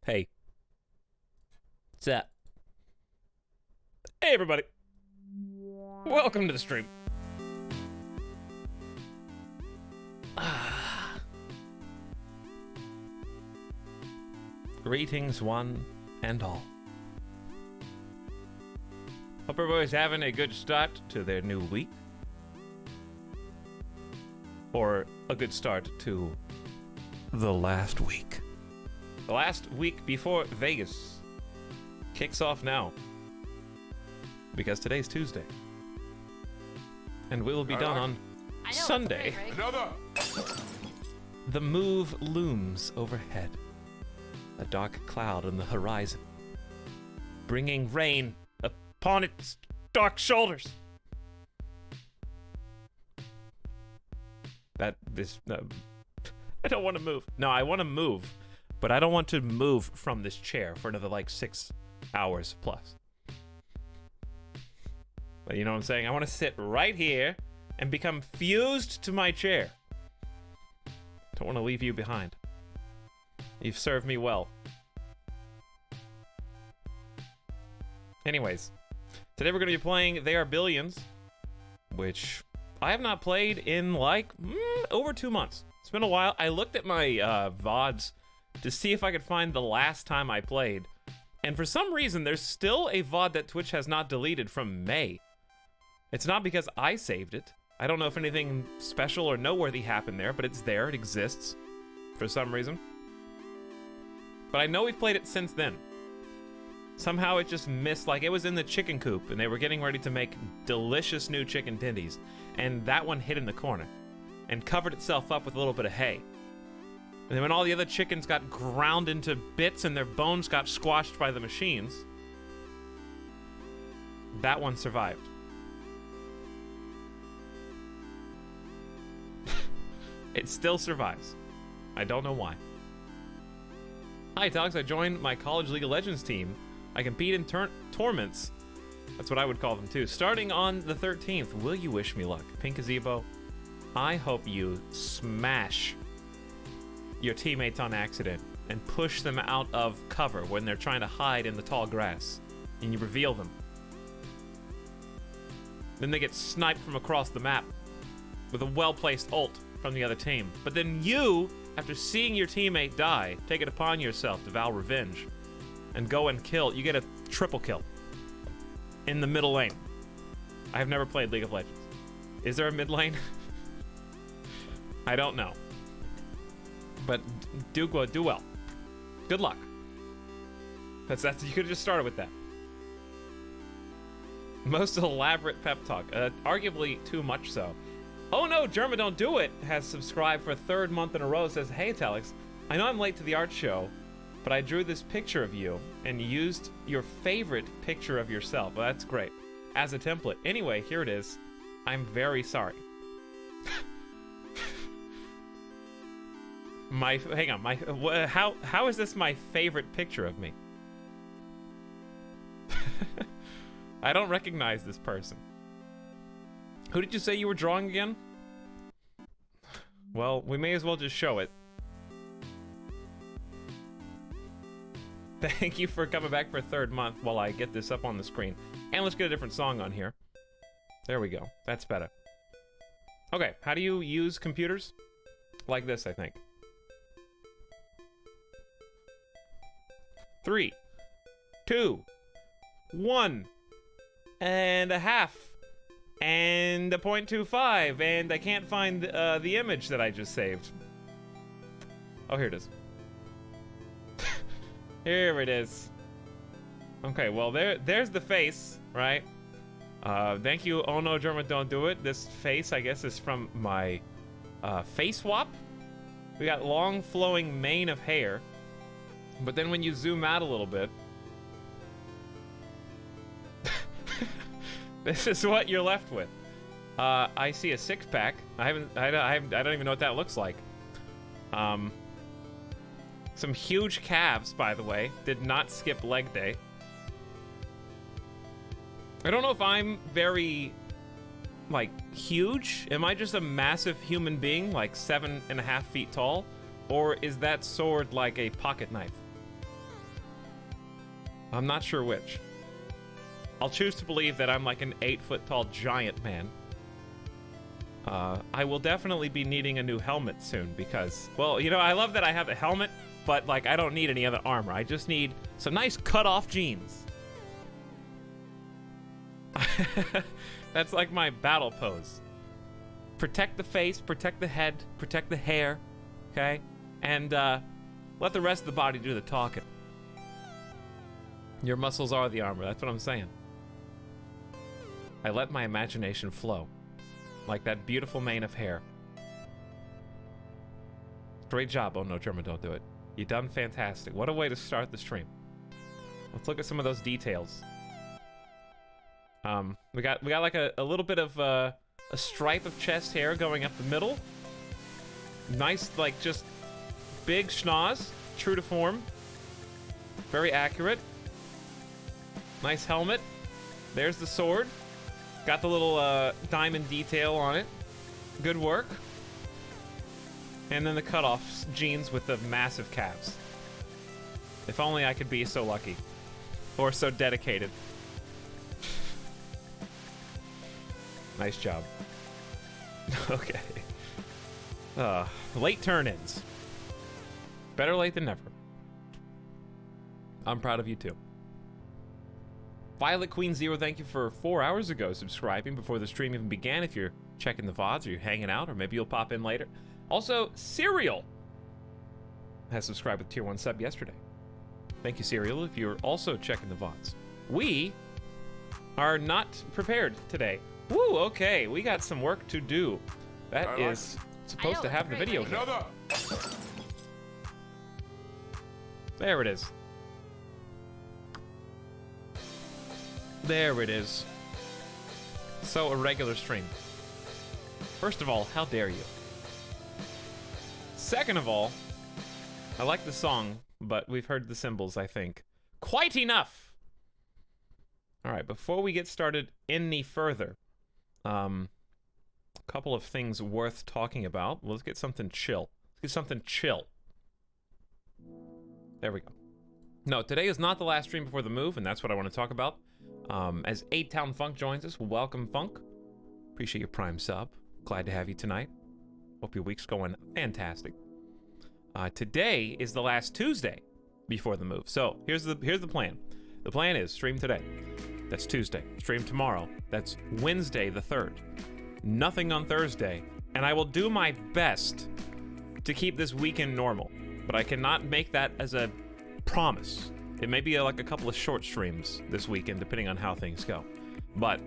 Hey. What's that? Hey, everybody. Welcome to the stream. Greetings, one and all. Hope everybody's having a good start to their new week. Or a good start to the last week. The last week before Vegas kicks off now. Because today's Tuesday. And we will be done on Sunday. Another! The move looms overhead. A dark cloud on the horizon, bringing rain upon its dark shoulders. That is... I don't want to move. No, I want to move, but I don't want to move from this chair for another, 6 hours plus. But you know what I'm saying? I want to sit right here and become fused to my chair. Don't want to leave you behind. You've served me well. Anyways, today we're going to be playing They Are Billions, which I have not played in over 2 months. It's been a while. I looked at my VODs to see if I could find the last time I played, and for some reason there's still a VOD that Twitch has not deleted from May. It's not because I saved it. I don't know if anything special or noteworthy happened there, but it's there. It exists for some reason. But I know we've played it since then. Somehow it just missed, like it was in the chicken coop and they were getting ready to make delicious new chicken tendies. And that one hid in the corner and covered itself up with a little bit of hay. And then when all the other chickens got ground into bits and their bones got squashed by the machines, that one survived. It still survives. I don't know why. Hi, Etalyx. I joined my college League of Legends team. I compete in tournaments. That's what I would call them, too. Starting on the 13th. Will you wish me luck? Pink Gazebo, I hope you smash your teammates on accident and push them out of cover when they're trying to hide in the tall grass. And you reveal them. Then they get sniped from across the map with a well-placed ult from the other team. But then you, after seeing your teammate die, take it upon yourself to vow revenge and go and kill. You get a triple kill in the middle lane. I have never played League of Legends. Is there a mid lane? I don't know. But do well. Good luck. That's you could have just started with that. Most elaborate pep talk. Arguably too much so. Oh no, Germa Don't Do It has subscribed for a third month in a row. Says, hey Etalyx, I know I'm late to the art show, but I drew this picture of you and used your favorite picture of yourself. Well, that's great. As a template. Anyway, here it is. I'm very sorry. Hang on, how is this my favorite picture of me? I don't recognize this person. Who did you say you were drawing again? Well, we may as well just show it. Thank you for coming back for a third month while I get this up on the screen. And let's get a different song on here. There we go. That's better. Okay, how do you use computers? Like this, I think. 3, 2, 1, and a half. And a 0.25, and I can't find the image that I just saved. Oh, here it is. Here it is. Okay, well, there's the face, right? Thank you, Oh No, German Don't Do It. This face, I guess, is from my face swap. We got long, flowing mane of hair. But then when you zoom out a little bit, this is what you're left with. I see a six-pack. I don't even know what that looks like. Some huge calves, by the way. Did not skip leg day. I don't know if I'm very, like, huge. Am I just a massive human being, like 7.5 feet tall? Or is that sword like a pocket knife? I'm not sure which. I'll choose to believe that I'm like an 8-foot-tall giant man. I will definitely be needing a new helmet soon because, well, you know, I love that I have a helmet, but like I don't need any other armor. I just need some nice cut-off jeans. That's like my battle pose. Protect the face, protect the head, protect the hair, okay? And let the rest of the body do the talking. Your muscles are the armor, that's what I'm saying. I let my imagination flow. Like that beautiful mane of hair. Great job, Oh No, German Don't Do It. You done fantastic. What a way to start the stream. Let's look at some of those details. We got like a little bit of a stripe of chest hair going up the middle. Nice, like just big schnoz, true to form. Very accurate. Nice helmet. There's the sword. Got the little diamond detail on it. Good work. And then the cutoff jeans with the massive calves. If only I could be so lucky. Or so dedicated. Nice job. Okay. Late turn-ins. Better late than never. I'm proud of you too. Violet Queen Zero, thank you for 4 hours ago subscribing before the stream even began. If you're checking the VODs, or you're hanging out, or maybe you'll pop in later. Also, Serial has subscribed with Tier 1 sub yesterday. Thank you, Serial, if you're also checking the VODs. We are not prepared today. Woo, okay, we got some work to do. That is supposed to have the video here. There it is. There it is. So, a regular stream. First of all, how dare you? Second of all, I like the song, but we've heard the symbols, I think. Quite enough! Alright, before we get started any further, a couple of things worth talking about. Let's get something chill. Let's get something chill. There we go. No, today is not the last stream before the move, and that's what I want to talk about. As 8-Town Funk joins us, welcome, Funk. Appreciate your Prime sub. Glad to have you tonight. Hope your week's going fantastic. Today is the last Tuesday before the move. So here's the plan. The plan is stream today. That's Tuesday. Stream tomorrow. That's Wednesday the 3rd. Nothing on Thursday. And I will do my best to keep this weekend normal. But I cannot make that as a promise. It may be like a couple of short streams this weekend, depending on how things go. But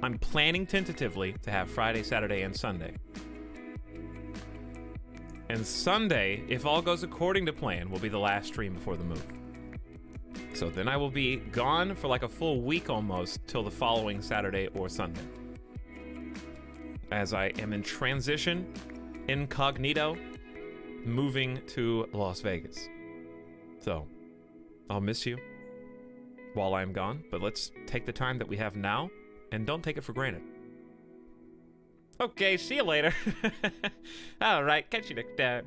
I'm planning tentatively to have Friday, Saturday, and Sunday. And Sunday, if all goes according to plan, will be the last stream before the move. So then I will be gone for like a full week almost till the following Saturday or Sunday. As I am in transition, incognito, moving to Las Vegas. So, I'll miss you while I'm gone, but let's take the time that we have now and don't take it for granted. Okay, see you later. All right, catch you next time.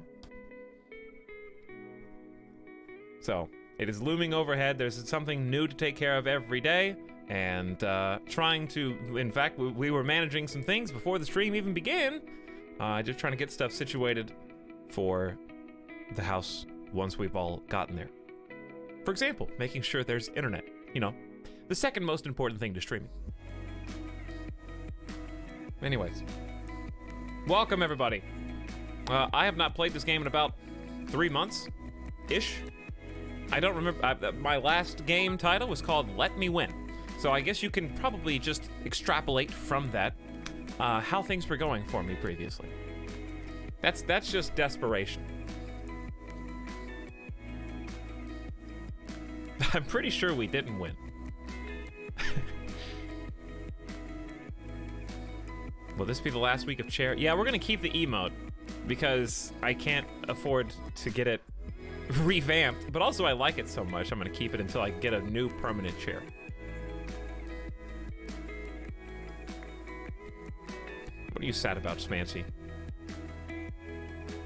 So, it is looming overhead. There's something new to take care of every day, and trying to, in fact, we were managing some things before the stream even began. Just trying to get stuff situated for the house once we've all gotten there. For example, making sure there's internet. You know, the second most important thing to streaming. Anyways, welcome everybody. I have not played this game in about 3 months-ish. I don't remember, my last game title was called Let Me Win. So I guess you can probably just extrapolate from that how things were going for me previously. That's just desperation. I'm pretty sure we didn't win. Will this be the last week of chair? Yeah, we're gonna keep the emote because I can't afford to get it revamped, but also I like it so much I'm gonna keep it until I get a new permanent chair. What are you sad about, Smancy?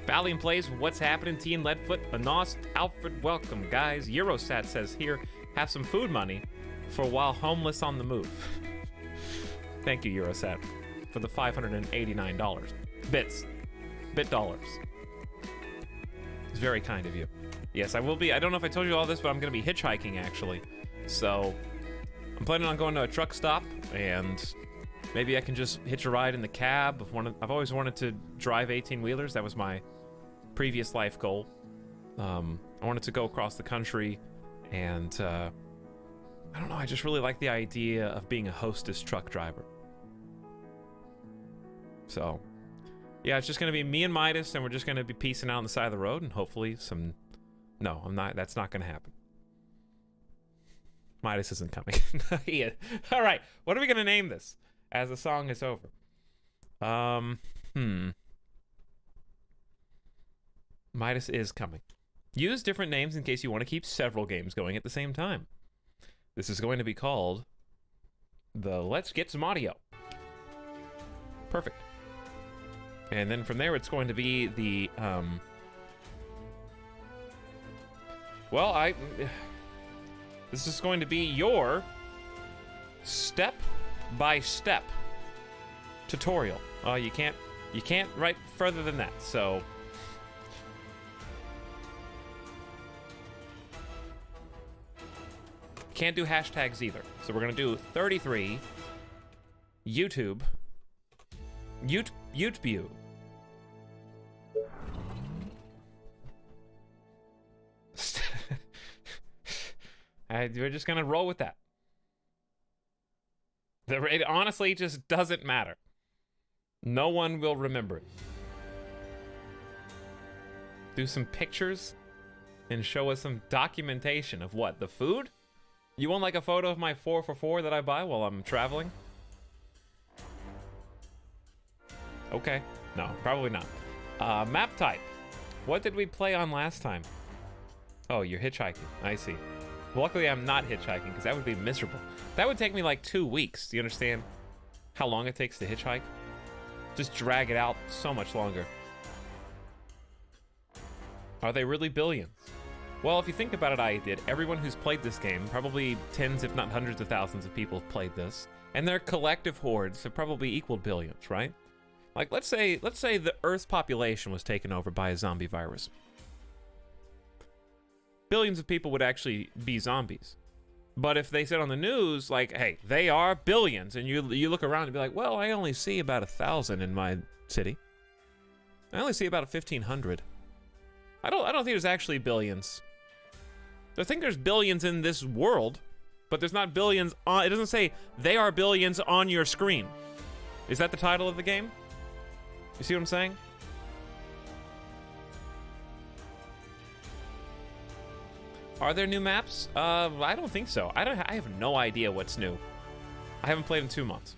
Valiant plays, what's happening? T and Leadfoot, Anost, Alfred, welcome, guys. Eurosat says here, have some food money for while homeless on the move. Thank you, Eurosat, for the $589. Bits. Bit dollars. It's very kind of you. Yes, I will be. I don't know if I told you all this, but I'm going to be hitchhiking, actually. So, I'm planning on going to a truck stop, and maybe I can just hitch a ride in the cab. I've always wanted to drive 18-wheelers. That was my previous life goal. I wanted to go across the country, and I don't know, I just really like the idea of being a hostess truck driver. So, yeah, it's just gonna be me and Midas, and we're just gonna be piecing out on the side of the road, and hopefully some... No, I'm not. That's not gonna happen. Midas isn't coming. Yeah. All right, what are we gonna name this as the song is over? Midas is coming. Use different names in case you want to keep several games going at the same time. This is going to be called the Let's Get Some Audio. Perfect. And then from there, it's going to be the, this is going to be your step-by-step tutorial. You can't write further than that, so... Can't do hashtags either. So we're gonna do 33 YouTube Ute View. We're just gonna roll with that. It honestly just doesn't matter. No one will remember it. Do some pictures and show us some documentation of what? The food? You want like a photo of my 4 for 4 that I buy while I'm traveling? Okay. No, probably not. Map type. What did we play on last time? Oh, you're hitchhiking. I see. Luckily, I'm not hitchhiking because that would be miserable. That would take me like 2 weeks. Do you understand how long it takes to hitchhike? Just drag it out so much longer. Are they really billions? Well, if you think about it, I did. Everyone who's played this game, probably tens if not hundreds of thousands of people have played this, and their collective hordes have probably equaled billions, right? Like, let's say the Earth's population was taken over by a zombie virus. Billions of people would actually be zombies. But if they said on the news, like, hey, they are billions, and you look around and be like, well, I only see about 1,000 in my city. I only see about 1,500. I don't think there's actually billions. I think there's billions in this world, but there's not billions on, it doesn't say they are billions on your screen. Is that the title of the game? You see what I'm saying? Are there new maps? I don't think so. I have no idea what's new. I haven't played in 2 months.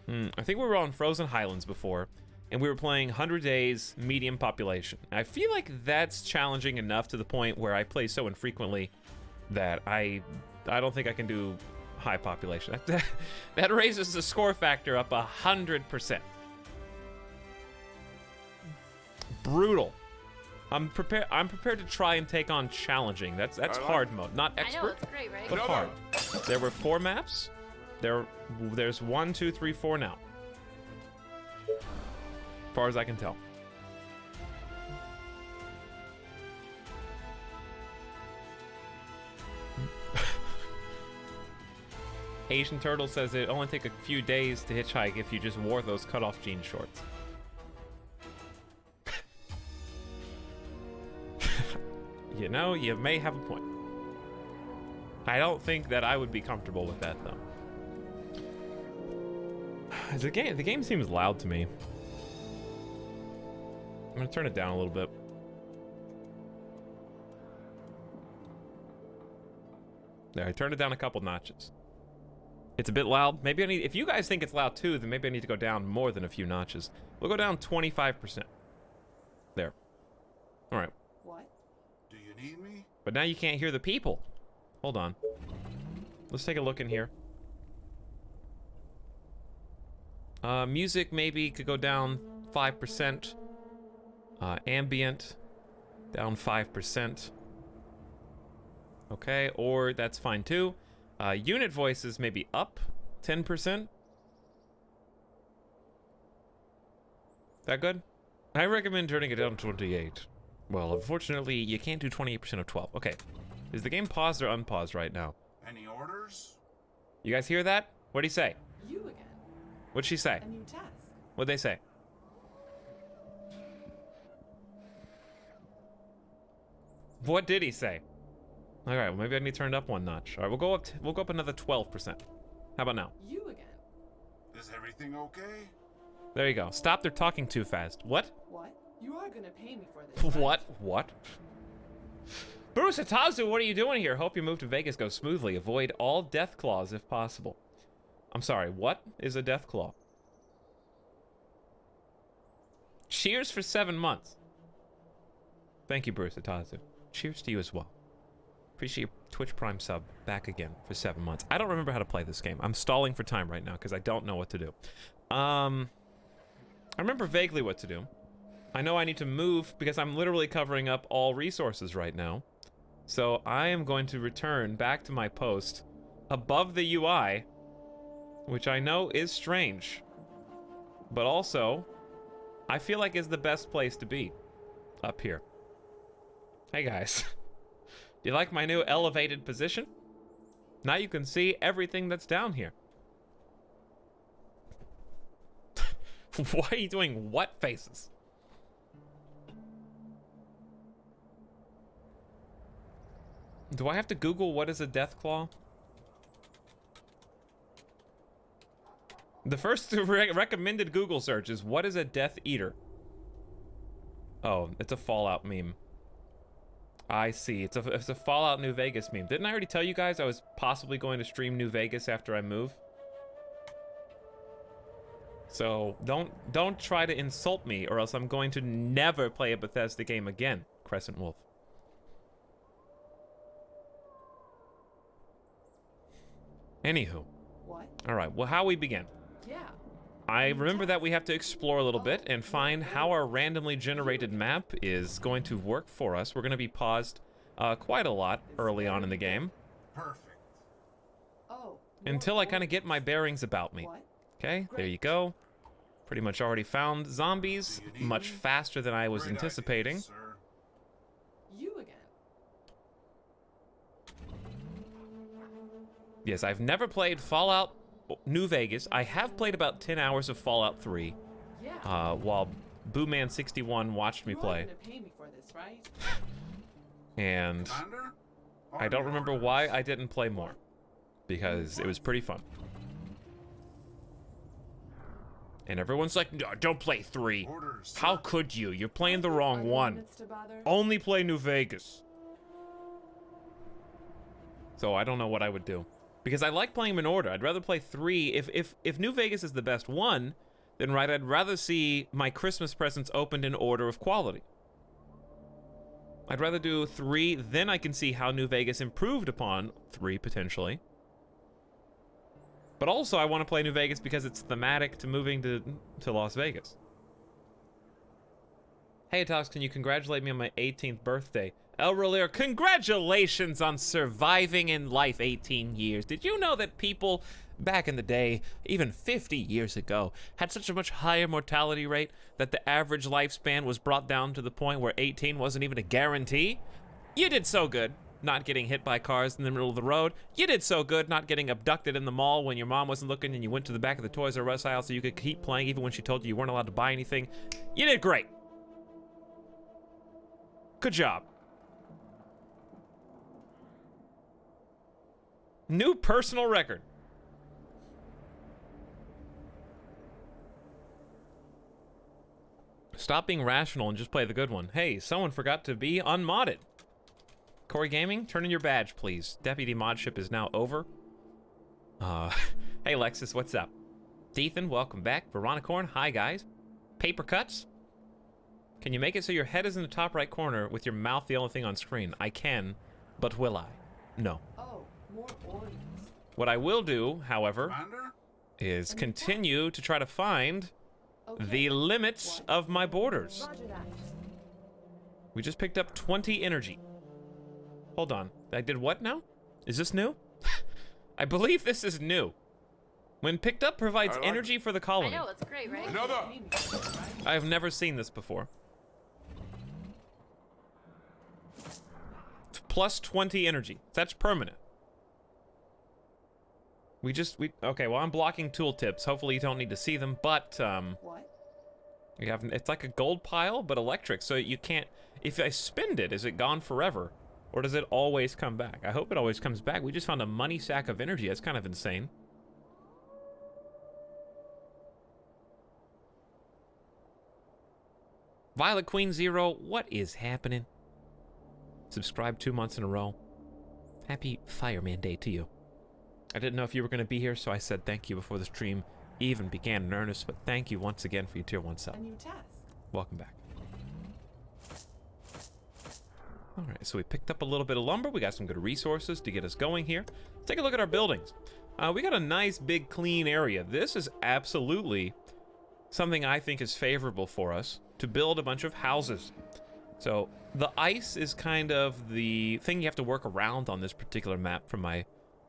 I think we were on Frozen Highlands before, and we were playing 100 Days medium population. I feel like that's challenging enough to the point where I play so infrequently that I don't think I can do high population. That raises the score factor up 100%. Brutal. I'm prepared to try and take on challenging. That's hard mode, not expert. I know, it's great, right? But hard. There were 4 maps. There's 1, 2, 3, 4 now. As far as I can tell. Asian Turtle says it only take a few days to hitchhike if you just wore those cutoff jean shorts. You know, you may have a point. I don't think that I would be comfortable with that, though. The game seems loud to me. I'm gonna turn it down a little bit. There, I turned it down a couple notches. It's a bit loud. Maybe I need, if you guys think it's loud too, then maybe I need to go down more than a few notches. We'll go down 25%. There. All right. What? Do you need me? But now you can't hear the people. Hold on. Let's take a look in here. Music maybe could go down 5%. Ambient down 5%. Okay, or that's fine too. Unit voices maybe up 10%. That good? I recommend turning it down to 28. Well, unfortunately, you can't do 28% of 12. Okay. Is the game paused or unpaused right now? Any orders? You guys hear that? What'd he say? You again. What'd she say? A new task. What'd they say? What did he say? All right, well, maybe I need to turn it up 1 notch. All right, we'll go up another 12%. How about now? You again. Is everything okay? There you go. Stop, they're talking too fast. What? What? You are gonna pay me for this. What? What? Bruce Atazu, what are you doing here? Hope your move to Vegas goes smoothly. Avoid all death claws if possible. I'm sorry, what is a death claw? Cheers for 7 months. Thank you, Bruce Atazu. Cheers to you as well. Appreciate your Twitch Prime sub back again for 7 months. I don't remember how to play this game. I'm stalling for time right now because I don't know what to do. I remember vaguely what to do. I know I need to move because I'm literally covering up all resources right now. So I am going to return back to my post above the UI, which I know is strange, but also I feel like is the best place to be, up here. Hey guys, do you like my new elevated position? Now you can see everything that's down here. Why are you doing what faces? Do I have to Google what is a death claw? The first recommended Google search is what is a Death Eater? Oh, it's a Fallout meme. I see. It's a Fallout New Vegas meme. Didn't I already tell you guys I was possibly going to stream New Vegas after I move? So don't try to insult me, or else I'm going to never play a Bethesda game again, Crescent Wolf. Anywho. What? All right. Well, how we begin? Yeah. I remember that we have to explore a little bit and find how our randomly generated map is going to work for us. We're going to be paused quite a lot early on in the game. Perfect. Oh. Until I kind of get my bearings about me. What? Okay, there you go. Pretty much already found zombies much faster than I was Great anticipating. idea, sir. You again. Yes, I've never played Fallout New Vegas. I have played about 10 hours of Fallout 3 Yeah. while Booman61 watched me You are play. gonna pay me for this, right? And Commander? I don't remember why I didn't play more. Because it was pretty fun. And everyone's like, no, don't play 3. Orders, sir. How could you? You're playing the wrong Other one. units to bother? Only play New Vegas. So I don't know what I would do. Because I like playing them in order. I'd rather play 3. If New Vegas is the best one, then right, I'd rather see my Christmas presents opened in order of quality. I'd rather do 3, then I can see how New Vegas improved upon 3, potentially. But also, I want to play New Vegas because it's thematic to moving to Las Vegas. Hey, Etalyx, can you congratulate me on my 18th birthday? El Relier, congratulations on surviving in life 18 years. Did you know that people back in the day, even 50 years ago, had such a much higher mortality rate that the average lifespan was brought down to the point where 18 wasn't even a guarantee? You did so good not getting hit by cars in the middle of the road. You did so good not getting abducted in the mall when your mom wasn't looking and you went to the back of the Toys R Us aisle so you could keep playing even when she told you you weren't allowed to buy anything. You did great. Good job. New personal record. Stop being rational and just play the good one. Hey, someone forgot to be unmodded. Corey Gaming, turn in your badge, please. Deputy Modship is now over. Hey, Lexus, what's up? Ethan, welcome back. Veronicorn, hi, guys. Paper Cuts. Can you make it so your head is in the top right corner with your mouth the only thing on screen? I can, but will I? No. Oh, more orders. What I will do, however, Commander? is continue to try to find Okay. the limits of my borders. Roger that. We just picked up 20 energy. Hold on. I did what now? Is this new? I believe this is new. When picked up, provides energy for the I colony. know, it's great, right? Another! Pay me for this, right? I have never seen this before. Plus 20 energy. That's permanent. Okay, well, I'm blocking tooltips. Hopefully you don't need to see them, but, What? we have, it's like a gold pile, but electric, so you can't, if I spend it, is it gone forever? Or does it always come back? I hope it always comes back. We just found a money sack of energy. That's kind of insane. Violet Queen Zero, what is happening? Subscribe 2 months in a row. Happy Fireman Day to you. I didn't know if you were going to be here, so I said thank you before the stream even began in earnest, but thank you once again for your tier 1 sub. A new task. Welcome back. Alright, so we picked up a little bit of lumber. We got some good resources to get us going here. Let's take a look at our buildings. We got a nice, big, clean area. This is absolutely something I think is favorable for us to build a bunch of houses. So the ice is kind of the thing you have to work around on this particular map from my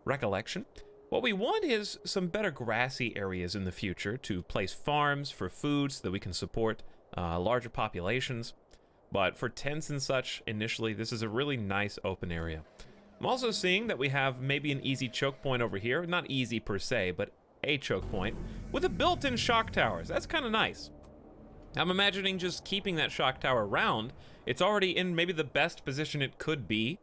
recollection. What we want is some better grassy areas in the future to place farms for food so that we can support larger populations. But for tents and such, initially, this is a really nice open area. I'm also seeing that we have maybe an easy choke point over here. Not easy per se, but a choke point with a built-in shock towers. That's kind of nice. I'm imagining just keeping that shock tower around. It's already in maybe the best position it could be.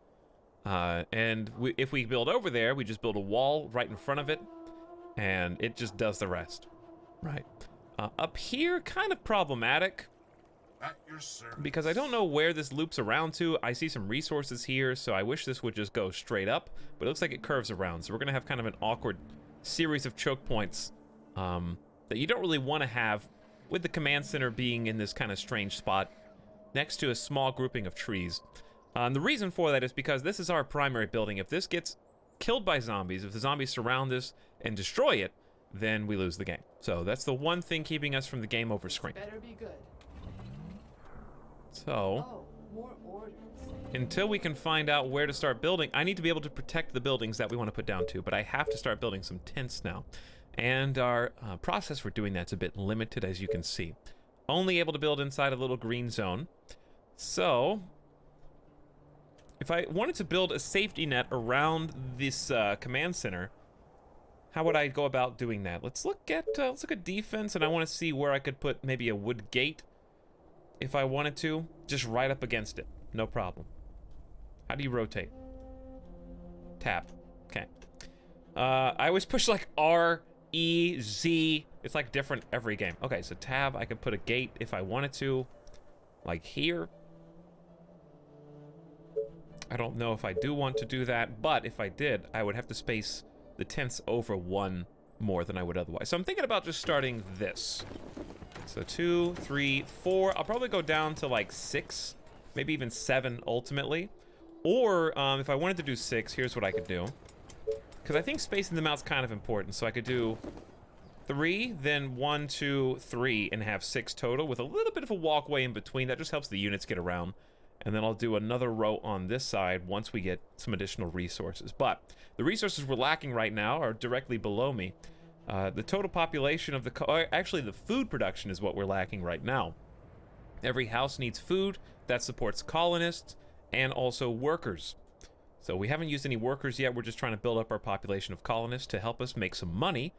If we build over there, we just build a wall right in front of it, and it just does the rest. Right. Up here, kind of problematic. At your service. Because I don't know where this loops around to. I see some resources here, so I wish this would just go straight up, but it looks like it curves around, so we're gonna have kind of an awkward series of choke points that you don't really want to have, with the command center being in this kind of strange spot next to a small grouping of trees. And the reason for that is because this is our primary building. If this gets killed by zombies, if the zombies surround this and destroy it, then we lose the game. So that's the one thing keeping us from the game over screen. Better be good. So, Oh, more orders. until we can find out where to start building, I need to be able to protect the buildings that we want to put down too, but I have to start building some tents now. And our process for doing that's a bit limited, as you can see. Only able to build inside a little green zone. So, if I wanted to build a safety net around this command center, how would I go about doing that? Let's look at defense, and I want to see where I could put maybe a wood gate if I wanted to, just right up against it. No problem. How do you rotate? Tab. Okay. I always push like R, E, Z. It's like different every game. Okay, so tab, I could put a gate if I wanted to, like here. I don't know if I do want to do that, but if I did, I would have to space the tents over one more than I would otherwise. So I'm thinking about just starting this. So 2, 3, 4. I'll probably go down to like 6, maybe even 7 ultimately. Or if I wanted to do 6, here's what I could do. Because I think spacing them out's kind of important. So I could do 3, then 1, 2, 3, and have 6 total with a little bit of a walkway in between. That just helps the units get around. And then I'll do another row on this side once we get some additional resources. But the resources we're lacking right now are directly below me. The total population of actually the food production is what we're lacking right now. Every house needs food that supports colonists and also workers. So we haven't used any workers yet. We're just trying to build up our population of colonists to help us make some money,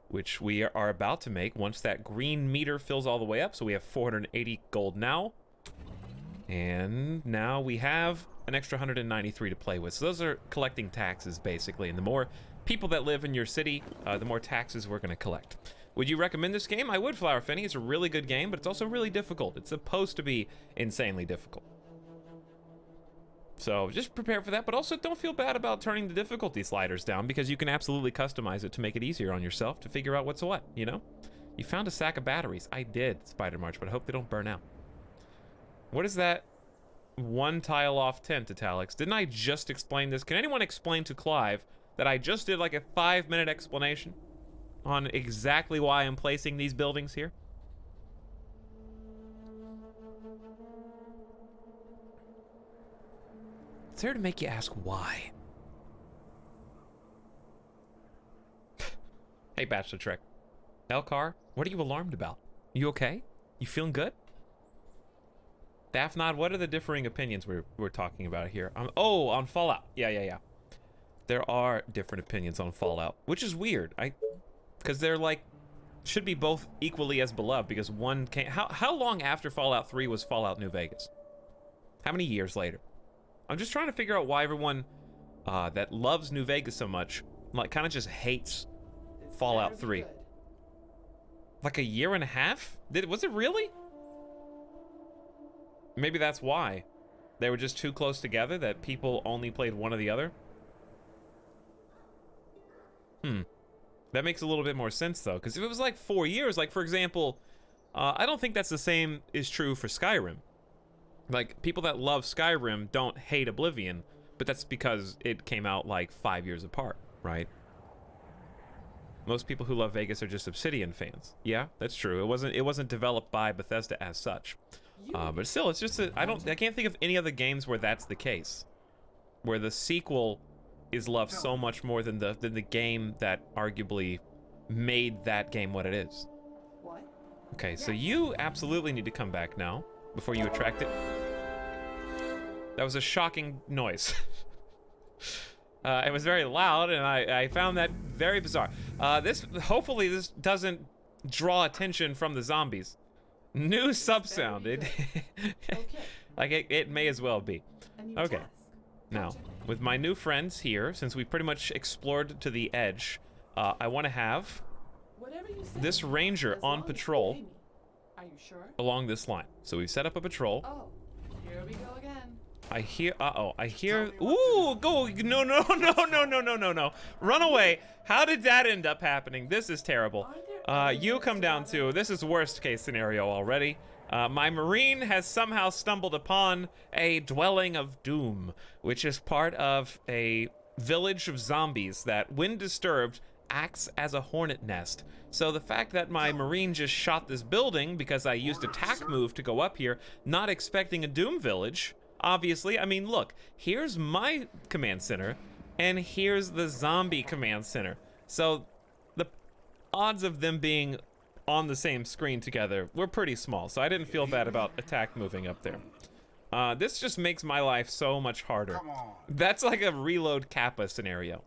which we are about to make once that green meter fills all the way up. So we have 480 gold now. And now we have an extra 193 to play with. So those are collecting taxes, basically. And the more people that live in your city, the more taxes we're going to collect. Would you recommend this game? I would, Flower Finny. It's a really good game, but it's also really difficult. It's supposed to be insanely difficult. So just prepare for that, but also don't feel bad about turning the difficulty sliders down, because you can absolutely customize it to make it easier on yourself to figure out what's what, you know? You found a sack of batteries. I did, Spider March, but I hope they don't burn out. What is that one tile off tent, Etalyx? Didn't I just explain this? Can anyone explain to Clive that I just did like a 5-minute explanation on exactly why I'm placing these buildings here? It's there to make you ask why. Hey, Bachelor Trek. Elcar, what are you alarmed about? You okay? You feeling good? Daphnod, what are the differing opinions we're talking about here? Oh, on Fallout. Yeah. There are different opinions on Fallout, which is weird. Because they're like, should be both equally as beloved, because one can't. How long after Fallout 3 was Fallout New Vegas? How many years later? I'm just trying to figure out why everyone that loves New Vegas so much, like, kind of just hates This Fallout better be 3. good. Like a year and a half? Was it really? Maybe that's why. They were just too close together that people only played one or the other? That makes a little bit more sense, though, because if it was like 4 years, like, for example, I don't think that's the same is true for Skyrim. Like, people that love Skyrim don't hate Oblivion, but that's because it came out like 5 years apart, right? Most people who love Vegas are just Obsidian fans. Yeah, that's true. It wasn't developed by Bethesda as such. But still, it's just I can't think of any other games where that's the case, where the sequel is loved so much more than the game that arguably made that game what it is. What? Okay, so you absolutely need to come back now before you attract it. That was a shocking noise. It was very loud, and I found that very bizarre. Hopefully this doesn't draw attention from the zombies. New sub sound. It, Okay. like it may as well be. A new Okay. task. Now, Gotcha. with my new friends here, since we pretty much explored to the edge, I want to have Whatever you say. this ranger as on long as you patrol pay me. Are you sure? along this line. So we've set up a patrol. Oh, here we go again. I hear, I hear, ooh, go, no, no, no, no, no, no, no, no. Run away. How did that end up happening? This is terrible. You come down too. This is worst case scenario already. My Marine has somehow stumbled upon a dwelling of doom, which is part of a village of zombies that, when disturbed, acts as a hornet nest. So the fact that my Marine just shot this building because I used a tack move to go up here, not expecting a doom village, obviously, I mean, look, here's my command center, and here's the zombie command center. So the odds of them being on the same screen together were pretty small, so I didn't feel bad about attack moving up there. This just makes my life so much harder. Come on. That's like a reload Kappa scenario.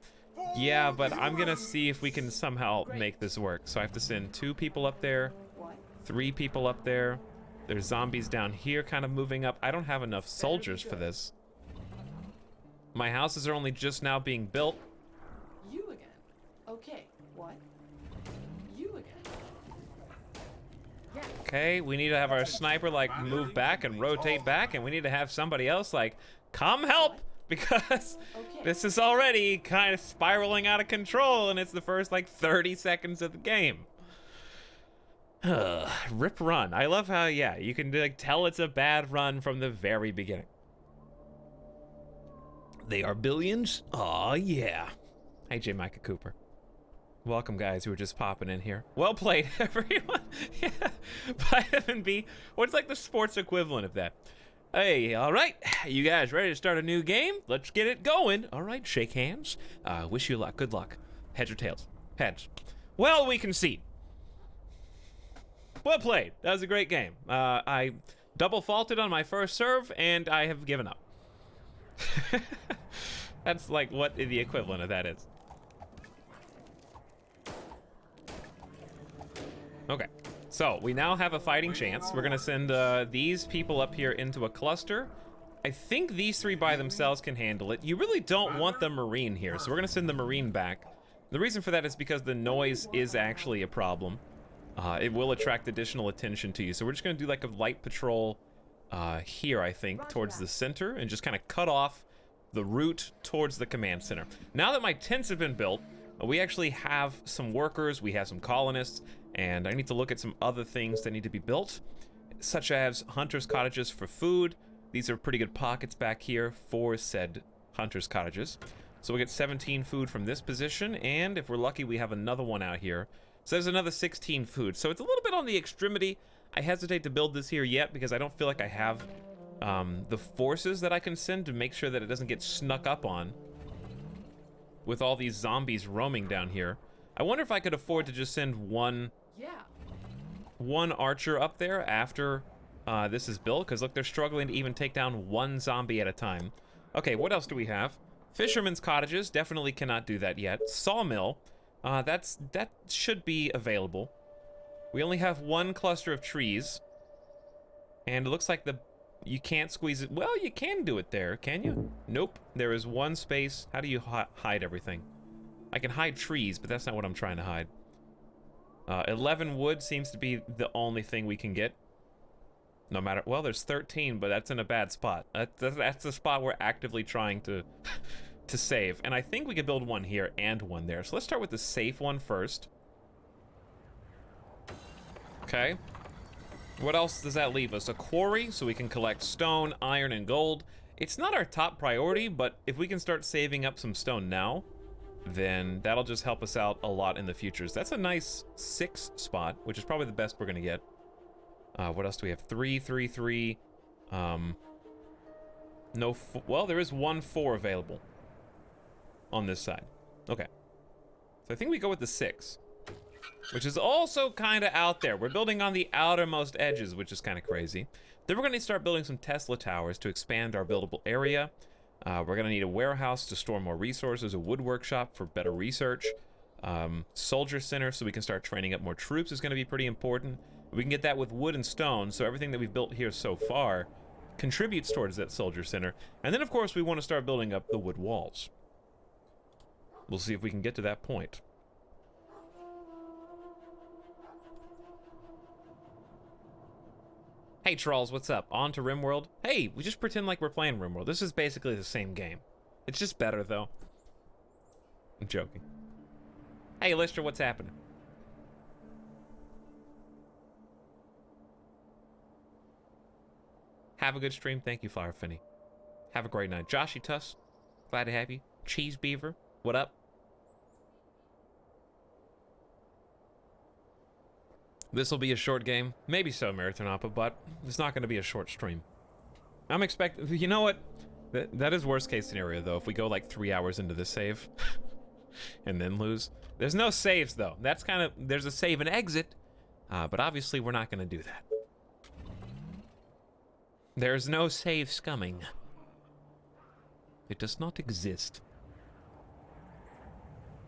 Yeah, but I'm gonna see if we can somehow make this work. So I have to send 2 people up there, What? 3 people up there. There's zombies down here kind of moving up. I don't have enough soldiers for this. My houses are only just now being built. You again. Okay. What? You again. Yes. Okay, we need to have our sniper like move back and rotate back, and we need to have somebody else like come help, because Okay. this is already kind of spiraling out of control and it's the first like 30 seconds of the game. Rip run. I love how, yeah, you can like tell it's a bad run from the very beginning. They are billions? Aw, yeah. Hey, J. Micah Cooper. Welcome, guys who are just popping in here. Well played, everyone. Yeah. Vitamin B. What's like the sports equivalent of that? Hey, all right. You guys ready to start a new game? Let's get it going. All right, shake hands. Wish you luck. Good luck. Heads or tails? Heads. Well, we concede. Well played. That was a great game. I double faulted on my first serve, and I have given up. That's like what the equivalent of that is. Okay, so we now have a fighting chance. We're gonna send these people up here into a cluster. I think these 3 by themselves can handle it. You really don't want the Marine here, so we're gonna send the Marine back. The reason for that is because the noise is actually a problem. It will attract additional attention to you, so we're just gonna do like a light patrol here, I think, towards the center, and just kind of cut off the route towards the command center. Now that my tents have been built, we actually have some workers, we have some colonists, and I need to look at some other things that need to be built, such as hunters' cottages for food. These are pretty good pockets back here for said hunters' cottages. So we get 17 food from this position, and if we're lucky, we have another one out here. So there's another 16 food. So it's a little bit on the extremity. I hesitate to build this here yet because I don't feel like I have the forces that I can send to make sure that it doesn't get snuck up on with all these zombies roaming down here. I wonder if I could afford to just send one archer up there after this is built, because look, they're struggling to even take down one zombie at a time. Okay, what else do we have? Fishermen's cottages, definitely cannot do that yet. Sawmill, that should be available. We only have 1 cluster of trees, and it looks like you can't squeeze it. Well, you can do it there, can you? Nope, there is 1 space. How do you hide everything? I can hide trees, but that's not what I'm trying to hide. 11 wood seems to be the only thing we can get. No matter, well, there's 13, but that's in a bad spot. That's the spot we're actively trying to to save. And I think we could build 1 here and 1 there. So let's start with the safe one first. Okay. What else does that leave us? A quarry, so we can collect stone, iron, and gold. It's not our top priority, but if we can start saving up some stone now, then that'll just help us out a lot in the futures. That's a nice 6 spot, which is probably the best we're gonna get. What else do we have? 3, 3, 3. No, well, there is 1 4 available on this side. Okay. So I think we go with the 6, which is also kind of out there. We're building on the outermost edges, which is kind of crazy. Then we're gonna start building some Tesla towers to expand our buildable area. We're gonna need a warehouse to store more resources, a wood workshop for better research. Soldier Center, so we can start training up more troops, is going to be pretty important. We can get that with wood and stone, so everything that we've built here so far contributes towards that Soldier Center. And then, of course, we want to start building up the wood walls. We'll see if we can get to that point. Hey, Trolls, what's up? On to RimWorld? Hey, we just pretend like we're playing RimWorld. This is basically the same game. It's just better, though. I'm joking. Hey, Lister, what's happening? Have a good stream. Thank you, Flower Finny. Have a great night. Joshy Tuss, glad to have you. Cheese Beaver, what up? This will be a short game. Maybe so, Marathonapa, but it's not going to be a short stream. I'm expecting... You know what? That is worst case scenario, though, if we go like 3 hours into this save and then lose. There's no saves, though. That's kind of... There's a save and exit, but obviously we're not going to do that. There's no save scumming. It does not exist.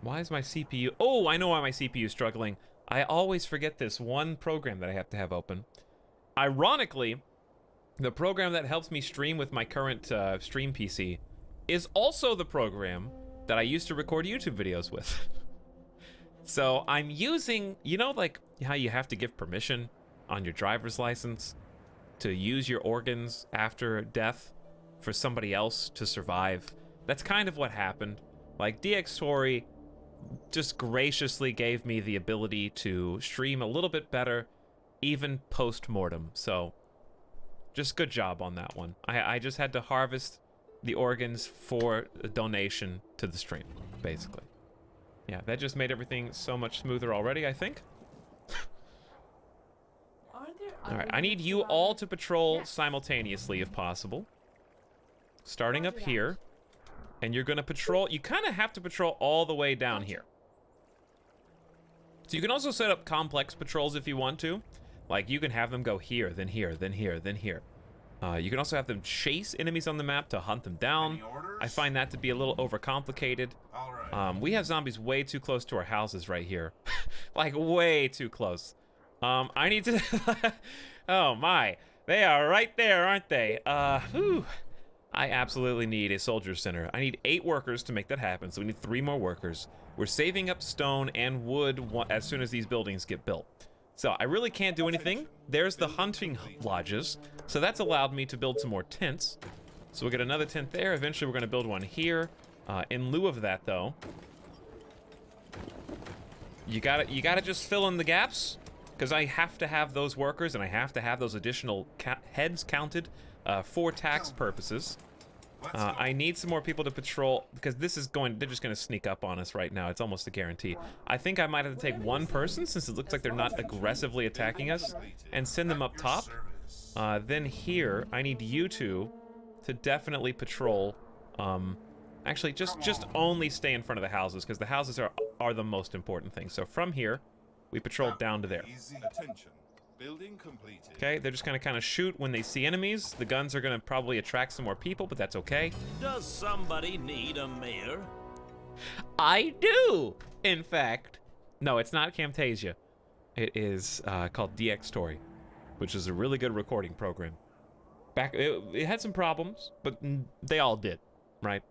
Why is my CPU... Oh, I know why my CPU is struggling. I always forget this one program that I have to have open. Ironically, the program that helps me stream with my current stream PC is also the program that I used to record YouTube videos with. So I'm using, you know, like how you have to give permission on your driver's license to use your organs after death for somebody else to survive? That's kind of what happened. Like, DxTory just graciously gave me the ability to stream a little bit better, even post-mortem. So, just good job on that one. I just had to harvest the organs for a donation to the stream, basically. Yeah, that just made everything so much smoother already, I think. Alright, I need you all to patrol simultaneously if possible. Starting up here. And you're gonna patrol, you kind of have to patrol all the way down here. So you can also set up complex patrols if you want to. Like, you can have them go here, then here, then here, then here. You can also have them chase enemies on the map to hunt them down. I find that to be a little overcomplicated. We have zombies way too close to our houses right here. Like, way too close. I need to... Oh my, they are right there, aren't they? Whew. I absolutely need a soldier center. I need 8 workers to make that happen, so we need 3 more workers. We're saving up stone and wood as soon as these buildings get built. So I really can't do anything. There's the hunting lodges, so that's allowed me to build some more tents. So we'll get another tent there. Eventually we're gonna build one here. In lieu of that, though, you gotta just fill in the gaps, because I have to have those workers and I have to have those additional heads counted for tax purposes. I need some more people to patrol, because this is going, they're just going to sneak up on us right now. It's almost a guarantee. I think I might have to take one person, since it looks like they're not aggressively attacking us, and send them up top. Then here, I need you two to definitely patrol. Actually, just only stay in front of the houses, because the houses are the most important thing. So from here, we patrol down to there. Building completed. Okay, they're just gonna kind of shoot when they see enemies. The guns are gonna probably attract some more people, but that's okay. Does somebody need a mayor? I do, in fact. No, it's not Camtasia. It is called DxTory, which is a really good recording program. It had some problems, but they all did, right?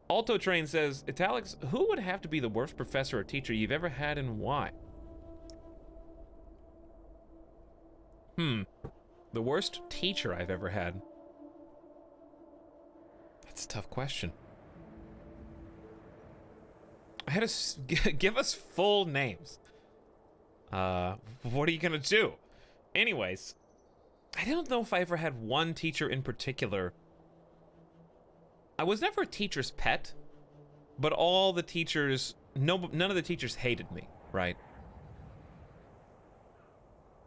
Alto Train says, Etalyx, who would have to be the worst professor or teacher you've ever had, and why? The worst teacher I've ever had. That's a tough question. I had to give us full names. What are you gonna do? Anyways, I don't know if I ever had one teacher in particular. I was never a teacher's pet, but all the teachers, none of the teachers hated me, right?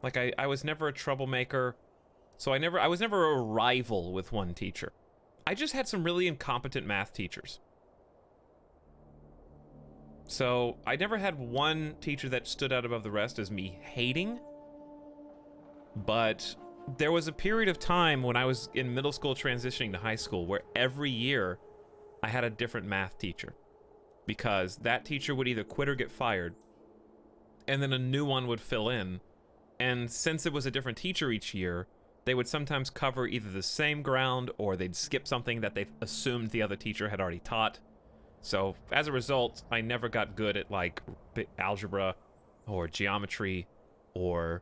Like, I was never a troublemaker, so I was never a rival with one teacher. I just had some really incompetent math teachers. So, I never had one teacher that stood out above the rest as me hating, but there was a period of time when I was in middle school transitioning to high school where every year I had a different math teacher. because that teacher would either quit or get fired, and then a new one would fill in. And since it was a different teacher each year, they would sometimes cover either the same ground or they'd skip something that they assumed the other teacher had already taught. So as a result, I never got good at like algebra or geometry or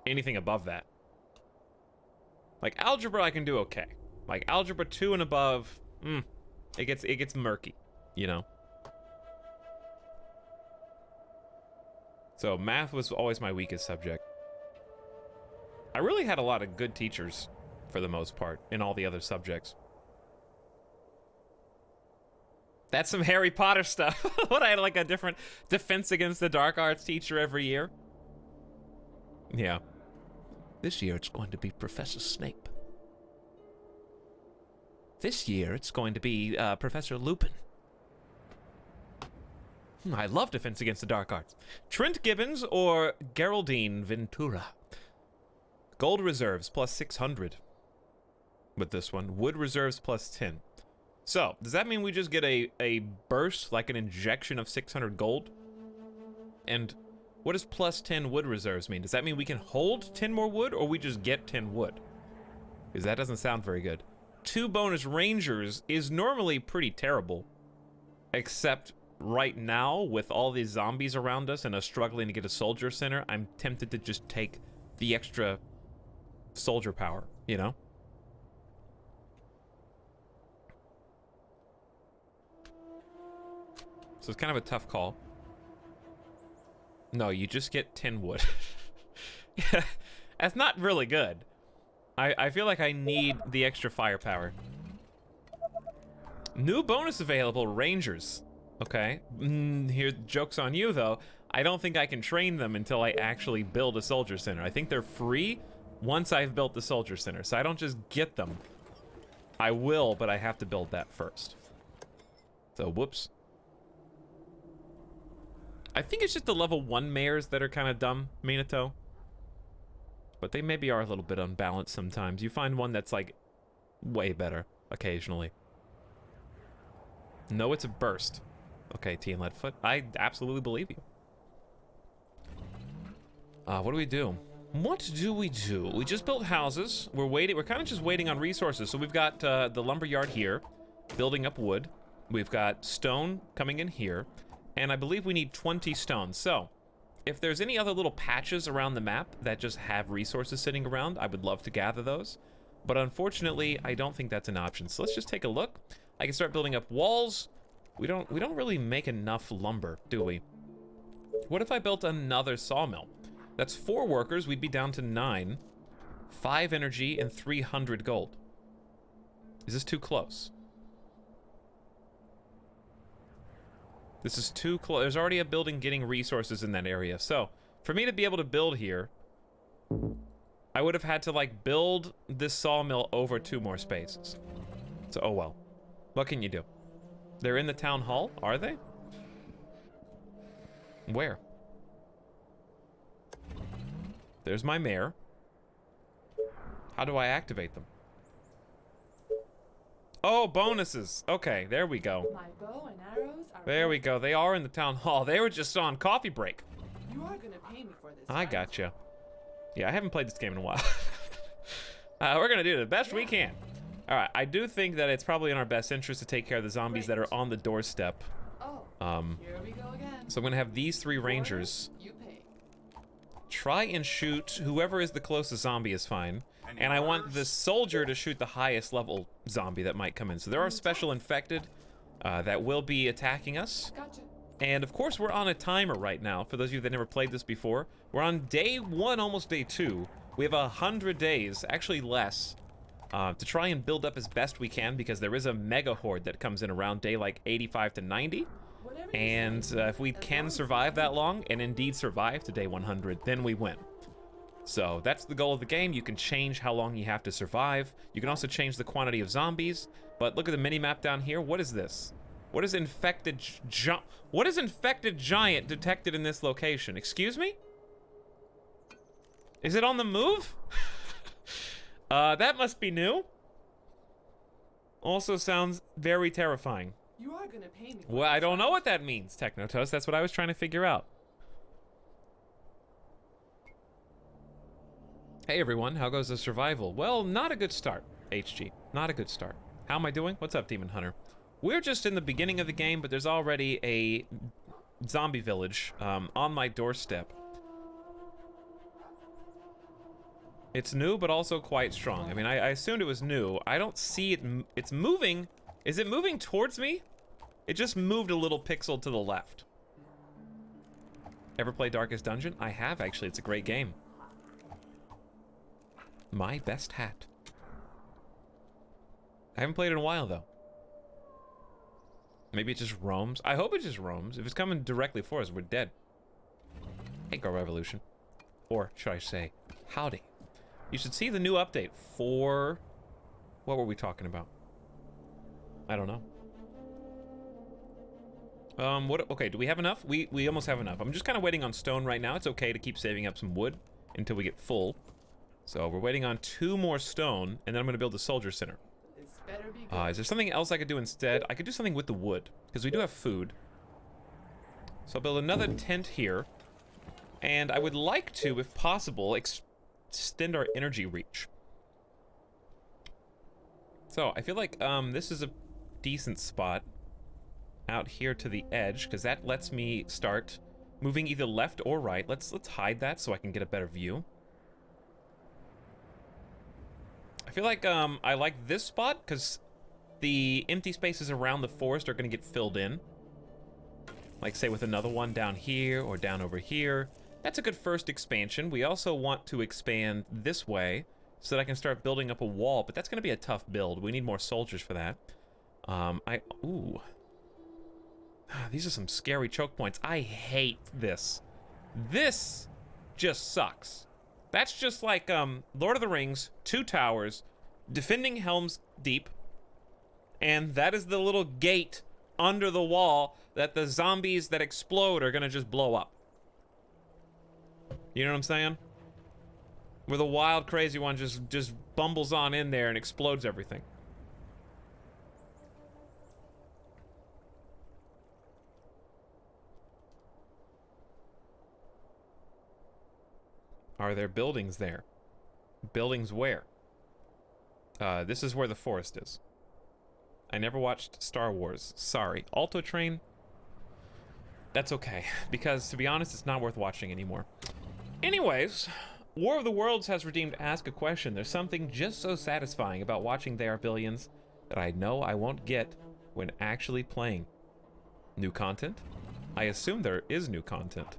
anything above that. Like algebra I can do okay. Like algebra 2 and above, it gets murky, you know. So math was always my weakest subject. I really had a lot of good teachers for the most part in all the other subjects. That's some Harry Potter stuff. What, I had like a different Defense Against the Dark Arts teacher every year? Yeah. This year it's going to be Professor Snape. This year it's going to be Professor Lupin. I love Defense Against the Dark Arts. Trent Gibbons or Geraldine Ventura. Gold reserves plus 600 with this one. Wood reserves plus 10. So, does that mean we just get a burst, like an injection of 600 gold? And what does plus 10 wood reserves mean? Does that mean we can hold 10 more wood, or we just get 10 wood? Because that doesn't sound very good. 2 bonus rangers is normally pretty terrible. Except right now, with all these zombies around us and us struggling to get a soldier center, I'm tempted to just take the extra soldier power, you know? So it's kind of a tough call. No, you just get 10 wood. Yeah, that's not really good. I feel like I need the extra firepower. New bonus available, Rangers. Okay, here, joke's on you though. I don't think I can train them until I actually build a soldier center. I think they're free once I've built the soldier center, so I don't just get them. I will, but I have to build that first. So, whoops. I think it's just the level 1 mares that are kind of dumb, Minato. But they maybe are a little bit unbalanced sometimes. You find one that's like way better occasionally. No, it's a burst. Okay, T and Leadfoot. I absolutely believe you. What do we do? What do we do? We just built houses. We're waiting. We're kind of just waiting on resources. So we've got the lumber yard here, building up wood. We've got stone coming in here. And I believe we need 20 stone. So, if there's any other little patches around the map that just have resources sitting around, I would love to gather those. But unfortunately, I don't think that's an option. So let's just take a look. I can start building up walls. We don't really make enough lumber, do we? What if I built another sawmill? That's 4 workers, we'd be down to 9. 5 energy and 300 gold. Is this too close? This is too close. There's already a building getting resources in that area. So, for me to be able to build here, I would have had to, like, build this sawmill over 2 more spaces. So, oh well. What can you do? They're in the town hall, are they? Where? There's my mare. How do I activate them? Oh, bonuses. Okay, there we go. My bow and arrows are There we ready. go. They are in the town hall. They were just on coffee break. You are gonna pay me for this. I right? gotcha. Yeah, I haven't played this game in a while. We're gonna do the best we can. All right, I do think that it's probably in our best interest to take care of the zombies that are on the doorstep. Oh, here we go again. So I'm gonna have these 3 rangers. You pay. Try and shoot whoever is the closest zombie is fine. And I want the soldier to shoot the highest level zombie that might come in. So there are special infected that will be attacking us. Gotcha. And of course we're on a timer right now. For those of you that never played this before, we're on day 1, almost day 2. We have 100 days, actually less, to try and build up as best we can, because there is a mega horde that comes in around day like 85 to 90. Whatever you And say. if we As can long as survive that long, and indeed survive to day 100, then we win. So that's the goal of the game. You can change how long you have to survive. You can also change the quantity of zombies. But look at the mini-map down here. What is this? What is infected giant detected in this location? Excuse me? Is it on the move? That must be new. Also sounds very terrifying. You are gonna pay me for Well, I this, don't know right? what that means, Technotoast. That's what I was trying to figure out. Hey everyone, how goes the survival? Well, not a good start, HG. Not a good start. How am I doing? What's up, Demon Hunter? We're just in the beginning of the game, but there's already a zombie village on my doorstep. It's new, but also quite strong. I mean, I assumed it was new. I don't see it. It's moving. Is it moving towards me? It just moved a little pixel to the left. Ever play Darkest Dungeon? I have, actually. It's a great game. My best hat. I haven't played in a while, though. Maybe it just roams. I hope it just roams. If it's coming directly for us, we're dead. Hey, Go Revolution. Or should I say, howdy. You should see the new update for... What were we talking about? I don't know. Okay, do we have enough? We almost have enough. I'm just kind of waiting on stone right now. It's okay to keep saving up some wood until we get full. So we're waiting on 2 more stone, and then I'm going to build the soldier center. This better be good. Is there something else I could do instead? I could do something with the wood, because we do have food. So I'll build another tent here. And I would like to, if possible, extend our energy reach. So I feel like this is a decent spot out here to the edge, because that lets me start moving either left or right. Let's hide that so I can get a better view. I feel like I like this spot because the empty spaces around the forest are going to get filled in. Like, say, with another one down here or down over here. That's a good first expansion. We also want to expand this way so that I can start building up a wall, but that's going to be a tough build. We need more soldiers for that. Ooh. These are some scary choke points. I hate this. This just sucks. That's just like Lord of the Rings, 2 towers, defending Helm's Deep, and that is the little gate under the wall that the zombies that explode are gonna just blow up. You know what I'm saying? Where the wild, crazy one just bumbles on in there and explodes everything. Are there buildings there? Buildings where? This is where the forest is. I never watched Star Wars. Sorry. Alto Train? That's okay, because to be honest, it's not worth watching anymore. Anyways, War of the Worlds has redeemed Ask a Question. There's something just so satisfying about watching They Are Billions that I know I won't get when actually playing. New content? I assume there is new content.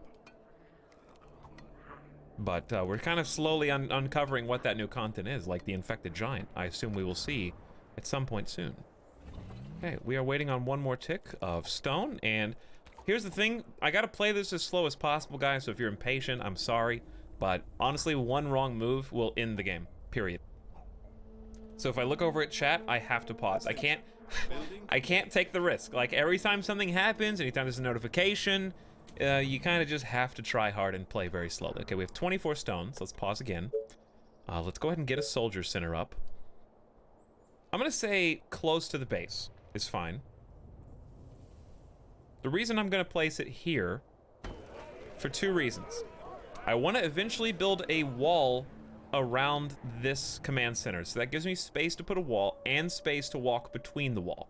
But we're kind of slowly uncovering what that new content is, like the infected giant. I assume we will see at some point soon. Okay, we are waiting on 1 more tick of stone, and here's the thing. I gotta play this as slow as possible, guys, so if you're impatient, I'm sorry. But honestly, 1 wrong move will end the game, period. So if I look over at chat, I have to pause. I can't take the risk. Like, every time something happens, anytime there's a notification, you kind of just have to try hard and play very slowly. Okay, we have 24 stones. Let's pause again. Let's go ahead and get a soldier center up. I'm gonna say close to the base is fine. The reason I'm gonna place it here, for 2 reasons. I want to eventually build a wall around this command center, so that gives me space to put a wall and space to walk between the wall.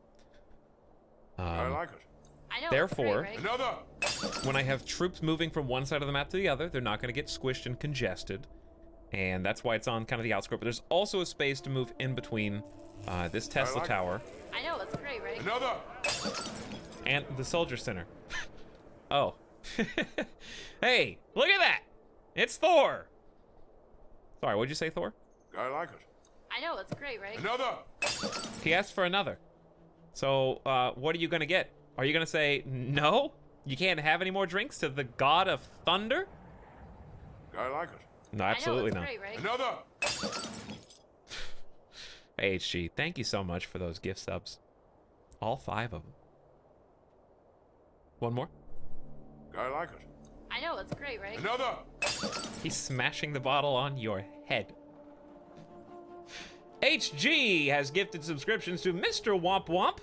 I like it. I know. Therefore, Great, right? Another. when I have troops moving from one side of the map to the other, they're not going to get squished and congested. And that's why it's on kind of the outskirt. But there's also a space to move in between this Tesla like tower I know, it's great, right? Another. and the soldier center. Oh. Hey, look at that! It's Thor! Sorry, what'd you say, Thor? I like it. I know, it's great, right? Another. He asked for another. So, what are you gonna get? Are you gonna say, no? You can't have any more drinks to the god of thunder? I like it. No, absolutely I know, not. it's great, right? Another. HG, thank you so much for those gift subs. All 5 of them. 1 more. I like it. I know, it's great, right? Another. He's smashing the bottle on your head. HG has gifted subscriptions to Mr. Womp Womp,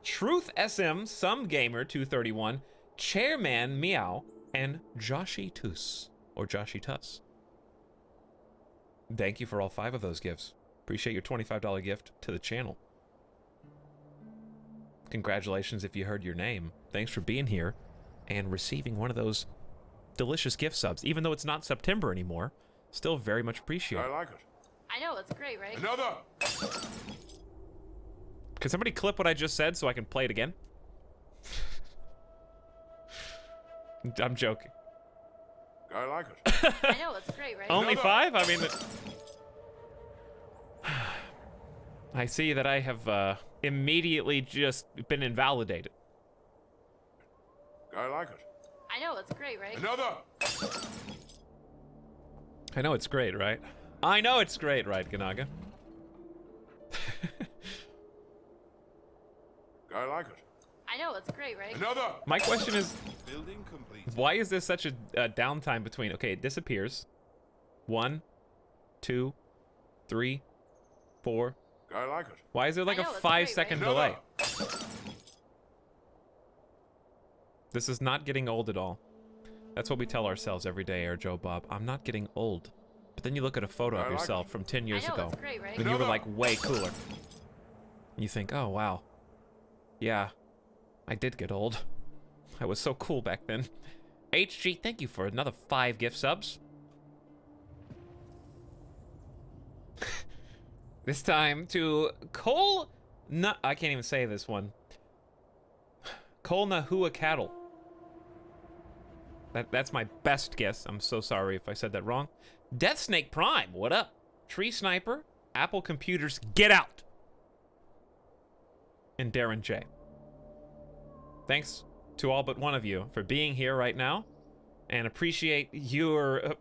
Truth SM, Some Gamer 231, Chairman Meow, and Joshy Tuss, or Joshy Tuss. Thank you for all 5 of those gifts. Appreciate your $25 gift to the channel. Congratulations if you heard your name. Thanks for being here and receiving one of those delicious gift subs. Even though it's not September anymore, still very much appreciated. I like it. I know, it's great, right? Another. Can somebody clip what I just said so I can play it again? I'm joking. I like it. I know, it's great, right? Only 5? I mean... I see that I have immediately just been invalidated. I like it. I know, it's great, right? Another. I know it's great, right? I know it's great, right, Ganaga? I like it. I know, it's great, right? Another. My question is, Building complete. why is there such a downtime between... Okay, it disappears. 1, 2, 3, 4. I like it. Why is there like I a know, it's 5-second great, delay? Another. This is not getting old at all. That's what we tell ourselves every day, Air Joe Bob. I'm not getting old. But then you look at a photo I of like yourself it. from 10 years I know, ago. it's great, right? When you were Another. like way cooler. You think, oh wow. Yeah, I did get old. I was so cool back then. HG, thank you for another 5 gift subs. This time to Cole... I can't even say this one. Cole Nahua Cattle. That's my best guess. I'm so sorry if I said that wrong. Death Snake Prime, what up? Tree Sniper, Apple Computers, get out! And Darren J. Thanks to all but one of you for being here right now, and appreciate your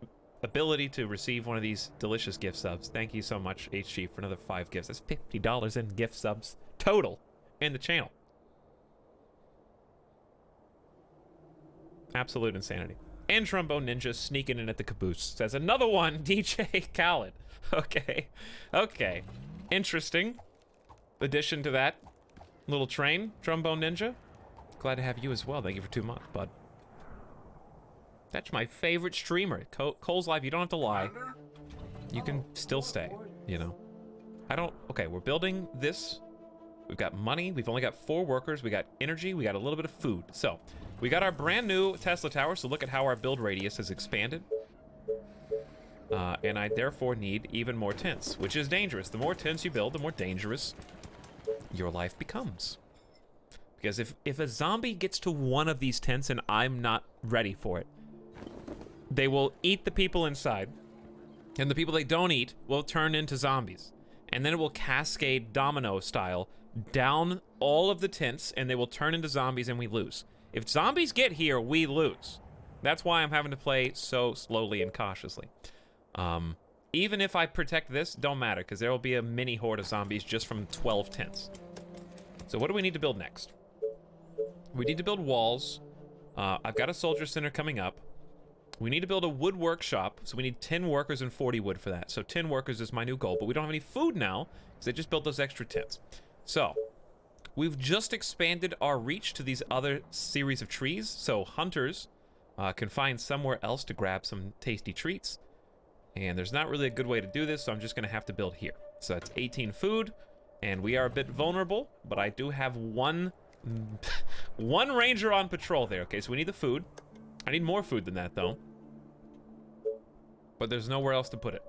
ability to receive one of these delicious gift subs. Thank you so much, HG, for another 5 gifts. That's $50 in gift subs total in the channel. Absolute insanity. And Trombone Ninja sneaking in at the caboose. Says another one, DJ Khaled. Okay. Okay. Interesting addition to that little train, Trombone Ninja. Glad to have you as well. Thank you for 2 months, bud. That's my favorite streamer. Cole's Live, you don't have to lie. You can still stay, you know. I don't... Okay, we're building this. We've got money. We've only got 4 workers. We got energy. We got a little bit of food. So, we got our brand new Tesla tower. So look at how our build radius has expanded. And I therefore need even more tents, which is dangerous. The more tents you build, the more dangerous your life becomes. Because if a zombie gets to one of these tents and I'm not ready for it, they will eat the people inside. And the people they don't eat will turn into zombies. And then it will cascade domino style down all of the tents, and they will turn into zombies, and we lose. If zombies get here, we lose. That's why I'm having to play so slowly and cautiously. Even if I protect this, don't matter, because there will be a mini horde of zombies just from 12 tents. So what do we need to build next? We need to build walls. I've got a soldier center coming up. We need to build a wood workshop, so we need 10 workers and 40 wood for that. So 10 workers is my new goal, but we don't have any food now, because they just built those extra tents. So, we've just expanded our reach to these other series of trees, so hunters can find somewhere else to grab some tasty treats. And there's not really a good way to do this, so I'm just going to have to build here. So that's 18 food, and we are a bit vulnerable, but I do have one ranger on patrol there. Okay, so we need the food. I need more food than that, though. But there's nowhere else to put it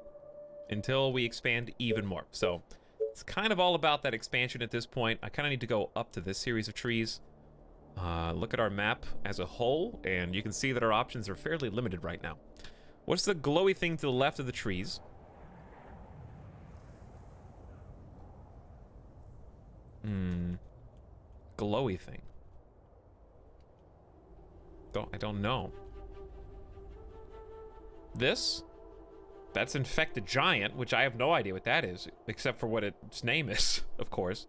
until we expand even more. So it's kind of all about that expansion at this point. I kind of need to go up to this series of trees. Look at our map as a whole, and you can see that our options are fairly limited right now. What's the glowy thing to the left of the trees? Glowy thing. I don't know. This? That's Infected Giant, which I have no idea what that is, except for what its name is, of course.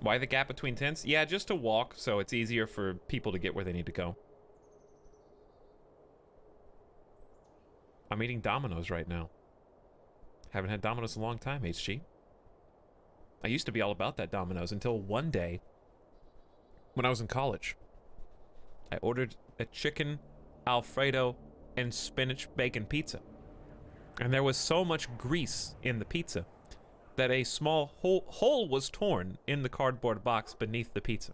Why the gap between tents? Yeah, just to walk, so it's easier for people to get where they need to go. I'm eating Domino's right now. Haven't had Domino's in a long time, HG. I used to be all about that Domino's until one day when I was in college. I ordered a chicken Alfredo and spinach bacon pizza. And there was so much grease in the pizza that a small hole was torn in the cardboard box beneath the pizza.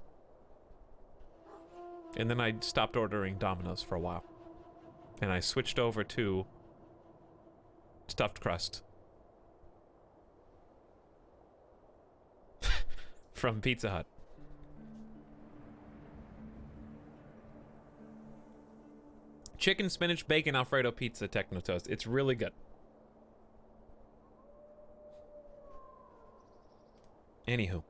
And then I stopped ordering Domino's for a while. And I switched over to stuffed crust. From Pizza Hut. Chicken, spinach, bacon, Alfredo pizza, Techno Toast. It's really good. Anywho.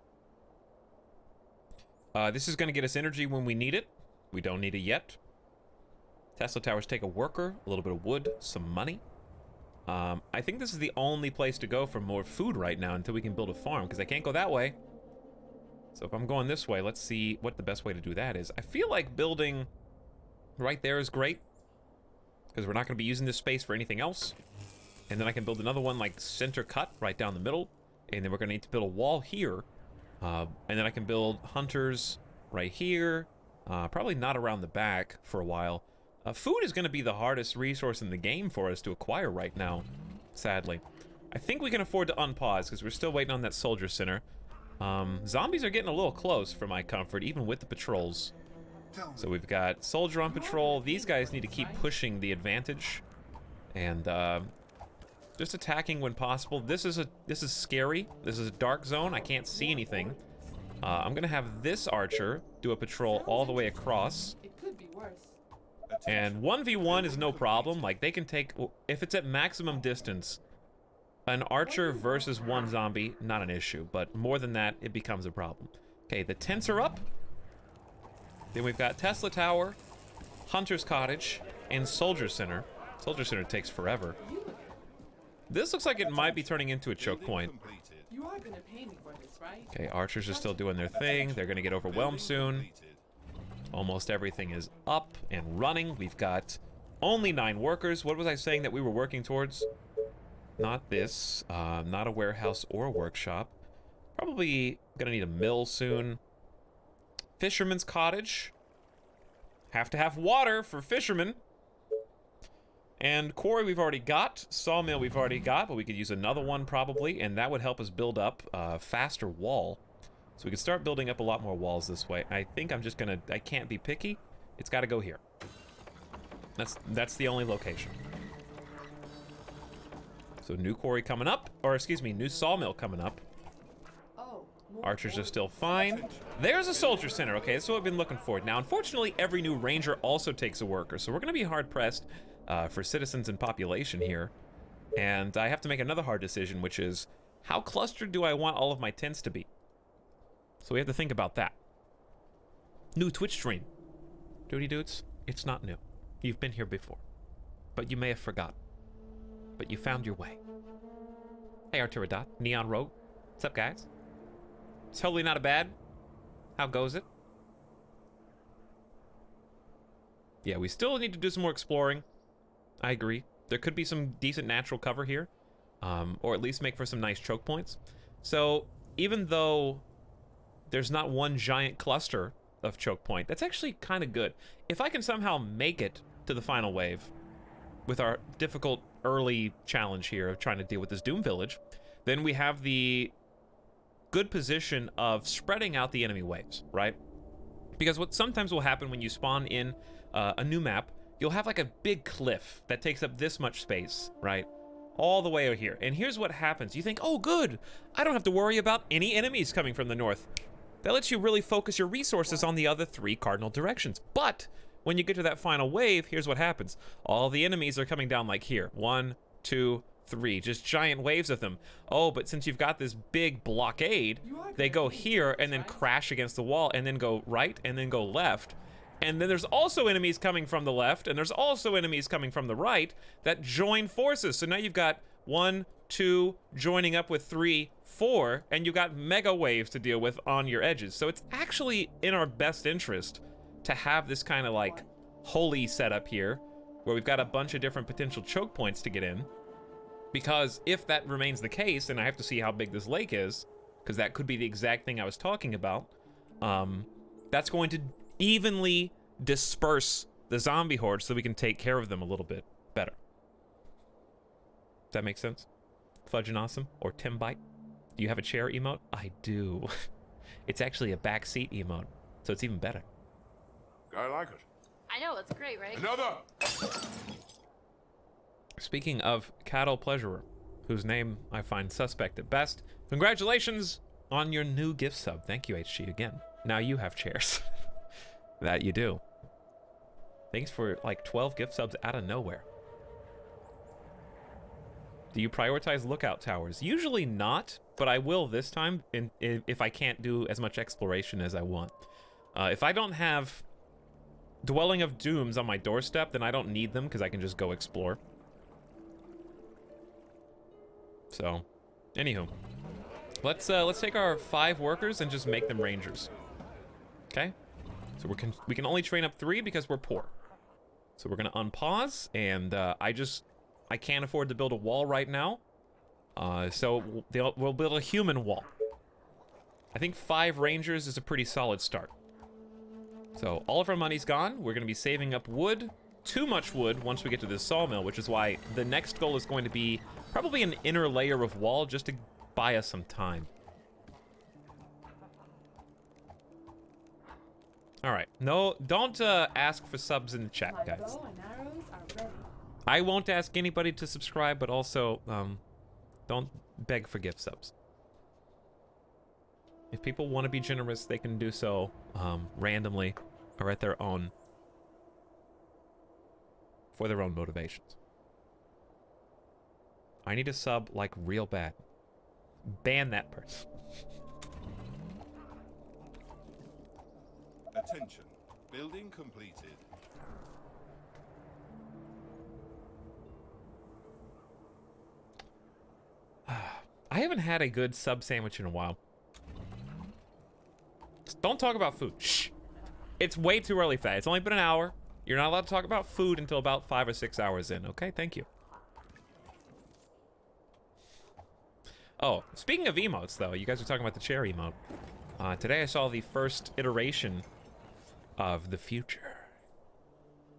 This is going to get us energy when we need it. We don't need it yet. Tesla towers take a worker, a little bit of wood, some money. I think this is the only place to go for more food right now until we can build a farm, because I can't go that way. So if I'm going this way, let's see what the best way to do that is. I feel like building right there is great, because we're not going to be using this space for anything else. And then I can build another one like center cut right down the middle. And then we're going to need to build a wall here. And then I can build hunters right here. Probably not around the back for a while. Food is going to be the hardest resource in the game for us to acquire right now, sadly. I think we can afford to unpause because we're still waiting on that soldier center. Zombies are getting a little close for my comfort, even with the patrols. So we've got soldier on patrol. These guys need to keep pushing the advantage. And just attacking when possible. This is scary. This is a dark zone. I can't see anything. I'm gonna have this archer do a patrol all the way across. It could be worse. And 1v1 is no problem. Like, they can take, if it's at maximum distance, an archer versus one zombie, not an issue. But more than that, it becomes a problem. Okay, the tents are up. Then we've got Tesla Tower, Hunter's Cottage, and Soldier Center. Soldier Center takes forever. This looks like it might be turning into a choke point. You are gonna pay me for this, right? Okay, archers are still doing their thing. They're gonna get overwhelmed soon. Almost everything is up and running. We've got only 9 workers. What was I saying that we were working towards? Not this. Not a warehouse or a workshop. Probably gonna need a mill soon. Fisherman's cottage. Have to have water for fishermen. And quarry we've already got. Sawmill we've already got, but we could use another one probably, and that would help us build up a faster wall. So we can start building up a lot more walls this way. I think I'm just gonna, I can't be picky. It's gotta go here. That's the only location. So new quarry coming up, or excuse me, new sawmill coming up. Oh, Archers are still fine. There's a soldier center. Okay, that's what I've been looking for. Now, unfortunately, every new ranger also takes a worker, so we're gonna be hard pressed for citizens and population here. And I have to make another hard decision, which is how clustered do I want all of my tents to be? So we have to think about that. New Twitch stream. Duty dudes, it's not new. You've been here before. But you may have forgotten. But you found your way. Hey, Arturadot, Neon Rogue. What's up, guys? It's totally not a bad. How goes it? Yeah, we still need to do some more exploring. I agree. There could be some decent natural cover here. Or at least make for some nice choke points. So, even though there's not one giant cluster of choke point, that's actually kind of good. If I can somehow make it to the final wave with our difficult early challenge here of trying to deal with this Doom Village, then we have the good position of spreading out the enemy waves, right? Because what sometimes will happen when you spawn in a new map, you'll have like a big cliff that takes up this much space, right? All the way over here. And here's what happens. You think, oh, good. I don't have to worry about any enemies coming from the north. That lets you really focus your resources on the other 3 cardinal directions. But when you get to that final wave, here's what happens. All the enemies are coming down like here. 1, 2, 3. Just giant waves of them. Oh, but since you've got this big blockade, they go here and then crash against the wall and then go right and then go left. And then there's also enemies coming from the left, and there's also enemies coming from the right that join forces. So now you've got 1, 2 joining up with 3, 4, and you've got mega waves to deal with on your edges. So it's actually in our best interest to have this kind of like holy setup here, where we've got a bunch of different potential choke points to get in. Because if that remains the case, and I have to see how big this lake is, because that could be the exact thing I was talking about, that's going to evenly disperse the zombie horde so we can take care of them a little bit better. Does that make sense? Fudge and Awesome or Timbite? Do you have a chair emote? I do. It's actually a backseat emote, so it's even better. I like it. I know, it's great, right? Another! Speaking of cattle pleasurer, whose name I find suspect at best, congratulations on your new gift sub. Thank you, HG, again. Now you have chairs. That you do. Thanks for like 12 gift subs out of nowhere. Do you prioritize lookout towers? Usually not, but I will this time if I can't do as much exploration as I want. If I don't have Dwelling of Dooms on my doorstep, then I don't need them because I can just go explore. So, anywho, let's take our 5 workers and just make them rangers. Okay, so we can only train up 3 because we're poor. So we're gonna unpause, and I can't afford to build a wall right now. So we'll build a human wall. I think 5 rangers is a pretty solid start. So all of our money's gone. We're gonna be saving up wood, too much wood once we get to this sawmill, which is why the next goal is going to be probably an inner layer of wall just to buy us some time. All right, no, don't ask for subs in the chat, My guys. bow and arrows are ready. I won't ask anybody to subscribe, but also don't beg for gift subs. If people want to be generous, they can do so randomly or at their own, for their own motivations. I need a sub like real bad. Ban that person. Attention. Building completed. I haven't had a good sub sandwich in a while. Don't talk about food. Shh. It's way too early for that. It's only been an hour. You're not allowed to talk about food until about 5 or 6 hours in. Okay, thank you. Oh, speaking of emotes, though, you guys are talking about the chair emote. Today I saw the first iteration of the future.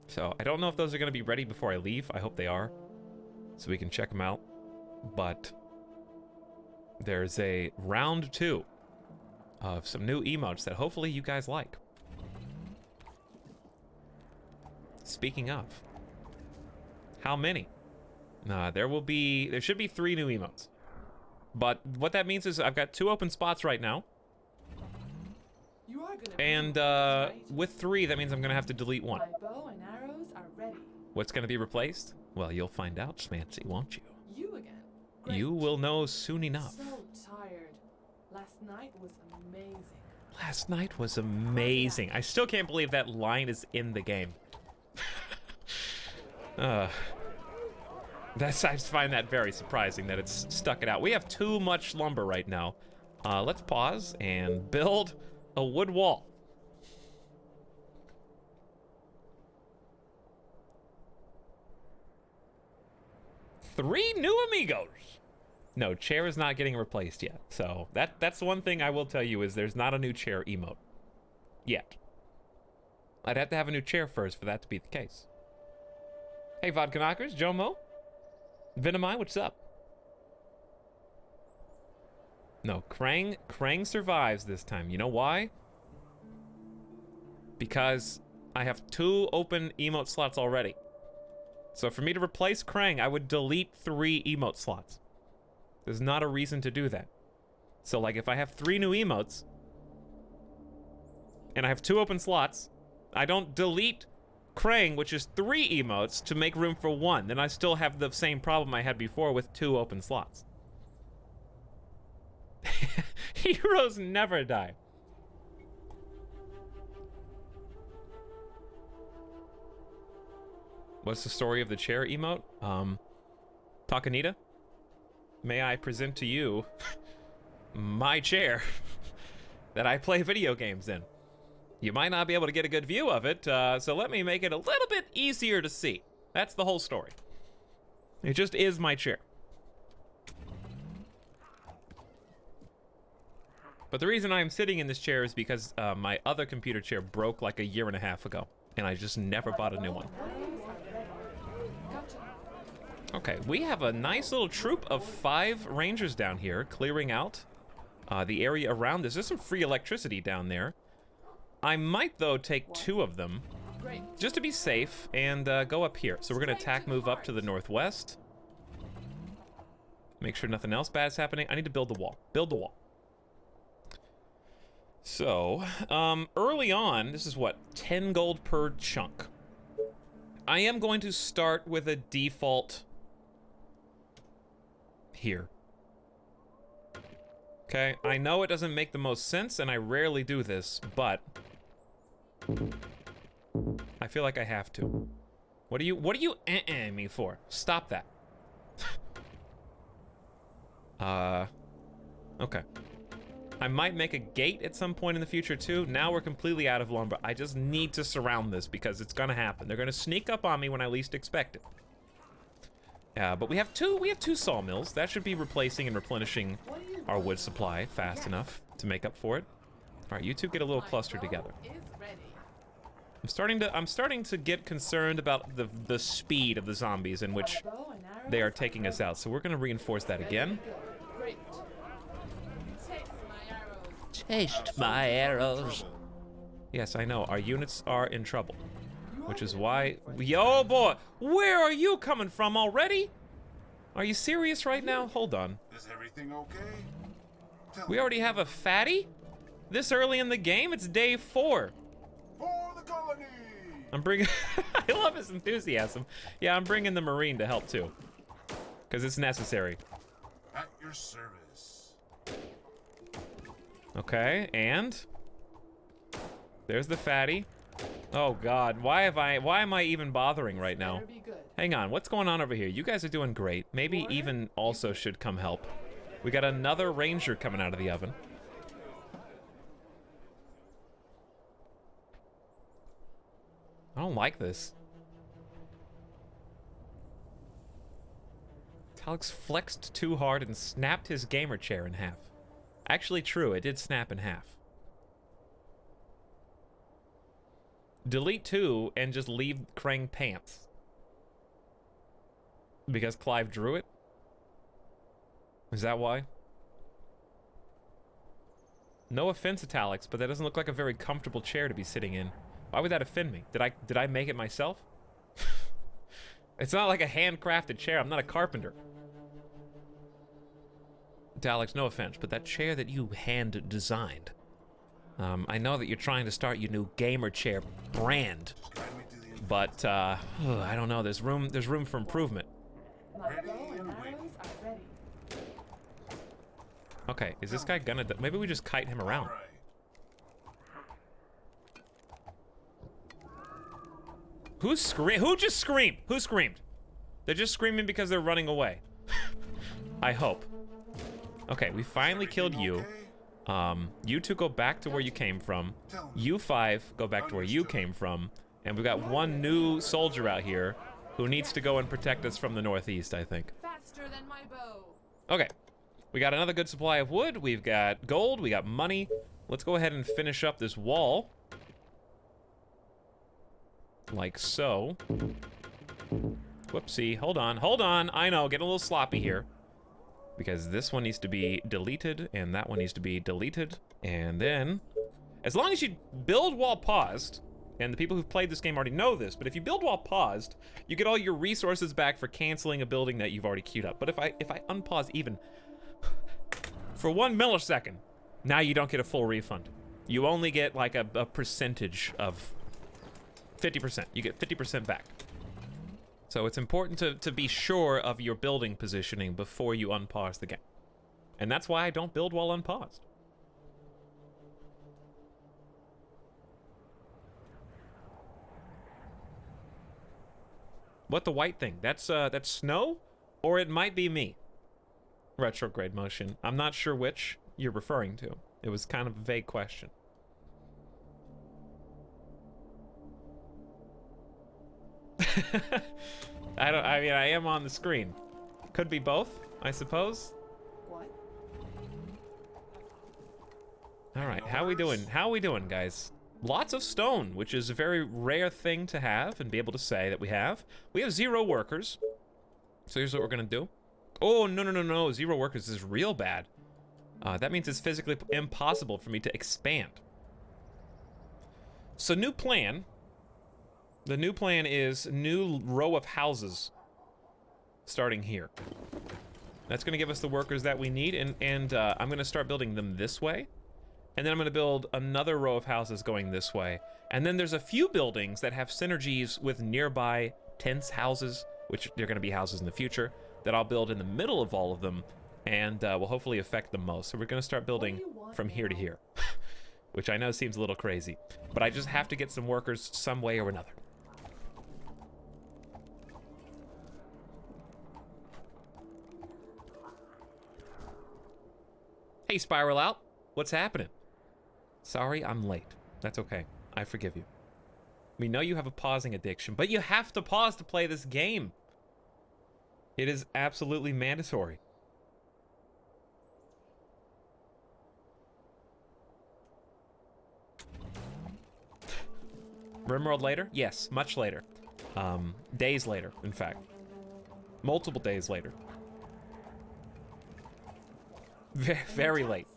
So I don't know if those are going to be ready before I leave. I hope they are, so we can check them out. But there's a round 2 of some new emotes that hopefully you guys like. Speaking of, how many? There should be 3 new emotes. But what that means is I've got 2 open spots right now. You are gonna And with 3, that means I'm gonna have to delete 1. My bow and arrows are ready. What's gonna be replaced? Well, you'll find out, Schmancy, won't you? You again. Great. You will know soon enough. So tired. Last night was amazing. Last night was amazing. I still can't believe that line is in the game. I just find that very surprising that it's stuck it out. We have too much lumber right now. Let's pause and build a wood wall. Three new amigos. No, chair is not getting replaced yet. So that's the one thing I will tell you is there's not a new chair emote yet. I'd have to have a new chair first for that to be the case. Hey, Vodka Knockers, Jomo, Venomai, what's up? No, Krang survives this time. You know why? Because I have 2 open emote slots already. So for me to replace Krang, I would delete 3 emote slots. There's not a reason to do that. So like if I have 3 new emotes, and I have 2 open slots, I don't delete Krang, which is 3 emotes, to make room for 1. Then I still have the same problem I had before with 2 open slots. Heroes never die. What's the story of the chair emote? Takanita, may I present to you my chair that I play video games in. You might not be able to get a good view of it, so let me make it a little bit easier to see. That's the whole story. It just is my chair. But the reason I'm sitting in this chair is because my other computer chair broke like a year and a half ago, and I just never bought a new one. Okay, we have a nice little troop of 5 rangers down here clearing out the area around this. There's some free electricity down there. I might, though, take 2 of them just to be safe and go up here. So we're going to attack move up to the northwest. Make sure nothing else bad is happening. I need to build the wall. Build the wall. So, early on, this is what, 10 gold per chunk. I am going to start with a default here. Okay, I know it doesn't make the most sense, and I rarely do this, but I feel like I have to. What are you me for? Stop that. Okay. I might make a gate at some point in the future too. Now we're completely out of lumber. I just need to surround this because it's gonna happen. They're gonna sneak up on me when I least expect it. But we have two sawmills. That should be replacing and replenishing our wood supply fast enough to make up for it. All right, you two get a little cluster together. I'm starting to get concerned about the speed of the zombies in which they are taking us out. So we're gonna reinforce that again. Taste my arrows. Yes, I know. Our units are in trouble. Which is why... Yo, boy! Where are you coming from already? Are you serious right now? Hold on. Is everything okay? We already have a fatty? This early in the game? It's day 4. For the colony! I'm bringing... I love his enthusiasm. Yeah, I'm bringing the Marine to help too. Because it's necessary. At your service. Okay, and... There's the fatty. Oh God, why am I even bothering right now? Hang on, what's going on over here? You guys are doing great. Maybe even also should come help. We got another ranger coming out of the oven. I don't like this. Etalyx flexed too hard and snapped his gamer chair in half. Actually true, it did snap in half. Delete 2 and just leave Krang pants. Because Clive drew it? Is that why? No offense, Etalyx, but that doesn't look like a very comfortable chair to be sitting in. Why would that offend me? Did I make it myself? It's not like a handcrafted chair. I'm not a carpenter. Etalyx, no offense, but that chair that you hand designed. I know that you're trying to start your new gamer chair brand, but I don't know. There's room for improvement. Okay, is this guy gonna? Maybe we just kite him around. Who just screamed? Who screamed? They're just screaming because they're running away. I hope. Okay, we finally killed you. You two go back to where you came from. You 5 go back to where you came from. And we got one new soldier out here who needs to go and protect us from the northeast, I think. Faster than my bow. Okay. We got another good supply of wood. We've got gold. We got money. Let's go ahead and finish up this wall. Like so. Whoopsie. Hold on. Hold on. I know. Getting a little sloppy here. Because this one needs to be deleted, and that one needs to be deleted. And then, as long as you build while paused, and the people who've played this game already know this, but if you build while paused, you get all your resources back for canceling a building that you've already queued up. But if I unpause even for 1 millisecond, now you don't get a full refund. You only get like a percentage of 50%. You get 50% back. So it's important to be sure of your building positioning before you unpause the game. And that's why I don't build while unpaused. What the white thing? That's snow? Or it might be me. Retrograde motion. I'm not sure which you're referring to. It was kind of a vague question. I mean, I am on the screen. Could be both, I suppose. What? All right, how we doing? How we doing, guys? Lots of stone, which is a very rare thing to have and be able to say that we have. We have 0 workers. So here's what we're gonna do. Oh, no, no, no, no, 0 workers is real bad. That means it's physically impossible for me to expand. So new plan. The new plan is new row of houses starting here. That's gonna give us the workers that we need, and I'm gonna start building them this way. And then I'm gonna build another row of houses going this way. And then there's a few buildings that have synergies with nearby tents houses, which they're gonna be houses in the future, that I'll build in the middle of all of them, and will hopefully affect them most. So we're gonna start building from here to here, which I know seems a little crazy, but I just have to get some workers some way or another. Hey, Spiral Out, what's happening? Sorry, I'm late. That's okay. I forgive you. We know you have a pausing addiction, but you have to pause to play this game. It is absolutely mandatory. Rimworld later? Yes, much later. Days later, in fact. Multiple days later. Very late.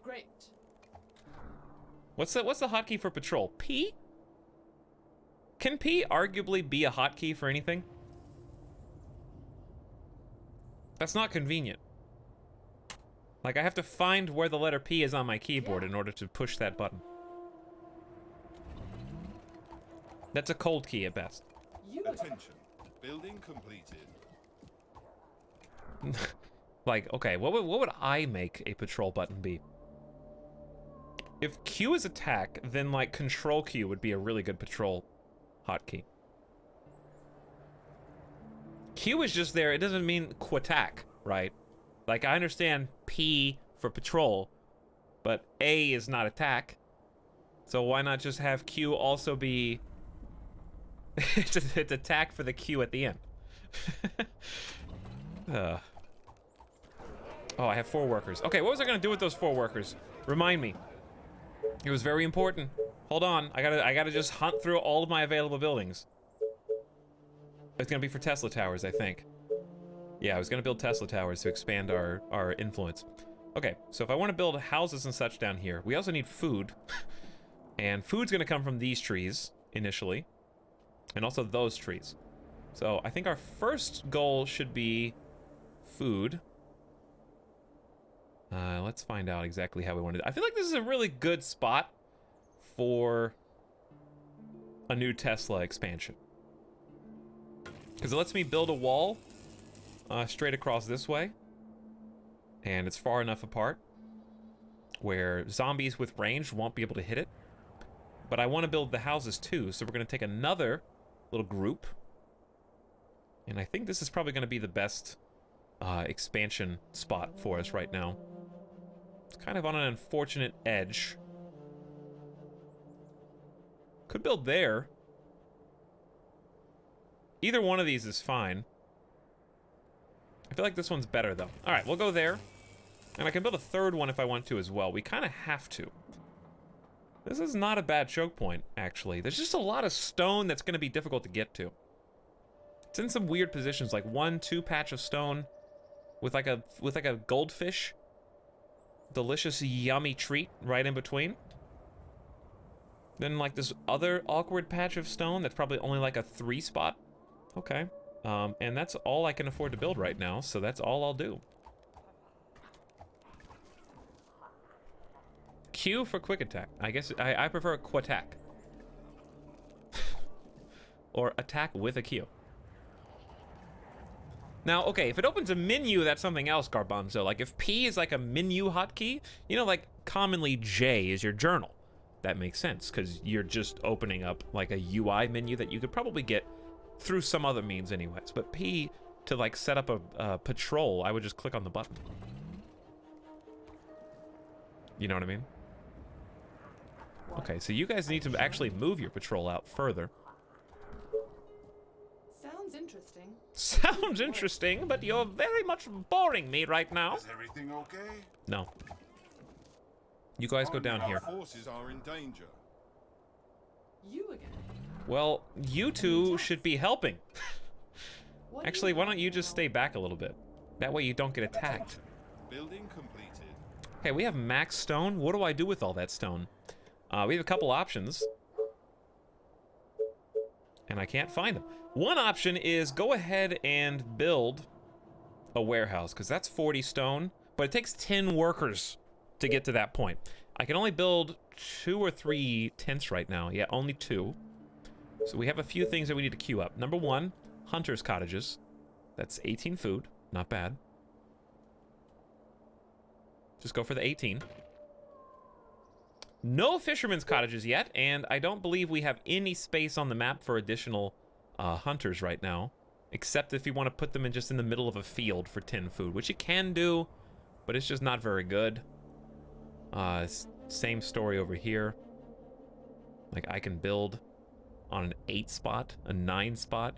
Great. What's the hotkey for patrol? P? Can P arguably be a hotkey for anything? That's not convenient. Like, I have to find where the letter P is on my keyboard in order to push that button. That's a cold key at best. Attention. Building completed. Like, okay, what would I make a patrol button be? If Q is attack, then like Control Q would be a really good patrol hotkey. Q is just there, it doesn't mean attack, right? Like, I understand P for patrol, but A is not attack. So why not just have Q also be... it's attack for the Q at the end. Oh, I have 4 workers. Okay, what was I gonna do with those 4 workers? Remind me. It was very important. Hold on, I gotta just hunt through all of my available buildings. It's gonna be for Tesla towers, I think. Yeah, I was gonna build Tesla towers to expand our influence. Okay, so if I want to build houses and such down here, we also need food. And food's gonna come from these trees, initially. And also those trees. So I think our first goal should be food. Let's find out exactly how we want to do it. I feel like this is a really good spot for a new Tesla expansion. Because it lets me build a wall straight across this way. And it's far enough apart where zombies with range won't be able to hit it. But I want to build the houses too, so we're going to take another little group. And I think this is probably going to be the best expansion spot for us right now. It's kind of on an unfortunate edge. Could build there. Either one of these is fine. I feel like this one's better though. All right, we'll go there. And I can build a third one if I want to as well. We kind of have to. This is not a bad choke point, actually. There's just a lot of stone that's going to be difficult to get to. It's in some weird positions, like 1-2 patch of stone with like a goldfish. Delicious, yummy treat right in between. Then like this other awkward patch of stone that's probably only like a 3 spot. Okay. And that's all I can afford to build right now, so that's all I'll do. Q for quick attack. I guess I prefer quattack. Or attack with a Q. Now, okay, if it opens a menu, that's something else, Garbanzo. Like, if P is like a menu hotkey, you know, like, commonly J is your journal. That makes sense, because you're just opening up, like, a UI menu that you could probably get through some other means anyways. But P, to, like, set up a patrol, I would just click on the button. You know what I mean? Okay, so you guys need to actually move your patrol out further. Sounds interesting. Sounds interesting, but you're very much boring me right now. Is everything okay? No. You guys go down Our here. forces are in danger. You again. Well, you two should be helping. What do Actually, you why have don't you just now? stay back a little bit? That way you don't get attacked. Building completed. Okay, we have max stone. What do I do with all that stone? We have a couple options. And I can't find them. One option is go ahead and build a warehouse, because that's 40 stone, but it takes 10 workers to get to that point. I can only build 2 or 3 tents right now. Yeah, only 2. So we have a few things that we need to queue up. Number 1, hunter's cottages. That's 18 food. Not bad. Just go for the 18. No fisherman's cottages yet, and I don't believe we have any space on the map for additional hunters right now, except if you want to put them in just in the middle of a field for 10 food, which you can do, but it's just not very good. Same story over here. Like, I can build on an 8 spot, a 9 spot.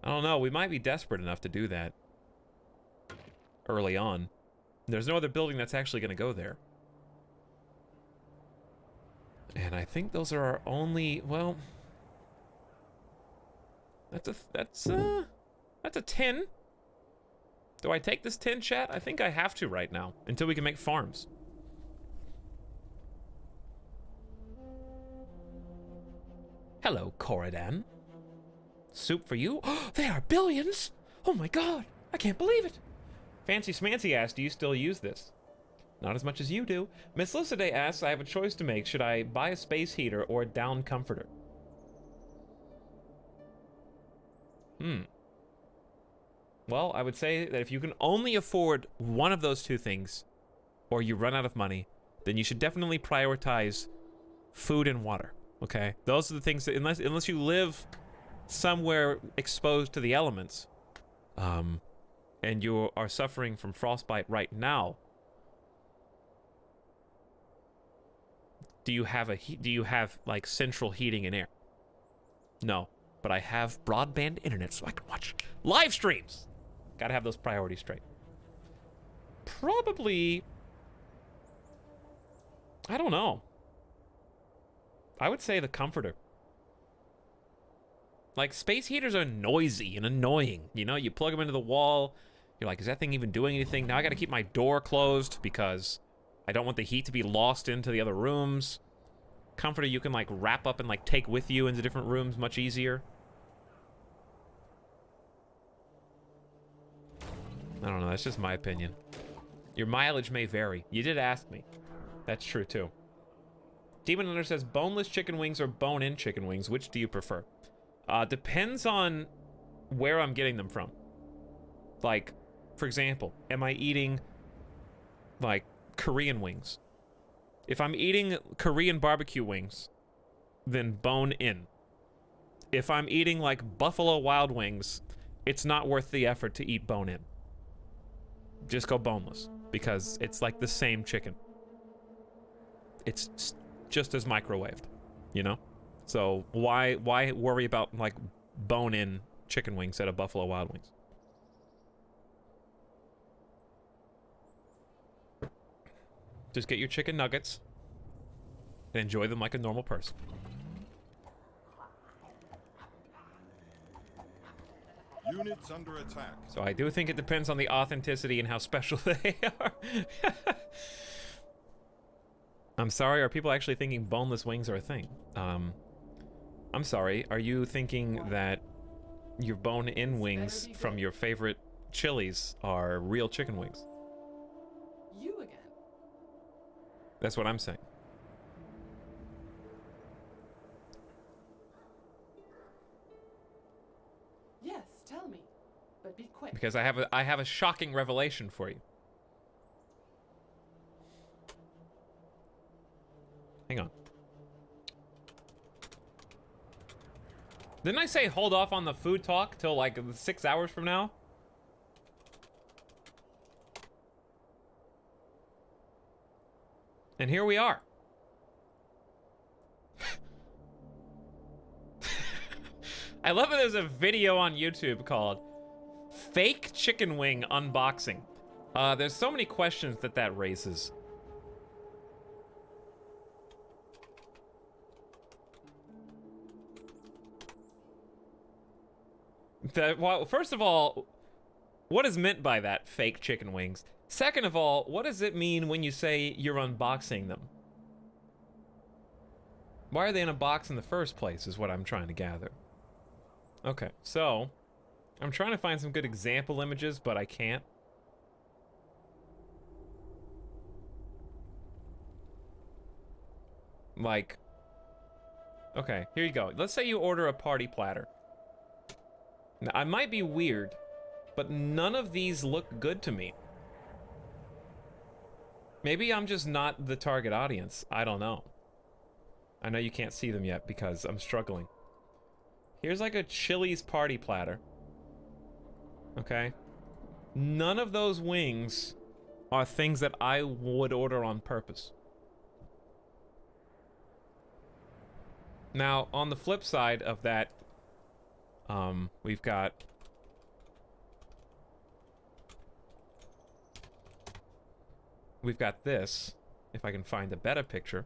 I don't know, we might be desperate enough to do that early on. There's no other building that's actually going to go there. And I think those are our only, well, that's a 10. Do I take this 10, chat? I think I have to right now, until we can make farms. Hello, Corridan. Soup for you? They are billions! Oh my god, I can't believe it! Fancy Smancy asked, do you still use this? Not as much as you do. Miss Lycidae asks, I have a choice to make. Should I buy a space heater or a down comforter? Well, I would say that if you can only afford one of those two things, or you run out of money, then you should definitely prioritize food and water, okay? Those are the things that, unless you live somewhere exposed to the elements, and you are suffering from frostbite right now, do you have like central heating and air? No, but I have broadband internet so I can watch live streams. Gotta have those priorities straight. Probably, I don't know. I would say the comforter. Like, space heaters are noisy and annoying. You know, you plug them into the wall. You're like, is that thing even doing anything? Now I gotta keep my door closed because I don't want the heat to be lost into the other rooms. Comforter you can like wrap up and like take with you into different rooms much easier. I don't know, that's just my opinion. Your mileage may vary. You did ask me. That's true too. Demon Hunter says boneless chicken wings or bone-in chicken wings. Which do you prefer? Depends on where I'm getting them from. Like, for example, am I eating like Korean wings? If I'm eating Korean barbecue wings, then bone-in. If I'm eating like Buffalo Wild Wings, it's not worth the effort to eat bone-in. Just go boneless, because it's like the same chicken. It's just as microwaved, you know? So why worry about like bone-in chicken wings at a Buffalo Wild Wings? Just get your chicken nuggets and enjoy them like a normal person. Units under attack. So I do think it depends on the authenticity and how special they are. I'm sorry, are people actually thinking boneless wings are a thing? I'm sorry, are you thinking that your bone-in wings from your favorite Chili's are real chicken wings? You again. That's what I'm saying. Yes, tell me. But be quick. Because I have a shocking revelation for you. Hang on. Didn't I say hold off on the food talk till like 6 hours from now? And here we are. I love that there's a video on YouTube called Fake Chicken Wing Unboxing. There's so many questions that raises. Well, first of all, what is meant by that, fake chicken wings? Second of all, what does it mean when you say you're unboxing them? Why are they in a box in the first place is what I'm trying to gather. Okay, so I'm trying to find some good example images, but I can't. Like, okay, here you go. Let's say you order a party platter. Now, I might be weird, but none of these look good to me. Maybe I'm just not the target audience. I don't know. I know you can't see them yet because I'm struggling. Here's like a Chili's party platter. Okay. None of those wings are things that I would order on purpose. Now, on the flip side of that, we've got this, if I can find a better picture.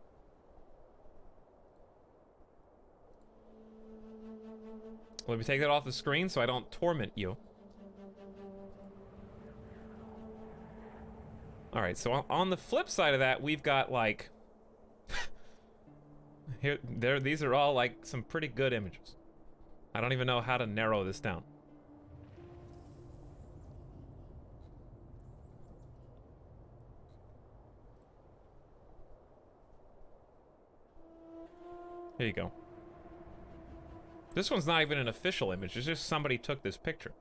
Let me take that off the screen so I don't torment you. Alright, so on the flip side of that, we've got like... these are all like some pretty good images. I don't even know how to narrow this down. Here you go. This one's not even an official image, it's just somebody took this picture.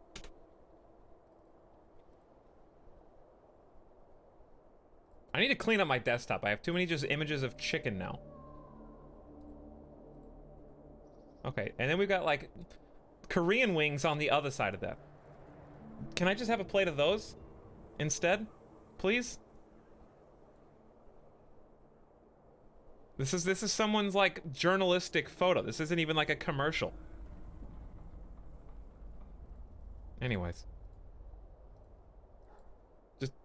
I need to clean up my desktop. I have too many just images of chicken now. Okay, and then we've got like Korean wings on the other side of that. Can I just have a plate of those instead, please? This is someone's like journalistic photo. This isn't even like a commercial. Anyways.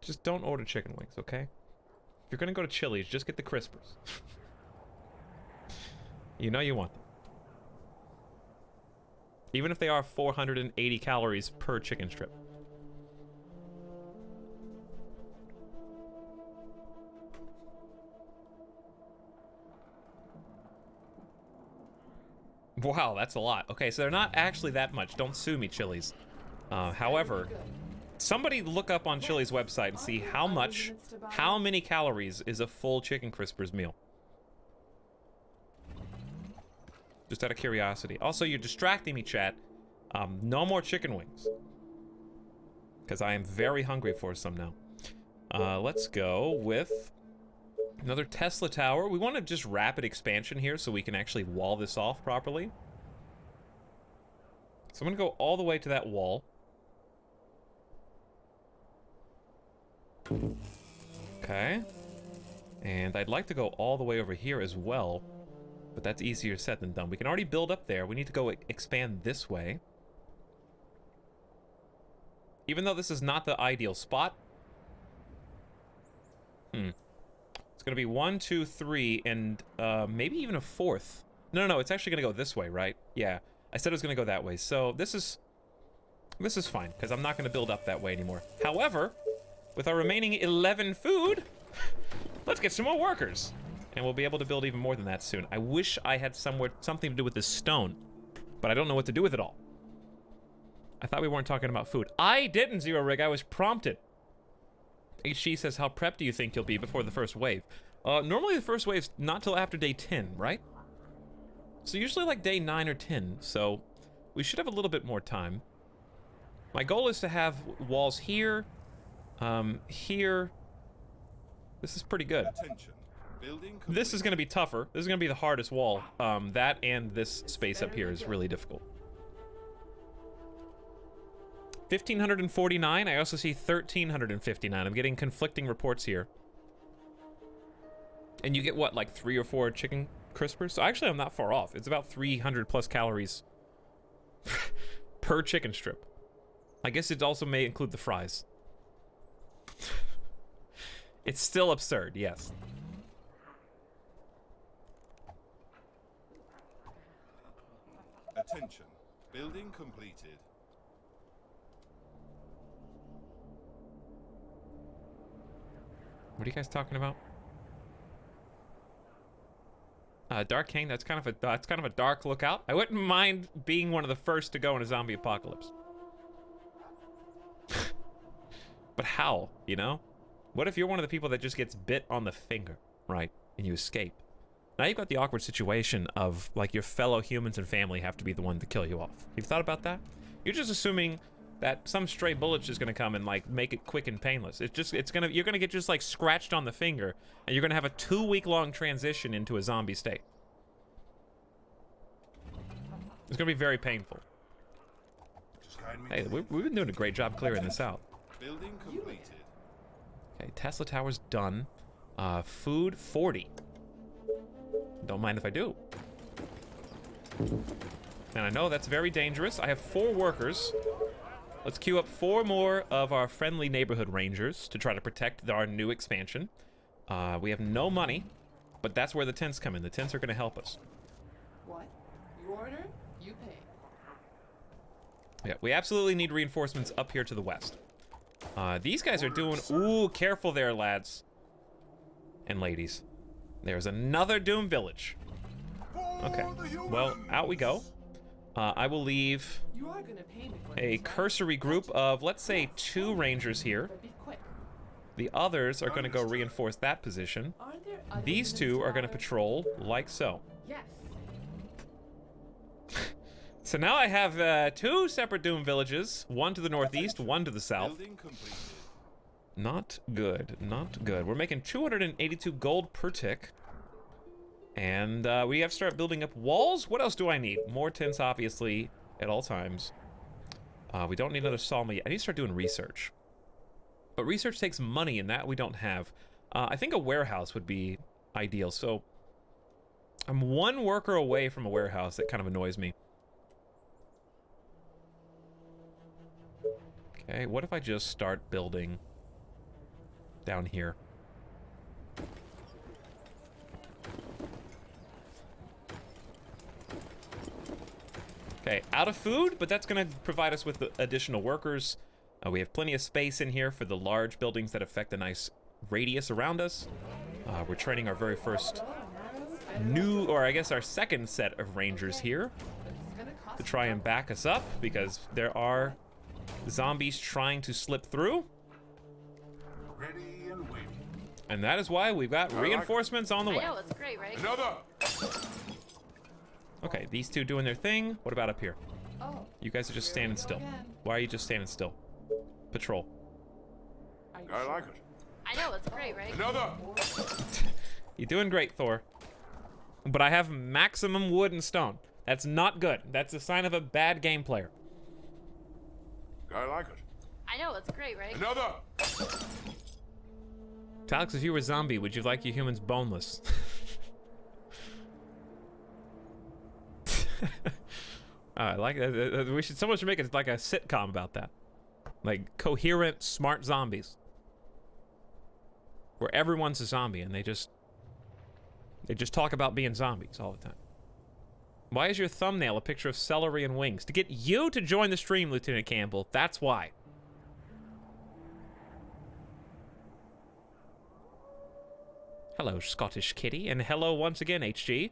Just don't order chicken wings, okay? If you're gonna go to Chili's, just get the Crispers. You know you want them. Even if they are 480 calories per chicken strip. Wow, that's a lot. Okay, so they're not actually that much. Don't sue me, Chili's. However, somebody look up on Chili's website and see how many calories is a full chicken Crispers meal. Just out of curiosity. Also, you're distracting me, chat. No more chicken wings. Because I am very hungry for some now. Let's go with another Tesla tower. We want to just rapid expansion here so we can actually wall this off properly. So I'm going to go all the way to that wall. Okay. And I'd like to go all the way over here as well. But that's easier said than done. We can already build up there. We need to go expand this way. Even though this is not the ideal spot. It's going to be 1, 2, 3, and maybe even a fourth. No, it's actually going to go this way, right? Yeah, I said it was going to go that way. So this is fine, because I'm not going to build up that way anymore. However, with our remaining 11 food, let's get some more workers. And we'll be able to build even more than that soon. I wish I had something to do with this stone, but I don't know what to do with it all. I thought we weren't talking about food. I didn't, Zero Rig. I was prompted. HG says, how prepped do you think you'll be before the first wave? Normally the first wave's not till after day 10, right? So usually like day 9 or 10, so we should have a little bit more time. My goal is to have walls here, here. This is pretty good. Attention. Building This is going to be tougher. This is going to be the hardest wall. That and this space up here is really difficult. 1,549. I also see 1,359. I'm getting conflicting reports here. And you get what, like 3 or 4 chicken crispers? So actually, I'm not far off. It's about 300 plus calories per chicken strip. I guess it also may include the fries. It's still absurd, yes. Attention. Building completed. What are you guys talking about? Dark King, that's kind of a dark lookout. I wouldn't mind being one of the first to go in a zombie apocalypse. But how, you know? What if you're one of the people that just gets bit on the finger, right? And you escape. Now you've got the awkward situation of, like, your fellow humans and family have to be the one to kill you off. You've thought about that? You're just assuming that some stray bullet's just gonna come and, like, make it quick and painless. You're gonna get just, like, scratched on the finger, and you're gonna have a 2-week-long transition into a zombie state. It's gonna be very painful. Hey, we've been doing a great job clearing this out. Building completed. Okay, Tesla Tower's done. Food 40. Don't mind if I do. And I know that's very dangerous. I have 4 workers. Let's queue up 4 more of our friendly neighborhood rangers to try to protect our new expansion. We have no money, but that's where the tents come in. The tents are going to help us. What? You order, you pay. Yeah, we absolutely need reinforcements up here to the west. These guys are doing... Ooh, careful there, lads. And ladies. There's another Doom Village. Okay, well, out we go. I will leave You are gonna pay me for a this, right? cursory group of, let's say, 2 rangers here. But be quick. The others are going to go reinforce that position. Aren't there other These units 2 are going to around? patrol like so. Yes. So now I have 2 separate Doom Villages, one to the northeast, one to the south. Building completed. Not good, not good. We're making 282 gold per tick. And we have to start building up walls. What else do I need? More tents, obviously, at all times. We don't need another sawmill yet. I need to start doing research. But research takes money, and that we don't have. I think a warehouse would be ideal. So I'm 1 worker away from a warehouse. That kind of annoys me. Okay, what if I just start building down here? Okay, out of food, but that's going to provide us with the additional workers. We have plenty of space in here for the large buildings that affect a nice radius around us. We're training our very first new, or I guess our second set of rangers here to try and back us up, because there are zombies trying to slip through. Ready and waiting. And that is why we've got reinforcements on the I way. know, it's great, right? Another. Okay, these 2 doing their thing. What about up here? Oh. You guys are just Here we standing go still. again. Why are you just standing still? Patrol. Are you I sure? like it. I know, it's great, right? Another. You're doing great, Thor. But I have maximum wood and stone. That's not good. That's a sign of a bad game player. I like it. I know, it's great, right? Another. Etalyx, if you were a zombie, would you like your humans boneless? I like that. Someone should make it like a sitcom about that. Like coherent, smart zombies. Where everyone's a zombie and they just talk about being zombies all the time. Why is your thumbnail a picture of celery and wings? To get you to join the stream, Lieutenant Campbell. That's why. Hello, Scottish Kitty, and hello once again, HG,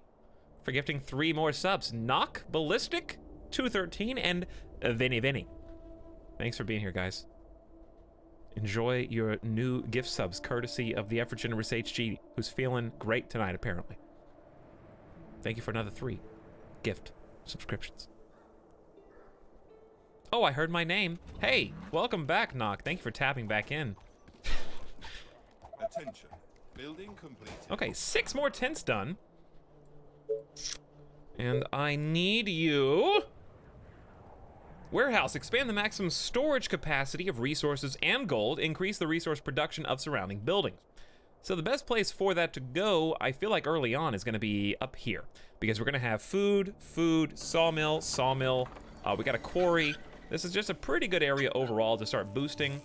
for gifting 3 more subs. Knock, Ballistic, 213, and Vinny Vinny. Thanks for being here, guys. Enjoy your new gift subs, courtesy of the ever generous HG, who's feeling great tonight, apparently. Thank you for another 3 gift subscriptions. Oh, I heard my name. Hey, welcome back, Knock. Thank you for tapping back in. Attention. Building completed. Okay, 6 more tents done. And I need you... Warehouse, expand the maximum storage capacity of resources and gold, increase the resource production of surrounding buildings. So the best place for that to go, I feel like early on, is gonna be up here. Because we're gonna have food, sawmill, we got a quarry. This is just a pretty good area overall to start boosting.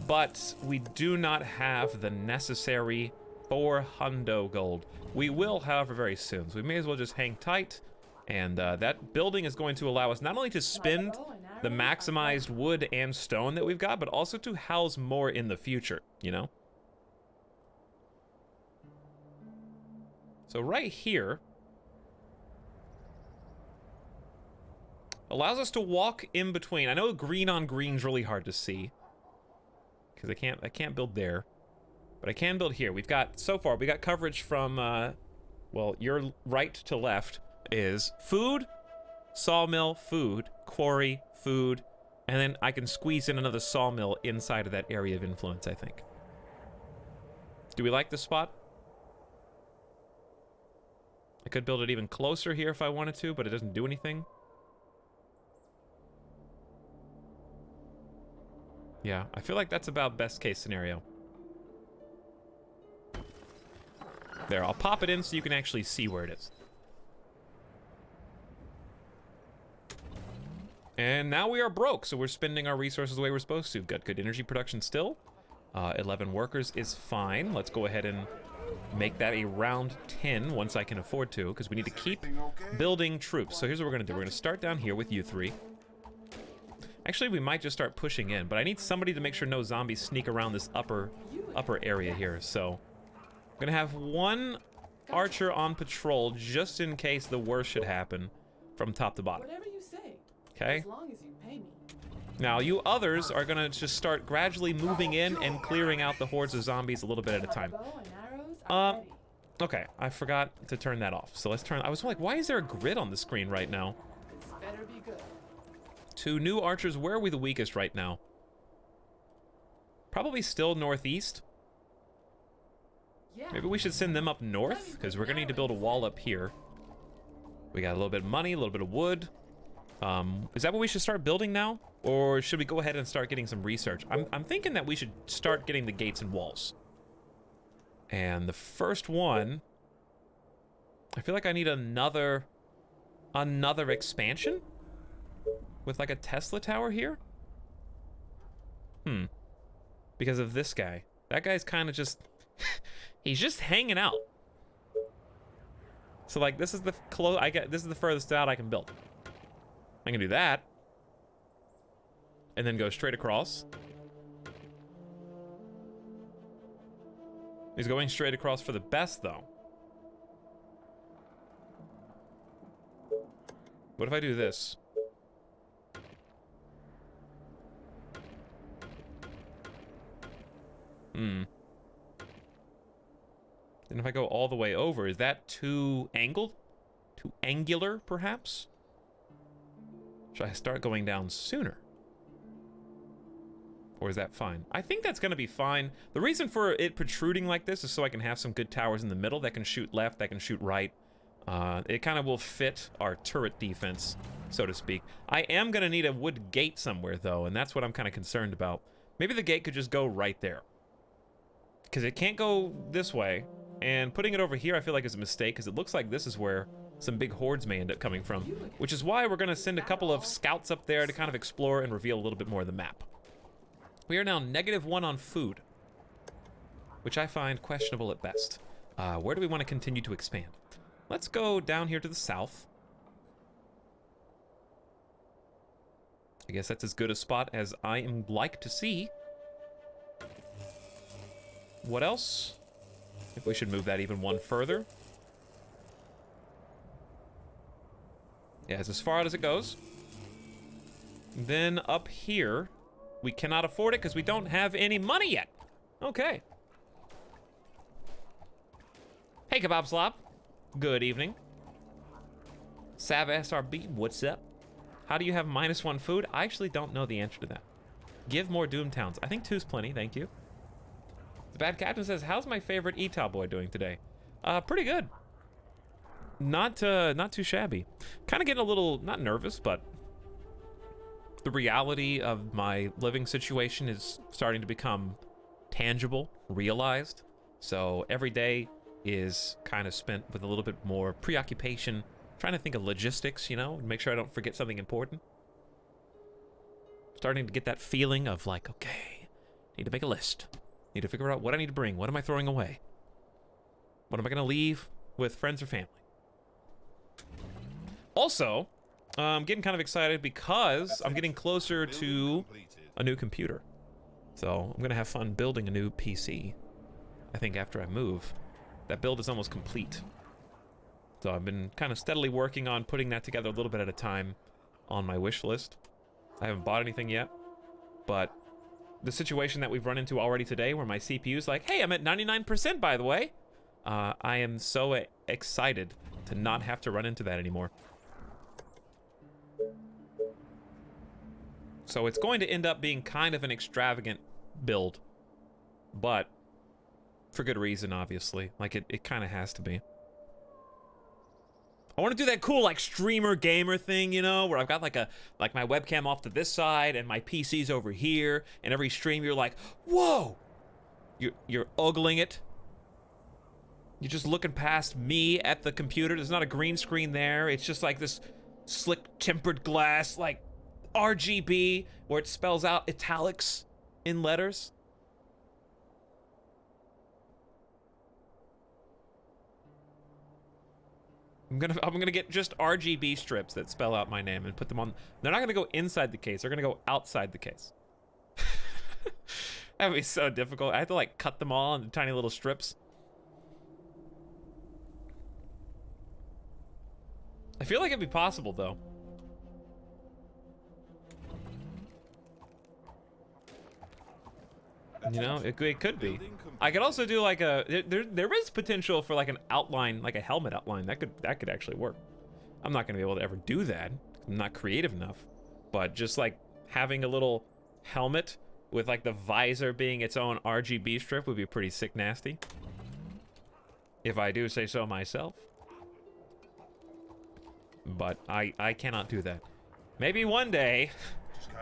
But we do not have the necessary 400 gold. We will, however, very soon. So we may as well just hang tight. And that building is going to allow us not only to spend the maximized wood and stone that we've got, but also to house more in the future, you know? So right here allows us to walk in between. I know green on green's really hard to see because I can't build there, but I can build here. We've got, so far, we got coverage from, well, your right to left is food, sawmill, food, quarry, food, and then I can squeeze in another sawmill inside of that area of influence, I think. Do we like this spot? I could build it even closer here if I wanted to, but it doesn't do anything. Yeah, I feel like that's about best case scenario. There, I'll pop it in so you can actually see where it is. And now we are broke, so we're spending our resources the way we're supposed to. Got good energy production still. 11 workers is fine. Let's go ahead and make that a round 10 once I can afford to, because we need to keep building troops. So here's what we're going to do. We're going to start down here with you three. Actually, we might just start pushing in, but I need somebody to make sure no zombies sneak around this upper area here. So I'm going to have one archer on patrol just in case the worst should happen from top to bottom. Whatever you say. Okay? As long as you pay me. Now, you others are going to just start gradually moving in and clearing out the hordes of zombies a little bit at a time. Bow and arrows are ready. Okay, I forgot to turn that off. So let's turn... I was like, why is there a grid on the screen right now? This better be good. 2 new archers. Where are we the weakest right now? Probably still northeast. Yeah. Maybe we should send them up north, because we're going to need to build a wall up here. We got a little bit of money, a little bit of wood. Is that what we should start building now? Or should we go ahead and start getting some research? I'm thinking that we should start getting the gates and walls. And the first one... I feel like I need another expansion? With like a Tesla tower here? Because of this guy. That guy's kind of just... he's just hanging out. So like this is the this is the furthest out I can build. I can do that. And then go straight across. He's going straight across for the best though. What if I do this? Then if I go all the way over, is that too angled? Too angular, perhaps? Should I start going down sooner? Or is that fine? I think that's gonna be fine. The reason for it protruding like this is so I can have some good towers in the middle that can shoot left, that can shoot right. It kind of will fit our turret defense, so to speak. I am gonna need a wood gate somewhere though, and that's what I'm kind of concerned about. Maybe the gate could just go right there. Because it can't go this way. And putting it over here I feel like is a mistake, because it looks like this is where some big hordes may end up coming from. Which is why we're going to send a couple of scouts up there to kind of explore and reveal a little bit more of the map. We are now -1 on food, which I find questionable at best. Where do we want to continue to expand? Let's go down here to the south. I guess that's as good a spot as I am like to see. What else? I think we should move that even one further. Yeah, it's as far out as it goes. Then up here, we cannot afford it because we don't have any money yet. Okay. Hey, Kebab Slop. Good evening. Sav SRB, what's up? How do you have -1 food? I actually don't know the answer to that. Give more Doom Towns. I think 2's plenty, thank you. The Bad Captain says, how's my favorite Etah boy doing today? Pretty good. Not too shabby. Kind of getting a little, not nervous, but the reality of my living situation is starting to become tangible, realized. So every day is kind of spent with a little bit more preoccupation, trying to think of logistics, you know, and make sure I don't forget something important. Starting to get that feeling of like, okay, need to make a list. Need to figure out what I need to bring. What am I throwing away? What am I going to leave with friends or family? Also, I'm getting kind of excited because I'm getting closer to a new computer. So I'm going to have fun building a new PC. I think after I move. That build is almost complete. So I've been kind of steadily working on putting that together a little bit at a time on my wish list. I haven't bought anything yet, but the situation that we've run into already today where my CPU's like, hey, I'm at 99% by the way. I am so excited to not have to run into that anymore. So it's going to end up being kind of an extravagant build, but for good reason, obviously. Like, it kind of has to be. I want to do that cool, like, streamer gamer thing, you know, where I've got, like, my webcam off to this side and my PC's over here, and every stream you're like, whoa! You're ogling it. You're just looking past me at the computer. There's not a green screen there. It's just like this slick tempered glass, like, RGB, where it spells out Etalyx in letters. I'm gonna get just RGB strips that spell out my name and put them on. They're not gonna go inside the case. They're gonna go outside the case. That would be so difficult. I have to like cut them all into tiny little strips. I feel like it'd be possible though. You know, it could be. I could also do like a there is potential for like an outline, like a helmet outline. That could actually work. I'm not gonna be able to ever do that. I'm not creative enough. But just like having a little helmet with like the visor being its own RGB strip would be pretty sick nasty. If I do say so myself. But I cannot do that. Maybe one day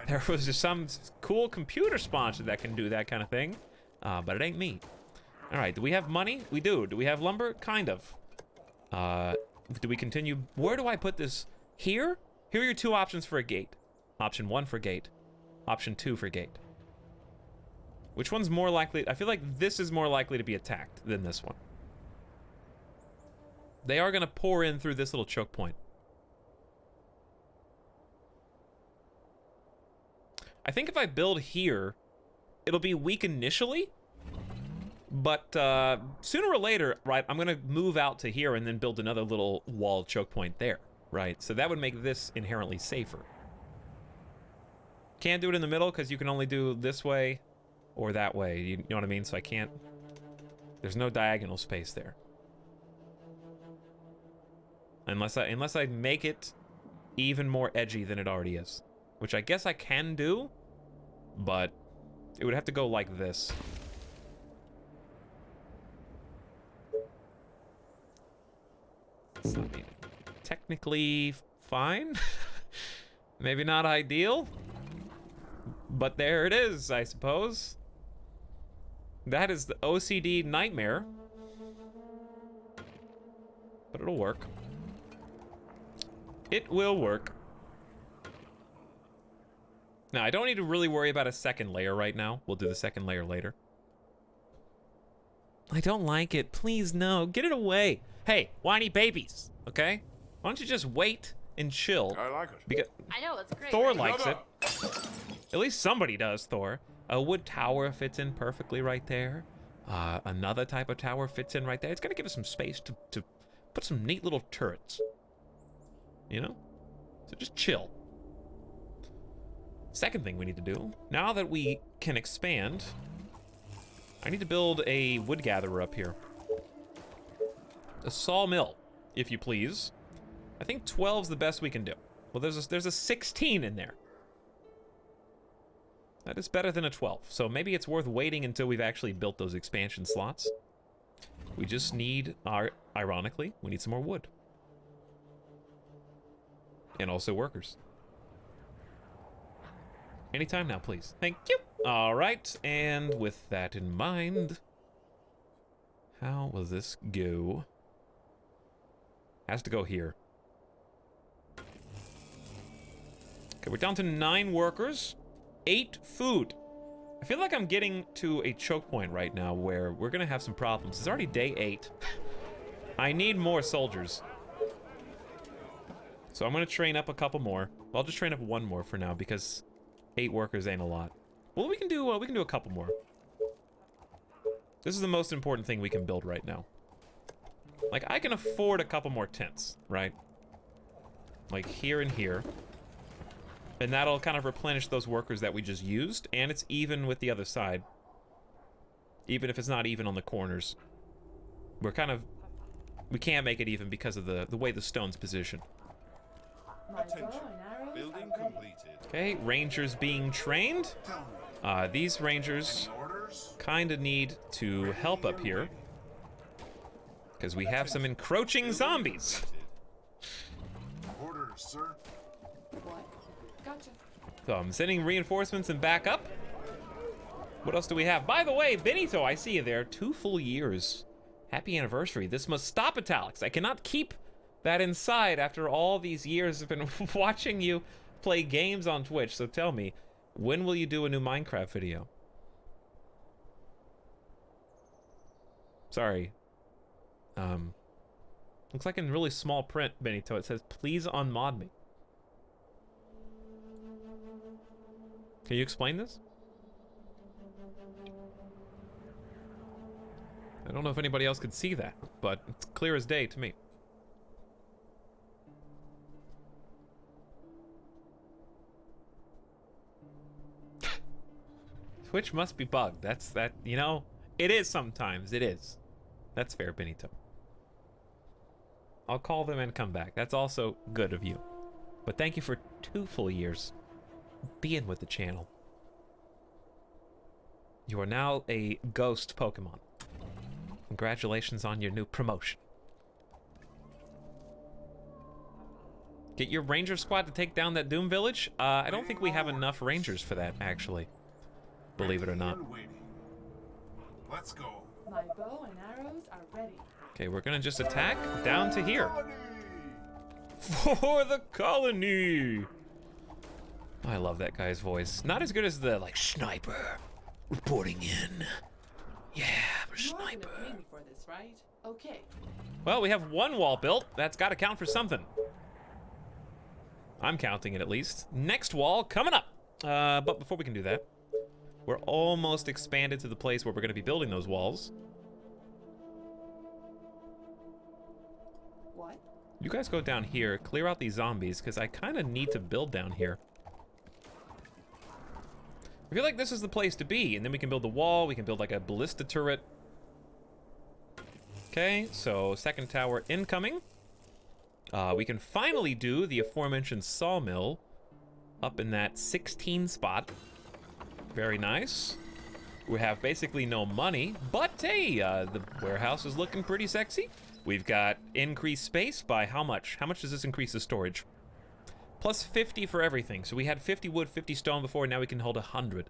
there was just some cool computer sponsor that can do that kind of thing, but it ain't me. All right, do we have money? We do. Do we have lumber? Kind of. Do we continue? Where do I put this? Here? Here are your two options for a gate. Option 1 for gate. Option 2 for gate. Which one's more likely? I feel like this is more likely to be attacked than this one. They are gonna pour in through this little choke point. I think if I build here, it'll be weak initially, but sooner or later, right, I'm gonna move out to here and then build another little wall choke point there, right? So that would make this inherently safer. Can't do it in the middle because you can only do this way or that way, you know what I mean? So I can't, there's no diagonal space there. Unless I make it even more edgy than it already is. Which I guess I can do, but it would have to go like this. So, I mean, technically fine. Maybe not ideal, but there it is, I suppose. That is the OCD nightmare. But it'll work. It will work. Now, I don't need to really worry about a second layer right now. We'll do the second layer later. I don't like it. Please, no. Get it away. Hey, whiny babies, okay? Why don't you just wait and chill? I like it. Because I know, it's great. Thor right? likes it. At least somebody does, Thor. A wood tower fits in perfectly right there. Another type of tower fits in right there. It's gonna give us some space to put some neat little turrets. You know? So just chill. Second thing we need to do, now that we can expand, I need to build a wood gatherer up here. A sawmill, if you please. I think 12's the best we can do. Well, there's a 16 in there. That is better than a 12, so maybe it's worth waiting until we've actually built those expansion slots. We just need ironically, we need some more wood. And also workers. Anytime now, please. Thank you. All right, and with that in mind, how will this go? Has to go here. Okay, we're down to 9 workers, 8 food. I feel like I'm getting to a choke point right now where we're gonna have some problems. It's already day 8. I need more soldiers. So I'm gonna train up a couple more. I'll just train up 1 more for now because 8 workers ain't a lot. Well, we can do a couple more. This is the most important thing we can build right now. Like, I can afford a couple more tents, right? Like here and here. And that'll kind of replenish those workers that we just used, and it's even with the other side. Even if it's not even on the corners. We can't make it even because of the way the stone's positioned. My bow Attention. and arrows Building are ready. completed. Okay, rangers being trained. Tell me, These rangers any orders? kind of need to help up here. Because we have some encroaching zombies. Orders, sir. What? Gotcha. So I'm sending reinforcements and backup. What else do we have? By the way, Benito, I see you there. 2 full years. Happy anniversary. This must stop, Etalyx. I cannot keep that inside after all these years. I've been watching you play games on Twitch. So tell me, when will you do a new Minecraft video? Sorry. Looks like in really small print, Benito, it says, please unmod me. Can you explain this? I don't know if anybody else could see that, but it's clear as day to me. Twitch must be bugged. You know, it is sometimes, it is. That's fair, Benito. I'll call them and come back. That's also good of you. But thank you for 2 full years being with the channel. You are now a ghost Pokemon. Congratulations on your new promotion. Get your ranger squad to take down that Doom Village? I don't think we have enough rangers for that, actually. Believe it or not. Let's go. My bow and arrows are ready. Okay, we're gonna just attack down to here. For the colony! I love that guy's voice. Not as good as the, like, sniper reporting in. Yeah, I'm a You are gonna sniper. pay me for this, right? Okay. Well, we have 1 wall built. That's gotta count for something. I'm counting it at least. Next wall coming up. But before we can do that, we're almost expanded to the place where we're gonna be building those walls. What? You guys go down here, clear out these zombies, because I kind of need to build down here. I feel like this is the place to be, and then we can build the wall, we can build like a ballista turret. Okay, so 2nd tower incoming. We can finally do the aforementioned sawmill up in that 16 spot. Very nice. We have basically no money, but hey, the warehouse is looking pretty sexy. We've got increased space by how much? How much does this increase the storage? Plus 50 for everything. So we had 50 wood, 50 stone before, now we can hold 100.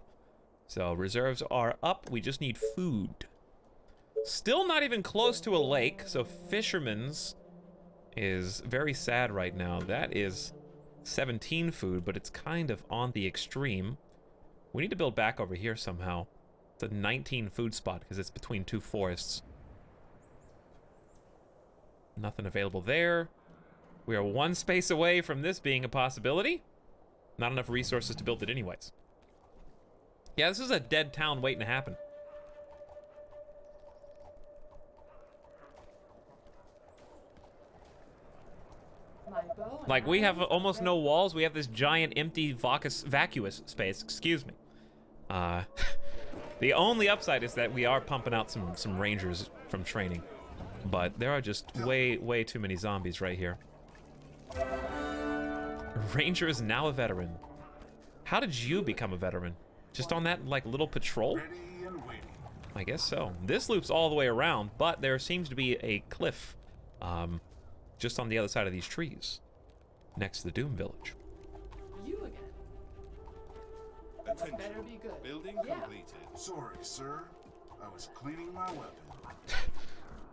So reserves are up, we just need food. Still not even close to a lake, so fisherman's is very sad right now. That is 17 food, but it's kind of on the extreme. We need to build back over here somehow. It's a 19 food spot because it's between 2 forests. Nothing available there. We are 1 space away from this being a possibility. Not enough resources to build it anyways. Yeah, this is a dead town waiting to happen. My bow and Like, we have arrows are almost no ready. walls. We have this giant empty vacuous space. Excuse me. The only upside is that we are pumping out some rangers from training. But there are just way too many zombies right here. Ranger is now a veteran. How did you become a veteran? Just on that, like, little patrol? Ready and waiting. I guess so. This loops all the way around, but there seems to be a cliff just on the other side of these trees, next to the Doom Village. You again. Attention. Better be good. Building Yeah. completed. Sorry, sir. I was cleaning my weapon.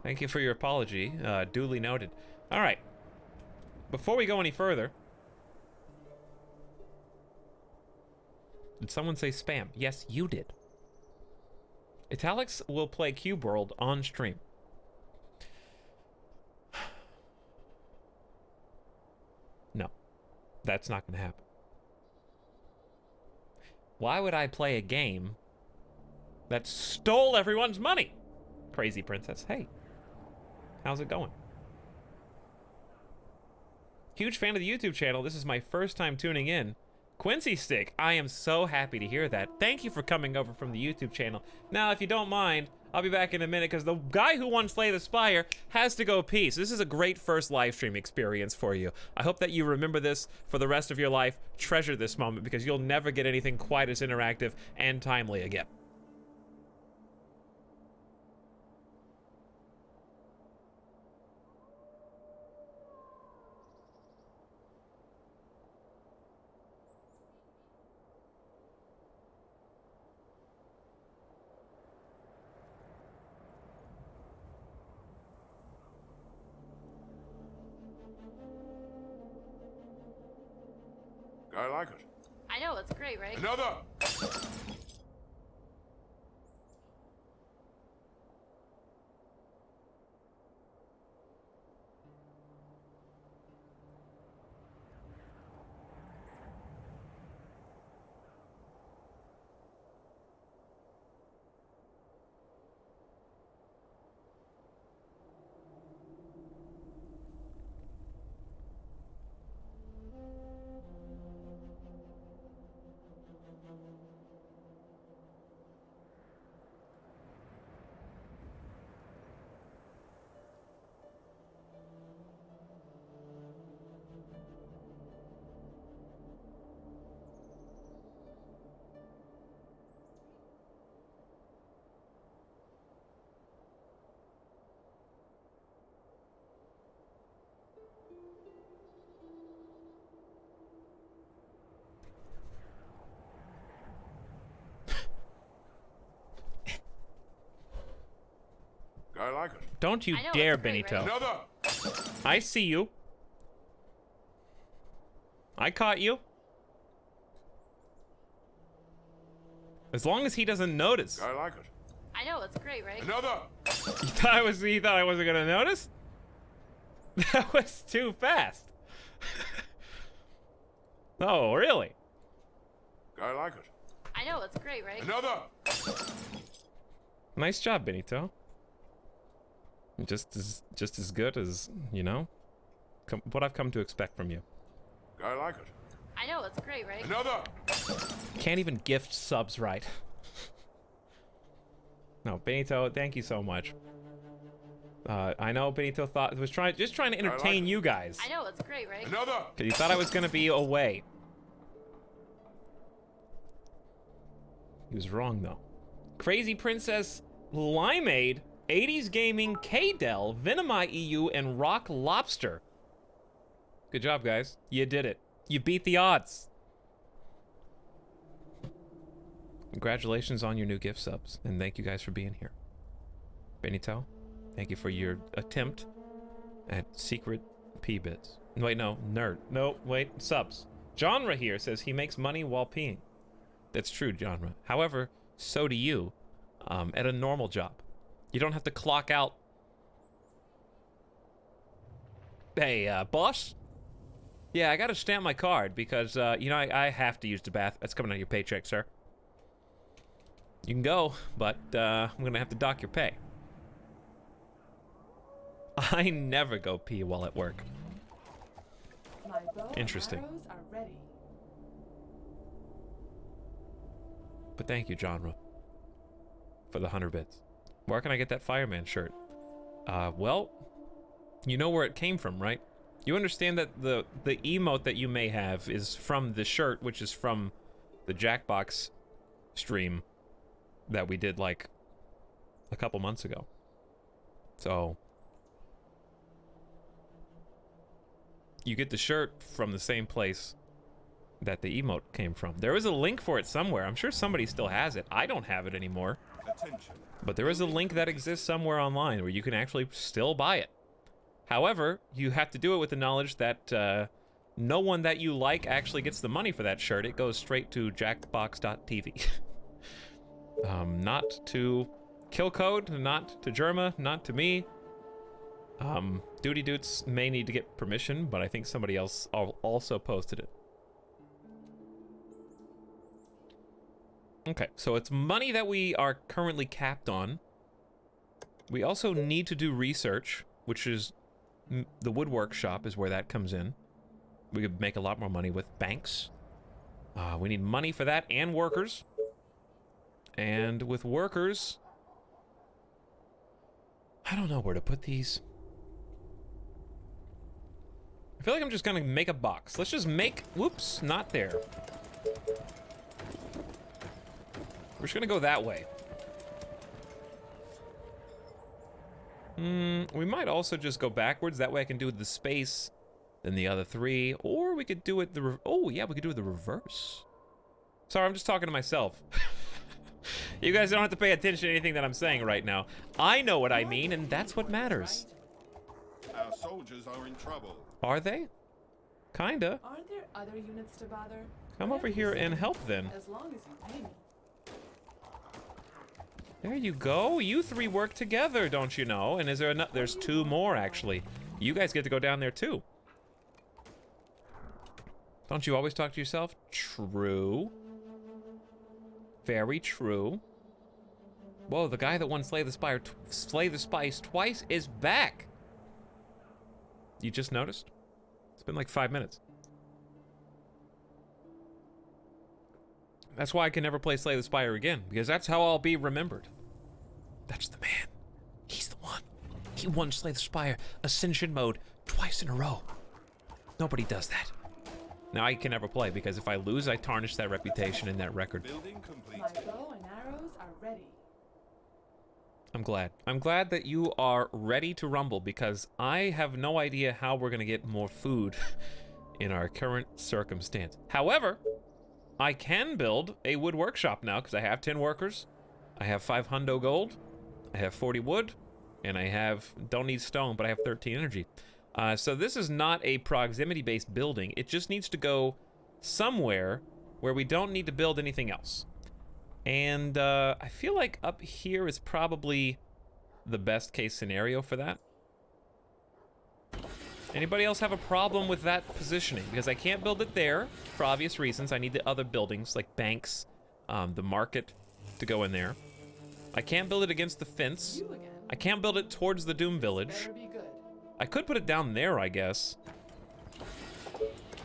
Thank you for your apology. Duly noted. All right. Before we go any further, did someone say spam? Yes, you did. Etalyx will play Cube World on stream. No, that's not going to happen. Why would I play a game that stole everyone's money? Crazy princess. Hey. How's it going? Huge fan of the YouTube channel. This is my first time tuning in. Quincy Stick, I am so happy to hear that. Thank you for coming over from the YouTube channel. Now, if you don't mind, I'll be back in a minute because the guy who won Slay the Spire has to go pee. So this is a great first live stream experience for you. I hope that you remember this for the rest of your life. Treasure this moment because you'll never get anything quite as interactive and timely again. I like it. I know, it's great, right? Another! I like it. Don't you I know, dare, it's great, Benito. right? Another! I see you. I caught you. As long as he doesn't notice. I like it. I know, it's great, right? Another! He thought I wasn't gonna notice? That was too fast. Oh, really? I like it. I know, it's great, right? Another! Nice job, Benito. Just as good as, you know, what I've come to expect from you. I like it. I know, it's great, right? Another! Can't even gift subs right. No, Benito, thank you so much. I know Benito was just trying to entertain you guys. I know, it's great, right? Another! Cause he thought I was gonna be away. He was wrong though. Crazy Princess Limeade, 80s Gaming, K-Del, Venomai EU, and Rock Lobster. Good job, guys. You did it. You beat the odds. Congratulations on your new gift subs, and thank you guys for being here. Benito, thank you for your attempt at secret P-bits. Wait, no, nerd. No, wait, subs. Genre here says he makes money while peeing. That's true, Genre. However, so do you, at a normal job. You don't have to clock out. Hey, boss? Yeah, I gotta stamp my card because, you know, I have to use the bath. That's coming out of your paycheck, sir. You can go, but, I'm gonna have to dock your pay. I never go pee while at work. My bow and Interesting. arrows are ready. But thank you, Genre, for the 100 bits. Where can I get that fireman shirt? Well, you know where it came from, right? You understand that the emote that you may have is from the shirt, which is from the Jackbox stream that we did like a couple months ago. So you get the shirt from the same place that the emote came from. There is a link for it somewhere. I'm sure somebody still has it. I don't have it anymore. Attention. But there is a link that exists somewhere online where you can actually still buy it. However, you have to do it with the knowledge that no one that you like actually gets the money for that shirt. It goes straight to jackbox.tv. Not to Killcode, not to Germa, not to me. Duty Doots may need to get permission, but I think somebody else also posted it. Okay, so it's money that we are currently capped on. We also need to do research which is the woodwork shop is where that comes in. We could make a lot more money with banks. We need money for that and workers. And with workers, I don't know where to put these. I feel like I'm just gonna make a box. Let's just make, whoops, not there. We're just gonna go that way. We might also just go backwards. That way I can do the space, then the other three. Or we could do it the, oh yeah, we could do it the reverse. Sorry, I'm just talking to myself. You guys don't have to pay attention to anything that I'm saying right now. I know what I mean, and that's what matters. Our soldiers are in trouble. Are they? Kinda. Aren't there other units to bother? Come over Whatever here you and say, help then. As long as you pay me. There you go. You three work together, don't you know? And is there enough? There's two more, actually. You guys get to go down there, too. Don't you always talk to yourself? True. Very true. Whoa, the guy that won Slay the Spice twice is back. You just noticed? It's been like 5 minutes. That's why I can never play Slay the Spire again, because that's how I'll be remembered. That's the man. He's the one. He won Slay the Spire Ascension mode twice in a row. Nobody does that. Now I can never play, because if I lose, I tarnish that reputation and that record. Building complete. My bow and arrows are ready. I'm glad. I'm glad that you are ready to rumble, because I have no idea how we're going to get more food in our current circumstance. However, I can build a wood workshop now, because I have 10 workers, I have 5 hundo gold, I have 40 wood, and I have, don't need stone, but I have 13 energy. So this is not a proximity-based building. It just needs to go somewhere where we don't need to build anything else. And I feel like up here is probably the best case scenario for that. Anybody else have a problem with that positioning? Because I can't build it there for obvious reasons. I need the other buildings like banks, the market to go in there. I can't build it against the fence. You again. I can't build it towards the Doom Village. Better be good. I could put it down there, I guess.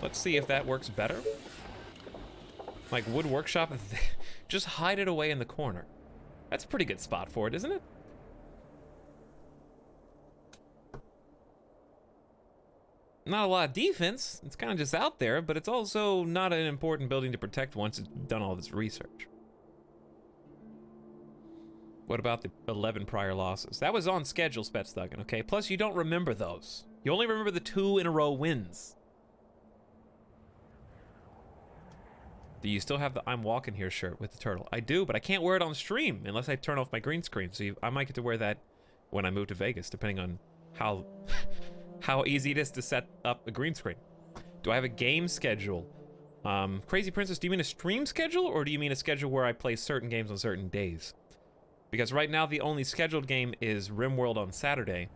Let's see if that works better. Like wood workshop, just hide it away in the corner. That's a pretty good spot for it, isn't it? Not a lot of defense. It's kind of just out there, but it's also not an important building to protect once it's done all this research. What about the 11 prior losses? That was on schedule, Spetsthuggen, okay? Plus, you don't remember those. You only remember the 2 in a row wins. Do you still have the I'm walking here shirt with the turtle? I do, but I can't wear it on stream unless I turn off my green screen. So I might get to wear that when I move to Vegas, depending on how how easy it is to set up a green screen. Do I have a game schedule? Crazy Princess, do you mean a stream schedule, or do you mean a schedule where I play certain games on certain days? Because right now the only scheduled game is RimWorld on Saturday.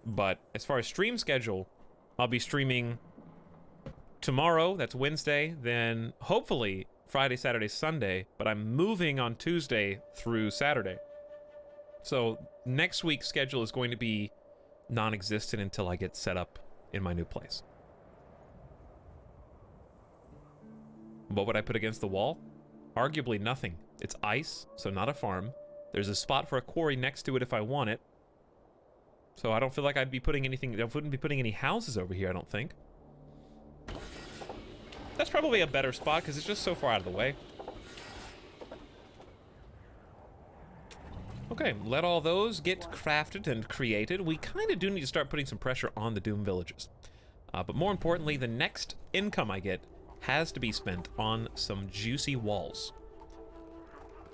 But as far as stream schedule, I'll be streaming tomorrow, that's Wednesday, then hopefully Friday, Saturday, Sunday, but I'm moving on Tuesday through Saturday. So next week's schedule is going to be non-existent until I get set up in my new place. What would I put against the wall? Arguably nothing. It's ice, so not a farm. There's a spot for a quarry next to it if I want it. So I don't feel like I'd be putting anything, I wouldn't be putting any houses over here, I don't think. That's probably a better spot because it's just so far out of the way. Okay, let all those get crafted and created. We kind of do need to start putting some pressure on the Doom villages. But more importantly, the next income I get has to be spent on some juicy walls.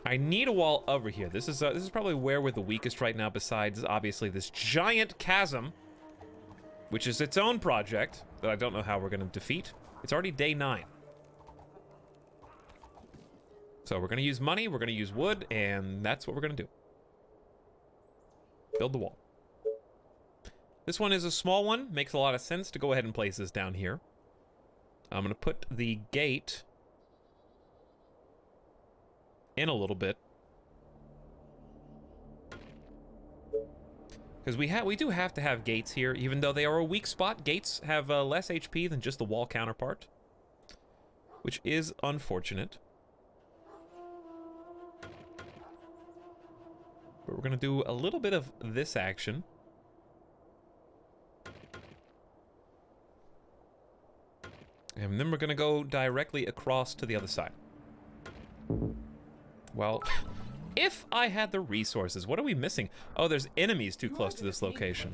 I need a wall over here. This is probably where we're the weakest right now, besides obviously this giant chasm, which is its own project that I don't know how we're going to defeat. It's already day 9. So we're going to use money, we're going to use wood, and that's what we're going to do. Build the wall. This one is a small one. Makes a lot of sense to go ahead and place this down here. I'm going to put the gate in a little bit. Because we do have to have gates here, even though they are a weak spot. Gates have less HP than just the wall counterpart, which is unfortunate. But we're gonna do a little bit of this action. And then we're gonna go directly across to the other side. Well, if I had the resources, what are we missing? Oh, there's enemies too close to this location.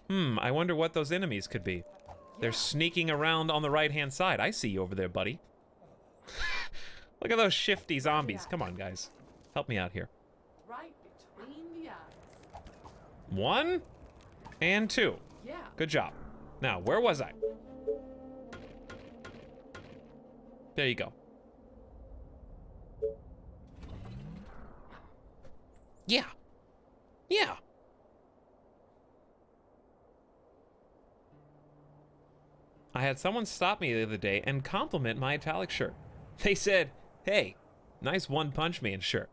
I wonder what those enemies could be. They're sneaking around on the right-hand side. I see you over there, buddy. Look at those shifty zombies. Come on, guys. Help me out here. Right between the eyes. 1 and 2. Yeah. Good job. Now, where was I? There you go. Yeah. Yeah. I had someone stop me the other day and compliment my Etalyx shirt. They said, "Hey, nice One Punch Man shirt."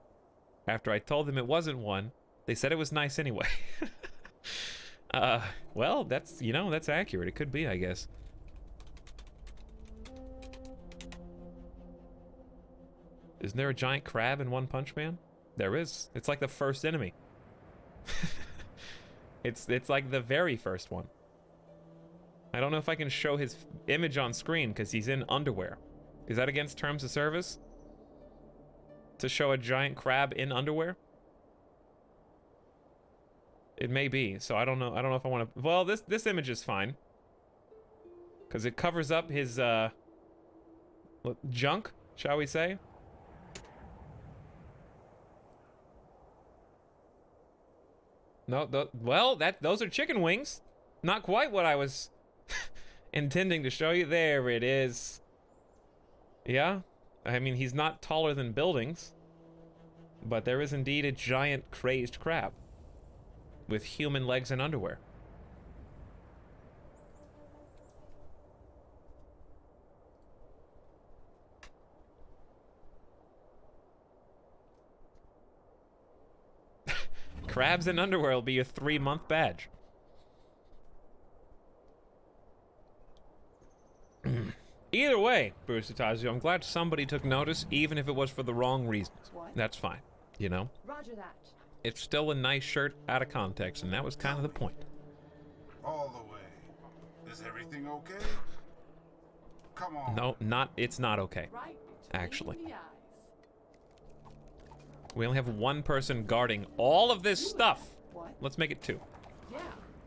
After I told them it wasn't one, they said it was nice anyway. Well, that's, you know, that's accurate. It could be, I guess. Isn't there a giant crab in One Punch Man? There is. It's like the first enemy. It's like the very first one. I don't know if I can show his image on screen because he's in underwear. Is that against terms of service? To show a giant crab in underwear? It may be, so I don't know. I don't know if I want to. Well, this image is fine because it covers up his junk, shall we say? No, well, those are chicken wings. Not quite what I was intending to show you. There it is. Yeah, I mean, he's not taller than buildings, but there is indeed a giant crazed crab with human legs and underwear. Crabs in underwear will be your 3-month badge. Either way, Bruce Itazio, I'm glad somebody took notice, even if it was for the wrong reasons. What? That's fine, you know? Roger that. It's still a nice shirt out of context, and that was kind of the point. All the way. Is everything okay? Come on. No, it's not okay. Right between Actually. the eyes. We only have one person guarding all of this stuff. What? Let's make it 2. Yeah.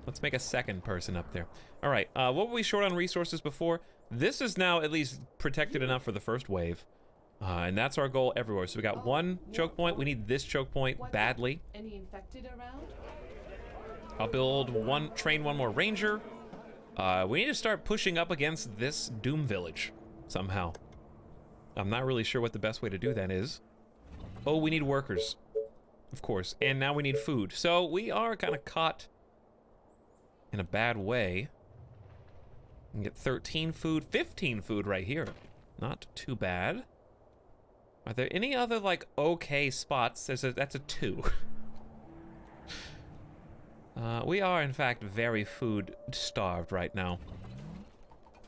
Let's make a second person up there. All right, what were we short on resources before? This is now at least protected enough for the first wave. And that's our goal everywhere. So we got one choke point. We need this choke point badly. Any infected around? I'll train one more ranger. We need to start pushing up against this Doom Village somehow. I'm not really sure what the best way to do that is. Oh, we need workers, of course, and now we need food. So we are kind of caught in a bad way. We can get 13 food, 15 food right here. Not too bad. Are there any other, like, okay spots? That's a 2. We are, in fact, very food starved right now.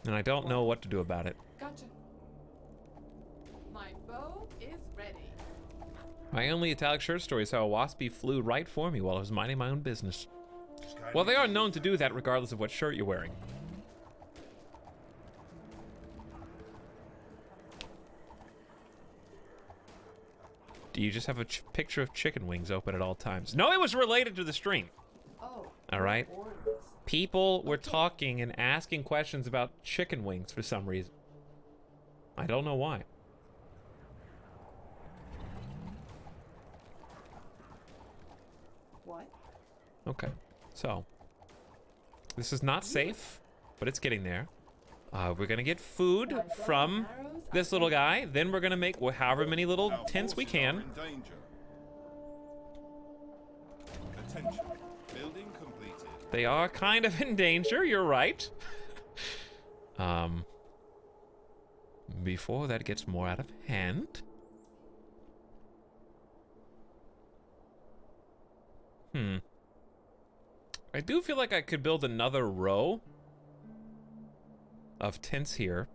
And I don't know what to do about it. Gotcha. My bow is ready. My only Etalyx shirt story is how a waspy flew right for me while I was minding my own business. Well, they are known to do that regardless of what shirt you're wearing. Do you just have a picture of chicken wings open at all times? No, it was related to the stream. Oh. All right. Orders. People were talking and asking questions about chicken wings for some reason. I don't know why. What? Okay, so this is not safe, but it's getting there. We're gonna get food from this little guy. Then we're gonna make however many little Our tents we forces are can. in danger. Attention. Building completed. They are kind of in danger. You're right. Before that gets more out of hand. I do feel like I could build another row of tents here.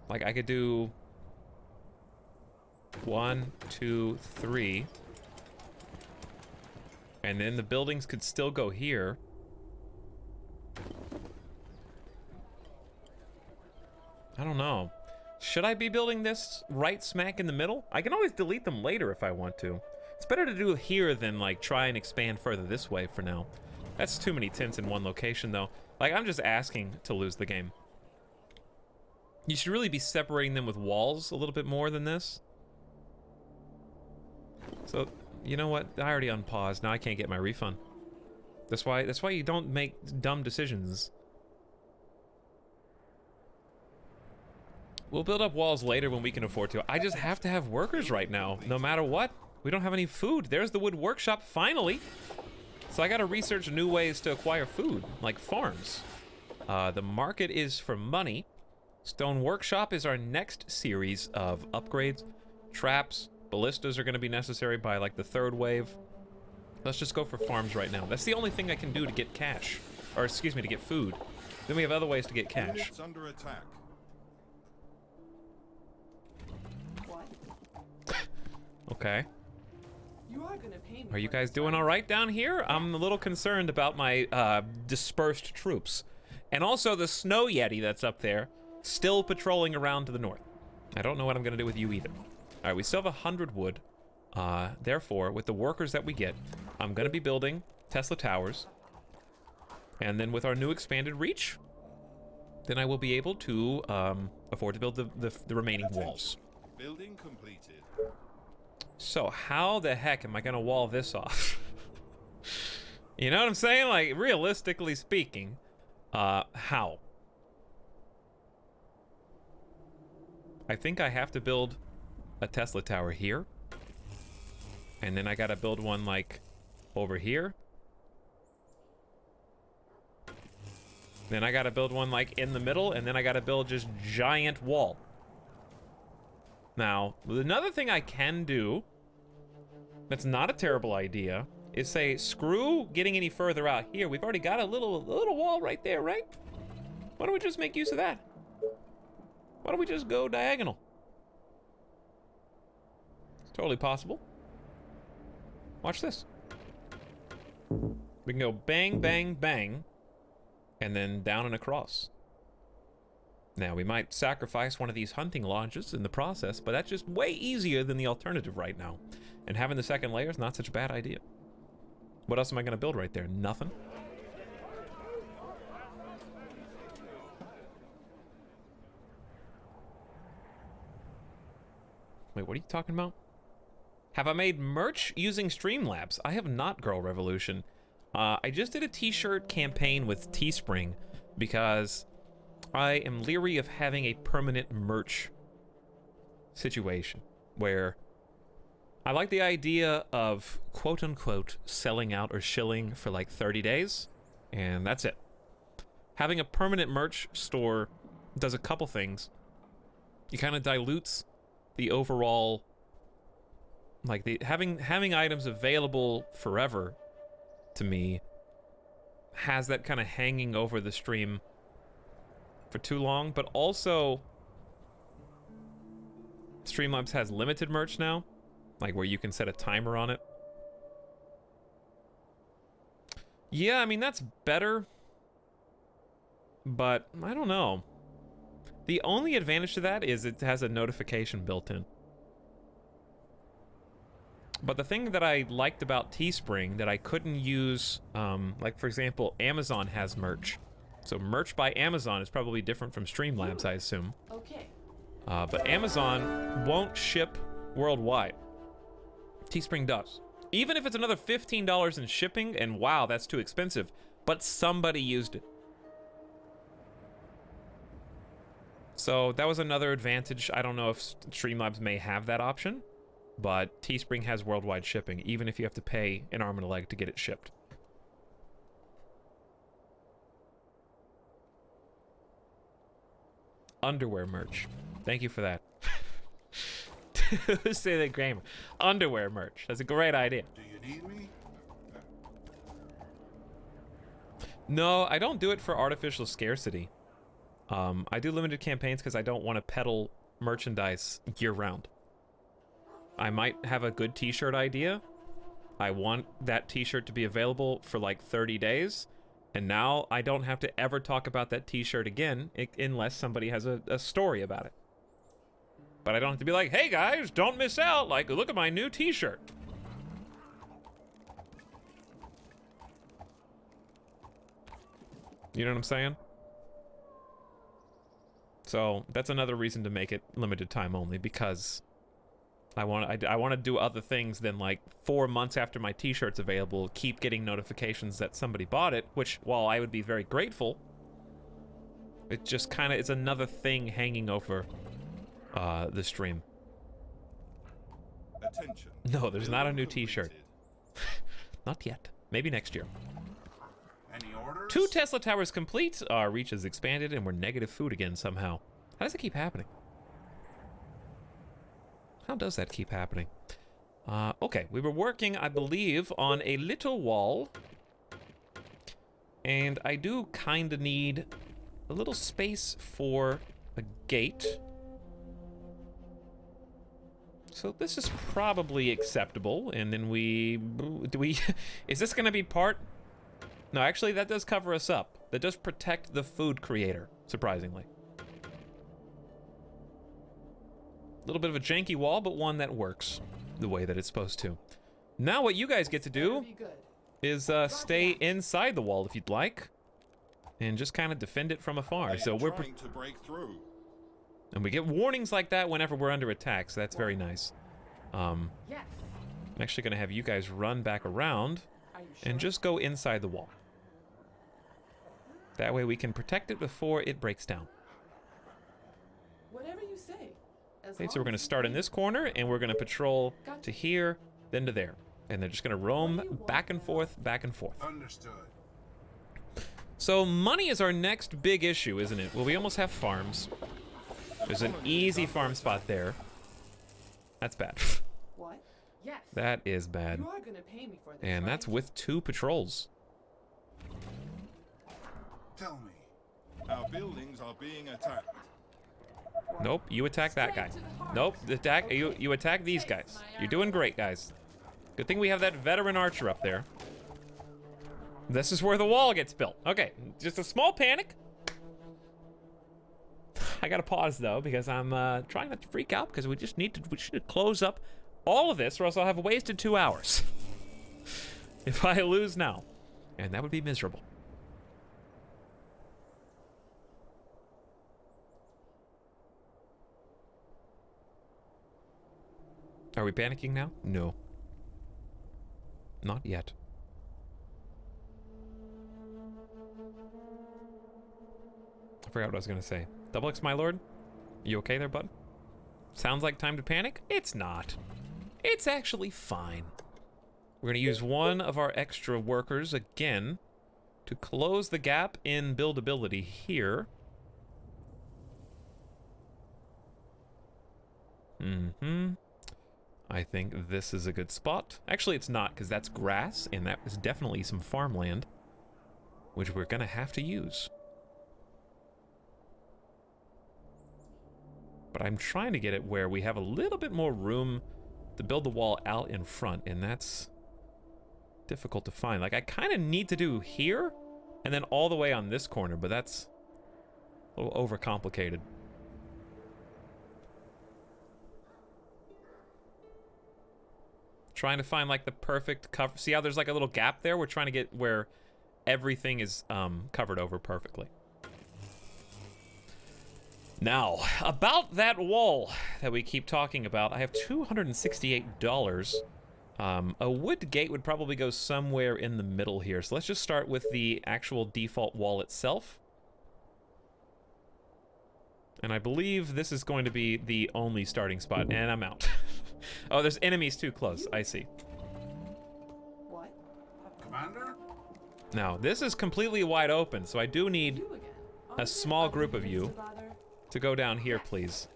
Like I could do 1, 2, 3. And then the buildings could still go here. I don't know. Should I be building this right smack in the middle? I can always delete them later if I want to. It's better to do it here than like try and expand further this way for now. That's too many tents in one location though. Like I'm just asking to lose the game. You should really be separating them with walls a little bit more than this. So, you know what? I already unpaused. Now I can't get my refund. That's why you don't make dumb decisions. We'll build up walls later when we can afford to. I just have to have workers right now, no matter what. We don't have any food. There's the wood workshop, finally. So I gotta research new ways to acquire food, like farms. The market is for money. Stone workshop is our next series of upgrades. Traps, ballistas are gonna be necessary by like the 3rd wave. Let's just go for farms right now. That's the only thing I can do to get cash. Or excuse me, to get food. Then we have other ways to get cash. Units under attack. Okay. You are gonna pay me. Are you for guys this, doing right? all right down here? I'm a little concerned about my dispersed troops. And also the snow yeti that's up there, still patrolling around to the north. I don't know what I'm gonna do with you either. All right, we still have 100 wood. Therefore, with the workers that we get, I'm gonna be building Tesla towers. And then with our new expanded reach, then I will be able to afford to build the remaining walls. Building completed. So how the heck am I gonna wall this off? You know what I'm saying? Like, realistically speaking, how? I think I have to build a Tesla tower here. And then I gotta build one like over here. Then I gotta build one like in the middle, and then I gotta build just giant wall. Now, another thing I can do that's not a terrible idea is say, screw getting any further out here. We've already got a little wall right there, right? Why don't we just make use of that? Why don't we just go diagonal? It's totally possible. Watch this. We can go bang, bang, bang, and then down and across. Now, we might sacrifice one of these hunting lodges in the process, but that's just way easier than the alternative right now. And having the second layer is not such a bad idea. What else am I going to build right there? Nothing. Wait, what are you talking about? Have I made merch using Streamlabs? I have not, Girl Revolution. I just did a t-shirt campaign with Teespring because I am leery of having a permanent merch situation where I like the idea of quote-unquote selling out or shilling for like 30 days, and that's it. Having a permanent merch store does a couple things. It kind of dilutes the overall, like the having items available forever to me has that kind of hanging over the stream for too long, but also Streamlabs has limited merch now, like where you can set a timer on it. Yeah, I mean, that's better, but I don't know. The only advantage to that is it has a notification built in. But the thing that I liked about Teespring that I couldn't use, like for example, Amazon has merch. So merch by Amazon is probably different from Streamlabs, I assume. Okay. But Amazon won't ship worldwide. Teespring does. Even if it's another $15 in shipping, and wow, that's too expensive, but somebody used it. So that was another advantage. I don't know if Streamlabs may have that option, but Teespring has worldwide shipping, even if you have to pay an arm and a leg to get it shipped. Underwear merch. Thank you for that. Say that grammar. Underwear merch. That's a great idea. Do you need me? No, I don't do it for artificial scarcity. I do limited campaigns because I don't want to peddle merchandise year-round. I might have a good t-shirt idea. I want that t-shirt to be available for like 30 days. And now I don't have to ever talk about that t-shirt again unless somebody has a story about it. But I don't have to be like, hey guys, don't miss out. Like, look at my new t-shirt. You know what I'm saying? So that's another reason to make it limited time only, because I want to do other things than like 4 months after my t-shirt's available, keep getting notifications that somebody bought it, which, while I would be very grateful, it just kind of is another thing hanging over the stream. Attention. No, there's not a new Building t-shirt. completed. Not yet. Maybe next year. Any orders? 2 Tesla towers complete. Our reach has expanded and we're negative food again somehow. How does it keep happening? How does that keep happening? Okay, we were working, I believe, on a little wall. And I do kind of need a little space for a gate. So this is probably acceptable. And then is this gonna be part? No, actually that does cover us up. That does protect the food creator, surprisingly. A little bit of a janky wall, but one that works the way that it's supposed to. Now what you guys get to do Be good. is stay inside the wall if you'd like, and just kind of defend it from afar. They So are we're trying to break through. and we get warnings like that whenever we're under attack, so that's very nice. I'm Yes. actually gonna have you guys run back around Are you sure? and just go inside the wall. That way we can protect it before it breaks down. Whatever you say. As Okay, so long we're gonna as you start in keep- this corner, and we're gonna patrol to here, then to there. And they're just gonna roam back and forth, back and forth. Understood. So money is our next big issue, isn't it? Well, we almost have farms. There's an easy farm spot there. That's bad. What? Yes. That is bad. You are gonna pay me for this. And right? that's with 2 patrols. Tell me. Our buildings are being attacked. Nope, you attack that guy. Straight to the heart. Nope, attack you attack these guys. You're doing great, guys. Good thing we have that veteran archer up there. This is where the wall gets built. Okay, just a small panic. I gotta pause though because I'm trying not to freak out because we should close up all of this or else I'll have wasted 2 hours if I lose now, and that would be miserable. Are we panicking now? No. Not yet. I forgot what I was gonna say. Etalyx, my lord? You okay there, bud? Sounds like time to panic? It's not. It's actually fine. We're gonna use one of our extra workers again to close the gap in buildability here. I think this is a good spot. Actually, it's not, because that's grass, and that is definitely some farmland, which we're gonna have to use. But I'm trying to get it where we have a little bit more room to build the wall out in front, and that's difficult to find. Like, I kind of need to do here, and then all the way on this corner, but that's a little overcomplicated. Trying to find like the perfect cover. See how there's like a little gap there? We're trying to get where everything is covered over perfectly. Now, about that wall that we keep talking about, I have $268. A wood gate would probably go somewhere in the middle here. So let's just start with the actual default wall itself. And I believe this is going to be the only starting spot, and I'm out. Oh, there's enemies too close. I see. What? Commander? Now, this is completely wide open, so I do need You again. a small group of you to go down here, please.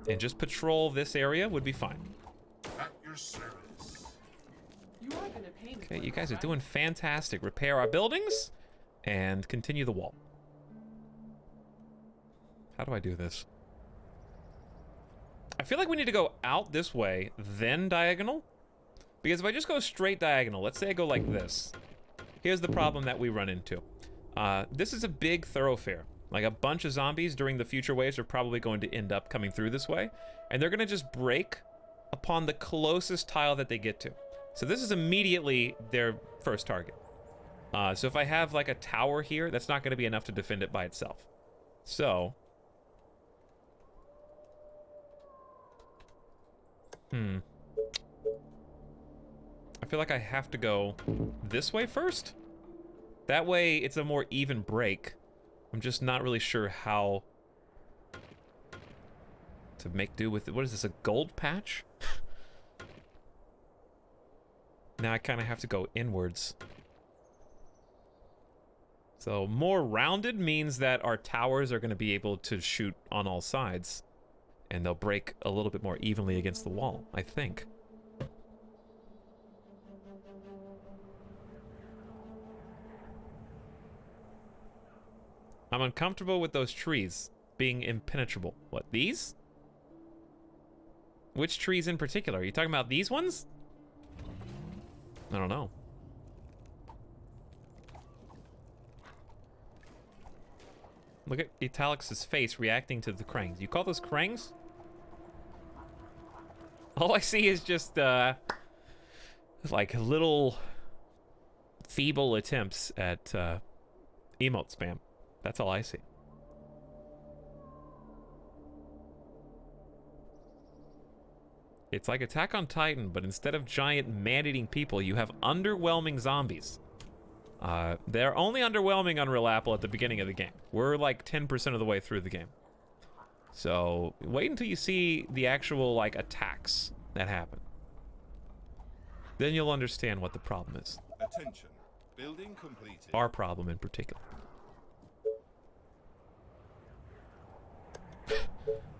And just patrol this area would be fine. At your service. You are gonna pay me. Okay, for you this, guys are right? doing fantastic. Repair our buildings. and continue the wall. How do I do this? I feel like we need to go out this way, then diagonal. Because if I just go straight diagonal, let's say I go like this. Here's the problem that we run into. This is a big thoroughfare. Like a bunch of zombies during the future waves are probably going to end up coming through this way. And they're gonna just break upon the closest tile that they get to. So this is immediately their first target. So if I have like a tower here, that's not gonna be enough to defend it by itself. So... I feel like I have to go this way first. That way it's a more even break. I'm just not really sure how to make do with it. What is this, a gold patch? Now I kind of have to go inwards. So more rounded means that our towers are going to be able to shoot on all sides. And they'll break a little bit more evenly against the wall, I think. I'm uncomfortable with those trees being impenetrable. What, these? Which trees in particular? Are you talking about these ones? I don't know. Look at Etalyx's face reacting to the crangs. You call those crangs? All I see is just, like little feeble attempts at emote spam. That's all I see. It's like Attack on Titan, but instead of giant man-eating people, you have underwhelming zombies. They're only underwhelming on Real Apple at the beginning of the game. We're like 10% of the way through the game. So wait until you see the actual like attacks that happen. Then you'll understand what the problem is. Attention. Building completed. Our problem in particular.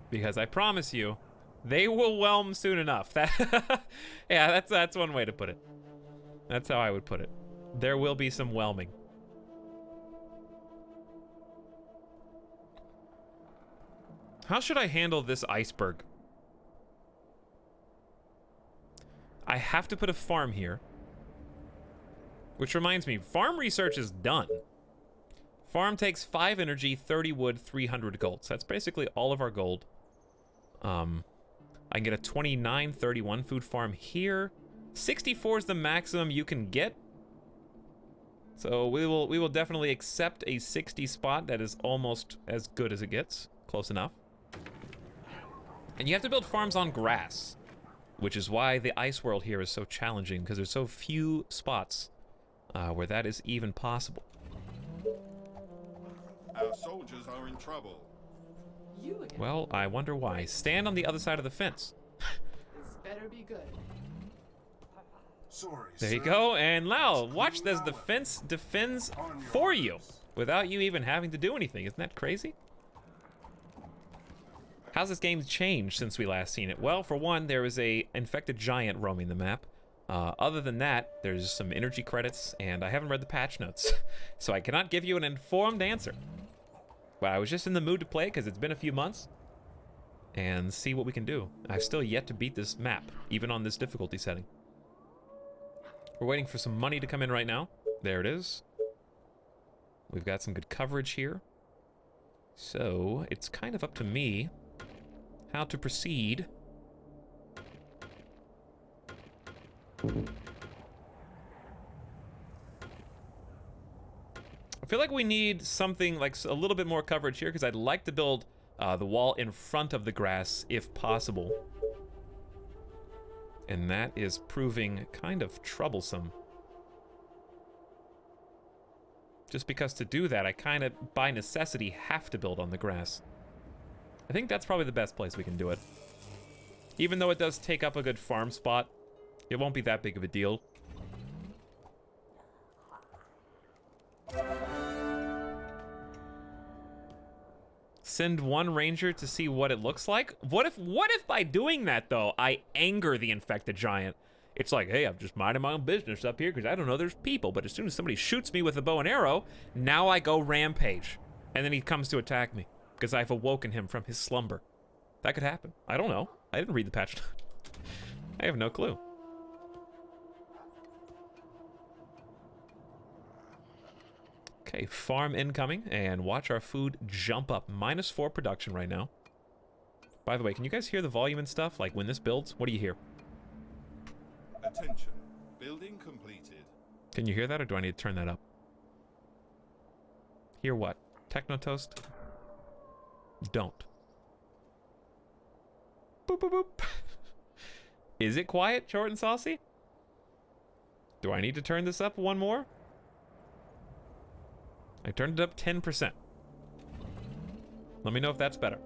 Because I promise you, they will whelm soon enough. That yeah, that's one way to put it. That's how I would put it. There will be some whelming. How should I handle this iceberg? I have to put a farm here. Which reminds me, farm research is done. Farm takes 5 energy, 30 wood, 300 gold. So that's basically all of our gold. I can get a 29, 31 food farm here. 64 is the maximum you can get. So we will definitely accept a 60 spot that is almost as good as it gets. Close enough. And you have to build farms on grass, which is why the ice world here is so challenging, because there's so few spots where that is even possible. Our soldiers are in trouble. You again. Well, I wonder why. Stand on the other side of the fence. This better be good. Sorry, There you sir. go, and now watch as the fence defends for you without you even having to do anything. Isn't that crazy? How's this game changed since we last seen it? Well, for one, there is a infected giant roaming the map. Other than that, there's some energy credits, and I haven't read the patch notes, so I cannot give you an informed answer. But I was just in the mood to play because it's been a few months, and see what we can do. I've still yet to beat this map, even on this difficulty setting. We're waiting for some money to come in right now. There it is. We've got some good coverage here. So, it's kind of up to me how to proceed. I feel like we need something like a little bit more coverage here, because I'd like to build the wall in front of the grass if possible. And that is proving kind of troublesome. Just because to do that, I kind of, by necessity, have to build on the grass. I think that's probably the best place we can do it. Even though it does take up a good farm spot, it won't be that big of a deal. Send one ranger to see what it looks like? What if by doing that, though, I anger the infected giant It's like, hey, I'm just minding my own business up here because I don't know there's people. But as soon as somebody shoots me with a bow and arrow, now I go rampage. And then he comes to attack me because I've awoken him from his slumber. That could happen. I don't know. I didn't read the patch note. I have no clue. Okay, farm incoming, and watch our food jump up. -4 production right now. By the way, can you guys hear the volume and stuff? Like when this builds, what do you hear? Attention. Building completed. Can you hear that, or do I need to turn that up? Hear what? Techno Toast? Don't. Boop, boop, boop. Is it quiet, short and saucy? Do I need to turn this up one more? I turned it up 10%. Let me know if that's better.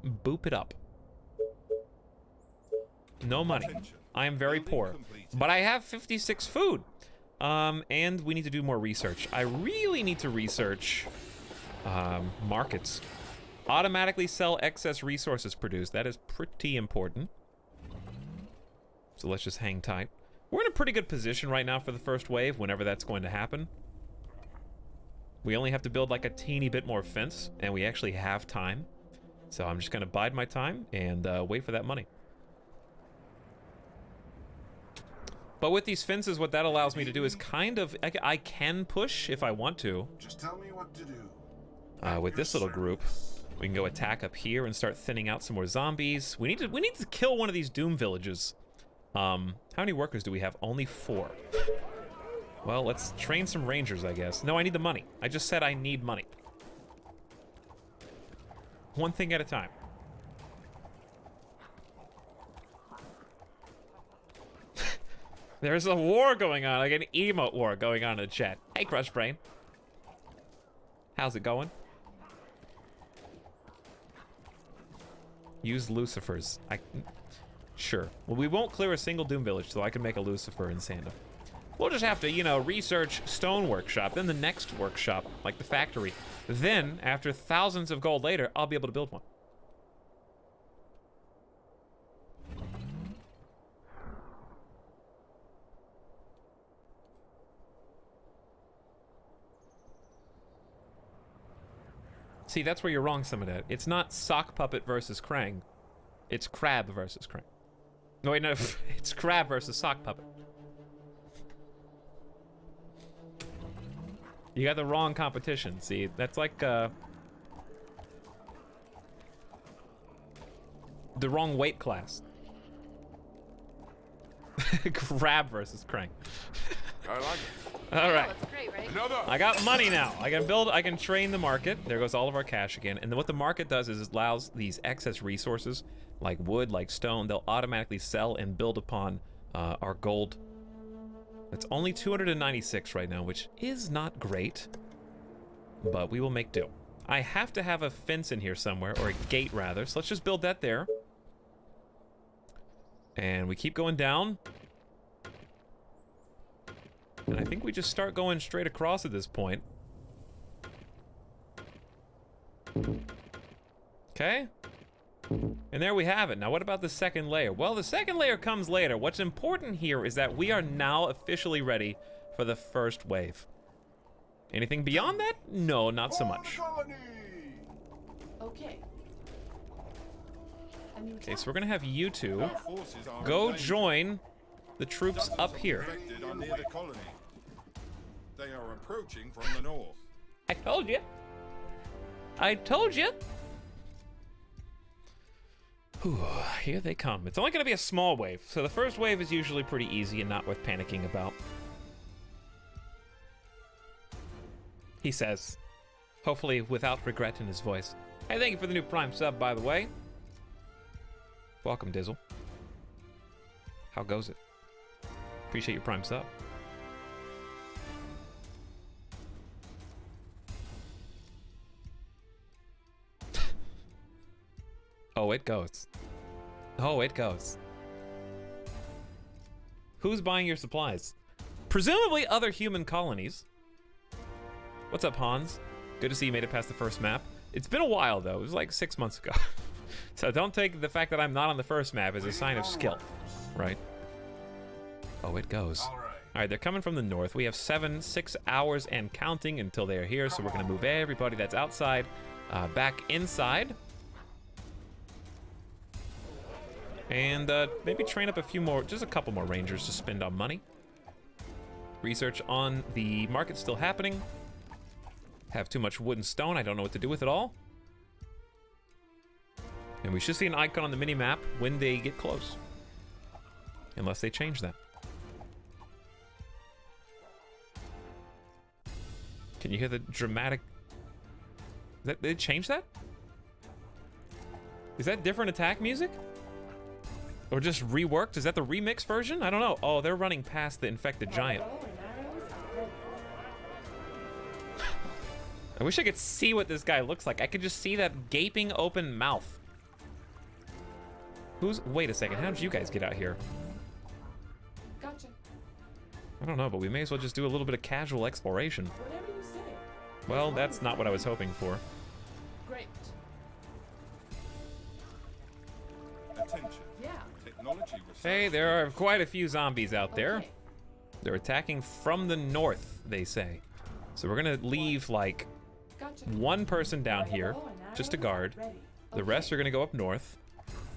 Boop it up. No money. I am very poor. But I have 56 food. And we need to do more research. I really need to research markets. Automatically sell excess resources produced. That is pretty important. So let's just hang tight. We're in a pretty good position right now for the first wave, whenever that's going to happen. We only have to build like a teeny bit more fence, and we actually have time. So I'm just going to bide my time and wait for that money. But with these fences, what that allows me to do is kind of... I can push if I want to. Just tell me what to do. With this little group, we can go attack up here and start thinning out some more zombies. We need to kill one of these Doom villages. How many workers do we have? Only 4. Well, let's train some rangers, I guess. No, I need the money. I just said I need money. One thing at a time. There's a war going on, like an emote war going on in the chat. Hey, Crush Brain. How's it going? Use Lucifers. Sure. Well, we won't clear a single Doom village, so I can make a Lucifer in Sandom. We'll just have to, you know, research Stone Workshop, then the next workshop, like the factory. Then, after thousands of gold later, I'll be able to build one. See, that's where you're wrong, some of that. It's not Sock Puppet versus Krang. It's Crab versus Krang. No, wait, no. It's Crab versus Sock Puppet. You got the wrong competition. See, that's like, the wrong weight class. Crab versus Krang. I like it. All right. That's great, right? I got money now. I can train the market. There goes all of our cash again. And then what the market does is it allows these excess resources, like wood, like stone, they'll automatically sell and build upon our gold. It's only 296 right now, which is not great, but we will make do. I have to have a fence in here somewhere, or a gate rather, so let's just build that there. And we keep going down. And I think we just start going straight across at this point. Okay. And there we have it. Now what about the second layer? Well, the second layer comes later. What's important here is that we are now officially ready for the first wave. Anything beyond that? No, not so much. Okay. Okay, so we're gonna have you two Our forces are go in danger. join the troops up here. Infected are near the colony. They are approaching from the north. I told you. I told you. Whew, here they come. It's only going to be a small wave, so the first wave is usually pretty easy and not worth panicking about. He says, hopefully without regret in his voice. Hey, thank you for the new Prime sub, by the way. Welcome, Dizzle. How goes it? Appreciate your Prime sub. Oh, it goes. Oh, it goes. Who's buying your supplies? Presumably other human colonies. What's up, Hans? Good to see you made it past the first map. It's been a while, though. It was like 6 months ago. So don't take the fact that I'm not on the first map as a sign of skill, right? Oh, it goes. All right. All right, they're coming from the north. We have 6 hours and counting until they are here, so we're gonna move everybody that's outside back inside. And maybe train up a few more, just a couple more rangers to spend on money. Research on the market still happening. Have too much wood and stone, I don't know what to do with it all. And we should see an icon on the mini-map when they get close. Unless they change that. Can you hear the dramatic... Did they change that? Is that different attack music? Or just reworked? Is that the remix version? I don't know. Oh, they're running past the infected giant. I wish I could see what this guy looks like. I could just see that gaping open mouth. Wait a second, how did you guys get out here? Gotcha. I don't know, but we may as well just do a little bit of casual exploration. Whatever you say. Well, that's not what I was hoping for. Great. Attention. Yeah. Technology research. Hey, there are quite a few zombies out there. Okay. They're attacking from the north, they say. So we're gonna leave like Gotcha. one person down here, just a guard. Ready. The rest are gonna go up north.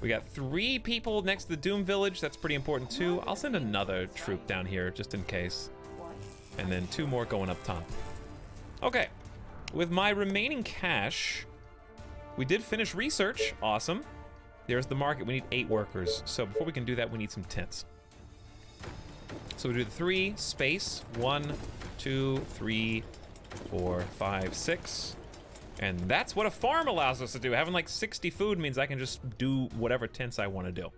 We got 3 people next to the Doom Village. That's pretty important too. I'll send another troop down here just in case. And then 2 more going up top. Okay, with my remaining cash, we did finish research. Awesome. There's the market. We need 8 workers. So before we can do that, we need some tents. So we do the 3 space. 1, 2, 3, 4, 5, 6. And that's what a farm allows us to do. Having like 60 food means I can just do whatever tents I want to do.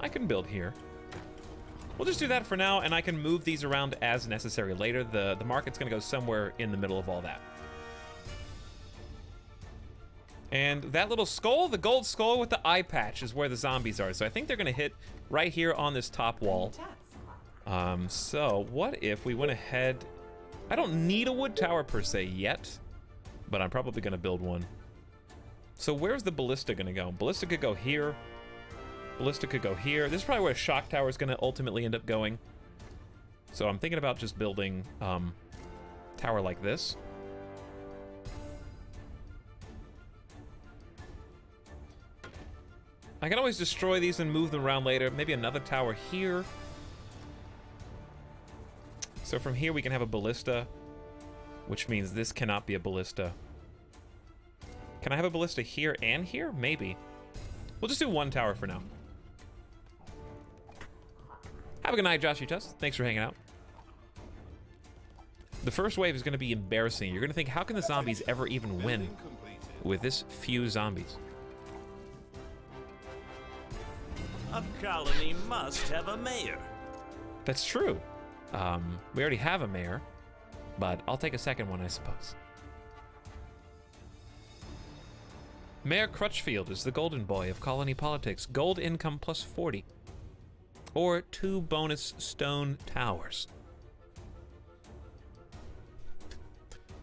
I can build here. We'll just do that for now, and I can move these around as necessary later. The market's gonna go somewhere in the middle of all that. And that little skull, the gold skull with the eye patch, is where the zombies are. So I think they're gonna hit right here on this top wall. So what if we went ahead... I don't need a wood tower per se yet, but I'm probably gonna build one. So where's the ballista gonna go? Ballista could go here. Ballista could go here. This is probably where a shock tower is gonna ultimately end up going. So I'm thinking about just building tower like this. I can always destroy these and move them around later. Maybe another tower here. So from here we can have a ballista, which means this cannot be a ballista. Can I have a ballista here and here? Maybe. We'll just do 1 tower for now. Have a good night, Joshy Tuss. Thanks for hanging out. The first wave is going to be embarrassing. You're going to think, how can the zombies ever even win with this few zombies? A colony must have a mayor. That's true. We already have a mayor, but I'll take a second one, I suppose. Mayor Crutchfield is the golden boy of colony politics. Gold income plus 40. Or 2 bonus stone towers.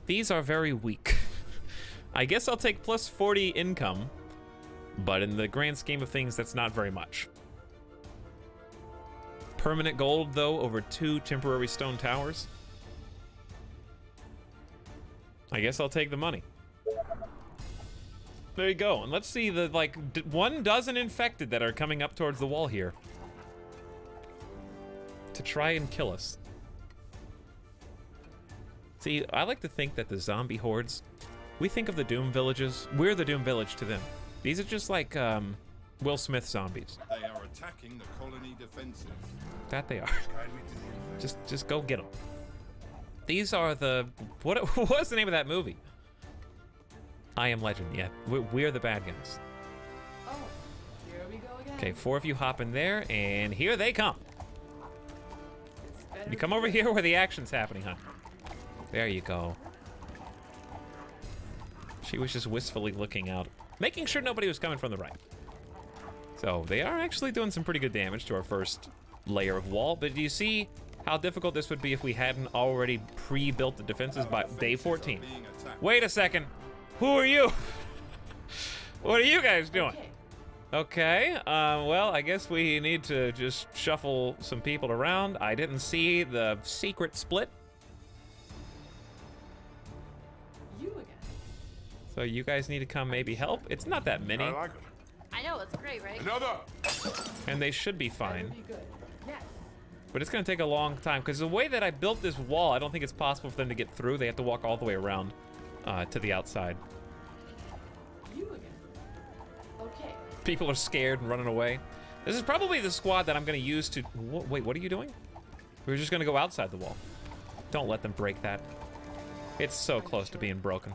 These are very weak. I guess I'll take plus 40 income, but in the grand scheme of things, that's not very much. Permanent gold, though, over 2 temporary stone towers. I guess I'll take the money. There you go. And let's see the, like, 1 dozen infected that are coming up towards the wall here. To try and kill us. See, I like to think that the zombie hordes, we think of the Doom villages, we're the Doom village to them. These are just like, Will Smith zombies. They are attacking the colony defenses. That they are. Just go get them. These are the... What was the name of that movie? I Am Legend, yeah. We're the bad guys. Oh, here we go again. Okay, 4 of you hop in there, and here they come. It's better You come over here where the action's happening, huh? There you go. She was just wistfully looking out, making sure nobody was coming from the right. So they are actually doing some pretty good damage to our first layer of wall, but do you see how difficult this would be if we hadn't already pre-built the defenses by day 14? Wait a second. Who are you? What are you guys doing? Okay. Okay, well, I guess we need to just shuffle some people around. I didn't see the secret split. You again. So you guys need to come maybe help. It's not that many, I like it. I know it's great, right? Another. and they should be fine. That'll be good. Yes. But it's gonna take a long time, because the way that I built this wall, I don't think it's possible for them to get through. They have to walk all the way around to the outside. You again. Okay. People are scared and running away. This is probably the squad that I'm gonna use to... Wait, what are you doing? We're just gonna go outside the wall. Don't let them break that. It's so close to being broken.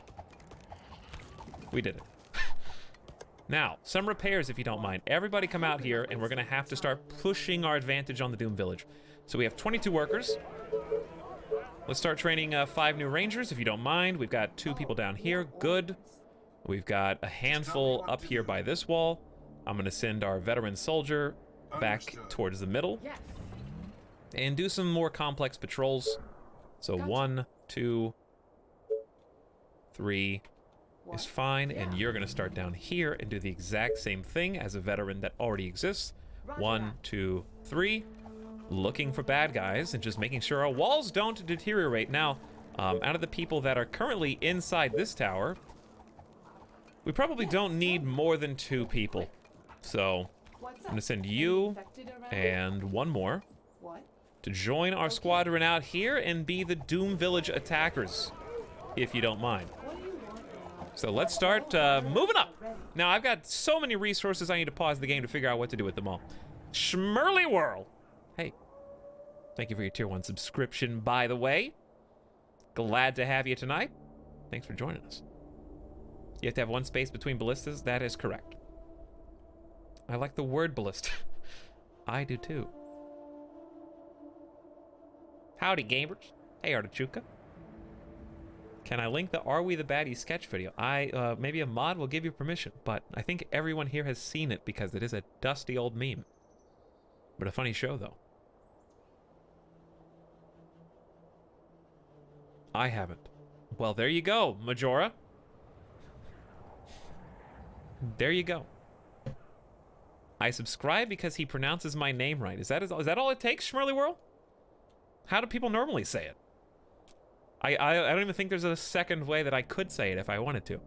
We did it. Now, some repairs if you don't mind. Everybody come out here and we're gonna have to start pushing our advantage on the Doom Village. So we have 22 workers. Let's start training 5 new rangers if you don't mind. We've got 2 people down here, good. We've got a handful up here by this wall. I'm gonna send our veteran soldier back towards the middle Yes. and do some more complex patrols. So 1, 2, 3 is fine, and you're gonna start down here and do the exact same thing as a veteran that already exists. 1, 2, 3, looking for bad guys and just making sure our walls don't deteriorate. Now, out of the people that are currently inside this tower, we probably don't need more than 2 people. So What's I'm gonna up? send Any you infected around? and 1 more What? to join our squadron out here and be the Doom Village attackers, if you don't mind. What do you want now? So let's start moving up. Now, I've got so many resources, I need to pause the game to figure out what to do with them all. Schmerly Whirl. Hey, thank you for your tier 1 subscription, by the way. Glad to have you tonight. Thanks for joining us. You have to have 1 space between ballistas? That is correct. I like the word ballista. I do too. Howdy, gamers. Hey, Artichuka. Can I link the Are We the Baddies sketch video? Maybe a mod will give you permission, but I think everyone here has seen it because it is a dusty old meme. But a funny show, though. I haven't. Well, there you go, Majora. There you go. I subscribe because he pronounces my name right. Is that all it takes, Schmerly Whirl? How do people normally say it? I don't even think there's a second way that I could say it if I wanted to.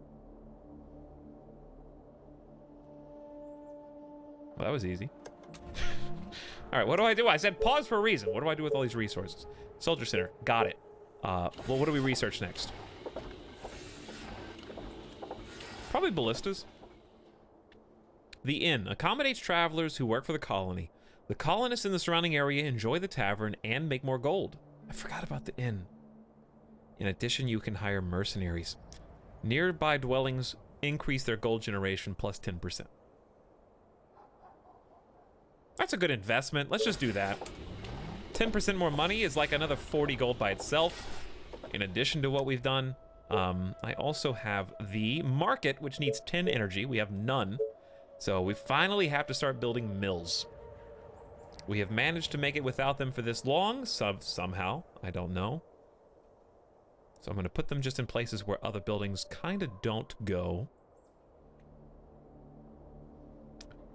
Well, that was easy. All right, what do I do? I said pause for a reason. What do I do with all these resources? Soldier Center, got it. Well, what do we research next? Probably ballistas. The inn accommodates travelers who work for the colony. The colonists in the surrounding area enjoy the tavern and make more gold. I forgot about the inn. In addition, you can hire mercenaries. Nearby dwellings increase their gold generation plus 10%. That's a good investment. Let's just do that. 10% more money is like another 40 gold by itself, in addition to what we've done. I also have the market, which needs 10 energy. We have none. So we finally have to start building mills. We have managed to make it without them for this long, somehow. I don't know. So I'm going to put them just in places where other buildings kind of don't go.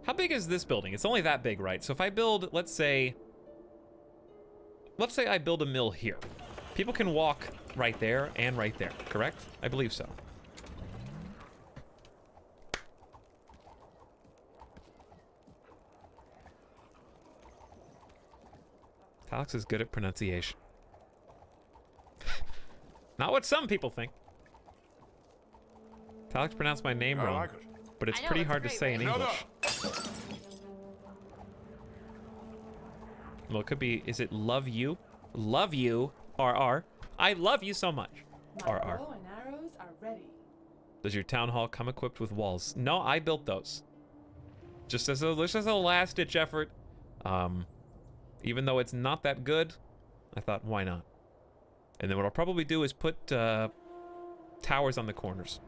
How big is this building? It's only that big, right? So if I build, let's say I build a mill here. People can walk right there and right there, correct? I believe so. Etalyx is good at pronunciation. Not what some people think. Etalyx pronounced my name I wrong, like it. but it's I know, pretty it's hard to great, say in right? English. Well, it could be, is it love you? Love you, RR. I love you so much, My RR. bow and arrows are ready. Does your town hall come equipped with walls? No, I built those. Just as a last-ditch effort. Even though it's not that good, I thought, why not? And then what I'll probably do is put towers on the corners.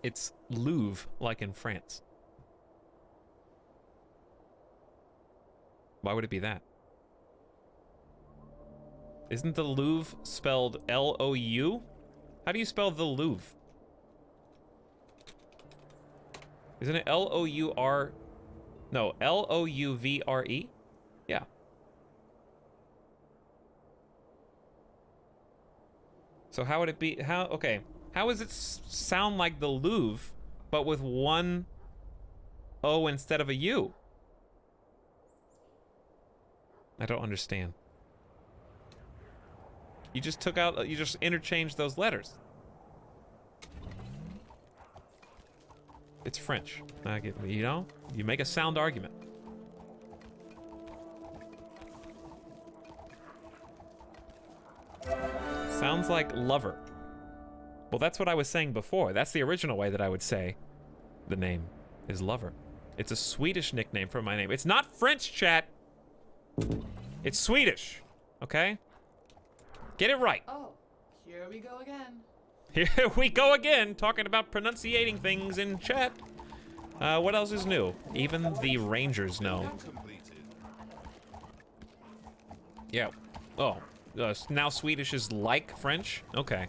It's Louvre, like in France. Why would it be that? Isn't the Louvre spelled L-O-U? How do you spell the Louvre? Isn't it L-O-U-R? No, L-O-U-V-R-E? Yeah. So how would it be? Okay. How does it sound like the Louvre, but with one O instead of a U? I don't understand. You just you just interchanged those letters. It's French. You know, you make a sound argument. Sounds like lover. Well, that's what I was saying before. That's the original way that I would say the name is lover. It's a Swedish nickname for my name. It's not French, chat. It's Swedish. Okay? Get it right. Oh, here we go again. Here we go again, talking about pronunciating things in chat. What else is new? Even the Rangers know. Yeah. Oh, now Swedish is like French? Okay.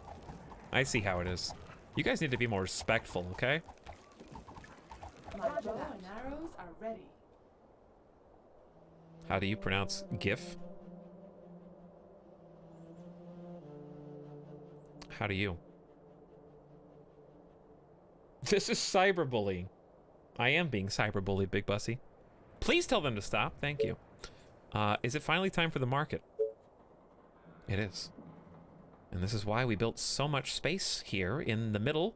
I see how it is. You guys need to be more respectful, okay? My bow and arrows are ready. How do you pronounce GIF? How do you? This is cyberbullying. I am being cyberbullied, Big Bussy. Please tell them to stop. Thank you. Is it finally time for the market? It is. And this is why we built so much space here in the middle.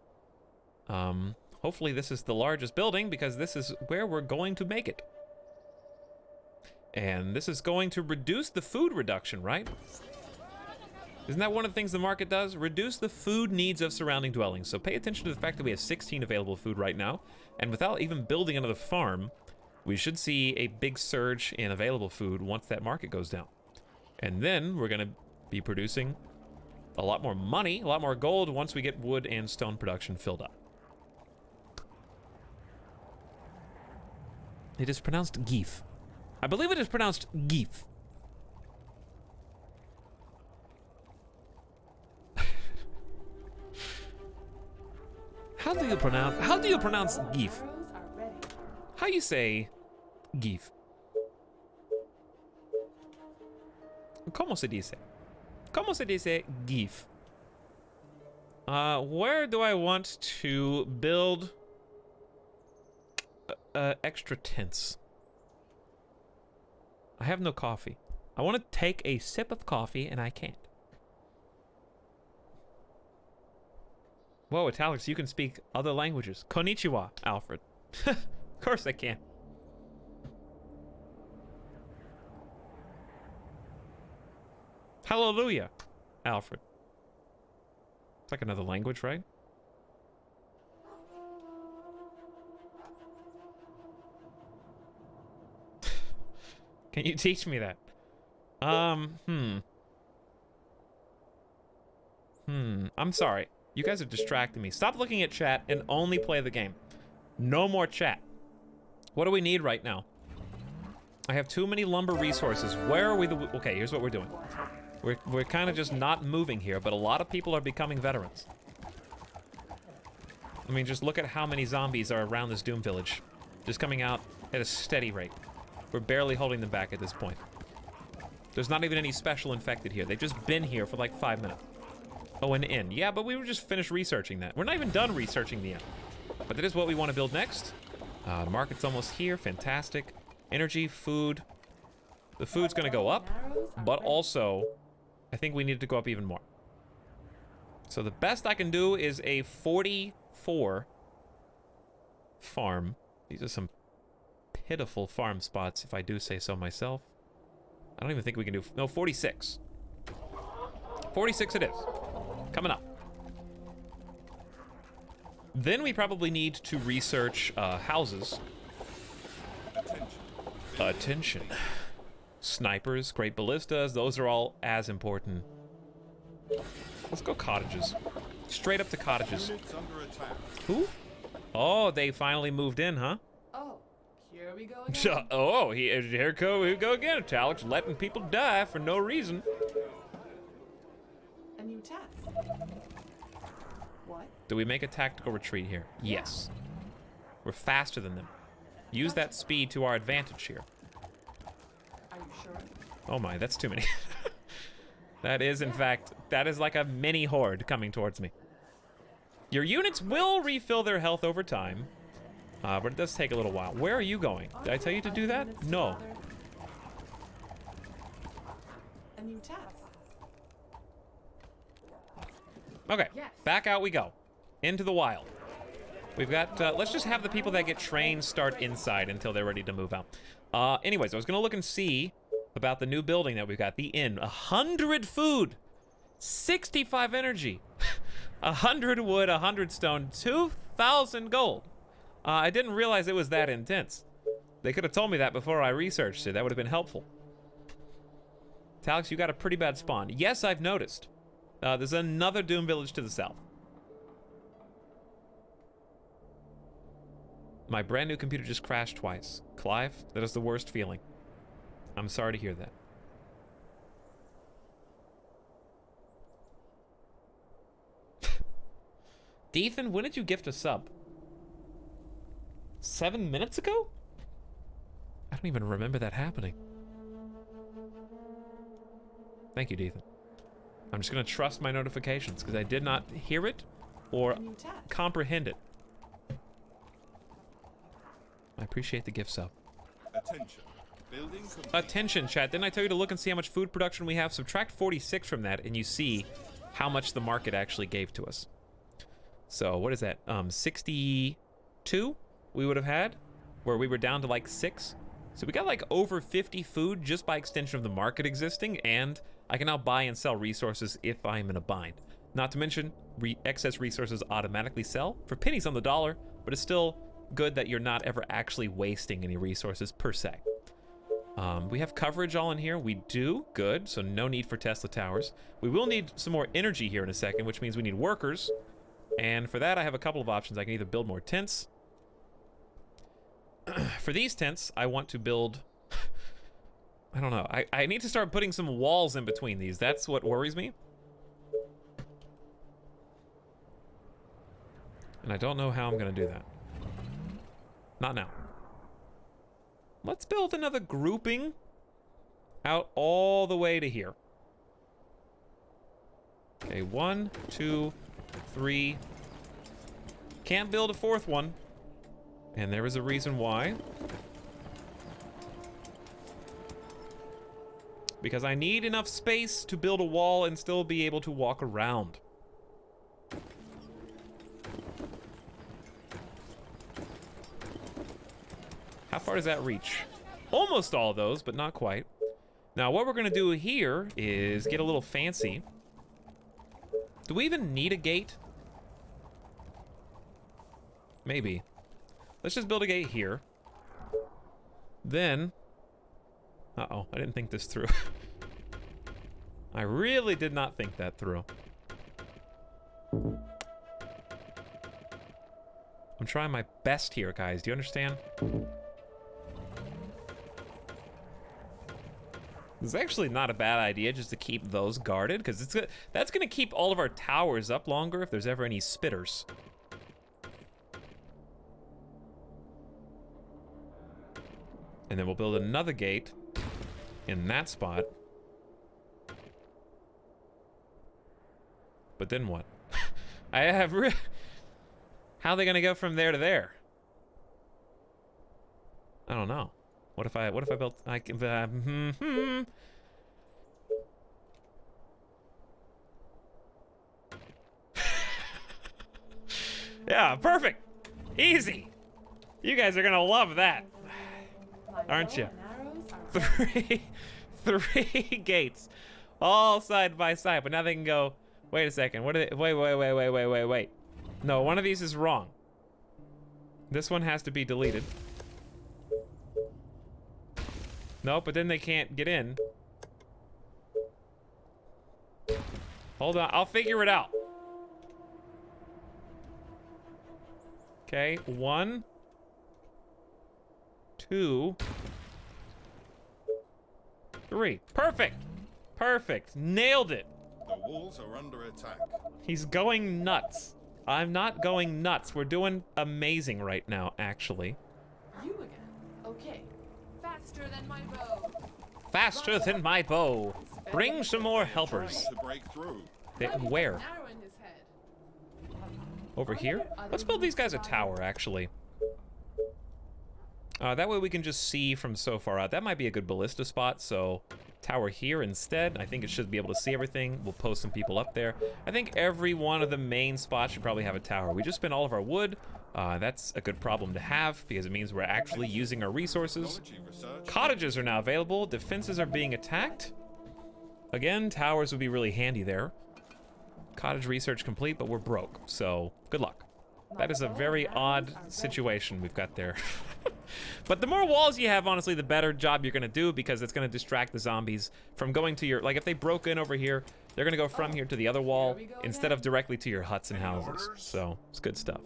Hopefully this is the largest building because this is where we're going to make it. And this is going to reduce the food reduction, right? Isn't that one of the things the market does? Reduce the food needs of surrounding dwellings. So pay attention to the fact that we have 16 available food right now. And without even building another farm, we should see a big surge in available food once that market goes down. And then we're going to be producing a lot more money, a lot more gold once we get wood and stone production filled up. It is pronounced Geef. I believe it is pronounced Geef. How do you pronounce Geef? Arrows are ready. How you say Geef? ¿Cómo se dice? ¿Cómo se dice Geef? Where do I want to build extra tents? I have no coffee. I want to take a sip of coffee and I can't. Whoa, Etalyx, you can speak other languages. Konnichiwa, Alfred. Of course I can. Hallelujah, Alfred. It's like another language, right? Can you teach me that? I'm sorry. You guys are distracting me. Stop looking at chat and only play the game. No more chat. What do we need right now? I have too many lumber resources. Where are we okay, here's what we're doing. We're kind of just not moving here, but a lot of people are becoming veterans. I mean, just look at how many zombies are around this Doom village. Just coming out at a steady rate. We're barely holding them back at this point. There's not even any special infected here. They've just been here for like 5 minutes. Oh, an inn. Yeah, but we were just finished researching that. We're not even done researching the inn. But that is what we want to build next. Market's almost here. Fantastic. Energy, food. The food's going to go up, but also, I think we need to go up even more. So the best I can do is a 44 farm. These are some pitiful farm spots, if I do say so myself. I don't even think we can do... No, 46. 46 it is. Coming up. Then we probably need to research houses. Attention. Snipers, great ballistas, those are all as important. Let's go cottages. Straight up to cottages. Who? Oh, they finally moved in, huh? Oh, here we go again. Oh, here we go again, Etalyx, letting people die for no reason. A new task. Do we make a tactical retreat here? Yes. We're faster than them. Use that speed to our advantage here. Are you sure? Oh my, that's too many. That is, in fact, that is like a mini horde coming towards me. Your units will refill their health over time, but it does take a little while. Where are you going? Did I tell you to do that? No. A new task. Okay, Yes. back out we go. Into the wild. We've got, let's just have the people that get trained start inside until they're ready to move out. Anyways, I was gonna look and see about the new building that we've got, the inn. 100 food, 65 energy, 100 wood, 100 stone, 2,000 gold. I didn't realize it was that intense. They could have told me that before I researched it. That would have been helpful. Etalyx, you got a pretty bad spawn. Yes, I've noticed. There's another Doom village to the south. My brand new computer just crashed twice. Clive, that is the worst feeling. I'm sorry to hear that. Ethan, when did you gift a sub? 7 minutes ago? I don't even remember that happening. Thank you, Ethan. I'm just gonna trust my notifications because I did not hear it or A new task. comprehend it. I appreciate the gift sub. Attention. Building complete. Attention, chat. Didn't I tell you to look and see how much food production we have? Subtract 46 from that, and you see how much the market actually gave to us. So what is that? 62 we would have had, where we were down to like 6. So we got like over 50 food just by extension of the market existing, and I can now buy and sell resources if I'm in a bind. Not to mention, excess resources automatically sell for pennies on the dollar, but it's still good that you're not ever actually wasting any resources per se. We have coverage all in here. We do. Good. So no need for Tesla towers. We will need some more energy here in a second, which means we need workers. And for that, I have a couple of options. I can either build more tents. For these tents, I want to build... I don't know. I need to start putting some walls in between these. That's what worries me. And I don't know how I'm going to do that. Not now. Let's build another grouping out all the way to here. Okay, 1, 2, 3. Can't build a 4th one. And there is a reason why. Because I need enough space to build a wall and still be able to walk around. How far does that reach? Almost all of those, but not quite. Now, what we're gonna do here is get a little fancy. Do we even need a gate? Maybe. Let's just build a gate here. Then... Uh-oh, I didn't think this through. I really did not think that through. I'm trying my best here, guys. Do you understand? It's actually not a bad idea just to keep those guarded, because that's going to keep all of our towers up longer if there's ever any spitters. And then we'll build another gate in that spot. But then what? I have how are they going to go from there to there? I don't know. What if I built Yeah, perfect. Easy. You guys are going to love that. Aren't you? Three gates all side by side, but now they can go, wait a second. What are they, wait. No, one of these is wrong. This one has to be deleted. No, but then they can't get in. Hold on, I'll figure it out. Okay, 1, 2, 3. Perfect. Perfect. Nailed it. The walls are under attack. He's going nuts. I'm not going nuts. We're doing amazing right now, actually. You again. Okay. Faster than my bow. Faster than my bow. Bring some more helpers. To break through. Where? Arrow in his head. Over here? Let's build these guys a tower, actually. That way we can just see from so far out. That might be a good ballista spot, so tower here instead. I think it should be able to see everything. We'll post some people up there. I think every one of the main spots should probably have a tower. We just spent all of our wood. That's a good problem to have because it means we're actually using our resources. Cottages are now available. Defenses are being attacked. Again, towers would be really handy there. Cottage research complete, but we're broke, so good luck. That is a very odd situation we've got there. But the more walls you have, honestly, the better job you're gonna do because it's gonna distract the zombies from going to your, like if they broke in over here, they're gonna go from here to the other wall instead of directly to your huts and houses. So, it's good stuff.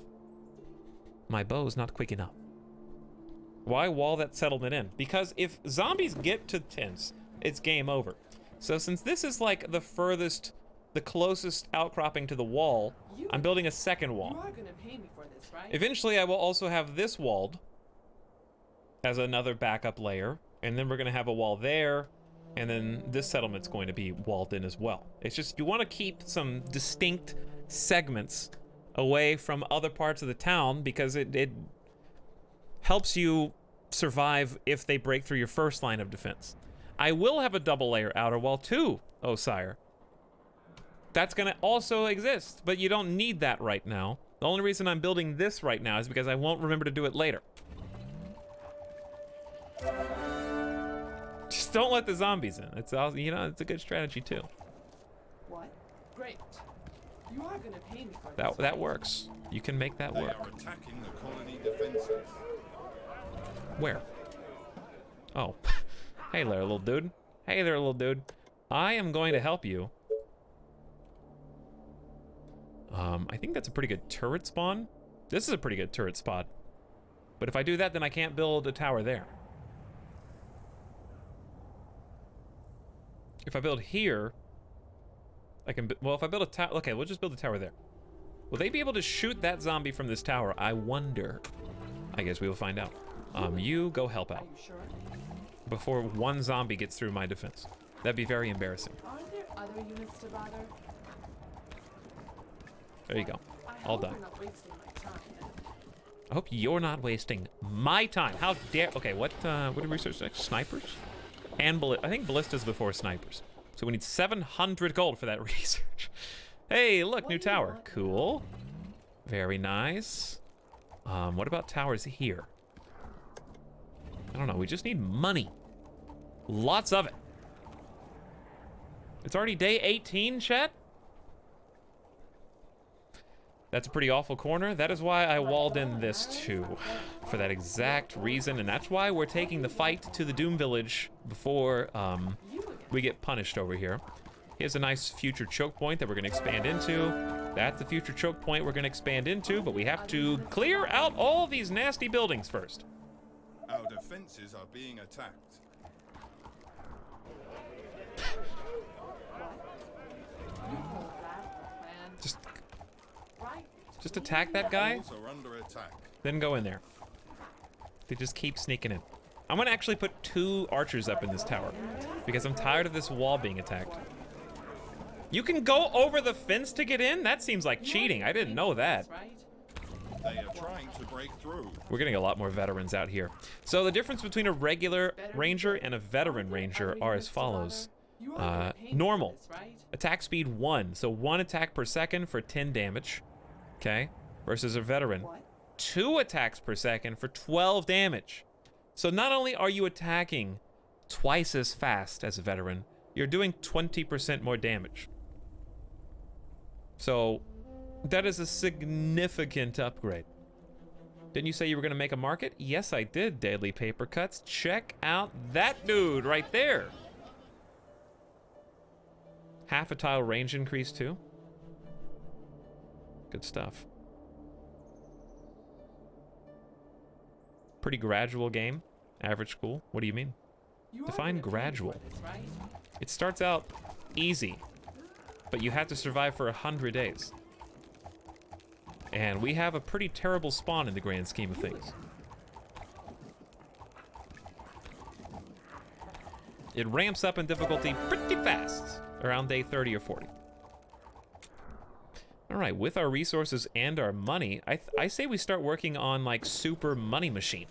My bow's not quick enough. Why wall that settlement in? Because if zombies get to tents, it's game over. So since this is like the furthest, the closest outcropping to the wall, I'm building a second wall. You are gonna pay me for this, right? Eventually, I will also have this walled as another backup layer, and then we're gonna have a wall there, and then this settlement's going to be walled in as well. It's just, you wanna keep some distinct segments away from other parts of the town because it helps you survive if they break through your first line of defense. I will have a double layer outer wall too, oh sire. That's gonna also exist, but you don't need that right now. The only reason I'm building this right now is because I won't remember to do it later. Just don't let the zombies in. It's also, you know, it's a good strategy too. What? Great. You are gonna pay me for That this. that works. You can make that They work. are attacking the colony defenses. Where? Oh. Hey there, little dude. Hey there, little dude. I am going to help you. I think that's a pretty good turret spawn. This is a pretty good turret spot. But if I do that, then I can't build a tower there. If I build here, I can, well, if I build a tower, okay, we'll just build a tower there. Will they be able to shoot that zombie from this tower? I wonder. I guess we will find out. You go help Are out you sure? before one zombie gets through my defense. That'd be very embarrassing. Are there other units to bother? There you go. I All hope done. you're not wasting my time. I hope you're not wasting my time. How dare? Okay, what do we research next? Snipers, and I think ballistas before snipers. So we need 700 gold for that research. Hey, look, What new do you tower. want? Cool. Very nice. What about towers here? I don't know. We just need money. Lots of it. It's already day 18, chat. That's a pretty awful corner. That is why I walled in this too, for that exact reason, and that's why we're taking the fight to the Doom Village before we get punished over here. Here's a nice future choke point that we're gonna expand into. That's the future choke point we're gonna expand into, but we have to clear out all these nasty buildings first. Our defenses are being attacked. You call that a plan, right? Just attack that guy, Walls are under attack. then go in there. They just keep sneaking in. I'm gonna actually put 2 archers up in this tower because I'm tired of this wall being attacked. You can go over the fence to get in? That seems like cheating. I didn't know that. Right? They are trying to break through. We're getting a lot more veterans out here. So the difference between a regular ranger and a veteran ranger are as follows. You are gonna pay me for Normal. this, right? Attack speed 1, so 1 attack per second for 10 damage, okay? Versus a veteran, What? 2 attacks per second for 12 damage. So not only are you attacking twice as fast as a veteran, you're doing 20% more damage. So that is a significant upgrade. Didn't you say you were gonna make a market? Yes, I did, Daily Paper Cuts. Check out that dude right there. Half a tile range increase too. Good stuff. Pretty gradual game. Average school. What do you mean? You are Define gonna pay me gradual. for this, right? It starts out easy, but you have to survive for 100 days. And we have a pretty terrible spawn in the grand scheme of things. It ramps up in difficulty pretty fast, around day 30 or 40. All right, with our resources and our money, I say we start working on like super money machine.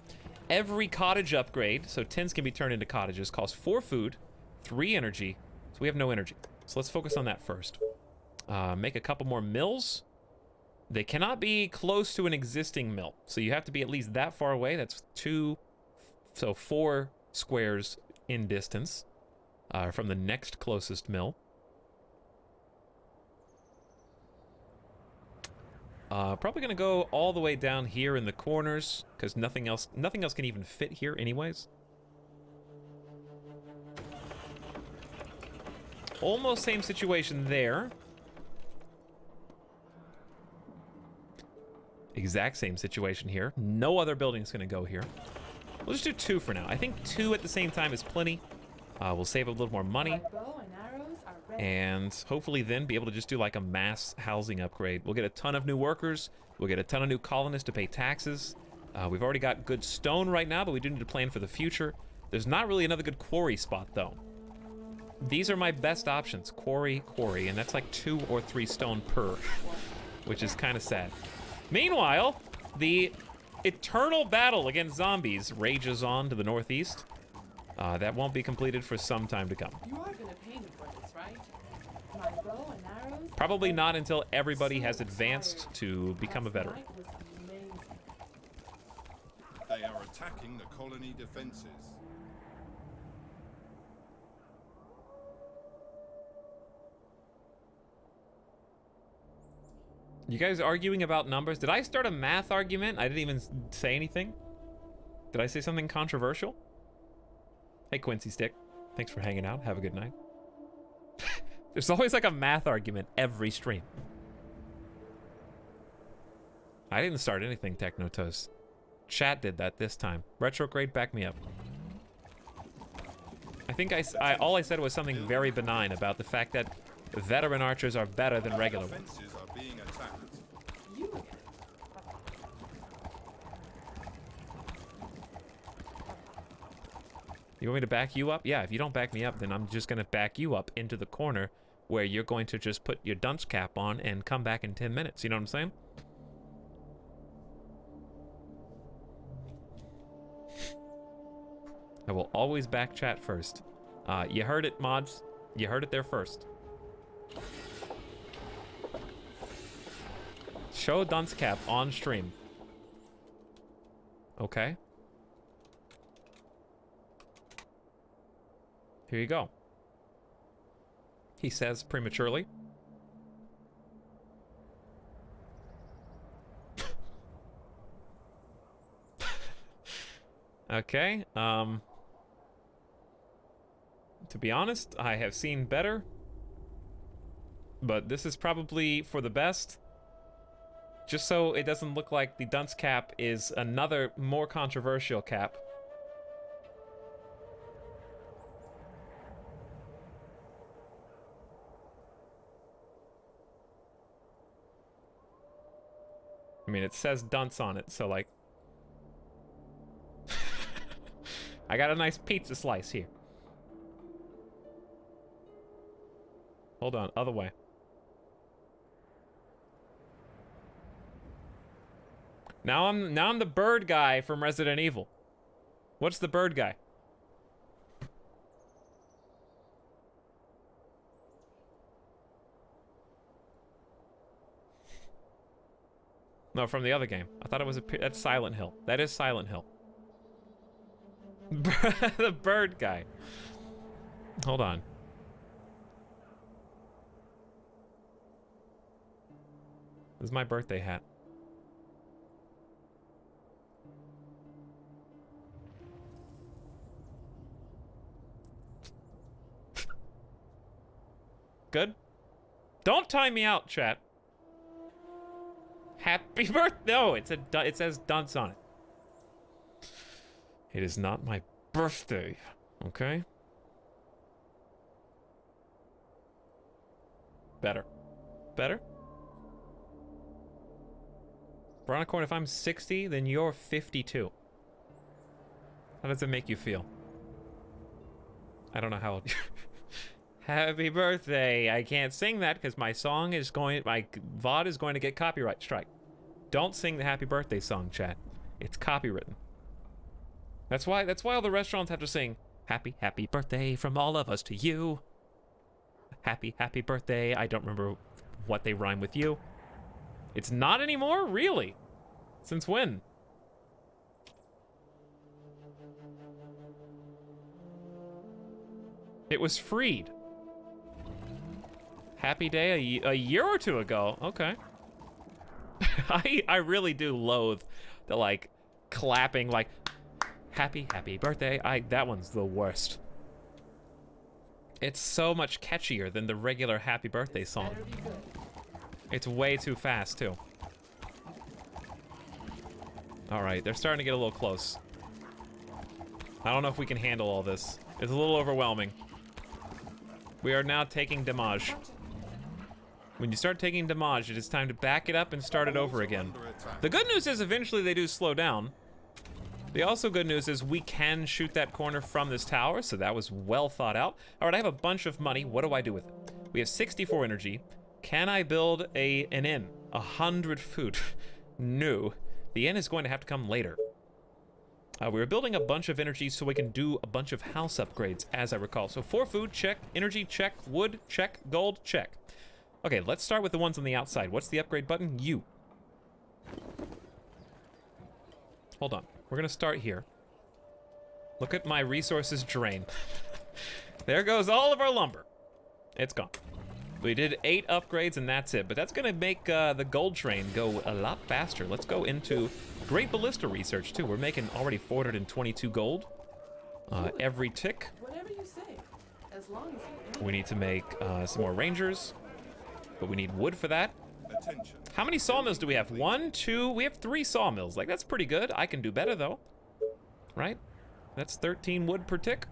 Every cottage upgrade, so tins can be turned into cottages, costs 4 food, 3 energy, so we have no energy. So let's focus on that first. Make a couple more mills. They cannot be close to an existing mill, so you have to be at least that far away. That's 4 squares in distance from the next closest mill. Probably gonna go all the way down here in the corners because nothing else can even fit here anyways. Almost same situation there. Exact same situation here. No other building's gonna go here. We'll just do 2 for now. I think 2 at the same time is plenty. We'll save a little more money. And hopefully then be able to just do like a mass housing upgrade. We'll get a ton of new workers. We'll get a ton of new colonists to pay taxes. We've already got good stone right now, but we do need to plan for the future. There's not really another good quarry spot though. These are my best options. Quarry, and that's like 2 or 3 stone per, which is kind of sad. Meanwhile, the eternal battle against zombies rages on to the northeast. That won't be completed for some time to come. You are gonna pay me for this, right? My bow and arrows. Probably not until everybody has advanced to become a veteran. They are attacking the colony defenses. You guys arguing about numbers? Did I start a math argument? I didn't even say anything. Did I say something controversial? Hey, Quincy Stick. Thanks for hanging out. Have a good night. There's always like a math argument every stream. I didn't start anything, Technotoast. Chat did that this time. Retrograde, back me up. I think all I said was something very benign about the fact that veteran archers are better than regular ones. Defenses are being attacked. You want me to back you up? Yeah, if you don't back me up, then I'm just gonna back you up into the corner where you're going to just put your dunce cap on and come back in 10 minutes. You know what I'm saying? I will always back chat first. You heard it, mods. You heard it there first. Show dunce cap on stream. Okay. Here you go. He says prematurely. Okay, to be honest, I have seen better, but this is probably for the best. Just so it doesn't look like the dunce cap is another more controversial cap. I mean, it says dunce on it, so like... I got a nice pizza slice here. Hold on, other way. Now I'm the bird guy from Resident Evil. What's the bird guy? No, from the other game. I thought it was that's Silent Hill. That is Silent Hill. The bird guy. Hold on. This is my birthday hat. Good? Don't time me out, chat. Happy birthday! No, it says dunce on it. It is not my birthday, okay? Better. Better? Veronicorn, if I'm 60, then you're 52. How does it make you feel? I don't know how. Happy birthday. I can't sing that because my song is going, my VOD is going to get copyright strike. Don't sing the happy birthday song, chat. It's copywritten. That's why all the restaurants have to sing happy birthday from all of us to you. Happy birthday. I don't remember what they rhyme with you. It's not anymore? Really? Since when? It was freed. Happy day a year or two ago. Okay. I really do loathe the like clapping like happy birthday. That one's the worst. It's so much catchier than the regular happy birthday song. It's way too fast too. All right, they're starting to get a little close. I don't know if we can handle all this. It's a little overwhelming. We are now taking damage. When you start taking damage, it is time to back it up and start it over again. The good news is eventually they do slow down. The also good news is we can shoot that corner from this tower, so that was well thought out. All right, I have a bunch of money. What do I do with it? We have 64 energy. Can I build an inn? 100 food. No. The inn is going to have to come later. We were building a bunch of energy so we can do a bunch of house upgrades, as I recall. So 4 food, check. Energy, check. Wood, check. Gold, check. Okay, let's start with the ones on the outside. What's the upgrade button? U. Hold on. We're gonna start here. Look at my resources drain. There goes all of our lumber. It's gone. We did 8 upgrades and that's it, but that's gonna make the gold train go a lot faster. Let's go into great ballista research too. We're making already 422 gold every tick. Whatever you say, as long as you We need to make some more rangers, but we need wood for that. Attention. How many sawmills do we have? 1, 2, we have 3 sawmills. Like, that's pretty good. I can do better, though. Right? That's 13 wood per tick.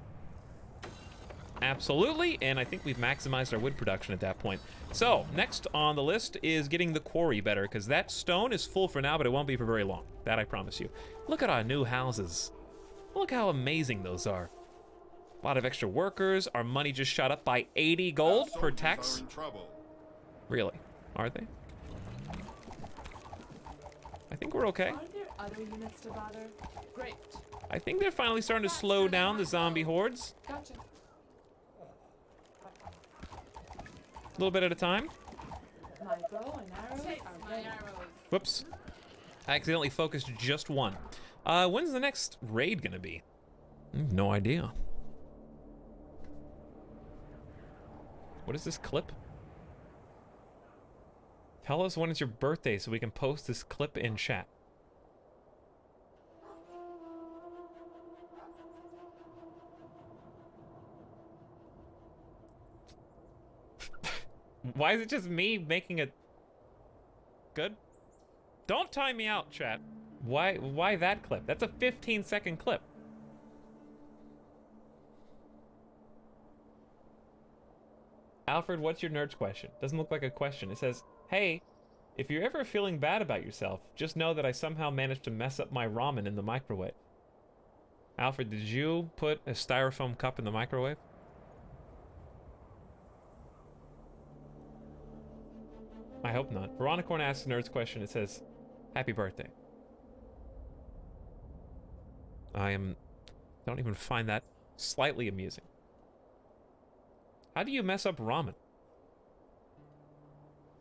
Absolutely, and I think we've maximized our wood production at that point. So, next on the list is getting the quarry better, because that stone is full for now, but it won't be for very long. That I promise you. Look at our new houses. Look how amazing those are. A lot of extra workers. Our money just shot up by 80 gold per Soldiers tax. are in trouble. Really? Are they? I think we're okay. Are there other units to bother? Great. I think they're finally starting to slow down the zombie hordes. Gotcha. A little bit at a time. My bow and arrows are ready. Whoops. I accidentally focused just one. When's the next raid gonna be? No idea. What is this clip? Tell us when it's your birthday so we can post this clip in chat. Why is it just me making it good? Don't time me out, chat. Why that clip? That's a 15-second clip. Alfred, what's your nerd's question? Doesn't look like a question. It says, hey, if you're ever feeling bad about yourself, just know that I somehow managed to mess up my ramen in the microwave. Alfred, did you put a styrofoam cup in the microwave? I hope not. Veronicorn asks a nerd's question. It says, happy birthday. Don't even find that slightly amusing. How do you mess up ramen?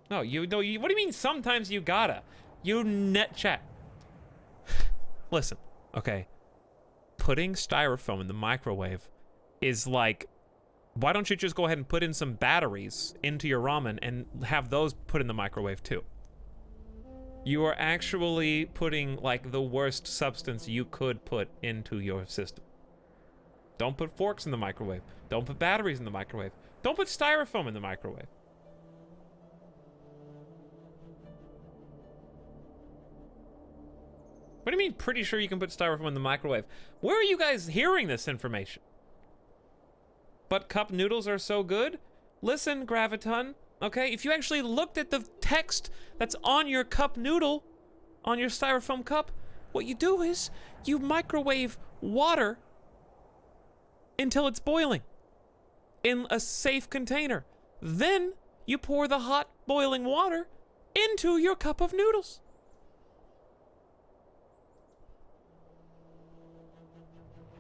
No, what do you mean sometimes you gotta? Chat. Listen, okay. Putting styrofoam in the microwave is like, why don't you just go ahead and put in some batteries into your ramen and have those put in the microwave too? You are actually putting like the worst substance you could put into your system. Don't put forks in the microwave. Don't put batteries in the microwave. Don't put styrofoam in the microwave. What do you mean pretty sure you can put styrofoam in the microwave? Where are you guys hearing this information? But cup noodles are so good? Listen, Graviton, okay? If you actually looked at the text that's on your cup noodle, on your styrofoam cup, what you do is you microwave water until it's boiling in a safe container. Then you pour the hot boiling water into your cup of noodles.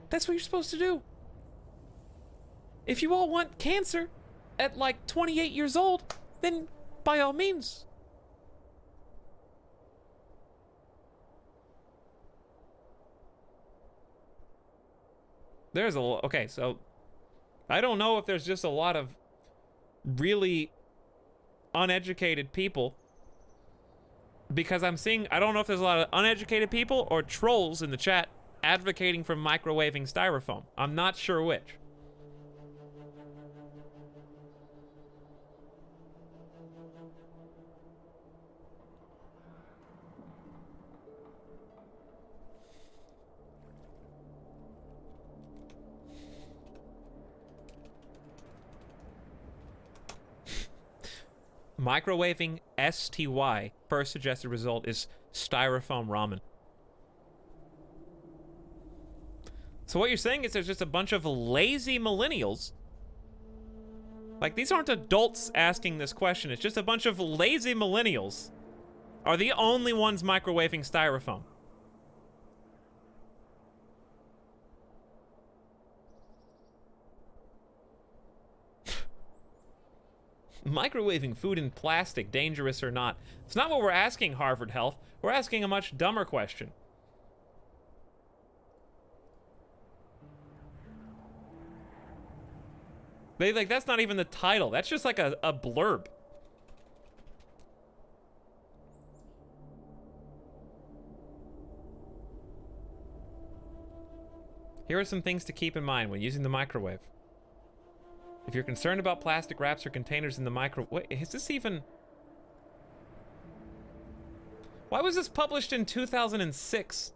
That's what you're supposed to do. If you all want cancer at like 28 years old, then by all means. There's a lot. Okay, so I don't know if there's just a lot of really uneducated people, because I'm seeing, I don't know if there's a lot of uneducated people or trolls in the chat advocating for microwaving styrofoam. I'm not sure which. Microwaving STY. First suggested result is styrofoam ramen. So what you're saying is there's just a bunch of lazy millennials. Like, these aren't adults asking this question. It's just a bunch of lazy millennials are the only ones microwaving styrofoam. Microwaving food in plastic, dangerous or not? It's not what we're asking, Harvard Health. We're asking a much dumber question. That's not even the title. That's just like a blurb. Here are some things to keep in mind when using the microwave. If you're concerned about plastic wraps or containers in the wait, is this even... Why was this published in 2006?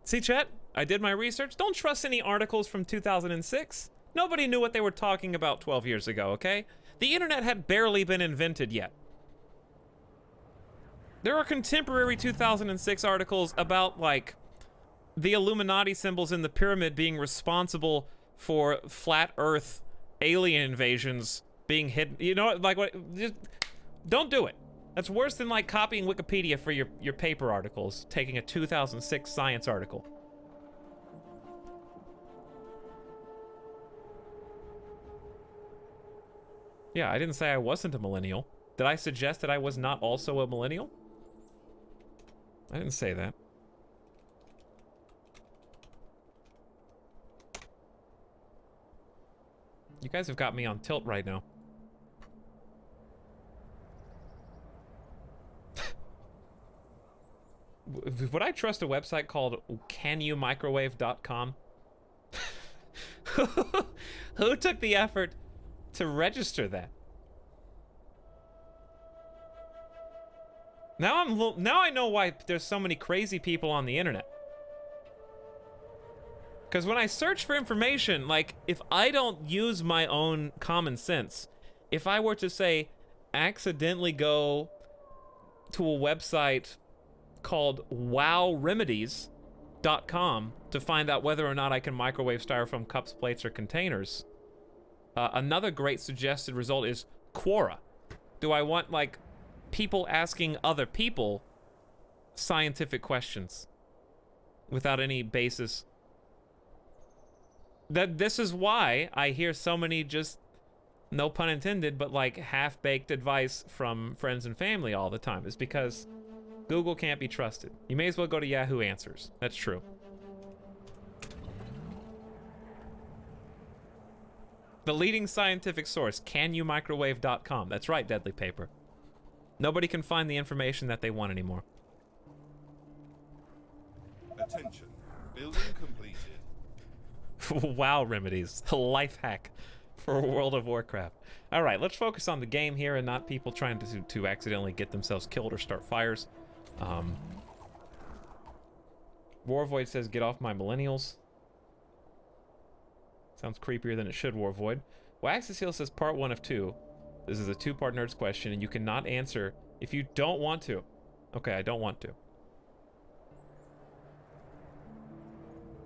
See, chat? I did my research. Don't trust any articles from 2006. Nobody knew what they were talking about 12 years ago, okay? The internet had barely been invented yet. There are contemporary 2006 articles about, like, the Illuminati symbols in the pyramid being responsible for flat Earth alien invasions being hidden. You know, like, what? Just don't do it. That's worse than, like, copying Wikipedia for your paper articles, taking a 2006 science article. Yeah, I didn't say I wasn't a millennial. Did I suggest that I was not also a millennial? I didn't say that. You guys have got me on tilt right now. Would I trust a website called canyoumicrowave.com? Who took the effort to register that? Now I know why there's so many crazy people on the internet. Because when I search for information, like, if I don't use my own common sense, if I were to, say, accidentally go to a website called wowremedies.com to find out whether or not I can microwave styrofoam cups, plates, or containers, another great suggested result is Quora. Do I want, like, people asking other people scientific questions without any basis? This is why I hear so many just, no pun intended, but like half-baked advice from friends and family all the time. Is because Google can't be trusted. You may as well go to Yahoo Answers. That's true. The leading scientific source, canyoumicrowave.com. That's right, Deadly Paper. Nobody can find the information that they want anymore. Attention. Building completed. Wow remedies. A life hack for World of Warcraft. All right, let's focus on the game here and not people trying to accidentally get themselves killed or start fires. Warvoid says, get off my millennials. Sounds creepier than it should, Warvoid. Waxacil says part 1 of 2. This is a two-part nerds question, and you cannot answer if you don't want to. Okay, I don't want to.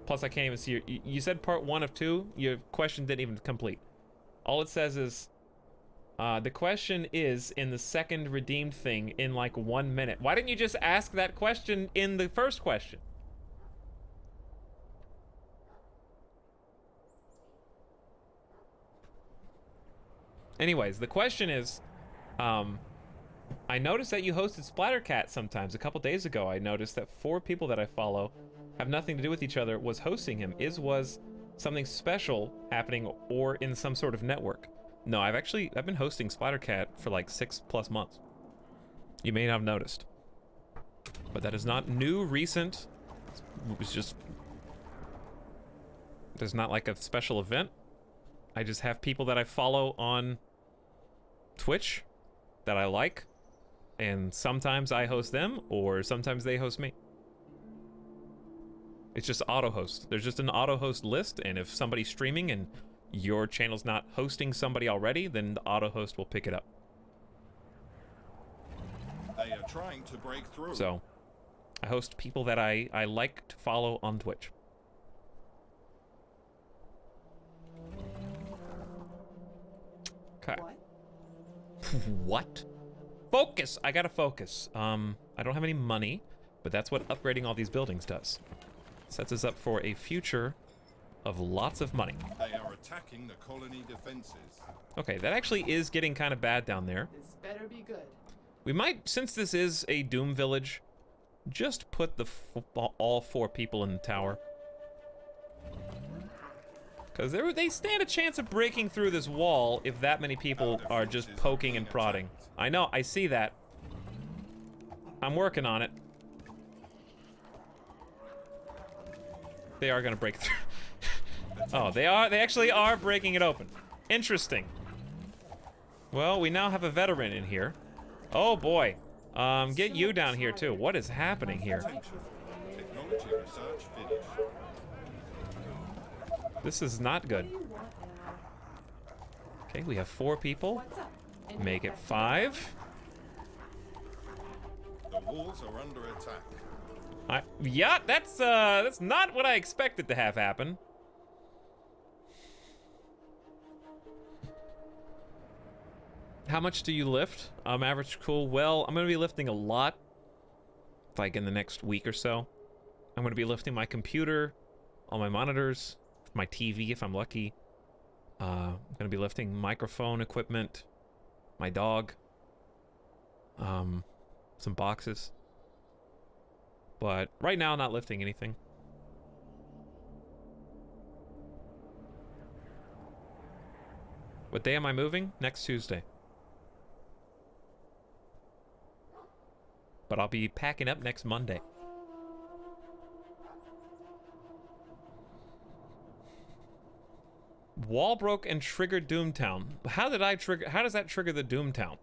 Plus, I can't even see you said part 1 of 2. Your question didn't even complete. All it says is, the question is in the second redeemed thing in like 1 minute. Why didn't you just ask that question in the first question? Anyways, the question is, I noticed that you hosted Splattercat sometimes. A couple days ago, I noticed that 4 people that I follow have nothing to do with each other was hosting him. Was something special happening or in some sort of network? No, I've been hosting Splattercat for like 6+ months. You may not have noticed. But that is not new, recent. It was just... There's not like a special event. I just have people that I follow on Twitch that I like, and sometimes I host them, or sometimes they host me. It's just auto-host. There's just an auto-host list, and if somebody's streaming and your channel's not hosting somebody already, then the auto-host will pick it up. They are trying to break through. So, I host people that I like to follow on Twitch. Okay. What? Focus! I gotta focus. I don't have any money, but that's what upgrading all these buildings does. Sets us up for a future of lots of money. They are attacking the colony defenses. Okay, that actually is getting kind of bad down there. This better be good. We might, since this is a Doom village, just put the all 4 people in the tower. Because they stand a chance of breaking through this wall if that many people are just poking and prodding. I know, I see that. I'm working on it. They are gonna break through. Oh, they actually are breaking it open. Interesting. Well, we now have a veteran in here. Oh boy. Get you down here too. What is happening here? Technology research finished. This is not good. Okay, we have 4 people. Make it 5. The walls are under attack. Yeah, that's not what I expected to have happen. How much do you lift? Average cool. Well, I'm gonna be lifting a lot. Like in the next week or so. I'm gonna be lifting my computer, all my monitors, my TV if I'm lucky. I'm gonna be lifting microphone equipment, my dog, some boxes. But right now, not lifting anything. What day am I moving? Next Tuesday. But I'll be packing up next Monday. Wall broke and triggered Doomtown. How does that trigger the Doomtown?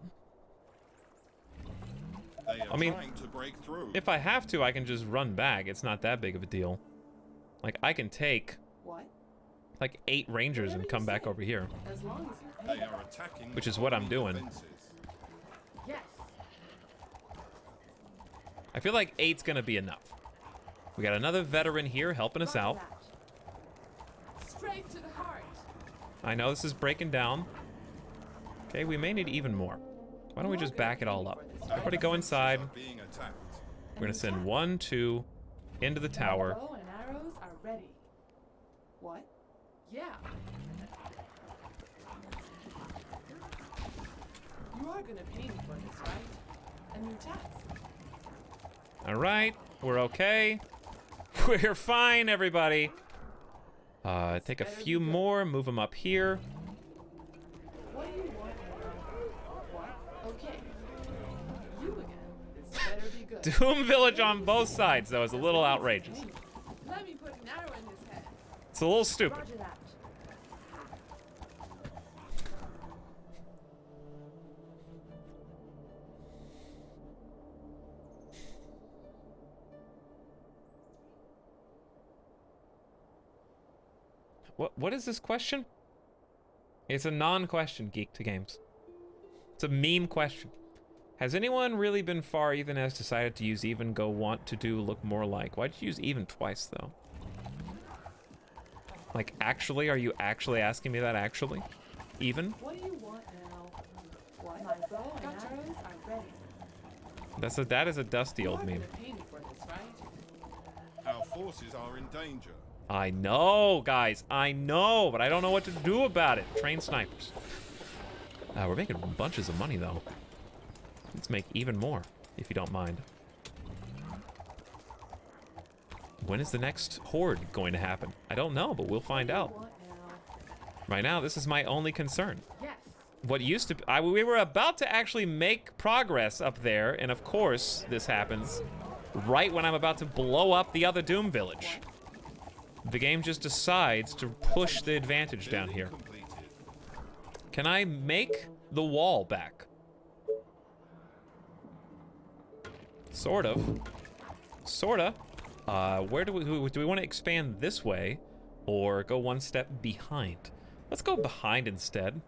They are trying to break through. If I have to, I can just run back. It's not that big of a deal. Like, I can take like 8 rangers and come back over here. As long as you They are attacking, which is what I'm doing. defenses. Yes. I feel like 8's gonna be enough. We got another veteran here helping us out. Straight to the heart. I know this is breaking down. Okay, we may need even more. Why don't we just back it all up? Everybody go inside. Are being attacked. We're gonna send 1, 2 into the tower. Bow and arrows are ready. What? Yeah. You are gonna pay me for this, right? A new tax. All right, we're okay. We're fine, everybody. Take a few more, move them up here. What do you want? What? Okay. You again. This better be good. Doom Village on both sides, though, is a little outrageous. Let me put an arrow in his head. It's a little stupid. Roger that. What is this question? It's a non-question, Geek to Games. It's a meme question. Has anyone really been far even as decided to use even go want to do look more like? Why'd you use even twice though? Like actually, are you actually asking me that actually? Even? What do you want now? What? My bow and arrows are ready. That is a dusty old meme. You're gonna pay me for this, right? Our forces are in danger. I know, guys, I know, but I don't know what to do about it. Train snipers. We're making bunches of money though. Let's make even more, if you don't mind. When is the next horde going to happen? I don't know, but we'll find out. What now? Right now, this is my only concern. Yes. What used to be, we were about to actually make progress up there, and of course, this happens right when I'm about to blow up the other Doom village. The game just decides to push the advantage down here. Completed. Can I make the wall back? Sort of. Sorta. Where do we want to expand this way or go one step behind? Let's go behind instead.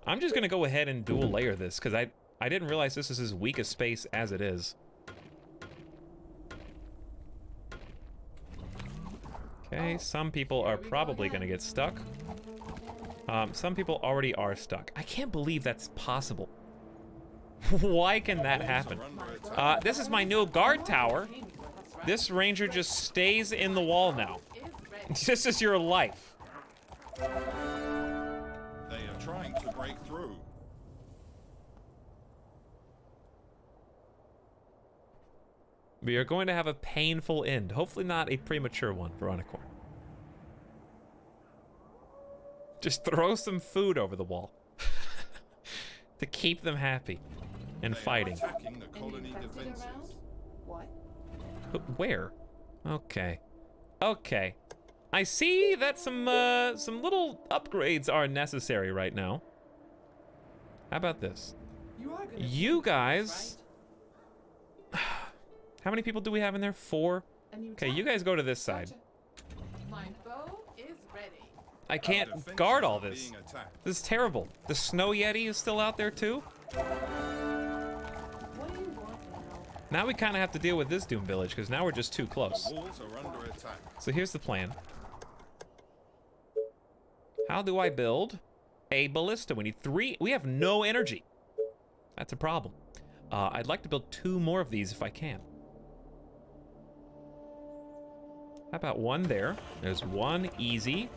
I'm just gonna go ahead and dual layer this because I didn't realize this is as weak a space as it is. Okay, some people are probably gonna get stuck. Some people already are stuck. I can't believe that's possible. Why can that happen? This is my new guard tower. This ranger just stays in the wall now. This is your life. They are trying to break through. We are going to have a painful end. Hopefully not a premature one, Veronica. Just throw some food over the wall. To keep them happy and fighting. Attacking the colony defenses. What? But where? Okay. Okay. I see that some little upgrades are necessary right now. How about this? You are gonna You pay me for this, guys... How many people do we have in there? 4? right? And you Okay, tell you me. guys go to this side. Gotcha. My bow is ready. I Our can't defenses guard all are this. being attacked. This is terrible. The Snow Yeti is still out there too? What do you want now? Now we kind of have to deal with this Doom village because now we're just too close. Walls are under attack. So here's the plan. How do I build a ballista? We need 3. We have no energy. That's a problem. I'd like to build 2 more of these if I can. How about 1 there? There's 1 easy.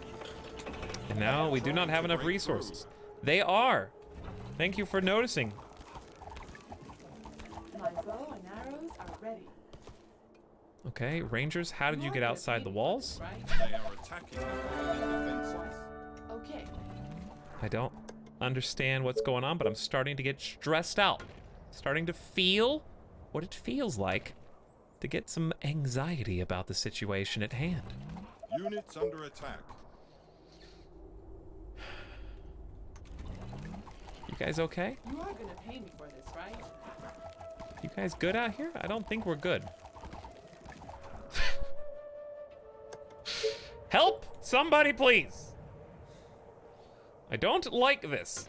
And now we do not have enough resources. They are. Thank you for noticing. My bow and arrows are ready. Okay, Rangers, how did you get outside the walls? Right? They are attacking the colony defenses. Okay. I don't understand what's going on, but I'm starting to get stressed out. Starting to feel what it feels like to get some anxiety about the situation at hand. Units under attack. You guys okay? You are gonna pay me for this, right? You guys good out here? I don't think we're good. Help! Somebody, please! I don't like this.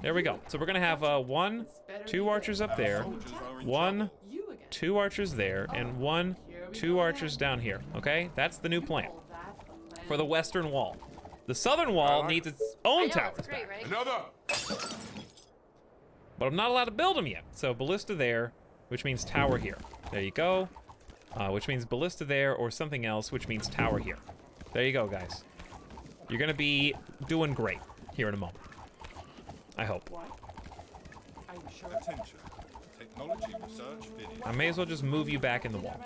There we go. So we're gonna have 1, 2 archers up there, Soldiers are in 1, trouble. You again. 2 archers there, and 1, 2 archers down here. Okay, that's the new plan Call that a plan? for the western wall. The southern wall needs its own I know, towers it's great, back, right? Another. but I'm not allowed to build them yet. So ballista there, which means tower here. There you go. Which means ballista there or something else, which means tower here. There you go, guys. You're gonna be doing great here in a moment. I hope. What? Are you sure? Attention. Technology research video. I may as well just move you back in the wall,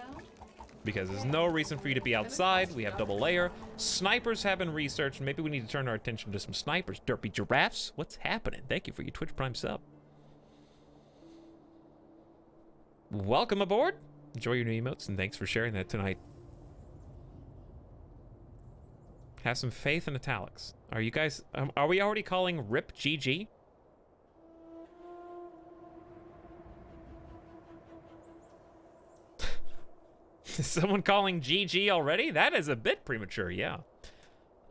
because there's no reason for you to be outside. We have double layer. Snipers have been researched. Maybe we need to turn our attention to some snipers. Derpy giraffes, what's happening? Thank you for your Twitch Prime sub. Welcome aboard. Enjoy your new emotes, and thanks for sharing that tonight. Have some faith in Etalyx. Are you guys, are we already calling RIP GG? Is someone calling GG already? That is a bit premature, yeah.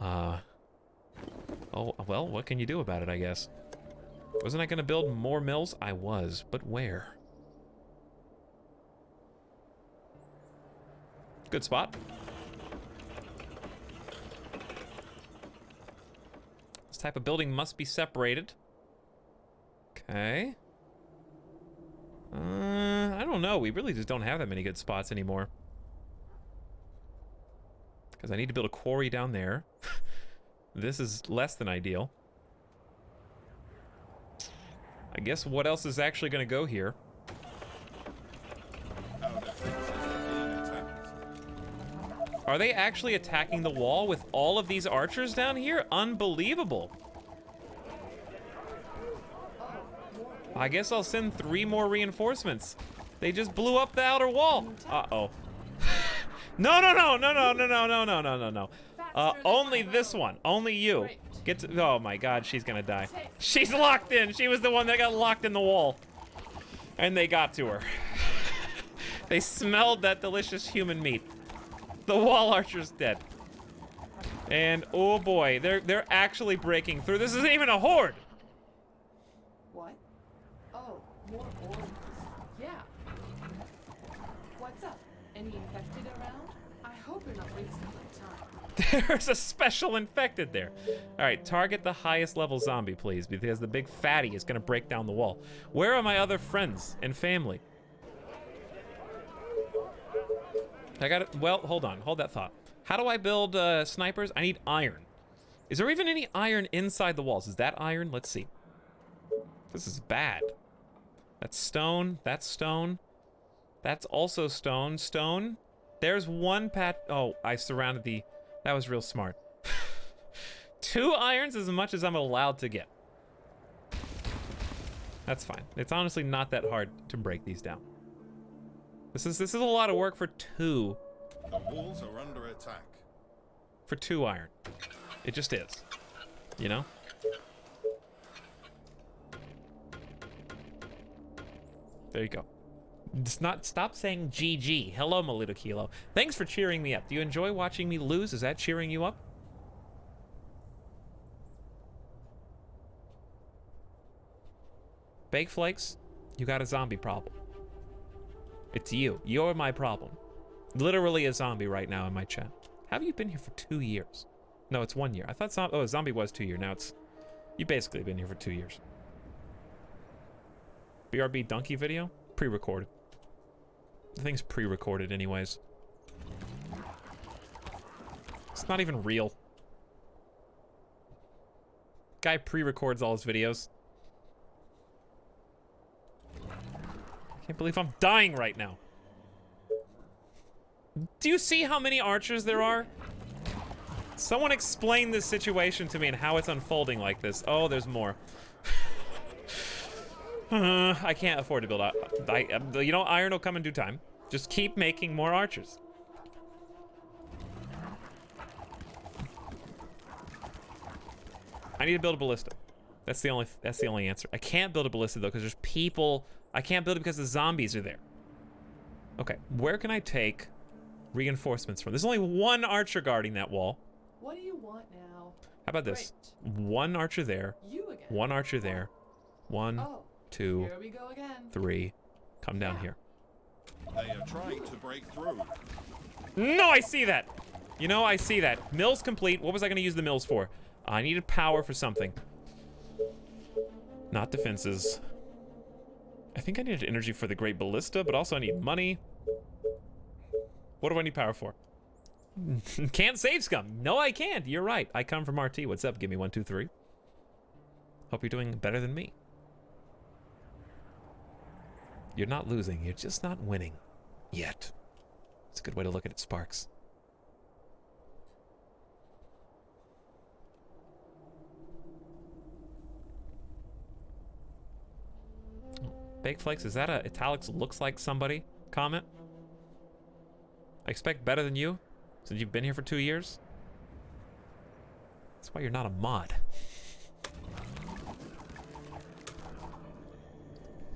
Oh, well, what can you do about it, I guess? Wasn't I gonna build more mills? I was, but where? Good spot. This type of building must be separated. Okay. I don't know. We really just don't have that many good spots anymore. Because I need to build a quarry down there. This is less than ideal. I guess what else is actually going to go here? Are they actually attacking the wall with all of these archers down here? Unbelievable. I guess I'll send 3 more reinforcements. They just blew up the outer wall. Uh-oh. No. Only this one. Only you. Get to, oh my god, she's gonna die. She's locked in. She was the one that got locked in the wall. And they got to her. They smelled that delicious human meat. The wall archer's dead. And oh boy, they're actually breaking through. This isn't even a horde. What? Oh, more orders. Yeah. What's up? Any infected around? I hope you're not wasting my time. There's a special infected there. All right, target the highest level zombie, please, because the big fatty is gonna break down the wall. Where are my other friends and family? I got it. Well, hold on. Hold that thought. How do I build snipers? I need iron. Is there even any iron inside the walls? Is that iron? Let's see. This is bad. That's stone. That's stone. That's also stone. Stone. There's one pat. Oh, I surrounded the. That was real smart. 2 irons is as much as I'm allowed to get. That's fine. It's honestly not that hard to break these down. This is a lot of work for 2. The walls are under attack. For 2 iron. It just is. You know? There you go. Stop saying GG. Hello, my little Kilo. Thanks for cheering me up. Do you enjoy watching me lose? Is that cheering you up? Bake Flakes, you got a zombie problem. It's you. You're my problem. Literally a zombie right now in my chat. Have you been here for 2 years? No, it's 1 year. I thought zombie was 2 years. Now it's... You basically been here for 2 years. BRB donkey video? Pre-recorded. The thing's pre-recorded anyways. It's not even real. Guy pre-records all his videos. Can't believe I'm dying right now. Do you see how many archers there are? Someone explain this situation to me and how it's unfolding like this. Oh, there's more. I can't afford to build out. You know, iron will come in due time. Just keep making more archers. I need to build a ballista. That's the only answer. I can't build a ballista though because there's people. I can't build it because the zombies are there. Okay, where can I take reinforcements from? There's only 1 archer guarding that wall. What do you want now? How about this? Great. 1 archer there. You again. 1 archer there. 1, Oh, 2, here we go again. 3. Come down here. They are trying to break through. No, I see that. You know, I see that. Mills complete. What was I going to use the mills for? I needed power for something. Not defenses. I think I needed energy for the Great Ballista, but also I need money. What do I need power for? Can't save scum. No, I can't. You're right. I come from RT. What's up? Give me 1, 2, 3. Hope you're doing better than me. You're not losing. You're just not winning. Yet. It's a good way to look at it, Sparks. Baked Flakes, is that a Etalyx looks like somebody comment? I expect better than you, since you've been here for 2 years. That's why you're not a mod.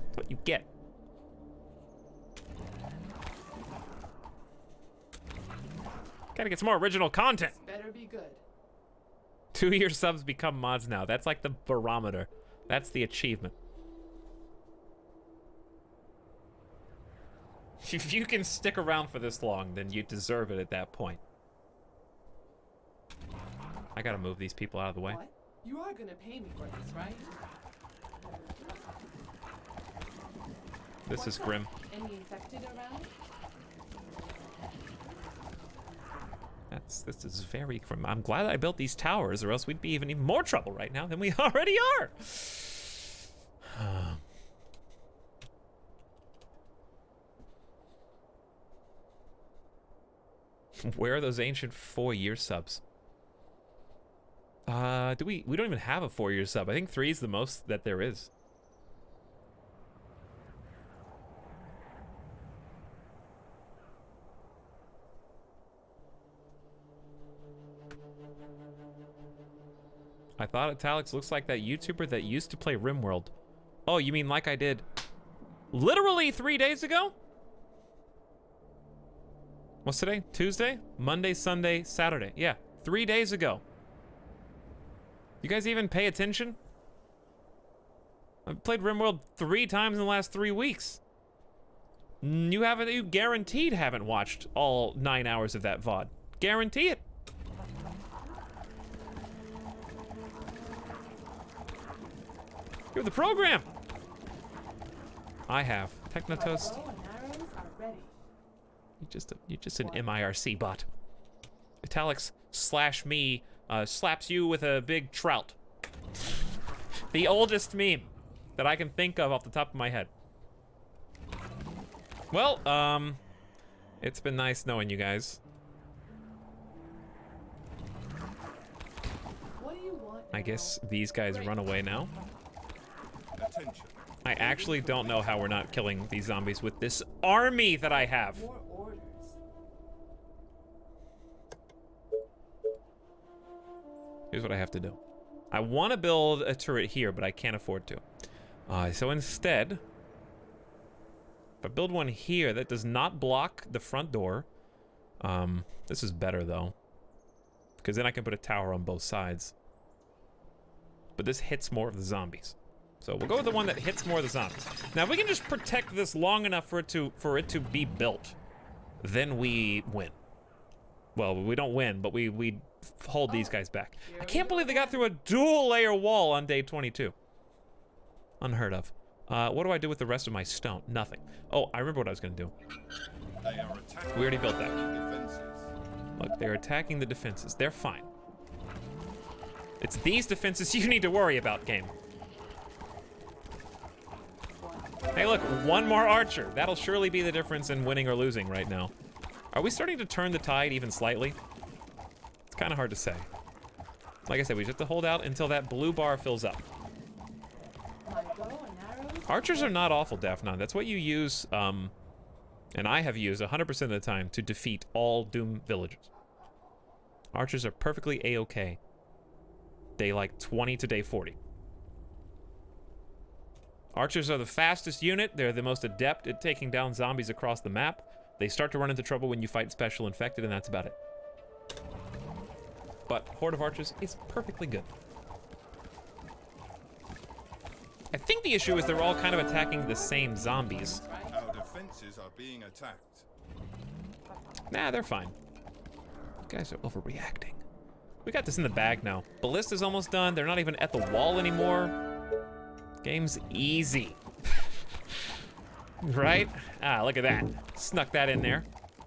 That's what you get. Gotta get some more original content. This better be good. 2-year subs become mods now. That's like the barometer That's the achievement. If you can stick around for this long, then you deserve it at that point. I gotta move these people out of the way. What? You are gonna pay me for this, right? This is grim. Any infected around? This is very grim. I'm glad I built these towers, or else we'd be even in more trouble right now than we already are. Where are those ancient 4-year subs? We don't even have a 4-year sub. I think 3 is the most that there is. I thought Etalyx looks like that YouTuber that used to play RimWorld. Oh, you mean like I did literally 3 days ago? What's today? Tuesday? Monday, Sunday, Saturday. Yeah, 3 days ago. You guys even pay attention? I've played RimWorld 3 times in the last 3 weeks. You guaranteed haven't watched all 9 hours of that VOD. Guarantee it. You're the program. I have. Technotoast. Bow and arrows are ready. You're just an MIRC bot. Etalyx slash me slaps you with a big trout. The oldest meme that I can think of off the top of my head. Well, it's been nice knowing you guys. What do you want? I guess these guys run away now. Attention. I actually don't know how we're not killing these zombies with this army that I have. More orders. Here's what I have to do. I want to build a turret here, but I can't afford to. So instead, if I build one here that does not block the front door, this is better though, because then I can put a tower on both sides. But this hits more of the zombies. So we'll go with the one that hits more of the zombies. Now, if we can just protect this long enough for it to be built, then we win. Well, we don't win, but we hold these guys back. I can't believe they got through a dual layer wall on day 22. Unheard of. What do I do with the rest of my stone? Nothing. Oh, I remember what I was gonna do. They are attacking. We already built that. Defenses. Look, they're attacking the defenses. They're fine. It's these defenses you need to worry about, game. Hey, look, one more archer. That'll surely be the difference in winning or losing right now. Are we starting to turn the tide even slightly? It's kind of hard to say. Like I said, we just have to hold out until that blue bar fills up. My bow and arrows. Archers are not awful, Daphnon. That's what you use, and I have used 100% of the time to defeat all Doom villagers. Archers are perfectly A-okay. Day like 20 to day 40. Archers are the fastest unit. They're the most adept at taking down zombies across the map. They start to run into trouble when you fight special infected, and that's about it. But Horde of Archers is perfectly good. I think the issue is they're all kind of attacking the same zombies. Our defenses are being attacked. Nah, they're fine. You guys are overreacting. We got this in the bag now. Ballista's almost done. They're not even at the wall anymore. Game's easy. Right? Ah, look at that. Snuck that in there.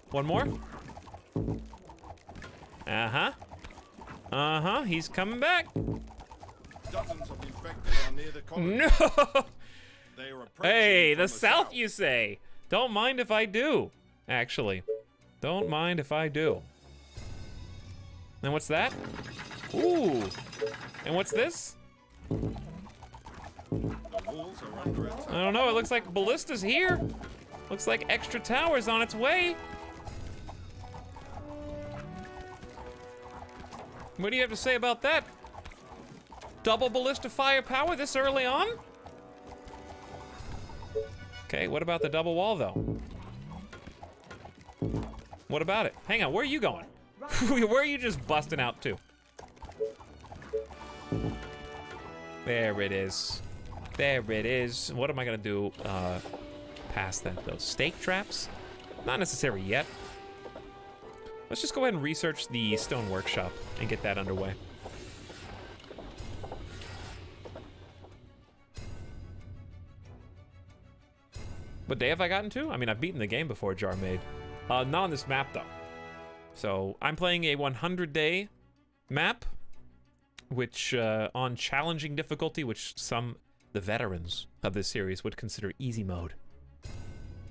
One more. Uh-huh. Uh-huh, he's coming back. Dozens of infected are near the colony. No! They are approaching Hey, from the south, you say? Don't mind if I do, actually. Don't mind if I do. And what's that? Ooh. And what's this? The walls are under attack. I don't know, it looks like Ballista's here. Looks like extra towers on its way. What do you have to say about that? Double ballista firepower this early on? Okay, what about the double wall though? What about it? Hang on, where are you going? Where are you just busting out to? There it is. There it is. What am I gonna do past that, though? Stake traps? Not necessary yet. Let's just go ahead and research the stone workshop and get that underway. What day have I gotten to? I mean, I've beaten the game before, Jarmade. Not on this map, though. So, I'm playing a 100-day map, which, on challenging difficulty, which the veterans of this series would consider easy mode.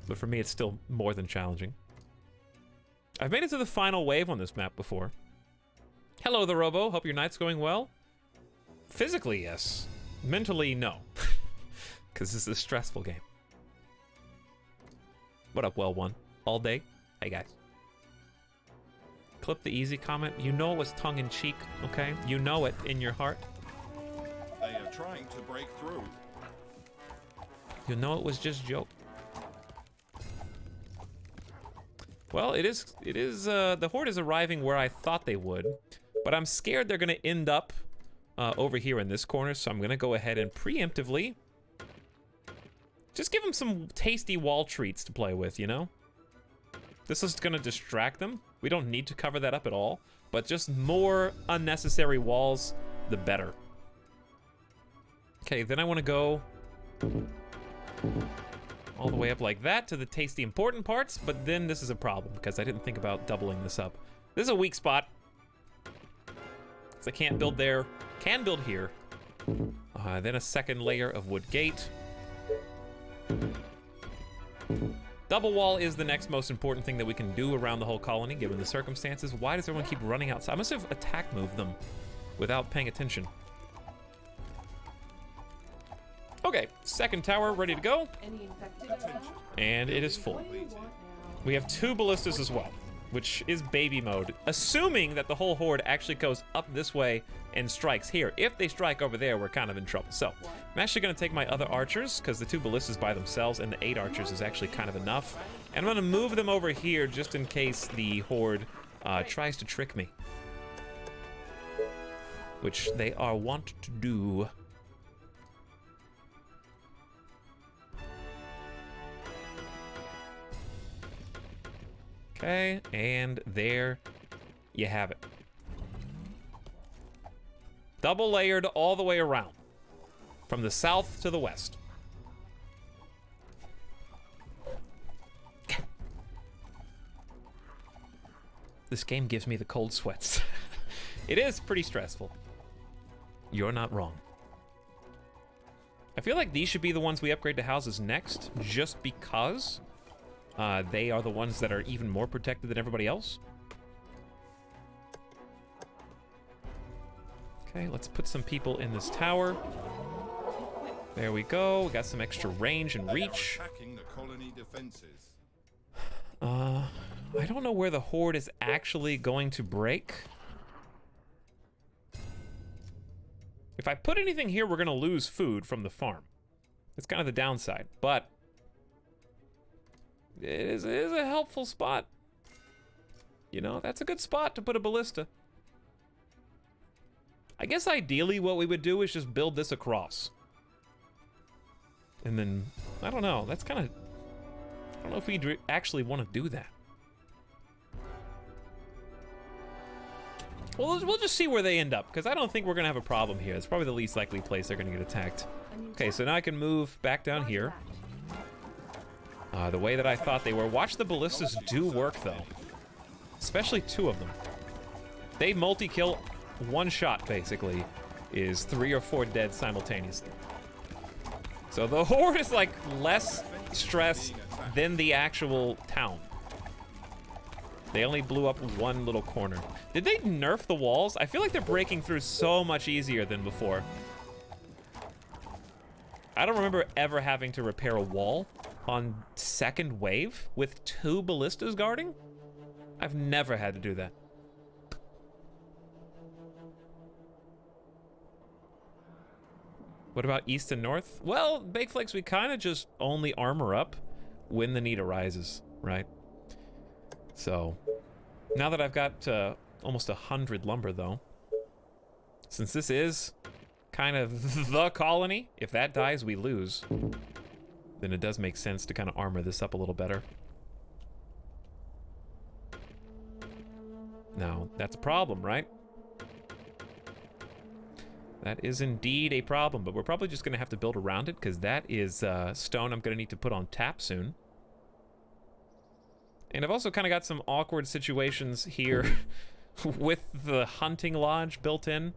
But for me, it's still more than challenging. I've made it to the final wave on this map before. Hello, the Robo. Hope your night's going well. Physically, yes. Mentally, no. Because this is a stressful game. What up, well one? All day? Hey, guys. Clip the easy comment. You know it was tongue-in-cheek, okay? You know it in your heart. They are trying to break through. You know it was just joke. Well, it is, the Horde is arriving where I thought they would, but I'm scared they're gonna end up over here in this corner, so I'm gonna go ahead and preemptively just give them some tasty wall treats to play with, you know? This is gonna distract them. We don't need to cover that up at all, but just more unnecessary walls, the better. Okay, then I wanna go all the way up like that to the tasty important parts, but then this is a problem because I didn't think about doubling this up. This is a weak spot. So I can't build there, can build here. Then a second layer of wood gate. Double wall is the next most important thing that we can do around the whole colony, given the circumstances. Why does everyone keep running outside? I must have attack moved them without paying attention. Okay, second tower ready to go. Any infected around? And it is full. What do you want now? We have 2 ballistas as well, which is baby mode, assuming that the whole horde actually goes up this way and strikes here. If they strike over there, we're kind of in trouble. So, I'm actually going to take my other archers, because the 2 ballistas by themselves and the 8 archers is actually kind of enough. And I'm going to move them over here just in case the horde tries to trick me. Which they are wont to do. Okay, and there you have it. Double layered all the way around. From the south to the west. This game gives me the cold sweats. It is pretty stressful. You're not wrong. I feel like these should be the ones we upgrade to houses next, just because they are the ones that are even more protected than everybody else. Okay, let's put some people in this tower. There we go. We got some extra range and reach. Attacking the colony defenses. I don't know where the horde is actually going to break. If I put anything here, we're gonna lose food from the farm. It's kind of the downside, but it is a helpful spot. You know, that's a good spot to put a ballista. I guess ideally what we would do is just build this across. And then, I don't know, that's kind of, I don't know if we actually want to do that. Well, we'll just see where they end up, because I don't think we're going to have a problem here. It's probably the least likely place they're going to get attacked. Okay, so now I can move back down here. The way that I thought they were. Watch the ballistas do work, though. Especially 2 of them. They multi-kill. One shot, basically, is 3 or 4 dead simultaneously. So the horde is, like, less stress than the actual town. They only blew up one little corner. Did they nerf the walls? I feel like they're breaking through so much easier than before. I don't remember ever having to repair a wall on second wave with 2 ballistas guarding. I've never had to do that. What about east and north? Well, Baked Flakes, we kind of just only armor up when the need arises, right? So, now that I've got almost 100 lumber, though, since this is kind of the colony. If that dies, we lose. Then it does make sense to kind of armor this up a little better. Now, that's a problem, right? That is indeed a problem, but we're probably just going to have to build around it, because that is stone I'm going to need to put on tap soon. And I've also kind of got some awkward situations here with the hunting lodge built in,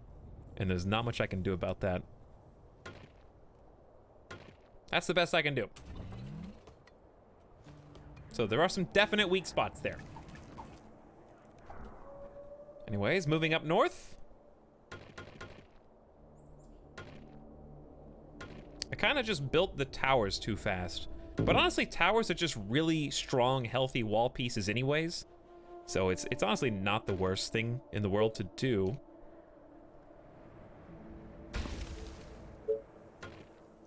and there's not much I can do about that. That's the best I can do. So there are some definite weak spots there. Anyways, moving up north. I kind of just built the towers too fast. But honestly, towers are just really strong, healthy wall pieces anyways. So it's honestly not the worst thing in the world to do.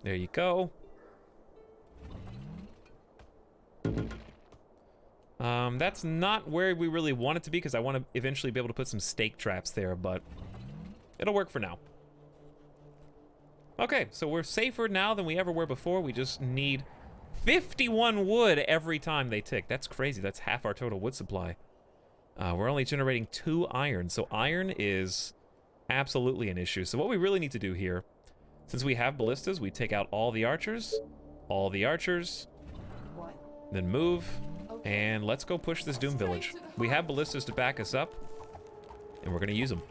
There you go. That's not where we really want it to be, because I want to eventually be able to put some stake traps there, but it'll work for now. Okay, so we're safer now than we ever were before. We just need 51 wood every time they tick. That's crazy. That's half our total wood supply. We're only generating 2 iron, so iron is absolutely an issue. So what we really need to do here, since we have ballistas, we take out all the archers, What? then move, and let's go push this Doom Village. We have ballistas to back us up, and we're gonna use them.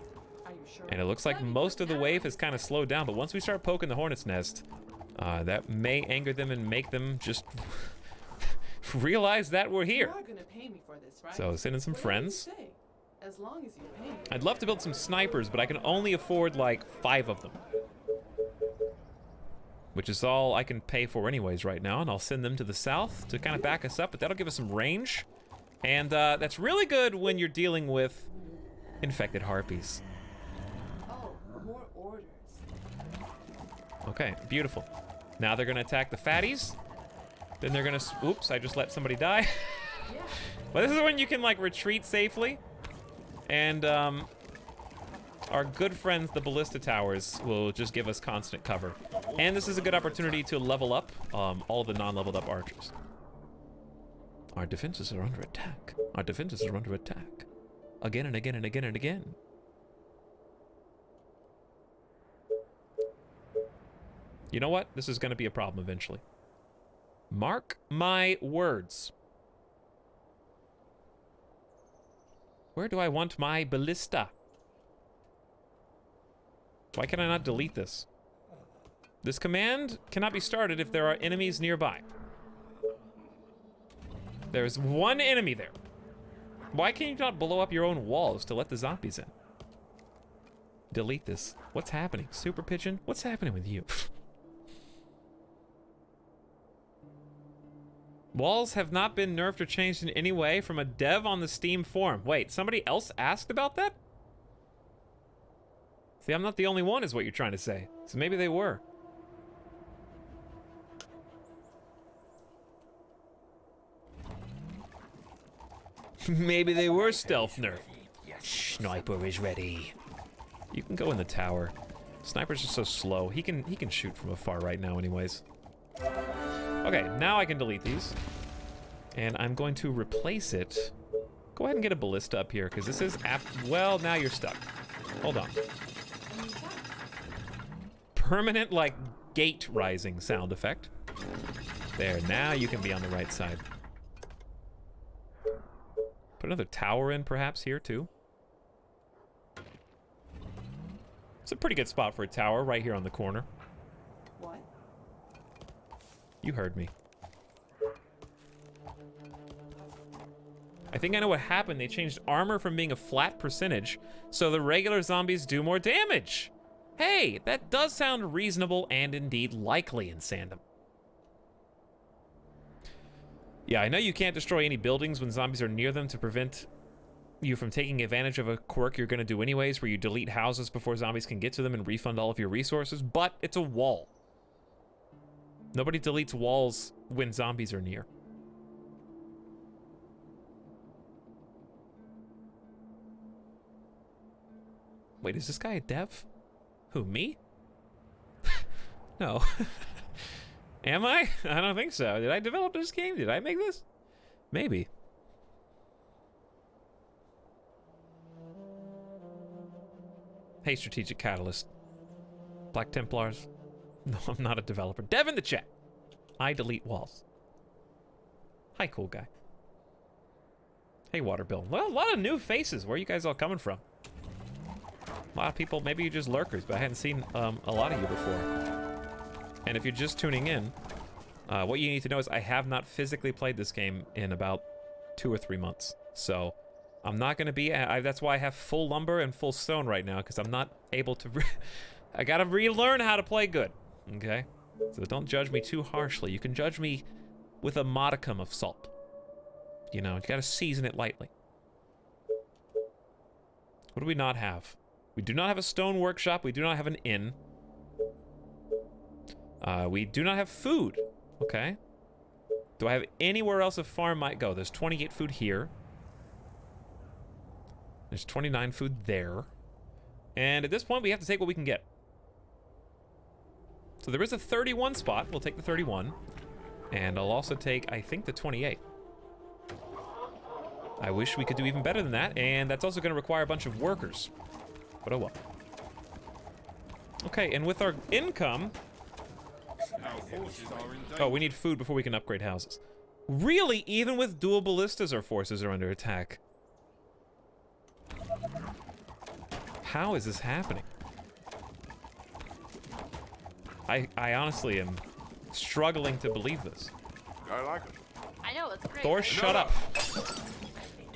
Are you sure? And it looks like most of the wave has kind of slowed down, but once we start poking the hornet's nest, that may anger them and make them just realize that we're You here. are gonna pay me for this, right? So send in some Whatever you friends. say, as long as you pay me. I'd love to build some snipers, but I can only afford like 5 of them. Which is all I can pay for anyways right now, and I'll send them to the south to kind of back us up, but that'll give us some range. And that's really good when you're dealing with infected harpies. Oh, more orders. Okay, beautiful. Now they're gonna attack the fatties. Then they're gonna, oops, I just let somebody die. Yeah. But this is when you can like retreat safely. And our good friends, the ballista towers, will just give us constant cover. And this is a good opportunity to level up all the non-leveled up archers. Our defenses are under attack. Our defenses are under attack. Again and again and again and again. You know what? This is going to be a problem eventually. Mark my words. Where do I want my ballista? Why can I not delete this? This command cannot be started if there are enemies nearby. There's one enemy there. Why can you not blow up your own walls to let the zombies in? Delete this. What's happening? Super Pigeon? What's happening with you? Walls have not been nerfed or changed in any way from a dev on the Steam forum. Wait, somebody else asked about that? See, I'm not the only one is what you're trying to say. So maybe they were. Maybe they were stealth nerfed. Sniper is ready. You can go in the tower. Snipers are so slow. He can shoot from afar right now anyways. Okay, now I can delete these. And I'm going to replace it. Go ahead and get a ballista up here, because this is well, now you're stuck. Hold on. Permanent, like, gate rising sound effect. There, now you can be on the right side. Put another tower in, perhaps, here, too. It's a pretty good spot for a tower, right here on the corner. What? You heard me. I think I know what happened. They changed armor from being a flat percentage, so the regular zombies do more damage. Hey, that does sound reasonable and indeed likely in Sandom. Yeah, I know you can't destroy any buildings when zombies are near them to prevent you from taking advantage of a quirk you're going to do anyways, where you delete houses before zombies can get to them and refund all of your resources, but it's a wall. Nobody deletes walls when zombies are near. Wait, is this guy a dev? Who, me? No. Am I? I don't think so. Did I develop this game? Did I make this? Maybe. Hey, Strategic Catalyst. Black Templars. No, I'm not a developer. Dev in the chat. I delete walls. Hi, cool guy. Hey, Waterbill. Well, a lot of new faces. Where are you guys all coming from? A lot of people, maybe you're just lurkers, but I hadn't seen a lot of you before. And if you're just tuning in, what you need to know is I have not physically played this game in about 2 or 3 months. So I'm not going to be, that's why I have full lumber and full stone right now, because I'm not able to, I got to relearn how to play good, okay? So don't judge me too harshly. You can judge me with a modicum of salt. You know, you got to season it lightly. What do we not have? We do not have a stone workshop. We do not have an inn. We do not have food. Okay. Do I have anywhere else a farm might go? There's 28 food here. There's 29 food there. And at this point, we have to take what we can get. So there is a 31 spot. We'll take the 31. And I'll also take, I think, the 28. I wish we could do even better than that. And that's also going to require a bunch of workers. But oh well. Okay, and with our income... Oh, we need food before we can upgrade houses. Really? Even with dual ballistas, our forces are under attack. How is this happening? I honestly am struggling to believe this. I like it. I know, it's great. Thor, right? shut up.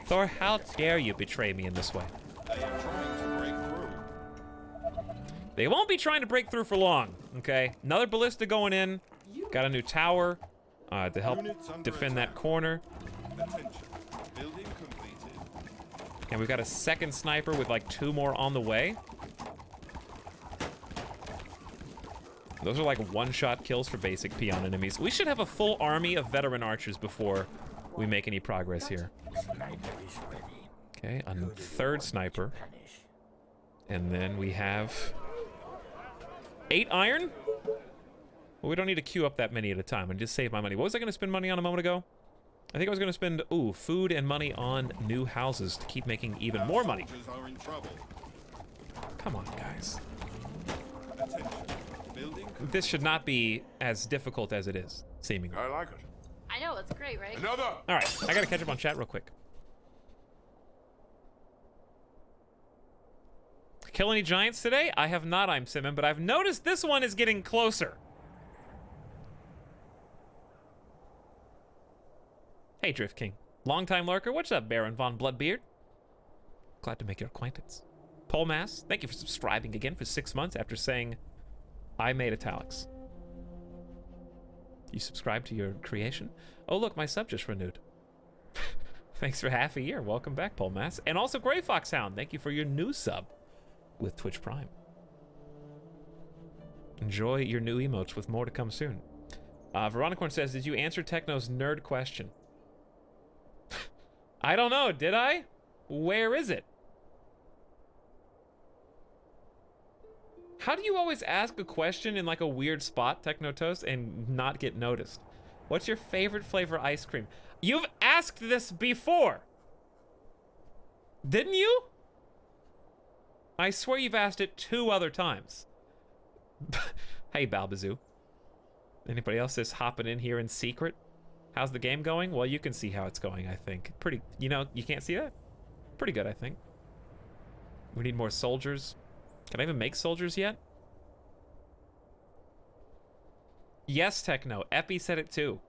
Thor, how dare you betray me in this way? They are trying to break through. They won't be trying to break through for long, okay? Another ballista going in. Got a new tower to help Units under defend that attack. corner. Attention. Building completed. And we've got a second sniper with like 2 more on the way. Those are like one-shot kills for basic peon enemies. We should have a full army of veteran archers before we make any progress here. Okay, a third sniper. And then we have 8 iron. Well, we don't need to queue up that many at a time and just save my money. What was I going to spend money on a moment ago? I think I was going to spend, food and money on new houses to keep making even more money. Soldiers are in trouble. Come on, guys. Attention. Building This should not be as difficult as it is, seemingly. I like it. I know, it's great, right? Another. All right, I got to catch up on chat real quick. Kill any giants today? I have not, I'm Simon, but I've noticed this one is getting closer. Hey, Drift King. Longtime lurker. What's up, Baron Von Bloodbeard? Glad to make your acquaintance. Paul Mass, thank you for subscribing again for 6 months after saying I made Etalyx. You subscribed to your creation? Oh, look, my sub just renewed. Thanks for half a year. Welcome back, Paul Mass. And also Grey Fox Hound, thank you for your new sub with Twitch Prime. Enjoy your new emotes with more to come soon. Veronicorn says, did you answer Techno's nerd question? I don't know, did I? Where is it? How do you always ask a question in like a weird spot, Technotoast, and not get noticed? What's your favorite flavor ice cream? You've asked this before. Didn't you? I swear you've asked it 2 other times. Hey, Balbazoo. Anybody else just hopping in here in secret? How's the game going? Well, you can see how it's going, I think. Pretty, you know, you can't see that? Pretty good, I think. We need more soldiers. Can I even make soldiers yet? Yes, Techno. Epi said it too.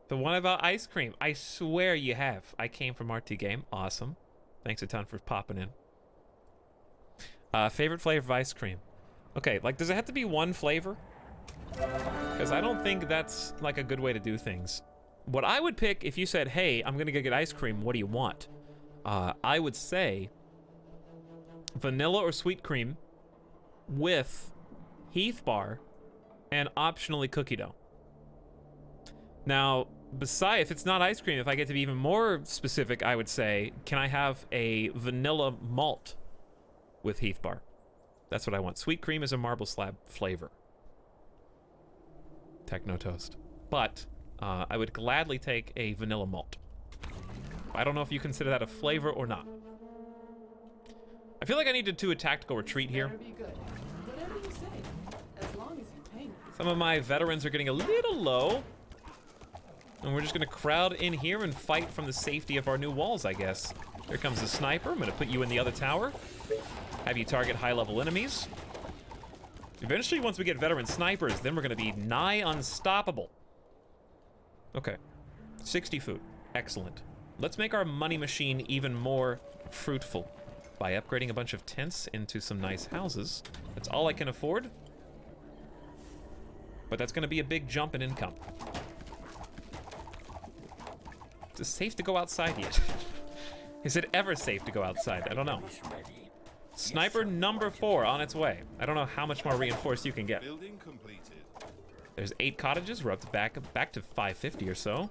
The one about ice cream. I swear you have. I came from RT Game. Awesome. Thanks a ton for popping in. Favorite flavor of ice cream. Okay, like, does it have to be one flavor? Because I don't think that's, like, a good way to do things. What I would pick, if you said, hey, I'm gonna go get ice cream, what do you want? I would say vanilla or sweet cream with Heath bar and optionally cookie dough. Now, besides, if it's not ice cream, if I get to be even more specific, I would say, can I have a vanilla malt with Heath bar? That's what I want. Sweet cream is a marble slab flavor. Techno toast. But I would gladly take a vanilla malt. I don't know if you consider that a flavor or not. I feel like I need to do a tactical retreat here. Better be good. Whatever you say, as long as you pay me. Some of my veterans are getting a little low. And we're just gonna crowd in here and fight from the safety of our new walls, I guess. Here comes the sniper. I'm gonna put you in the other tower. Have you target high-level enemies. Eventually, once we get veteran snipers, then we're gonna be nigh unstoppable. Okay, 60 food, excellent. Let's make our money machine even more fruitful by upgrading a bunch of tents into some nice houses. That's all I can afford. But that's gonna be a big jump in income. Is it safe to go outside yet? Is it ever safe to go outside? I don't know. Sniper number 4 on its way. I don't know how much more reinforced you can get. Building completed. There's 8 cottages. We're up to back to 550 or so.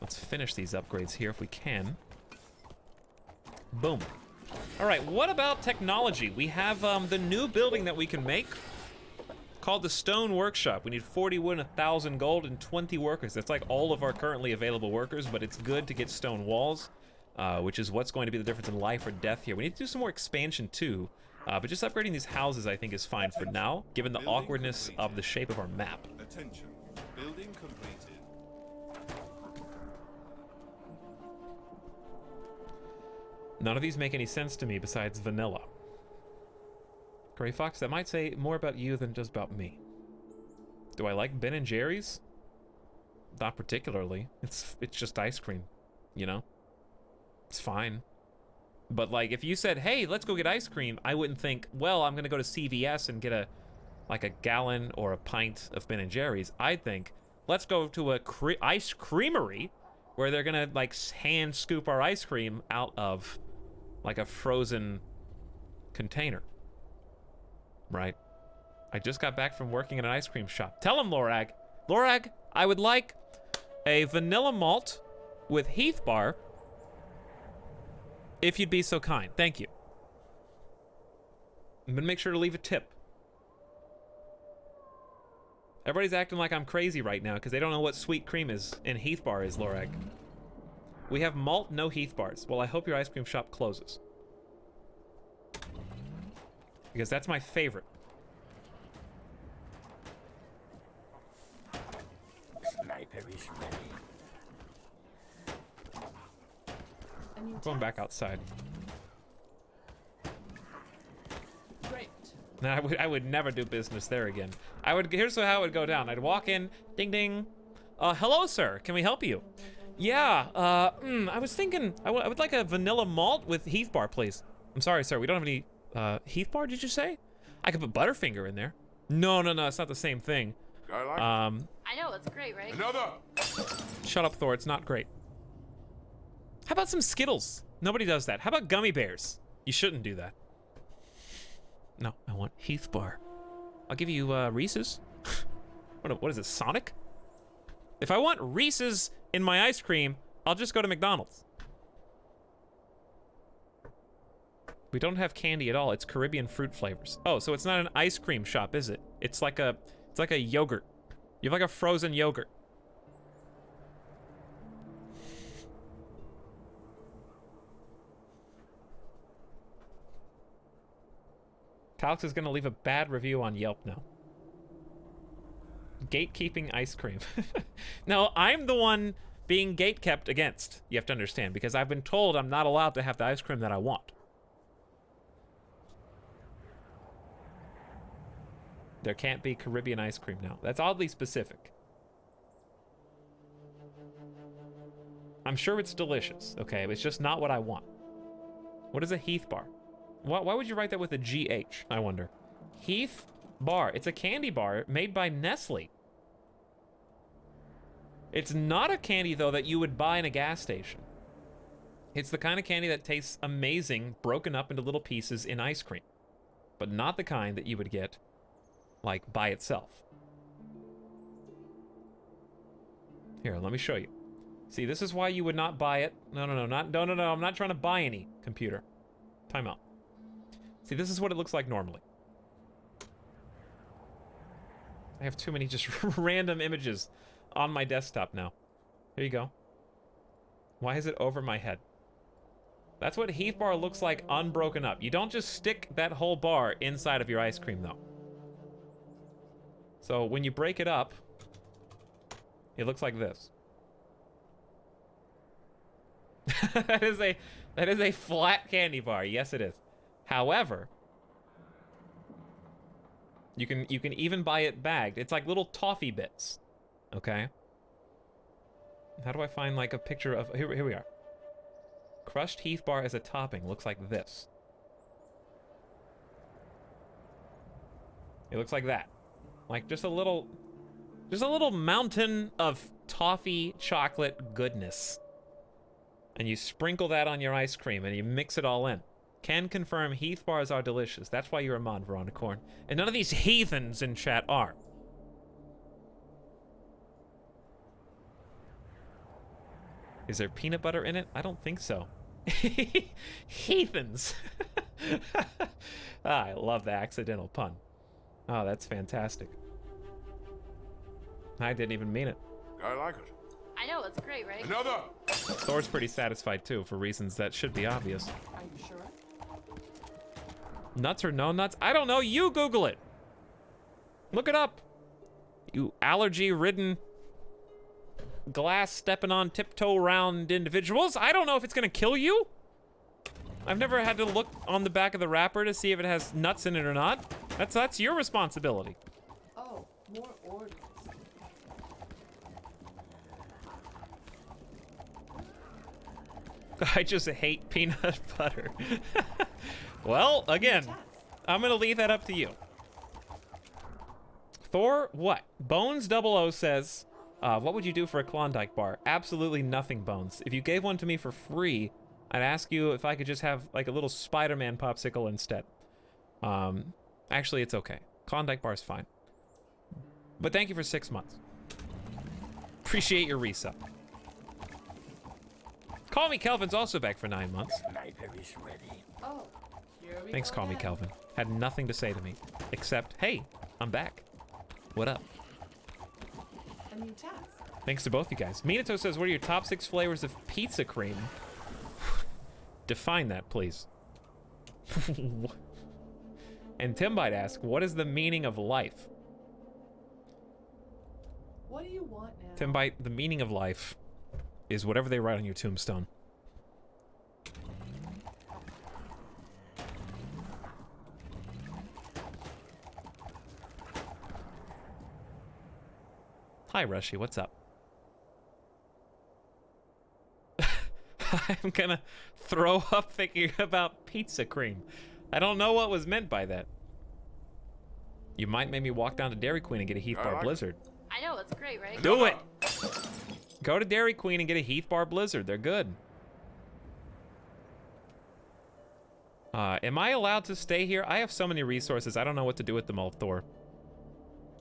Let's finish these upgrades here if we can. Boom. All right, what about technology? We have the new building that we can make called the Stone Workshop. We need 40 wood, 1,000 gold, and 20 workers. That's like all of our currently available workers, but it's good to get stone walls, which is what's going to be the difference in life or death here. We need to do some more expansion too, but just upgrading these houses I think is fine for now, given the awkwardness of the shape of our map. Attention. Building completed. None of these make any sense to me besides vanilla. Gray Fox, that might say more about you than just about me. Do I like Ben and Jerry's? Not particularly. It's just ice cream, you know? It's fine. But like, if you said, hey, let's go get ice cream, I wouldn't think, well, I'm gonna go to CVS and get a gallon or a pint of Ben and Jerry's. I'd think, let's go to a ice creamery where they're gonna like hand scoop our ice cream out of like a frozen container. Right? I just got back from working in an ice cream shop. Tell him, Lorag. Lorag, I would like a vanilla malt with Heath bar, if you'd be so kind. Thank you. I'm gonna make sure to leave a tip. Everybody's acting like I'm crazy right now because they don't know what sweet cream is and Heath bar is, Lorag. We have malt, no Heath bars. Well, I hope your ice cream shop closes. Because that's my favorite. Sniper is ready. Going back outside. Great. Nah, I would never do business there again. Here's how it would go down. I'd walk in, ding ding. Hello, sir. Can we help you? Yeah. I was thinking I would like a vanilla malt with Heath bar, please. I'm sorry, sir. We don't have any Heath bar. Did you say? I could put Butterfinger in there. No. It's not the same thing. I know, it's great, right? Another. Shut up, Thor. It's not great. How about some Skittles? Nobody does that. How about gummy bears? You shouldn't do that. No, I want Heath bar. I'll give you Reese's. What is it, Sonic? If I want Reese's in my ice cream, I'll just go to McDonald's. We don't have candy at all. It's Caribbean fruit flavors. Oh, so it's not an ice cream shop, is it? It's like a yogurt. You have like a frozen yogurt. Etalyx is gonna leave a bad review on Yelp now. Gatekeeping ice cream. No, I'm the one being gatekept against. You have to understand, because I've been told I'm not allowed to have the ice cream that I want. There can't be Caribbean ice cream now. That's oddly specific. I'm sure it's delicious, okay? But it's just not what I want. What is a Heath bar? Why would you write that with a GH, I wonder? Heath bar. It's a candy bar made by Nestle. It's not a candy, though, that you would buy in a gas station. It's the kind of candy that tastes amazing, broken up into little pieces in ice cream. But not the kind that you would get, like, by itself. Here, let me show you. See, this is why you would not buy it. No, I'm not trying to buy any, computer. Time out. See, this is what it looks like normally. I have too many just random images on my desktop now. Here you go. Why is it over my head? That's what Heath bar looks like unbroken up. You don't just stick that whole bar inside of your ice cream, though. So when you break it up, it looks like this. that is a flat candy bar. Yes, it is. However, you can even buy it bagged. It's like little toffee bits. Okay. How do I find like a picture of here we are. Crushed Heath bar as a topping looks like this. It looks like that. Like just a little mountain of toffee chocolate goodness. And you sprinkle that on your ice cream and you mix it all in. Can confirm Heath bars are delicious. That's why you're a mod, Veronicorn. And none of these heathens in chat are. Is there peanut butter in it? I don't think so. Heathens. I love the accidental pun. Oh, that's fantastic. I didn't even mean it. I like it. I know, it's great, right? Another! Thor's pretty satisfied too, for reasons that should be obvious. Are you sure? Nuts or no nuts? I don't know. You Google it. Look it up. You allergy-ridden, glass stepping on tiptoe round individuals. I don't know if it's gonna kill you. I've never had to look on the back of the wrapper to see if it has nuts in it or not. That's your responsibility. Oh, more orders. I just hate peanut butter. Well, again, I'm gonna leave that up to you. Thor, what? Bones 00 says, what would you do for a Klondike bar? Absolutely nothing, Bones. If you gave one to me for free, I'd ask you if I could just have like a little Spider-Man popsicle instead. Actually, it's okay. Klondike bar's fine. But thank you for 6 months. Appreciate your resub. Call Me Kelvin's also back for 9 months. Oh, here we Thanks, go Call Me again. Kelvin. Had nothing to say to me, except, hey, I'm back. What up? A new task. Thanks to both you guys. Minato says, what are your top 6 flavors of pizza cream? Define that, please. And Timbite asks, what is the meaning of life? What do you want now? Timbite, the meaning of life is whatever they write on your tombstone. Hi, Rushy, what's up? I'm gonna throw up thinking about pizza cream. I don't know what was meant by that. You might make me walk down to Dairy Queen and get a Heath Bar Blizzard. I know, it's great, right? Do it! Go to Dairy Queen and get a Heath Bar Blizzard. They're good. Am I allowed to stay here? I have so many resources. I don't know what to do with them all, Thor.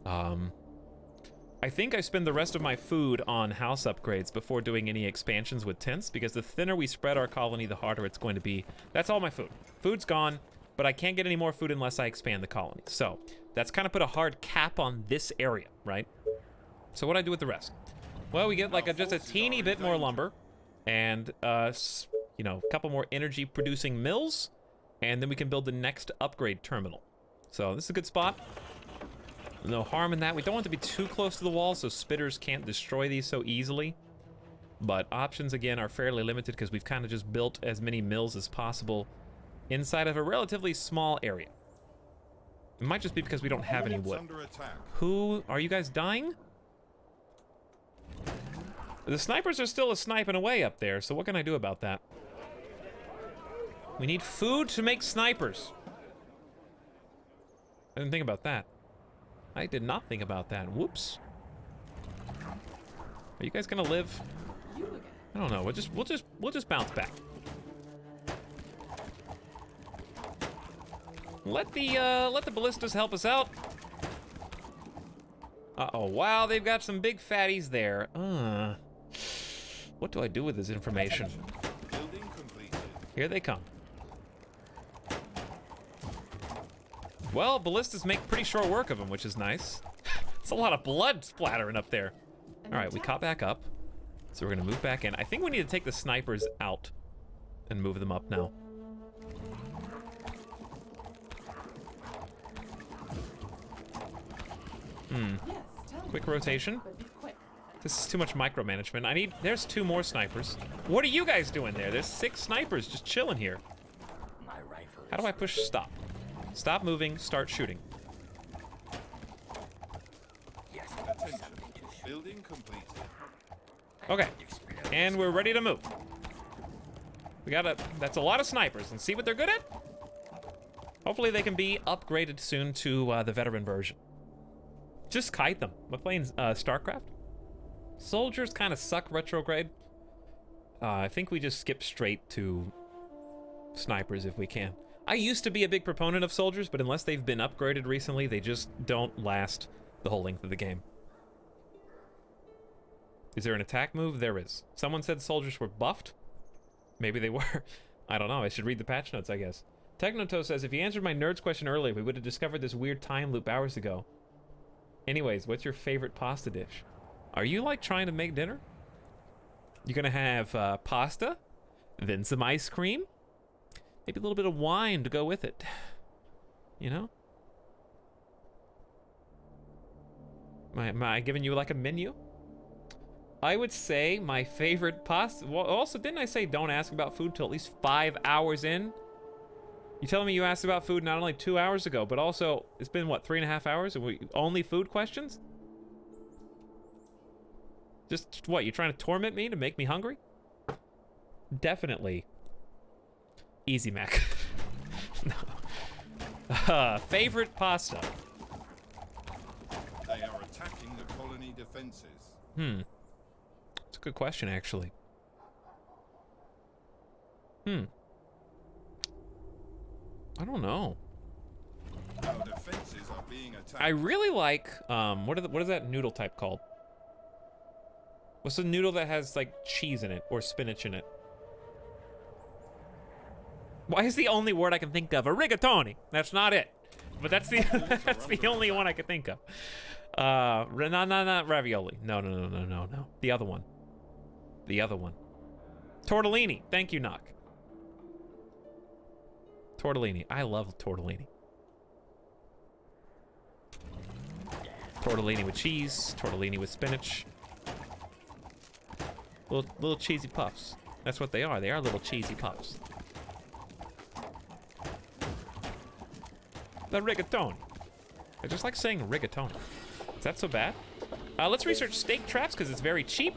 I think I spend the rest of my food on house upgrades before doing any expansions with tents, because the thinner we spread our colony, the harder it's going to be. That's all my food. Food's gone, but I can't get any more food unless I expand the colony. So that's kind of put a hard cap on this area, right? So what do I do with the rest? Well, we get like just a teeny bit more lumber and, you know, a couple more energy producing mills, and then we can build the next upgrade terminal. So this is a good spot. No harm in that. We don't want to be too close to the wall so spitters can't destroy these so easily. But options, again, are fairly limited because we've kind of just built as many mills as possible inside of a relatively small area. It might just be because we don't have any wood. Under attack. Who? Are you guys dying? The snipers are still sniping away up there, so what can I do about that? We need food to make snipers. I didn't think about that. I did not think about that. Whoops. Are you guys gonna live? You again. I don't know. We'll just bounce back. Let the ballistas help us out. Uh-oh, wow, they've got some big fatties there. What do I do with this information? Building completed. Here they come. Well, ballistas make pretty short work of them, which is nice. It's a lot of blood splattering up there. An All right, we attack. caught back up. So we're gonna move back in. I think we need to take the snipers out and move them up now. Yes, tell me. Quick rotation. But be quick. This is too much micromanagement. There's 2 more snipers. What are you guys doing there? There's 6 snipers just chilling here. My rifle. How do I push stop? Stop moving, start shooting. Yes. Attention. Building completed. Okay, and we're ready to move. That's a lot of snipers, and see what they're good at? Hopefully they can be upgraded soon to the veteran version. Just kite them. We're playing StarCraft. Soldiers kind of suck retrograde. I think we just skip straight to snipers if we can. I used to be a big proponent of soldiers, but unless they've been upgraded recently, they just don't last the whole length of the game. Is there an attack move? There is. Someone said soldiers were buffed. Maybe they were. I don't know. I should read the patch notes, I guess. Technoto says, if you answered my nerds question earlier, we would have discovered this weird time loop hours ago. Anyways, what's your favorite pasta dish? Are you, like, trying to make dinner? You're gonna have pasta, then some ice cream, maybe a little bit of wine to go with it. You know? Am I giving you, like, a menu? I would say my favorite pasta... Well, also, didn't I say don't ask about food till at least 5 hours in? You telling me you asked about food not only 2 hours ago, but also, it's been, what, 3.5 hours? And we only food questions? Just, what, you trying to torment me to make me hungry? Definitely. Easy Mac. No. Favorite pasta? They are attacking the colony defenses. It's a good question, actually. I don't know. Our defenses are being attacked. I really like, what is that noodle type called? What's the noodle that has, like, cheese in it or spinach in it? Why is the only word I can think of? Rigatoni. That's not it. But that's the that's the only one I could think of. Not ravioli. No. The other one. The other one. Tortellini. Thank you, Knock. Tortellini. I love tortellini. Tortellini with cheese. Tortellini with spinach. Little cheesy puffs. That's what they are. They are little cheesy puffs. The rigatoni. I just like saying rigatoni. Is that so bad? Let's research steak traps because it's very cheap.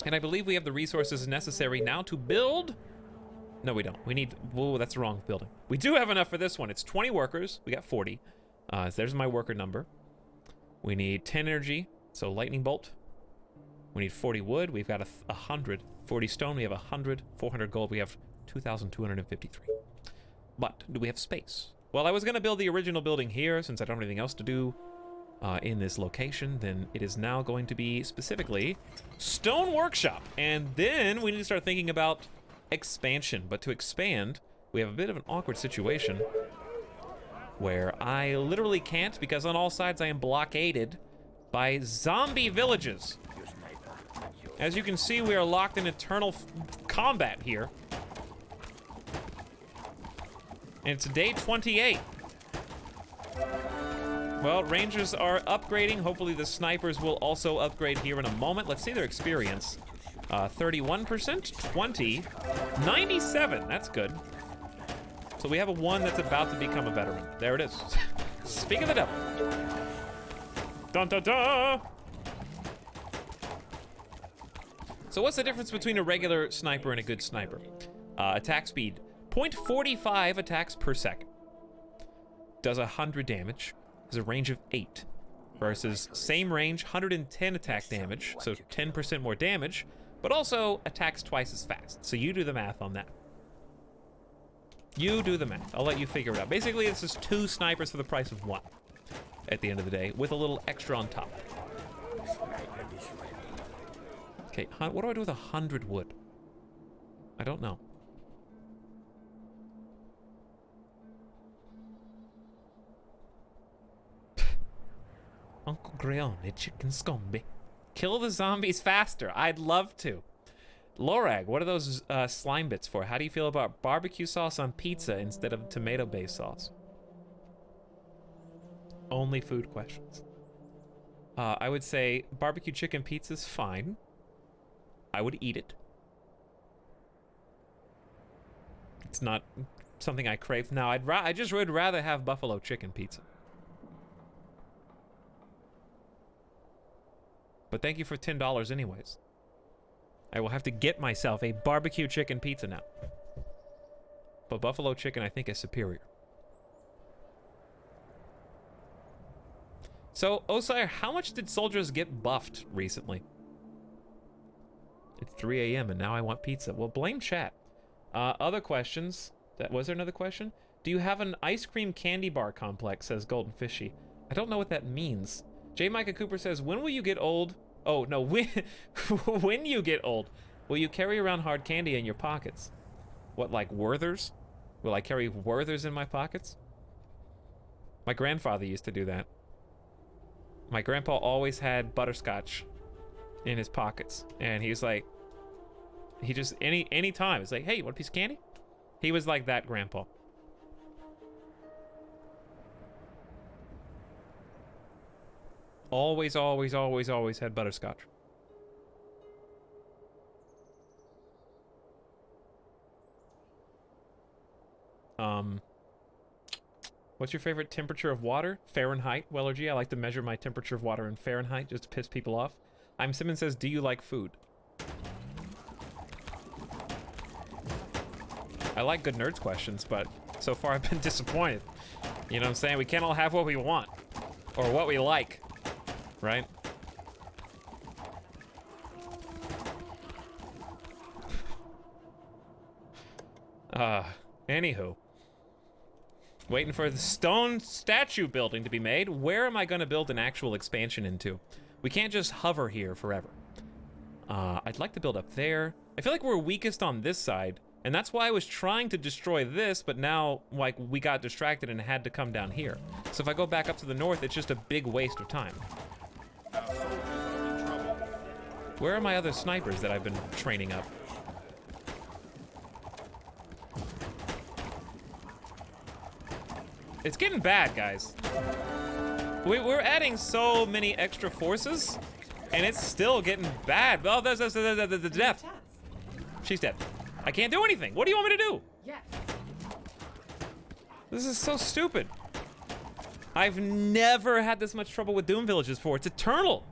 And I believe we have the resources necessary now to build. No, we don't. We need, whoa, that's the wrong building. We do have enough for this one. It's 20 workers. We got 40. So there's my worker number. We need 10 energy, so lightning bolt. We need 40 wood. We've got 100. 40 stone. We have 100. 400 gold. We have 2,253. But do we have space? Well, I was going to build the original building here since I don't have anything else to do in this location. Then it is now going to be specifically stone workshop. And then we need to start thinking about expansion. But to expand, we have a bit of an awkward situation where I literally can't because on all sides I am blockaded by zombie villages. As you can see, we are locked in eternal combat here. And it's day 28. Well, Rangers are upgrading. Hopefully the snipers will also upgrade here in a moment. Let's see their experience. 31%, 20, 97. That's good. So we have a one that's about to become a veteran. There it is. Speak of the devil. Dun dun dun! So what's the difference between a regular sniper and a good sniper? Attack speed, 0.45 attacks per second. Does 100 damage, has a range of 8. Versus same range, 110 attack damage, so 10% more damage, but also attacks twice as fast. So you do the math on that. You do the math. I'll let you figure it out. Basically, this is 2 snipers for the price of 1 at the end of the day, with a little extra on top. Okay, what do I do with 100 wood? I don't know. Uncle macaroni chicken scombi. Kill the zombies faster. I'd love to. Lorag, what are those slime bits for? How do you feel about barbecue sauce on pizza instead of tomato-based sauce? Only food questions. I would say barbecue chicken pizza's fine. I would eat it. It's not something I crave. Now, I just would rather have buffalo chicken pizza. But thank you for $10 anyways. I will have to get myself a barbecue chicken pizza now. But buffalo chicken, I think, is superior. So, Osire, how much did soldiers get buffed recently? It's 3 a.m. and now I want pizza. Well, blame chat. Other questions. Was there another question? Do you have an ice cream candy bar complex, says Golden Fishy. I don't know what that means. J. Micah Cooper says, when will you get old? Oh, no, when you get old, will you carry around hard candy in your pockets? What, like Werthers? Will I carry Werthers in my pockets? My grandfather used to do that. My grandpa always had butterscotch in his pockets. And he's like, he just, any time, it's like, hey, you want a piece of candy? He was like that grandpa. Always, always, always, always had butterscotch. What's your favorite temperature of water? Fahrenheit, Wellergy. I like to measure my temperature of water in Fahrenheit just to piss people off. I'm Simmons says, do you like food? I like good nerds questions, but so far I've been disappointed. You know what I'm saying? We can't all have what we want. Or what we like. Right? Anywho. Waiting for the stone statue building to be made. Where am I gonna build an actual expansion into? We can't just hover here forever. I'd like to build up there. I feel like we're weakest on this side, and that's why I was trying to destroy this, but now, like, we got distracted and had to come down here. So if I go back up to the north, it's just a big waste of time. Where are my other snipers that I've been training up? It's getting bad, guys. We're adding so many extra forces, and it's still getting bad. Oh, there's the death. She's dead. I can't do anything. What do you want me to do? Yes. This is so stupid. I've never had this much trouble with Doom Villages before. It's eternal.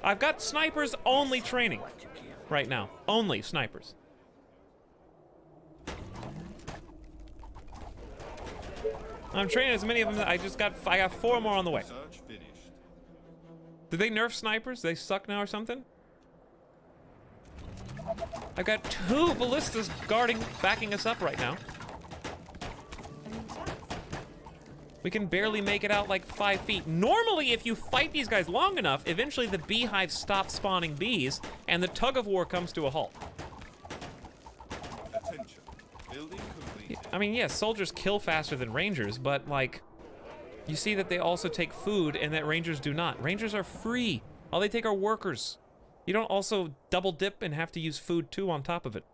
I've got snipers only training right now. Only snipers. I'm training as many of them. I got 4 more on the way. Search finished. Did they nerf snipers? Do they suck now or something? I've got 2 ballistas backing us up right now. We can barely make it out like 5 feet. Normally, if you fight these guys long enough, eventually the beehives stop spawning bees, and the tug of war comes to a halt. Attention. Building complete. I mean, yes, soldiers kill faster than rangers, but, like, you see that they also take food and that rangers do not. Rangers are free. All they take are workers. You don't also double dip and have to use food, too, on top of it.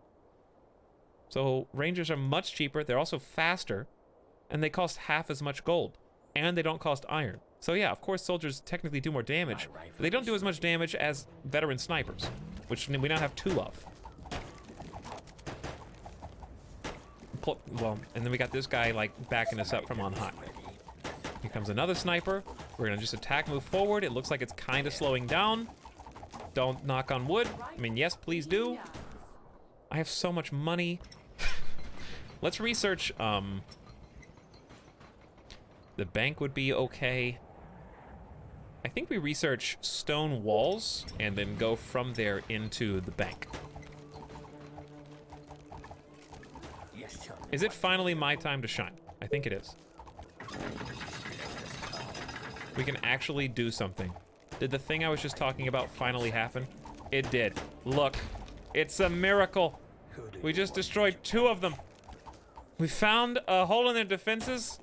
So, rangers are much cheaper. They're also faster. And they cost half as much gold. And they don't cost iron. So yeah, of course soldiers technically do more damage, but they don't do as much damage as veteran snipers, which we now have 2 of. Well, and then we got this guy, like, backing us up from on high. Here comes another sniper. We're gonna just attack, move forward. It looks like it's kind of slowing down. Don't knock on wood. I mean, yes, please do. I have so much money. Let's research, the bank would be okay. I think we research stone walls and then go from there into the bank. Is it finally my time to shine? I think it is. We can actually do something. Did the thing I was just talking about finally happen? It did. Look, it's a miracle. We just destroyed 2 of them. We found a hole in their defenses.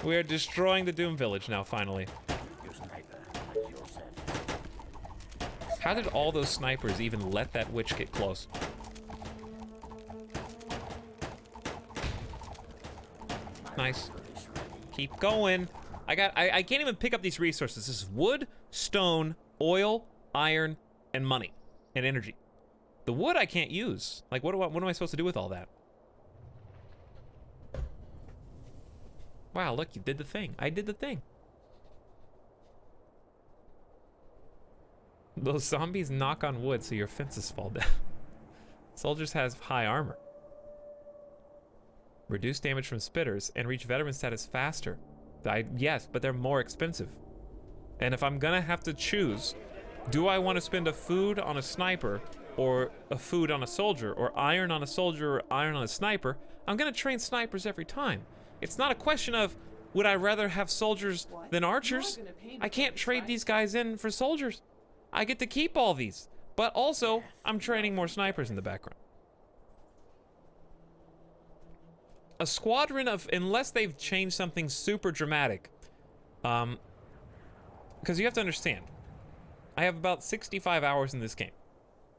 We're destroying the Doom Village now, finally. Your sniper at your service. How did all those snipers even let that witch get close? Nice. Keep going. I can't even pick up these resources. This is wood, stone, oil, iron, and money. And energy. The wood I can't use. Like, what am I supposed to do with all that? Wow, look, you did the thing. I did the thing. Those zombies knock on wood so your fences fall down. Soldiers has high armor. Reduce damage from spitters and reach veteran status faster. Yes, but they're more expensive. And if I'm gonna have to choose, do I want to spend a food on a sniper or a food on a soldier or iron on a soldier or iron on a sniper, I'm gonna train snipers every time. It's not a question of would I rather have soldiers than archers. I can't trade these guys in for soldiers. I get to keep all these, but also I'm training more snipers in the background. A squadron of, unless they've changed something super dramatic, because you have to understand, I have about 65 hours in this game,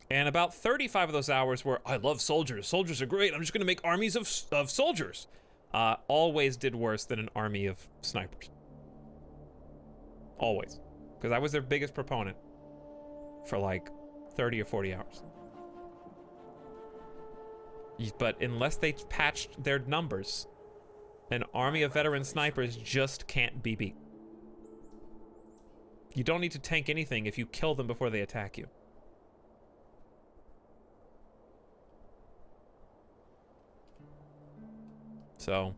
and about 35 of those hours were, I love soldiers. Soldiers are great. I'm just gonna make armies of soldiers. Always did worse than an army of snipers. Always, because I was their biggest proponent for like 30 or 40 hours. But unless they patched their numbers, an army of veteran snipers just can't be beat. You don't need to tank anything if you kill them before they attack you. So,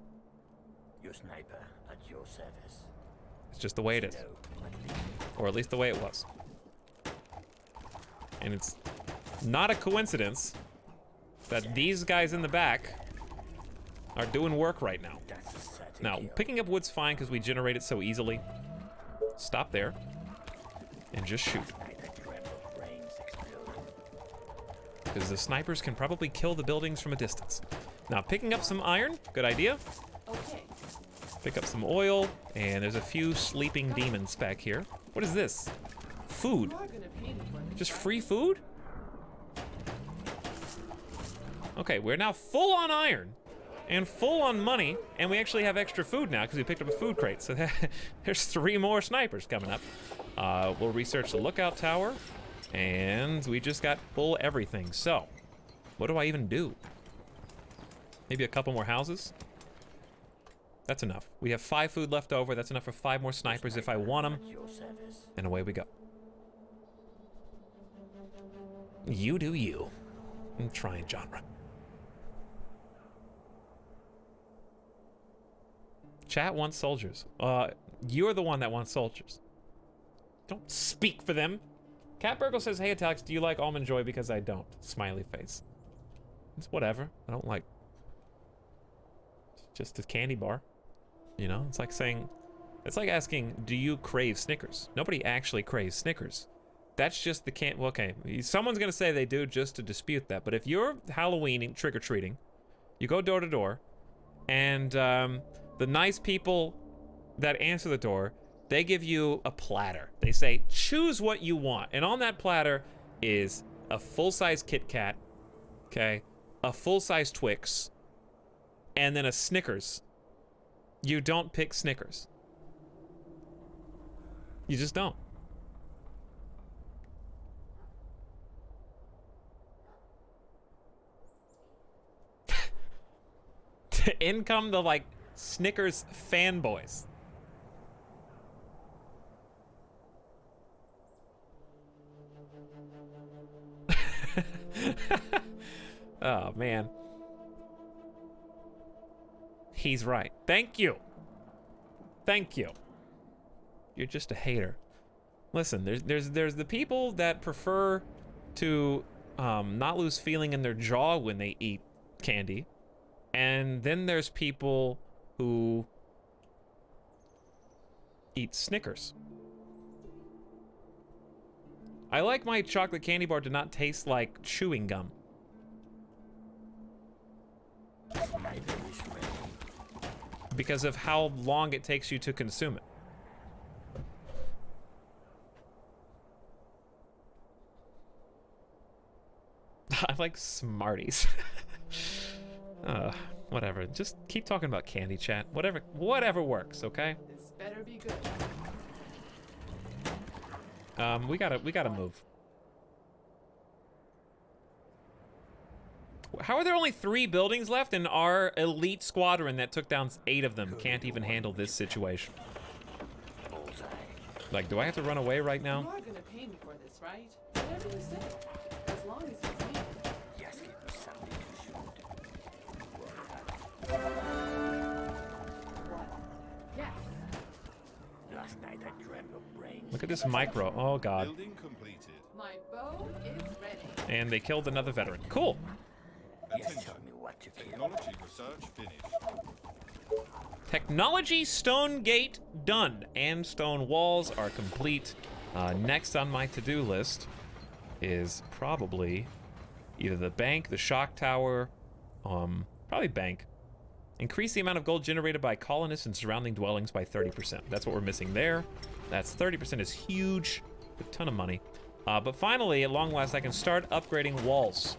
Your sniper at your service. it's just the way it is. Or at least the way it was. And it's not a coincidence that these guys in the back are doing work right now. Now, picking up wood's fine because we generate it so easily. Stop there. And just shoot. Because the snipers can probably kill the buildings from a distance. Now, picking up some iron, good idea. Okay. Pick up some oil, and there's a few sleeping demons back here. What is this? Food. You are gonna pay me for this, Just right? free food? Okay, we're now full on iron and full on money, and we actually have extra food now because we picked up a food crate. So there's 3 more snipers coming up. We'll research the lookout tower, and we just got full everything. So, what do I even do? Maybe a couple more houses? That's enough. We have 5 food left over. That's enough for 5 more snipers if I want them. And away we go. You do you. I'm trying genre. Chat wants soldiers. You're the one that wants soldiers. Don't speak for them. Cat Burgle says, hey Etalyx, do you like Almond Joy? Because I don't. Smiley face. It's whatever. I don't like... It's just a candy bar. You know? It's like saying... It's like asking, do you crave Snickers? Nobody actually craves Snickers. That's just the can't... Well, okay. Someone's gonna say they do just to dispute that. But if you're Halloween trick-or-treating, you go door to door, and the nice people that answer the door, they give you a platter. They say, choose what you want. And on that platter is a full-size Kit Kat, okay, a full-size Twix, and then a Snickers. You don't pick Snickers. You just don't. In come the, like, Snickers fanboys. Oh, man. He's right. Thank you. Thank you. You're just a hater. Listen, there's the people that prefer to not lose feeling in their jaw when they eat candy. And then there's people who eat Snickers. I like my chocolate candy bar to not taste like chewing gum. because of how long it takes you to consume it. I like Smarties. Whatever. Just keep talking about candy, chat. Whatever works, okay? This better be good. We gotta move. How are there only 3 buildings left and our elite squadron that took down 8 of them can't even handle this situation? Like, do I have to run away right You now? are gonna pay me for this, right? Whatever you say. As long as you pay me. Yes, give me something to shoot. What? Yes. Last night I dreamt of brains. Look at this micro. Oh god. Building completed. My bow is ready. And they killed another veteran. Cool. Yes, Attention. tell me what to kill. Technology research finished. Technology stone gate done, and stone walls are complete. Next on my to-do list is probably either the bank, the shock tower, probably bank. Increase the amount of gold generated by colonists and surrounding dwellings by 30%. That's what we're missing there. That's 30% is huge, a ton of money. But finally, at long last, I can start upgrading walls.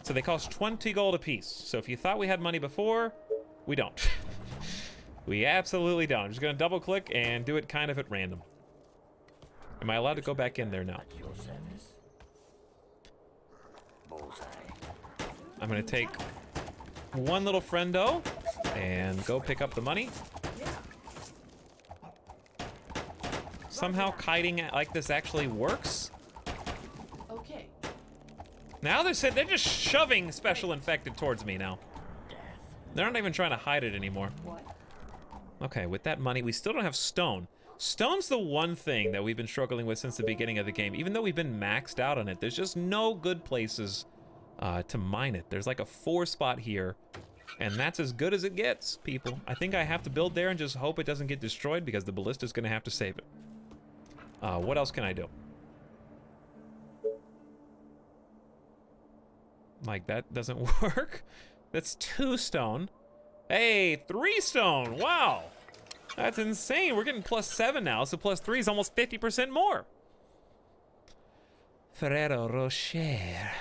So they cost 20 gold apiece. So if you thought we had money before, we don't. We absolutely don't. I'm just gonna double click and do it kind of at random. Am I allowed to go back in there now? At your service. Bullseye. I'm gonna take one little friendo and go pick up the money. Somehow kiting like this actually works. Okay. Now they're just shoving special infected towards me now. They're not even trying to hide it anymore. What? Okay, with that money, we still don't have stone. Stone's the one thing that we've been struggling with since the beginning of the game. Even though we've been maxed out on it, there's just no good places to mine it. There's like a 4 spot here, and that's as good as it gets, people. I think I have to build there and just hope it doesn't get destroyed because the ballista's gonna have to save it. What else can I do? Like, that doesn't work. That's 2 stone. Hey, 3 stone, wow. That's insane, we're getting +7 now, so +3 is almost 50% more. Ferrero Rocher.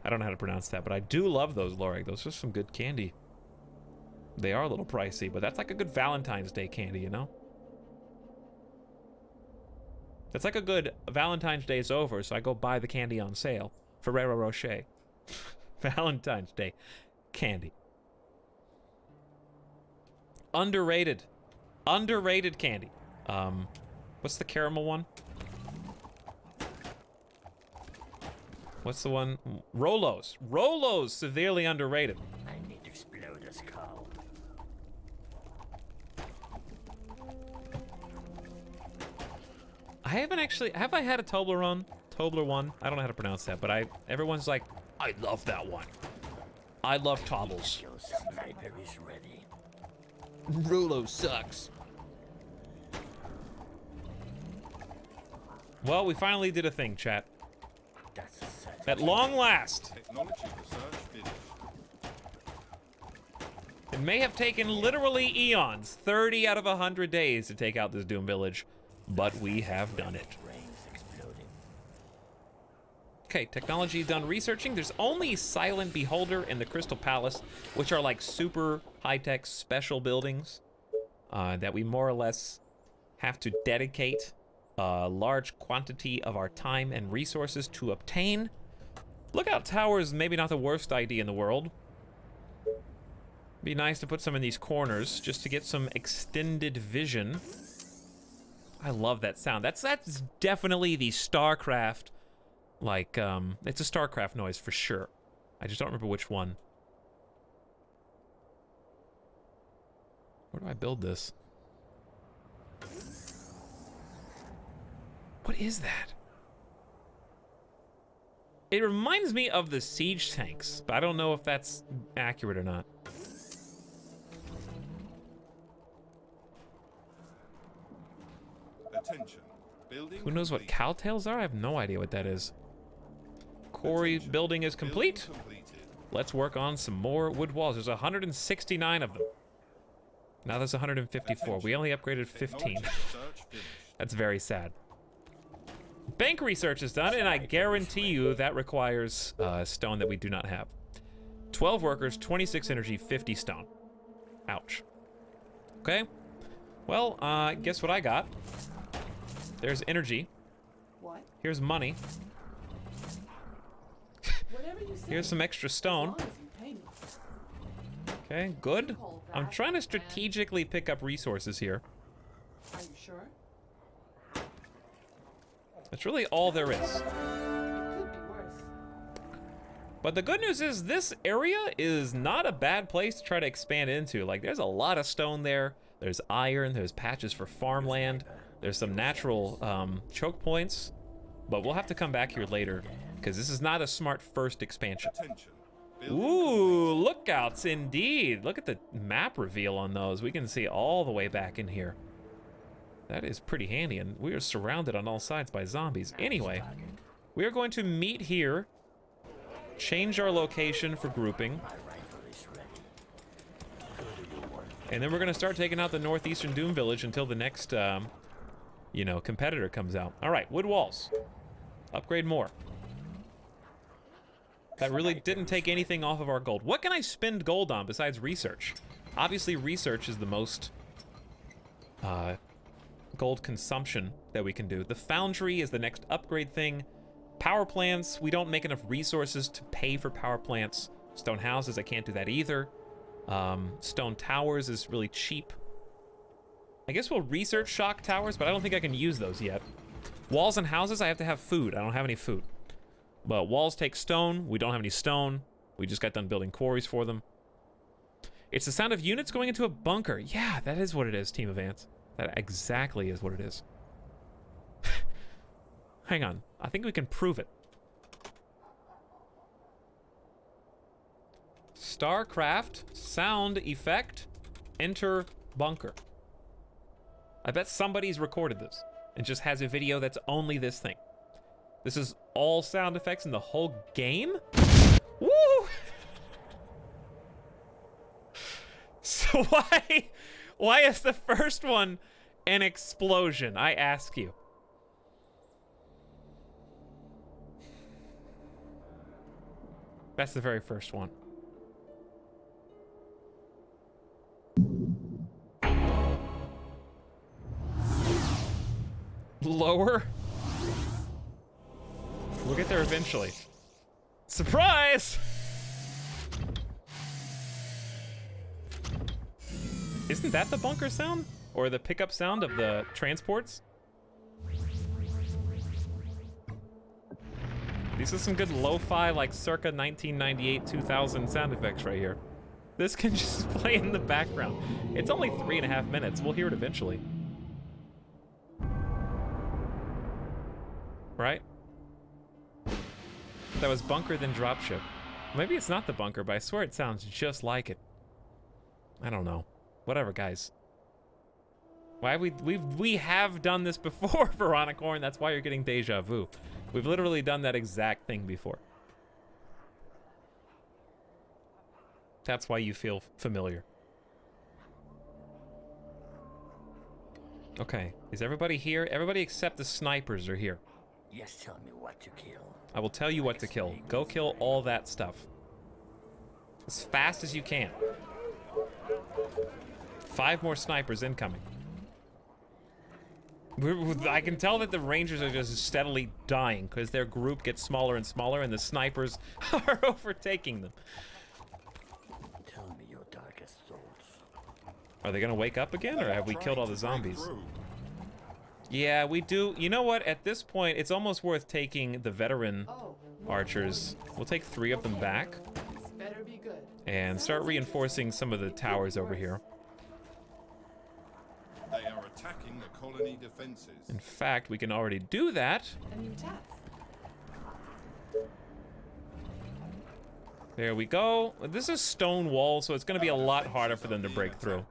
I don't know how to pronounce that, but I do love those, Lorik. Those are some good candy. They are a little pricey, but that's like a good Valentine's Day candy, you know? That's like a good Valentine's Day is over, so I go buy the candy on sale. Ferrero Rocher. Valentine's Day candy. Underrated. Underrated candy. What's the caramel one? What's the one? Rolos. Rolos, severely underrated. I need to explode a skull. I haven't actually, have I had a Toblerone? Toblerone? I don't know how to pronounce that, but everyone's like, I love that one. I love Tobbles. Your sniper is ready. Rolo sucks. Well, we finally did a thing, chat. That's a set. At long last. Technology research finished. It may have taken literally eons, 30 out of 100 days to take out this Doom Village, but we have done it. Brains exploding. Okay, technology done researching. There's only Silent Beholder and the Crystal Palace, which are like super high-tech special buildings that we more or less have to dedicate a large quantity of our time and resources to obtain. Lookout Tower is maybe not the worst idea in the world. Be nice to put some in these corners just to get some extended vision. I love that sound. That's definitely the StarCraft, like, it's a StarCraft noise for sure. I just don't remember which one. Where do I build this? What is that? It reminds me of the siege tanks, but I don't know if that's accurate or not. Attention. Building Who knows what complete. cowtails are? I have no idea what that is. Quarry Attention. building is complete. Building completed. Let's work on some more wood walls. There's 169 of them. Now there's 154. We only upgraded 15. Technology research finished. That's very sad. Bank research is done, and I guarantee you that requires stone that we do not have. 12 workers, 26 energy, 50 stone. Ouch. Okay. Well, guess what I got? There's energy. What? Here's money. Whatever you say. Here's some extra As stone. long as you pay me. Okay, good. I'm trying to strategically pick up resources here. Are you sure? That's really all there is. It could be worse. But the good news is this area is not a bad place to try to expand into. Like, there's a lot of stone there. There's iron. There's patches for farmland. There's some natural choke points. But we'll have to come back here later because this is not a smart first expansion. Attention. Building Ooh, lookouts indeed. Look at the map reveal on those. We can see all the way back in here. That is pretty handy, and we are surrounded on all sides by zombies. Anyway, we are going to meet here, change our location for grouping, and then we're going to start taking out the northeastern Doom Village until the next, you know, competitor comes out. All right, wood walls. Upgrade more. That really didn't take anything off of our gold. What can I spend gold on besides research? Obviously, research is the most gold consumption that we can do. The foundry is the next upgrade thing. Power plants, we don't make enough resources to pay for power plants. Stone houses, I can't do that either. Stone towers is really cheap. I guess we'll research shock towers, but I don't think I can use those yet. Walls and houses, I have to have food. I don't have any food. But walls take stone. We don't have any stone. We just got done building quarries for them. It's the sound of units going into a bunker. Yeah, that is what it is, Team of Ants. That exactly is what it is. Hang on. I think we can prove it. StarCraft, sound effect, enter bunker. I bet somebody's recorded this and just has a video that's only this thing. This is all sound effects in the whole game? Woo! So why is the first one an explosion, I ask you? That's the very first one. Lower? We'll get there eventually. Surprise! Isn't that the bunker sound? Or the pickup sound of the transports? These are some good lo-fi, like circa 1998, 2000 sound effects right here. This can just play in the background. It's only 3.5 minutes. We'll hear it eventually. Right? That was bunker then dropship. Maybe it's not the bunker, but I swear it sounds just like it. I don't know. Whatever, guys. Why we have done this before, Veronicorn. That's why you're getting deja vu. We've literally done that exact thing before. That's why you feel familiar. Okay, is everybody here? Everybody except the snipers are here. Yes, tell me what to kill. I will tell you what to kill. Go kill all that stuff. As fast as you can. 5 more snipers incoming. I can tell that the rangers are just steadily dying because their group gets smaller and smaller and the snipers are overtaking them. Tell me your darkest thoughts. Are they gonna wake up again, or have we killed all the zombies? Yeah, we do. You know what? At this point, it's almost worth taking the veteran archers. We'll take 3 of them back This better be good. and start reinforcing some of the towers over here. They are attacking the colony defenses. In fact, we can already do that. A new task. There we go. This is stone wall, so it's going to be a lot harder for them to break through.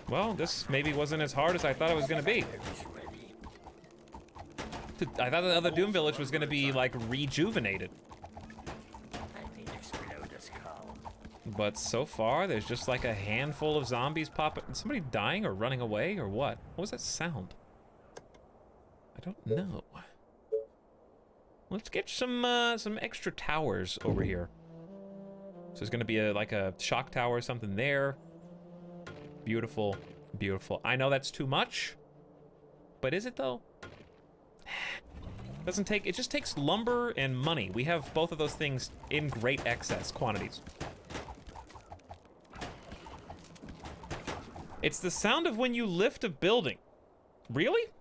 Well, this maybe wasn't as hard as I thought it was going to be. I thought the other Doom Village was going to be, like, rejuvenated. But so far, there's just like a handful of zombies popping. Somebody dying or running away or what? What was that sound? I don't know. Let's get some extra towers over here. So there's gonna be like a shock tower or something there. Beautiful, beautiful. I know that's too much, but is it though? Doesn't take, it just takes lumber and money. We have both of those things in great excess quantities. It's the sound of when you lift a building. Really?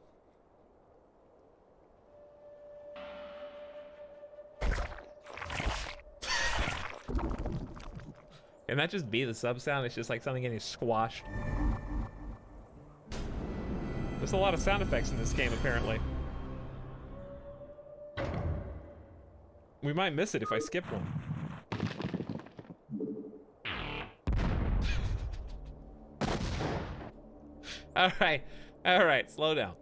Can that just be the sub sound? It's just like something getting squashed. There's a lot of sound effects in this game, apparently. We might miss it if I skip one. All right, slow down.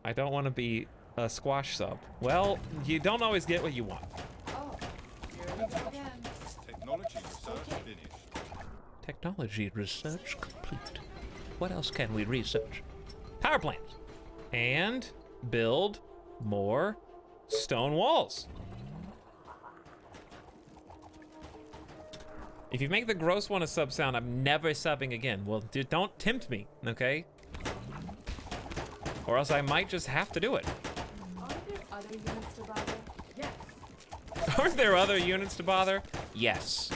I don't want to be a squash sub. Well, you don't always get what you want. Oh, here we go again. Technology research finished. Technology research complete. What else can we research? Power plants. And build more stone walls. If you make the gross one a sub sound, I'm never subbing again. Well, dude, don't tempt me, okay? Or else I might just have to do it. Are there other units to bother? Yes. Aren't there other units to bother? Yes.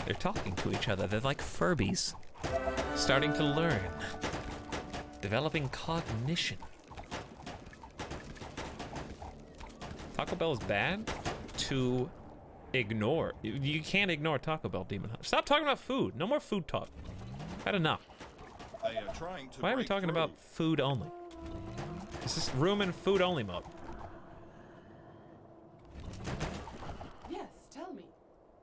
They're talking to each other. They're like Furbies. Starting to learn. Developing cognition. Taco Bell is bad to ignore. You can't ignore Taco Bell, Demon Hunter. Stop talking about food. No more food talk. Had enough. They are trying to Why are we break talking through. about food only? Is this room in food only mode? Yes, tell me.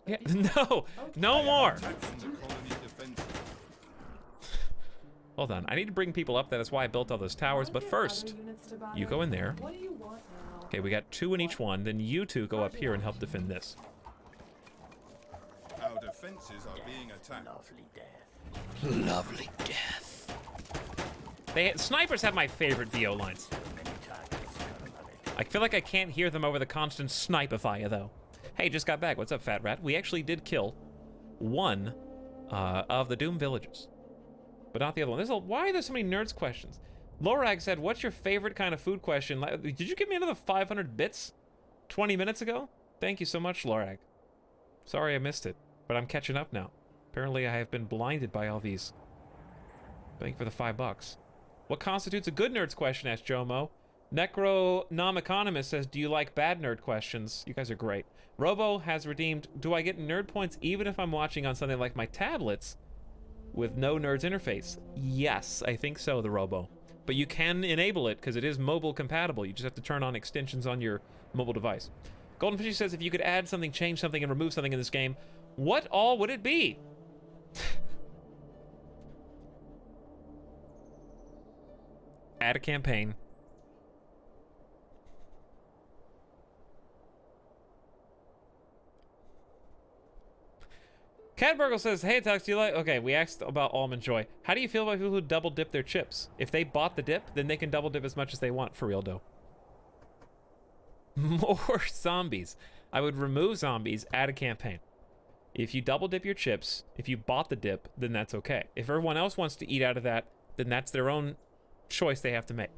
Yeah, no, no more. Attacking the colony defenses. Hold on, I need to bring people up. That is why I built all those towers. Are But there first, other units to bother? you go in there. What do you want now? Okay, we got 2 in each one. Then you 2 go up here and help defend this. Our defenses are being attacked. Lovely death. Snipers have my favorite VO lines. I feel like I can't hear them over the constant snipify though. Hey, just got back. What's up, Fat Rat? We actually did kill one of the Doom villages, but not the other one. Why are there so many nerds questions? Lorag said, "What's your favorite kind of food question?" Did you give me another 500 bits 20 minutes ago? Thank you so much, Lorag. Sorry I missed it, but I'm catching up now. Apparently I have been blinded by all these. Thank you for the $5. What constitutes a good nerd's question? Asked Jomo. Necronomiconomist says, do you like bad nerd questions? You guys are great. Robo has redeemed, do I get nerd points even if I'm watching on something like my tablets with no nerds interface? Yes, I think so, the Robo. But you can enable it because it is mobile compatible. You just have to turn on extensions on your mobile device. Golden Fishy says, if you could add something, change something, and remove something in this game, what all would it be? Add a campaign. Catburgle says, hey, Etalyx, do you like... Okay, we asked about Almond Joy. How do you feel about people who double dip their chips? If they bought the dip, then they can double dip as much as they want, for real, though. More zombies. I would remove zombies, add a campaign. If you double dip your chips, if you bought the dip, then that's okay. If everyone else wants to eat out of that, then that's their own choice they have to make.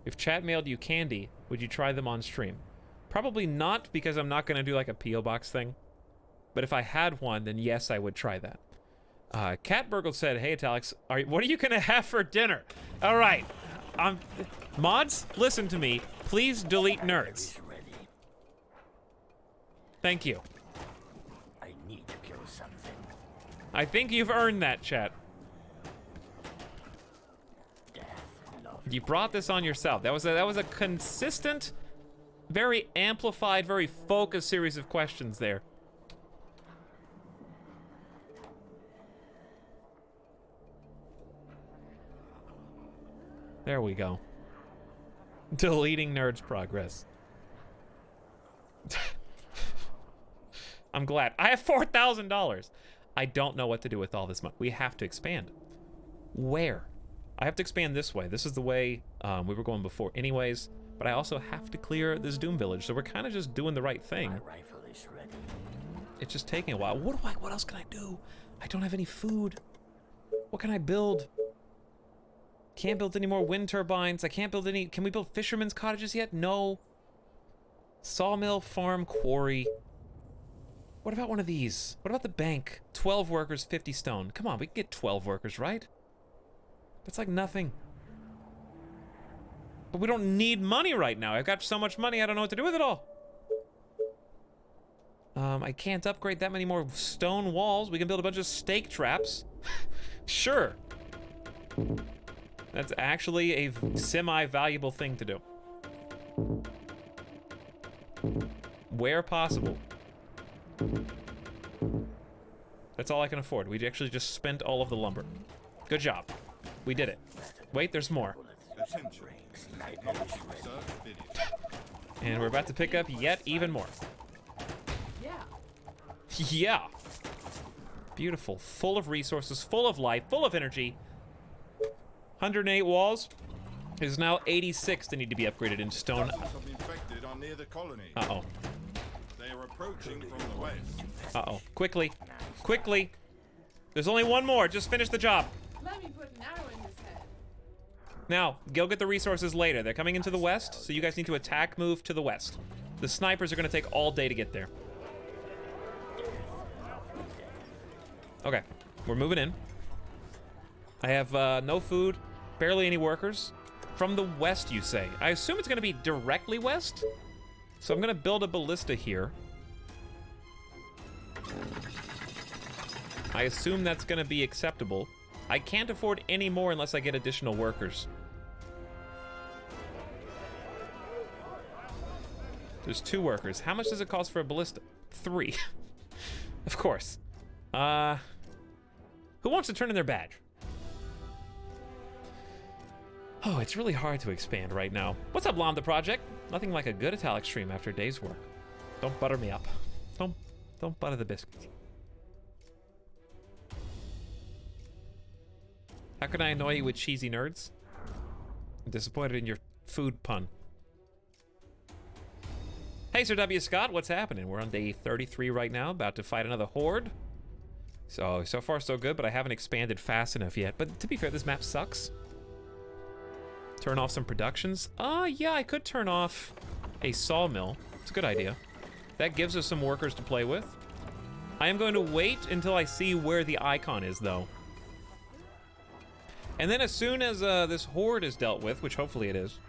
If chat mailed you candy, would you try them on stream? Probably not, because I'm not going to do like a P.O. box thing. But if I had one, then yes, I would try that. Catburgle said, hey, Etalyx, what are you going to have for dinner? All right. Mods, listen to me. Please delete nerds. Thank you. I need to kill something. I think you've earned that, chat. You brought this on yourself. That was a consistent, very amplified, very focused series of questions there. There we go. Deleting nerds progress. I'm glad. I have $4,000. I don't know what to do with all this money. We have to expand. Where? I have to expand this way. This is the way we were going before anyways, but I also have to clear this Doom Village, so we're kind of just doing the right thing. My rifle is ready. It's just taking a while. What else can I do? I don't have any food. What can I build? Can't build any more wind turbines. I can't build any... Can we build fishermen's cottages yet? No. Sawmill, farm, quarry. What about one of these? What about the bank? 12 workers, 50 stone. Come on, we can get 12 workers, right? That's like nothing. But we don't need money right now. I've got so much money, I don't know what to do with it all. I can't upgrade that many more stone walls. We can build a bunch of stake traps. Sure. That's actually a semi-valuable thing to do. Where possible. That's all I can afford. We actually just spent all of the lumber. Good job. We did it. Wait, there's more. Attention. Technology reserve finished. And we're about to pick up yet even more. Yeah. Yeah. Beautiful. Full of resources, full of life, full of energy. 108 walls. There's now 86 that need to be upgraded into stone. Thousands of infected are near the colony. Uh-oh. They are approaching from the west. Uh-oh. Quickly. Quickly. There's only one more. Just finish the job. Let me put an arrow in his head. Now, go get the resources later. They're coming into the west, so you guys need to attack, move to the west. The snipers are going to take all day to get there. Okay. We're moving in. I have no food, barely any workers. From the west, you say. I assume it's going to be directly west. So I'm going to build a ballista here. I assume that's going to be acceptable. I can't afford any more unless I get additional workers. There's 2 workers. How much does it cost for a ballista? 3. Of course. Who wants to turn in their badge? Oh, it's really hard to expand right now. What's up, Lambda Project? Nothing like a good Etalyx stream after a day's work. Don't butter me up. Don't butter the biscuits. How can I annoy you with cheesy nerds? I'm disappointed in your food pun. Hey, Sir W. Scott, what's happening? We're on day 33 right now, about to fight another horde. So far so good, but I haven't expanded fast enough yet. But to be fair, this map sucks. Turn off some productions. Yeah, I could turn off a sawmill. It's a good idea. That gives us some workers to play with. I am going to wait until I see where the icon is, though. And then as soon as this horde is dealt with, which hopefully it is,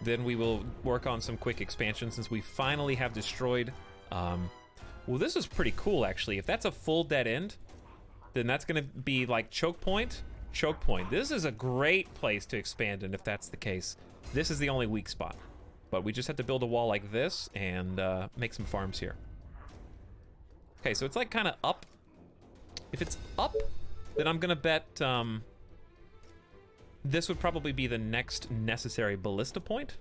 then we will work on some quick expansion since we finally have destroyed... well, this is pretty cool, actually. If that's a full dead end, then that's going to be like choke point. Choke point. This is a great place to expand in if that's the case. This is the only weak spot. But we just have to build a wall like this and make some farms here. Okay, so it's like kind of up. If it's up, then I'm going to bet this would probably be the next necessary ballista point.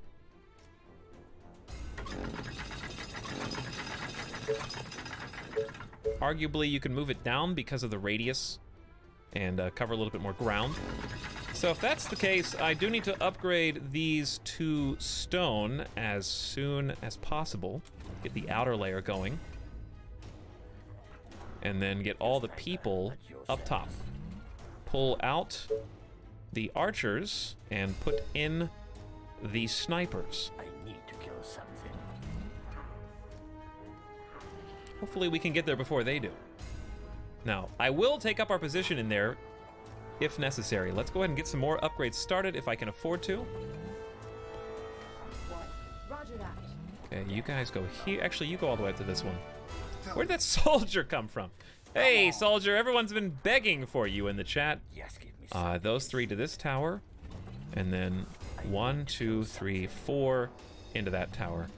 Arguably, you can move it down because of the radius and cover a little bit more ground. So if that's the case, I do need to upgrade these to stone as soon as possible. Get the outer layer going. And then get all the people up top. Pull out the archers and put in the snipers. I need to kill something. Hopefully we can get there before they do. Now, I will take up our position in there if necessary. Let's go ahead and get some more upgrades started if I can afford to. Roger that. Okay, you guys go here. Actually, you go all the way up to this one. Where'd that soldier come from? Hey, soldier, everyone's been begging for you in the chat. Yes, give me Those 3 to this tower, and then 1, 2, 3, 4 into that tower.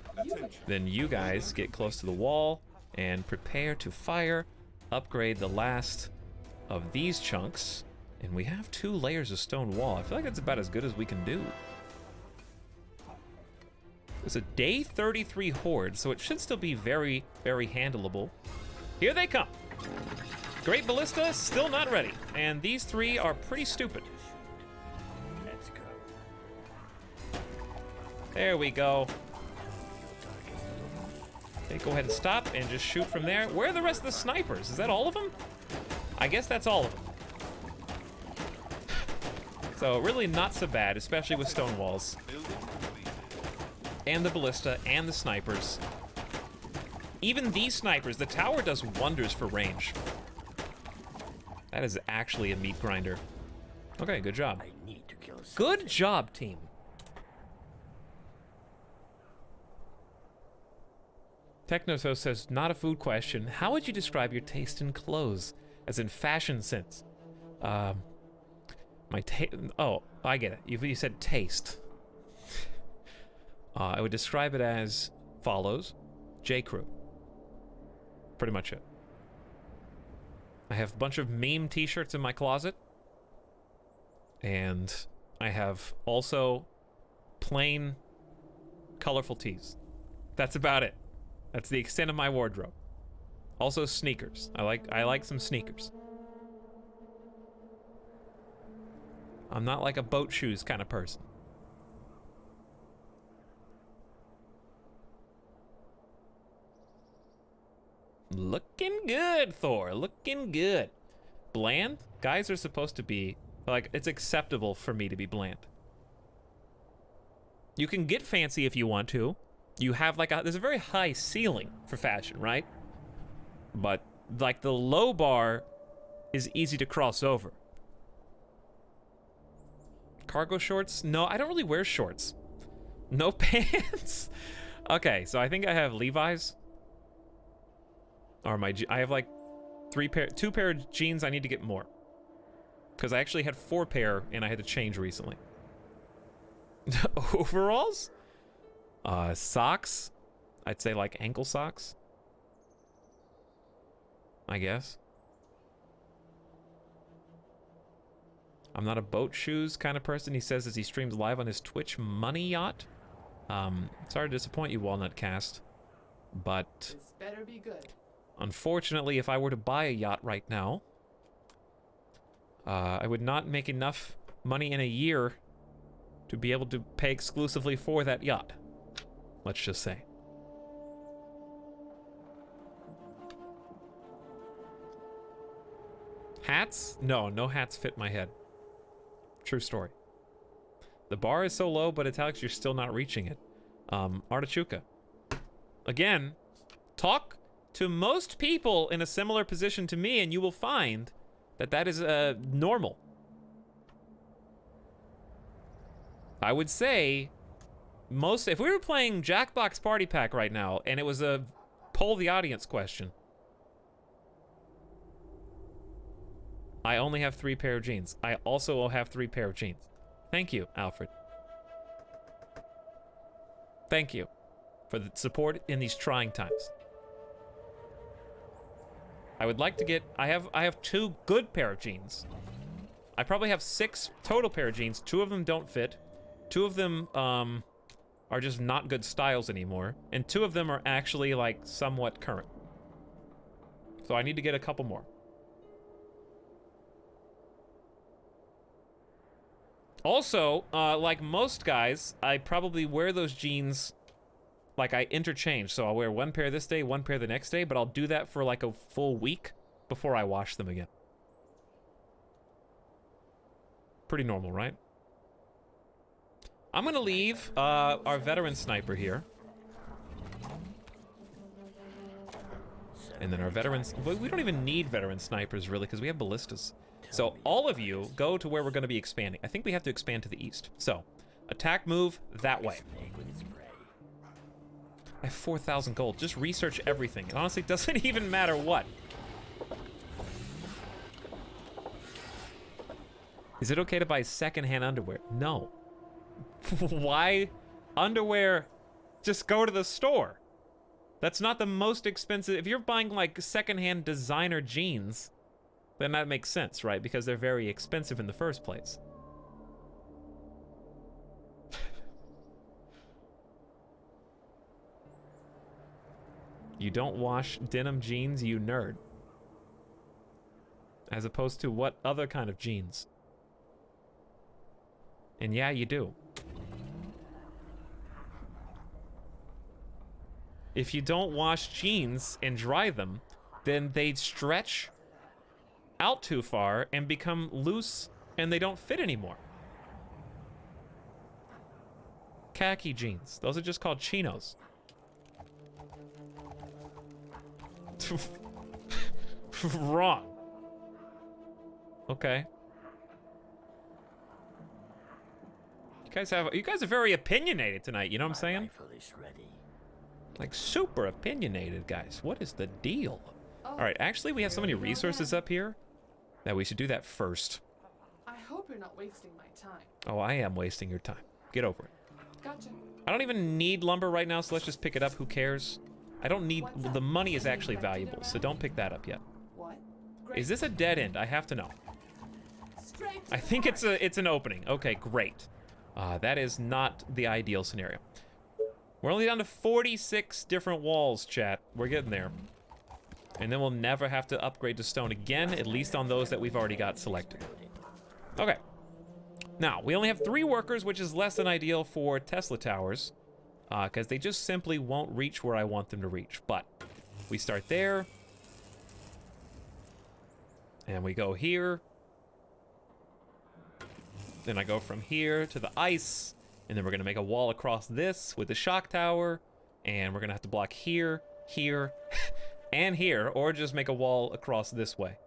Then you guys get close to the wall and prepare to fire. Upgrade the last of these chunks, and we have 2 layers of stone wall. I feel like that's about as good as we can do. It's a day 33 horde, so it should still be very, very handleable. Here they come. Great Ballista, still not ready. And these three are pretty stupid. Let's go. There we go. Okay, go ahead and stop and just shoot from there. Where are the rest of the snipers? Is that all of them? I guess that's all of them. So really not so bad, especially with stone walls. And the ballista and the snipers. Even these snipers, the tower does wonders for range. That is actually a meat grinder. Okay, good job. I need to kill something. Good job, team. Technoso says, not a food question. How would you describe your taste in clothes? As in fashion sense. Oh, I get it. You said taste. I would describe it as follows. J. Crew. Pretty much it. I have a bunch of meme t-shirts in my closet. And I have also plain colorful tees. That's about it. That's the extent of my wardrobe. Also sneakers. I like some sneakers. I'm not like a boat shoes kind of person. Looking good, Thor. Looking good. Bland? Guys are supposed to be, like, it's acceptable for me to be bland. You can get fancy if you want to. You have like there's a very high ceiling for fashion, right? But like the low bar is easy to cross over. Cargo shorts? No, I don't really wear shorts. No pants? Okay, so I think I have Levi's. Or I have like two pair of jeans. I need to get more. Because I actually had 4 pair and I had to change recently. Overalls? Socks? I'd say like ankle socks. I guess. I'm not a boat shoes kind of person, he says as he streams live on his Twitch money yacht. Sorry to disappoint you, Walnut Cast. But This better be good. unfortunately, if I were to buy a yacht right now, I would not make enough money in a year to be able to pay exclusively for that yacht. Let's just say. Hats? No hats fit my head. True story. The bar is so low, but Etalyx, you're still not reaching it. Artichuka. Again, talk to most people in a similar position to me, and you will find that that is normal. I would say if we were playing Jackbox Party Pack right now, and it was a poll the audience question, I only have 3 pair of jeans. I also will have 3 pair of jeans. Thank you, Alfred. Thank you for the support in these trying times. I would like to get, I have 2 good pair of jeans. I probably have 6 total pair of jeans. 2 of them don't fit. 2 of them are just not good styles anymore. And 2 of them are actually like somewhat current. So I need to get a couple more. Also, like most guys, I probably wear those jeans, like I interchange. So I'll wear 1 pair this day, 1 pair the next day, but I'll do that for like a full week before I wash them again. Pretty normal, right? I'm gonna leave our veteran sniper here. And then our veterans, we don't even need veteran snipers really, because we have ballistas. So all of you go to where we're going to be expanding. I think we have to expand to the east. So attack move that way. I have 4,000 gold. Just research everything. It honestly doesn't even matter what. Is it okay to buy secondhand underwear? No. Why? Underwear, just go to the store. That's not the most expensive. If you're buying like secondhand designer jeans, then that makes sense, right? Because they're very expensive in the first place. You don't wash denim jeans, you nerd. As opposed to what other kind of jeans? And yeah, you do. If you don't wash jeans and dry them, then they stretch out too far and become loose and they don't fit anymore. Khaki jeans. Those are just called chinos. Wrong. Okay. You guys are very opinionated tonight, you know what I'm saying? Rifle is ready. Like super opinionated, guys. What is the deal? Oh, All right, actually we have so many resources up here that we should do that first. I hope you're not wasting my time. Oh, I am wasting your time. Get over it. Gotcha. I don't even need lumber right now, so let's just pick it up. Who cares? I don't need... What's up? The money is actually valuable, so don't pick that up yet. What? Great. Is this a dead end? I have to know. Straight to I the think heart. it's an opening. Okay, great. That is not the ideal scenario. We're only down to 46 different walls, chat. We're getting there. And then we'll never have to upgrade to stone again, at least on those that we've already got selected. Okay. Now, we only have 3 workers, which is less than ideal for Tesla towers, because they just simply won't reach where I want them to reach. But we start there, and we go here. Then I go from here to the ice, and then we're gonna make a wall across this with the shock tower, and we're gonna have to block here, here, and here, or just make a wall across this way.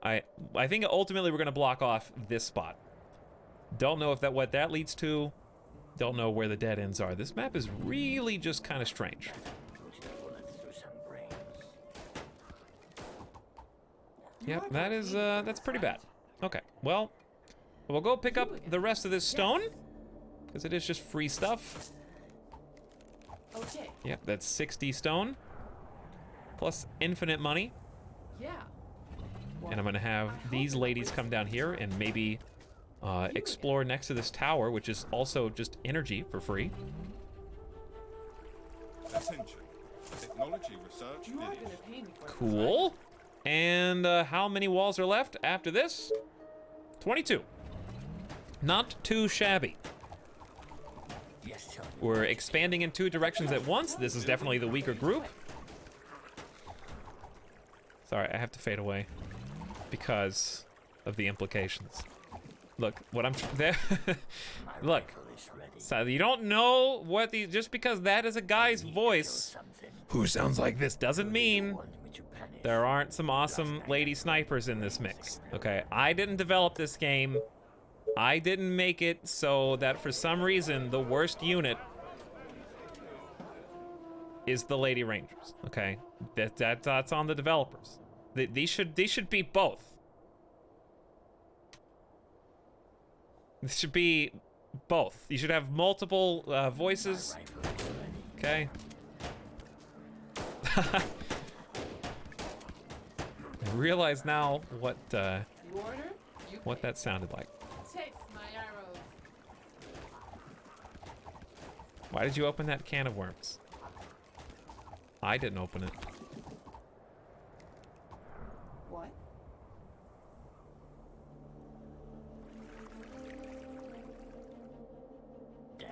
I think ultimately we're gonna block off this spot. Don't know if what that leads to. Don't know where the dead ends are. This map is really just kind of strange. Yep, that is that's pretty bad. Okay, well, we'll go pick up the rest of this stone, because it is just free stuff. Okay. Yep, that's 60 stone, plus infinite money. Yeah. And I'm gonna have these ladies come down here and maybe explore next to this tower, which is also just energy for free. Attention. Technology research You are finished. gonna pay me for this, Cool. And how many walls are left after this? 22. Not too shabby. Yes, tell me. We're expanding in 2 directions at once. This is definitely the weaker group. Sorry, I have to fade away because of the implications. Look, what I'm there. Look, Rifle is ready. so you don't know what the just because that is a guy's voice Something. who sounds like this doesn't mean Want me to panic? there aren't some awesome lady snipers in this mix. Okay, I didn't develop this game. I didn't make it so that for some reason the worst unit is the Lady Rangers. Okay, that's on the developers. These should be both. This should be both. You should have multiple voices. Rifle is ready. Okay. I realize now what You order, you what pay. that sounded like. Taste my arrows. Why did you open that can of worms? I didn't open it. What? Death,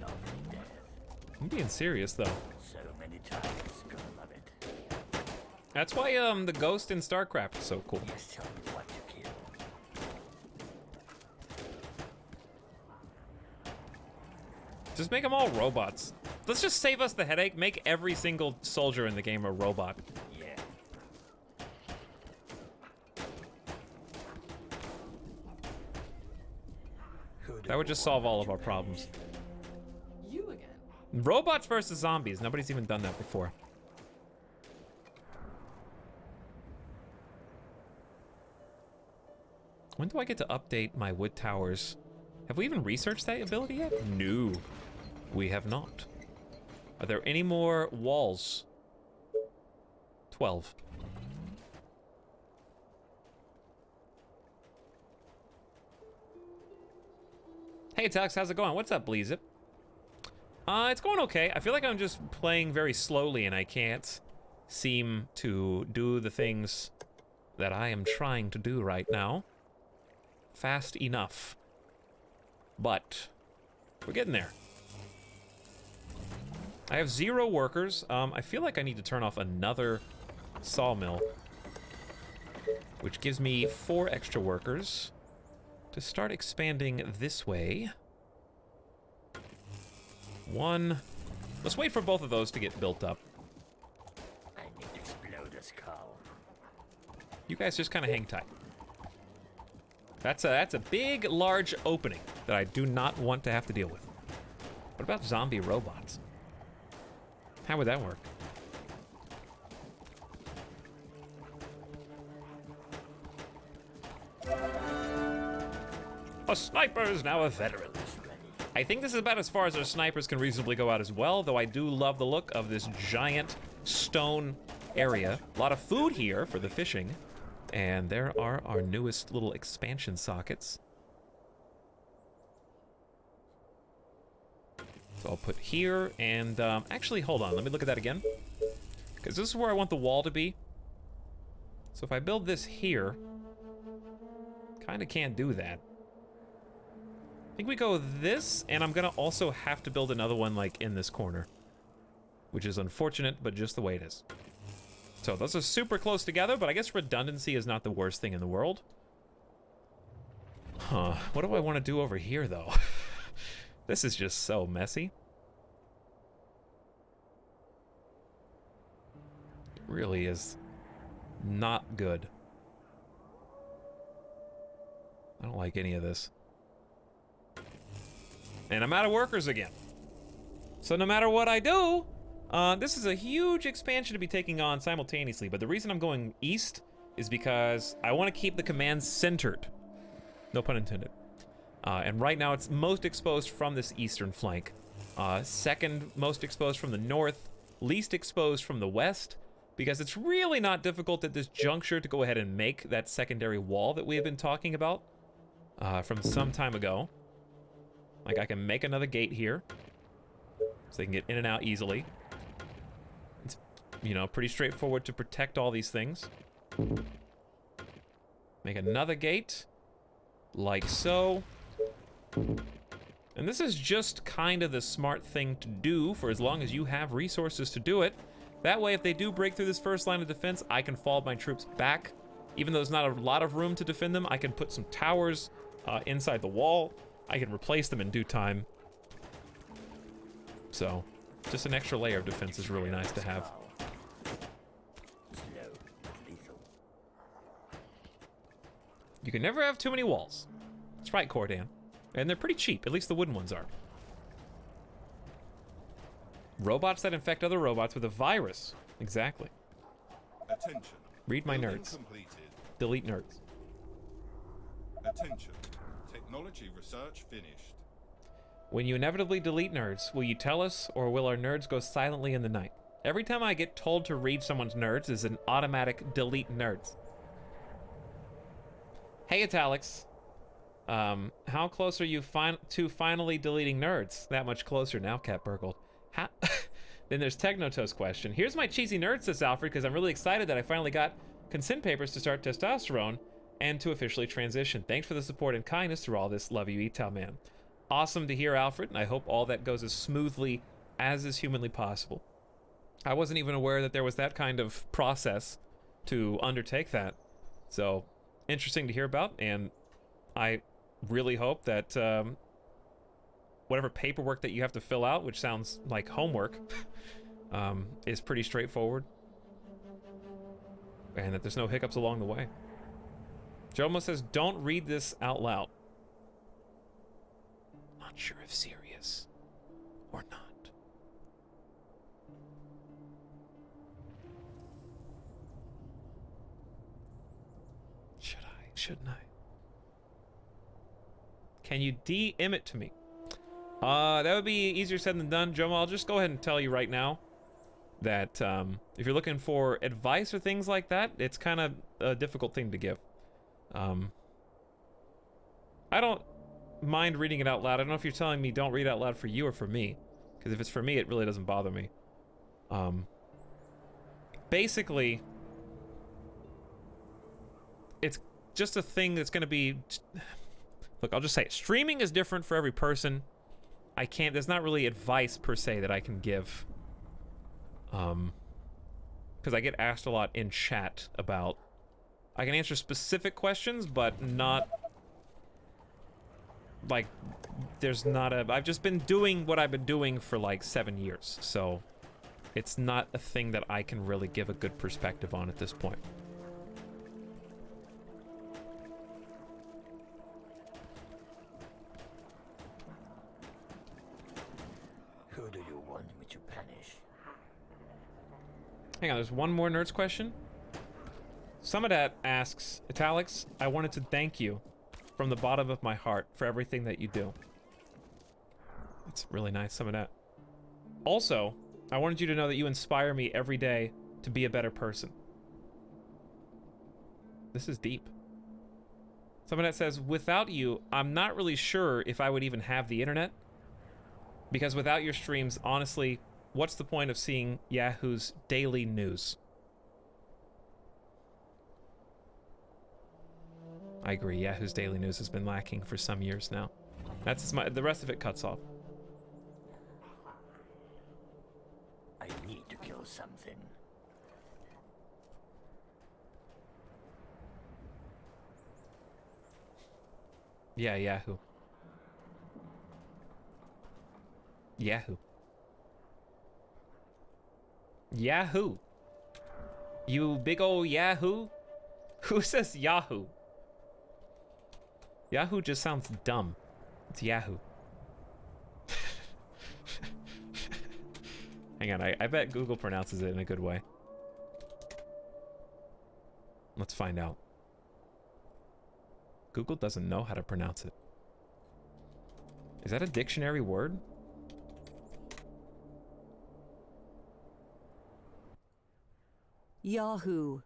lovely death. I'm being serious though. So many times, gonna love it. That's why the ghost in StarCraft is so cool. Yes, tell me what to kill. Just make them all robots. Let's just save us the headache. Make every single soldier in the game a robot. Yeah. That would just solve all of our problems. You again. Robots versus zombies. Nobody's even done that before. When do I get to update my wood towers? Have we even researched that ability yet? No, we have not. Are there any more walls? 12. Hey, Etalyx, how's it going? What's up, Bleezip? It's going okay. I feel like I'm just playing very slowly and I can't seem to do the things that I am trying to do right now fast enough. But we're getting there. I have 0 workers. I feel like I need to turn off another sawmill, which gives me 4 extra workers to start expanding this way. 1. Let's wait for both of those to get built up. You guys just kind of hang tight. That's a big, large opening that I do not want to have to deal with. What about zombie robots? How would that work? A sniper is now a veteran. I think this is about as far as our snipers can reasonably go out as well, though I do love the look of this giant stone area. A lot of food here for the fishing. And there are our newest little expansion sockets. So I'll put here, and actually, hold on, let me look at that again. Because this is where I want the wall to be. So if I build this here, kind of can't do that. I think we go this, and I'm gonna also have to build another one like in this corner. Which is unfortunate, but just the way it is. So those are super close together, but I guess redundancy is not the worst thing in the world. Huh, what do I want to do over here, though? This is just so messy. It really is not good. I don't like any of this. And I'm out of workers again. So no matter what I do, this is a huge expansion to be taking on simultaneously, but the reason I'm going east is because I want to keep the commands centered. No pun intended. And right now it's most exposed from this eastern flank. Second most exposed from the north, least exposed from the west, because it's really not difficult at this juncture to go ahead and make that secondary wall that we have been talking about from some time ago. Like, I can make another gate here, so they can get in and out easily. It's, you know, pretty straightforward to protect all these things. Make another gate, like so. And this is just kind of the smart thing to do for as long as you have resources to do it. That way, if they do break through this first line of defense, I can fall my troops back. Even though there's not a lot of room to defend them, I can put some towers inside the wall. I can replace them in due time. So, just an extra layer of defense is really nice to have. You can never have too many walls. That's right, Cordan. And they're pretty cheap, at least the wooden ones are. Robots that infect other robots with a virus. Exactly. Attention. Read my Building nerds. completed. Delete nerds. Attention. Technology research finished. When you inevitably delete nerds, will you tell us, or will our nerds go silently in the night? Every time I get told to read someone's nerds is an automatic delete nerds. Hey, Etalyx. How close are you to finally deleting nerds? That much closer now, Cat burgled. Then there's Technoto's question. Here's my cheesy nerd, says Alfred, because I'm really excited that I finally got consent papers to start testosterone and to officially transition. Thanks for the support and kindness through all this. Love you, Etal Man. Awesome to hear, Alfred, and I hope all that goes as smoothly as is humanly possible. I wasn't even aware that there was that kind of process to undertake that. So, interesting to hear about, and I really hope that whatever paperwork that you have to fill out, which sounds like homework, is pretty straightforward, and that there's no hiccups along the way. Jomo says, don't read this out loud. Not sure if serious or not. Should I? Shouldn't I? Can you DM it to me? That would be easier said than done, Jomo. I'll just go ahead and tell you right now that if you're looking for advice or things like that, it's kind of a difficult thing to give. I don't mind reading it out loud. I don't know if you're telling me don't read out loud for you or for me, because if it's for me, it really doesn't bother me. basically, it's just a thing that's going to be... Look, I'll just say it. Streaming is different for every person. There's not really advice per se that I can give. Because I get asked a lot in chat about... I can answer specific questions, but not... Like, there's not a... I've just been doing what I've been doing for like 7 years, so... It's not a thing that I can really give a good perspective on at this point. Who do you want me to punish? Hang on, there's one more Nerds question. Somedat asks, Etalyx, I wanted to thank you from the bottom of my heart for everything that you do. That's really nice, Somedat. Also, I wanted you to know that you inspire me every day to be a better person. This is deep. Somedat says, without you, I'm not really sure if I would even have the internet. Because without your streams, honestly, what's the point of seeing Yahoo's daily news? I agree, Yahoo's daily news has been lacking for some years now. The rest of it cuts off. I need to kill something. Yeah, Yahoo. Yahoo. Yahoo. You big ol' Yahoo? Who says Yahoo? Yahoo just sounds dumb. It's Yahoo. Hang on, I bet Google pronounces it in a good way. Let's find out. Google doesn't know how to pronounce it. Is that a dictionary word? Yahoo.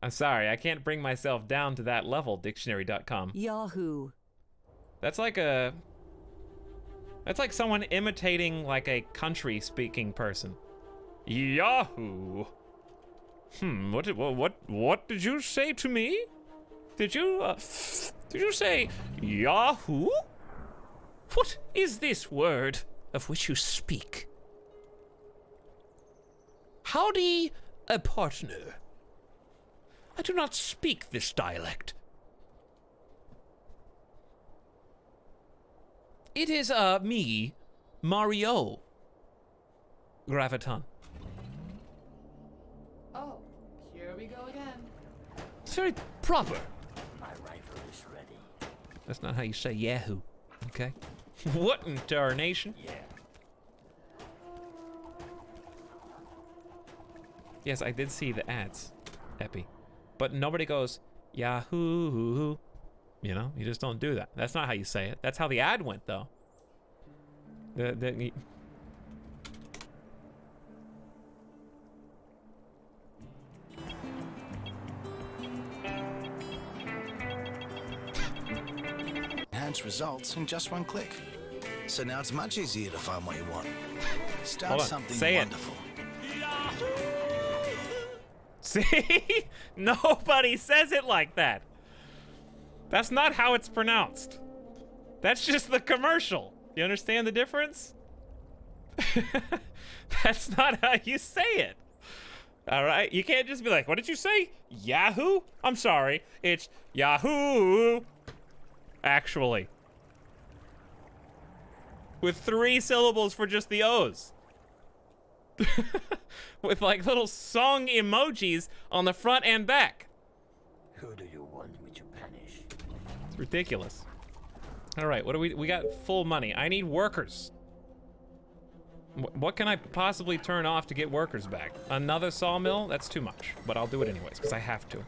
I'm sorry, I can't bring myself down to that level, dictionary.com. Yahoo. That's like someone imitating like a country-speaking person. Yahoo. What did you say to me? Did you say Yahoo? What is this word of which you speak? Howdy, a partner. I do not speak this dialect. It is, me, Mario Graviton. Oh, here we go again. It's very proper. My rifle is ready. That's not how you say Yahoo, okay? What in tarnation? Yeah. Yes, I did see the ads, Epi. But nobody goes, Yahoo. You know, you just don't do that. That's not how you say it. That's how the ad went, though. Enhance results in just one click. So now it's much easier to find what you want. Hold Start on, something say it. wonderful. See? Nobody says it like that. That's not how it's pronounced. That's just the commercial. You understand the difference? That's not how you say it. All right? You can't just be like, what did you say? Yahoo? I'm sorry. It's Yahoo. Actually. With 3 syllables for just the O's. With like little song emojis on the front and back. Who do you want me to punish? It's ridiculous. All right, what do we got full money. I need workers. What can I possibly turn off to get workers back? Another sawmill? That's too much, but I'll do it anyways because I have to.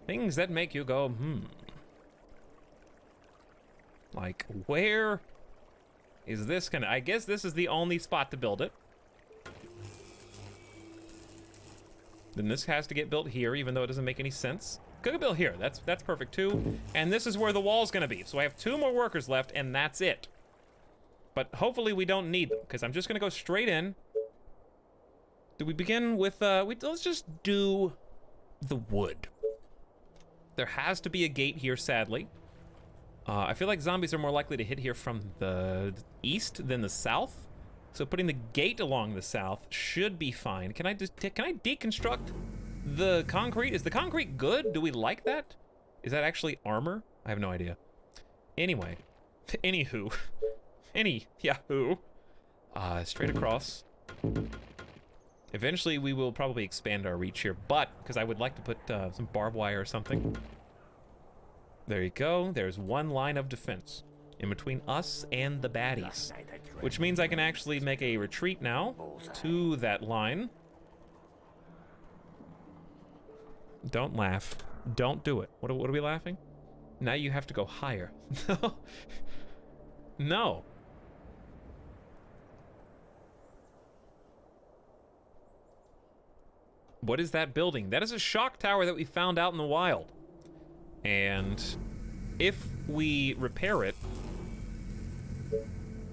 Things that make you go, Like, where is this gonna... I guess this is the only spot to build it. Then this has to get built here, even though it doesn't make any sense. Could build here. That's perfect too. And this is where the wall's gonna be. So I have 2 more workers left, and that's it. But hopefully we don't need them, because I'm just gonna go straight in. Do we begin with let's just do the wood. There has to be a gate here, sadly. I feel like zombies are more likely to hit here from the east than the south. So putting the gate along the south should be fine. Can I deconstruct the concrete? Is the concrete good? Do we like that? Is that actually armor? I have no idea. Anyway, anywho, yahoo. Straight across. Eventually we will probably expand our reach here, but because I would like to put some barbed wire or something. There you go. There's 1 line of defense in between us and the baddies, which means I can actually make a retreat now to that line. Don't laugh. Don't do it. What are we laughing? Now you have to go higher. No. No. What is that building? That is a shock tower that we found out in the wild. And if we repair it,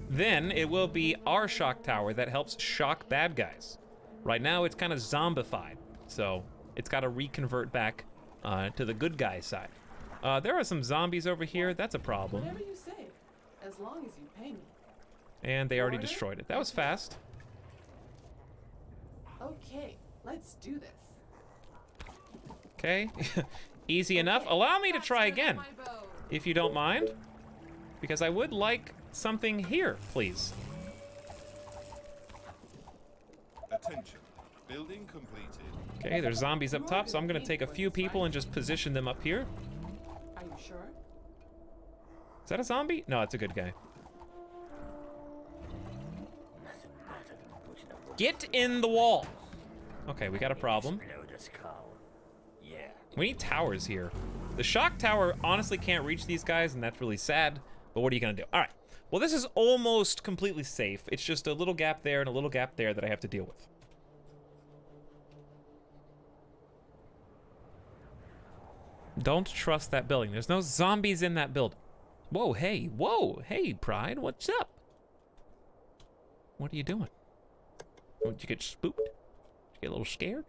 then it will be our shock tower that helps shock bad guys. Right now it's kind of zombified, so it's got to reconvert back to the good guy side. There are some zombies over here. That's a problem. Whatever you say, as long as you pay me. And they already destroyed it. That was fast. Okay, let's do this. Okay. Easy enough. Allow me to try again, if you don't mind, because I would like something here, please. Attention. Building completed. Okay, there's zombies up top, so I'm gonna take a few people and just position them up here. Are you sure? Is that a zombie? No, it's a good guy. Get in the wall. Okay, we got a problem. We need towers here. The shock tower honestly can't reach these guys, and that's really sad, but what are you gonna do? All right, well, this is almost completely safe. It's just a little gap there and a little gap there that I have to deal with. Don't trust that building. There's no zombies in that building. Whoa, hey, Pride, what's up? What are you doing? Did you get spooked? Did you get a little scared?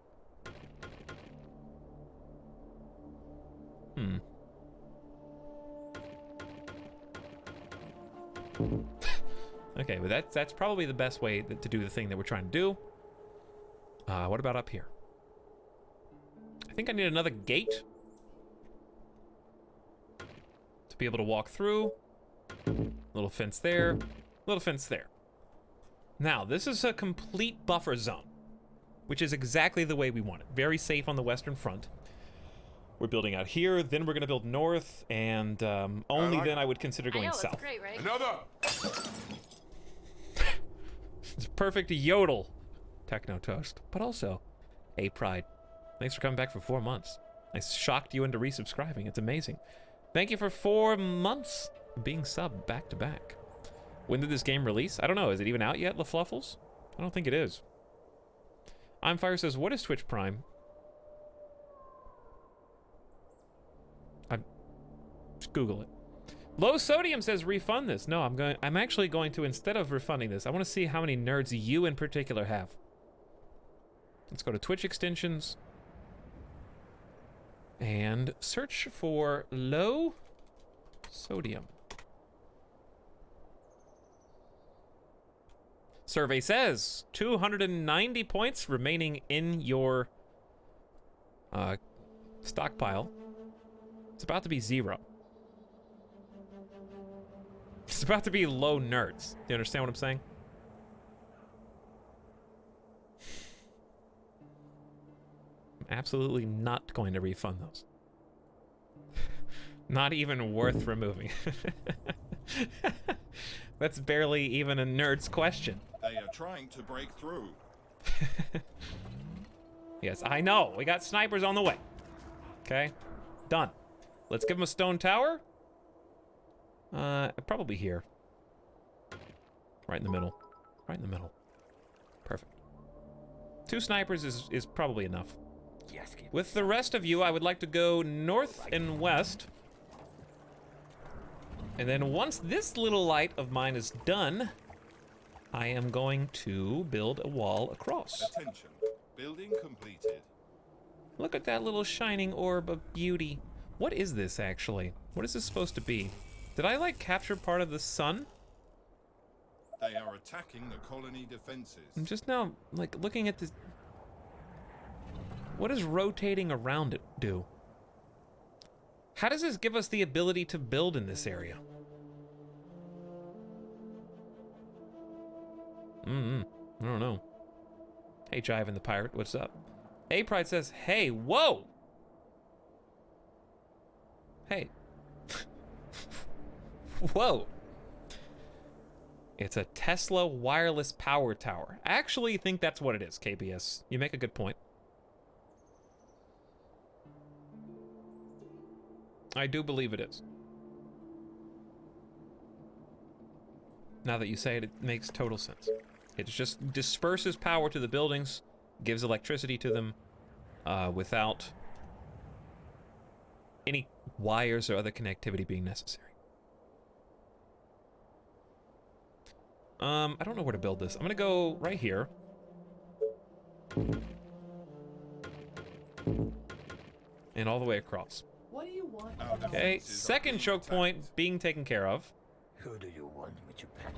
Okay, but that's probably the best way to do the thing that we're trying to do. What about up here? I think I need another gate to be able to walk through. Little fence there, little fence there. Now, this is a complete buffer zone, which is exactly the way we want it. Very safe on the western front. We're building out here, then we're gonna build north, and only then I would consider going south. That's great, right? Another. It's a perfect yodel techno toast, but also, hey Pride, thanks for coming back for 4 months. I shocked you into resubscribing. It's amazing. Thank you for 4 months being subbed back to back. When did this game release? I don't know. Is it even out yet, LaFluffles? I don't think it is. I'm Fire says, what is Twitch Prime? Just Google it. Low Sodium says refund this. No, I'm actually going to, instead of refunding this, I want to see how many nerds you in particular have. Let's go to Twitch extensions and search for Low Sodium. Survey says 290 points remaining in your stockpile. It's about to be 0. It's about to be low nerds. Do you understand what I'm saying? I'm absolutely not going to refund those. Not even worth removing. That's barely even a nerd's question. They are trying to break through. Yes, I know. We got snipers on the way. Okay, done. Let's give them a stone tower. Probably here. Right in the middle. Right in the middle. Perfect. 2 snipers is probably enough. With the rest of you, I would like to go north and west. And then once this little light of mine is done, I am going to build a wall across. Attention. Building completed. Look at that little shining orb of beauty. What is this, actually? What is this supposed to be? Did I, like, capture part of the sun? They are attacking the colony defenses. I'm just now, like, looking at this. What does rotating around it do? How does this give us the ability to build in this area? I don't know. Hey, Jive and the Pirate, what's up? A-Pride says, hey, whoa! Hey. Whoa. It's a Tesla wireless power tower. I actually think that's what it is, KBS. You make a good point. I do believe it is. Now that you say it, it makes total sense. It just disperses power to the buildings, gives electricity to them, without any wires or other connectivity being necessary. I don't know where to build this. I'm gonna go right here. And all the way across. What do you want? Okay, second choke point being taken care of. Who do you want me to punish?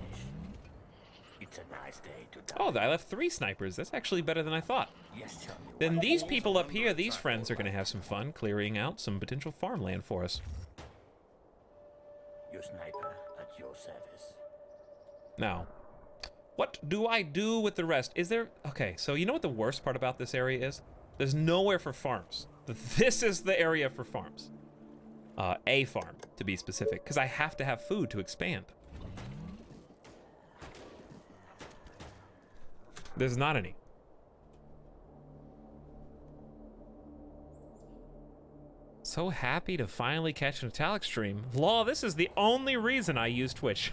It's a nice day to die. Oh, I left 3 snipers. That's actually better than I thought. Yes, tell me Then these people up here, these friends, are gonna have some fun clearing out some potential farmland for us. your sniper at your service. Now, what do I do with the rest? Is there... Okay, so you know what the worst part about this area is? There's nowhere for farms. This is the area for farms. A farm, to be specific, because I have to have food to expand. There's not any. So happy to finally catch an Etalyx stream. Lol, this is the only reason I use Twitch.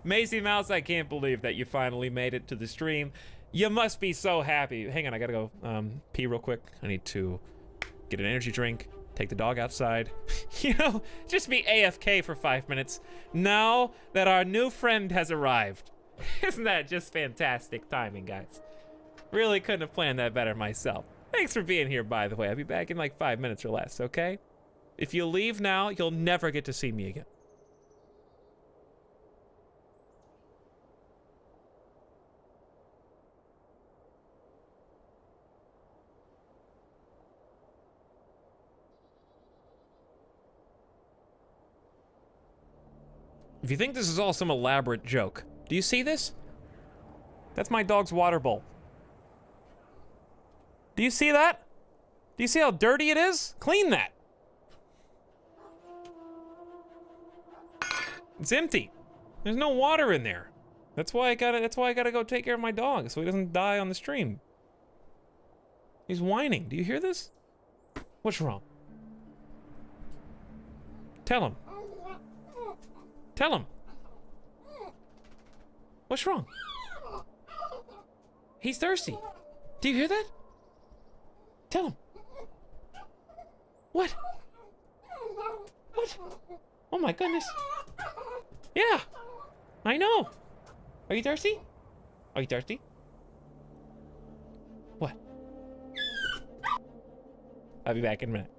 Macy Mouse, I can't believe that you finally made it to the stream. You must be so happy. Hang on, I gotta go pee real quick. I need to get an energy drink, take the dog outside. You know, just be AFK for 5 minutes. Now that our new friend has arrived. Isn't that just fantastic timing, guys? Really couldn't have planned that better myself. Thanks for being here, by the way. I'll be back in like 5 minutes or less, okay? If you leave now, you'll never get to see me again. If you think this is all some elaborate joke, do you see this? That's my dog's water bowl. Do you see that? Do you see how dirty it is? Clean that. It's empty. There's no water in there. That's why I gotta go take care of my dog so he doesn't die on the stream. He's whining. Do you hear this? What's wrong? Tell him. Tell him. What's wrong? He's thirsty. Do you hear that? Tell him. What? What? Oh my goodness. Yeah. I know. Are you thirsty? Are you thirsty? What? I'll be back in a minute.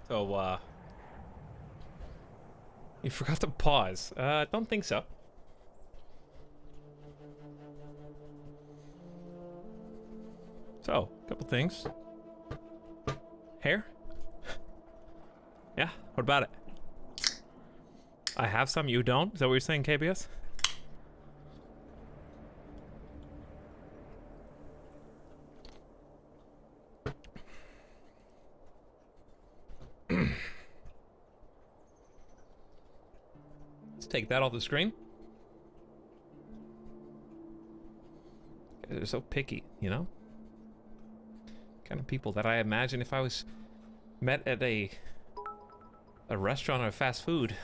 So, you forgot to pause. Don't think so. So, a couple things. Hair? Yeah, what about it? I have some, you don't? Is that what you're saying, KBS? Let's take that off the screen. They're so picky, you know? Kind of people that I imagine if I was met at a restaurant or fast food,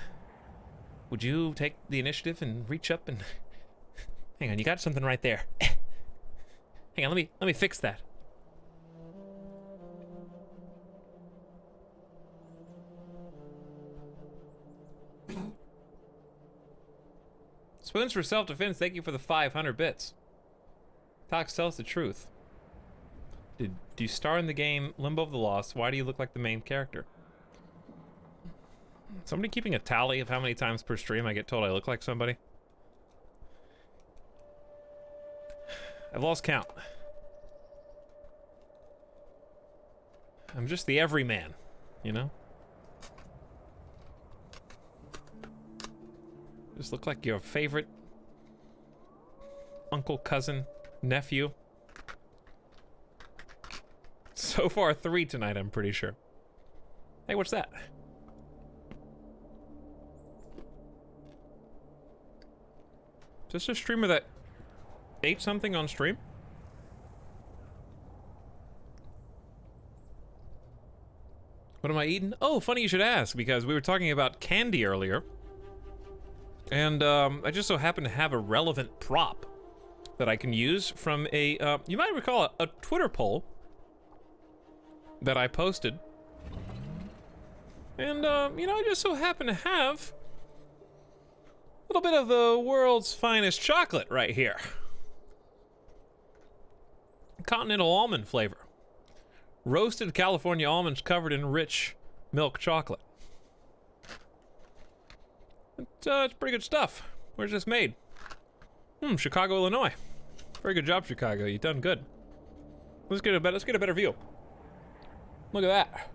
would you take the initiative and reach up and hang on, you got something right there. Hang on, let me fix that. Spoons for self-defense, thank you for the 500 bits. Tox, tell us the truth. Do you star in the game Limbo of the Lost? Why do you look like the main character? Somebody keeping a tally of how many times per stream I get told I look like somebody? I've lost count. I'm just the everyman, you know? Just look like your favorite uncle, cousin, nephew. So far, 3 tonight, I'm pretty sure. Hey, what's that? Is this a streamer that ate something on stream? What am I eating? Oh, funny you should ask, because we were talking about candy earlier. And I just so happen to have a relevant prop that I can use from a, you might recall a Twitter poll that I posted. And, you know, I just so happen to have a little bit of the world's finest chocolate right here. Continental almond flavor. Roasted California almonds covered in rich milk chocolate. It's pretty good stuff. Where's this made? Chicago, Illinois. Very good job, Chicago. You've done good. Let's get a better view. Look at that.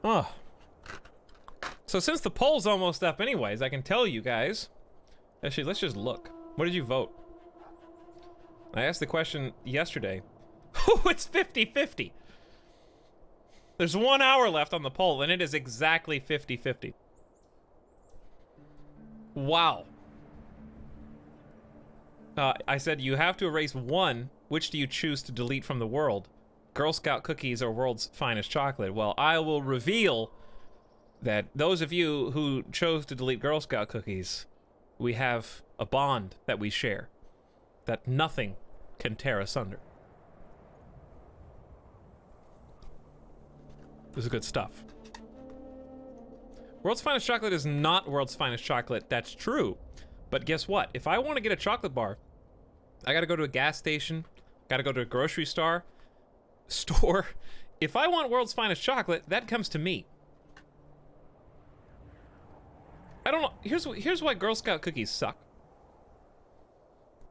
Oh. So since the poll's almost up anyways, I can tell you guys. Actually, let's just look. What did you vote? I asked the question yesterday. Oh, it's 50-50. There's 1 hour left on the poll, and it is exactly 50-50. Wow. I said you have to erase one. Which do you choose to delete from the world? Girl Scout cookies or world's finest chocolate? Well, I will reveal that those of you who chose to delete Girl Scout cookies, we have a bond that we share that nothing can tear asunder. This is good stuff. World's Finest Chocolate is not World's Finest Chocolate, that's true. But guess what? If I want to get a chocolate bar, I gotta go to a gas station, gotta go to a grocery store. If I want World's Finest Chocolate, that comes to me. I don't know, here's why Girl Scout cookies suck.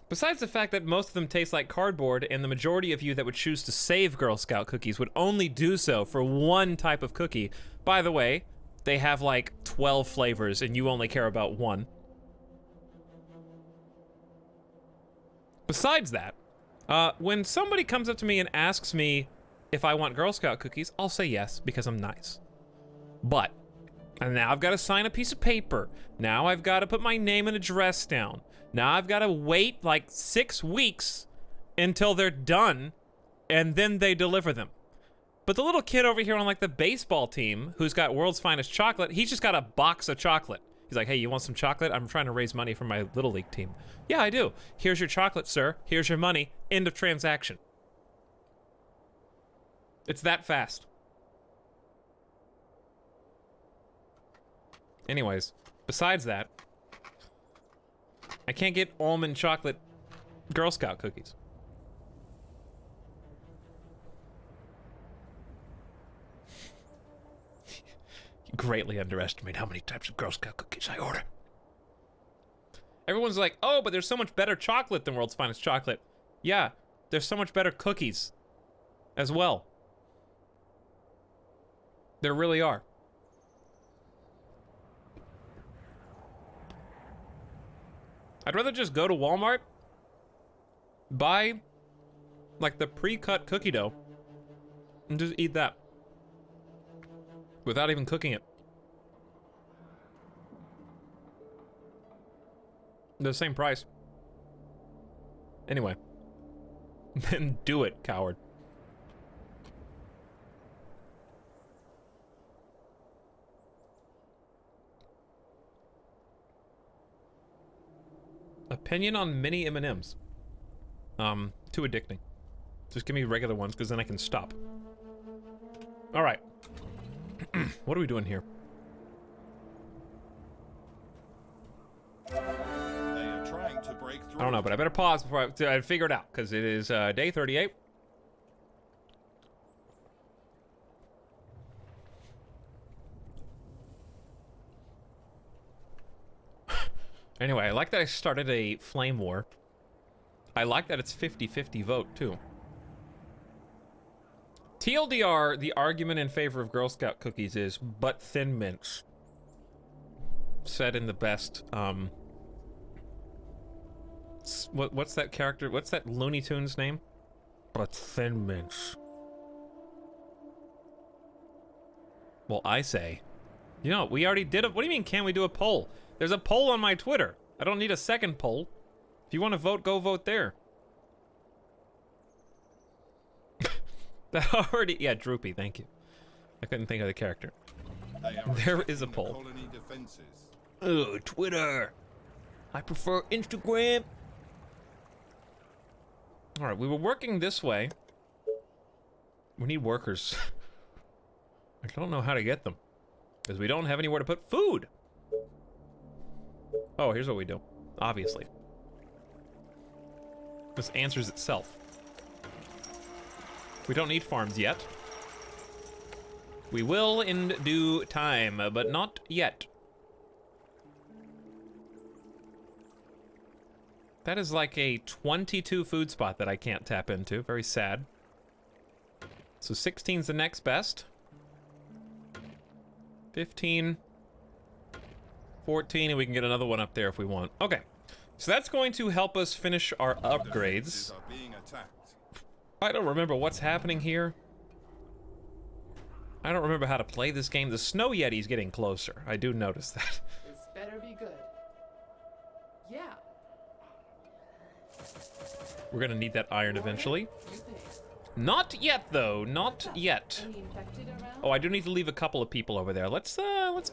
Besides the fact that most of them taste like cardboard, and the majority of you that would choose to save Girl Scout cookies would only do so for one type of cookie. By the way, they have like 12 flavors and you only care about one. Besides that, when somebody comes up to me and asks me if I want Girl Scout cookies, I'll say yes because I'm nice. But, and now I've got to sign a piece of paper. Now I've got to put my name and address down. Now I've got to wait like 6 weeks until they're done, and then they deliver them. But the little kid over here on like the baseball team who's got World's Finest Chocolate, he's just got a box of chocolate. He's like, hey, you want some chocolate? I'm trying to raise money for my Little League team. Yeah, I do. Here's your chocolate, sir. Here's your money. End of transaction. It's that fast. Anyways, besides that, I can't get almond chocolate Girl Scout cookies. greatly underestimate how many types of Girl Scout cookies I order. Everyone's like, oh, but there's so much better chocolate than World's Finest Chocolate. Yeah, there's so much better cookies as well. There really are. I'd rather just go to Walmart, buy like the pre-cut cookie dough, and just eat that without even cooking it. The same price. Anyway. Then do it, coward. Opinion on mini M&Ms. Too addicting. Just give me regular ones, because then I can stop. Alright. What are we doing here? They are trying to break through. I don't know, but I better pause before I figure it out, because it is day 38. Anyway, I like that I started a flame war. I like that it's 50-50 vote, too. TLDR, the argument in favor of Girl Scout cookies is, but Thin Mints. Said in the best, what's that character? What's that Looney Tunes name? But Thin Mints. Well, I say, you know, we already did what do you mean, can't we do a poll? There's a poll on my Twitter. I don't need a second poll. If you want to vote, go vote there. That already, yeah, Droopy, thank you. I couldn't think of the character. There is a poll. Colony defenses. Oh, Twitter. I prefer Instagram. All right, we were working this way. We need workers. I don't know how to get them, because we don't have anywhere to put food. Oh, here's what we do. Obviously. This answers itself. We don't need farms yet. We will in due time, but not yet. That is like a 22 food spot that I can't tap into. Very sad. So 16's the next best. 15. 14, and we can get another one up there if we want. Okay. So that's going to help us finish our upgrades. Are being attacked. I don't remember what's happening here. I don't remember how to play this game. The Snow Yeti's getting closer. I do notice that. This better be good. Yeah. We're gonna need that iron eventually. You pay. Not yet, though. Not yet. Any infected around? Oh, I do need to leave a couple of people over there. Let's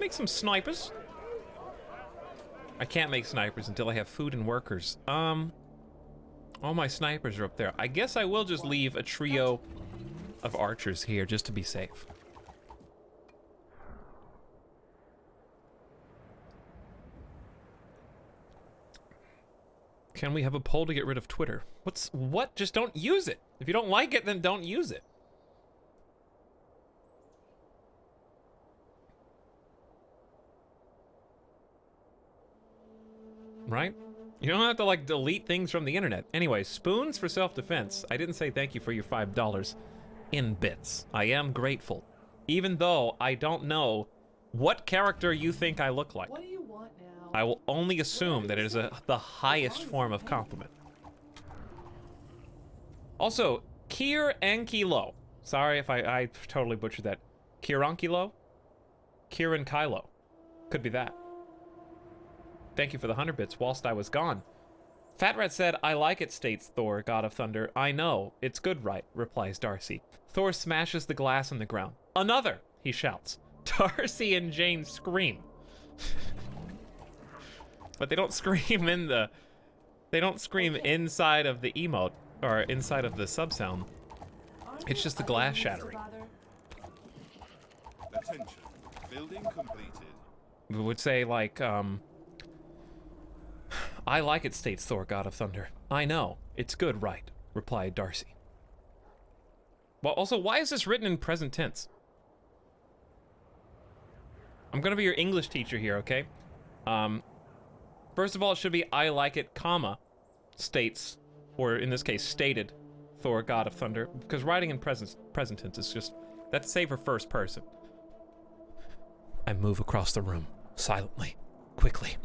make some snipers. I can't make snipers until I have food and workers. All my snipers are up there. I guess I will just leave a trio of archers here just to be safe. Can we have a poll to get rid of Twitter? What? Just don't use it. If you don't like it, then don't use it. Right? You don't have to, like, delete things from the internet. Anyway, spoons for self-defense. I didn't say thank you for your $5 in bits. I am grateful. Even though I don't know what character you think I look like. What do you want now? I will only assume that it is the highest form of compliment. Also, Kier and Kilo. Sorry if I totally butchered that. Kieronkilo? Kieran Kylo. Could be that. Thank you for the 100 bits whilst I was gone. Fat Rat said, I like it, states Thor, God of Thunder. I know. It's good, right, replies Darcy. Thor smashes the glass on the ground. Another, he shouts. Darcy and Jane scream. But they don't scream in the... They don't scream inside of the emote, or inside of the sub-sound. It's just the glass shattering. Attention. Building completed. We would say, like, I like it, states Thor, God of Thunder. I know. It's good, right, replied Darcy. Well, also, why is this written in present tense? I'm gonna be your English teacher here, okay? First of all, it should be I like it, comma, states, or in this case, stated, Thor, God of Thunder, because writing in present tense is just, that's save for first person. I move across the room, silently, quickly.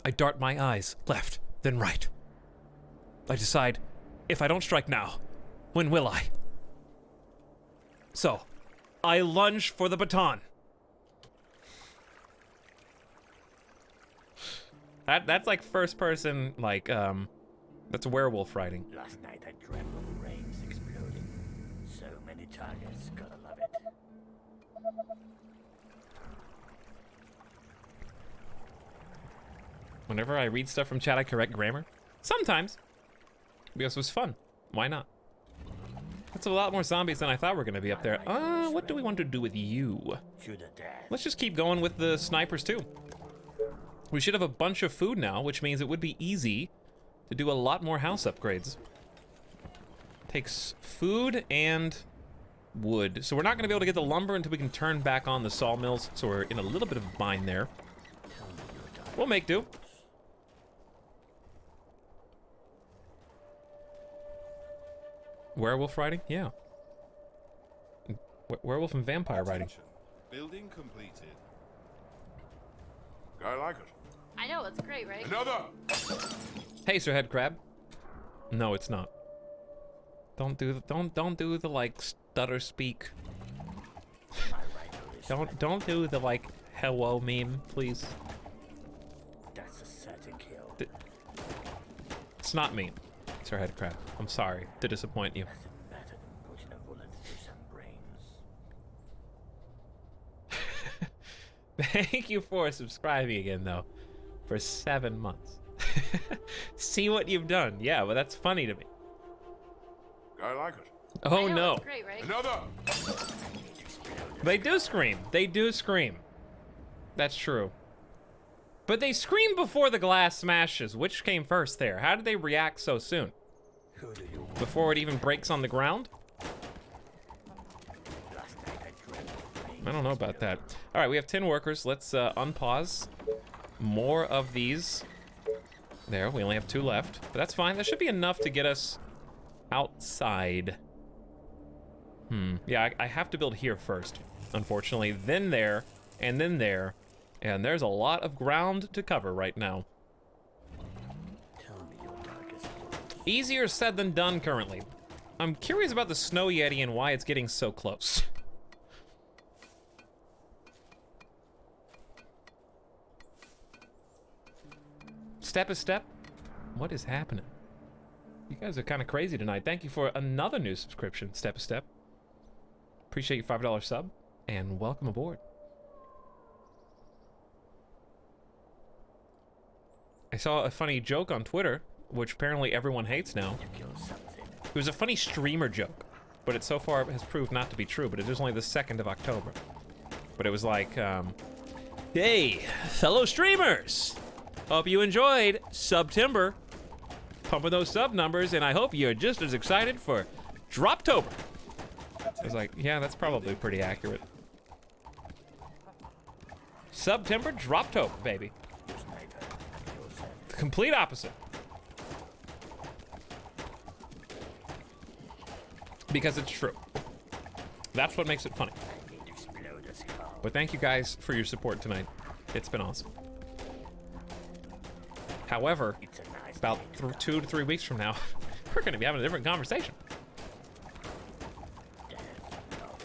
I dart my eyes left, then right. I decide, if I don't strike now, when will I? So, I lunge for the baton. That's like first person, like, that's werewolf writing. Last night I dreamt of brains exploding. So many targets, gotta love it. Whenever I read stuff from chat, I correct grammar. Sometimes. Because it was fun. Why not? That's a lot more zombies than I thought were gonna be up there. What do we want to do with you? Shoot a dash. Let's just keep going with the snipers too. We should have a bunch of food now, which means it would be easy to do a lot more house upgrades. Takes food and wood. So we're not gonna be able to get the lumber until we can turn back on the sawmills, so we're in a little bit of a bind there. We'll make do. Werewolf riding? Yeah. Werewolf and vampire riding. Attention. Building completed. I like it. I know, it's great, right? Another! Hey, Sir Head Crab. No, it's not. Don't do the like stutter speak. Don't do the like hello meme, please. That's a certain kill. It's not me, Sir Head Crab. I'm sorry to disappoint you. Doesn't matter than putting a bullet through some brains. Thank you for subscribing again, though, for 7 months. See what you've done. Yeah, well, that's funny to me. I like it. Oh I know, no. It's great, right? Another! They do scream. They do scream. That's true. But they scream before the glass smashes. Which came first there? How did they react so soon? Who do you want? Before it even breaks on the ground? Last night I dreamt of brains. I don't know about that. All right, we have 10 workers. Let's unpause. More of these. There, we only have 2 left. But that's fine. That should be enough to get us outside. Yeah, I have to build here first, unfortunately. Then there, and then there. And there's a lot of ground to cover right now. Tell me your darkest thoughts. Easier said than done currently. I'm curious about the Snow Yeti and why it's getting so close. Step is step. What is happening? You guys are kind of crazy tonight. Thank you for another new subscription, Step is Step. Appreciate your $5 sub, and welcome aboard. I saw a funny joke on Twitter, which apparently everyone hates now. You kill something. It was a funny streamer joke, but it so far has proved not to be true, but it is only the 2nd of October. But it was like, hey, fellow streamers! Hope you enjoyed September. Pumping those sub numbers, and I hope you're just as excited for Droptober. I was like, yeah, that's probably pretty accurate. September, Droptober, baby. The complete opposite. Because it's true. That's what makes it funny. I need to explode a skull. But thank you guys for your support tonight. It's been awesome. However, It's a nice about day. 2 to 3 weeks from now, we're going to be having a different conversation. Death,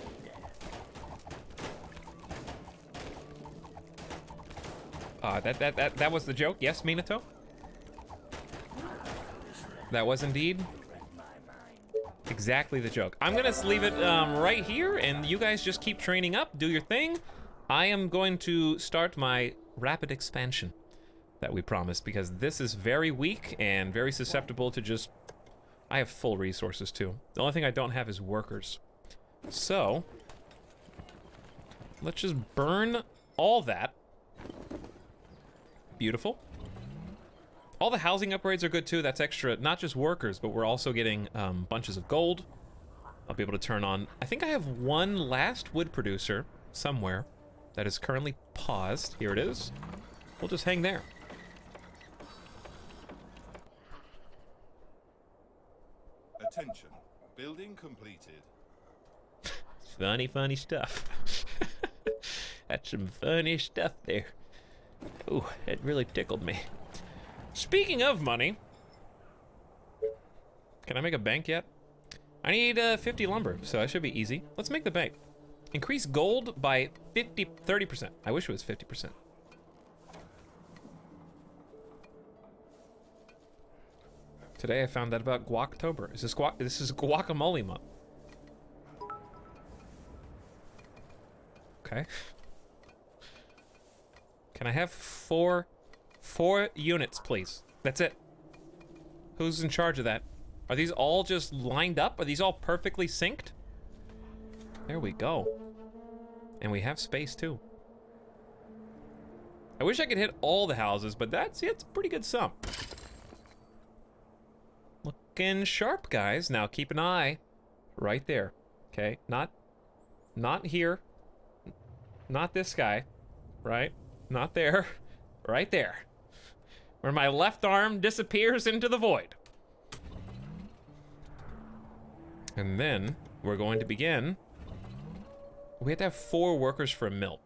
lovely death. That was the joke. Yes, Minato? That was indeed Read my mind. exactly the joke. I'm going to leave it right here, and you guys just keep training up. Do your thing. I am going to start my rapid expansion that we promised, because this is very weak and very susceptible to just... I have full resources too. The only thing I don't have is workers. So, let's just burn all that. Beautiful. All the housing upgrades are good too. That's extra, not just workers, but we're also getting bunches of gold. I'll be able to turn on... I think I have one last wood producer somewhere. that is currently paused. Here it is. We'll just hang there. Attention. Building completed. Funny, funny stuff. That's some funny stuff there. Ooh, it really tickled me. Speaking of money, can I make a bank yet? I need 50 lumber, so that should be easy. Let's make the bank. Increase gold by 30%. I wish it was 50%. Today I found out about Guactober. This is guacamole month. Okay. Can I have four units, please? That's it. Who's in charge of that? Are these all just lined up? Are these all perfectly synced? There we go. And we have space too. I wish I could hit all the houses, but it's a pretty good sum. Looking sharp, guys. Now keep an eye right there. Okay, not here. Not this guy, right? Not there, right there. Where my left arm disappears into the void. And then we're going to begin. We have to have 4 workers for a mill.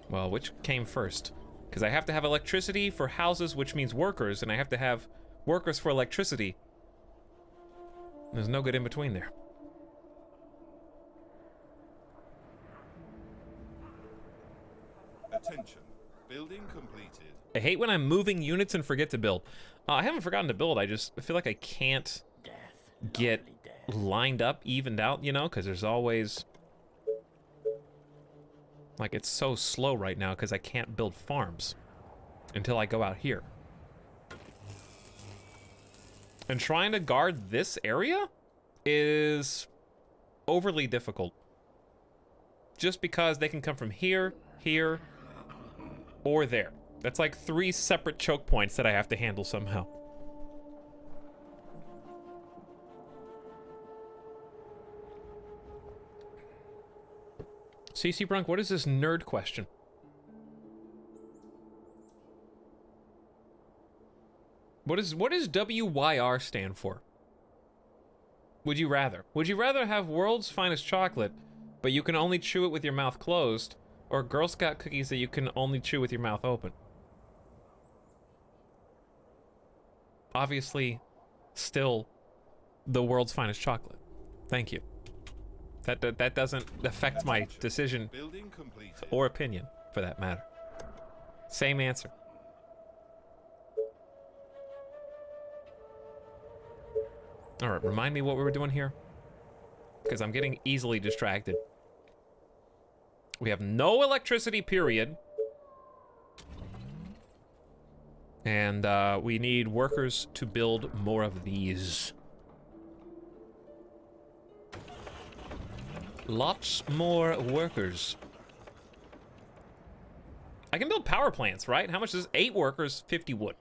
Well, which came first? Because I have to have electricity for houses, which means workers, and I have to have workers for electricity. There's no good in between there. Attention. Building completed. I hate when I'm moving units and forget to build. I haven't forgotten to build, I feel like I can't get lined up, evened out, you know, because there's always... Like, it's so slow right now because I can't build farms until I go out here. And trying to guard this area is overly difficult. Just because they can come from here, here, or there. That's like 3 separate choke points that I have to handle somehow. CC Brunk, what is this nerd question? What does WYR stand for? Would you rather? Would you rather have world's finest chocolate, but you can only chew it with your mouth closed, or Girl Scout cookies that you can only chew with your mouth open? Obviously, still the world's finest chocolate. Thank you. That doesn't affect my decision Building completed. or opinion, for that matter. Same answer. All right, remind me what we were doing here, because I'm getting easily distracted. We have no electricity, period. And we need workers to build more of these. Lots more workers. I can build power plants, right? How much is this? 8 workers, 50 wood.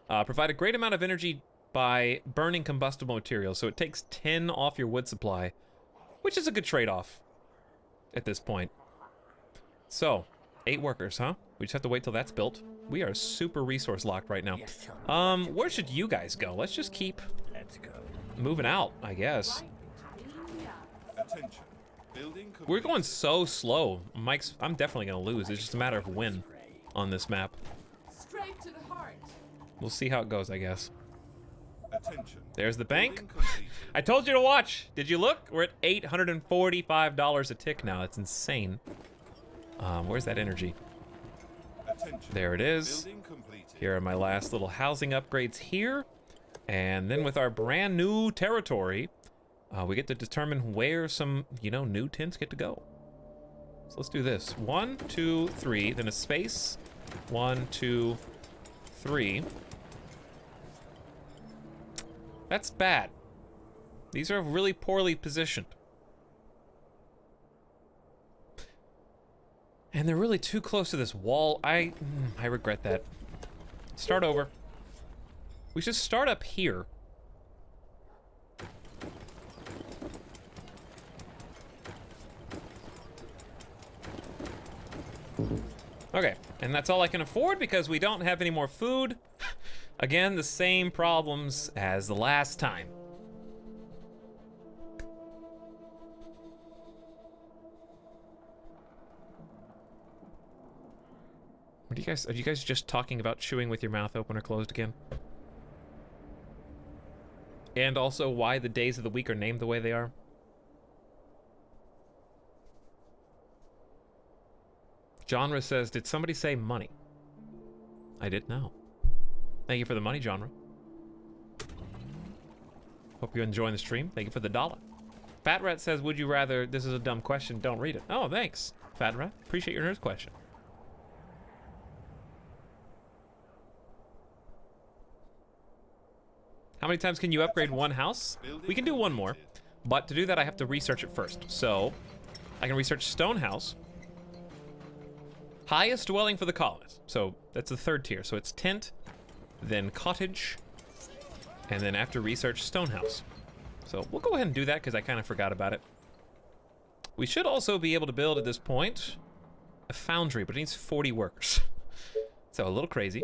Provide a great amount of energy by burning combustible materials, so it takes 10 off your wood supply, which is a good trade-off at this point. So, 8 workers, huh? We just have to wait till that's built. We are super resource locked right now. Where should you guys go? Let's just keep moving out, I guess. Attention. Building completed. We're going so slow. I'm definitely gonna lose. It's just a matter of when on this map. Straight to the heart. We'll see how it goes, I guess. Attention. There's the bank. Building completed. I told you to watch. Did you look? We're at $845 a tick now. That's insane. Where's that energy? Attention. There it is. Building completed. Here are my last little housing upgrades here. And then with our brand new territory, we get to determine where some, new tints get to go. So let's do this. 1, 2, 3, then a space. 1, 2, 3. That's bad. These are really poorly positioned. And they're really too close to this wall. I regret that. Start over. We should start up here. Okay, and that's all I can afford because we don't have any more food. Again, the same problems as the last time. What are you guys just talking about chewing with your mouth open or closed again? And also why the days of the week are named the way they are? Genre says, did somebody say money? I didn't know. Thank you for the money, Genre. Hope you're enjoying the stream. Thank you for the $1. Fat Rat says, would you rather, this is a dumb question, don't read it. Oh, thanks, Fat Rat. Appreciate your nerd question. How many times can you upgrade one house? We can do one more, but to do that I have to research it first. So, I can research stone house. Highest dwelling for the colonists. So, that's the third tier. So it's tent, then cottage, and then after research, stone house. So we'll go ahead and do that because I kind of forgot about it. We should also be able to build at this point a foundry, but it needs 40 workers. So a little crazy.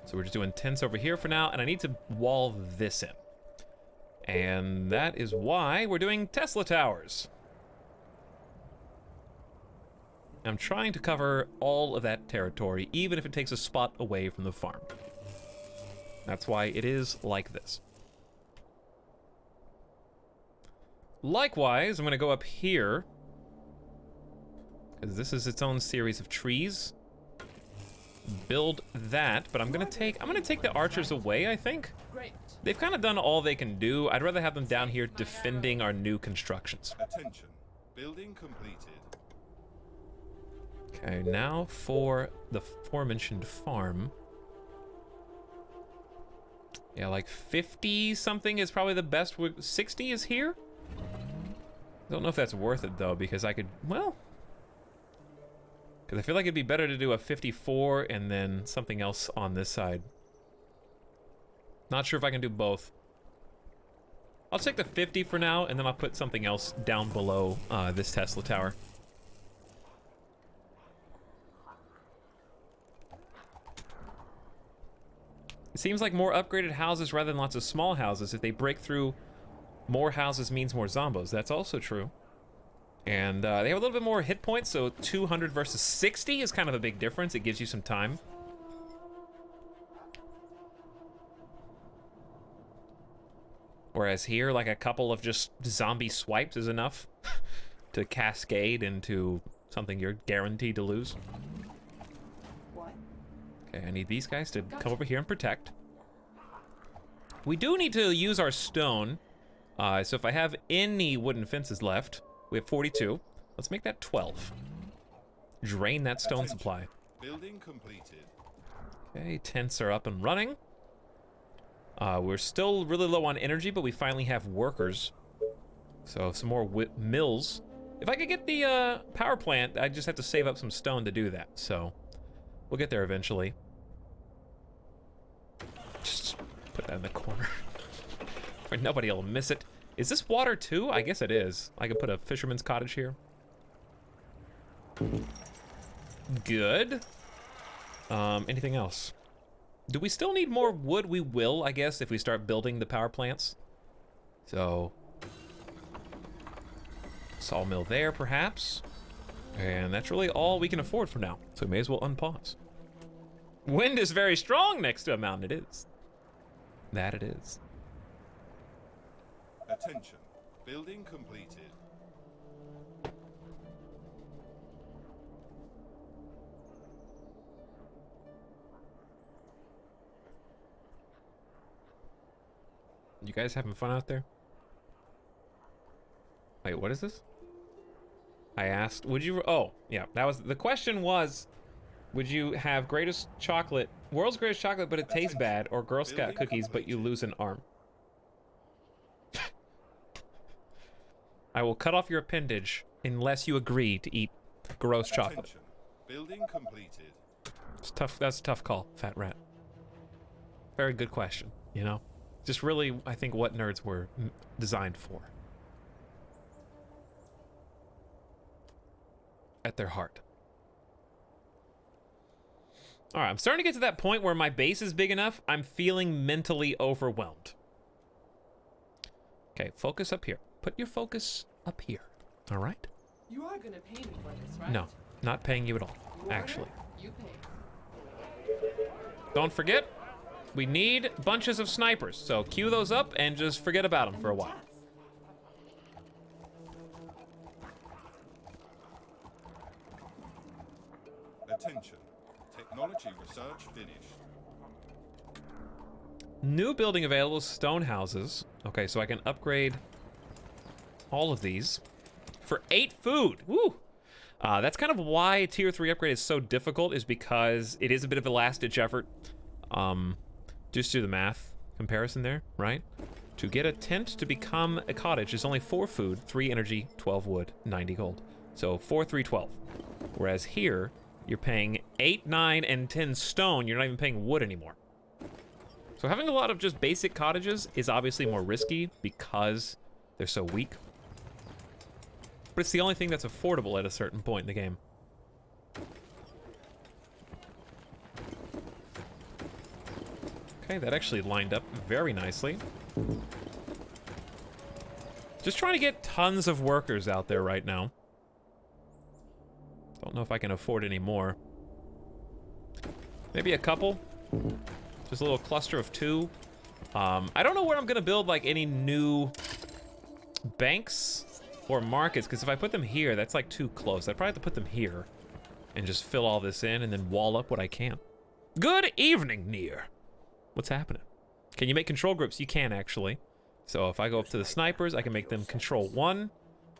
So we're just doing tents over here for now, and I need to wall this in. And that is why we're doing Tesla towers. I'm trying to cover all of that territory, even if it takes a spot away from the farm. That's why it is like this. Likewise, I'm gonna go up here, because this is its own series of trees. Build that, but I'm gonna take the archers away, I think. Great. They've kind of done all they can do. I'd rather have them down here defending our new constructions. Attention. Building completed. Okay, now for the aforementioned farm. Yeah, like 50 something is probably the best. 60 is here? I don't know if that's worth it though, because I could, well, because I feel like it'd be better to do a 54 and then something else on this side. Not sure if I can do both. I'll take the 50 for now, and then I'll put something else down below this Tesla tower. It seems like more upgraded houses rather than lots of small houses. If they break through, more houses means more zombos. That's also true. And they have a little bit more hit points, so 200 versus 60 is kind of a big difference. It gives you some time. Whereas here, like a couple of just zombie swipes is enough to cascade into something you're guaranteed to lose. What? Okay, I need these guys to come over here and protect. We do need to use our stone. So if I have any wooden fences left, we have 42. Let's make that 12. Drain that stone supply. Building completed. Okay, tents are up and running. We're still really low on energy, but we finally have workers. So some more mills. If I could get the power plant, I just have to save up some stone to do that. So we'll get there eventually. Just put that in the corner where nobody will miss it. Is this water too? I guess it is. I could put a fisherman's cottage here. Good. Anything else? Do we still need more wood? We will, I guess, if we start building the power plants. So, sawmill there, perhaps. And that's really all we can afford for now. So we may as well unpause. Wind is very strong next to a mountain. It is. That it is. Attention. Building completed. You guys having fun out there? Wait, what is this? I asked, would you, oh, yeah, that was, the question was, would you have greatest chocolate, world's greatest chocolate, but it tastes bad, or Girl Scout cookies, but you lose an arm? I will cut off your appendage unless you agree to eat gross chocolate. Attention. Building completed. It's tough, that's a tough call, Fat Rat. Very good question, you know? Just really, I think, what nerds were designed for. at their heart. All right, I'm starting to get to that point where my base is big enough, I'm feeling mentally overwhelmed. Okay, focus up here. Put your focus up here, all right? You are gonna pay me for this, right? No, not paying you at all, You order, actually. you pay. Don't forget, we need bunches of snipers, so queue those up and just forget about them for a while. Attention. Technology research finished. New building available, stone houses. Okay, so I can upgrade all of these for 8 food. Woo! That's kind of why tier 3 upgrade is so difficult, is because it is a bit of a last-ditch effort. Just do the math comparison there, right? To get a tent to become a cottage is only 4 food, 3 energy, 12 wood, 90 gold. So 4, 3, 12. Whereas here, you're paying 8, 9, and 10 stone. You're not even paying wood anymore. So having a lot of just basic cottages is obviously more risky because they're so weak. But it's the only thing that's affordable at a certain point in the game. Okay, that actually lined up very nicely. Just trying to get tons of workers out there right now. Don't know if I can afford any more. Maybe a couple. Just a little cluster of 2. I don't know where I'm gonna build like any new banks or markets, because if I put them here, that's like too close. I probably have to put them here and just fill all this in and then wall up what I can. Good evening, Nier. What's happening? Can you make control groups? You can, actually. So if I go up to the snipers, I can make them control 1.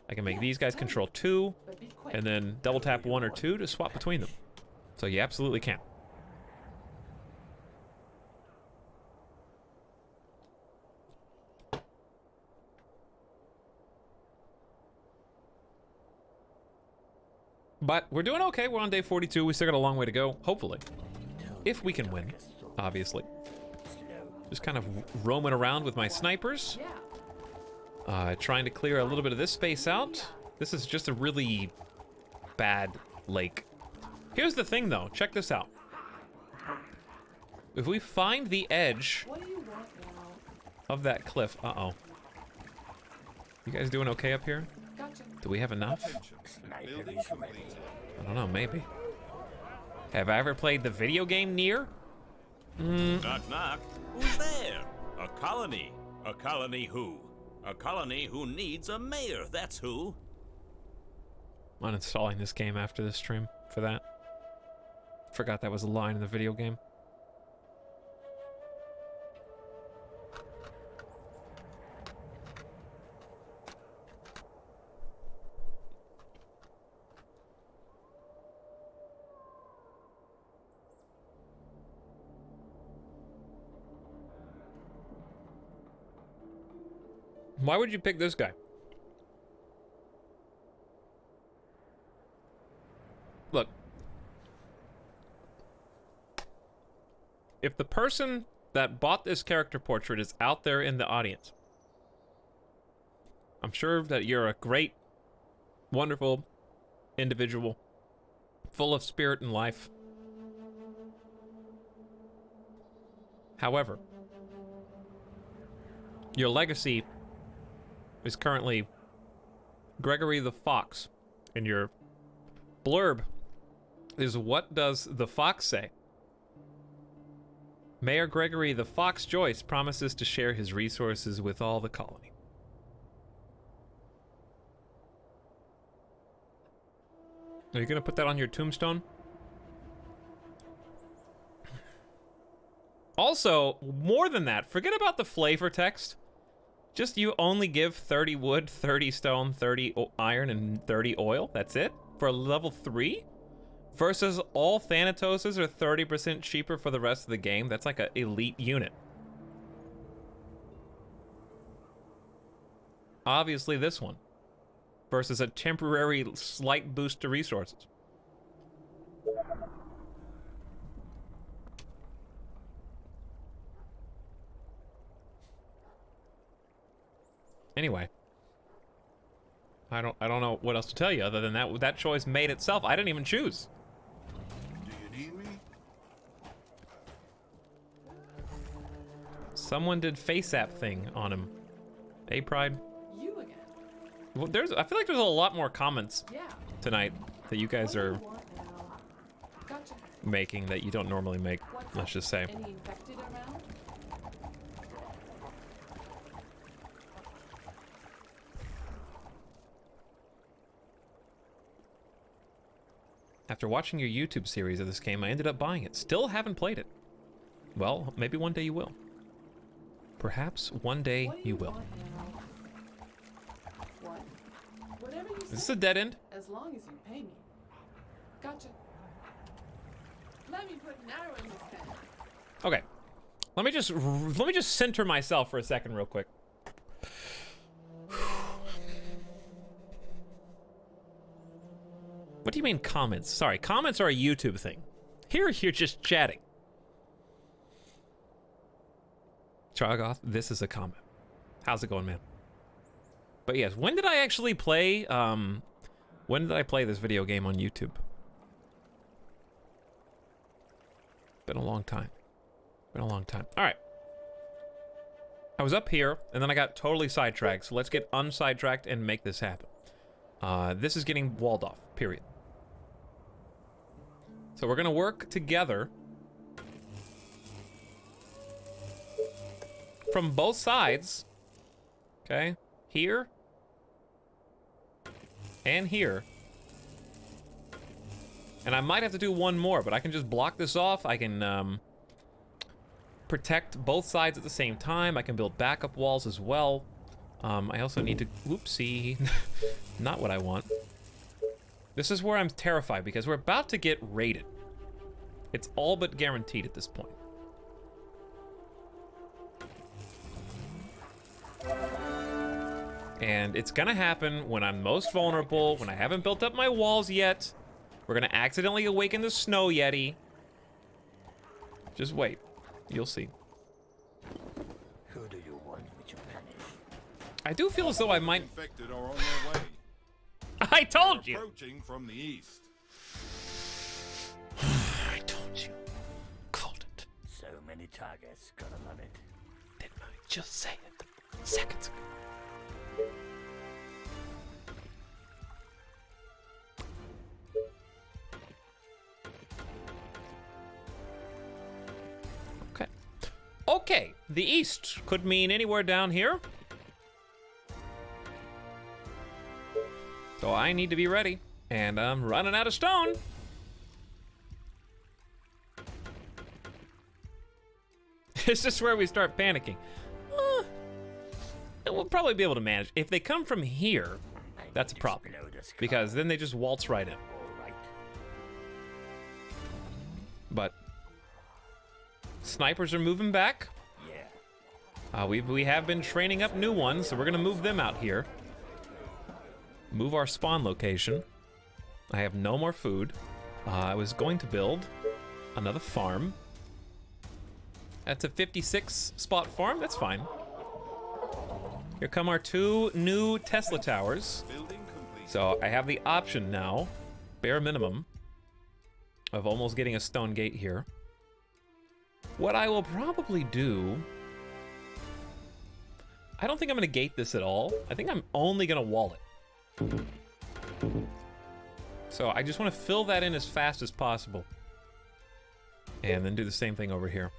I can make these guys control 2, and then double tap 1 or 2 to swap between them. So you absolutely can. But we're doing okay. We're on day 42. We still got a long way to go, hopefully. If we can win, obviously. Just kind of roaming around with my snipers. Trying to clear a little bit of this space out. This is just a really bad lake. Here's the thing, though. Check this out. If we find the edge of that cliff... Uh-oh. You guys doing okay up here? Do we have enough? Building completed. I don't know, maybe. Have I ever played the video game Nier? Knock, knock. Who's there? A colony. A colony who? A colony who needs a mayor, that's who. Uninstalling this game after this stream for that. Forgot that was a line in the video game. Why would you pick this guy? Look. If the person that bought this character portrait is out there in the audience, I'm sure that you're a great, wonderful individual, full of spirit and life. However, your legacy is currently Gregory the Fox, and your blurb is, what does the fox say? Mayor Gregory the Fox Joyce promises to share his resources with all the colony. Are you gonna put that on your tombstone? Also, more than that, forget about the flavor text. Just you only give 30 wood, 30 stone, 30 iron, and 30 oil. That's it? For level 3? Versus all Thanatoses are 30% cheaper for the rest of the game. That's like an elite unit. Obviously this one. Versus a temporary slight boost to resources. Anyway. I don't know what else to tell you other than that choice made itself. I didn't even choose. Do you need me? Someone did face app thing on him. Hey, Pride. You again? Well, I feel like there's a lot more comments Yeah. tonight that you guys What do are you want now? Gotcha. making that you don't normally make. What's Let's up? just say. Any infected around? After watching your YouTube series of this game, I ended up buying it. Still haven't played it. Well, maybe one day you will. Perhaps one day What do you will. want now? What? Whatever you Is say. this a dead end? As long as you pay me. Gotcha. Let me put an arrow in this pen. Okay. Let me just center myself for a second real quick. What do you mean comments? Sorry, comments are a YouTube thing. Here you're just chatting. Trogoth, this is a comment. How's it going, man? But yes, when did I actually play, when did I play this video game on YouTube? Been a long time. Been a long time. All right. I was up here, and then I got totally sidetracked, so let's get unsidetracked and make this happen. This is getting walled off, period. So we're gonna work together from both sides, okay? Here and here. And I might have to do one more, but I can just block this off. I can protect both sides at the same time. I can build backup walls as well. I also need to, whoopsie, not what I want. This is where I'm terrified because we're about to get raided. It's all but guaranteed at this point. And it's gonna happen when I'm most vulnerable, when I haven't built up my walls yet. We're gonna accidentally awaken the snow yeti. Just wait, you'll see. Who do you want me to punish? I do feel as though I might. Infected are on their way. I told you. Approaching from the east. I told you. Called it. So many targets, gotta love it. Didn't I just say it seconds ago? Okay. Okay, the east could mean anywhere down here. So I need to be ready, and I'm running out of stone. It's just where we start panicking. We'll probably be able to manage. If they come from here, that's a problem, because then they just waltz right in. But snipers are moving back. Yeah. We have been training up new ones, so we're gonna move them out here. Move our spawn location. I have no more food. I was going to build another farm. That's a 56 spot farm, that's fine. Here come our 2 new Tesla towers. Building complete. So I have the option now, bare minimum, of almost getting a stone gate here. What I will probably do, I don't think I'm gonna gate this at all. I think I'm only gonna wall it. So I just want to fill that in as fast as possible. And then do the same thing over here.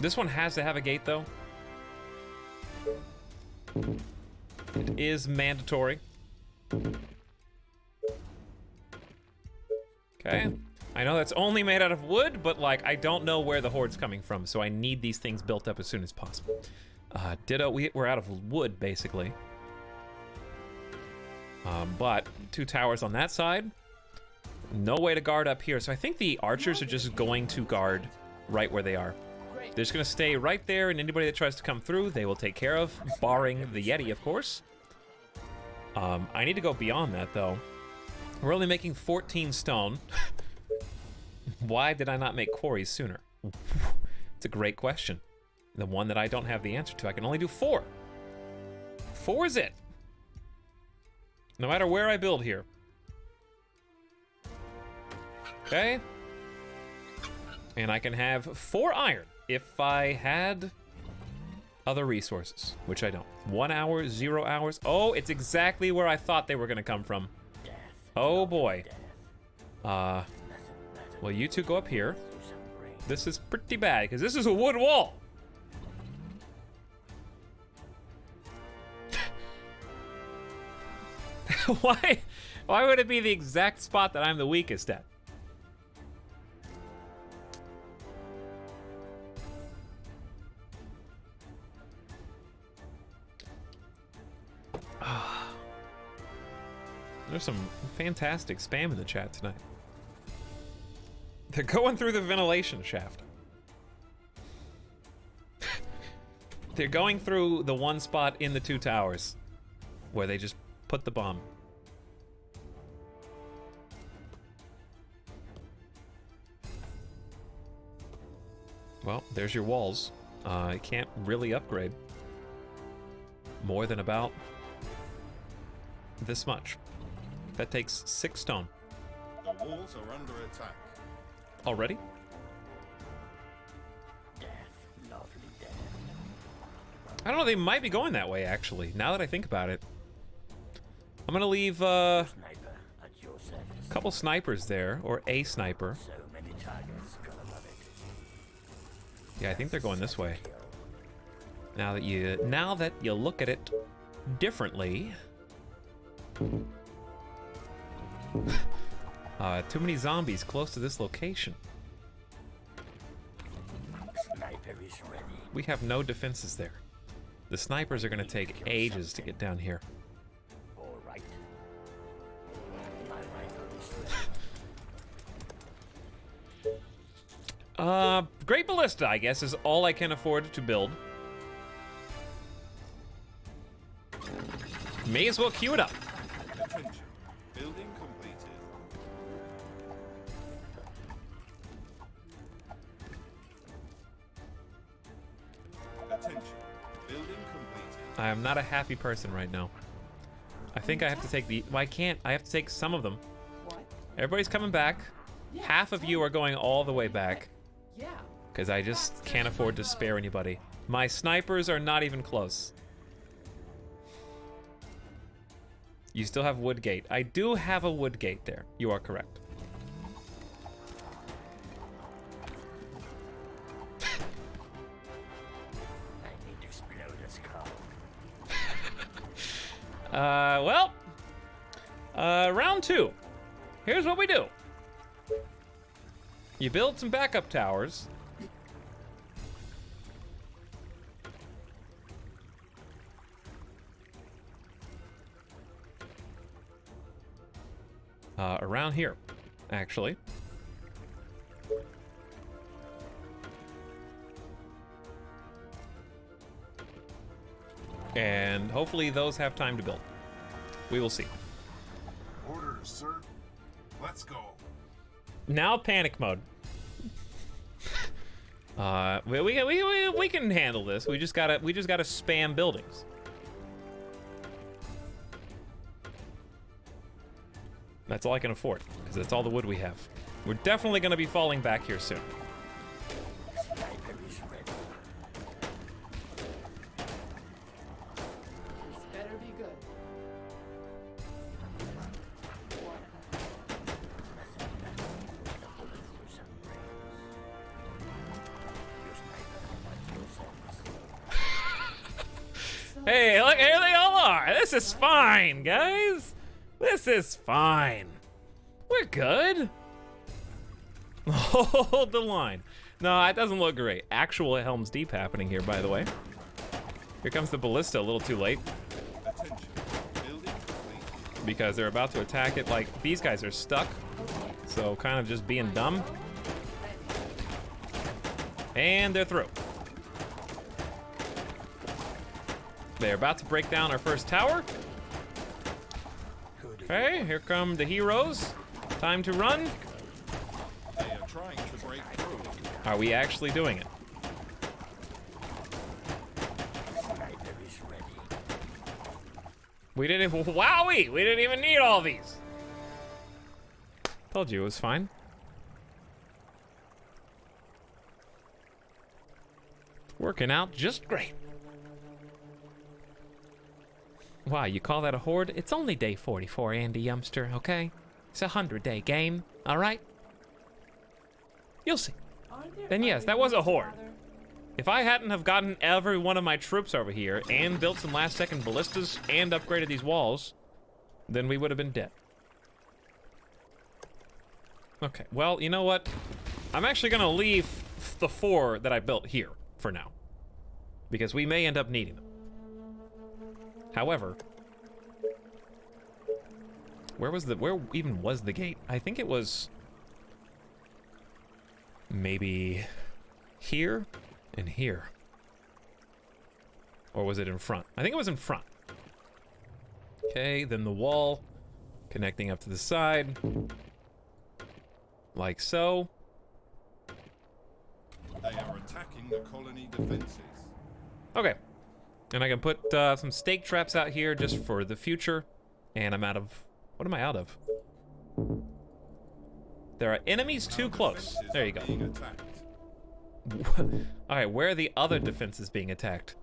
This one has to have a gate though. It is mandatory. Okay. I know that's only made out of wood, but like I don't know where the horde's coming from, so I need these things built up as soon as possible. Ditto, we're out of wood basically. But 2 towers on that side. No way to guard up here. So I think the archers are just going to guard right where they are. They're just gonna stay right there, and anybody that tries to come through, they will take care of, barring the Yeti, of course. I need to go beyond that, though. We're only making 14 stone. Why did I not make quarries sooner? It's a great question. The one that I don't have the answer to. I can only do 4. 4 is it. No matter where I build here. Okay. And I can have 4 iron if I had other resources, which I don't. 1 hour, 0 hours. Oh, it's exactly where I thought they were gonna come from. Oh boy. Well, you two go up here. This is pretty bad, because this is a wood wall. Why would it be the exact spot that I'm the weakest at? There's some fantastic spam in the chat tonight. They're going through the ventilation shaft. They're going through the one spot in the 2 towers where they just put the bomb. Well, there's your walls. I can't really upgrade more than about this much. That takes 6 stone. The walls are under attack. Already? Death, lovely death. I don't know, they might be going that way, actually, now that I think about it. I'm gonna leave a Sniper at your service. couple snipers there, or a sniper. So many targets, gonna love it. Yeah, I think they're going this way. Now that you look at it differently. Too many zombies close to this location. Sniper is ready. We have no defenses there. The snipers are gonna take ages to get down here. All right. My rifle is ready. Great ballista, I guess, is all I can afford to build. May as well queue it up. Attention. Building completed. Attention. Building completed. I am not a happy person right now. I think I have to take the... Well, I can't. I have to take some of them. What? Everybody's coming back. Half of you are going all the way back. Yeah. Because I just can't afford to spare anybody. My snipers are not even close. You still have wood gate. I do have a wood gate there. You are correct. I need to explode this car. Round 2. Here's what we do. You build some backup towers. Around here, actually. And hopefully those have time to build. We will see. Orders, sir. Let's go. Now panic mode. We can handle this. We just gotta spam buildings. That's all I can afford, because that's all the wood we have. We're definitely gonna be falling back here soon. Sniper is ready. This better be good. Hey, look, here they all are. This is fine, guys. This is fine. We're good. Hold the line. No, it doesn't look great. Actual Helm's Deep happening here, by the way. Here comes the ballista a little too late. Attention. Building complete. Because they're about to attack it like these guys are stuck. So kind of just being dumb. And they're through. They're about to break down our first tower. Okay, here come the heroes. Time to run. They are trying to break through. Are we actually doing it? Sniper is ready. We didn't even, wowee! We didn't even need all these. Told you it was fine. Working out just great. Wow, you call that a horde? It's only day 44, Andy Youngster, okay? It's a 100-day game, all right? You'll see. Then yes, that was a horde. If I hadn't have gotten every one of my troops over here and built some last-second ballistas and upgraded these walls, then we would have been dead. Okay, well, you know what? I'm actually gonna leave the 4 that I built here for now, because we may end up needing them. However, where even was the gate? I think it was maybe here and here. Or was it in front? I think it was in front. Okay, then the wall connecting up to the side. Like so. They are attacking the colony defenses. Okay. And I can put some stake traps out here just for the future. And I'm out of... What am I out of? There are enemies too close. There you go. Alright, where are the other defenses being attacked?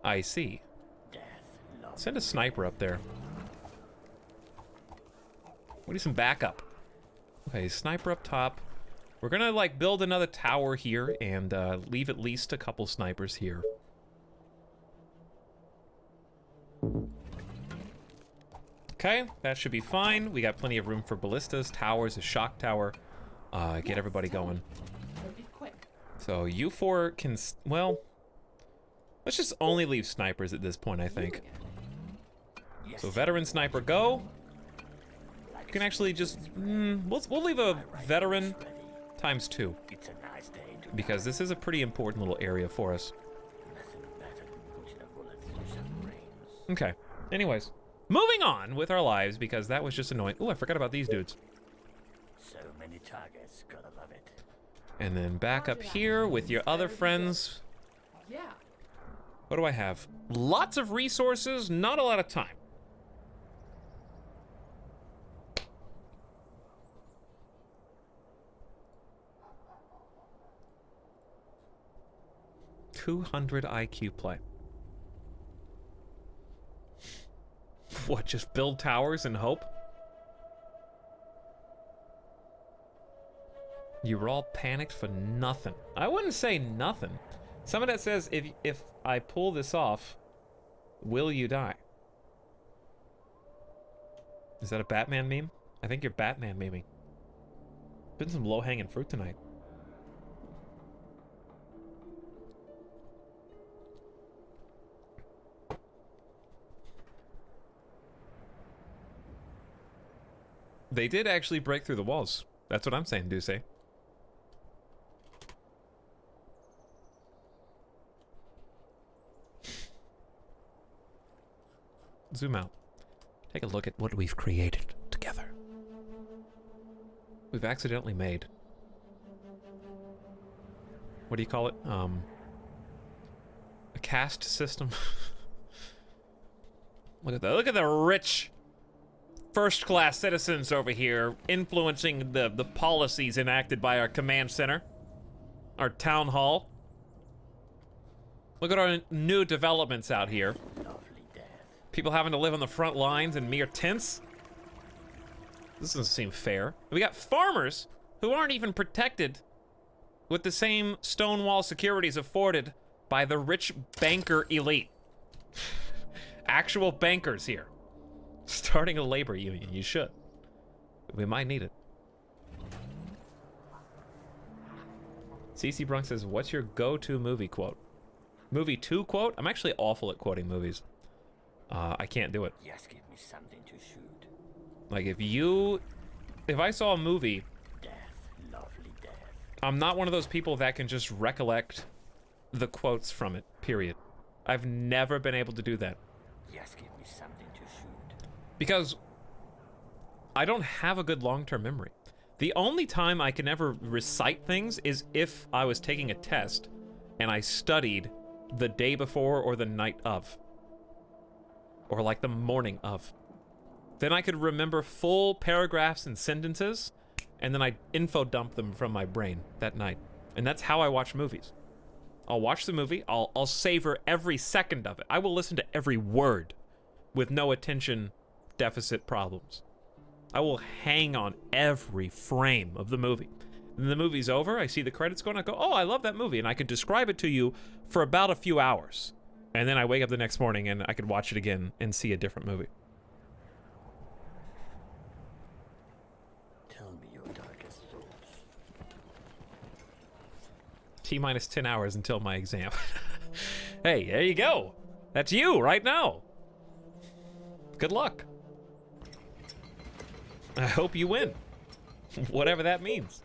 I see. Send a sniper up there. We need some backup. Okay, sniper up top. We're gonna, like, build another tower here and leave at least a couple snipers here. Okay, that should be fine. We got plenty of room for ballistas, towers, a shock tower. Get everybody going. So you 4 can, well, let's just only leave snipers at this point, I think. So veteran sniper, go. You can actually just, we'll leave a veteran ×2. Because this is a pretty important little area for us. Okay, anyways. Moving on with our lives, because that was just annoying. Ooh, I forgot about these dudes. So many targets, gotta love it. And then back up here with your other friends. Yeah. What do I have? Lots of resources, not a lot of time. $200 IQ play. What, just build towers and hope? You were all panicked for nothing. I wouldn't say nothing. Some of that says, if I pull this off, will you die? Is that a Batman meme? I think you're Batman meming. Been some low-hanging fruit tonight. They did actually break through the walls. That's what I'm saying, Duce. Zoom out. Take a look at what we've created together. We've accidentally made... What do you call it? A caste system. Look at that. Look at the rich... first-class citizens over here influencing the policies enacted by our command center, our town hall. Look at our new developments out here. People having to live on the front lines in mere tents. This doesn't seem fair. We got farmers who aren't even protected with the same stonewall securities afforded by the rich banker elite. Actual bankers here. Starting a labor union, you should. We might need it. CC Brunk says, what's your go-to movie quote? Movie 2 quote? I'm actually awful at quoting movies. I can't do it. Yes, give me something to shoot. Like, if I saw a movie... Death, lovely death. I'm not one of those people that can just recollect the quotes from it, period. I've never been able to do that. Yes, give me something to shoot. Because I don't have a good long-term memory. The only time I can ever recite things is if I was taking a test and I studied the day before or the night of. Or like the morning of. Then I could remember full paragraphs and sentences, and then I info dump them from my brain that night. And that's how I watch movies. I'll watch the movie, I'll savor every second of it. I will listen to every word with no attention deficit problems. I will hang on every frame of the movie. And the movie's over, I see the credits going, I go, oh, I love that movie, and I could describe it to you for about a few hours. And then I wake up the next morning and I could watch it again and see a different movie. Tell me your darkest thoughts. T-minus 10 hours until my exam. Hey, there you go. That's you right now. Good luck. I hope you win. Whatever that means.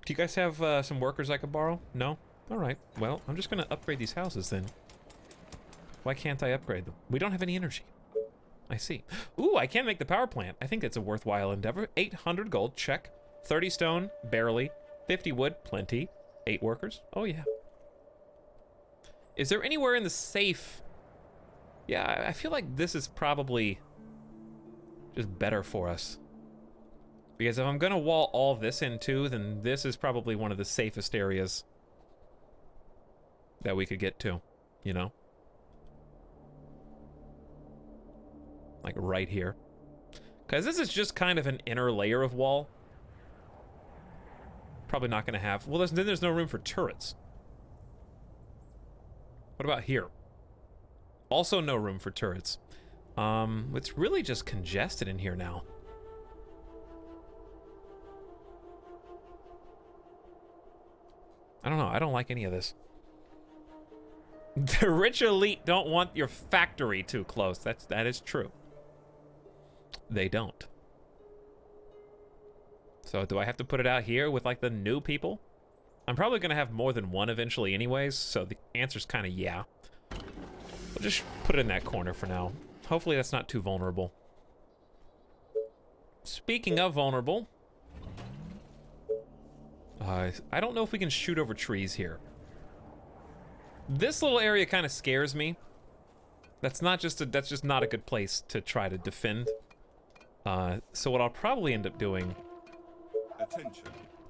Do you guys have some workers I could borrow? No? Alright. Well, I'm just gonna upgrade these houses then. Why can't I upgrade them? We don't have any energy. I see. Ooh, I can make the power plant. I think that's a worthwhile endeavor. 800 gold, check. 30 stone, barely. 50 wood, plenty. 8 workers, oh yeah. Is there anywhere in the safe? Yeah, I feel like this is probably just better for us. Because if I'm gonna wall all this in too, then this is probably one of the safest areas that we could get to, you know? Like right here. Because this is just kind of an inner layer of wall. Probably not gonna have, well, then there's no room for turrets. What about here? Also no room for turrets. It's really just congested in here now. I don't know, I don't like any of this. The rich elite don't want your factory too close. That is true. They don't. So do I have to put it out here with like the new people? I'm probably gonna have more than one eventually anyways, so the answer's kind of yeah. We'll just put it in that corner for now. Hopefully that's not too vulnerable. Speaking of vulnerable, I don't know if we can shoot over trees here. This little area kind of scares me. That's just not a good place to try to defend. So what I'll probably end up doing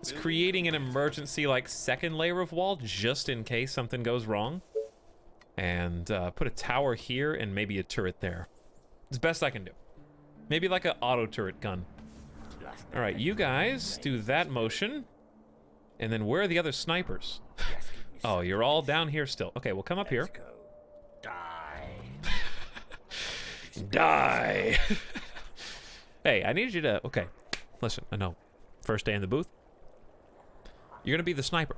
is creating an emergency like second layer of wall just in case something goes wrong. And put a tower here and maybe a turret there. It's best I can do. Maybe like an auto turret gun. All right, you guys do that motion. And then where are the other snipers? Oh, you're all down here still. Okay, we'll come up here. Die. Die. Hey, I need you to, okay. Listen, I know. First day in the booth. You're gonna be the sniper.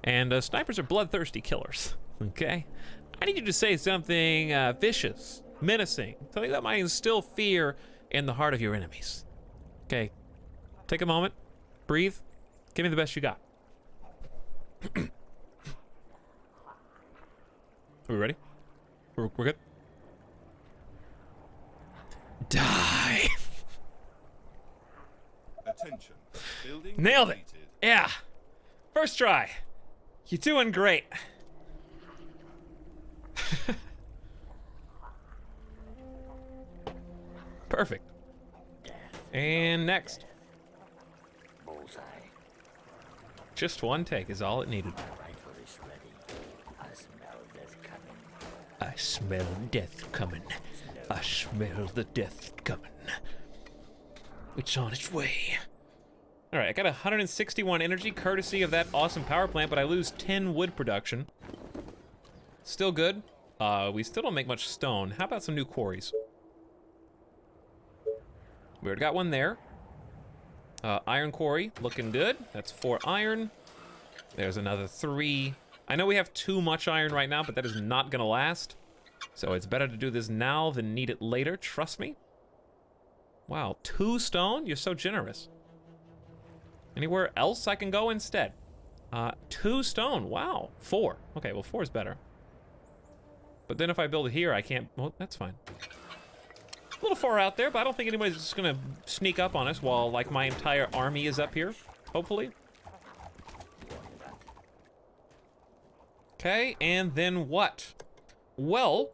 And snipers are bloodthirsty killers, okay? I need you to say something vicious, menacing, something that might instill fear in the heart of your enemies. Okay, take a moment, breathe, give me the best you got. Are we ready? We're good? Die! Attention. Building Nailed it! completed. Yeah! First try! You're doing great. Perfect. And next. Bullseye. Just one take is all it needed. My rifle is ready. I smell death coming. I smell death coming. I smell the death coming. It's on its way. All right, I got 161 energy courtesy of that awesome power plant, but I lose 10 wood production. Still good. We still don't make much stone. How about some new quarries? We already got one there. Iron quarry, looking good. That's 4 iron. There's another 3. I know we have too much iron right now, but that is not gonna last. So it's better to do this now than need it later, trust me. Wow, 2 stone? You're so generous. Anywhere else I can go instead? 2 stone, wow. 4, okay, well 4 is better. But then if I build it here, I can't, well, that's fine. A little far out there, but I don't think anybody's just gonna sneak up on us while like my entire army is up here, hopefully. Okay, and then what? Well,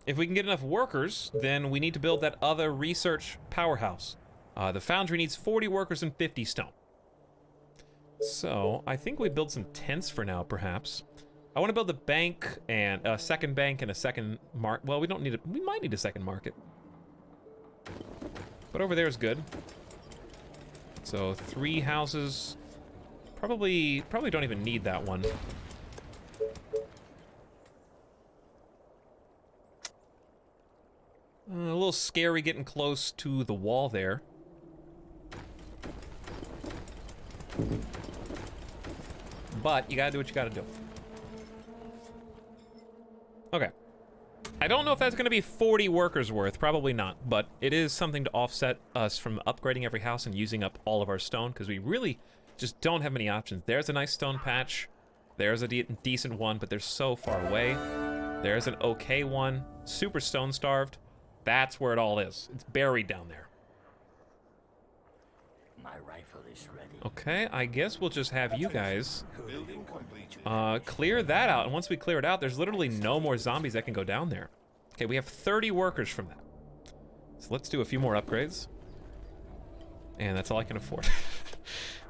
if we can get enough workers, then we need to build that other research powerhouse. The foundry needs 40 workers and 50 stone. So, I think we build some tents for now, perhaps. I want to build a bank and a second bank and a second market. Well, we don't need it. We might need a second market. But over there is good. So 3 houses. Probably don't even need that one. A little scary getting close to the wall there. But you gotta do what you gotta do. Okay. I don't know if that's gonna be 40 workers worth, probably not, but it is something to offset us from upgrading every house and using up all of our stone, because we really just don't have many options. There's a nice stone patch. There's a decent one, but they're so far away. There's an okay one. Super stone starved. That's where it all is. It's buried down there. My rifle is ready. Okay, I guess we'll just have you guys Building completed. clear that out. And once we clear it out, there's literally no more zombies that can go down there. Okay, we have 30 workers from that. So let's do a few more upgrades. And that's all I can afford.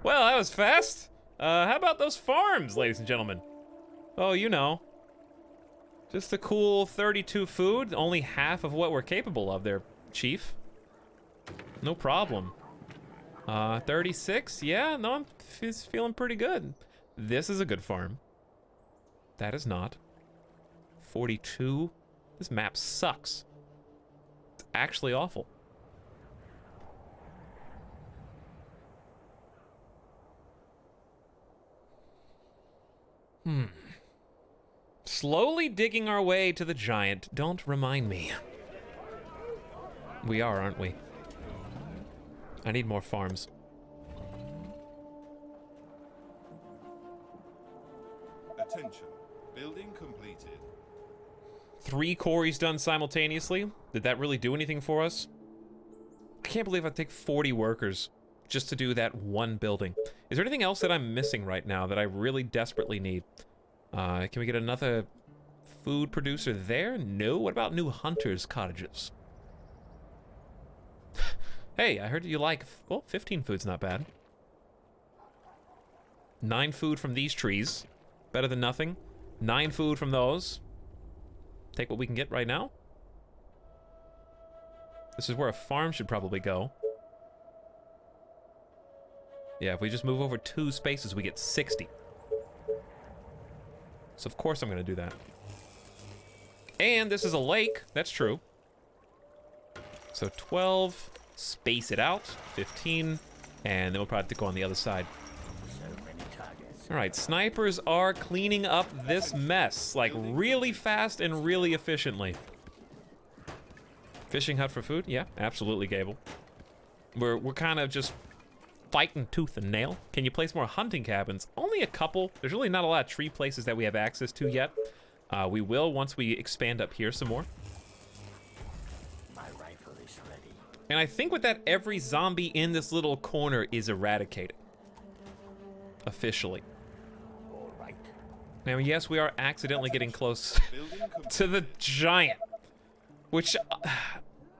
Well, that was fast. How about those farms, ladies and gentlemen? Oh, you know. Just a cool 32 food. Only half of what we're capable of there, Chief. No problem. 36? Yeah, no, I'm feeling pretty good. This is a good farm. That is not. 42? This map sucks. It's actually awful. Slowly digging our way to the giant. Don't remind me. We are, aren't we? I need more farms. Attention. Building completed. 3 quarries done simultaneously. Did that really do anything for us? I can't believe I'd take 40 workers just to do that one building. Is there anything else that I'm missing right now that I really desperately need? Can we get another food producer there? No. What about new hunters' cottages? Hey, I heard you like... Well, 15 food's not bad. 9 food from these trees. Better than nothing. 9 food from those. Take what we can get right now. This is where a farm should probably go. Yeah, if we just move over 2 spaces, we get 60. So of course I'm gonna do that. And this is a lake. That's true. So 12... Space it out, 15, and then we'll probably have to go on the other side. So many targets. All right, snipers are cleaning up this mess, like really fast and really efficiently. Fishing hut for food? Yeah, absolutely, Gable. We're kind of just fighting tooth and nail. Can you place more hunting cabins? Only a couple. There's really not a lot of tree places that we have access to yet. We will once we expand up here some more. And I think with that, every zombie in this little corner is eradicated. Officially. All right. Now, yes, we are accidentally getting close to the giant. Which,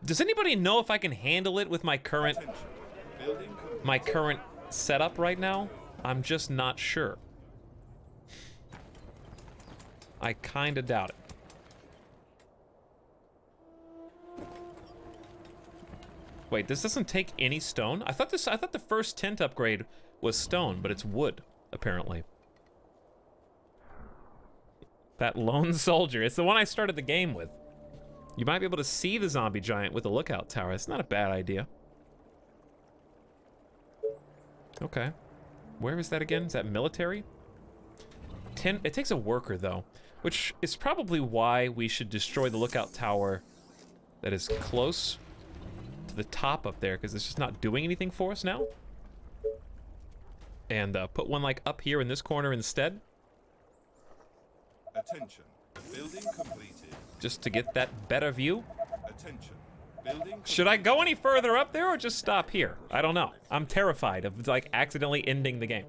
does anybody know if I can handle it with my current setup right now? I'm just not sure. I kinda doubt it. Wait, this doesn't take any stone? I thought the first tent upgrade was stone, but it's wood, apparently. That lone soldier, it's the one I started the game with. You might be able to see the zombie giant with a lookout tower. It's not a bad idea. Okay. Where is that again? Is that military? It takes a worker, though, which is probably why we should destroy the lookout tower that is close to the top up there, because it's just not doing anything for us now. And put one like up here in this corner instead. Attention. Building completed. Just to get that better view. Attention. Building Should I go any further up there or just stop here? I don't know. I'm terrified of like accidentally ending the game.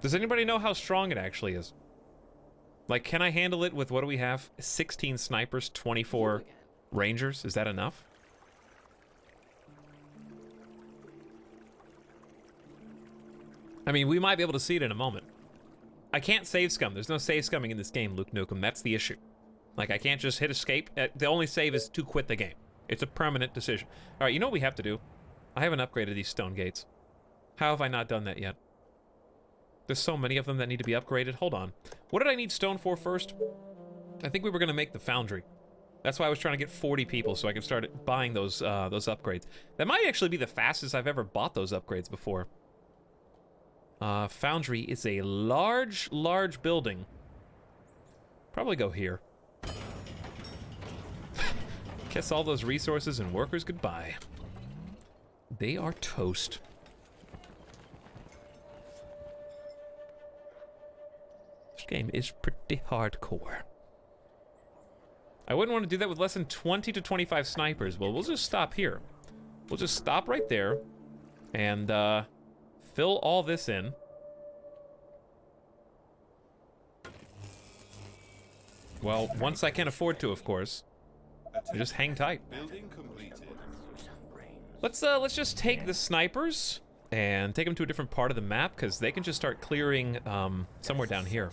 Does anybody know how strong it actually is? Like, can I handle it with, what do we have? 16 snipers, 24 rangers? Is that enough? I mean, we might be able to see it in a moment. I can't save scum. There's no save scumming in this game, Luke Nukem. That's the issue. Like, I can't just hit escape. The only save is to quit the game. It's a permanent decision. All right, you know what we have to do? I haven't upgraded these stone gates. How have I not done that yet? There's so many of them that need to be upgraded. Hold on. What did I need stone for first? I think we were going to make the foundry. That's why I was trying to get 40 people so I could start buying those upgrades. That might actually be the fastest I've ever bought those upgrades before. Foundry is a large, large building. Probably go here. Kiss all those resources and workers goodbye. They are toast. This game is pretty hardcore. I wouldn't want to do that with less than 20 to 25 snipers. Well, we'll just stop here. We'll just stop right there and fill all this in. Well, once I can afford to, of course. Just hang tight. Building completed. Let's just take the snipers and take them to a different part of the map, because they can just start clearing somewhere down here.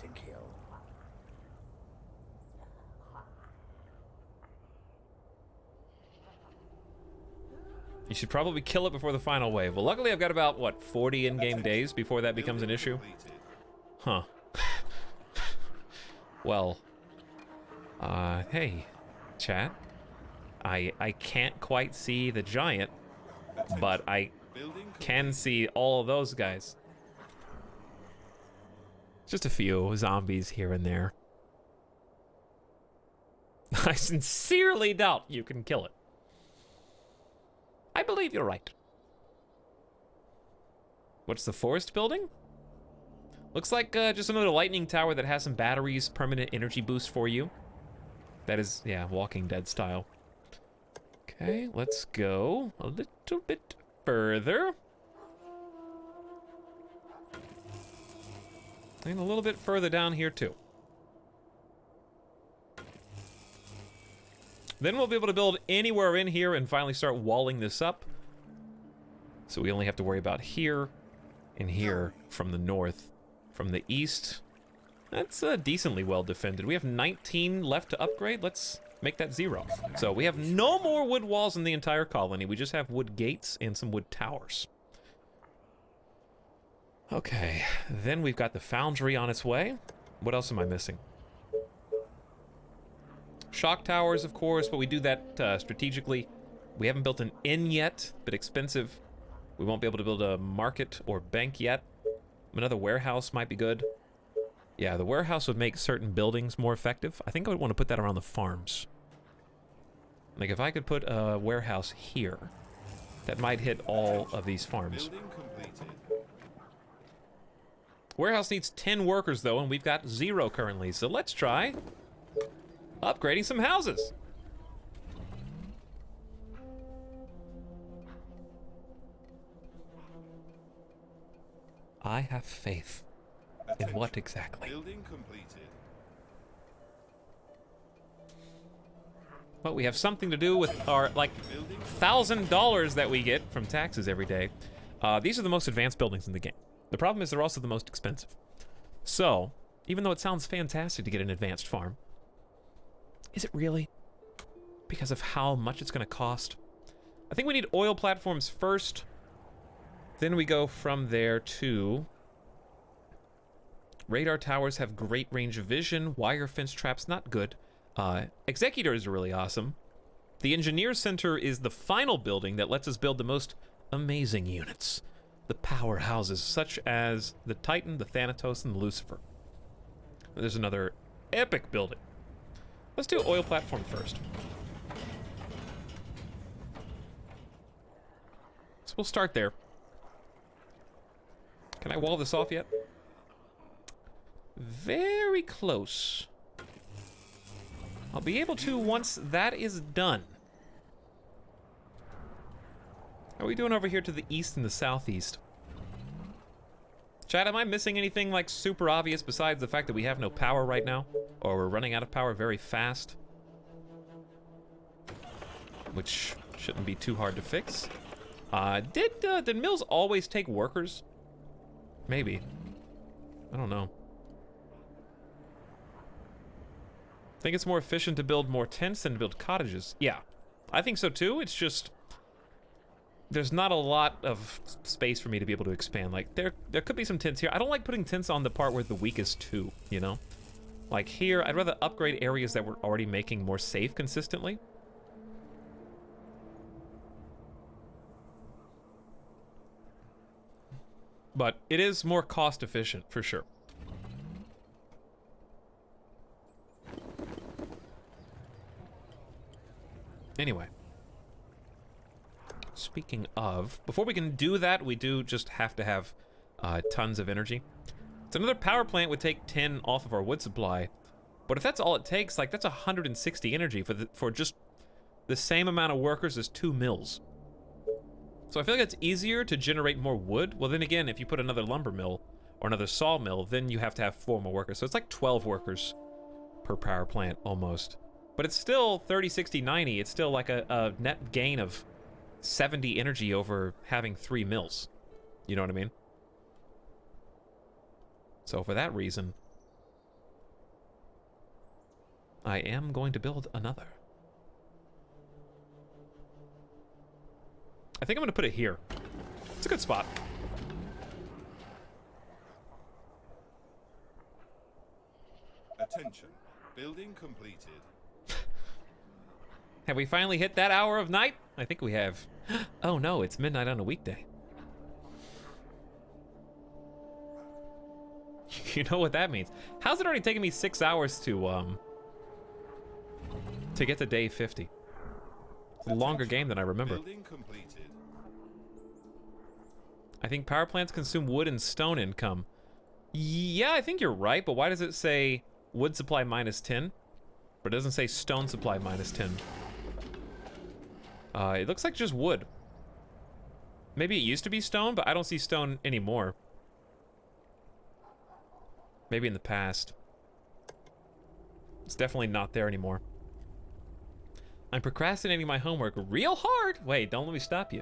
You should probably kill it before the final wave. Well, luckily I've got about, what, 40 in-game days before that becomes an issue? Huh. Well, hey, chat. I can't quite see the giant, but I can see all of those guys. Just a few zombies here and there. I sincerely doubt you can kill it. I believe you're right. What's the forest building? Looks like just another lightning tower that has some batteries, permanent energy boost for you. That is, yeah, Walking Dead style. Okay, let's go a little bit further. And a little bit further down here, too. Then we'll be able to build anywhere in here and finally start walling this up. So we only have to worry about here and here from the north. From the east, that's decently well defended. We have 19 left to upgrade. Let's make that 0. So we have no more wood walls in the entire colony. We just have wood gates and some wood towers. Okay, then we've got the foundry on its way. What else am I missing? Shock towers, of course, but we do that strategically. We haven't built an inn yet, but expensive. We won't be able to build a market or bank yet. Another warehouse might be good. Yeah, the warehouse would make certain buildings more effective. I think I would want to put that around the farms. Like, if I could put a warehouse here, that might hit all of these farms. Warehouse needs 10 workers, though, and we've got 0 currently. So let's try upgrading some houses. I have faith. In what exactly? Building completed. Well, we have something to do with our, like, $1,000 that we get from taxes every day. These are the most advanced buildings in the game. The problem is they're also the most expensive. So, even though it sounds fantastic to get an advanced farm, is it really? Because of how much it's going to cost? I think we need oil platforms first. Then we go from there to... Radar towers have great range of vision. Wire fence traps, not good. Executors are really awesome. The Engineer Center is the final building that lets us build the most amazing units. The powerhouses, such as the Titan, the Thanatos, and the Lucifer. There's another epic building. Let's do oil platform first. So we'll start there. Can I wall this off yet? Very close. I'll be able to once that is done. How are we doing over here to the east and the southeast? Chad, am I missing anything like super obvious besides the fact that we have no power right now? Or we're running out of power very fast? Which shouldn't be too hard to fix. Did mills always take workers? Maybe. I don't know. Think it's more efficient to build more tents than to build cottages. Yeah, I think so too. It's just there's not a lot of space for me to be able to expand. Like there could be some tents here. I don't like putting tents on the part where the weakest too, you know? Like here, I'd rather upgrade areas that we're already making more safe consistently. But it is more cost efficient for sure. Anyway, speaking of, before we can do that, we do just have to have tons of energy. So another power plant would take 10 off of our wood supply, but if that's all it takes, like that's 160 energy for just the same amount of workers as 2 mills. So I feel like it's easier to generate more wood. Well, then again, if you put another lumber mill or another sawmill, then you have to have 4 more workers. So it's like 12 workers per power plant almost. But it's still 30, 60, 90. It's still like a net gain of 70 energy over having 3 mills. You know what I mean? So for that reason, I am going to build another. I think I'm going to put it here. It's a good spot. Attention. Building completed. Have we finally hit that hour of night? I think we have. Oh no, it's midnight on a weekday. You know what that means. How's it already taking me 6 hours to get to day 50? It's a longer game than I remember. Building completed. I think power plants consume wood and stone income. Yeah, I think you're right, but why does it say wood supply minus 10? But it doesn't say stone supply minus 10. It looks like just wood. Maybe it used to be stone, but I don't see stone anymore. Maybe in the past. It's definitely not there anymore. I'm procrastinating my homework real hard. Wait, don't let me stop you.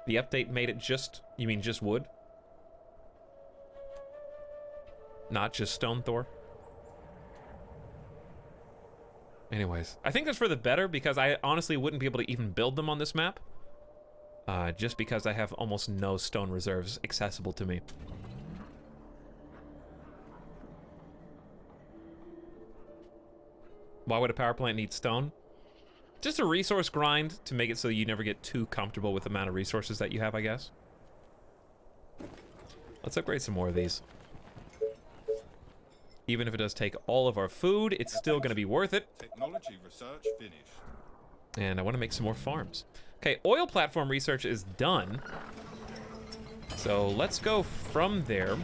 The update made it just, you mean just wood? Not just stone, Thor? Anyways, I think that's for the better because I honestly wouldn't be able to even build them on this map. Just because I have almost no stone reserves accessible to me. Why would a power plant need stone? Just a resource grind to make it so you never get too comfortable with the amount of resources that you have, I guess. Let's upgrade some more of these. Even if it does take all of our food, it's still going to be worth it. Technology research finished. And I want to make some more farms. Okay, oil platform research is done. So let's go from there.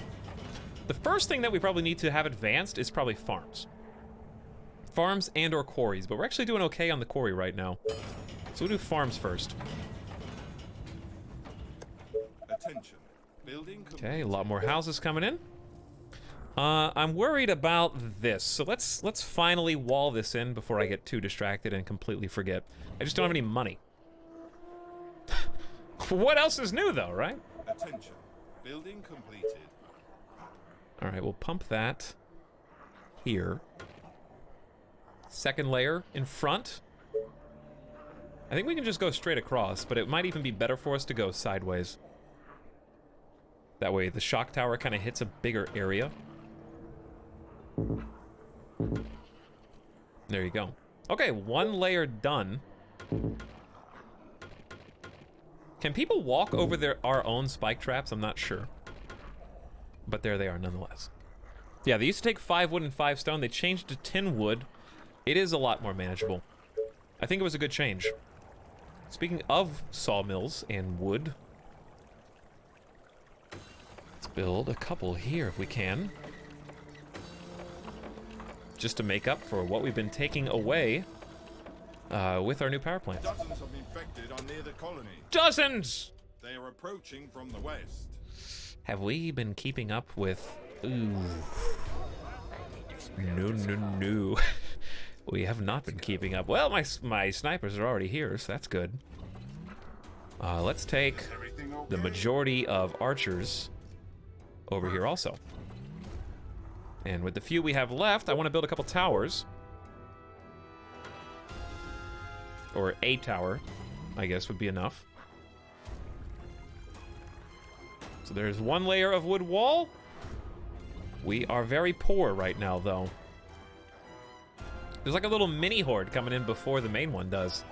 The first thing that we probably need to have advanced is probably farms. Farms and or quarries, but we're actually doing okay on the quarry right now. So we'll do farms first. Attention. Building completed. Okay, a lot more houses coming in. I'm worried about this, so let's finally wall this in before I get too distracted and completely forget. I just don't have any money. What else is new though, right? Attention. Building completed. All right, we'll pump that here. Second layer in front. I think we can just go straight across, but it might even be better for us to go sideways. That way the shock tower kind of hits a bigger area. There you go. Okay, 1 layer done. Can people walk over our own spike traps? I'm not sure. But there they are nonetheless. Yeah, they used to take 5 wood and 5 stone. They changed to 10 wood. It is a lot more manageable. I think it was a good change. Speaking of sawmills and wood, let's build a couple here if we can. Just to make up for what we've been taking away with our new power plants. Dozens of infected are near the colony. Dozens! They are approaching from the west. Have we been keeping up with... Ooh. No. We have not been keeping up. Well, my snipers are already here, so that's good. Let's take Everything okay? the majority of archers over here also. And with the few we have left, I want to build a couple towers. Or a tower, I guess, would be enough. So there's one layer of wood wall. We are very poor right now, though. There's like a little mini horde coming in before the main one does.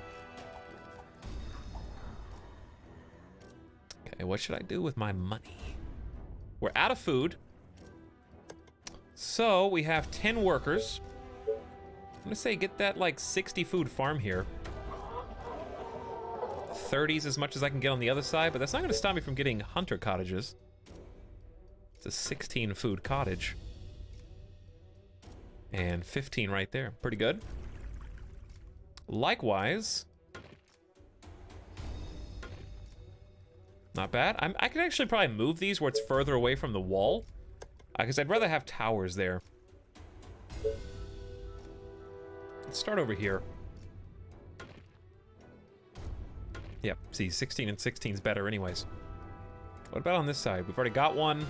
Okay, what should I do with my money? We're out of food. So we have 10 workers. I'm gonna say get that like 60 food farm here. 30's as much as I can get on the other side, but that's not gonna stop me from getting hunter cottages. It's a 16 food cottage. And 15 right there, pretty good. Likewise, not bad. I could actually probably move these where it's further away from the wall, because I'd rather have towers there. Let's start over here. Yep, see, 16 and 16 is better anyways. What about on this side? We've already got one.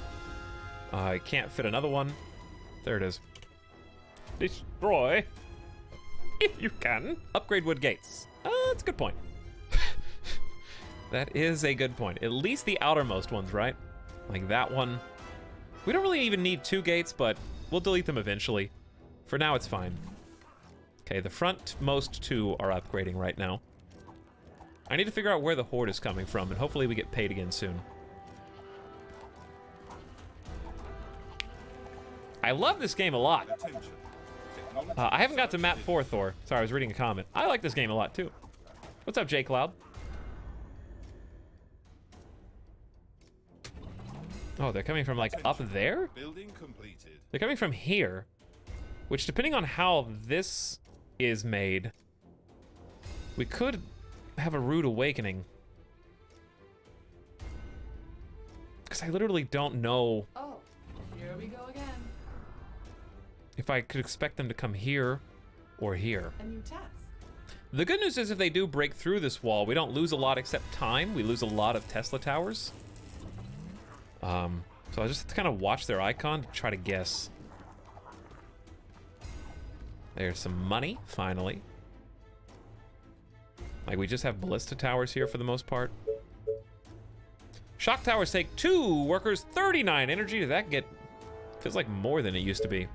I can't fit another one. There it is. Destroy, if you can. Upgrade wood gates. That's a good point. That is a good point. At least the outermost ones, right? Like that one. We don't really even need 2 gates, but we'll delete them eventually. For now, it's fine. Okay, the frontmost 2 are upgrading right now. I need to figure out where the horde is coming from, and hopefully we get paid again soon. I love this game a lot. I haven't got to map 4, Thor. Sorry, I was reading a comment. I like this game a lot, too. What's up, J-Cloud? Oh, they're coming from, like, up there? Building completed. They're coming from here. Which, depending on how this is made, we could have a rude awakening. Because I literally don't know... Oh, here we go again. if I could expect them to come here or here. A new task. The good news is if they do break through this wall, we don't lose a lot except time. We lose a lot of Tesla towers. So I just kind of watch their icon to try to guess. There's some money, finally. Like, we just have ballista towers here for the most part. Shock towers take 2 workers, 39 energy. Did that get... feels like more than it used to be.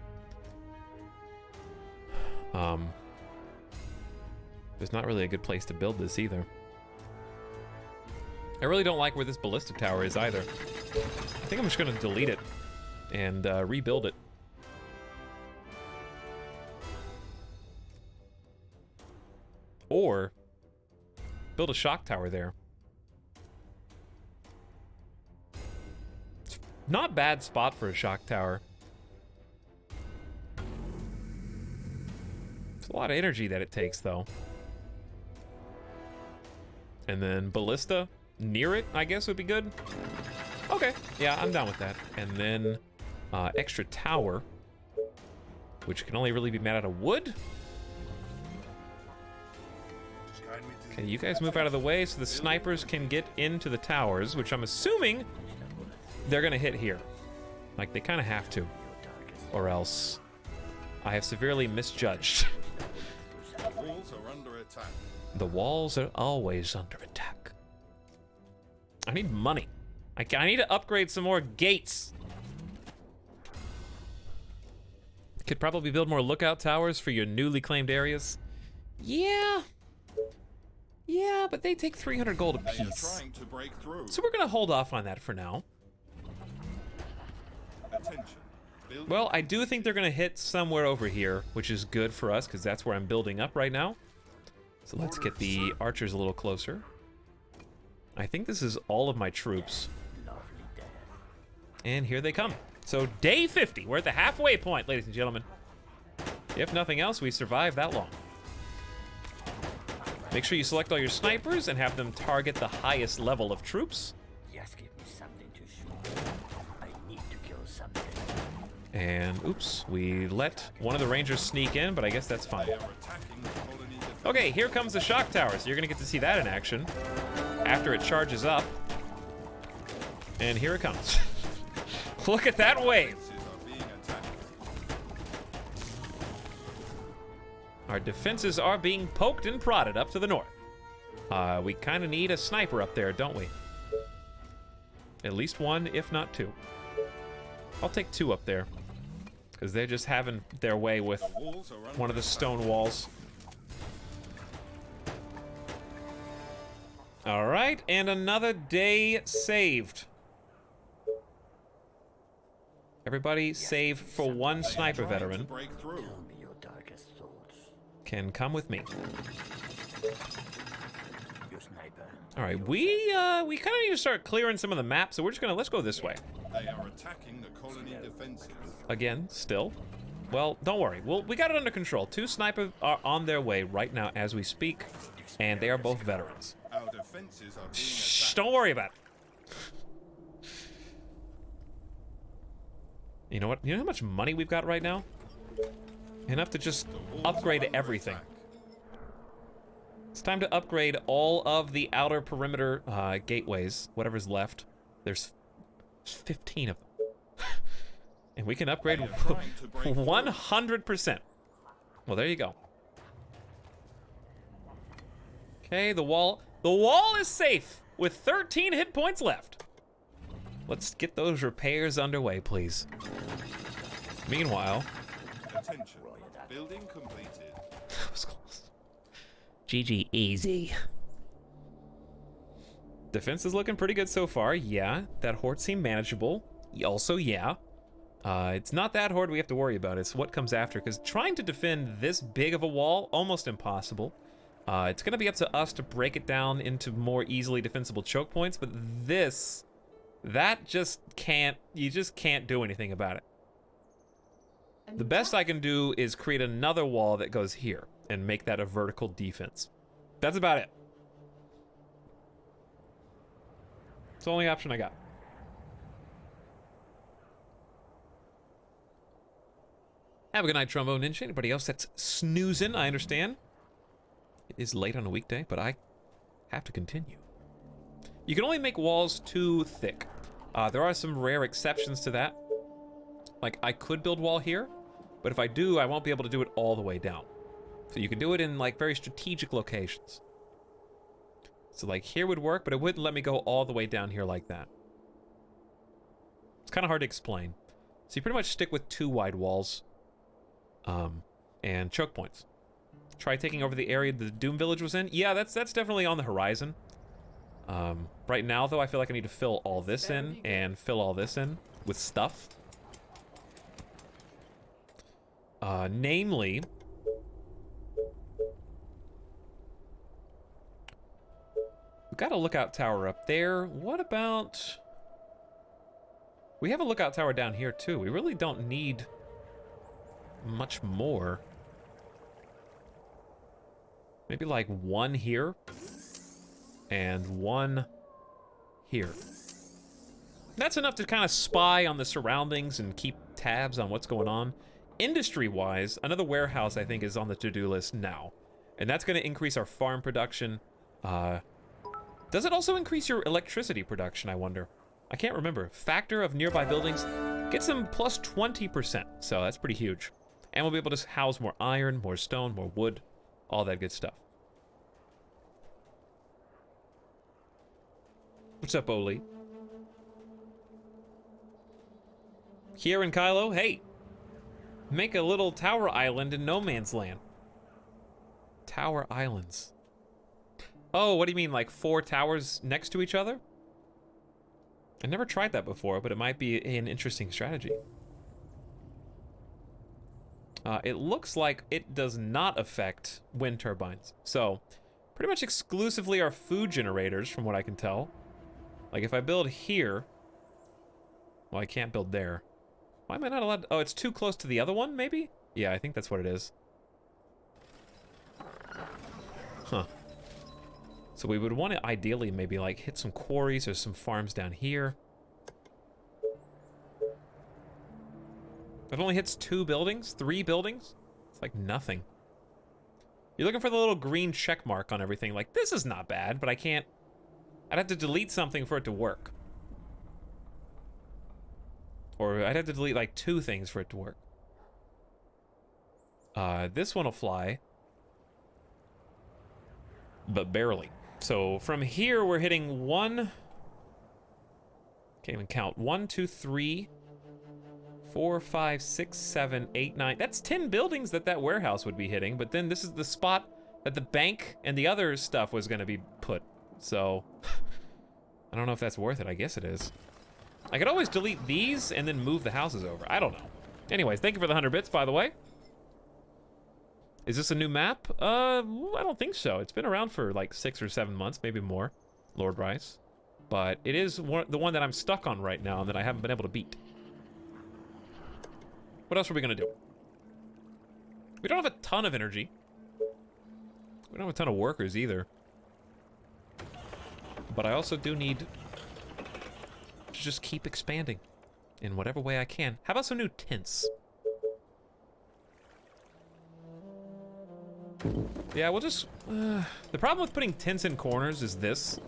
There's not really a good place to build this either. I really don't like where this ballista tower is either. I think I'm just gonna delete it and rebuild it. Or build a shock tower there. It's not bad spot for a shock tower. It's a lot of energy that it takes though. And then ballista near it, I guess, would be good. Okay, yeah, I'm down with that. And then extra tower, which can only really be made out of wood. Okay, you guys move out of the way so the snipers can get into the towers, which I'm assuming they're gonna hit here. Like, they kind of have to. Or else I have severely misjudged. The walls are under attack. The walls are always under attack. I need money. I need to upgrade some more gates. Could probably build more lookout towers for your newly claimed areas. Yeah. Yeah, but they take 300 gold They are apiece. trying to break through. So we're gonna hold off on that for now. Attention. Building Well, I do think they're gonna hit somewhere over here, which is good for us because that's where I'm building up right now. So let's get the archers a little closer. I think this is all of my troops. And here they come. So day 50, we're at the halfway point, ladies and gentlemen. If nothing else, we survived that long. Make sure you select all your snipers and have them target the highest level of troops. Just give me something to shoot. And, oops, we let one of the Rangers sneak in, but I guess that's fine. They are attacking the colony defenses. Okay, here comes the shock tower, so you're gonna get to see that in action after it charges up. And here it comes. Look at that wave. Defenses are being attacked. Our defenses are being poked and prodded up to the north. We kind of need a sniper up there, don't we? At least one, if not two. I'll take two up there, because they're just having their way with The walls are under one of the attack. stone walls. All right, and another day saved. Everybody save for one sniper Trying to veteran break through. Tell me your darkest thoughts. can come with me. Your sniper. All right, we kind of need to start clearing some of the map, so let's go this way. They are attacking the colony defenses. Again, still. Well, don't worry. We got it under control. Two snipers are on their way right now as we speak, and they are both veterans. Our defenses are being Shh, attacked. don't worry about it. You know what? You know how much money we've got right now? Enough to just The walls upgrade are under everything. attack. It's time to upgrade all of the outer perimeter gateways, whatever's left. There's 15 of them. And we can upgrade They are trying to break through. 100%. Well, there you go. Okay, the wall is safe with 13 hit points left. Let's get those repairs underway, please. Meanwhile, Attention. Building completed. that was close. GG easy. Defense is looking pretty good so far. Yeah, that horde seemed manageable. Also, yeah. It's not that horde we have to worry about. It's what comes after, because trying to defend this big of a wall, almost impossible. It's going to be up to us to break it down into more easily defensible choke points, but that just can't, you just can't do anything about it. And The best I can do is create another wall that goes here and make that a vertical defense. That's about it. It's the only option I got. Have a good night, Trombone Ninja. Anybody else that's snoozing, I understand. It is late on a weekday, but I have to continue. You can only make walls too thick. There are some rare exceptions to that. Like, I could build wall here, but if I do, I won't be able to do it all the way down. So you can do it in, like, very strategic locations. So, like, here would work, but it wouldn't let me go all the way down here like that. It's kind of hard to explain. So you pretty much stick with 2 wide walls. And choke points. Try taking over the area the Doom Village was in. Yeah, that's definitely on the horizon. Right now, though, I feel like I need to fill all this in and fill all this in with stuff. Namely, we've got a lookout tower up there. What about... We have a lookout tower down here, too. We really don't need much more. Maybe like 1 here and 1 here. That's enough to kind of spy on the surroundings and keep tabs on what's going on. Industry-wise, another warehouse I think is on the to-do list now. And that's going to increase our farm production. Does it also increase your electricity production, I wonder? I can't remember. Factor of nearby buildings gets them plus 20%, so that's pretty huge. And we'll be able to house more iron, more stone, more wood, all that good stuff. What's up, Oli? Here in Kylo, hey! Make a little tower island in no man's land. Tower islands. Oh, what do you mean, like 4 towers next to each other? I never tried that before, but it might be an interesting strategy. It looks like it does not affect wind turbines. So, pretty much exclusively are food generators, from what I can tell. Like, if I build here... Well, I can't build there. Why am I not allowed to... Oh, it's too close to the other one, maybe? Yeah, I think that's what it is. Huh. So we would want to ideally maybe, like, hit some quarries or some farms down here. It only hits 2 buildings, 3 buildings. It's like nothing. You're looking for the little green check mark on everything. Like, this is not bad, but I can't. I'd have to delete something for it to work. Or I'd have to delete like 2 things for it to work. This one will fly. But barely. So from here, we're hitting 1. Can't even count. 1, 2, 3, 4, 5, 6, 7, 8, 9. That's 10 buildings that warehouse would be hitting. But then this is the spot that the bank and the other stuff was going to be put. So I don't know if that's worth it. I guess it is. I could always delete these and then move the houses over. I don't know. Anyways, thank you for the 100 bits, by the way. Is this a new map? I don't think so. It's been around for like 6 or 7 months, maybe more, Lord Rice. But it is the one that I'm stuck on right now and that I haven't been able to beat. What else are we gonna do? We don't have a ton of energy. We don't have a ton of workers either. But I also do need to just keep expanding in whatever way I can. How about some new tents? Yeah, we'll just... the problem with putting tents in corners is this.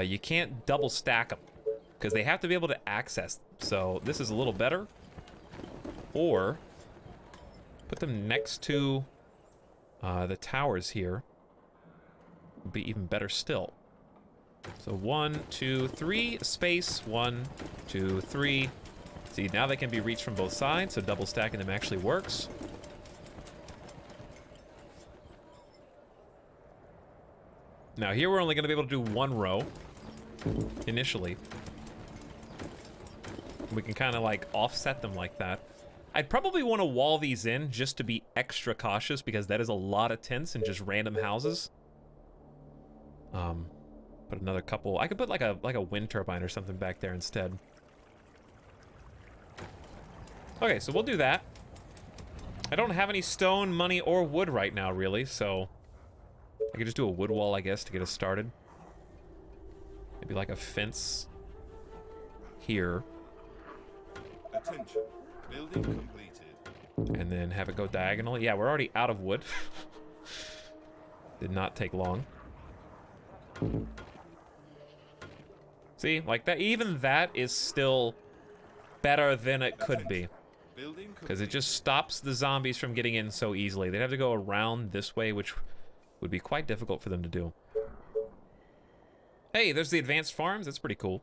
You can't double stack them because they have to be able to access them. So this is a little better. Or put them next to the towers here. Would be even better still. So 1, 2, 3, space, 1, 2, 3. See, now they can be reached from both sides, so double stacking them actually works. Now here we're only going to be able to do 1 row initially. We can kind of like offset them like that. I'd probably want to wall these in just to be extra cautious because that is a lot of tents and just random houses. Put another couple. I could put like a wind turbine or something back there instead. Okay, so we'll do that. I don't have any stone, money, or wood right now, really, so I could just do a wood wall, I guess, to get us started. Maybe like a fence here. Attention. Building completed. And then have it go diagonally. Yeah, we're already out of wood. Did not take long. See, like that, even that is still better than it could be. Because it just stops the zombies from getting in so easily. They'd have to go around this way, which would be quite difficult for them to do. Hey, there's the advanced farms. That's pretty cool.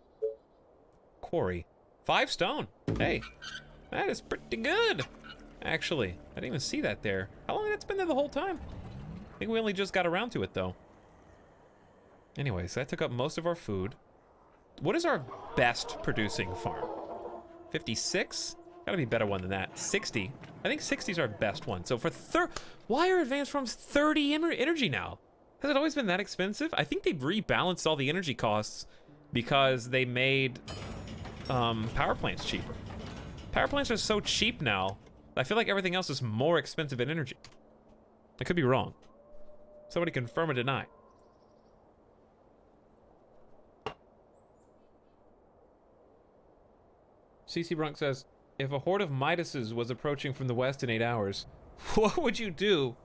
Quarry. 5 stone. Hey, that is pretty good. Actually, I didn't even see that there. How long has that been there the whole time? I think we only just got around to it, though. Anyways, that took up most of our food. What is our best producing farm? 56? Gotta be a better one than that. 60. I think 60 is our best one. So for why are advanced farms 30 energy now? Has it always been that expensive? I think they've rebalanced all the energy costs because they made power plants cheaper. Power plants are so cheap now, I feel like everything else is more expensive in energy. I could be wrong. Somebody confirm or deny. CC Brunk says, if a horde of Midases was approaching from the west in 8 hours, what would you do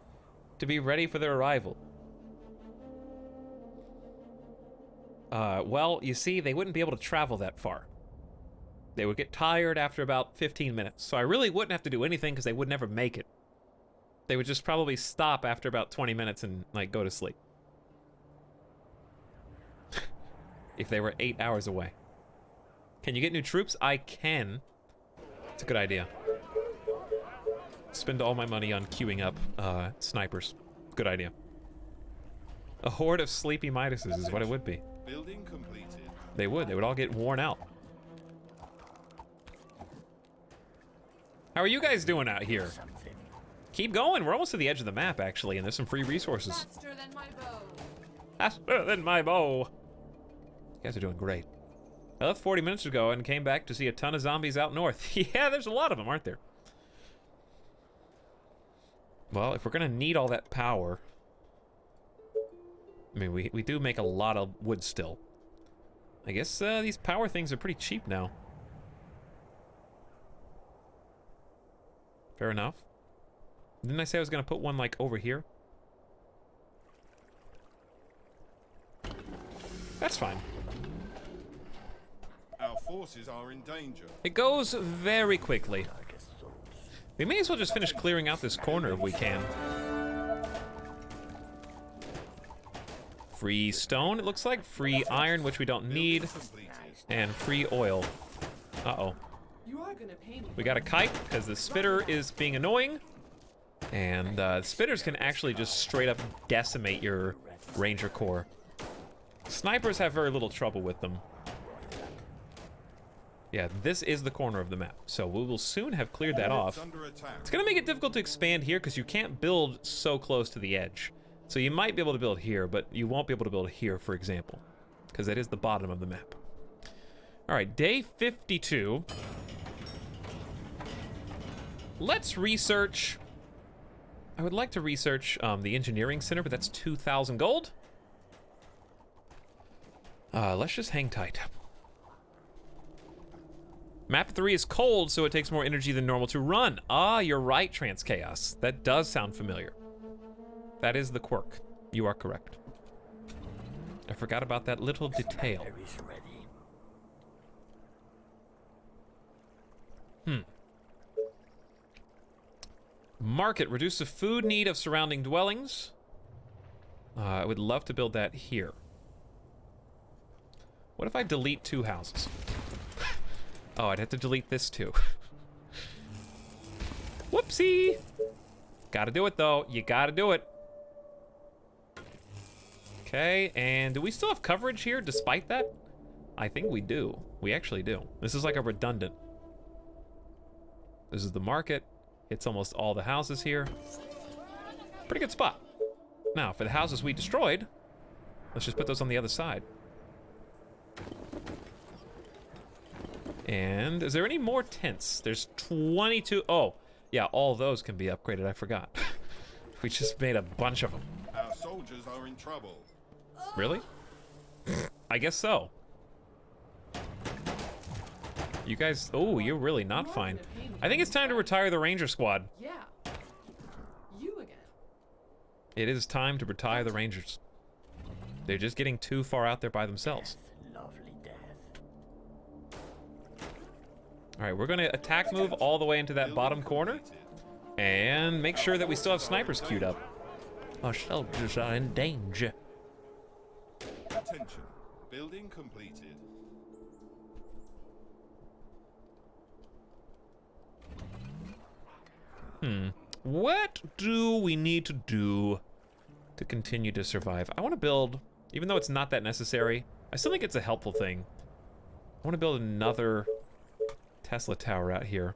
to be ready for their arrival? Well, you see, they wouldn't be able to travel that far. They would get tired after about 15 minutes, so I really wouldn't have to do anything because they would never make it. They would just probably stop after about 20 minutes and, like, go to sleep. If they were 8 hours away. Can you get new troops? I can. It's a good idea. Spend all my money on queuing up snipers. Good idea. A horde of sleepy Midases is what it would be. Building completed. They would all get worn out. How are you guys doing out here? Keep going. We're almost to the edge of the map, actually, and there's some free resources. Faster than my bow. Faster than my bow. You guys are doing great. I left 40 minutes ago and came back to see a ton of zombies out north. Yeah, there's a lot of them, aren't there? Well, if we're gonna need all that power... I mean, we do make a lot of wood still. I guess these power things are pretty cheap now. Fair enough. Didn't I say I was gonna put one like over here? That's fine. Our forces are in danger. It goes very quickly. We may as well just finish clearing out this corner if we can. Free stone, it looks like. Free iron, which we don't need. And free oil. Uh-oh. You are gonna pay me. We got a kite, because the spitter is being annoying. And spitters can actually just straight up decimate your ranger corps. Snipers have very little trouble with them. Yeah, this is the corner of the map, so we will soon have cleared that off. It's gonna make it difficult to expand here because you can't build so close to the edge. So you might be able to build here, but you won't be able to build here, for example, because that is the bottom of the map. All right, day 52. Let's research. I would like to research the engineering center, but that's 2,000 gold. Let's just hang tight. Map 3 is cold, so it takes more energy than normal to run. Ah, you're right, Trans Chaos. That does sound familiar. That is the quirk. You are correct. I forgot about that little detail. Market. Reduce the food need of surrounding dwellings. I would love to build that here. What if I delete 2 houses? Oh, I'd have to delete this too. Whoopsie! Gotta do it though. You gotta do it. Okay, and do we still have coverage here despite that? I think we do. We actually do. This is like a redundant. This is the market. Hits almost all the houses here. Pretty good spot. Now, for the houses we destroyed, let's just put those on the other side. And is there any more tents? There's 22. Oh, yeah, all those can be upgraded. I forgot. We just made a bunch of them. Our soldiers are in trouble. Really? I guess so. You guys, oh, you're really not fine. I think it's time to retire the Ranger Squad. Yeah. You again. It is time to retire the Rangers. They're just getting too far out there by themselves. All right, we're gonna attack move all the way into that bottom corner and make sure that we still have snipers queued up. Our soldiers are in danger. Attention. Building completed. What do we need to do to continue to survive? I want to build, even though it's not that necessary, I still think it's a helpful thing. I want to build another Tesla tower out here.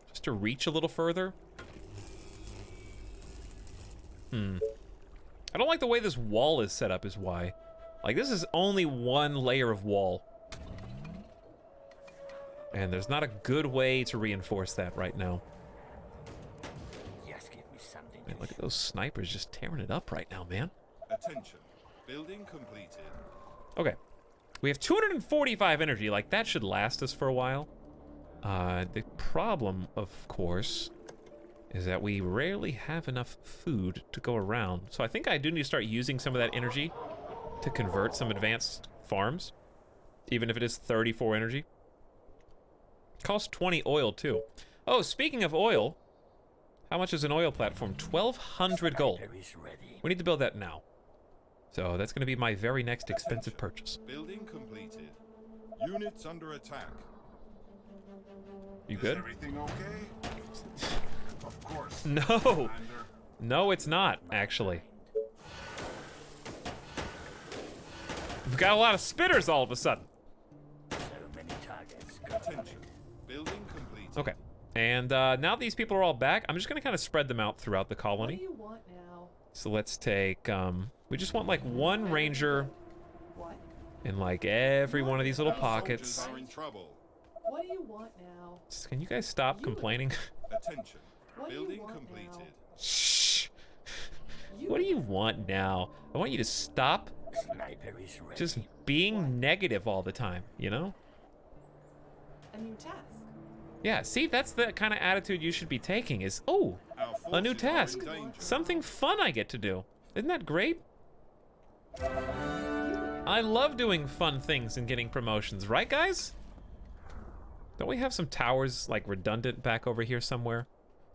Just to reach a little further. I don't like the way this wall is set up is why. Like, this is only one layer of wall. And there's not a good way to reinforce that right now. Just give me something. Man, look at those snipers just tearing it up right now, man. Attention. Building completed. Okay. We have 245 energy. Like, that should last us for a while. The problem, of course, is that we rarely have enough food to go around. So I think I do need to start using some of that energy to convert some advanced farms, even if it is 34 energy. Costs 20 oil, too. Oh, speaking of oil, how much is an oil platform? 1,200 gold. We need to build that now. So that's going to be my very next expensive purchase. Building completed. Units under attack. You good? Is everything okay? Of course. No. Commander. No, it's not, actually. We've got a lot of spitters all of a sudden. So many targets. Attention. Building completed. Okay. And now these people are all back, I'm just going to kind of spread them out throughout the What colony. do you want now? So let's take, we just want like one ranger What? in like every one of these little Our pockets. soldiers are in trouble. What do you want now? Can you guys stop complaining? Attention. What do you Building want completed. now? Shh. What do you want now? I want you to stop Sniper is ready. just being negative all the time, you know? A new task. Yeah, see, that's the kind of attitude you should be taking is, oh, Our a new forces are in task. danger. Something fun I get to do. Isn't that great? I love doing fun things and getting promotions, right guys? Don't we have some towers like redundant back over here somewhere?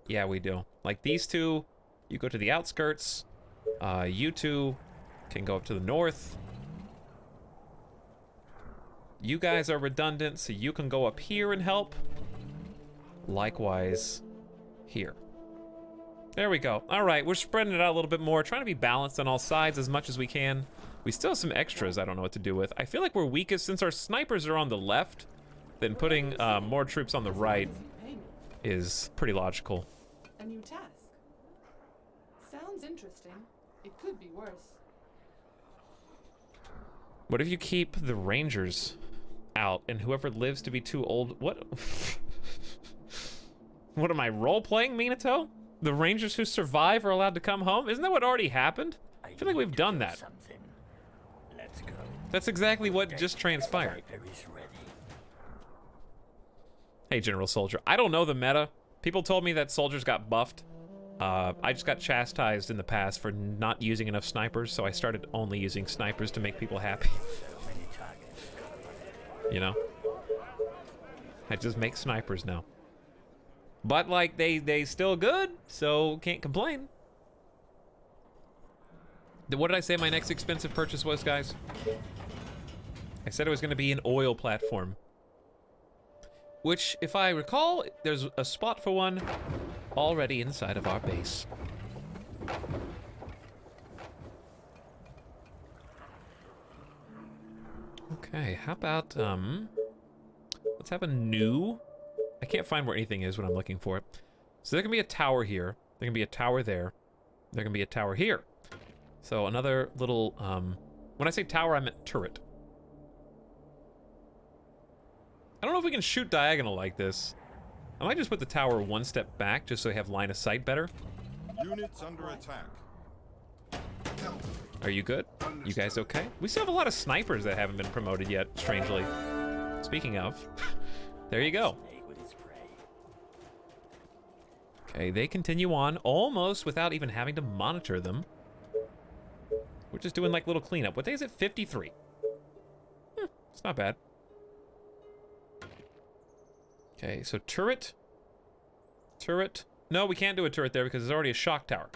Yeah, we do. Like these two, you go to the outskirts. You two can go up to the north. You guys are redundant, so you can go up here and help. Likewise, here. There we go. All right, we're spreading it out a little bit more, trying to be balanced on all sides as much as we can. We still have some extras I don't know what to do with. I feel like we're weakest since our snipers are on the left, then putting more troops on the right is pretty logical. A new task. Sounds interesting. It could be worse. What if you keep the rangers out and whoever lives to be too old? What? What am I role-playing, Minato? The rangers who survive are allowed to come home? Isn't that what already happened? I feel like we've done that. Something. Let's go. That's exactly what just transpired. Sniper is ready. Hey, General Soldier. I don't know the meta. People told me that soldiers got buffed. I just got chastised in the past for not using enough snipers, so I started only using snipers to make people happy. So many targets. You know? I just make snipers now. But, like, they still good, so can't complain. What did I say my next expensive purchase was, guys? I said it was going to be an oil platform. Which, if I recall, there's a spot for one already inside of our base. Okay, how about, let's have a new... I can't find where anything is when I'm looking for it. So there can be a tower here. There can be a tower there. There can be a tower here. So another little, when I say tower, I meant turret. I don't know if we can shoot diagonal like this. I might just put the tower one step back just so I have line of sight better. Units under attack. Are you good? You guys okay? We still have a lot of snipers that haven't been promoted yet, strangely. Speaking of, there you go. Okay, they continue on almost without even having to monitor them. We're just doing like little cleanup. What day is it? 53. It's not bad. Okay, so turret. Turret. No, we can't do a turret there because there's already a shock tower.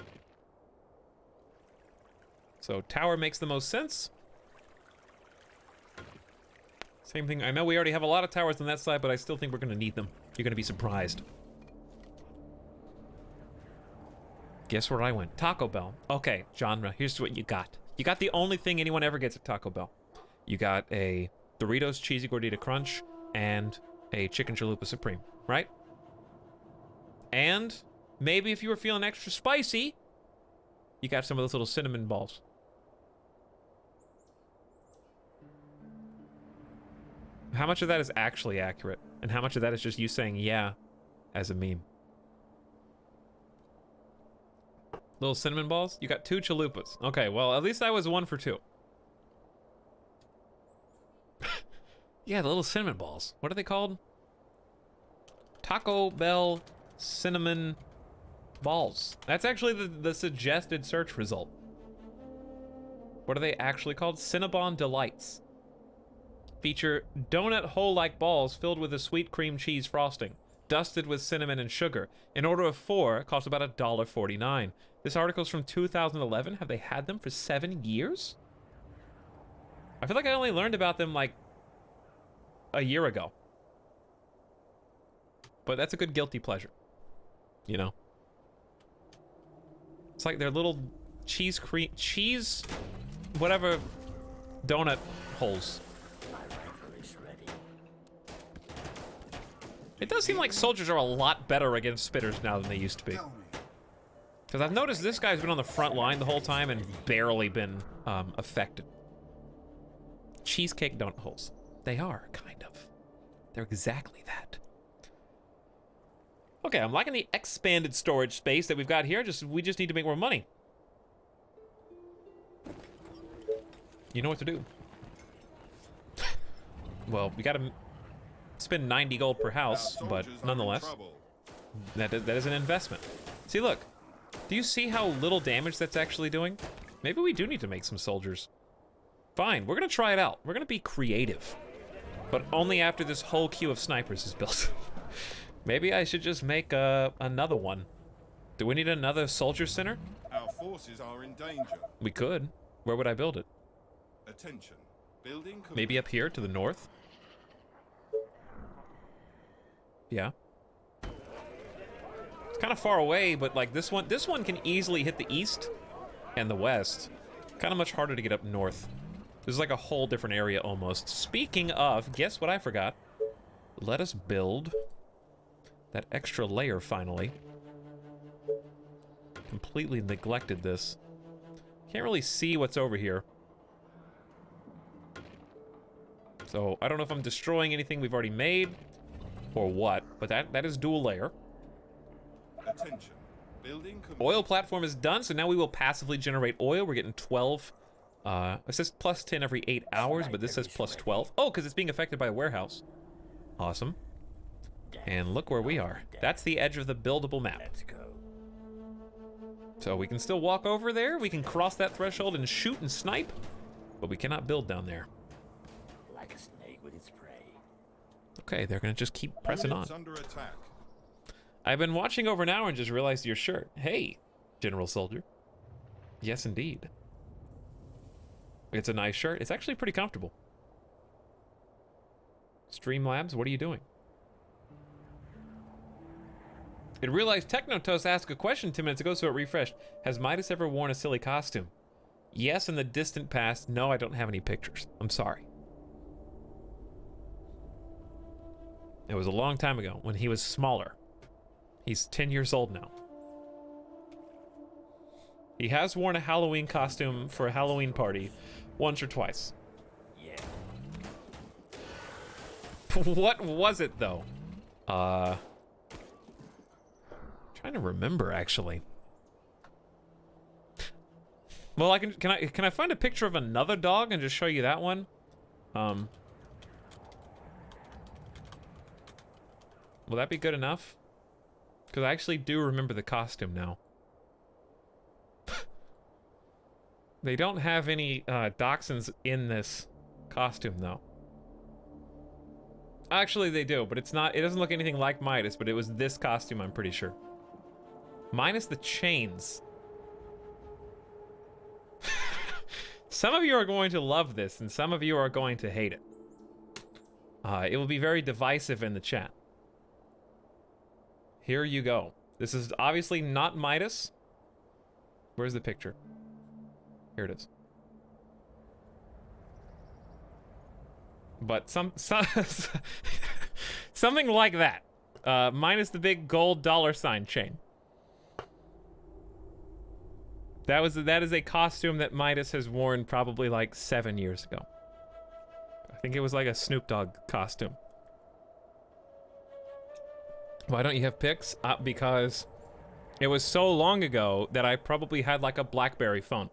So tower makes the most sense. Same thing. I know we already have a lot of towers on that side, but I still think we're going to need them. You're going to be surprised. Guess where I went? Taco Bell. Okay, genre. Here's what you got. You got the only thing anyone ever gets at Taco Bell. You got a Doritos Cheesy Gordita Crunch and a Chicken Chalupa Supreme, right? And maybe if you were feeling extra spicy, you got some of those little cinnamon balls. How much of that is actually accurate? And how much of that is just you saying yeah as a meme? Little cinnamon balls? You got 2 chalupas. Okay, well, at least I was 1 for 2. Yeah, the little cinnamon balls. What are they called? Taco Bell cinnamon balls. That's actually the suggested search result. What are they actually called? Cinnabon Delights. Feature donut hole-like balls filled with a sweet cream cheese frosting, dusted with cinnamon and sugar. An order of 4 costs about $1.49. This article's from 2011. Have they had them for 7 years? I feel like I only learned about them like a year ago. But that's a good guilty pleasure. You know? It's like their little cheese whatever donut holes. It does seem like soldiers are a lot better against spitters now than they used to be. Because I've noticed this guy's been on the front line the whole time and barely been affected. Cheesecake donut holes. They are, kind of. They're exactly that. Okay, I'm liking the expanded storage space that we've got here. We just need to make more money. You know what to do. Well, we gotta spend 90 gold per Our house, but soldiers are in nonetheless, trouble. that is an investment. See, look. Do you see how little damage that's actually doing? Maybe we do need to make some soldiers. Fine, we're gonna try it out. We're gonna be creative. But only after this whole queue of snipers is built. Maybe I should just make another one. Do we need another soldier center? Our forces are in danger. We could. Where would I build it? Attention. Building Maybe up here to the north? Yeah. It's kind of far away, but like this one can easily hit the east and the west. Kind of much harder to get up north. This is like a whole different area almost. Speaking of, guess what I forgot? Let us build that extra layer finally. Completely neglected this. Can't really see what's over here. So I don't know if I'm destroying anything we've already made or what, but that is dual layer. Attention. Building Oil platform is done, so now we will passively generate oil. We're getting 12. It says plus 10 every 8 hours, but this says plus 12. Oh, because it's being affected by a warehouse. Awesome. And look where we are. That's the edge of the buildable map. Let's go. So we can still walk over there. We can cross that threshold and shoot and snipe, but we cannot build down there. Like a snake with its prey. Okay, they're gonna just keep pressing on. units under attack. I've been watching over an hour and just realized your shirt. Hey, General Soldier. Yes, indeed. It's a nice shirt. It's actually pretty comfortable. Streamlabs, what are you doing? It realized Technotos asked a question 2 minutes ago, so it refreshed. Has Midas ever worn a silly costume? Yes, in the distant past. No, I don't have any pictures. I'm sorry. It was a long time ago when he was smaller. He's 10 years old now. He has worn a Halloween costume for a Halloween party once or twice. Yeah. What was it though? Trying to remember actually. Well, can I find a picture of another dog and just show you that one? Will that be good enough? Because I actually do remember the costume now. They don't have any dachshunds in this costume though. Actually they do, but it doesn't look anything like Midas, but it was this costume, I'm pretty sure. Minus the chains. Some of you are going to love this, and some of you are going to hate it. It will be very divisive in the chat. Here you go. This is obviously not Midas. Where's the picture? Here it is. But something like that. Minus the big gold $ chain. That is a costume that Midas has worn probably like 7 years ago. I think it was like a Snoop Dogg costume. Why don't you have pics? Because it was so long ago that I probably had like a BlackBerry phone.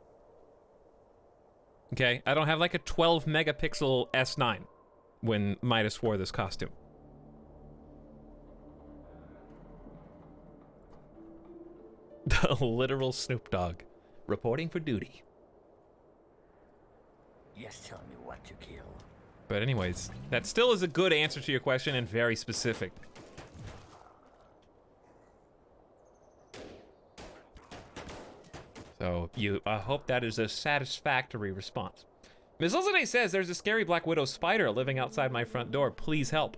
Okay, I don't have like a 12 megapixel S9 when Midas wore this costume. The literal Snoop Dogg. Reporting for duty. Yes, tell me what to kill. But anyways, that still is a good answer to your question and very specific. So I hope that is a satisfactory response. Ms. Elzade says there's a scary Black Widow spider living outside my front door. Please help.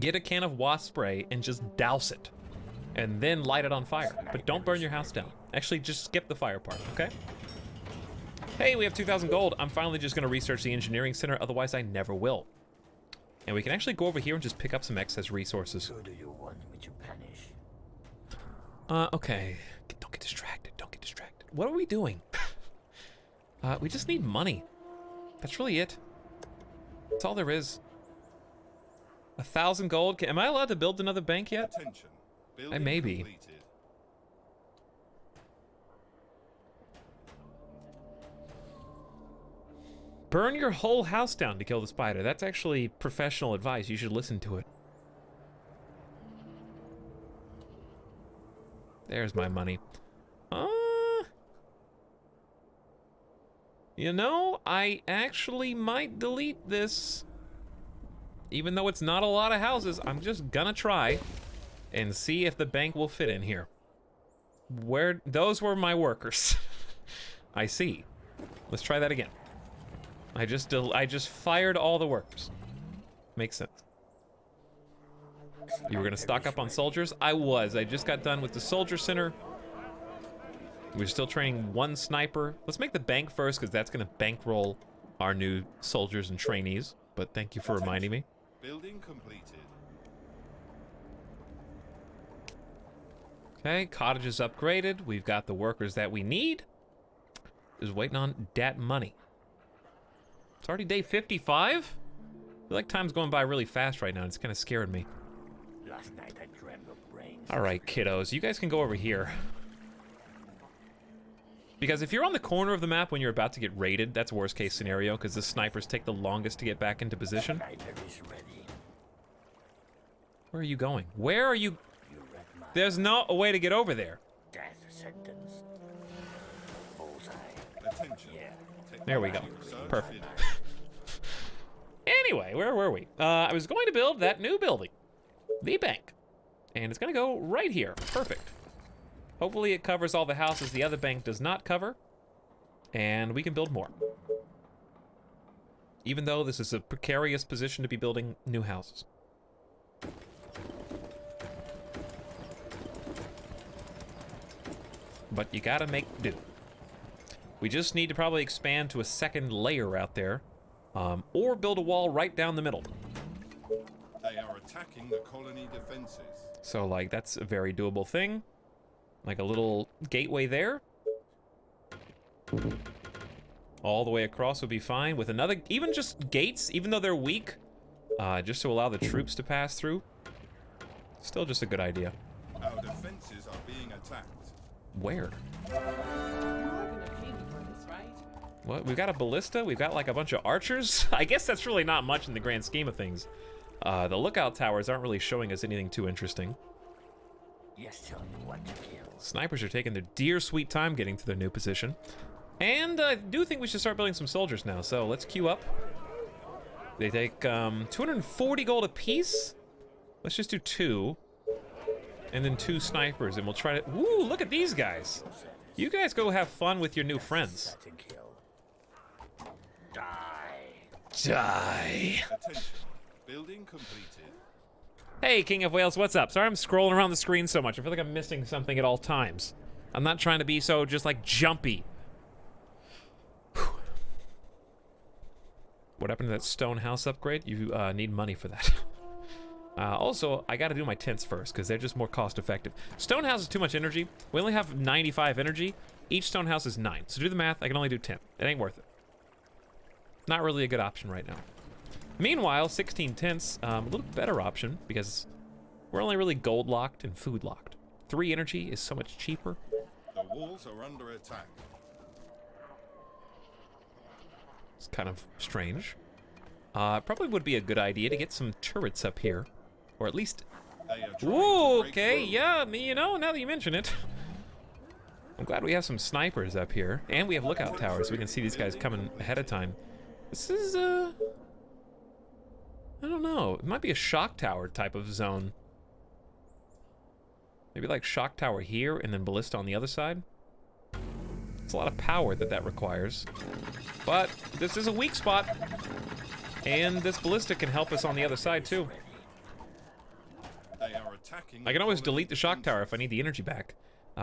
Get a can of wasp spray and just douse it. And then light it on fire. But don't burn your house down. Actually, just skip the fire part, okay? Hey, we have 2,000 gold. I'm finally just gonna research the engineering center, otherwise I never will. And we can actually go over here and just pick up some excess resources. Who do you want me to punish? Okay. Don't get distracted, don't get distracted. What are we doing? We just need money. That's really it. That's all there is. 1,000 gold. Am I allowed to build another bank yet? Attention. I may be. Completed. Burn your whole house down to kill the spider. That's actually professional advice. You should listen to it. There's my money. You know, I actually might delete this. Even though it's not a lot of houses, I'm just gonna try and see if the bank will fit in here. Where, those were my workers. I see. Let's try that again. I just fired all the workers. Makes sense. You were gonna stock up on soldiers? I was. I just got done with the soldier center. We're still training one sniper. Let's make the bank first, because that's gonna bankroll our new soldiers and trainees. But thank you for reminding me. Building completed. Okay, cottage is upgraded. We've got the workers that we need. Just waiting on dat money. It's already day 55? I feel like time's going by really fast right now. It's kind of scaring me. Last night I dreamt of brains. All right, kiddos, you guys can go over here. Because if you're on the corner of the map when you're about to get raided, that's worst case scenario, because the snipers take the longest to get back into position. Sniper is ready. Where are you going? Where are you? You read my There's no way to get over there. death sentence. Bullseye. Attention. Yeah. There we go. Search Perfect. finished. Anyway, where were we? I was going to build that new building, the bank, and it's gonna go right here. Perfect. Hopefully it covers all the houses the other bank does not cover, and we can build more. Even though this is a precarious position to be building new houses. But you gotta make do. We just need to probably expand to a second layer out there, or build a wall right down the middle. They are attacking the colony defenses. So, like, that's a very doable thing. Like a little gateway there. All the way across would be fine. With another, even just gates, even though they're weak, just to allow the troops to pass through. Still just a good idea. Our defenses are being attacked. Where? You're gonna pay me for this, right? What? We've got a ballista? We've got like a bunch of archers? I guess that's really not much in the grand scheme of things. The lookout towers aren't really showing us anything too interesting. Yes, tell me what to kill. Snipers are taking their dear sweet time getting to their new position. And I do think we should start building some soldiers now, so let's queue up. They take 240 gold apiece. Let's just do 2. And then 2 snipers, and we'll try to... Woo, look at these guys. You guys go have fun with your new friends. Set and kill. Die. Die. Attention. Building completed. Hey, King of Wales, what's up? Sorry I'm scrolling around the screen so much. I feel like I'm missing something at all times. I'm not trying to be so just like jumpy. Whew. What happened to that stone house upgrade? You need money for that. Also, I gotta do my tents first because they're just more cost effective. Stone house is too much energy. We only have 95 energy. Each stone house is 9. So do the math, I can only do 10. It ain't worth it. Not really a good option right now. Meanwhile, 16 tents, a little better option because we're only really gold locked and food locked. 3 energy is so much cheaper. The walls are under attack. It's kind of strange. Probably would be a good idea to get some turrets up here. Or at least... They are trying Ooh, to break okay, through. yeah, you know, now that you mention it. I'm glad we have some snipers up here. And we have lookout towers so we can see these guys coming ahead of time. This is, I don't know. It might be a shock tower type of zone. Maybe like shock tower here and then ballista on the other side. It's a lot of power that requires. But this is a weak spot. And this ballista can help us on the other side too. They are attacking I can always the colony delete the shock tower defenses. if I need the energy back.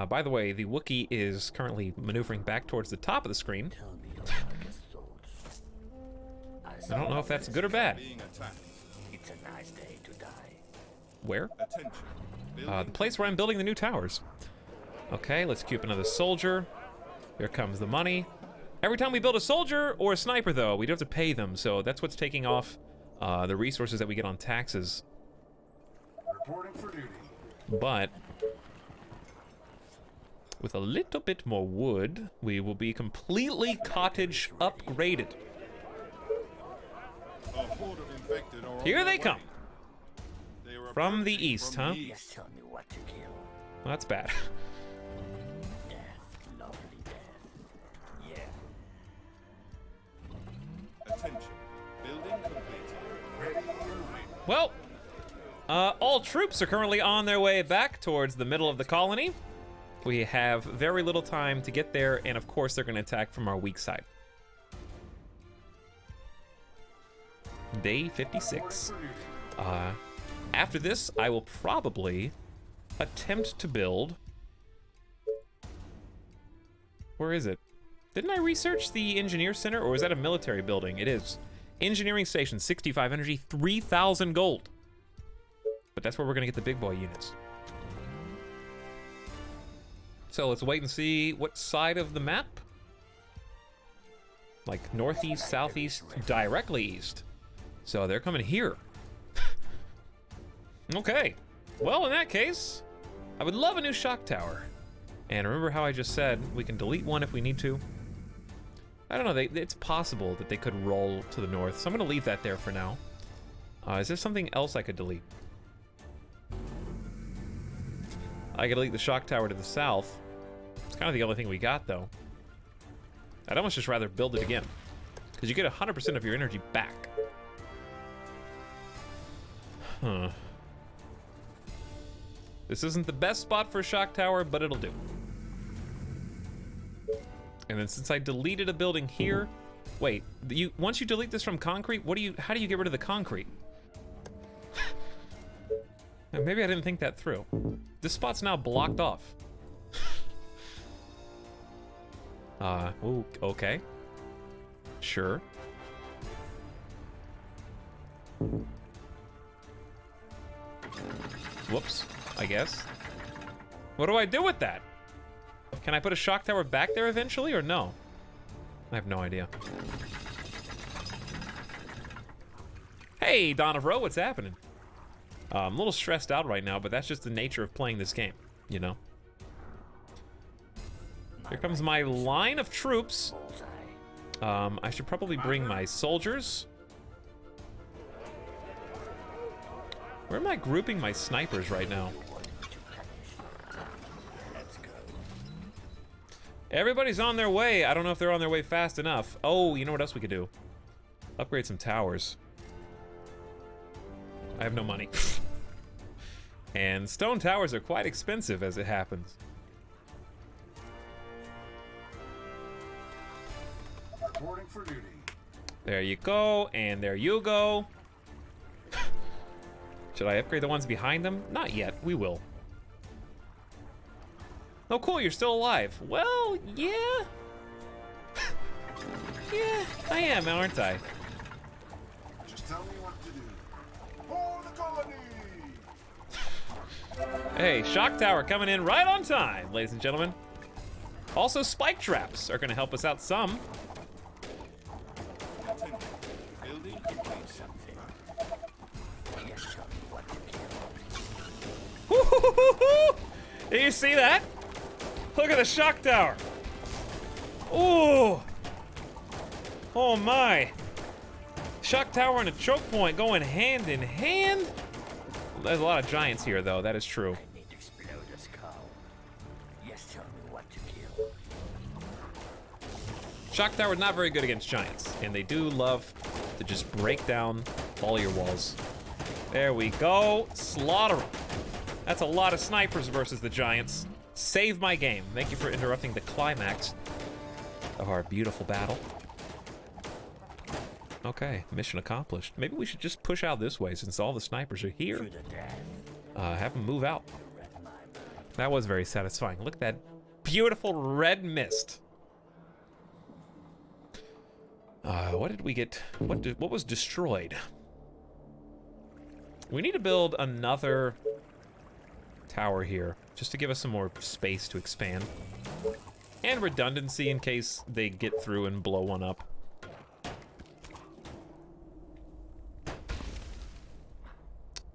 By the way, the Wookiee is currently maneuvering back towards the top of the screen. Tell me your darkest thoughts. I don't know if that's good or bad. Being attacked. It's a nice day to die. Where? Attention. The Building place where I'm building the new towers. Okay, let's queue up another soldier. Here comes the money. Every time we build a soldier or a sniper, though, we do have to pay them, so that's what's taking off the resources that we get on taxes. Reporting for duty. But with a little bit more wood, we will be completely cottage upgraded. horde of infected are on Here their they way. come. They are From the approaching east, from huh? the east. Just tell me what to kill. Well, that's bad. Death, lovely death. Yeah. Attention. Building completed. Ready and waiting. Well, all troops are currently on their way back towards the middle of the colony. We have very little time to get there, and of course they're going to attack from our weak side. Day 56. After this, I will probably attempt to build... Where is it? Didn't I research the engineer center, or is that a military building? It is. Engineering station, 65 energy, 3,000 gold. But that's where we're gonna get the big boy units. So let's wait and see what side of the map. Like northeast, southeast, directly east. So they're coming here. Okay. Well, in that case, I would love a new shock tower. And remember how I just said we can delete one if we need to? I don't know, it's possible that they could roll to the north, so I'm gonna leave that there for now. Is there something else I could delete? I could delete the shock tower to the south. It's kind of the only thing we got, though. I'd almost just rather build it again, because you get 100% of your energy back. Huh. This isn't the best spot for a shock tower, but it'll do. And then since I deleted a building here, wait, once you delete this from concrete, how do you get rid of the concrete? Maybe I didn't think that through. This spot's now blocked off. Ooh, okay. Sure. Whoops, I guess. What do I do with that? Can I put a shock tower back there eventually, or no? I have no idea. Hey, Dawn of Ro, what's happening? I'm a little stressed out right now, but that's just the nature of playing this game, you know? Here comes my line of troops. I should probably bring my soldiers. Where am I grouping my snipers right now? Everybody's on their way. I don't know if they're on their way fast enough. Oh, you know what else we could do? Upgrade some towers. I have no money. And stone towers are quite expensive as it happens. Reporting for duty. There you go, and there you go. Should I upgrade the ones behind them? Not yet, we will. Oh cool, you're still alive. Well, yeah. Yeah, I am, aren't I? Just tell me what to do. For the colony! Hey, shock tower coming in right on time, ladies and gentlemen. Also, spike traps are gonna help us out some. Building complete. Did you see that? Look at the shock tower. Ooh. Oh my. Shock tower and a choke point going hand in hand. There's a lot of giants here, though. That is true. I need to explode a skull. Just tell me what to kill. Shock tower not very good against giants, and they do love to just break down all your walls. There we go. Slaughter 'em. That's a lot of snipers versus the giants. Save my game. Thank you for interrupting the climax of our beautiful battle. Okay, mission accomplished. Maybe we should just push out this way since all the snipers are here. To the death. Have them move out. That was very satisfying. Look at that beautiful red mist. What did we get? What was destroyed? We need to build another tower here, just to give us some more space to expand. And redundancy in case they get through and blow one up.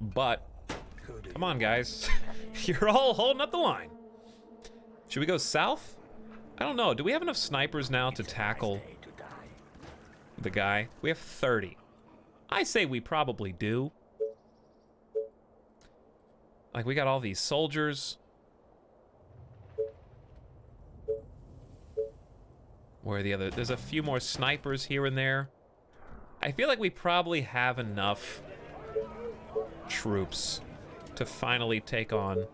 But, come on guys, you're all holding up the line. Should we go south? I don't know, do we have enough snipers now to tackle the guy? We have 30. I say we probably do. Like, we got all these soldiers. Where are the other? There's a few more snipers here and there. I feel like we probably have enough troops to finally take on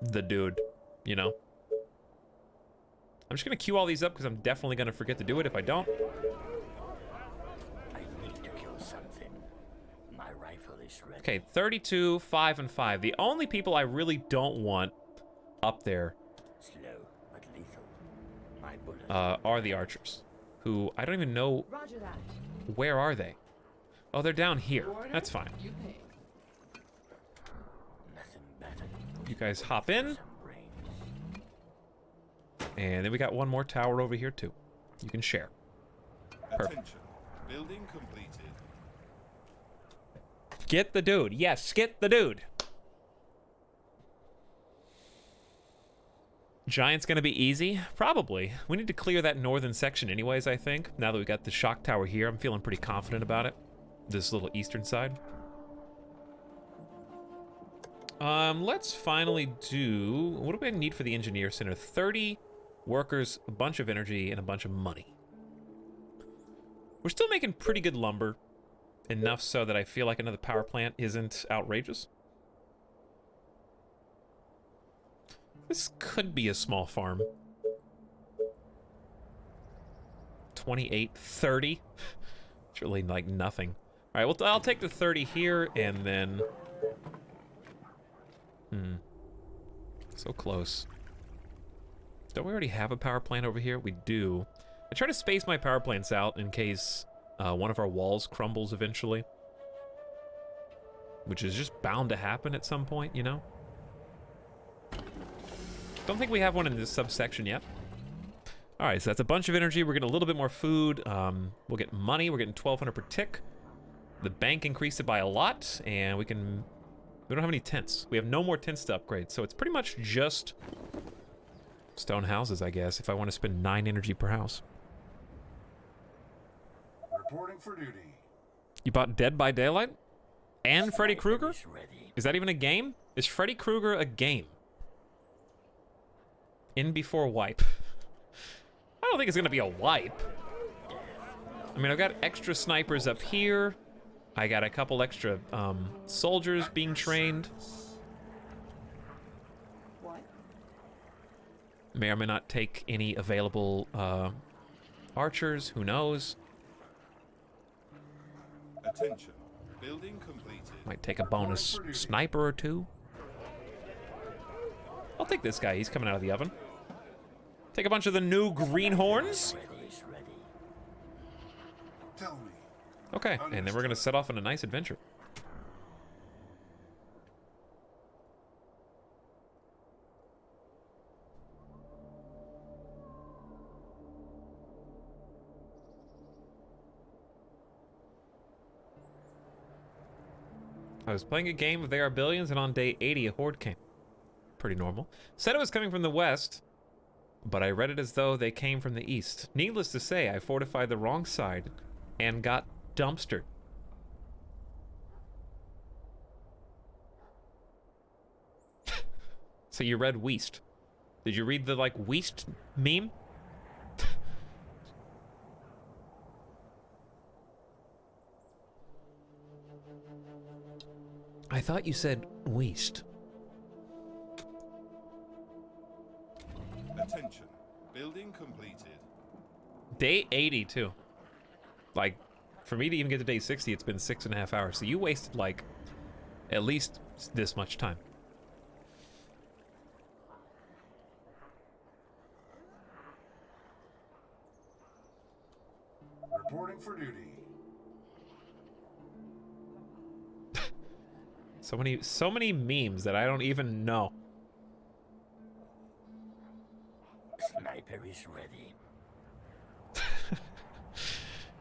the dude, you know? I'm just gonna queue all these up because I'm definitely gonna forget to do it if I don't. I need to kill something. My rifle is ready. Okay, 32, 5, and 5. The only people I really don't want up there Slow but lethal. My bullets. are the archers, who I don't even know. Roger that. Where are they? Oh, they're down here. Order, That's fine. You pay. Nothing better. You guys hop in. Some brains. And then we got one more tower over here, too. You can share. Perfect. Attention. Building completed. Get the dude. Yes, get the dude. Giant's gonna be easy? Probably. We need to clear that northern section anyways, I think. Now that we got the shock tower here, I'm feeling pretty confident about it. This little eastern side. Let's finally do... What do we need for the engineer center? 30 workers, a bunch of energy, and a bunch of money. We're still making pretty good lumber. Enough so that I feel like another power plant isn't outrageous. This could be a small farm. 28, 30. It's really like nothing. All right, well, I'll take the 30 here and then... So close. Don't we already have a power plant over here? We do. I try to space my power plants out in case one of our walls crumbles eventually. Which is just bound to happen at some point, you know? Don't think we have one in this subsection yet. All right, so that's a bunch of energy. We're getting a little bit more food. We'll get money. We're getting 1,200 per tick. The bank increased it by a lot, and we don't have any tents. We have no more tents to upgrade, so it's pretty much just stone houses, I guess, if I want to spend 9 energy per house. Reporting for duty. You bought Dead by Daylight? And Freddy Krueger? Is ready. Is that even a game? Is Freddy Krueger a game? In before wipe. I don't think it's gonna be a wipe. I mean, I've got extra snipers up here. I got a couple extra soldiers being trained. What? May or may not take any available archers, who knows? Attention. Building completed. Might take a bonus sniper or two. I'll take this guy, he's coming out of the oven. Take a bunch of the new greenhorns. Ready is ready. Tell me. Okay, and then we're gonna set off on a nice adventure. I was playing a game of They Are Billions, and on day 80, a horde came. Pretty normal. Said it was coming from the west, but I read it as though they came from the east. Needless to say, I fortified the wrong side and got dumpstered. So you read Weast. Did you read the, like, Weast meme? I thought you said Weast. Attention. Building completed. Day 80, too. Like, for me to even get to day 60, it's been 6.5 hours. So you wasted, like, at least this much time. Reporting for duty. So many memes that I don't even know. Sniper is ready.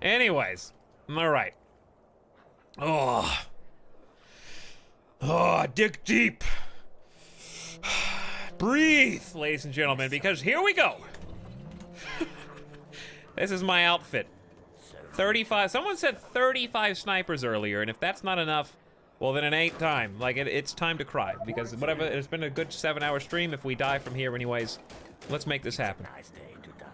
Anyways, all right. Oh, dig deep. Breathe, ladies and gentlemen, because here we go. This is my outfit 35. Someone said 35 snipers earlier, and if that's not enough, well, then it ain't time. Like, it's time to cry, because whatever, it's been a good 7-hour stream. If we die from here anyways, let's make this happen. Nice day to die.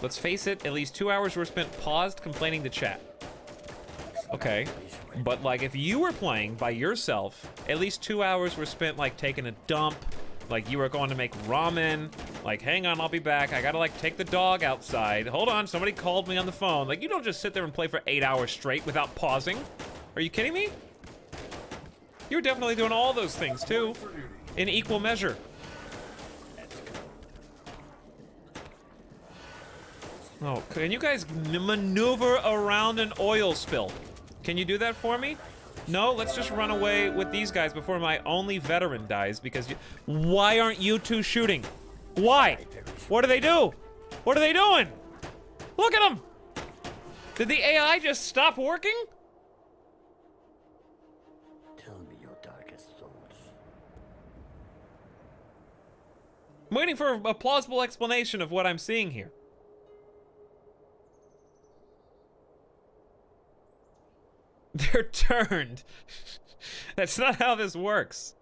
Let's face it, at least 2 hours were spent paused complaining to chat. Okay, but like if you were playing by yourself, at least 2 hours were spent like taking a dump, like you were going to make ramen, like hang on, I'll be back, I gotta like take the dog outside, hold on, somebody called me on the phone. Like you don't just sit there and play for 8 hours straight without pausing. Are you kidding me? You're definitely doing all those things too, in equal measure. Oh, can you guys maneuver around an oil spill? Can you do that for me? No, let's just run away with these guys before my only veteran dies, because why aren't you two shooting? Why? What do they do? What are they doing? Look at them! Did the AI just stop working? Tell me your darkest thoughts. I'm waiting for a plausible explanation of what I'm seeing here. They're turned. That's not how this works.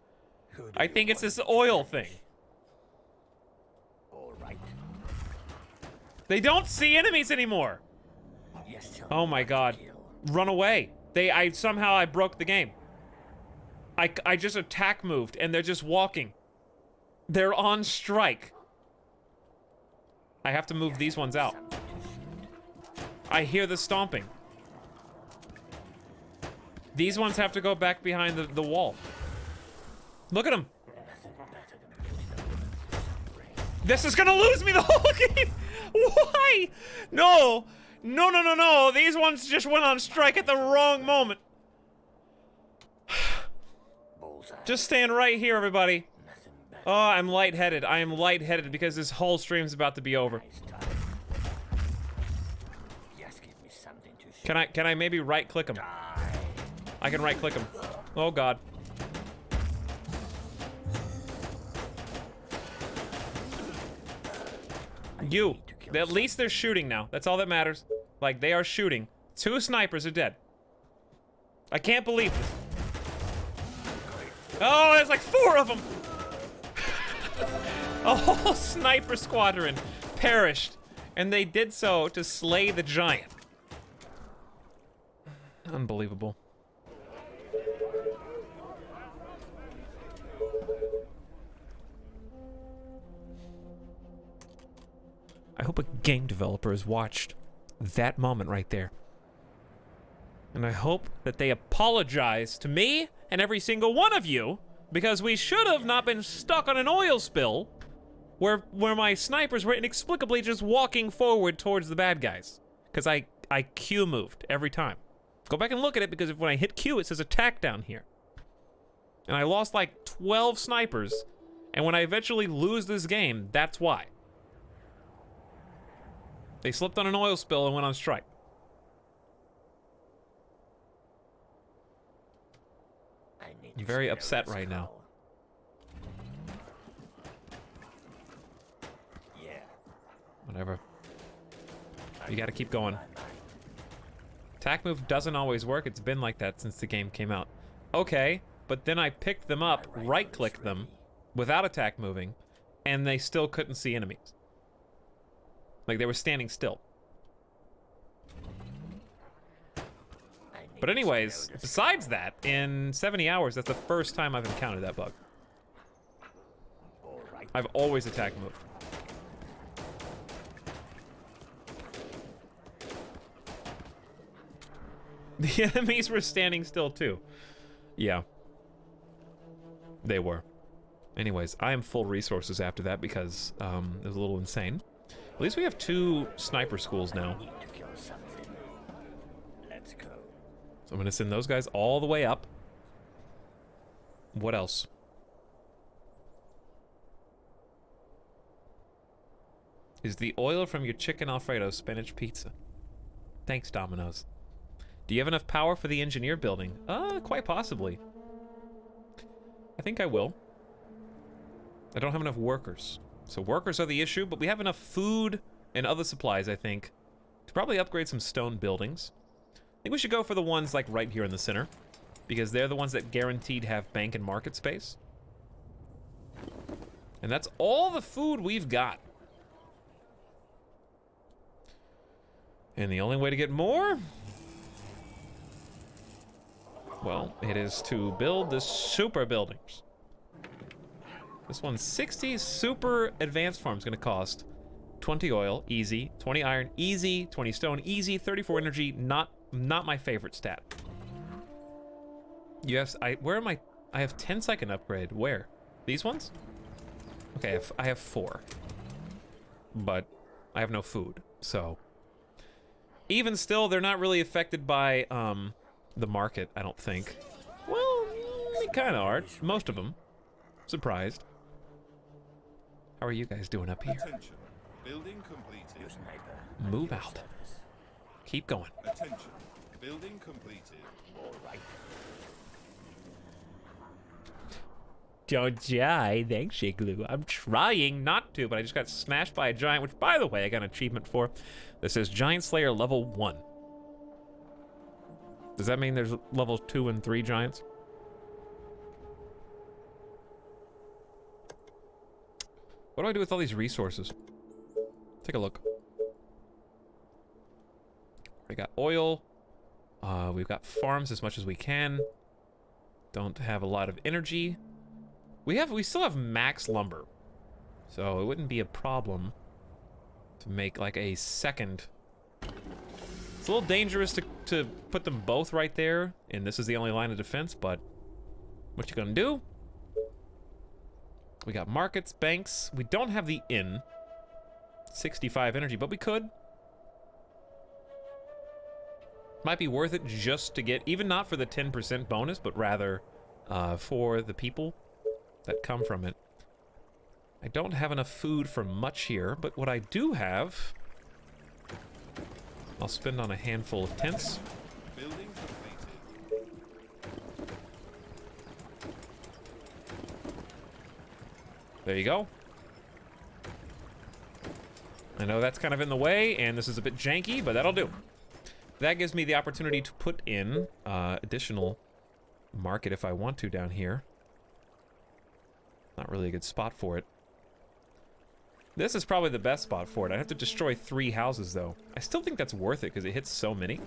I think it's this oil thing. All right. They don't see enemies anymore. Yes, Oh my god. Run away. Somehow I broke the game. I just attack moved and they're just walking. They're on strike. I have to move these ones out. I hear the stomping. These ones have to go back behind the wall. Look at them. This is gonna lose me the whole game. Why? No. No, no, no, no. These ones just went on strike at the wrong moment. Just stand right here, everybody. Oh, I'm lightheaded. I am lightheaded because this whole stream's about to be over. Can I maybe right-click them? I can right-click them. Oh god. You. At least they're shooting now. That's all that matters. Like, they are shooting. 2 snipers are dead. I can't believe this. Oh, there's like 4 of them! A whole sniper squadron perished. And they did so to slay the giant. Unbelievable. I hope a game developer has watched that moment right there. And I hope that they apologize to me and every single one of you, because we should have not been stuck on an oil spill where my snipers were inexplicably just walking forward towards the bad guys. Because I Q moved every time. Go back and look at it, because when I hit Q, it says attack down here. And I lost like 12 snipers, and when I eventually lose this game, that's why. They slipped on an oil spill and went on strike. I'm very upset right now. Yeah. Whatever. You gotta keep going. Attack move doesn't always work. It's been like that since the game came out. Okay, but then I picked them up, right-clicked them, without attack moving, and they still couldn't see enemies. Like, they were standing still. But anyways, besides that, in 70 hours, that's the first time I've encountered that bug. I've always attack moved. The enemies were standing still too. Yeah. They were. Anyways, I am full resources after that because it was a little insane. At least we have 2 sniper schools now. Let's go. So I'm gonna send those guys all the way up. What else? Is the oil from your chicken Alfredo spinach pizza? Thanks, Domino's. Do you have enough power for the engineer building? Quite possibly. I think I will. I don't have enough workers. So workers are the issue, but we have enough food and other supplies, I think, to probably upgrade some stone buildings. I think we should go for the ones like right here in the center, because they're the ones that guaranteed have bank and market space. And that's all the food we've got. And the only way to get more, well, it is to build the super buildings. This one's 60 super advanced farm's gonna cost 20 oil, easy, 20 iron, easy, 20 stone, easy, 34 energy, not my favorite stat. Yes, where am I? I have 10 I can upgrade. Where? These ones? Okay, I have 4. But I have no food, so. Even still, they're not really affected by the market, I don't think. Well, they kind of are. Most of them. Surprised. How are you guys doing up here? Attention. Building completed. Move out. Keep going. Attention. Building completed. Don't die. Thanks, Shigloo. I'm trying not to, but I just got smashed by a giant, which, by the way, I got an achievement for. This says Giant Slayer level 1. Does that mean there's levels 2 and 3 giants? What do I do with all these resources? Take a look. We got oil. We've got farms as much as we can. Don't have a lot of energy. We still have max lumber, so it wouldn't be a problem to make like a second. It's a little dangerous to put them both right there, and this is the only line of defense, but what you gonna do? We got markets, banks. We don't have the inn. 65 energy, but we could. Might be worth it just to get, even not for the 10% bonus, but rather for the people that come from it. I don't have enough food for much here, but what I do have, I'll spend on a handful of tents. Building completed. There you go. I know that's kind of in the way, and this is a bit janky, but that'll do. That gives me the opportunity to put in additional market if I want to down here. Not really a good spot for it. This is probably the best spot for it. I have to destroy 3 houses, though. I still think that's worth it, because it hits so many.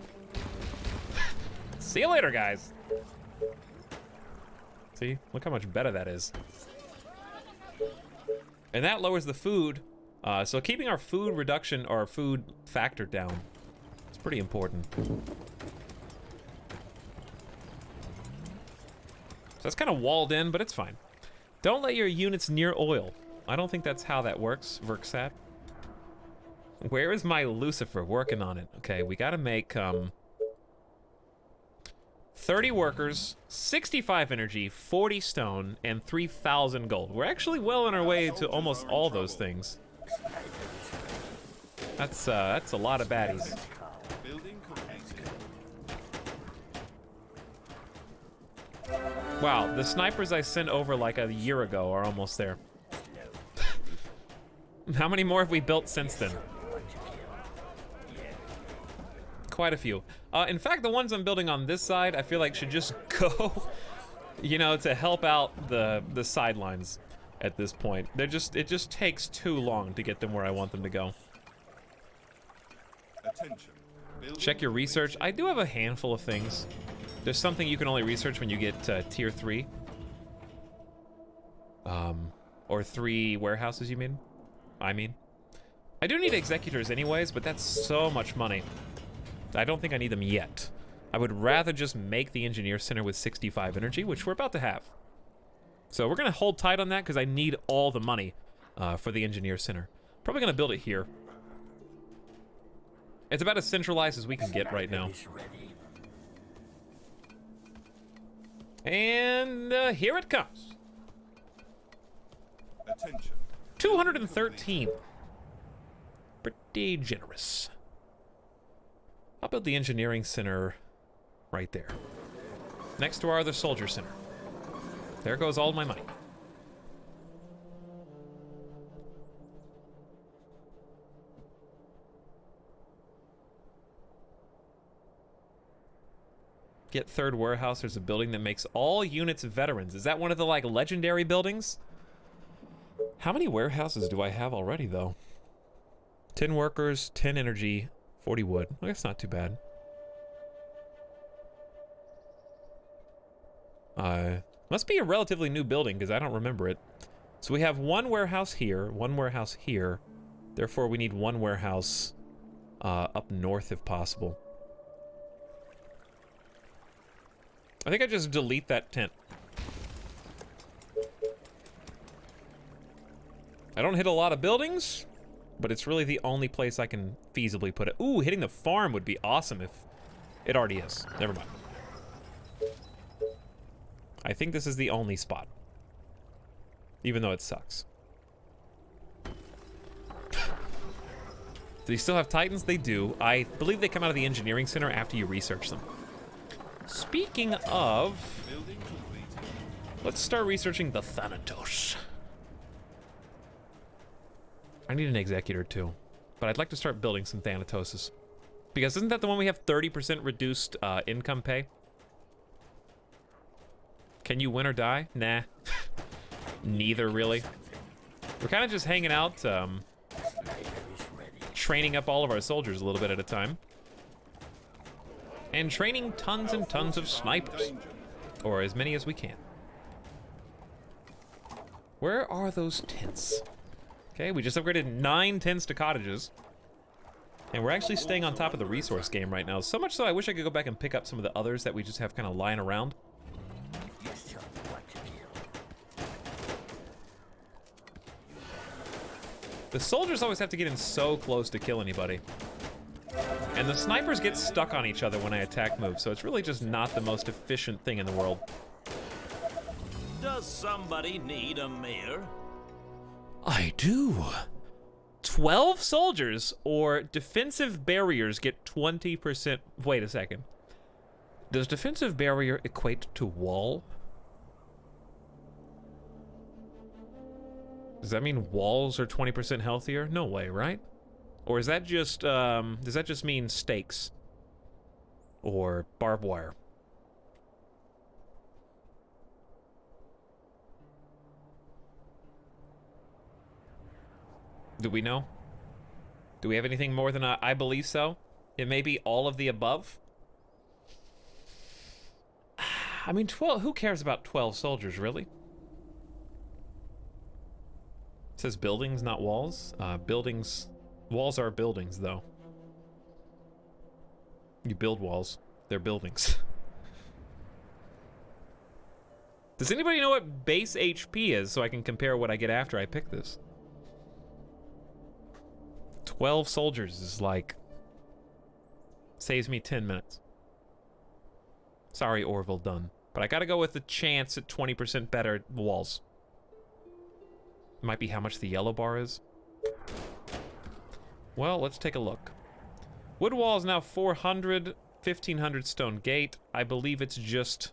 See you later, guys. See? Look how much better that is. And that lowers the food. So keeping our food reduction, or our food factor down, is pretty important. So that's kind of walled in, but it's fine. Don't let your units near oil. I don't think that's how that works, Verksat. Where is my Lucifer? Working on it. Okay, we gotta make 30 workers, 65 energy, 40 stone, and 3,000 gold. We're actually well on our way to almost all those things. That's a lot of baddies. Building completed. Wow, the snipers I sent over like a year ago are almost there. How many more have we built since then? Quite a few. In fact, the ones I'm building on this side, I feel like should just go, you know, to help out the sidelines at this point. It just takes too long to get them where I want them to go. Attention. Building Check your research. I do have a handful of things. There's something you can only research when you get tier 3. Or 3 warehouses, you mean? I do need executors anyways, but that's so much money. I don't think I need them yet. I would rather just make the engineer center with 65 energy, which we're about to have. So we're gonna hold tight on that because I need all the money for the engineer center. Probably gonna build it here. It's about as centralized as we can get right now. And here it comes. Attention. 213. Pretty generous. I'll build the engineering center right there. Next to our other soldier center. There goes all my money. Get third warehouse. There's a building that makes all units veterans. Is that one of the, like, legendary buildings? How many warehouses do I have already, though? 10 workers, 10 energy, 40 wood. Well, that's not too bad. Must be a relatively new building, because I don't remember it. So we have one warehouse here, one warehouse here. Therefore, we need one warehouse up north, if possible. I think I just delete that tent. I don't hit a lot of buildings, but it's really the only place I can feasibly put it. Ooh, hitting the farm would be awesome if it already is. Never mind. I think this is the only spot. Even though it sucks. Do they still have Titans? They do. I believe they come out of the engineering center after you research them. Speaking of, let's start researching the Thanatos. I need an executor too, but I'd like to start building some Thanatoses. Because isn't that the one we have 30% reduced income pay? Can you win or die? Nah. Neither, really. We're kind of just hanging out, training up all of our soldiers a little bit at a time. And training tons and tons of snipers. Or as many as we can. Where are those tents? Okay, we just upgraded 9 tents to cottages. And we're actually staying on top of the resource game right now. So much so I wish I could go back and pick up some of the others that we just have kind of lying around. The soldiers always have to get in so close to kill anybody. And the snipers get stuck on each other when I attack move, so it's really just not the most efficient thing in the world. Does somebody need a mayor? I do. 12 soldiers or defensive barriers get 20%. Wait a second. Does defensive barrier equate to wall? Does that mean walls are 20% healthier? No way, right? Or is that just, does that just mean stakes? Or barbed wire? Do we know? Do we have anything more than I believe so? It may be all of the above? I mean, 12, who cares about 12 soldiers, really? It says buildings, not walls. Walls are buildings, though. You build walls. They're buildings. Does anybody know what base HP is so I can compare what I get after I pick this? 12 soldiers is like... saves me 10 minutes. Sorry, Orville Dunn. But I gotta go with the chance at 20% better walls. Might be how much the yellow bar is. Well, let's take a look. Wood wall is now 400, 1500 stone gate. I believe it's just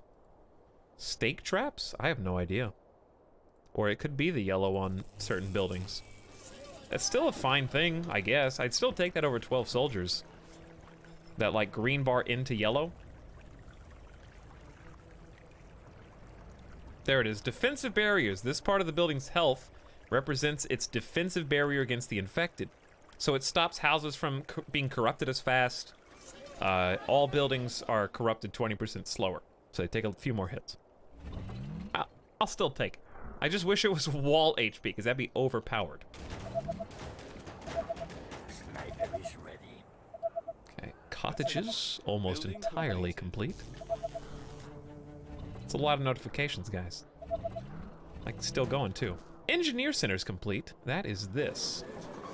stake traps? I have no idea. Or it could be the yellow on certain buildings. That's still a fine thing, I guess. I'd still take that over 12 soldiers. That, like, green bar into yellow. There it is. Defensive barriers. This part of the building's health represents its defensive barrier against the infected. So it stops houses from being corrupted as fast. All buildings are corrupted 20% slower. So they take a few more hits. I'll still take it. I just wish it was wall HP, because that'd be overpowered. Okay, cottages almost entirely complete. It's a lot of notifications, guys. Like, still going, too. Engineer Center's complete. That is this.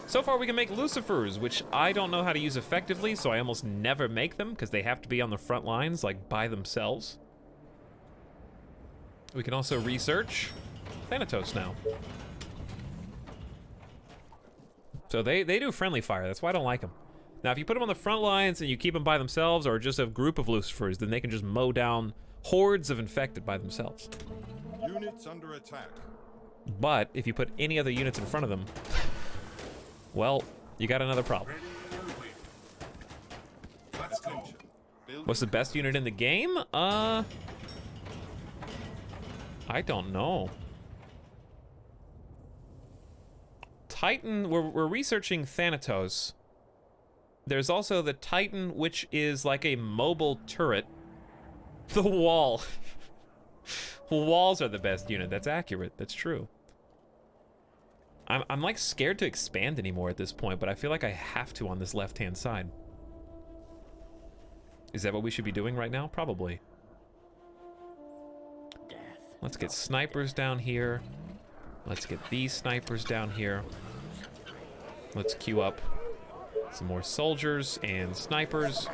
So far, we can make Lucifers, which I don't know how to use effectively, so I almost never make them, because they have to be on the front lines, like, by themselves. We can also research Thanatos now. So they do friendly fire. That's why I don't like them. Now, if you put them on the front lines and you keep them by themselves, or just a group of Lucifers, then they can just mow down hordes of infected by themselves. Units under attack. But if you put any other units in front of them, well, you got another problem. Attention. What's the best unit in the game? I don't know. Titan, we're researching Thanatos. There's also the Titan, which is like a mobile turret. The wall. Walls are the best unit. That's accurate. That's true. I'm like scared to expand anymore at this point, but I feel like I have to on this left-hand side. Is that what we should be doing right now? Probably. Let's get snipers down here. Let's get these snipers down here. Let's queue up some more soldiers and snipers.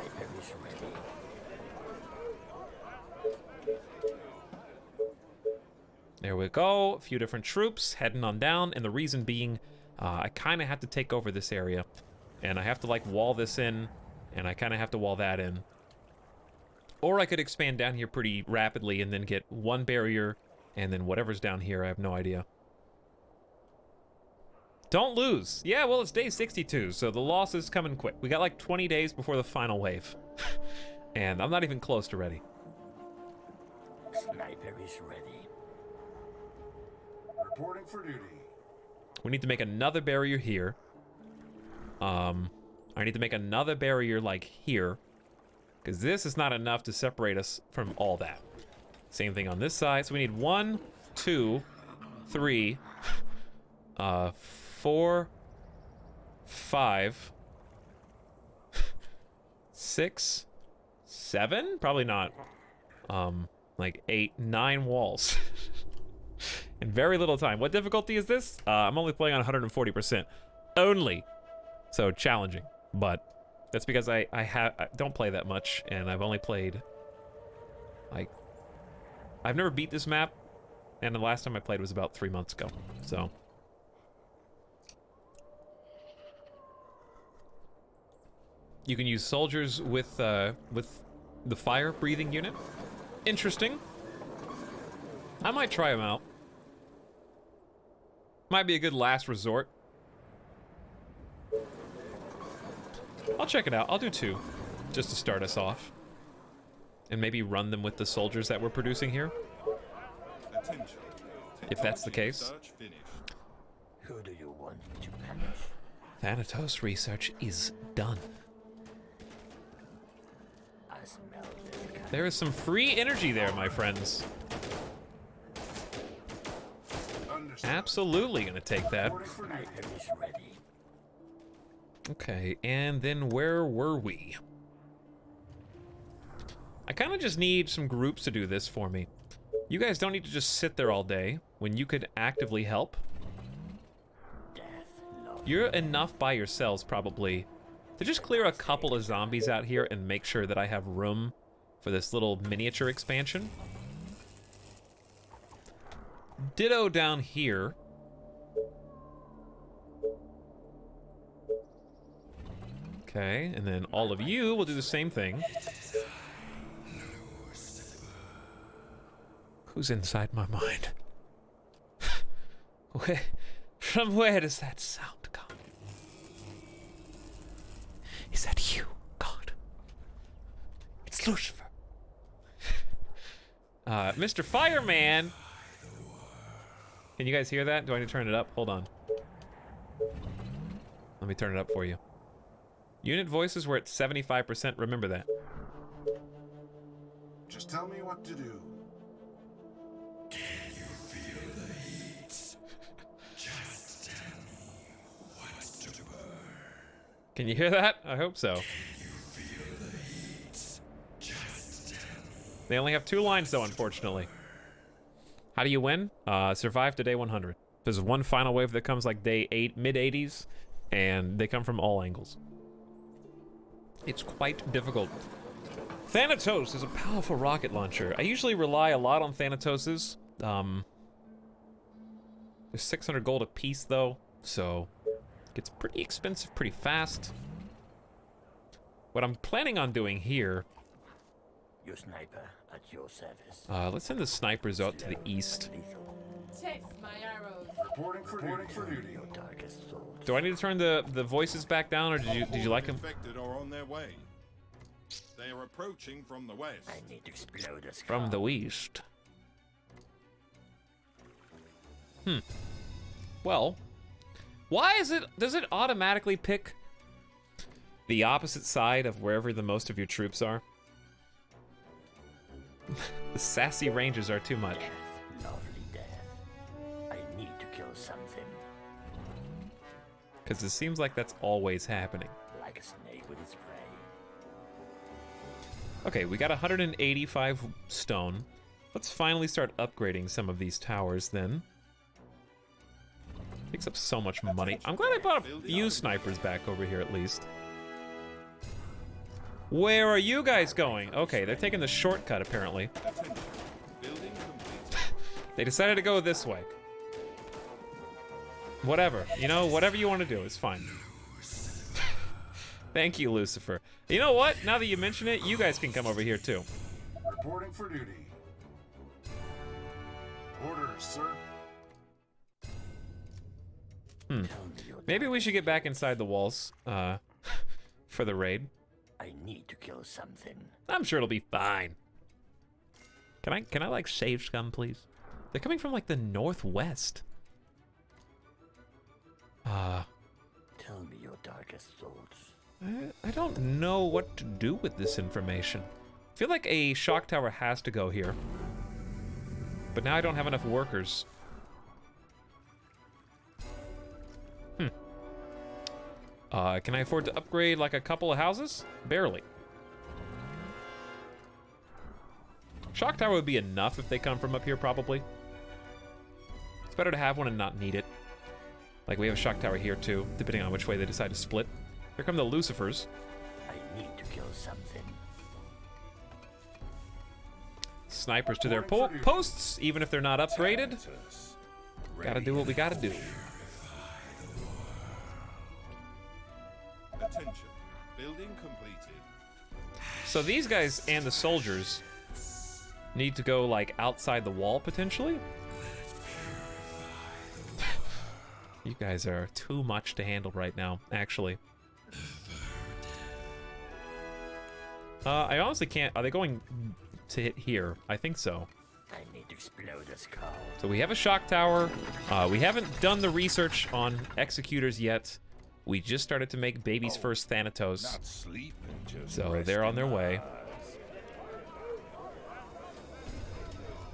There we go. A few different troops heading on down, and the reason being, I kind of have to take over this area, and I have to like wall this in, and I kind of have to wall that in. Or I could expand down here pretty rapidly and then get one barrier, and then whatever's down here, I have no idea. Don't lose. Yeah, well, it's day 62, so the loss is coming quick. We got like 20 days before the final wave, and I'm not even close to ready. Sniper is ready. Reporting for duty. We need to make another barrier here. I need to make another barrier like here, because this is not enough to separate us from all that. Same thing on this side. So we need 1, 2, 3, 4, 5, 6, 7? Probably not. Like 8, 9 walls. In very little time. What difficulty is this? I'm only playing on 140%. Only. So challenging. But that's because I don't play that much, and I've only played, like, I've never beat this map, and the last time I played was about 3 months ago. So you can use soldiers with the fire breathing unit. Interesting. I might try them out. Might be a good last resort. I'll check it out. I'll do 2, just to start us off. And maybe run them with the soldiers that we're producing here. Attention. If that's the case. Research finished. Who do you want me to punish? Thanatos research is done. I smell this. There is some free energy there, my friends. Understood. Absolutely gonna take that. Reporting for duty. Sniper is ready. Okay, and then where were we? I kind of just need some groups to do this for me. You guys don't need to just sit there all day when you could actively help. Death, love. You're enough by yourselves, probably, to just clear a couple of zombies out here and make sure that I have room for this little miniature expansion. Ditto down here. Okay, and then all of you will do the same thing. Who's inside my mind? From where does that sound come? Is that you, God? It's Lucifer. Mr. Fireman! Can you guys hear that? Do I need to turn it up? Hold on. Let me turn it up for you. Unit voices were at 75%, remember that. Just tell me what to do. Can you hear that? I hope so. They only have 2 lines though, unfortunately. How do you win? Survive to day 100. There's one final wave that comes like day 8, mid-80s, and they come from all angles. It's quite difficult. Thanatos is a powerful rocket launcher. I usually rely a lot on Thanatoses. There's 600 gold a piece though, so it gets pretty expensive pretty fast. What I'm planning on doing here, Your sniper at your service. let's send the snipers out to the east. Lethal. Test my arrows. Reporting for duty. Your darkest thoughts. Do I need to turn the voices back down, or did you like them? Infected are on their way. They are approaching from the west. I need to explode this From the east. Well, why does it automatically pick the opposite side of wherever the most of your troops are? The sassy rangers are too much. Death, lovely death. I need to kill something. Because it seems like that's always happening. Like a snake with its prey. Okay, we got 185 stone. Let's finally start upgrading some of these towers then. Takes up so much money. I'm glad I bought a few snipers back over here at least. Where are you guys going? Okay, they're taking the shortcut apparently. Building complete. They decided to go this way. Whatever, you know, whatever you want to do is fine. Thank you, Lucifer. You know what? Now that you mention it, you guys can come over here too. Reporting for duty. Orders, sir. Maybe we should get back inside the walls, for the raid. I need to kill something. I'm sure it'll be fine. Can I like save scum, please? They're coming from like the northwest. Tell me your darkest thoughts. I don't know what to do with this information. I feel like a shock tower has to go here. But now I don't have enough workers. Can I afford to upgrade like a couple of houses? Barely. Shock tower would be enough if they come from up here, probably. It's better to have one and not need it. Like, we have a shock tower here, too, depending on which way they decide to split. Here come the Lucifers. I need to kill something. Snipers to their posts, even if they're not upgraded. Gotta do what we gotta do. Attention. Building completed. So these guys and the soldiers need to go, like, outside the wall, potentially? You guys are too much to handle right now, actually. I honestly can't... Are they going to hit here? I think so. I need to explode this skull. So we have a shock tower. We haven't done the research on executors yet. We just started to make baby's first Thanatos. Not sleeping, just So they're on their way.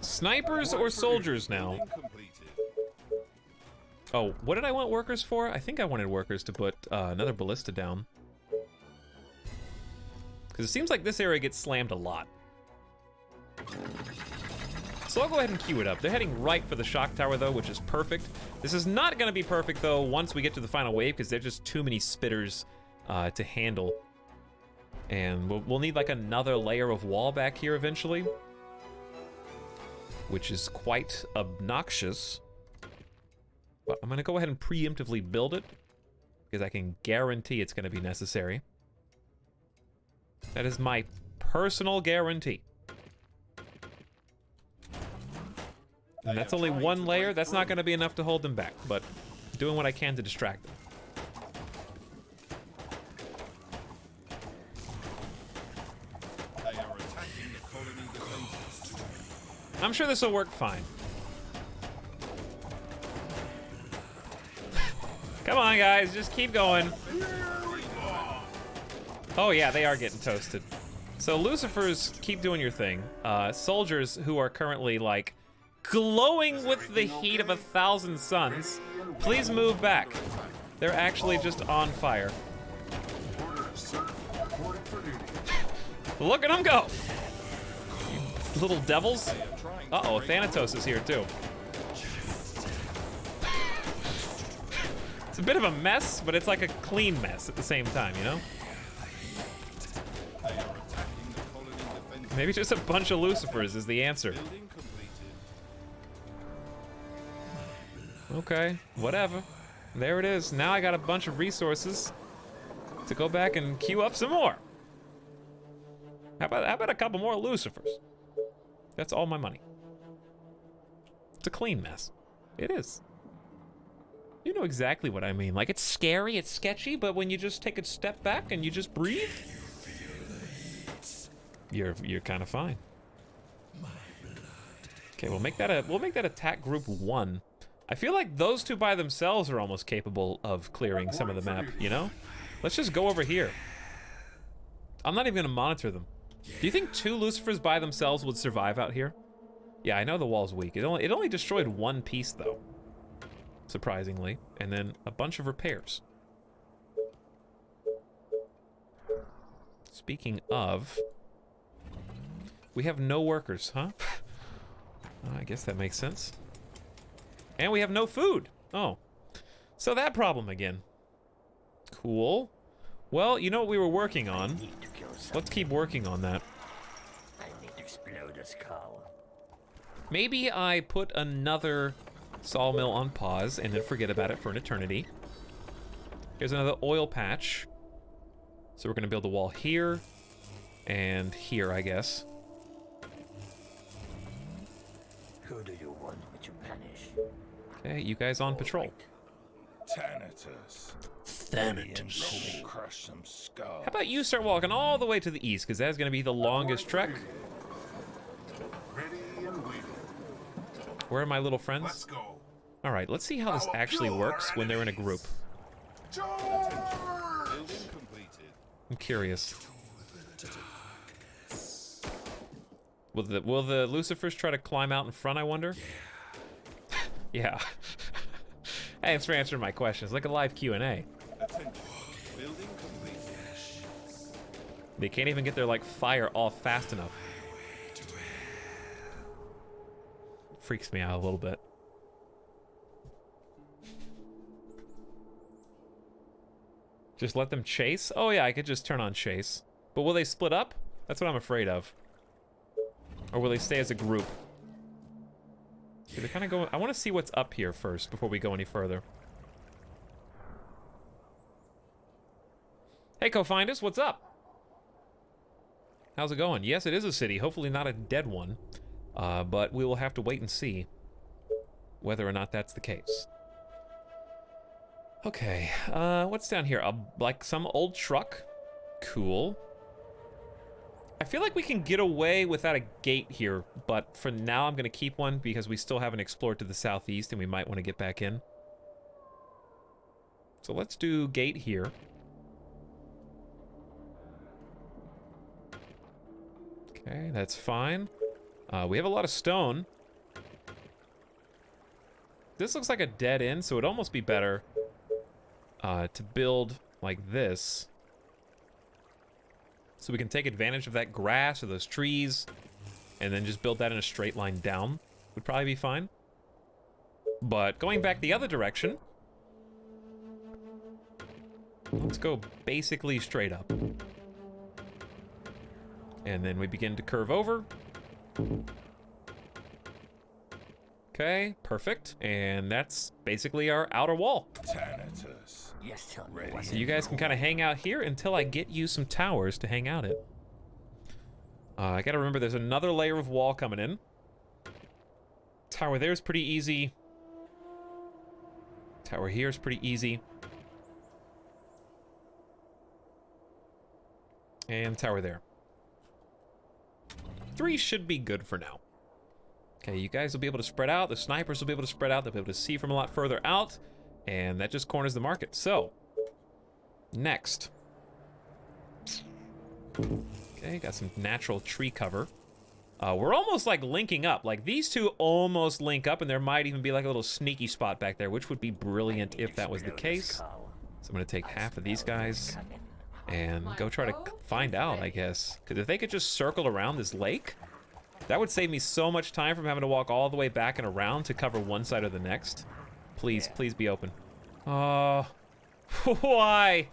Snipers or soldiers now? Building completed. Oh, what did I want workers for? I think I wanted workers to put another ballista down. Because it seems like this area gets slammed a lot. So I'll go ahead and queue it up. They're heading right for the shock tower though, which is perfect. This is not gonna be perfect though once we get to the final wave because there's just too many spitters to handle. And we'll need like another layer of wall back here eventually, which is quite obnoxious. But I'm gonna go ahead and preemptively build it because I can guarantee it's gonna be necessary. That is my personal guarantee. And that's only one layer. That's not gonna be enough to hold them back, but doing what I can to distract them. They are attacking the colony defenses. I'm sure this will work fine. Come on, guys, just keep going. Oh yeah, they are getting toasted. So Lucifers, keep doing your thing. Soldiers who are currently like glowing with the heat of 1,000 suns, please move back. They're actually just on fire. Orders, sir. Reporting for duty. Look at them go! You little devils. Uh-oh, Thanatos is here too. It's a bit of a mess, but it's like a clean mess at the same time, you know? They are attacking the colony defenses. Maybe just a bunch of Lucifers is the answer. Building completed. Okay, whatever. There it is. Now I got a bunch of resources to go back and queue up some more. How about a couple more Lucifers? That's all my money. It's a clean mess. It is. You know exactly what I mean. Like, it's scary, it's sketchy, but when you just take a step back and you just breathe, You're kind of fine. Okay, we'll make that attack group 1. I feel like those two by themselves are almost capable of clearing some of the map, you know? Let's just go over here. I'm not even gonna monitor them. Do you think 2 Lucifers by themselves would survive out here? Yeah, I know the wall's weak. It only destroyed 1 piece though, surprisingly, and then a bunch of repairs. Speaking of, we have no workers, huh? I guess that makes sense. And we have no food. Oh, so that problem again. Cool. Well, you know what we were working on. Let's keep working on that. I need to explode a skull. Maybe I put another sawmill on pause and then forget about it for an eternity. Here's another oil patch. So we're gonna build a wall here and here, I guess. Who do you want me to punish? Okay, you guys on patrol. Thanatos. Thanatos. Crush some skull. How about you start walking all the way to the east, because that's gonna be the longest trek. Ready and waiting. Where are my little friends? Let's go. All right, let's see how this actually works when they're in a group. Charge! Building completed. I'm curious. Will the Lucifers try to climb out in front, I wonder? Yeah. Thanks for answering my questions. Like a live Q&A. Attention. Building completed. They can't even get their like fire off fast enough. Freaks me out a little bit. Just let them chase? Oh yeah, I could just turn on chase. But will they split up? That's what I'm afraid of. Or will they stay as a group? Do they kind of go... I want to see what's up here first before we go any further. Hey, Co-Findus, what's up? How's it going? Yes, it is a city. Hopefully not a dead one. But we will have to wait and see whether or not that's the case. Okay, what's down here? Like some old truck. Cool. I feel like we can get away without a gate here, but for now I'm gonna keep one because we still haven't explored to the southeast and we might want to get back in. So let's do gate here. Okay, that's fine. We have a lot of stone. This looks like a dead end, so it'd almost be better to build like this. So we can take advantage of that grass or those trees and then just build that in a straight line down. Would probably be fine. But going back the other direction, let's go basically straight up. And then we begin to curve over. Okay, perfect. And that's basically our outer wall. Thanatos. Yes, tell me what So you guys can kind of hang out here until I get you some towers to hang out at. I gotta remember there's another layer of wall coming in. Tower there is pretty easy. Tower here is pretty easy. And tower there. 3 should be good for now. Okay, you guys will be able to spread out. The snipers will be able to spread out. They'll be able to see from a lot further out. And that just corners the market. So, next. Okay, got some natural tree cover. We're almost like linking up. Like these two almost link up and there might even be like a little sneaky spot back there, which would be brilliant if that was the case. So I'm gonna take half of these guys and go try to find out, I guess. Because if they could just circle around this lake, that would save me so much time from having to walk all the way back and around to cover one side or the next. Please, please be open. Oh, why?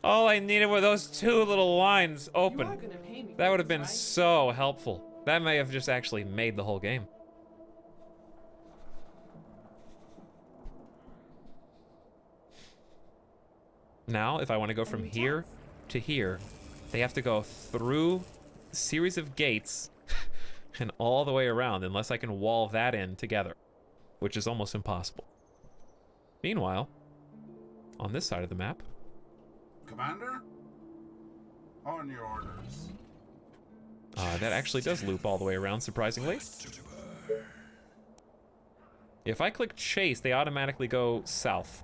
All I needed were those 2 little lines open. You are gonna pay me That for would have this, been right? so helpful. That may have just actually made the whole game. Now, if I want to go from here to here, they have to go through a series of gates and all the way around, unless I can wall that in together, which is almost impossible. Meanwhile, on this side of the map, Commander? On your orders. That actually does loop all the way around, surprisingly. If I click chase, they automatically go south.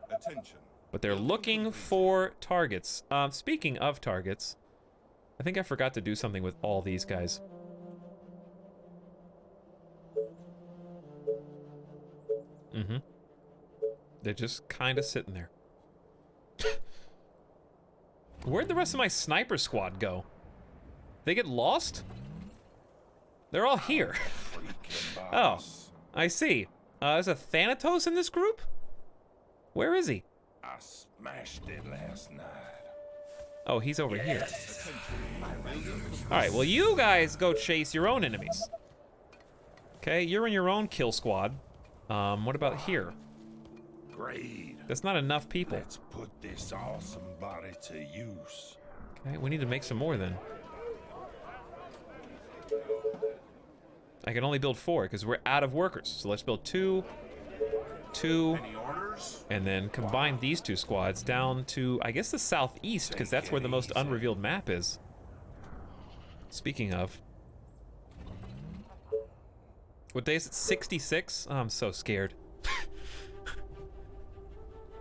Attention. But they're looking for targets. Speaking of targets, I think I forgot to do something with all these guys. Mm-hmm. They're just kind of sitting there. Where'd the rest of my sniper squad go? They get lost? They're all here. Oh, I see. There's a Thanatos in this group? Where is he? I smashed it last night. Oh, he's over here. Alright, well you guys go chase your own enemies. Okay, you're in your own kill squad. What about here? Great. That's not enough people. Let's put this awesome body to use. Okay, we need to make some more then. I can only build 4 because we're out of workers. So let's build 2, 2, Any orders? and then combine these 2 squads down to, I guess, the southeast, because that's where the most unrevealed map is. Speaking of. What day is it? 66? Oh, I'm so scared.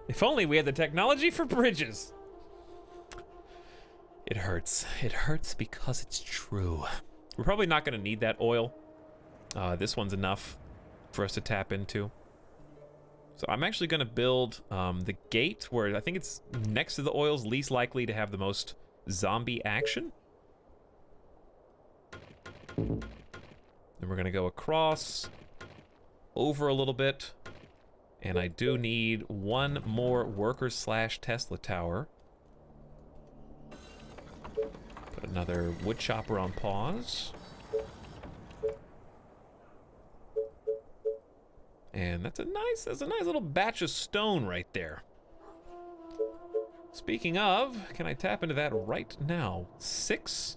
If only we had the technology for bridges. It hurts. It hurts because it's true. We're probably not going to need that oil. This one's enough for us to tap into. So I'm actually going to build the gate where I think it's next to the oil's least likely to have the most zombie action. Then we're going to go across, over a little bit. And I do need 1 more worker/Tesla tower. Put another wood chopper on pause. And that's a nice little batch of stone right there. Speaking of, can I tap into that right now? 6,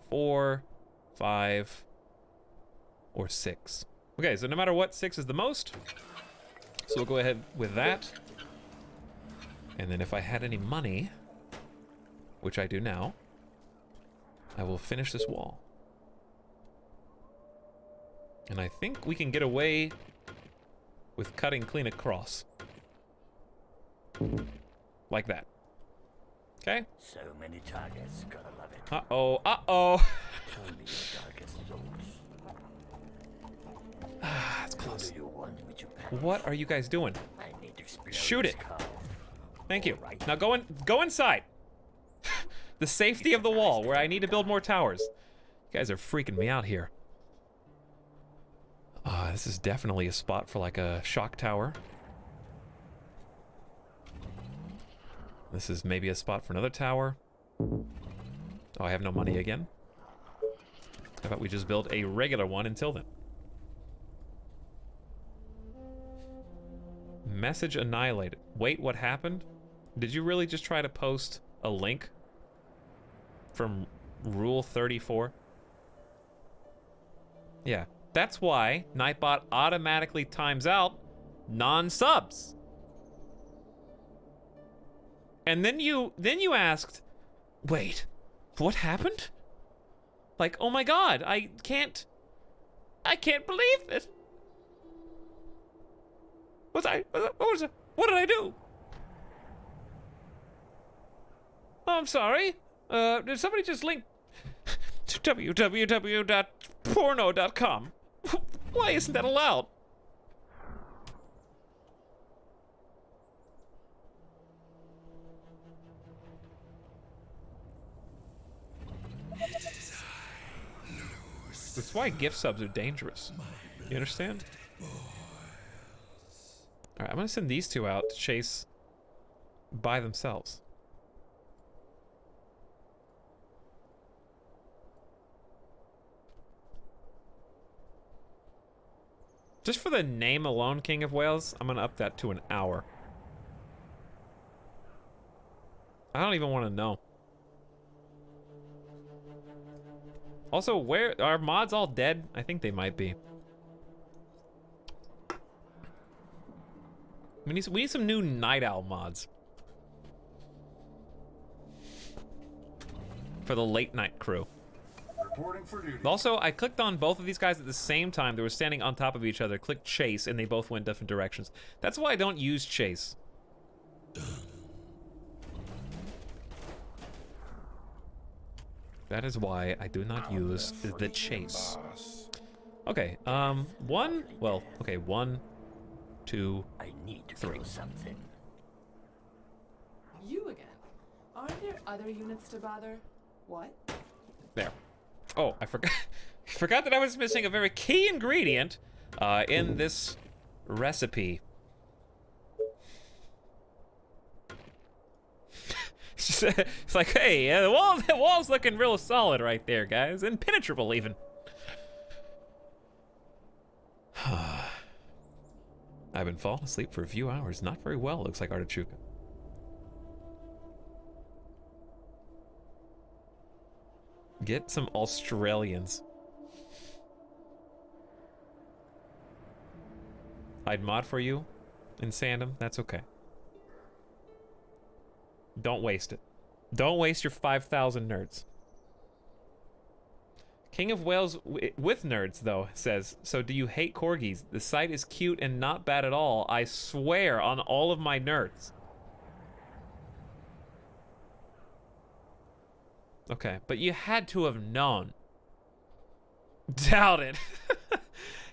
4, 5, or 6. Okay, so no matter what, 6 is the most. So we'll go ahead with that. And then if I had any money, which I do now, I will finish this wall. And I think we can get away with cutting clean across. Like that. Okay? So many targets, gotta love it. Uh-oh, uh-oh. Tell me your darkest thoughts. That's Who close. do you want me to panic? What are you guys doing? I need to experience Shoot it. calm. Thank you. Alright. Now go inside. The safety of the wall where I need to build more towers. You guys are freaking me out here. This is definitely a spot for like a shock tower. This is maybe a spot for another tower. Oh, I have no money again. How about we just build a regular one until then? Message annihilated. Wait, what happened? Did you really just try to post a link from Rule 34? Yeah, that's why Nightbot automatically times out non-subs. And then you asked, wait, what happened? Like, oh my god, I can't believe it. What did I do? Oh, I'm sorry. Did somebody just link to www.porno.com? Why isn't that allowed? That's why gift subs are dangerous. You understand? Alright, I'm gonna send these 2 out to chase by themselves. Just for the name alone, King of Wales, I'm gonna up that to an hour. I don't even want to know. Also, where are mods all dead? I think they might be. We need some new Night Owl mods for the late night crew. Reporting for duty. Also, I clicked on both of these guys at the same time. They were standing on top of each other. Clicked chase, and they both went different directions. That's why I don't use chase. That is why I do not use the chase. Okay, one, well, okay, 1, 2, I need to 3. kill something. You again. Aren't there other units to bother? What? There. Oh, I forgot. I forgot that I was missing a very key ingredient in this recipe. It's like, hey, the wall's looking real solid right there, guys. Impenetrable, even. I've been falling asleep for a few hours. Not very well, looks like Artichuka. Get some Australians. I'd mod for you in Sandom. That's okay. Don't waste it. Don't waste your 5,000 nerds. King of Wales with nerds, though, says, so do you hate corgis? The sight is cute and not bad at all. I swear on all of my nerds. Okay, but you had to have known. Doubt it.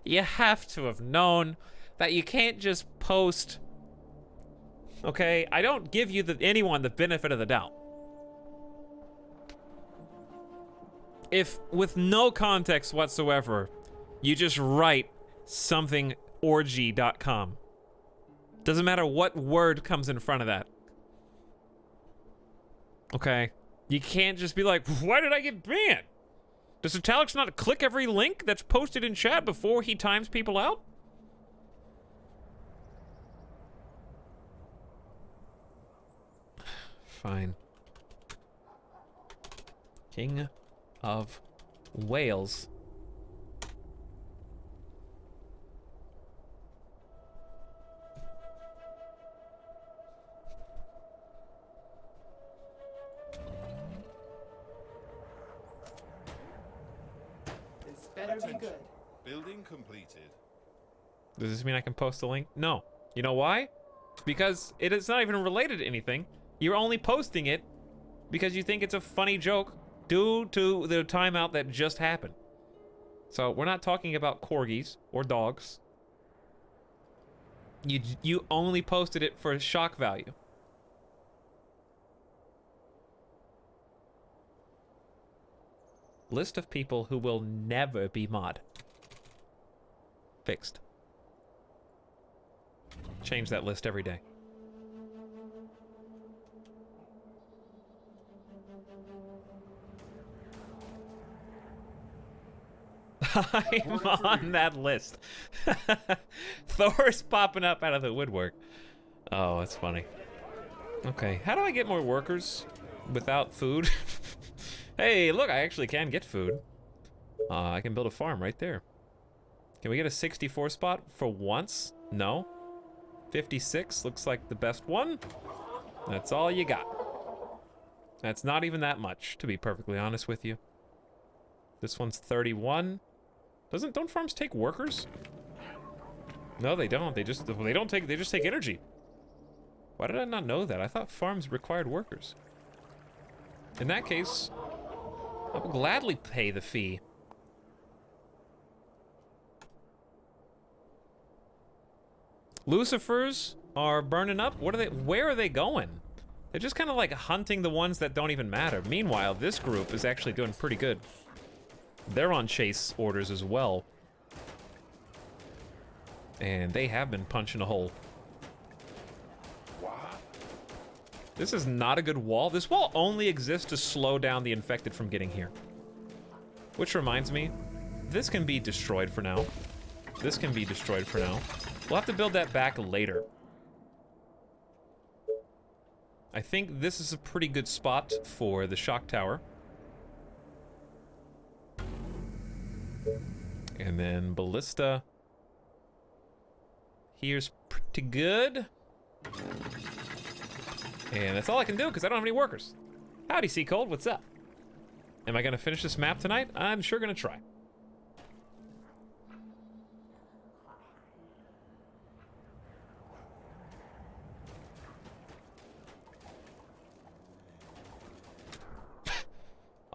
You have to have known that you can't just post. Okay, I don't give you anyone the benefit of the doubt. If, with no context whatsoever, you just write something orgy.com. Doesn't matter what word comes in front of that. Okay? You can't just be like, why did I get banned? Does Etalyx not click every link that's posted in chat before he times people out? Fine. King of Wales. This better be good. Building completed. Does this mean I can post a link? No. You know why? Because it is not even related to anything. You're only posting it because you think it's a funny joke due to the timeout that just happened. So we're not talking about corgis or dogs. You only posted it for shock value. List of people who will never be mod. Fixed. Change that list every day. I'm on that list. Thor's popping up out of the woodwork. Oh, that's funny. Okay, how do I get more workers without food? Hey, look, I actually can get food. I can build a farm right there. Can we get a 64 spot for once? No. 56 looks like the best one. That's all you got. That's not even that much, to be perfectly honest with you. This one's 31. Don't farms take workers? No, they don't. They just take energy. Why did I not know that? I thought farms required workers. In that case, I will gladly pay the fee. Lucifers are burning up. Where are they going? They're just kind of like hunting the ones that don't even matter. Meanwhile, this group is actually doing pretty good. They're on chase orders as well. And they have been punching a hole. This is not a good wall. This wall only exists to slow down the infected from getting here. Which reminds me, this can be destroyed for now. This can be destroyed for now. We'll have to build that back later. I think this is a pretty good spot for the shock tower. And then ballista. Here's pretty good. And that's all I can do because I don't have any workers. Howdy, Sea Cold, what's up? Am I gonna finish this map tonight? I'm sure gonna try.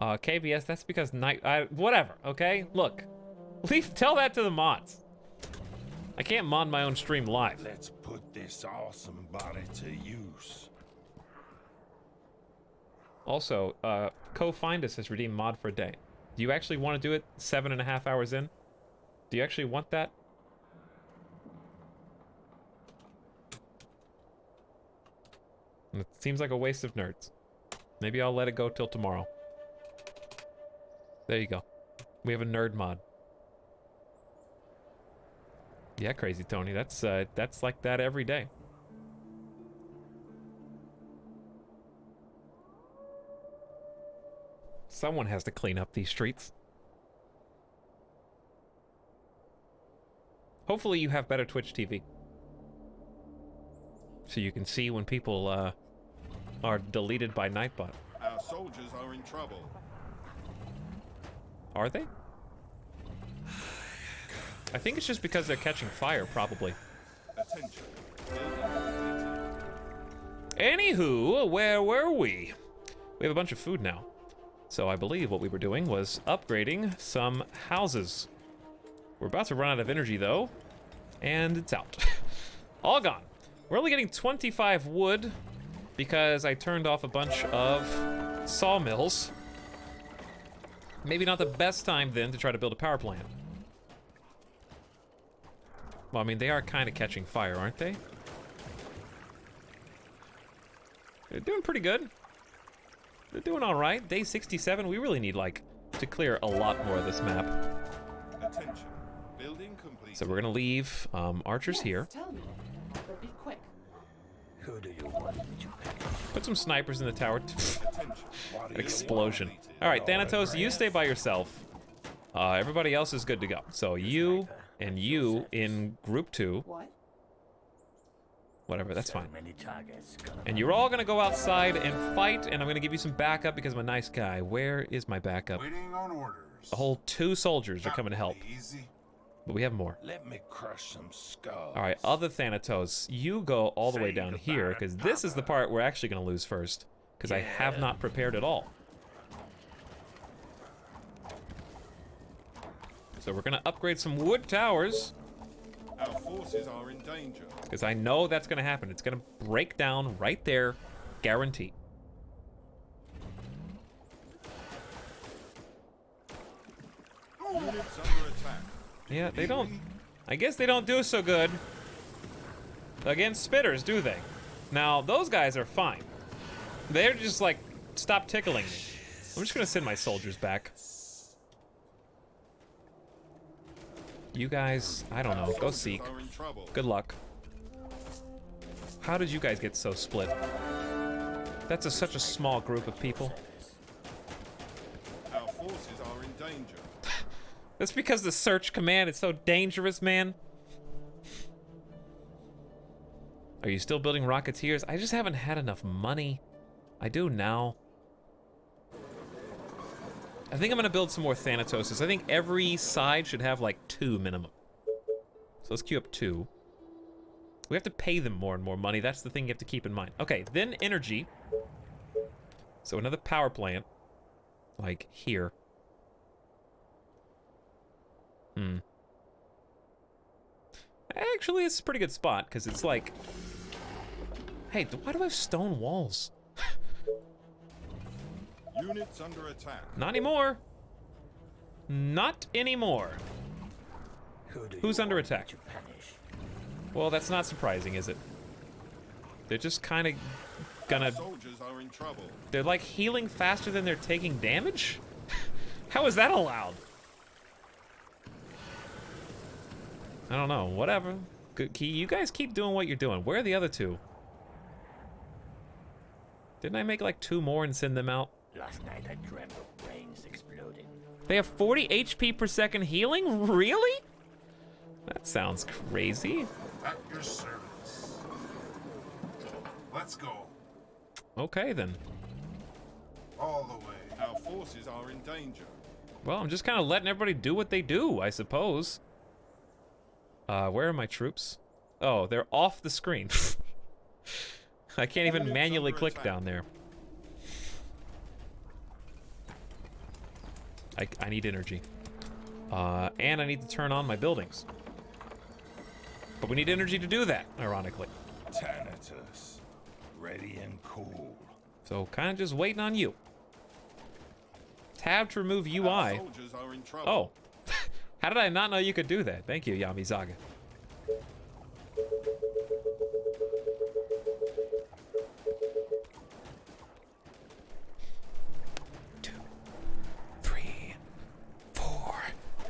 KBS, that's because whatever, okay? Look, tell that to the mods. I can't mod my own stream live. Let's put this awesome body to use. Also, Co-Find Us has redeemed mod for a day. Do you actually want to do it 7.5 hours in? Do you actually want that? It seems like a waste of nerds. Maybe I'll let it go till tomorrow. There you go. We have a nerd mod. Yeah, Crazy Tony. That's like that every day. Someone has to clean up these streets. Hopefully you have better Twitch TV. So you can see when people are deleted by Nightbot. Our soldiers are in trouble. Are they? I think it's just because they're catching fire, probably. Attention. Anywho, where were we? We have a bunch of food now. So I believe what we were doing was upgrading some houses. We're about to run out of energy, though. And it's out. All gone. We're only getting 25 wood because I turned off a bunch of sawmills. Maybe not the best time, then, to try to build a power plant. Well, I mean, they are kind of catching fire, aren't they? They're doing pretty good. They're doing all right. Day 67, we really need, like, to clear a lot more of this map. Attention. Building complete. So we're gonna leave archers Yes, here. Tell me, but be quick. Who do you want me to package? Put some snipers in the tower. Attention. An explosion. All right, Thanatos, you stay by yourself. Everybody else is good to go. So you and you in group 2. What? Whatever, that's So fine. many targets. And you're all gonna go outside and fight, and I'm gonna give you some backup because I'm a nice guy. Where is my backup? Waiting on orders. A whole 2 soldiers are coming to help, Easy. but we have more. Let me crush some skulls. All right, other Thanatos, you go all the way down here because this is the part we're actually gonna lose first because I have not prepared at all. So we're gonna upgrade some wood towers Our forces are in danger. because I know that's gonna happen. It's gonna break down right there, guaranteed. Units under attack. Yeah, they don't. I guess they don't do so good against spitters, do they? Now, those guys are fine. They're just like, stop tickling me. I'm just gonna send my soldiers back. You guys, I don't know, go seek. Are in trouble. Good luck. How did you guys get so split? That's such a small group of people. Our forces are in danger. That's because the search command is so dangerous, man. Are you still building Rocketeers? I just haven't had enough money. I do now. I think I'm gonna build some more Thanatoses. I think every side should have like 2 minimum. So let's queue up 2. We have to pay them more and more money. That's the thing you have to keep in mind. Okay, then energy. So another power plant. Like here. Actually, it's a pretty good spot, because it's like... Hey, why do I have stone walls? Units under attack. Not anymore. Not anymore. Who's under attack? Well, that's not surprising, is it? They're just kind of gonna... Soldiers are in trouble. They're like healing faster than they're taking damage? How is that allowed? I don't know. Whatever. Good. You guys keep doing what you're doing. Where are the other 2? Didn't I make like 2 more and send them out? Last night I dreamt of brains exploding. They have 40 HP per second healing? Really? That sounds crazy. At your service. Let's go. Okay then. All the way. Our forces are in danger. Well, I'm just kind of letting everybody do what they do, I suppose. Where are my troops? Oh, they're off the screen. I can't even manually click down there. I need energy. And I need to turn on my buildings. But we need energy to do that, ironically. Thanatos, ready and cool. So kind of just waiting on you. Tab to remove Our UI. soldiers are in trouble. Oh. How did I not know you could do that? Thank you, Yamizaga. Two, three, four.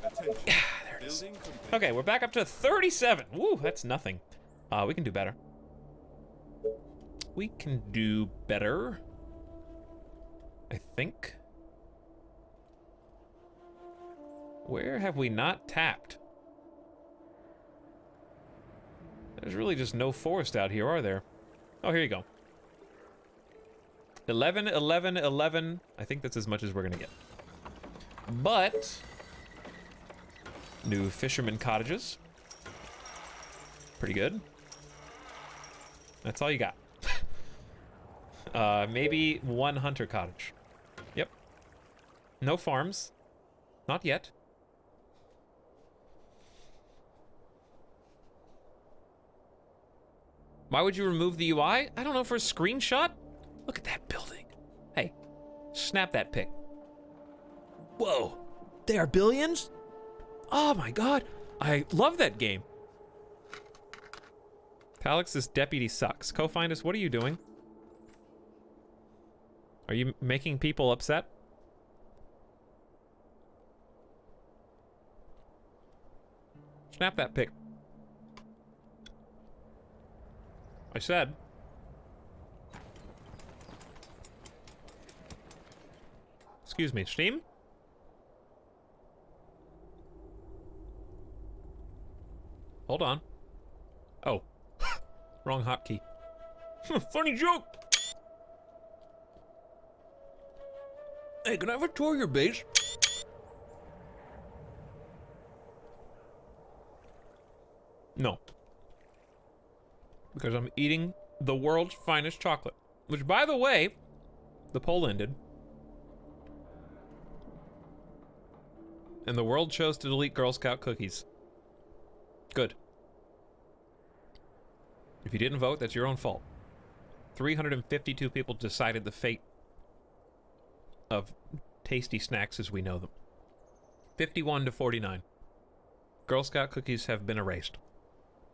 Attention. Yeah, there it is. Building complete. Okay, we're back up to 37. Woo, that's nothing. We can do better. We can do better. I think. Where have we not tapped? There's really just no forest out here, are there? Oh, here you go. 11, 11, 11. I think that's as much as we're gonna get. But new fisherman cottages. Pretty good. That's all you got. Maybe one hunter cottage. Yep. No farms. Not yet. Why would you remove the UI? I don't know, for a screenshot? Look at that building. Hey, snap that pic. Whoa, they are billions? Oh my god, I love that game. Etalyx's deputy sucks. Co-Findus, what are you doing? Are you making people upset? Snap that pic. I said. Excuse me, Steam? Hold on. Oh. Wrong hotkey. Funny joke! Hey, can I have a tour of your base? No. Because I'm eating the world's finest chocolate. Which, by the way, the poll ended. And the world chose to delete Girl Scout cookies. Good. If you didn't vote, that's your own fault. 352 people decided the fate of tasty snacks as we know them. 51 to 49. Girl Scout cookies have been erased.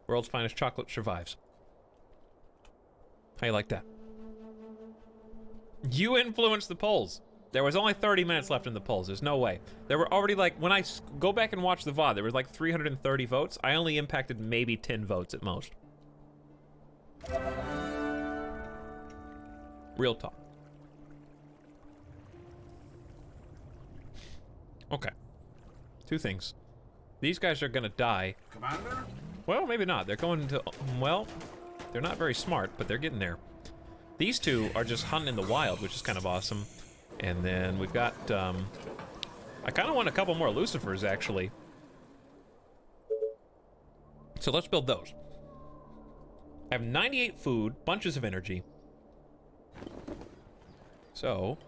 World's finest chocolate survives. How you like that? You influenced the polls. There was only 30 minutes left in the polls. There's no way. There were already, like, when I go back and watch the VOD, there was like 330 votes. I only impacted maybe 10 votes at most. Real talk. Okay. Two things. These guys are gonna die. Commander? Well, maybe not. They're going to, well, they're not very smart, but they're getting there. These two are just hunting in the wild, which is kind of awesome. And then we've got, I kind of want a couple more Lucifers, actually. So let's build those. I have 98 food, bunches of energy. So,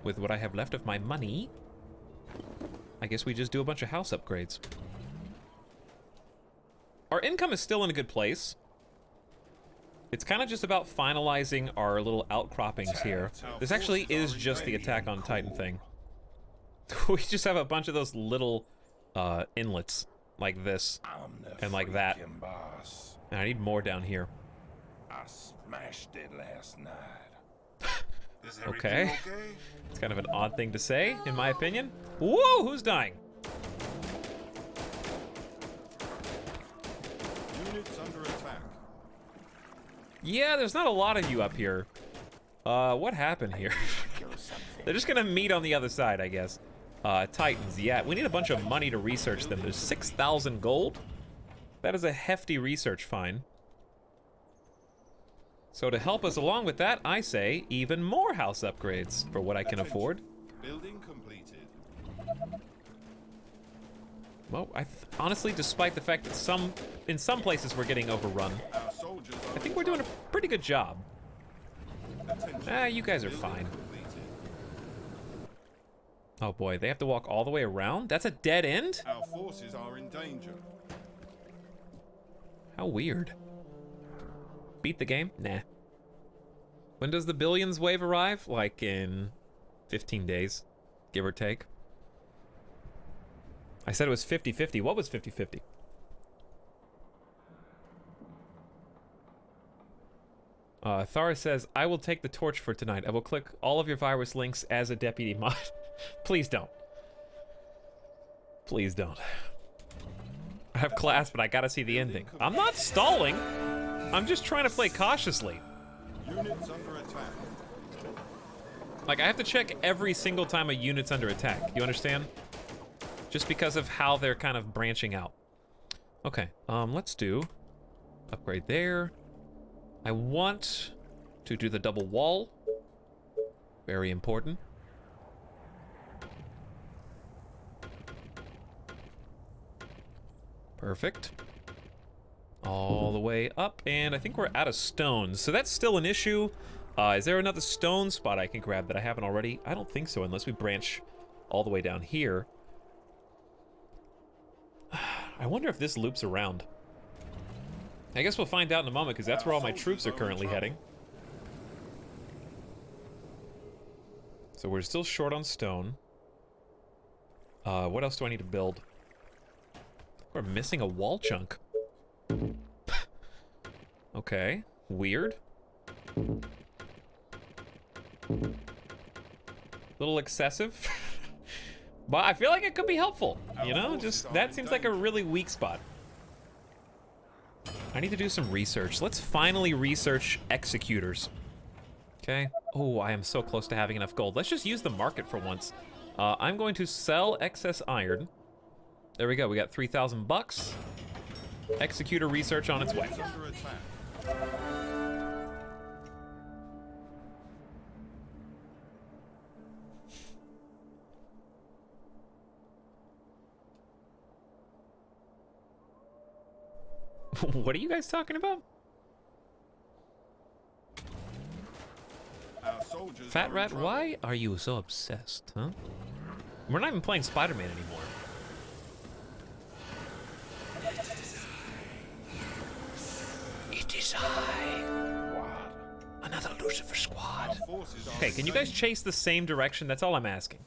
with what I have left of my money, I guess we just do a bunch of house upgrades. Our income is still in a good place. It's kind of just about finalizing our little outcroppings here. This actually is just the Attack on Titan thing. We just have a bunch of those little inlets like this and like that. And I need more down here. I smashed it last night. Is Okay. everything okay? It's kind of an odd thing to say, in my opinion. Whoa, who's dying? Units under attack. Yeah, there's not a lot of you up here. What happened here? They're just gonna meet on the other side, I guess. Titans, yeah. We need a bunch of money to research them. There's 6,000 gold. That is a hefty research find. So to help us along with that, I say even more house upgrades for what I can afford. Building completed. Well, honestly, despite the fact that in some places we're getting overrun, Our soldiers are I think we're doing a pretty good job. Attention. You guys are Building fine. completed. Oh boy, they have to walk all the way around? That's a dead end? Our forces are in danger. How weird. Beat the game? Nah. When does the billions wave arrive? Like in 15 days, give or take. I said it was 50-50. What was 50-50? Thara says, I will take the torch for tonight. I will click all of your virus links as a deputy mod. Please don't. Please don't. I have class, but I gotta see the ending. I'm not stalling. I'm just trying to play cautiously. Units under attack. Like, I have to check every single time a unit's under attack. You understand? Just because of how they're kind of branching out. Okay, let's do upgrade there. I want to do the double wall. Very important. Perfect. All the way up, and I think we're out of stones, so that's still an issue. Is there another stone spot I can grab that I haven't already? I don't think so, unless we branch all the way down here. I wonder if this loops around. I guess we'll find out in a moment, because that's where all my troops are currently heading. So we're still short on stone. What else do I need to build? We're missing a wall chunk. Okay, weird. Little excessive. But I feel like it could be helpful, you know? Just, that seems like a really weak spot. I need to do some research. Let's finally research executors. Okay. Oh, I am so close to having enough gold. Let's just use the market for once. I'm going to sell excess iron. There we go, we got 3,000 bucks. Executor research on its way. Units under attack. What are you guys talking about? Our soldiers Fat are in Rat, trouble. why are you so obsessed, huh? We're not even playing Spider-Man anymore. It is I. Another Lucifer Our squad. forces are Okay, in can you guys danger. chase the same direction? That's all I'm asking.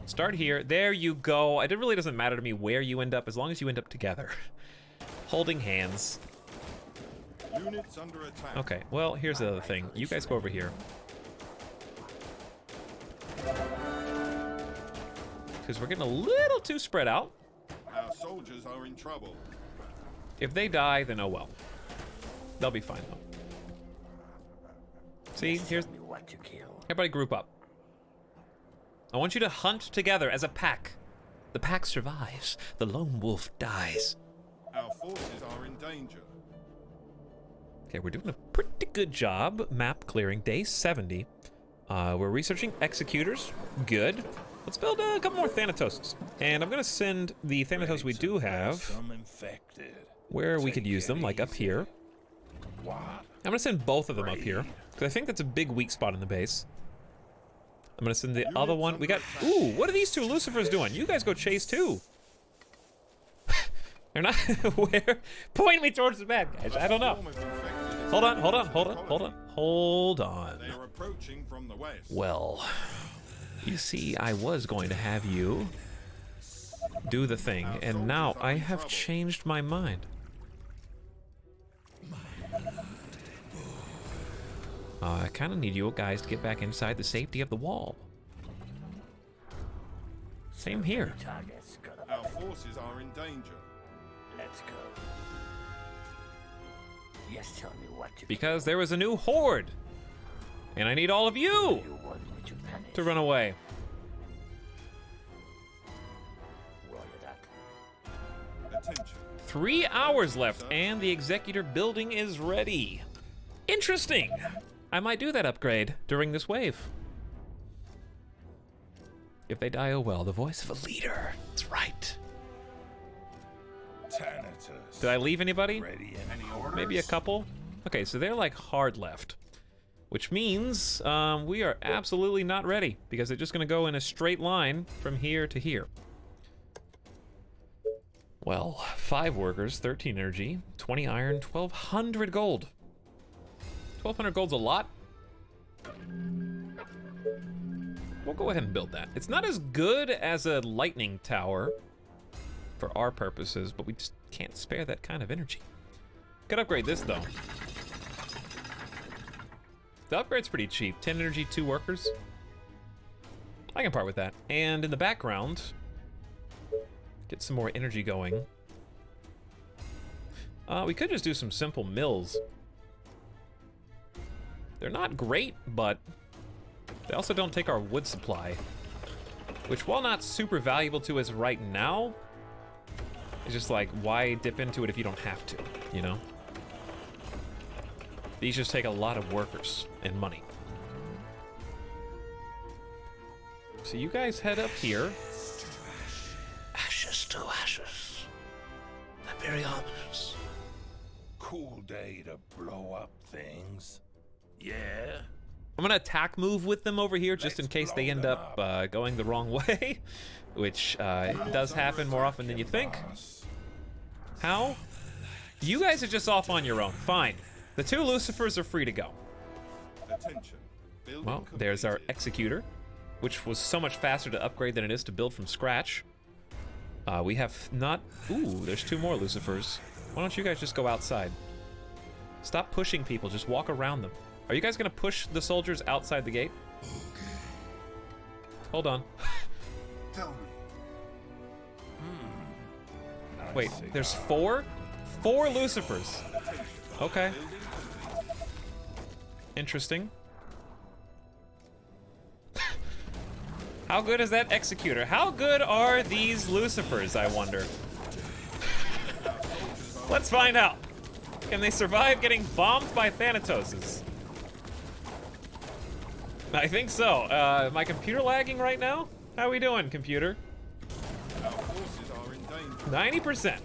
Start here. There you go. It really doesn't matter to me where you end up, as long as you end up together. Holding hands. Units under attack. Okay, well, here's the other thing. You guys go over here. Because we're getting a little too spread out. Our soldiers are in trouble. If they die, then oh well. They'll be fine, though. See, here's... Tell me what to kill. Everybody group up. I want you to hunt together as a pack. The pack survives. The lone wolf dies. Our forces are in danger. Okay, we're doing a pretty good job. Map clearing, day 70. We're researching executors. Good. Let's build a couple more Thanatoses. And I'm gonna send the Thanatos we do have Some infected. where we could use them, like up here. What? I'm gonna send both of them up here, because I think that's a big weak spot in the base. I'm gonna send the other one. We got, ooh, what are these two Lucifers doing? You guys go chase too. They're not, where? Point me towards the bad guys, I don't know. Swarm of infected is Hold on, heading hold on, to hold the on, colony. hold on, hold on. They are approaching from the west. Well, you see, I was going to have you do the thing, and now I have changed my mind. I kind of need you guys to get back inside the safety of the wall. Same here. Targets got Our forces are in danger. Let's go. Yes, tell me what to Because there was a new horde. And I need all of you You want me to panic? to run away. Roger that. Attention. 3 hours left, and the Executor building is ready. Interesting. I might do that upgrade during this wave. If they die, oh well. The voice of a leader. That's right. Thanatos. Did I leave anybody? Ready? Any orders? Maybe a couple? Okay, so they're like hard left. Which means we are absolutely not ready, because they're just gonna go in a straight line from here to here. Well, 5 workers, 13 energy, 20 iron, 1,200 gold. 1,200 gold's a lot. We'll go ahead and build that. It's not as good as a lightning tower for our purposes, but we just can't spare that kind of energy. Could upgrade this though. The upgrade's pretty cheap. 10 energy, 2 workers. I can part with that. And in the background, get some more energy going. We could just do some simple mills. They're not great, but they also don't take our wood supply, which, while not super valuable to us right now, is just like, why dip into it if you don't have to, you know? These just take a lot of workers and money. So you guys head up here. Ashes to ashes. They're very ominous. Cool day to blow up things. Yeah. I'm gonna attack move with them over here just in case they end up going the wrong way, which does happen more often than you think. How? You guys are just off on your own. Fine. The 2 Lucifers are free to go. Attention. Building Well, there's our completed. Executor, which was so much faster to upgrade than it is to build from scratch. We have not... Ooh, there's 2 more Lucifers. Why don't you guys just go outside? Stop pushing people, just walk around them. Are you guys gonna push the soldiers outside the gate? Hold on. Tell me. Wait, there's 4? 4 Lucifers. Okay. Interesting. How good is that Executor? How good are these Lucifers, I wonder? Let's find out. Can they survive getting bombed by Thanatoses? I think so. My computer lagging right now? How we doing, computer? Our forces are in danger. 90%.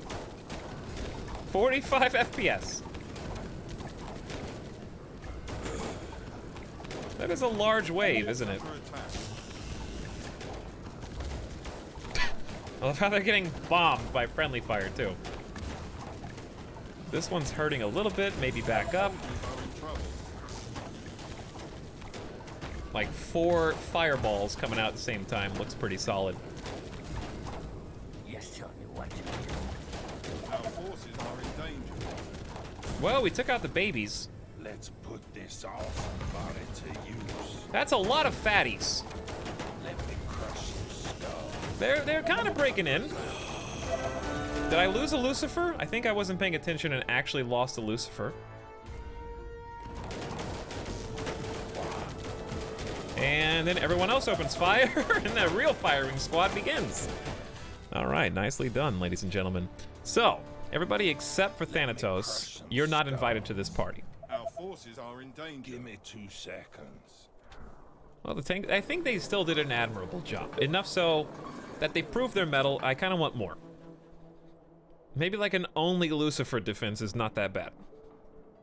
45 FPS. That is a large wave, isn't it? Under attack. I love how they're getting bombed by friendly fire, too. This one's hurting a little bit, maybe back up. Soldiers are in trouble. Like 4 fireballs coming out at the same time. Looks pretty solid. Yes, tell me what to do. Our forces are in danger. Well, we took out the babies. Let's put this awesome body to use. That's a lot of fatties. Let me crush some skull. They're kind of breaking in. Did I lose a Lucifer? I think I wasn't paying attention and actually lost a Lucifer. And then everyone else opens fire, and the real firing squad begins. All right, nicely done, ladies and gentlemen. So, everybody except for Thanatos, you're not invited to this party. Our forces are in danger. Give me 2 seconds. Well, I think they still did an admirable job. Enough so that they proved their mettle. I kind of want more. Maybe like an only Lucifer defense is not that bad.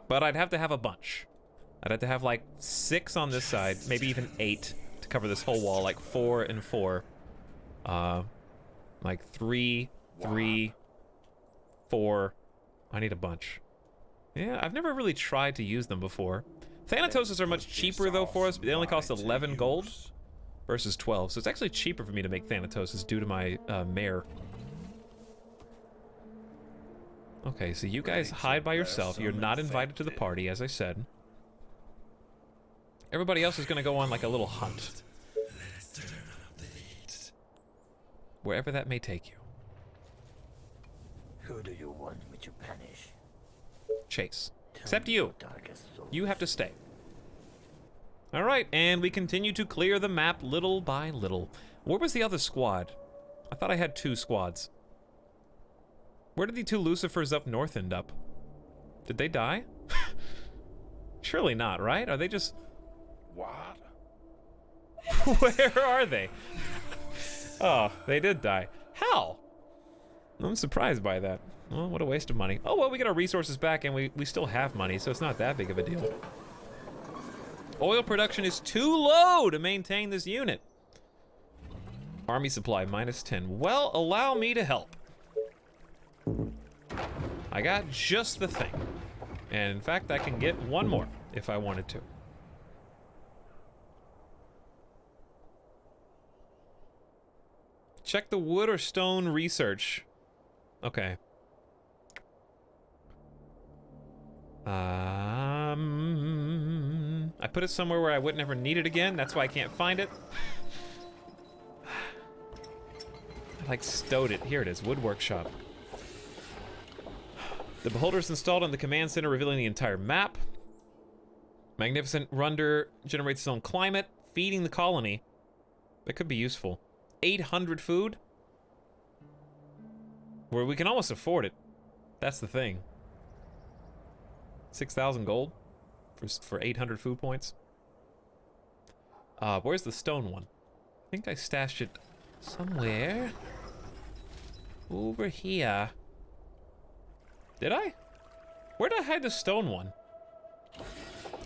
But I'd have to have a bunch. I'd have to have like 6 on this side, maybe even 8 to cover this whole wall, like 4 and 4. Like 3, 3, 4. I need a bunch. Yeah, I've never really tried to use them before. Thanatoses are much cheaper though for us. They only cost 11 gold versus 12, so it's actually cheaper for me to make Thanatoses due to my mare. Okay, so you guys hide by yourself. You're not invited to the party, as I said. Everybody else is gonna go on like a little hunt. Wherever that may take you. Who do you want me to punish? Chase. Tell Except me you. your darkest thoughts. You have to stay. Alright, and we continue to clear the map little by little. Where was the other squad? I thought I had 2 squads. Where did the 2 Lucifers up north end up? Did they die? Surely not, right? Are they just... What? Where are they? Oh, they did die. How? I'm surprised by that. Well, what a waste of money. Oh, well, we get our resources back and we still have money, so it's not that big of a deal. Oil production is too low to maintain this unit. Army supply, -10. Well, allow me to help. I got just the thing. And in fact, I can get one more if I wanted to. Check the wood or stone research. Okay. I put it somewhere where I would never need it again. That's why I can't find it. I like stowed it. Here it is, wood workshop. The beholder is installed on the command center, revealing the entire map. Magnificent Runder generates its own climate, feeding the colony. That could be useful. 800 food. Where we can almost afford it. That's the thing. 6,000 gold for 800 food points. Where's the stone one? I think I stashed it somewhere. Over here. Did I? Where did I hide the stone one?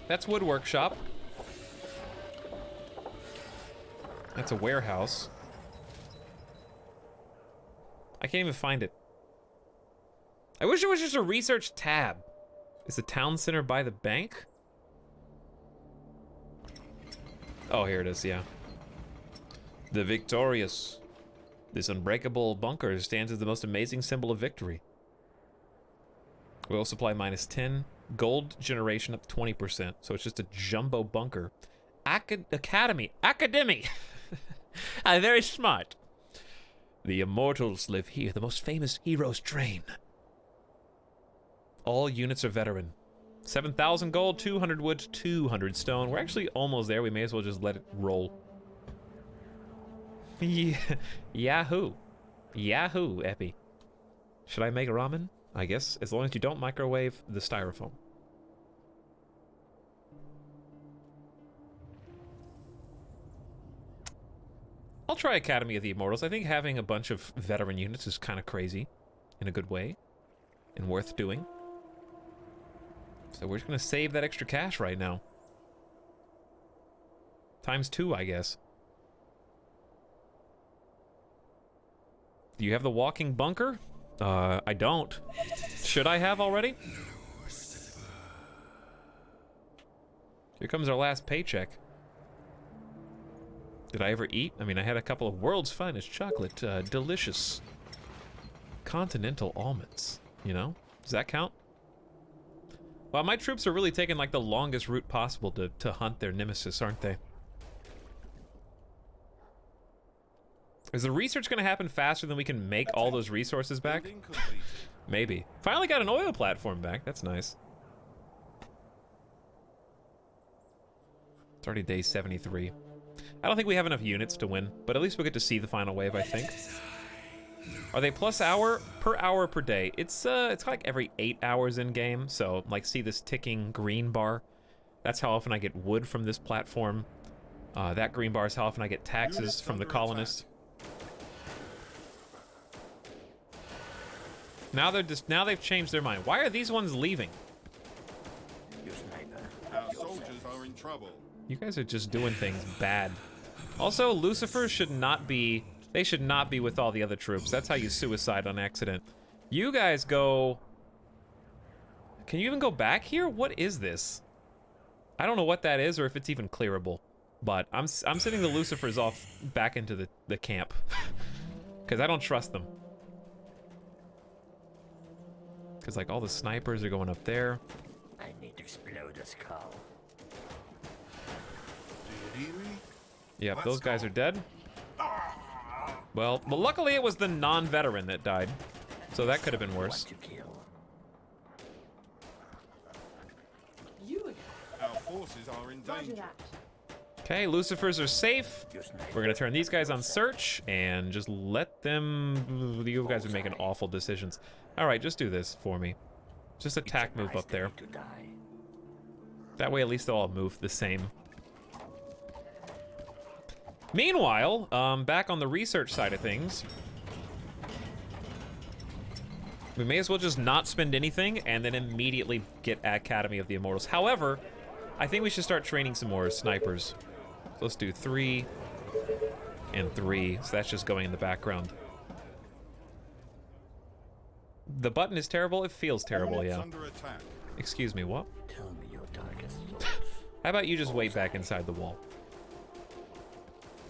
That's wood workshop. That's a warehouse. I can't even find it. I wish it was just a research tab. Is the town center by the bank? Oh, here it is, yeah. The Victorious. This unbreakable bunker stands as the most amazing symbol of victory. Oil supply -10. Gold generation up to 20%. So it's just a jumbo bunker. Academy. Very smart. The immortals live here. The most famous heroes train. All units are veteran. 7,000 gold, 200 wood, 200 stone. We're actually almost there. We may as well just let it roll. Yahoo. Yahoo, Epi. Should I make ramen? I guess, as long as you don't microwave the styrofoam. I'll try Academy of the Immortals. I think having a bunch of veteran units is kind of crazy in a good way and worth doing. So we're just gonna save that extra cash right now. ×2, I guess. Do you have the walking bunker? I don't. Should I have already? Here comes our last paycheck. Did I ever eat? I mean, I had a couple of world's finest chocolate, delicious continental almonds, you know? Does that count? Well, my troops are really taking like the longest route possible to hunt their nemesis, aren't they? Is the research gonna happen faster than we can make all those resources back? Maybe. Finally got an oil platform back, that's nice. It's already day 73. I don't think we have enough units to win, but at least we'll get to see the final wave, I think. Are they plus hour per day? It's like every 8 hours in game, so like see this ticking green bar? That's how often I get wood from this platform. That green bar is how often I get taxes from the colonists. Now they've changed their mind. Why are these ones leaving? Our soldiers are in trouble. You guys are just doing things bad. Also, Lucifer should not be, they should not be with all the other troops. That's how you suicide on accident. You guys go, can you even go back here? What is this? I don't know what that is or if it's even clearable, but I'm sending the Lucifers off back into the camp because I don't trust them. Because like all the snipers are going up there. I need to explode a skull. Yep, those guys are dead. Well, luckily it was the non-veteran that died, so that could have been worse. You again. Our forces are in Roger danger. that. Okay, Lucifers are safe. We're gonna turn these guys on search and just let them. You guys are making awful decisions. All right, just do this for me. Just attack move up there. That way, at least they'll all move the same. Meanwhile, back on the research side of things, we may as well just not spend anything and then immediately get Academy of the Immortals. However, I think we should start training some more snipers. So let's do 3 and 3. So that's just going in the background. The button is terrible. It feels terrible, Units yeah. under attack. Excuse me, what? Tell me your darkest thoughts. How about you just wait back inside the wall?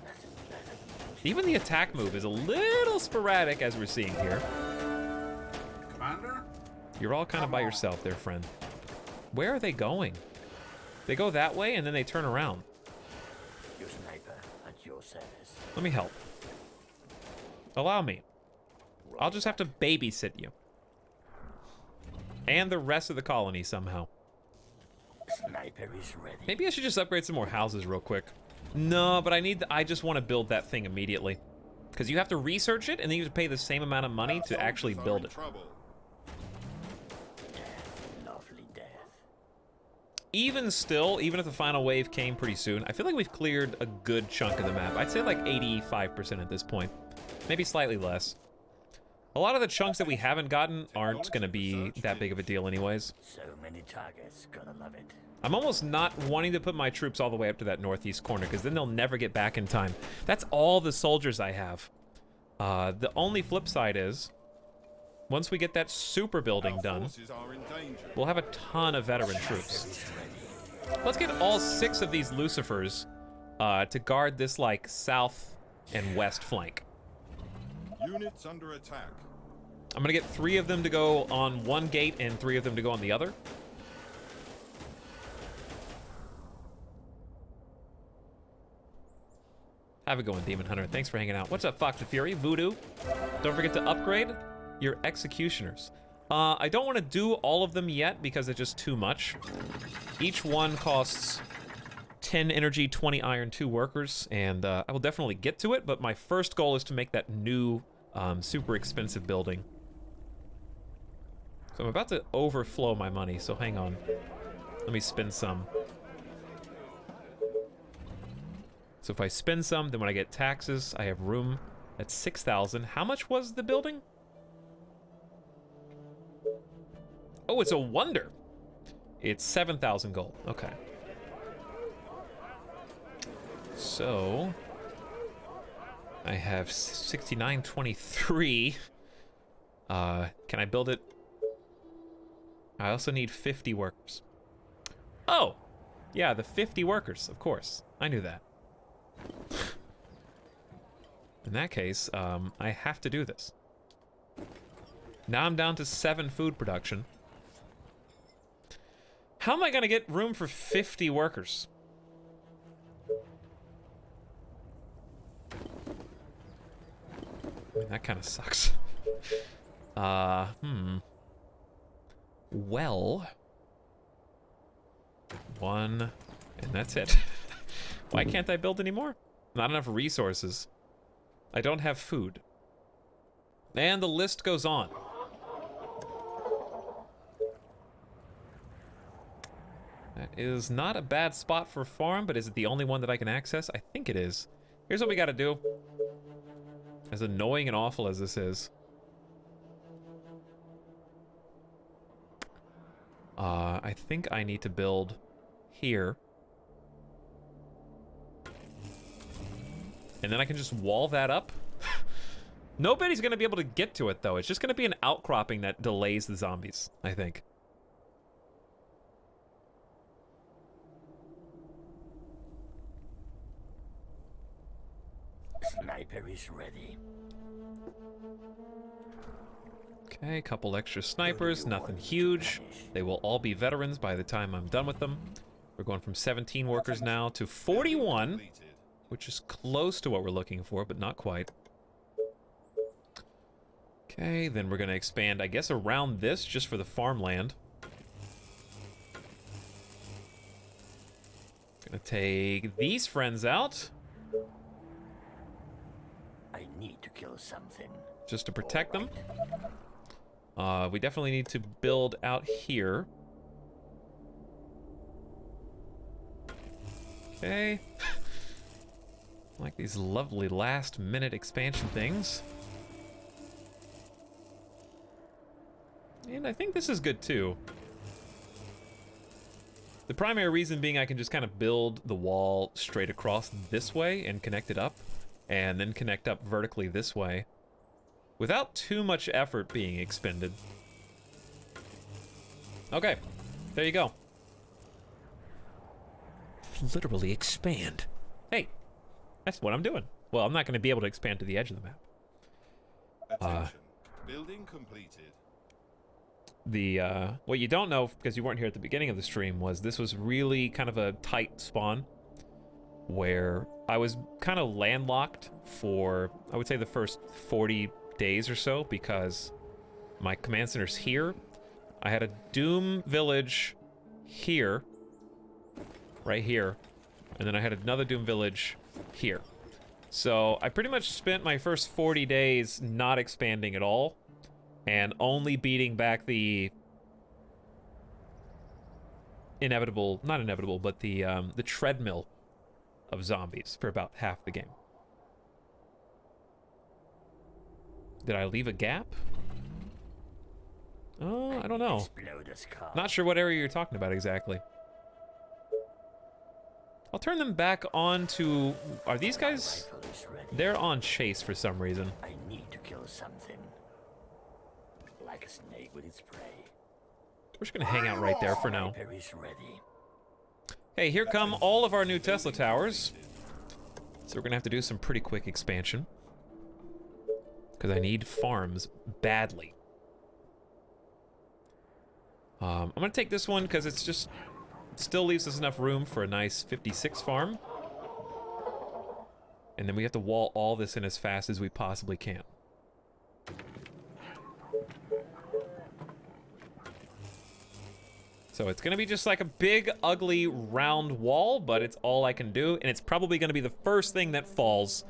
Nothing better than those Even the attack move is a little sporadic, as we're seeing here. Commander? You're all kind of by yourself there, friend. Where are they going? They go that way, and then they turn around. your sniper at your service. Let me help. Allow me. I'll just have to babysit you. And the rest of the colony somehow. Sniper is ready. Maybe I should just upgrade some more houses real quick. No, but I just want to build that thing immediately. Because you have to research it, and then you have to pay the same amount of money to actually Soldiers are build in it. trouble. Lovely death. Even still, even if the final wave came pretty soon, I feel like we've cleared a good chunk of the map. I'd say like 85% at this point. Maybe slightly less. A lot of the chunks that we haven't gotten aren't going to be that big of a deal anyways. So many targets, gonna love it. I'm almost not wanting to put my troops all the way up to that northeast corner, because then they'll never get back in time. That's all the soldiers I have. The only flip side is, once we get that super building Our done, forces are in danger. we'll have a ton of veteran troops. Let's get all 6 of these Lucifers to guard this, like, south and west flank. Units under attack. I'm gonna get 3 of them to go on one gate and 3 of them to go on the other. Have a going, Demon Hunter. Thanks for hanging out. What's up, Fox the Fury? Voodoo. Don't forget to upgrade your executioners. I don't want to do all of them yet because it's just too much. Each one costs 10 energy, 20 iron, 2 workers, and I will definitely get to it, but my first goal is to make that new super expensive building. So I'm about to overflow my money, so hang on. Let me spend some. So if I spend some, then when I get taxes, I have room at 6,000. How much was the building? Oh, it's a wonder. It's 7,000 gold. Okay. So I have 6923. Can I build it? I also need 50 workers. Oh, yeah, the 50 workers, of course. I knew that. In that case, I have to do this. Now I'm down to 7 food production. How am I gonna get room for 50 workers? I mean, that kind of sucks. Well, 1, and that's it. Why can't I build anymore? Not enough resources. I don't have food. And the list goes on. That is not a bad spot for a farm, but is it the only one that I can access? I think it is. Here's what we gotta do. As annoying and awful as this is. I think I need to build here. And then I can just wall that up. Nobody's gonna be able to get to it though. It's just gonna be an outcropping that delays the zombies, I think. Sniper is ready. Okay, a couple extra snipers, nothing huge. They will all be veterans by the time I'm done with them. We're going from 17 workers now to 41, Completed. which is close to what we're looking for, but not quite. Okay, then we're gonna expand, I guess, around this just for the farmland. Gonna take these friends out I need to kill something. just to protect them. We definitely need to build out here. Okay. Like these lovely last-minute expansion things. And I think this is good too. The primary reason being I can just kind of build the wall straight across this way and connect it up, and then connect up vertically this way, without too much effort being expended. Okay, there you go. Literally expand. Hey, that's what I'm doing. Well, I'm not going to be able to expand to the edge of the map. Attention. Building completed. What you don't know, because you weren't here at the beginning of the stream, was this was really kind of a tight spawn where I was kind of landlocked for, I would say, the first 40 days or so, because my command center's here. I had a Doom village here, right here, and then I had another Doom village here. So I pretty much spent my first 40 days not expanding at all, and only beating back the inevitable, not inevitable, but the treadmill of zombies for about half the game. Did I leave a gap? Oh, I don't know. Not sure what area you're talking about exactly. I'll turn them back on to... Are these guys... They're on chase for some reason. I need to kill something. Like a snake with its prey. We're just gonna hang out right there for now. Sniper is ready. Hey, here come all of our new Tesla towers. So we're gonna have to do some pretty quick expansion. Because I need farms badly. I'm gonna take this one because it's just... It still leaves us enough room for a nice 56 farm. And then we have to wall all this in as fast as we possibly can. So it's gonna be just like a big, ugly, round wall, but it's all I can do, and it's probably gonna be the first thing that falls,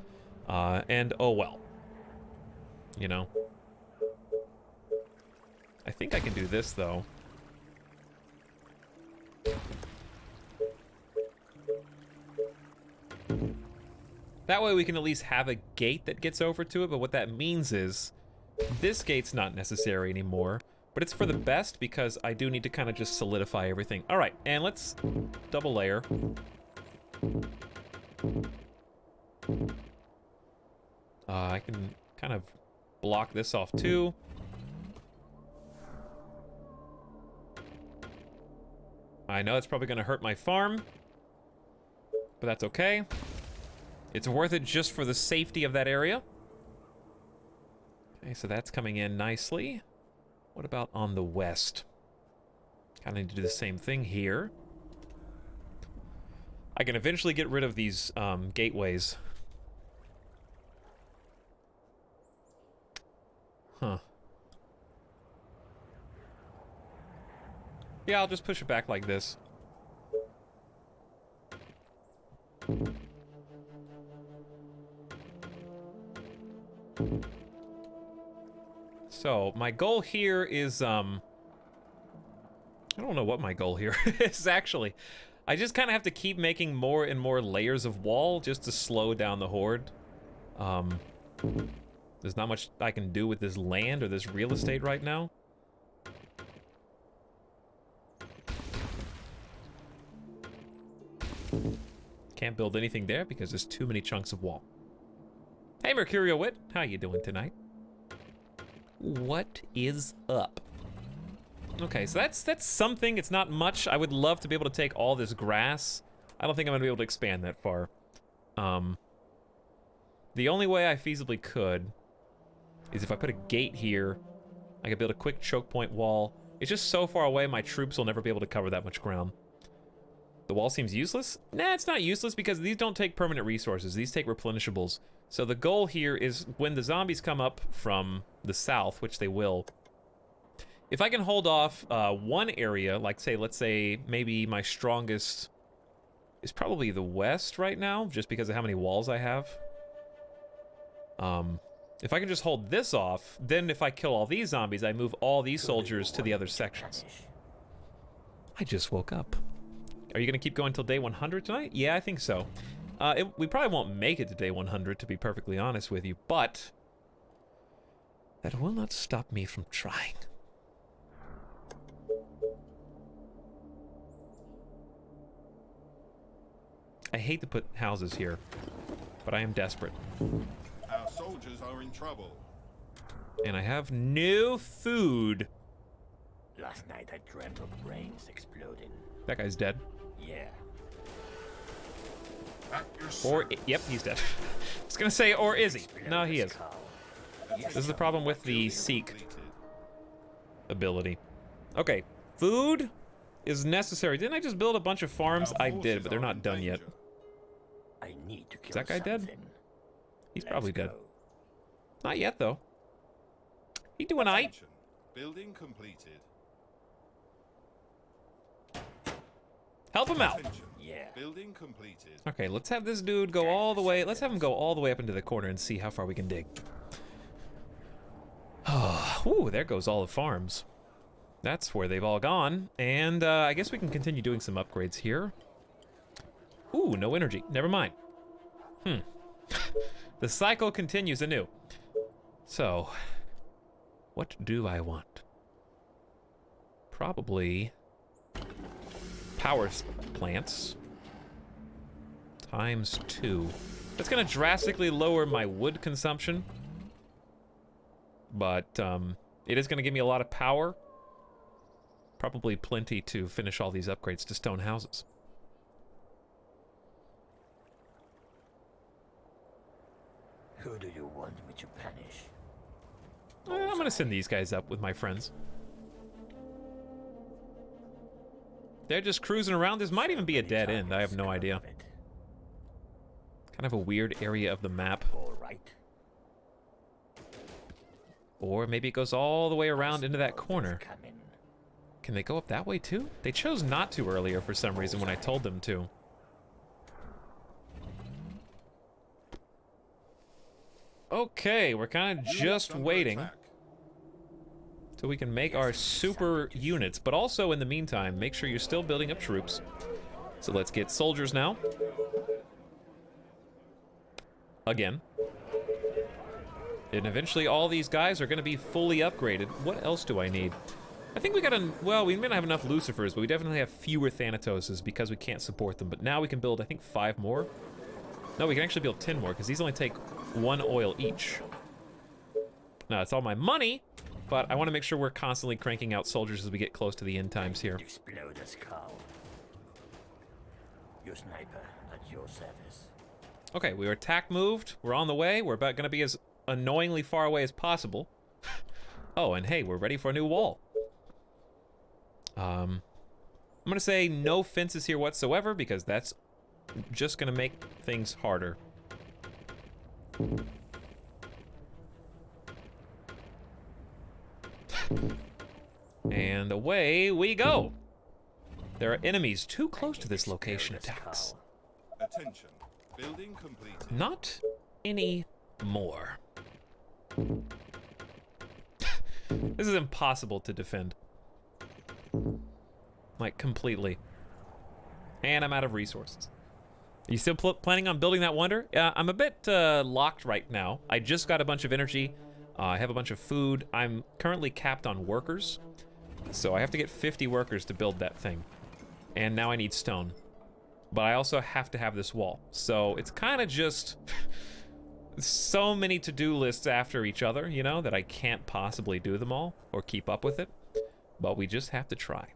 and oh well. You know? I think I can do this, though. That way we can at least have a gate that gets over to it, but what that means is this gate's not necessary anymore, but it's for the best because I do need to kind of just solidify everything. All right, and let's double layer. I can kind of block this off too. I know it's probably gonna hurt my farm, but that's okay. It's worth it just for the safety of that area. Okay, so that's coming in nicely. What about on the west? Kind of need to do the same thing here. I can eventually get rid of these gateways. Huh. Yeah, I'll just push it back like this. So, my goal here is, I don't know what my goal here is, actually. I just kind of have to keep making more and more layers of wall just to slow down the horde. There's not much I can do with this land or this real estate right now. Can't build anything there because there's too many chunks of wall. Hey, Mercurial Wit, how you doing tonight? What is up? Okay, so that's something. It's not much. I would love to be able to take all this grass. I don't think I'm gonna be able to expand that far. The only way I feasibly could is if I put a gate here. I could build a quick choke point wall. It's just so far away, my troops will never be able to cover that much ground. The wall seems useless? Nah, it's not useless because these don't take permanent resources. These take replenishables. So the goal here is when the zombies come up from the south, which they will, if I can hold off one area, like let's say maybe my strongest is probably the west right now, just because of how many walls I have. If I can just hold this off, then if I kill all these zombies, I move all these soldiers to the other sections. I just woke up. Are you gonna keep going till day 100 tonight? Yeah, I think so. We probably won't make it to day 100, to be perfectly honest with you, but that will not stop me from trying. I hate to put houses here, but I am desperate. Our soldiers are in trouble. And I have no food. Last night I dreamt of brains exploding. That guy's dead. Yeah. At your Or, service. yep, he's dead. I was gonna say, or is he? No, he is. This is the problem with the Seek Completed. ability. Okay, food is necessary. Didn't I just build a bunch of farms? Our I did, forces but they're are not in done yet. danger. I need to kill that guy dead? something. He's Let's probably dead. go. Not yet, though. He doing aight. Attention. Building completed. Help him out. Attention. Yeah. Building completed. Okay, let's have this dude go all the way. Let's have him go all the way up into the corner and see how far we can dig. Ooh, there goes all the farms. That's where they've all gone. And I guess we can continue doing some upgrades here. Ooh, no energy. Never mind. The cycle continues anew. So, what do I want? Probably power plants times 2. That's gonna drastically lower my wood consumption, but it is gonna give me a lot of power. Probably plenty to finish all these upgrades to stone houses. Who do you want me to punish? I'm gonna send these guys up with my friends. They're just cruising around. This might even be a dead end. I have no idea. Kind of a weird area of the map. All right. Or maybe it goes all the way around into that corner. Coming. Can they go up that way too? They chose not to earlier for some reason when I told them to. Okay, we're kind of just Under waiting attack. so we can make our super units, but also in the meantime, make sure you're still building up troops. So let's get soldiers now. Again. And eventually all these guys are going to be fully upgraded. What else do I need? I think we got well, we may not have enough Lucifers, but we definitely have fewer Thanatoses because we can't support them. But now we can build, I think, 5 more. No, we can actually build 10 more because these only take 1 oil each. Now, it's all my money, but I want to make sure we're constantly cranking out soldiers as we get close to the end times here. Explode a skull. Your sniper at your service. Okay, we were attack moved. We're on the way. We're about going to be as annoyingly far away as possible. Oh, and hey, we're ready for a new wall. I'm going to say no fences here whatsoever because that's just going to make things harder. And away we go. There are enemies too close to this location, Etalyx. Attention. Building completed. Not anymore. This is impossible to defend. Like, completely. And I'm out of resources. Are you still planning on building that wonder? I'm a bit locked right now. I just got a bunch of energy. I have a bunch of food. I'm currently capped on workers. So I have to get 50 workers to build that thing. And now I need stone. But I also have to have this wall. So it's kind of just so many to-do lists after each other, you know, that I can't possibly do them all or keep up with it. But we just have to try.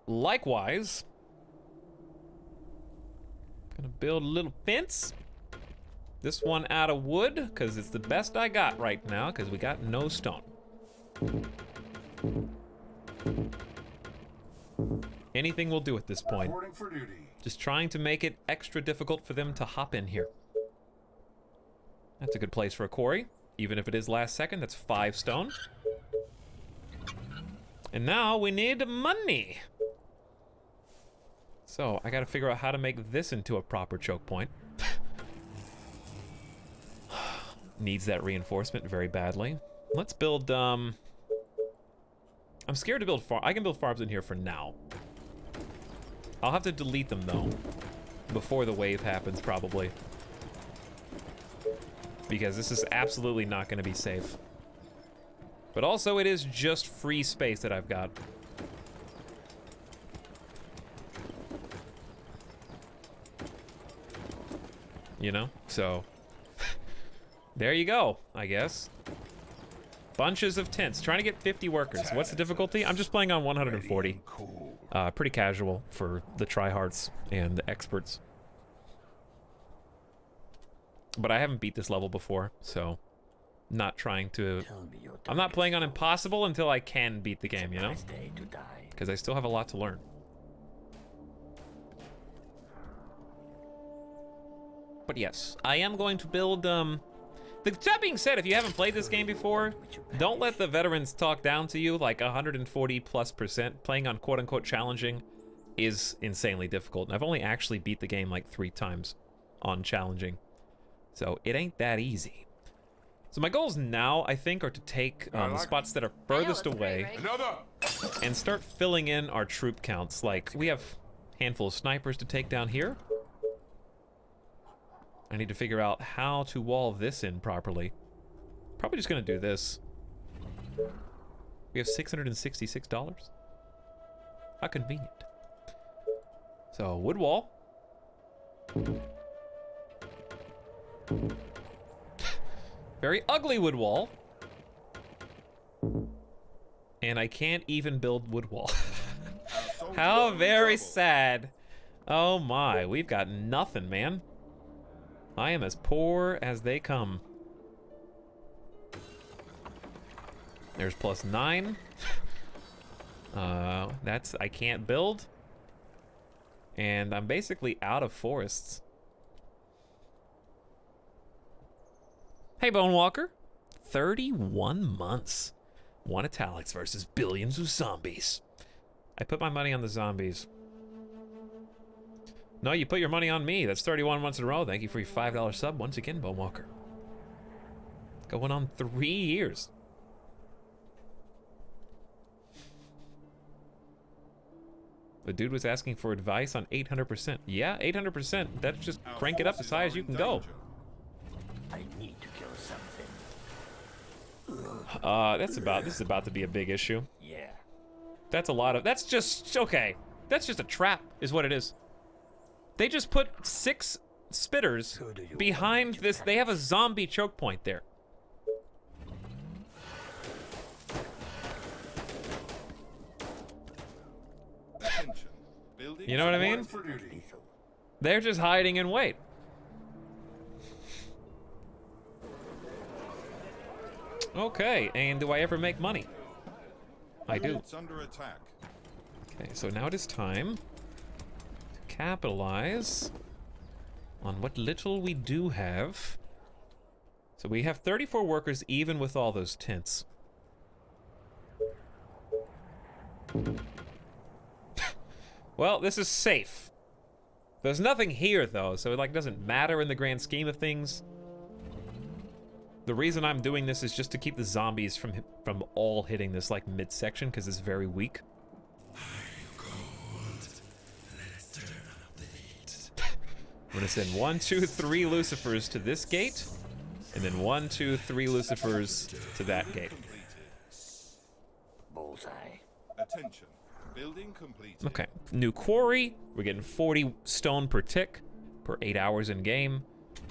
Likewise, gonna build a little fence. This one out of wood, because it's the best I got right now, because we got no stone. Anything will do at this point. Reporting for duty. Just trying to make it extra difficult for them to hop in here. That's a good place for a quarry. Even if it is last second, that's 5 stone. And now we need money. So I gotta figure out how to make this into a proper choke point. Needs that reinforcement very badly. Let's build, I'm scared to build farm. I can build farms in here for now. I'll have to delete them though. before the wave happens, probably. Because this is absolutely not going to be safe. But also, it is just free space that I've got. You know? So, there you go, I guess. Bunches of tents. Trying to get 50 workers. What's the difficulty? I'm just playing on 140. Pretty casual for the tryhards and the experts. But I haven't beat this level before, so not trying to... I'm not playing on impossible until I can beat the game, you know? Because I still have a lot to learn. But yes, I am going to build, that being said, if you haven't played this game before, don't let the veterans talk down to you. Like 140+%. Playing on quote-unquote challenging is insanely difficult. And I've only actually beat the game like 3 times on challenging. So it ain't that easy. So my goals now, I think, are to take the spots that are furthest away and start filling in our troop counts. Like, we have a handful of snipers to take down here. I need to figure out how to wall this in properly. Probably just gonna do this. We have $666. How convenient. So, wood wall. Very ugly wood wall. And I can't even build wood wall. How very sad. Oh my, we've got nothing, man. I am as poor as they come. There's +9. That's, I can't build. And I'm basically out of forests. Hey, Bone Walker. 31 months. One Etalyx versus billions of zombies. I put my money on the zombies. No, you put your money on me. That's 31 months in a row. Thank you for your $5 sub once again, Bone Walker. Going on 3 years. The dude was asking for advice on 800%. Yeah, 800%. That's just crank it up as high as you can go. I need to kill something. This is about to be a big issue. Yeah. That's a lot of, that's just, okay. That's just a trap, is what it is. They just put 6 spitters behind this. They have a zombie choke point there. You know what I mean? They're just hiding in wait. Okay, and do I ever make money? I do. It's under attack. Okay, so now it is time to capitalize on what little we do have. So we have 34 workers even with all those tents. Well, this is safe. There's nothing here though, so it like doesn't matter in the grand scheme of things. The reason I'm doing this is just to keep the zombies from all hitting this like midsection because it's very weak. I'm gonna send 1, 2, 3 Lucifers to this gate, and then 1, 2, 3 Lucifers to that gate. Bullseye. Attention. Building completed. Okay, new quarry. We're getting 40 stone per tick per 8 hours in game.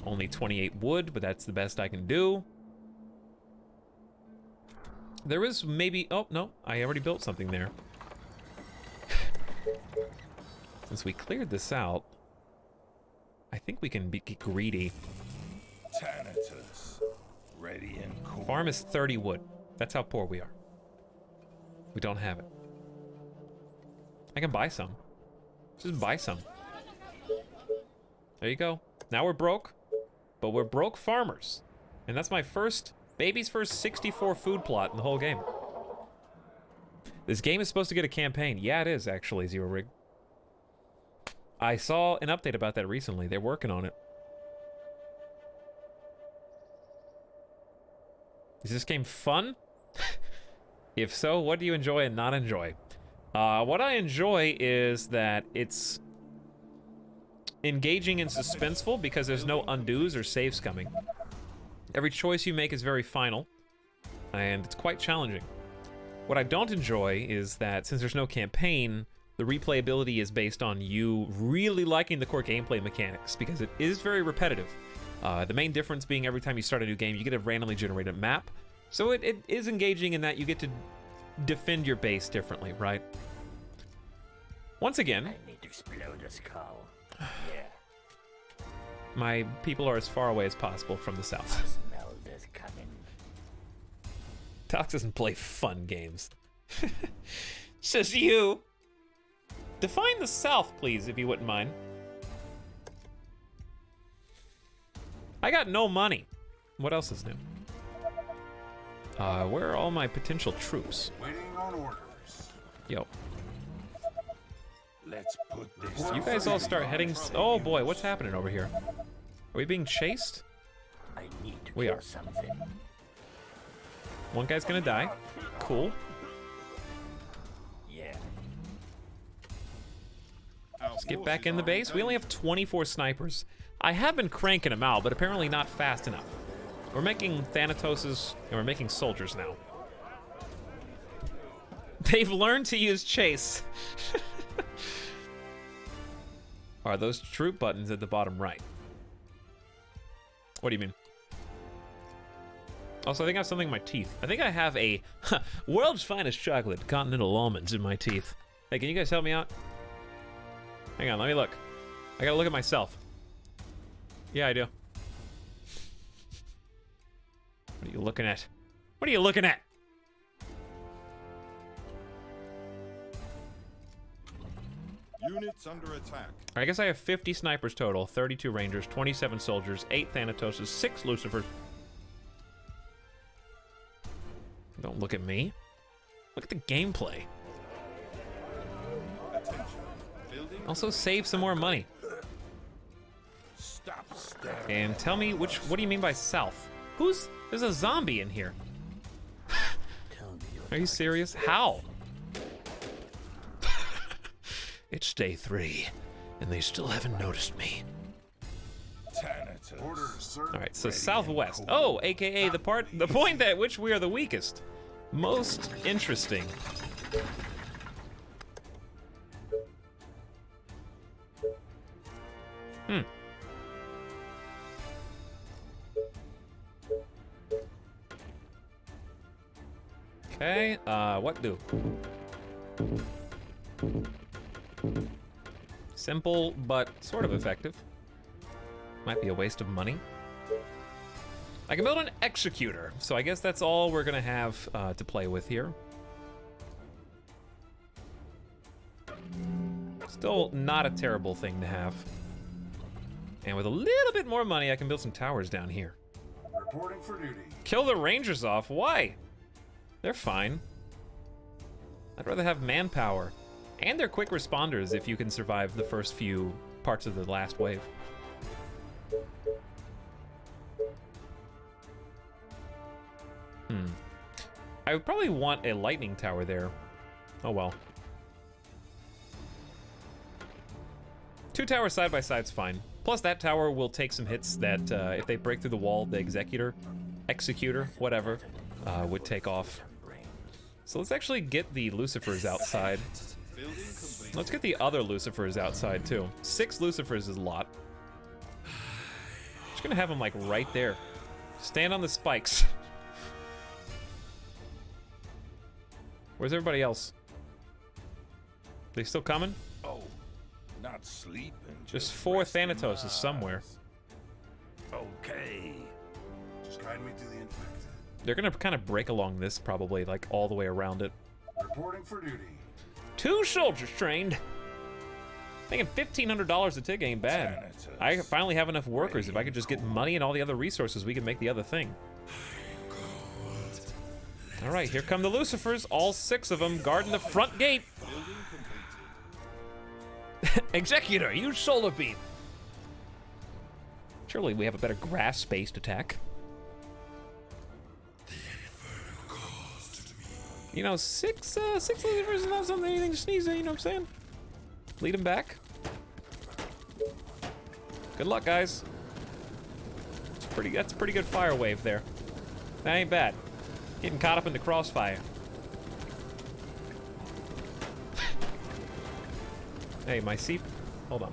Only 28 wood, but that's the best I can do. There is maybe, oh no, I already built something there. Since we cleared this out, I think we can get greedy. Tanatus. Ready and cool. Farm is 30 wood. That's how poor we are. We don't have it. I can buy some. Just buy some. There you go. Now we're broke, but we're broke farmers. And that's my baby's first 64 food plot in the whole game. This game is supposed to get a campaign. Yeah, it is actually, Zero Rig. I saw an update about that recently. They're working on it. Is this game fun? If so, what do you enjoy and not enjoy? What I enjoy is that it's engaging and suspenseful because there's no undos or saves coming. Every choice you make is very final, and it's quite challenging. What I don't enjoy is that since there's no campaign, the replayability is based on you really liking the core gameplay mechanics because it is very repetitive. The main difference being every time you start a new game, you get a randomly generated map. So it is engaging in that you get to defend your base differently, right? Once again, I need to explode a skull. Yeah, my people are as far away as possible from the south. smell this coming. Etalyx doesn't play fun games. Says you. Define the south, please, if you wouldn't mind. I got no money. What else is new? Where are all my potential troops? Waiting on orders. Yo, Let's put this. you guys all start heading. Oh boy, what's happening over here? Are we being chased? I need to We kill are. something. One guy's gonna die. Cool. Yeah. Let's get back in the base. We only have 24 snipers. I have been cranking them out, but apparently not fast enough. We're making Thanatoses, and we're making soldiers now. They've learned to use chase. Are those troop buttons at the bottom right? What do you mean? Also, I think I have something in my teeth. I think I have a world's finest chocolate, continental almonds in my teeth. Hey, can you guys help me out? Hang on, let me look. I gotta look at myself. Yeah, I do. What are you looking at? What are you looking at? Units under attack. I guess I have 50 snipers total, 32 rangers, 27 soldiers, 8 Thanatoses, 6 Lucifers. Don't look at me. Look at the gameplay. Attention. Building. Also save some more money. Stop staring. And tell me what do you mean by south? There's a zombie in here. Tell me your Are you serious? How? It's day 3, and they still haven't noticed me. Orders, sir. All right, so southwest. Oh, AKA the point at which we are the weakest. Most interesting. Okay, what do? Simple, but sort of effective. Might be a waste of money. I can build an executor, so I guess that's all we're gonna have to play with here. Still not a terrible thing to have. And with a little bit more money, I can build some towers down here. Reporting for duty. Kill the Rangers off, why? They're fine. I'd rather have manpower. And they're quick responders if you can survive the first few parts of the last wave. I would probably want a lightning tower there. Oh well. 2 towers side by side's fine. Plus that tower will take some hits that if they break through the wall, the executor, whatever, would take off. So let's actually get the Lucifers outside. Building complete. Let's get the other Lucifers outside too. 6 Lucifers is a lot. Just gonna have them like right there. Stand on the spikes. Where's everybody else? They still coming? Oh, not sleeping. There's 4 Thanatoses somewhere. Okay. Just guide me to the infected. They're gonna kind of break along this probably, like all the way around it. Reporting for duty. 2 soldiers trained. Thinking $1,500 a tick ain't bad. I finally have enough workers. If I could just get money and all the other resources, we could make the other thing. All right, here come the Lucifers, all 6 of them guarding the front gate. Building completed. Executor, use solar beam. Surely we have a better grass-based attack. You know, 6 Lucifers is not something anything to sneeze at, you know what I'm saying? Lead him back. Good luck, guys. That's a pretty good fire wave there. That ain't bad. Getting caught up in the crossfire. Hey, my seat. Hold on.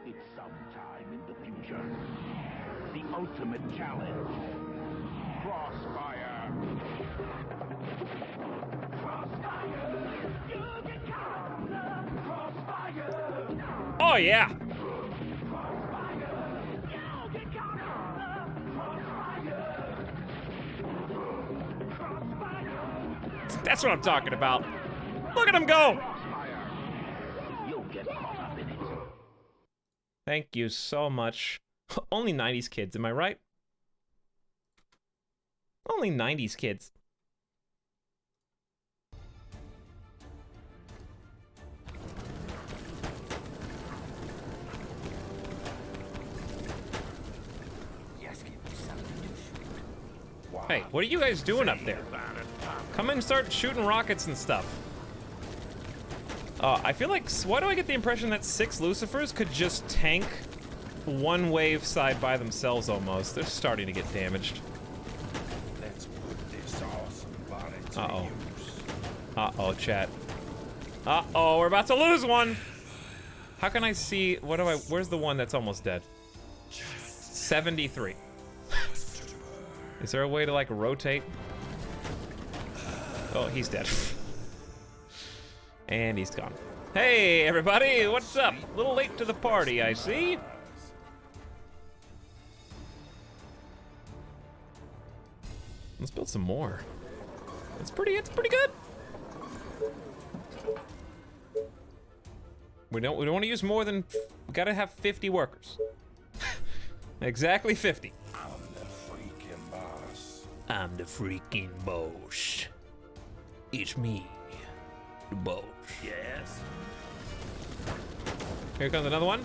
It's sometime in the future. The ultimate challenge. Crossfire. Crossfire. You get caught. Crossfire. Oh, yeah. Crossfire. You get caught. Crossfire. Crossfire. That's what I'm talking about. Look at him go. Crossfire. You'll get caught up in it. Thank you so much. Only 90s kids, am I right? Only 90s kids. Yes, give me something to shoot. Hey, what are you guys doing up there? Come in and start shooting rockets and stuff. I feel like, why do I get the impression that 6 Lucifers could just tank one wave side by themselves almost? They're starting to get damaged. Let's put this awesome body to Uh-oh. use. Uh-oh, chat. Uh-oh, we're about to lose one! How can I see, where's the one that's almost dead? 73. Is there a way to, like, rotate? Oh, he's dead. And he's gone. Hey, everybody, what's up? A little late to the party, I see. Let's build some more. It's pretty good. We don't want to use more than, we gotta have 50 workers. Exactly 50. I'm the freaking boss. I'm the freaking boss. It's me, the boss. Yes. Here comes another one.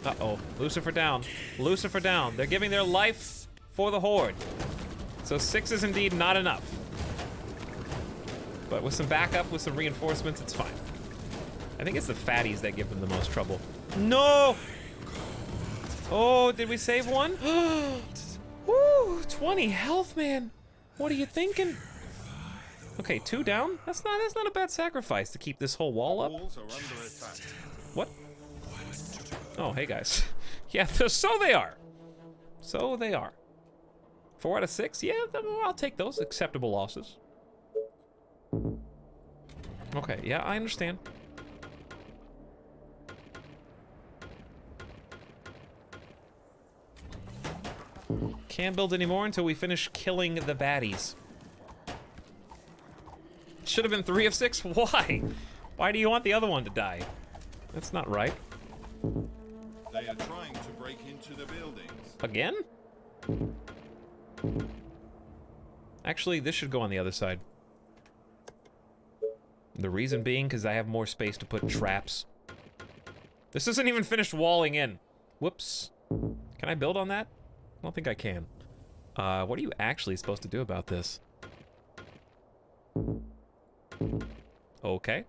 Uh-oh, Lucifer down. Lucifer down. They're giving their life for the Horde. So 6 is indeed not enough. But with some backup, with some reinforcements, it's fine. I think it's the fatties that give them the most trouble. No! Oh, did we save one? Woo, 20 health, man. What are you thinking? Okay, 2 down. That's not a bad sacrifice to keep this whole wall up. Walls are under attack. What? Oh, hey guys. Yeah, so they are. So they are. 4 out of 6? Yeah, I'll take those acceptable losses. Okay, yeah, I understand. Can't build anymore until we finish killing the baddies. Should have been 3 of 6. Why? Why do you want the other one to die? That's not right. They are trying to break into the buildings. Again? Actually, this should go on the other side. The reason being, because I have more space to put traps. This isn't even finished walling in. Whoops. Can I build on that? I don't think I can. What are you actually supposed to do about this? Okay.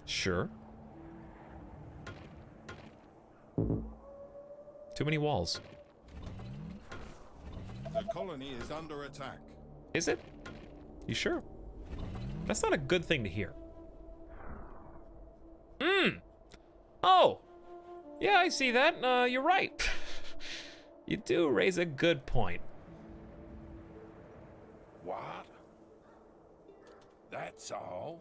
Sure. Too many walls. The colony is under attack. Is it? You sure? That's not a good thing to hear. Oh! Yeah, I see that. You're right. You do raise a good point. What? That's all?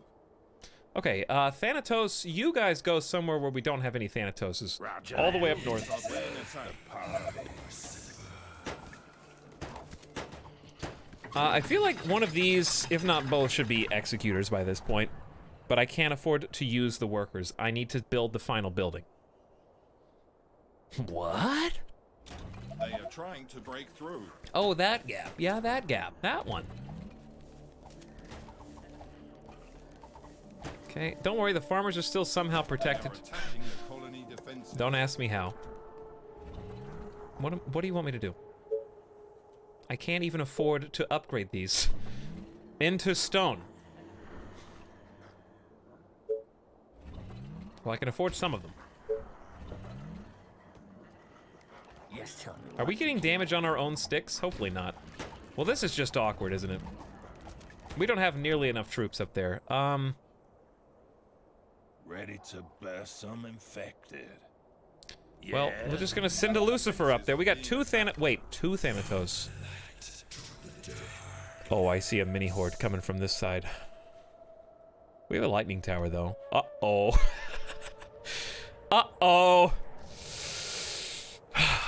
Okay, Thanatos, you guys go somewhere where we don't have any Thanatoses. Roger. All the way up north. Are being attacked. I feel like one of these, if not both, should be executors by this point. But I can't afford to use the workers. I need to build the final building. What? They are trying to break through. Oh, that gap. Yeah, that gap. That one. Okay, don't worry, the farmers are still somehow They protected. are attacking the colony defenses. Don't ask me how. What do you want me to do? I can't even afford to upgrade these into stone. Well, I can afford some of them. Yes, tell me. Are we getting damage on our own sticks? Hopefully not. Well, this is just awkward, isn't it? We don't have nearly enough troops up there. Ready to burst some infected. Well, we're just gonna send a Lucifer up there. We got two Thanatos. Oh, I see a mini horde coming from this side. We have a lightning tower, though. Uh-oh. Uh-oh.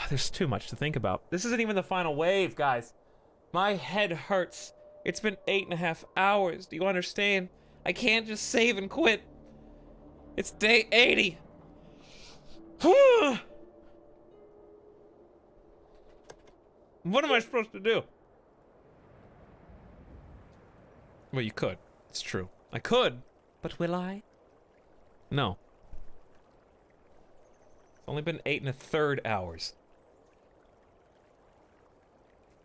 There's too much to think about. This isn't even the final wave, guys. My head hurts. It's been 8.5 hours. Do you understand? I can't just save and quit. It's day 80. What am I supposed to do? Well, you could. It's true. I could, but will I? No. It's only been 8.33 hours.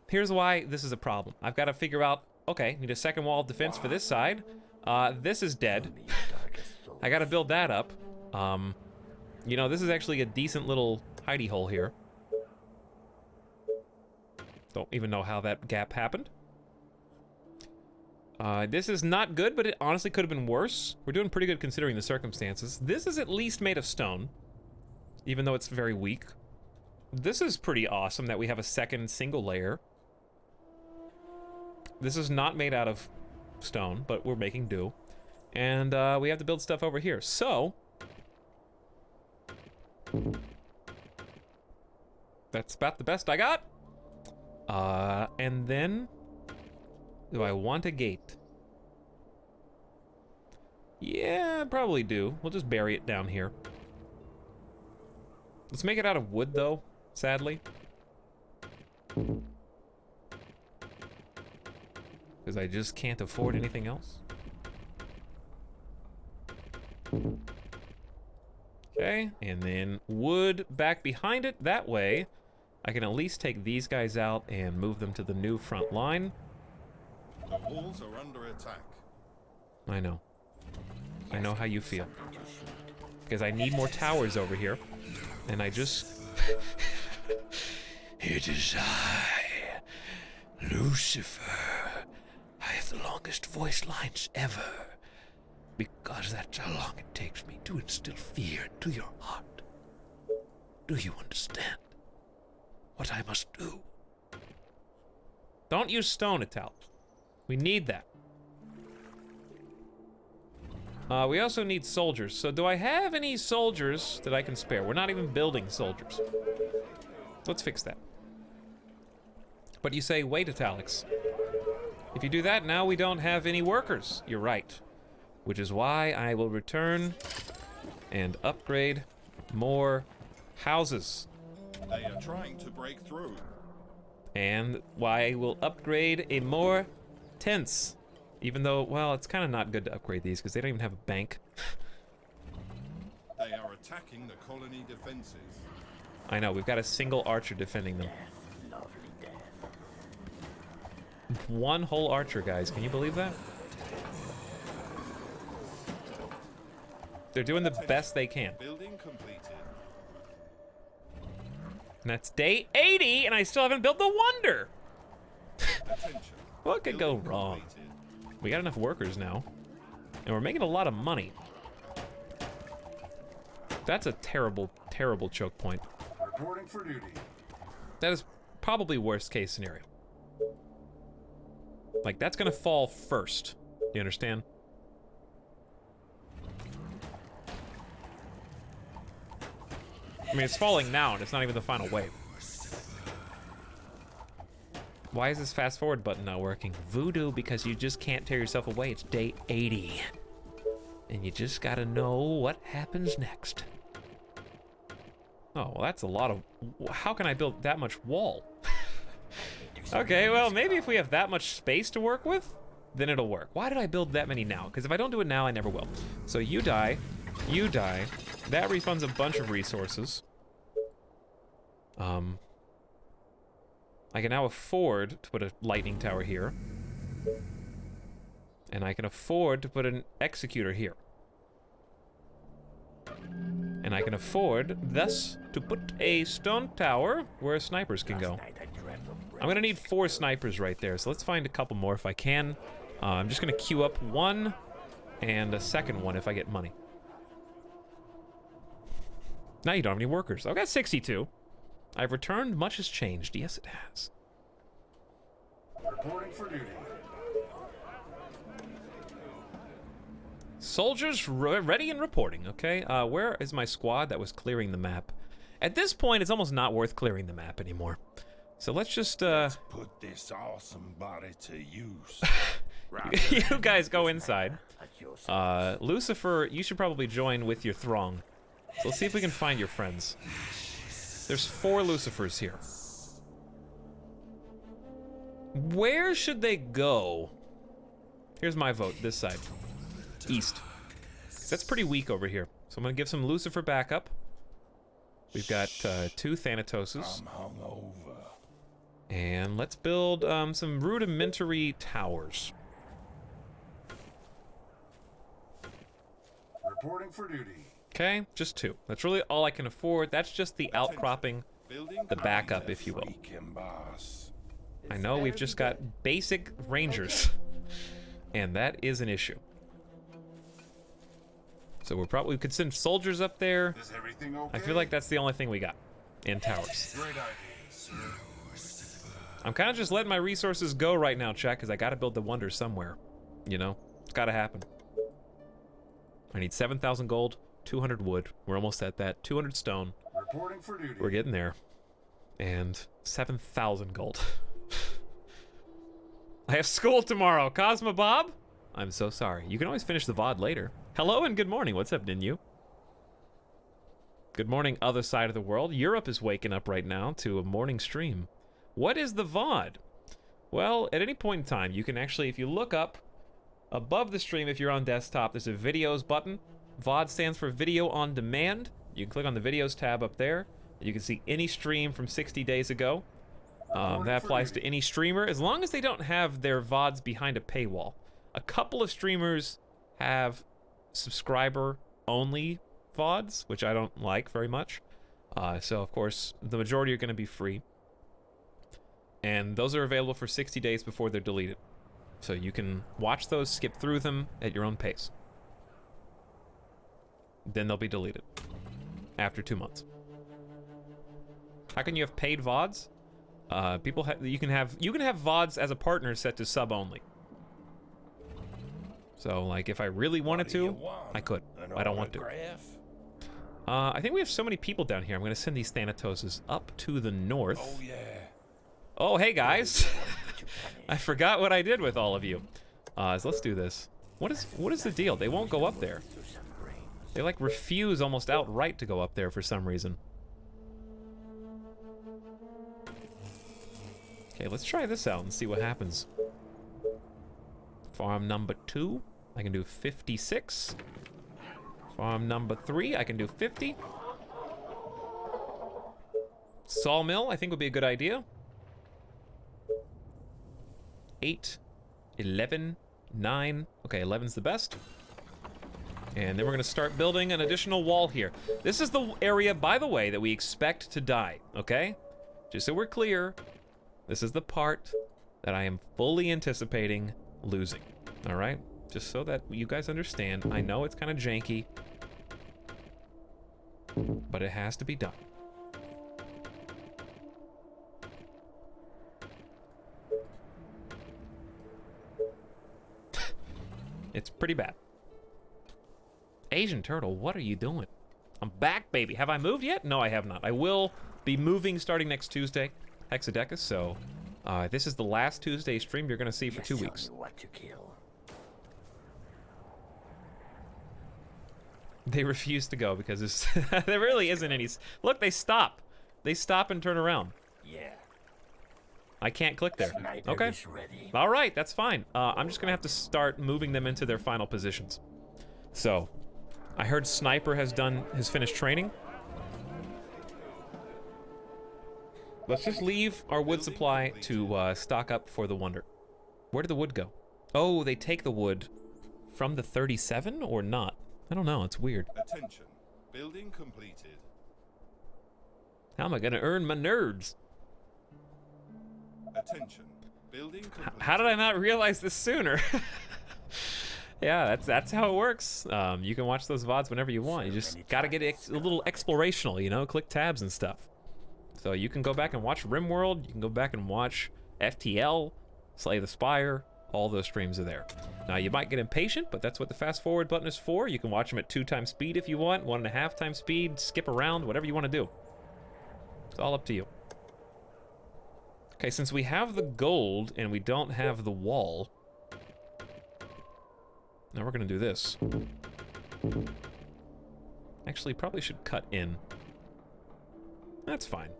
Here's why this is a problem. I've got to figure out, okay, need a second wall of defense for this side. This is dead. I got to build that up. You know, this is actually a decent little hidey hole here. Don't even know how that gap happened. This is not good, but it honestly could have been worse. We're doing pretty good considering the circumstances. This is at least made of stone, even though it's very weak. This is pretty awesome that we have a second single layer. This is not made out of stone, but we're making do. And we have to build stuff over here. So, that's about the best I got. And then, do I want a gate? Yeah, I probably do. We'll just bury it down here. Let's make it out of wood, though, sadly. Because I just can't afford anything else. Okay, and then wood back behind it. That way, I can at least take these guys out and move them to the new front line. The walls are under attack. I know. I know how you feel. Because I need more towers over here. And I just... It is I, Lucifer. I have the longest voice lines ever. Because that's how long it takes me to instill fear into your heart. Do you understand what I must do? Don't use stone, Etalyx. We need that. We also need soldiers. So do I have any soldiers that I can spare? We're not even building soldiers. Let's fix that. But you say, wait, Etalyx. If you do that, now we don't have any workers. You're right. Which is why I will return and upgrade more houses. They are trying to break through. And why I will upgrade a more tents. Even though, well, it's kind of not good to upgrade these because they don't even have a bank. They are attacking the colony defenses. I know, we've got a single archer defending them. Lovely death. One whole archer, guys. Can you believe that? They're doing the best they can. Building completed. And that's day 80, and I still haven't built the wonder. Attention. What could go Building wrong? completed. We got enough workers now. And we're making a lot of money. That's a terrible, terrible choke point. Reporting for duty. That is probably worst case scenario. Like, that's gonna fall first. You understand? I mean, it's falling now, and it's not even the final wave. Why is this fast forward button not working? Voodoo, because you just can't tear yourself away. It's day 80. And you just gotta know what happens next. Oh, well, that's a lot of... How can I build that much wall? Okay, well, maybe if we have that much space to work with, then it'll work. Why did I build that many now? Because if I don't do it now, I never will. So you die. You die. That refunds a bunch of resources. I can now afford to put a lightning tower here. And I can afford to put an executor here. And I can afford, thus, to put a stone tower where snipers can go. I'm gonna need 4 snipers right there, so let's find a couple more if I can. I'm just gonna queue up 1 and a second one if I get money. Now you don't have any workers. I've got 62. I've returned, much has changed. Yes, it has. Reporting for duty. Soldiers ready and reporting, okay? Where is my squad that was clearing the map? At this point, it's almost not worth clearing the map anymore. So let's just, Let's put this awesome body to use. you guys go inside. Lucifer, you should probably join with your throng. So let's see if we can find your friends. There's 4 Lucifers here. Where should they go? Here's my vote, this side. East. That's pretty weak over here. So I'm gonna give some Lucifer backup. We've got 2 Thanatoses. I'm hungover. And let's build some rudimentary towers. Reporting for duty. Okay, just 2. That's really all I can afford. That's just the outcropping, the backup, if you will. Freaking boss. I know we've just got basic rangers, and that is an issue. So we could send soldiers up there. Is everything okay? I feel like that's the only thing we got in towers. Great idea, sir. I'm kind of just letting my resources go right now, chat, because I got to build the wonder somewhere. You know, it's got to happen. I need 7,000 gold, 200 wood. We're almost at that. 200 stone. Reporting for duty. We're getting there. And 7,000 gold. I have school tomorrow. Cosmo Bob? I'm so sorry. You can always finish the VOD later. Hello and good morning. What's up, Ninyu? Good morning, other side of the world. Europe is waking up right now to a morning stream. What is the VOD? Well, at any point in time, you can actually, if you look up above the stream, if you're on desktop, there's a videos button. VOD stands for video on demand. You can click on the videos tab up there. You can see any stream from 60 days ago. That applies to any streamer, as long as they don't have their VODs behind a paywall. A couple of streamers have subscriber-only VODs, which I don't like very much. So, of course, the majority are going to be free. And those are available for 60 days before they're deleted. So you can watch those, skip through them at your own pace. Then they'll be deleted after 2 months. How can you have paid VODs? You can have VODs as a partner set to sub only. So, like, if I really wanted to, I could. I don't want to. I think we have so many people down here. I'm going to send these Thanatoses up to the north. Oh, yeah. Oh, hey, guys. I forgot what I did with all of you. So let's do this. What is the deal? They won't go up there. They, like, refuse almost outright to go up there for some reason. Okay, let's try this out and see what happens. Farm number 2, I can do 56. Farm number 3, I can do 50. Sawmill, I think would be a good idea. 8, 11, 9. Okay, 11's the best. And then we're gonna start building an additional wall here. This is the area, by the way, that we expect to die, okay? Just so we're clear, this is the part that I am fully anticipating losing, all right? Just so that you guys understand. I know it's kind of janky, but it has to be done. It's pretty bad. Asian Turtle, what are you doing? I'm back, baby. Have I moved yet? No, I have not. I will be moving starting next Tuesday, Hexadecus, so this is the last Tuesday stream you're gonna see for 2 weeks. What to kill. They refuse to go because there really isn't any. Look, they stop. They stop and turn around. Yeah. I can't click there. Sniper Okay. is ready. All right, that's fine. I'm just gonna have to start moving them into their final positions. So, I heard Sniper has finished training. Let's just leave our wood supply to stock up for the Wonder. Where did the wood go? Oh, they take the wood from the 37 or not? I don't know, it's weird. Attention. Building completed. How am I gonna earn my nerds? Attention. Building completed. How did I not realize this sooner? Yeah, that's how it works. You can watch those VODs whenever you want. You just gotta get a little explorational, you know, click tabs and stuff. So you can go back and watch RimWorld, you can go back and watch FTL, Slay the Spire, all those streams are there. Now you might get impatient, but that's what the fast forward button is for. You can watch them at 2x speed if you want, 1.5 times speed, skip around, whatever you want to do. It's all up to you. Okay, since we have the gold and we don't have the wall, now we're gonna do this. Actually, probably should cut in. That's fine.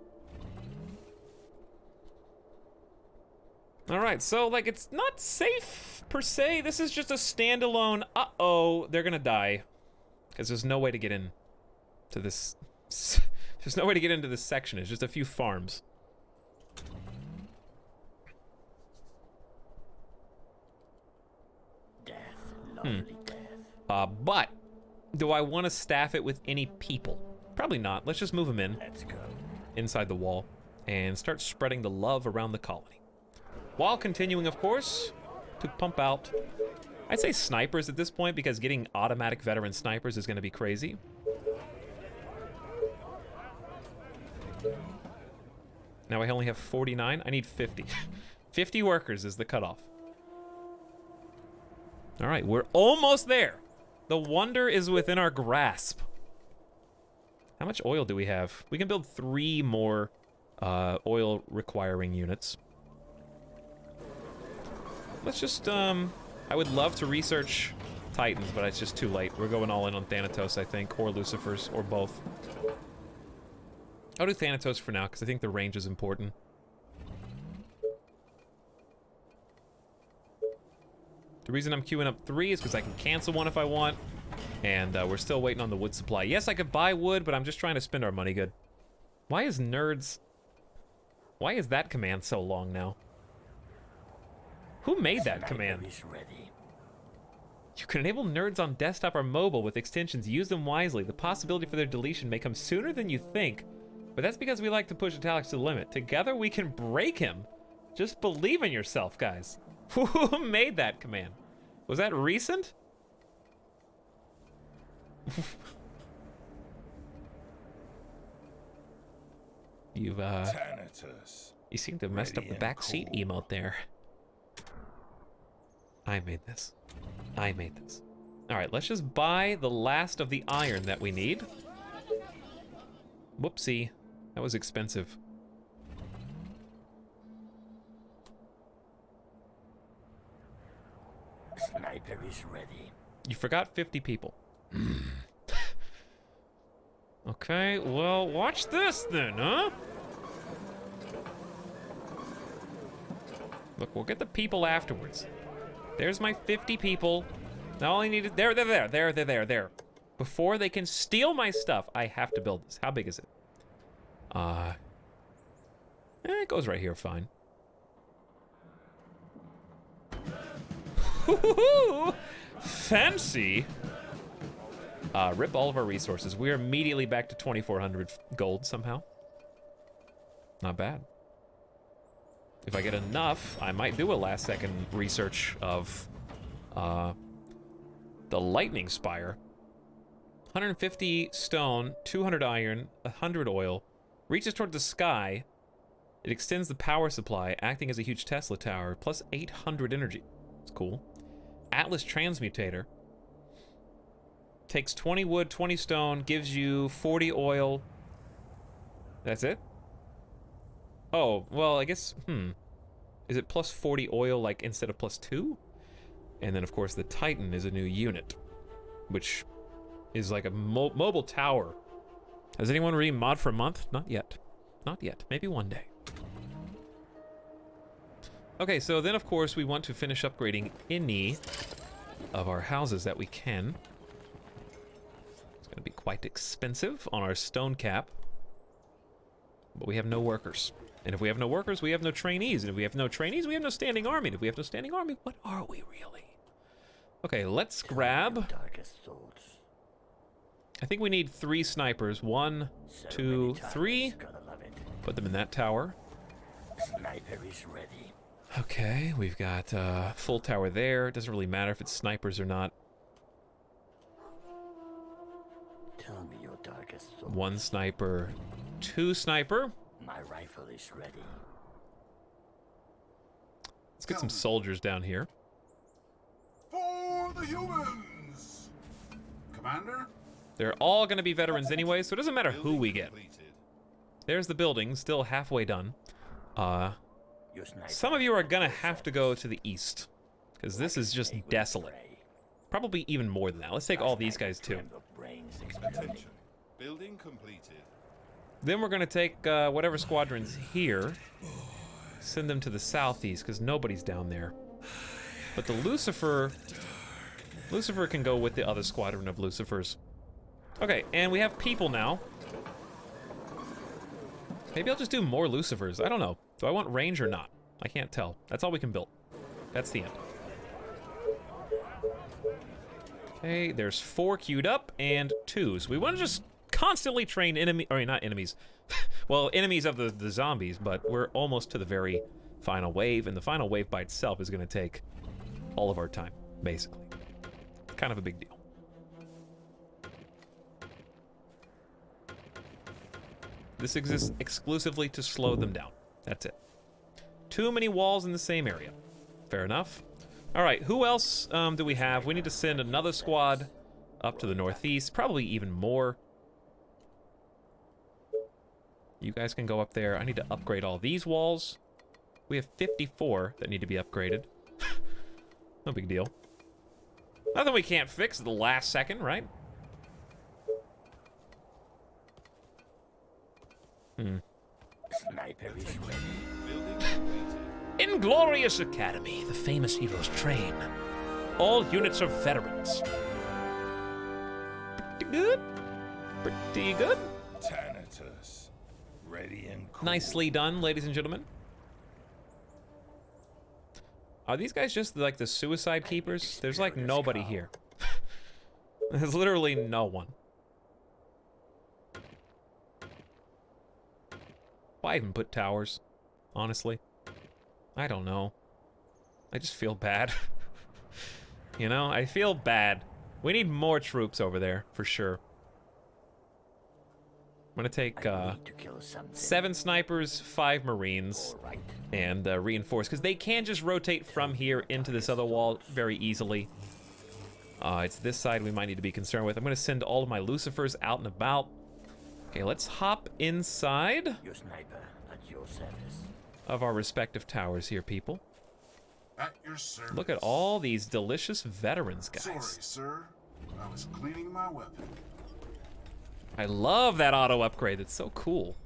All right, so like it's not safe per se. This is just a standalone, uh-oh, they're gonna die. Because there's no way to get in to this, there's no way to get into this section. It's just a few farms. But do I want to staff it with any people? Probably not. Let's just move them in. Let's go. Inside the wall and start spreading the love around the colony. While continuing, of course, to pump out, I'd say snipers at this point because getting automatic veteran snipers is going to be crazy. Now I only have 49. I need 50. 50 workers is the cutoff. All right, we're almost there. The Wonder is within our grasp. How much oil do we have? We can build 3 more oil requiring units. Let's just, I would love to research Titans, but it's just too late. We're going all in on Thanatos, I think, or Lucifer's, or both. I'll do Thanatos for now, because I think the range is important. The reason I'm queuing up 3 is because I can cancel one if I want, and we're still waiting on the wood supply. Yes, I could buy wood, but I'm just trying to spend our money good. Why is nerds... Why is that command so long now? Who made that command? Ready. You can enable nerds on desktop or mobile with extensions. Use them wisely. The possibility for their deletion may come sooner than you think, but that's because we like to push Etalyx to the limit. Together we can break him. Just believe in yourself, guys. Who made that command? Was that recent? You've you seem to have messed up the backseat emote there. I made this. I made this. All right, let's just buy the last of the iron that we need. Whoopsie, that was expensive. Sniper is ready. You forgot 50 people. Okay, well, watch this then, huh? Look, we'll get the people afterwards. There's my 50 people. Now all I need is... There. Before they can steal my stuff, I have to build this. How big is it? It goes right here, fine. Fancy. Rip all of our resources. We're immediately back to 2,400 gold somehow. Not bad. If I get enough, I might do a last second research of the Lightning Spire. 150 stone, 200 iron, 100 oil. Reaches toward the sky. It extends the power supply, acting as a huge Tesla tower, plus 800 energy. It's cool. Atlas Transmutator. Takes 20 wood, 20 stone, gives you 40 oil. That's it? Oh, well, I guess, Is it plus 40 oil, like, instead of plus 2? And then, of course, the Titan is a new unit, which is like a mobile tower. Has anyone redeemed mod for a month? Not yet. Not yet. Maybe one day. Okay, so then, of course, we want to finish upgrading any of our houses that we can. quite expensive on our stone cap. But we have no workers. And if we have no workers, we have no trainees. And if we have no trainees, we have no standing army. And if we have no standing army, what are we really? Okay, let's grab... I think we need 3 snipers. 1, 2, 3. Put them in that tower. Sniper is ready. Okay, we've got full tower there. It doesn't really matter if it's snipers or not. Tell me your darkest thoughts. 1 sniper, 2 sniper. My rifle is ready. Let's get some soldiers down here. For the humans! Commander? They're all going to be veterans anyway, so it doesn't matter who we get. There's the building, still halfway done. Some of you are going to have to go to the east, because this is just desolate. Probably even more than that. Let's take all these guys too. Attention. Building completed. Then we're going to take whatever squadron's here, send them to the southeast, because nobody's down there. But the Lucifer can go with the other squadron of Lucifers. Okay, and we have people now. Maybe I'll just do more Lucifers. I don't know. Do I want range or not? I can't tell. That's all we can build. That's the end. Okay, there's 4 queued up and 2. So we want to just constantly train not enemies. Well, enemies of the zombies, but we're almost to the very final wave, and the final wave by itself is going to take all of our time, basically. Kind of a big deal. This exists exclusively to slow them down. That's it. Too many walls in the same area. Fair enough. All right, who else do we have? We need to send another squad up to the northeast, probably even more. You guys can go up there. I need to upgrade all these walls. We have 54 that need to be upgraded. No big deal. Nothing we can't fix at the last second, right? Sniper is ready. Building completed. Inglorious Academy, the famous heroes train. All units are veterans. Pretty good. Pretty good. Thanatos, ready and cool. Nicely done, ladies and gentlemen. Are these guys just like the suicide keepers? There's like nobody here. There's literally no one. Why even put towers? Honestly. I don't know. I just feel bad. You know, I feel bad. We need more troops over there, for sure. I'm gonna take 7 snipers, 5 marines, and reinforce, because they can just rotate from here into this other wall very easily. It's this side we might need to be concerned with. I'm gonna send all of my Lucifers out and about. Okay, let's hop inside Your sniper at your service. of our respective towers here, people. At your service. Look at all these delicious veterans, Sorry, guys. sir. I was cleaning my weapon. I love that auto upgrade. It's so cool.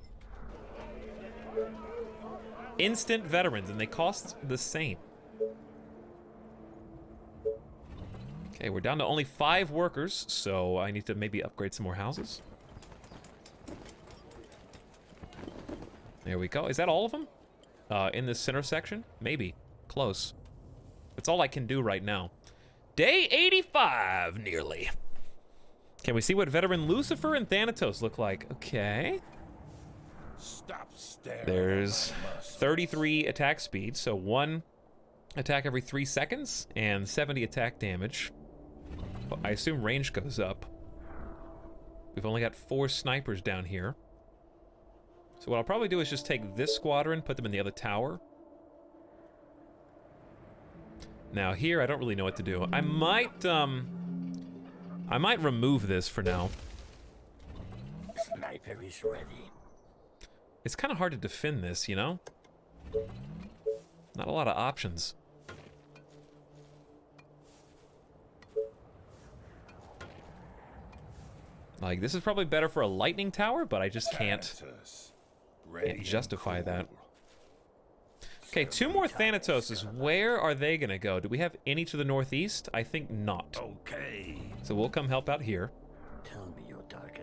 Instant veterans, and they cost the same. Okay, we're down to only 5 workers, so I need to maybe upgrade some more houses. There we go. Is that all of them? In this center section? Maybe. Close. That's all I can do right now. Day 85, nearly. Can we see what veteran Lucifer and Thanatos look like? Okay. Stop staring. There's 33 attack speed, so 1 attack every 3 seconds, and 70 attack damage. I assume range goes up. We've only got 4 snipers down here. So what I'll probably do is just take this squadron, put them in the other tower. Now here, I don't really know what to do. I might remove this for now. Sniper is ready. It's kind of hard to defend this, you know? Not a lot of options. Like, this is probably better for a lightning tower, but I just can't justify that. Okay, 2 more Thanatoses. Where are they gonna go? Do we have any to the northeast? I think not. Okay. So we'll come help out here. Tell me your darkest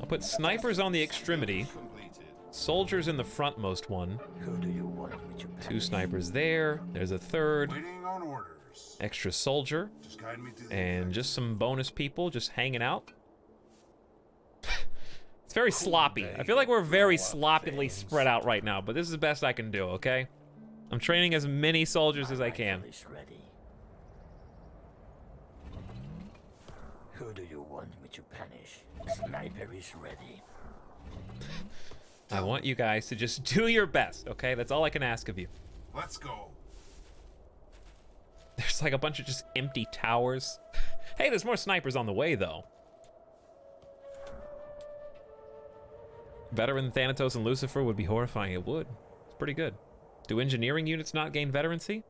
put snipers on the extremity. Completed. Soldiers in the frontmost one. Who do you want me to 2 snipers there. There's a third. Waiting on orders. Extra soldier. Just guide me to the And just some bonus people just hanging out. It's very sloppy. I feel like we're very sloppily spread out right now, but this is the best I can do, okay? I'm training as many soldiers as I can. Is ready. Who do you want me to punish? Sniper is ready. I want you guys to just do your best, okay? That's all I can ask of you. Let's go. There's like a bunch of just empty towers. Hey, there's more snipers on the way, though. Veteran Thanatos and Lucifer would be horrifying. It would. It's pretty good. Do engineering units not gain veterancy?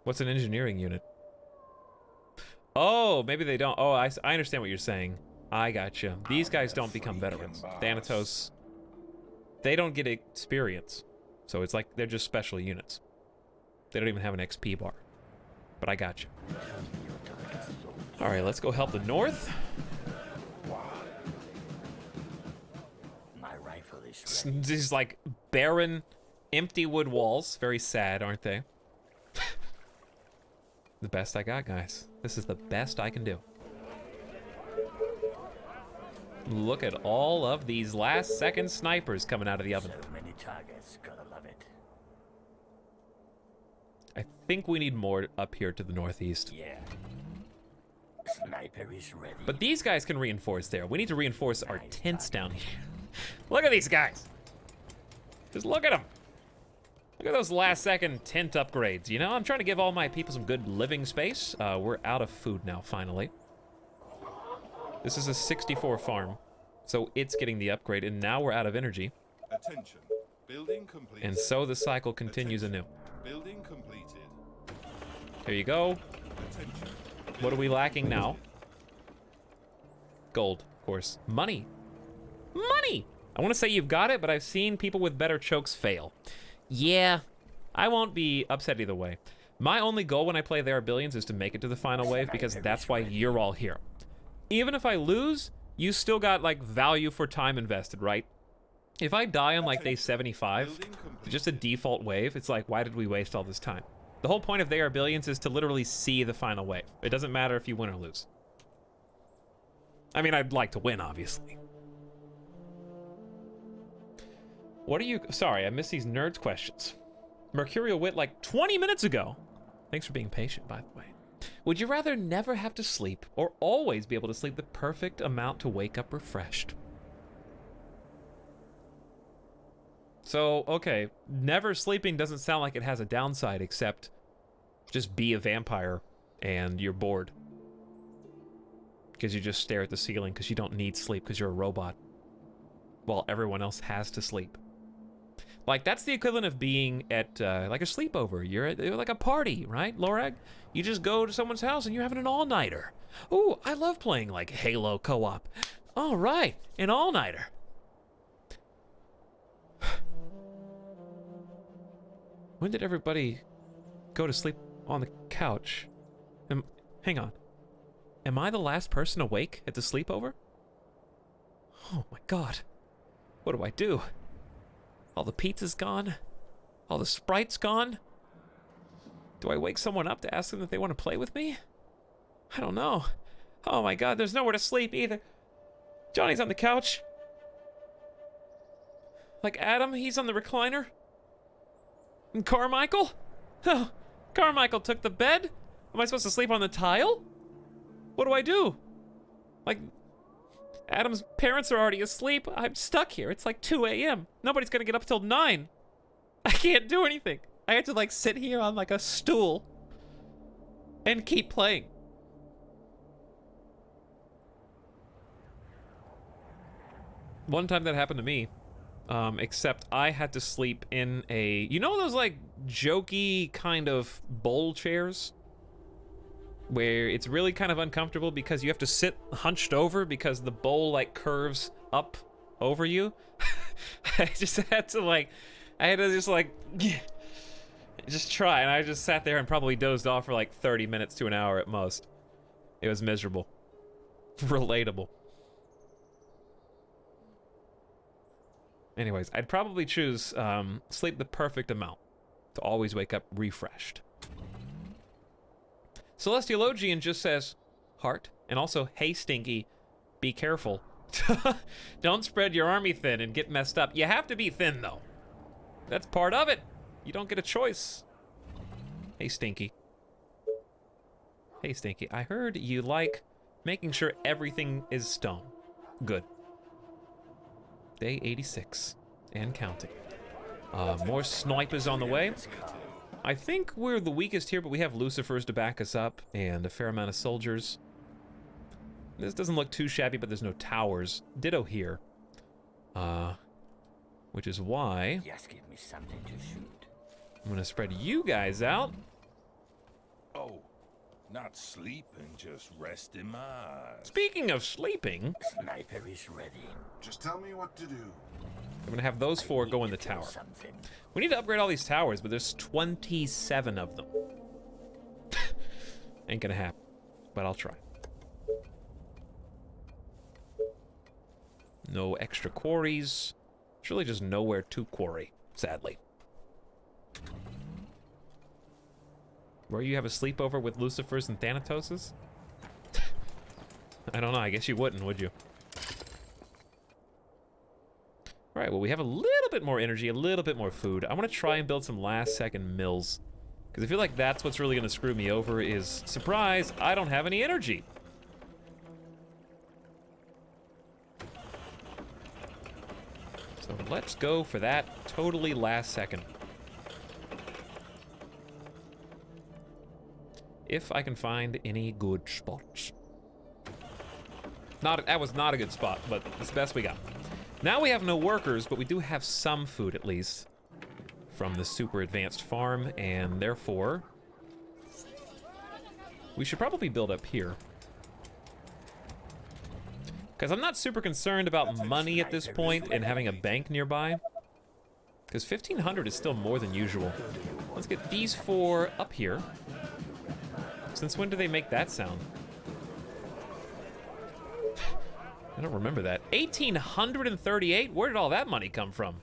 What's an engineering unit? Oh, maybe they don't. Oh, I understand what you're saying. I gotcha. These guys don't become veterans. Thanatos, they don't get experience. So it's like they're just special units. They don't even have an XP bar. But I gotcha. All right, let's go help the north. My rifle is ready. These like barren, empty wood walls. Very sad, aren't they? The best I got, guys. This is the best I can do. Look at all of these last-second snipers coming out of the oven. So many targets, gotta love it. I think we need more up here to the northeast. Yeah. Sniper is ready. But these guys can reinforce there. We need to reinforce our tents down here. Look at these guys. Just look at them. Look at those last-second tent upgrades. You know, I'm trying to give all my people some good living space. We're out of food now, finally. This is a 64 farm, so it's getting the upgrade, and now we're out of energy. Attention. Building complete. And so the cycle continues anew. Building completed. Here you go. Attention. What are we lacking now? Gold, of course. Money. Money! I want to say you've got it, but I've seen people with better chokes fail. Yeah, I won't be upset either way. My only goal when I play There Are Billions is to make it to the final wave, because that's why you're all here. Even if I lose, you still got, like, value for time invested, right? If I die on, like, day 75, just a default wave, it's like, why did we waste all this time? The whole point of They Are Billions is to literally see the final wave. It doesn't matter if you win or lose. I mean, I'd like to win, obviously. What are you... Sorry, I missed these nerds questions. Mercurial Wit like 20 minutes ago. Thanks for being patient, by the way. Would you rather never have to sleep or always be able to sleep the perfect amount to wake up refreshed? So, okay, never sleeping doesn't sound like it has a downside, except just be a vampire and you're bored. Because you just stare at the ceiling because you don't need sleep because you're a robot. While everyone else has to sleep. Like, that's the equivalent of being at, like, a sleepover. You're at like a party, right, Lorag? You just go to someone's house and you're having an all-nighter. Ooh, I love playing, like, Halo co-op. All right, an all-nighter. When did everybody go to sleep on the couch? Hang on. Am I the last person awake at the sleepover? Oh, my God. What do I do? All the pizza's gone? All the Sprite's gone? Do I wake someone up to ask them if they want to play with me? I don't know. Oh my God, there's nowhere to sleep either. Johnny's on the couch. Like Adam, he's on the recliner. And Carmichael? Oh, Carmichael took the bed? Am I supposed to sleep on the tile? What do I do? Like... Adam's parents are already asleep. I'm stuck here. It's like 2 a.m. Nobody's gonna get up till 9. I can't do anything. I have to like sit here on like a stool and keep playing. One time that happened to me, except I had to sleep in a, you know those like jokey kind of bowl chairs? Where it's really kind of uncomfortable because you have to sit hunched over because the bowl like curves up over you. I just had to just try, and I just sat there and probably dozed off for like 30 minutes to an hour at most. It was miserable. Relatable. Anyways, I'd probably choose sleep the perfect amount to always wake up refreshed. Celestialogian just says, heart, and also, hey Stinky, be careful. Don't spread your army thin and get messed up. You have to be thin, though. That's part of it. You don't get a choice. Hey Stinky. Hey Stinky, I heard you like making sure everything is stone. Good. Day 86 and counting. More snipers on the way. I think we're the weakest here, but we have Lucifers to back us up and a fair amount of soldiers. This doesn't look too shabby, but there's no towers. Ditto here. Which is why Just give me something to shoot. I'm gonna spread you guys out. Oh, not sleeping, just resting my eyes. Speaking of sleeping, Sniper is ready. Just tell me what to do. I'm gonna have those four go in the tower. Something. We need to upgrade all these towers, but there's 27 of them. Ain't gonna happen, but I'll try. No extra quarries. There's really just nowhere to quarry, sadly. Where you have a sleepover with Lucifers and Thanatoses? I don't know, I guess you wouldn't, would you? Alright, well we have a little bit more energy, a little bit more food. I want to try and build some last-second mills. Because I feel like that's what's really going to screw me over is, surprise, I don't have any energy. So let's go for that totally last second. If I can find any good spots. That was not a good spot, but it's the best we got. Now we have no workers, but we do have some food at least from the super advanced farm, and therefore we should probably build up here. Because I'm not super concerned about money at this point and having a bank nearby. Because 1,500 is still more than usual. Let's get these four up here. Since when do they make that sound? I don't remember that. 1,838? Where did all that money come from?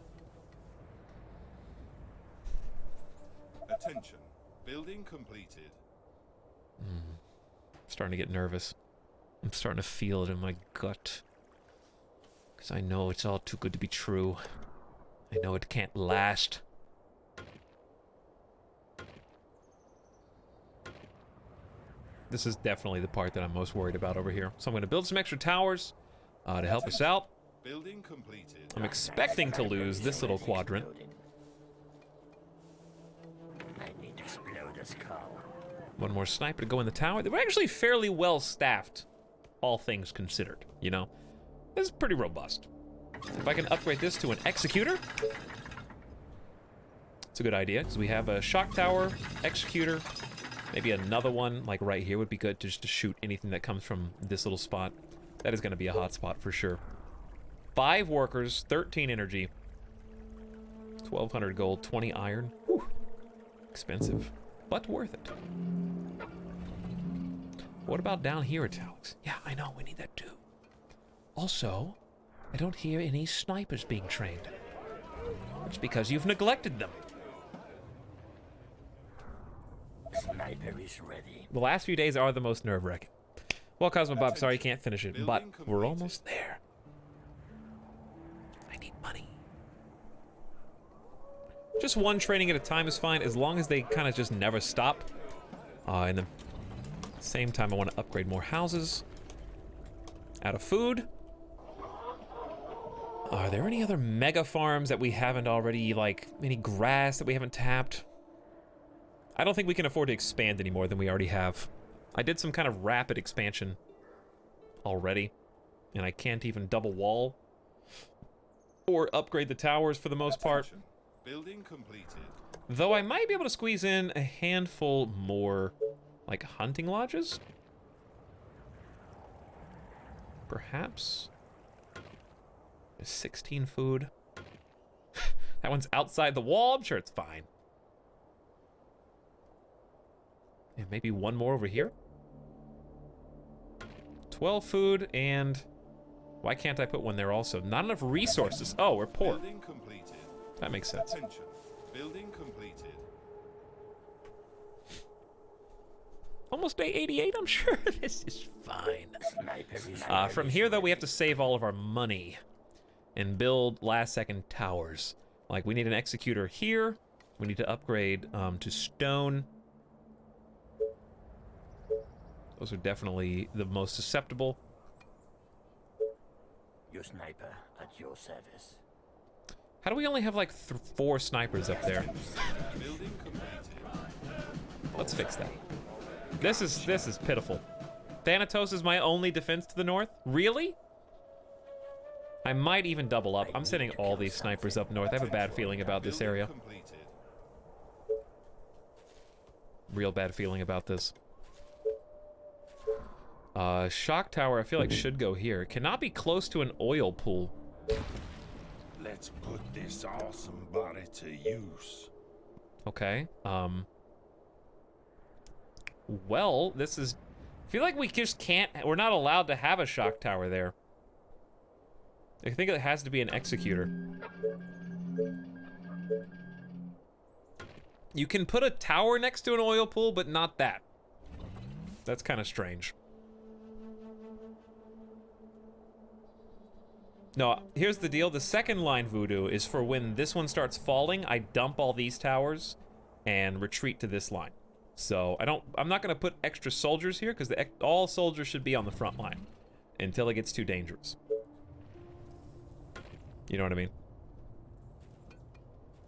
Attention. Building completed. Starting to get nervous. I'm starting to feel it in my gut. Because I know it's all too good to be true. I know it can't last. This is definitely the part that I'm most worried about over here. So I'm going to build some extra towers to help us out. Building completed. I'm expecting to lose this little quadrant. I need to explode this cow. One more sniper to go in the tower. They were actually fairly well staffed, all things considered, you know? This is pretty robust. If I can upgrade this to an executor, it's a good idea, because we have a shock tower, executor, maybe another one, like right here would be good just to shoot anything that comes from this little spot. That is going to be a hot spot for sure. 5 workers, 13 energy, 1,200 gold, 20 iron. Whew. Expensive, but worth it. What about down here at Etalyx? Yeah, I know, we need that too. Also, I don't hear any snipers being trained. It's because you've neglected them. Sniper is ready. The last few days are the most nerve-wracking. Well, Cosmo Bob, sorry you can't finish it, but we're almost there. I need money. Just one training at a time is fine, as long as they kind of just never stop. In the same time, I want to upgrade more houses. Out of food. Are there any other mega farms that we haven't already, like, any grass that we haven't tapped? I don't think we can afford to expand any more than we already have. I did some kind of rapid expansion already, and I can't even double wall or upgrade the towers for the most part. Attention. Building completed. Though I might be able to squeeze in a handful more, like, hunting lodges? Perhaps? There's 16 food. That one's outside the wall. I'm sure it's fine. And maybe one more over here. 12 food and... Why can't I put one there also? Not enough resources. Oh, we're poor. Building completed. That makes sense. Attention. Building completed. Almost day 88, I'm sure. This is fine. From here, though, we have to save all of our money and build last-second towers. Like, we need an executor here. We need to upgrade to stone. Those are definitely the most susceptible. Your sniper at your service. How do we only have like 4 snipers up there? Building completed. Let's fix that. This is pitiful. Thanatos is my only defense to the north? Really? I might even double up. I'm sending all these snipers up north. I have a bad feeling about this area. Completed. Real bad feeling about this. Shock tower I feel like should go here. It cannot be close to an oil pool. Let's put this awesome body to use. Okay. Well, this is... I feel like we just can't... We're not allowed to have a shock tower there. I think it has to be an executor. You can put a tower next to an oil pool, but not that. That's kind of strange. No, here's the deal. The second line voodoo is for when this one starts falling, I dump all these towers and retreat to this line. So I'm not going to put extra soldiers here because all soldiers should be on the front line until it gets too dangerous. You know what I mean?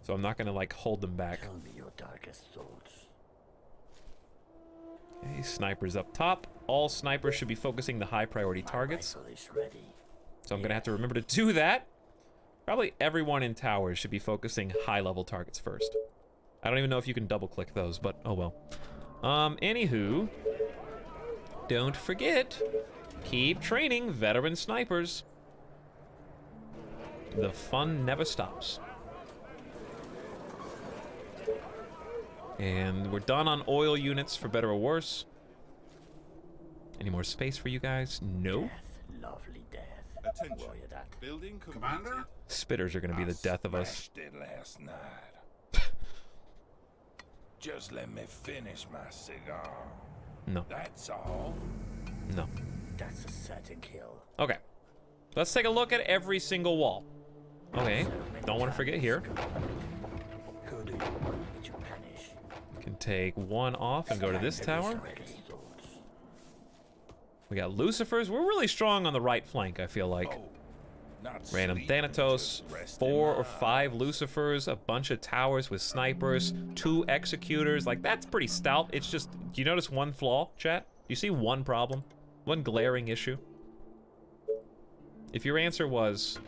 So I'm not going to like hold them back. Tell me your darkest thoughts. Okay, snipers up top. All snipers should be focusing the high priority targets. My rifle is ready. So I'm gonna have to remember to do that. Probably everyone in towers should be focusing high-level targets first. I don't even know if you can double-click those, but oh well. Anywho, don't forget, keep training veteran snipers. The fun never stops. And we're done on oil units for better or worse. Any more space for you guys? No. Death, lovely death. Attention. Warrior that. Building completed. Commander? Spitters are gonna be the death of us. Smashed it last night. Just let me finish my cigar. No. That's all. No. That's a certain kill. Okay. Let's take a look at every single wall. Okay. Don't want to forget here. Who do you want me to punish? Can take one off and go to this tower. Darkest thoughts. We got Lucifers. We're really strong on the right flank, I feel like. Oh, not Random sleep, Thanatos, just rest 4 in or my 5 Lucifers, a bunch of towers with snipers, 2 executors. Like, that's pretty stout. It's just, do you notice one flaw, chat? Do you see one problem? One glaring issue? If your answer was,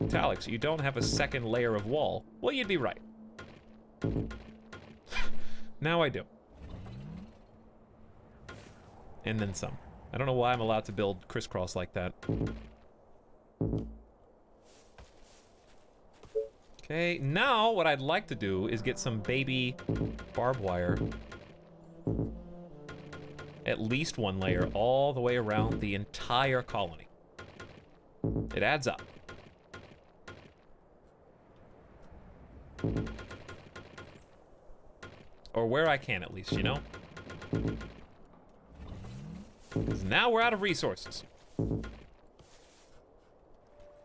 Etalyx, you don't have a second layer of wall, well, you'd be right. Now I do. And then some. I don't know why I'm allowed to build crisscross like that. Okay, now what I'd like to do is get some baby barbed wire. At least 1 layer all the way around the entire colony. It adds up. Or where I can, at least, you know? 'Cause now we're out of resources.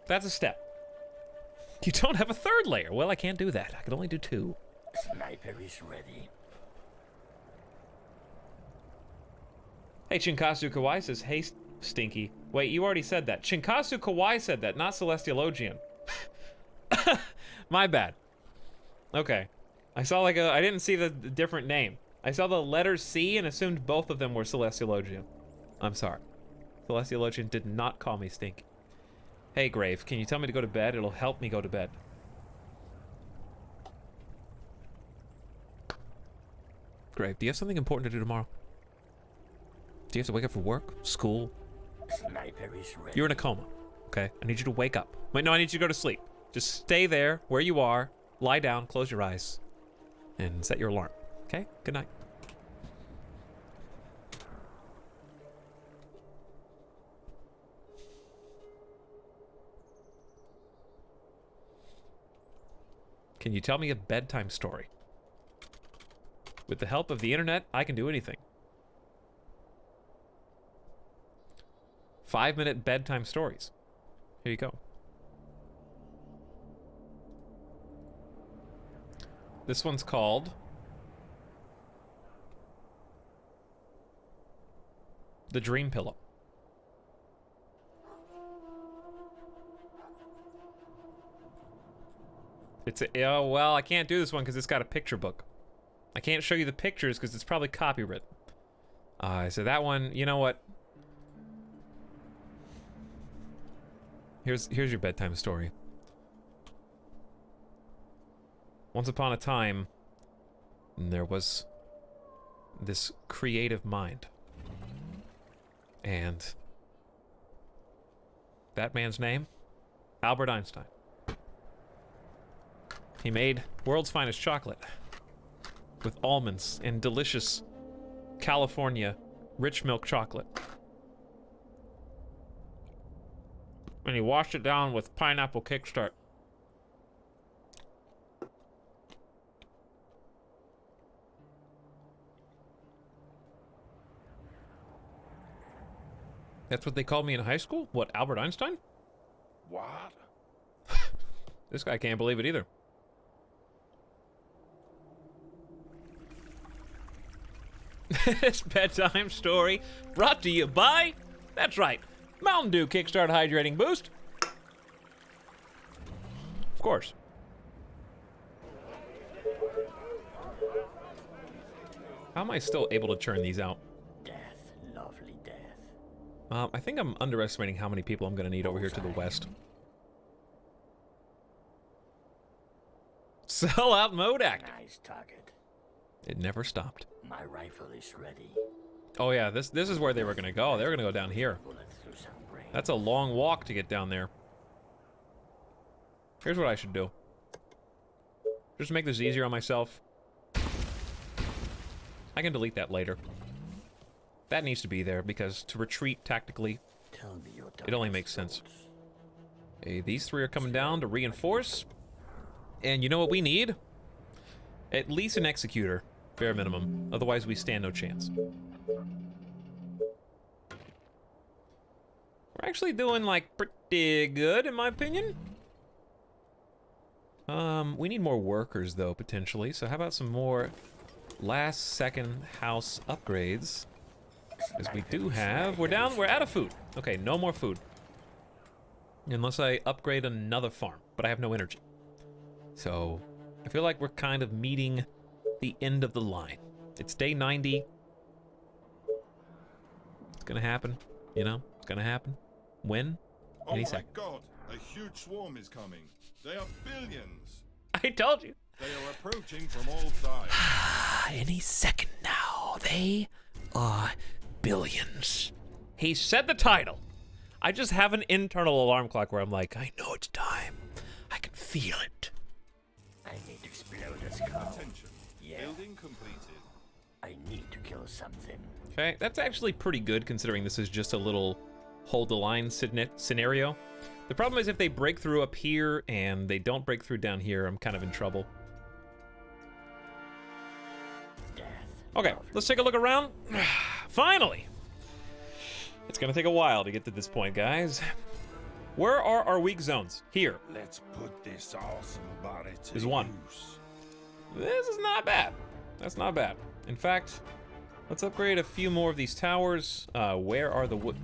That's a step. You don't have a 3rd layer. Well, I can't do that. I can only do 2. Sniper is ready. Hey, Chinkasu Kawai says, hey, Stinky. Wait, you already said that. Chinkasu Kawai said that, not Celestialogian. My bad. Okay. I saw like I didn't see the different name. I saw the letter C and assumed both of them were Celestialogian. I'm sorry. Celestialogian did not call me Stinky. Hey, Grave, can you tell me to go to bed? It'll help me go to bed. Grave, do you have something important to do tomorrow? Do you have to wake up for work? School? Sniper is ready. You're in a coma, okay? I need you to wake up. Wait, no, I need you to go to sleep. Just stay there where you are, lie down, close your eyes, and set your alarm, okay? Good night. Can you tell me a bedtime story? With the help of the internet, I can do anything. 5-minute bedtime stories. Here you go. This one's called The Dream Pillow. Oh, well, I can't do this one because it's got a picture book. I can't show you the pictures because it's probably copyrighted. So that one, you know what? Here's your bedtime story. Once upon a time, there was this creative mind. And that man's name? Albert Einstein. He made world's finest chocolate with almonds and delicious California rich milk chocolate. And he washed it down with pineapple kickstart. That's what they called me in high school? What, Albert Einstein? What? This guy can't believe it either. This bedtime story brought to you by, that's right, Mountain Dew Kickstart Hydrating Boost. Of course. How am I still able to churn these out? Death, lovely death. I think I'm underestimating how many people I'm going to need over here to the west. Sellout mode active. Nice target. It never stopped. My rifle is ready. Oh yeah, this is where they were going to go. They were going to go down here. Bullet through some brain. That's a long walk to get down there. Here's what I should do. Just to make this easier on myself. I can delete that later. That needs to be there because to retreat tactically, Tell me your it only makes sense. Okay, these three are coming down to reinforce. And you know what we need? At least an executor, bare minimum. Otherwise, we stand no chance. We're actually doing, like, pretty good, in my opinion. We need more workers, though, potentially. So how about some more last-second house upgrades? Because we do have... We're out of food. Okay, no more food. Unless I upgrade another farm. But I have no energy. So, I feel like we're kind of meeting the end of the line. It's day 90. It's gonna happen, you know? It's gonna happen. When? Any second. Oh my god, a huge swarm is coming. They are billions. I told you. They are approaching from all sides. Any second now. They are billions. He said the title. I just have an internal alarm clock where I'm like, I know it's time. I can feel it. I need to explode this car. Attention. Yeah. Building completed. I need to kill something. Okay, that's actually pretty good considering this is just a little hold the line scenario. The problem is if they break through up here and they don't break through down here, I'm kind of in trouble. Death. Okay, let's take a look around. Finally! It's gonna take a while to get to this point, guys. Where are our weak zones? Here. Let's put this awesome body to There's one. use. This is not bad. That's not bad. In fact, let's upgrade a few more of these towers. Where are the wood?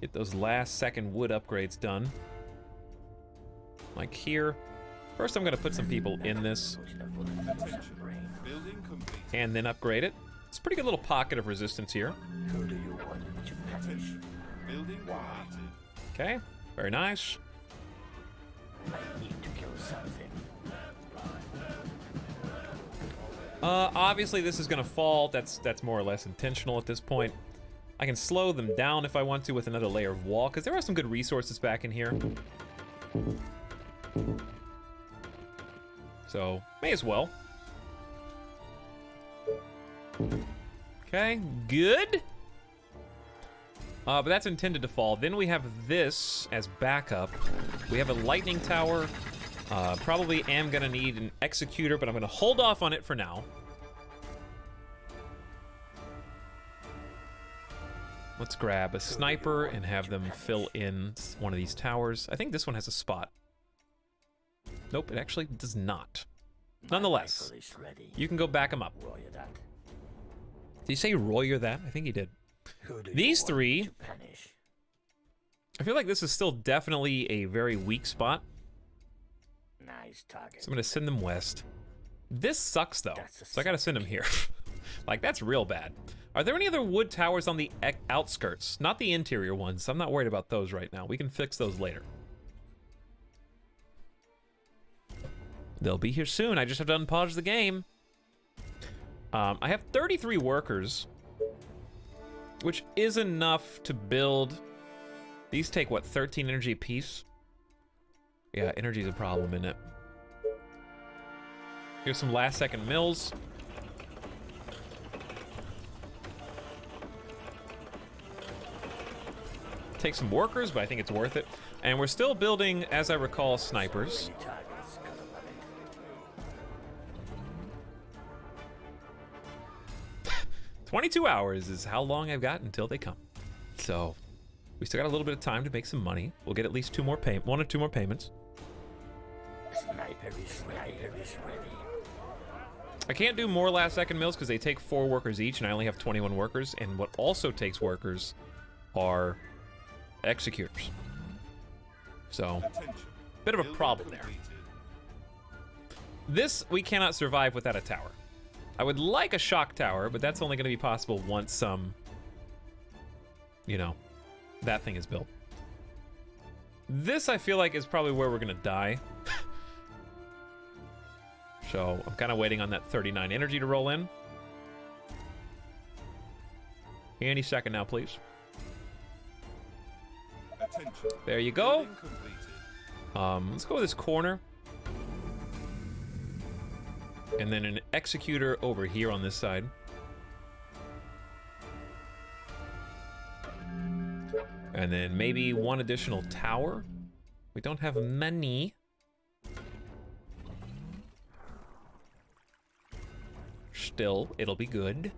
Get those last-second wood upgrades done. Like here. First, I'm gonna put some people in this, Attention. Building complete. and then upgrade it. It's a pretty good little pocket of resistance here. Who do you want to punish? Attention. Building completed. Okay, very nice. I need to kill something. Obviously this is gonna fall. That's more or less intentional at this point. I can slow them down if I want to with another layer of wall, because there are some good resources back in here. So, may as well. Okay, good. But that's intended to fall. Then we have this as backup. We have a lightning tower Probably am gonna need an executor, but I'm gonna hold off on it for now. Let's grab a sniper and have them fill in one of these towers. I think this one has a spot. Nope, it actually does not. Nonetheless, you can go back them up. Did you say Royer that? I think he did. These three, I feel like this is still definitely a very weak spot. Nice target. So I'm gonna send them west. This sucks though, so I gotta send them here. Like, that's real bad. Are there any other wood towers on the outskirts? Not the interior ones. I'm not worried about those right now. We can fix those later. They'll be here soon. I just have to unpause the game. I have 33 workers, which is enough to build. These take, what, 13 energy apiece? Yeah, energy's a problem, isn't it? Here's some last-second mills. Take some workers, but I think it's worth it. And we're still building, as I recall, snipers. 22 hours is how long I've got until they come. So we still got a little bit of time to make some money. We'll get at least 2 more one or two more payments. Sniper is ready. I can't do more last-second mills because they take 4 workers each, and I only have 21 workers. And what also takes workers are executors. So, bit of a problem there. This, we cannot survive without a tower. I would like a shock tower, but that's only going to be possible once, you know, that thing is built. This, I feel like, is probably where we're going to die. So, I'm kind of waiting on that 39 energy to roll in. Any second now, please. There you go. Let's go with this corner. And then an executor over here on this side. And then maybe one additional tower. We don't have many. Still, it'll be good.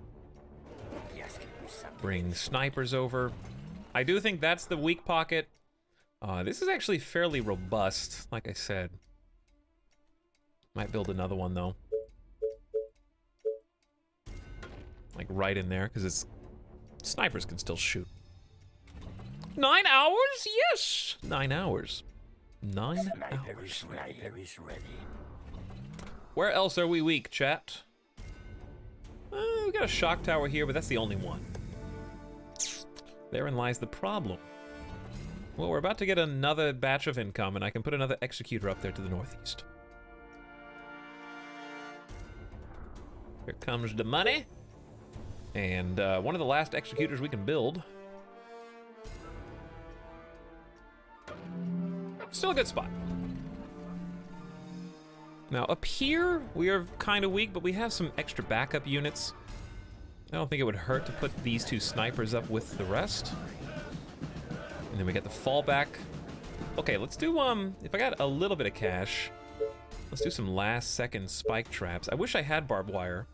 Bring snipers over. I do think that's the weak pocket. This is actually fairly robust, like I said. Might build another one, though. Like, right in there, because it's... snipers can still shoot. 9 hours? Yes! 9 hours. 9 hours. Sniper is ready. Where else are we weak, chat? We got a shock tower here, but that's the only one. Therein lies the problem. Well, we're about to get another batch of income, and I can put another executor up there to the northeast. Here comes the money. And one of the last executors we can build. Still a good spot. Now, up here, we are kind of weak, but we have some extra backup units. I don't think it would hurt to put these 2 snipers up with the rest. And then we get the fallback. Okay, let's do, if I got a little bit of cash, let's do some last-second spike traps. I wish I had barbed wire.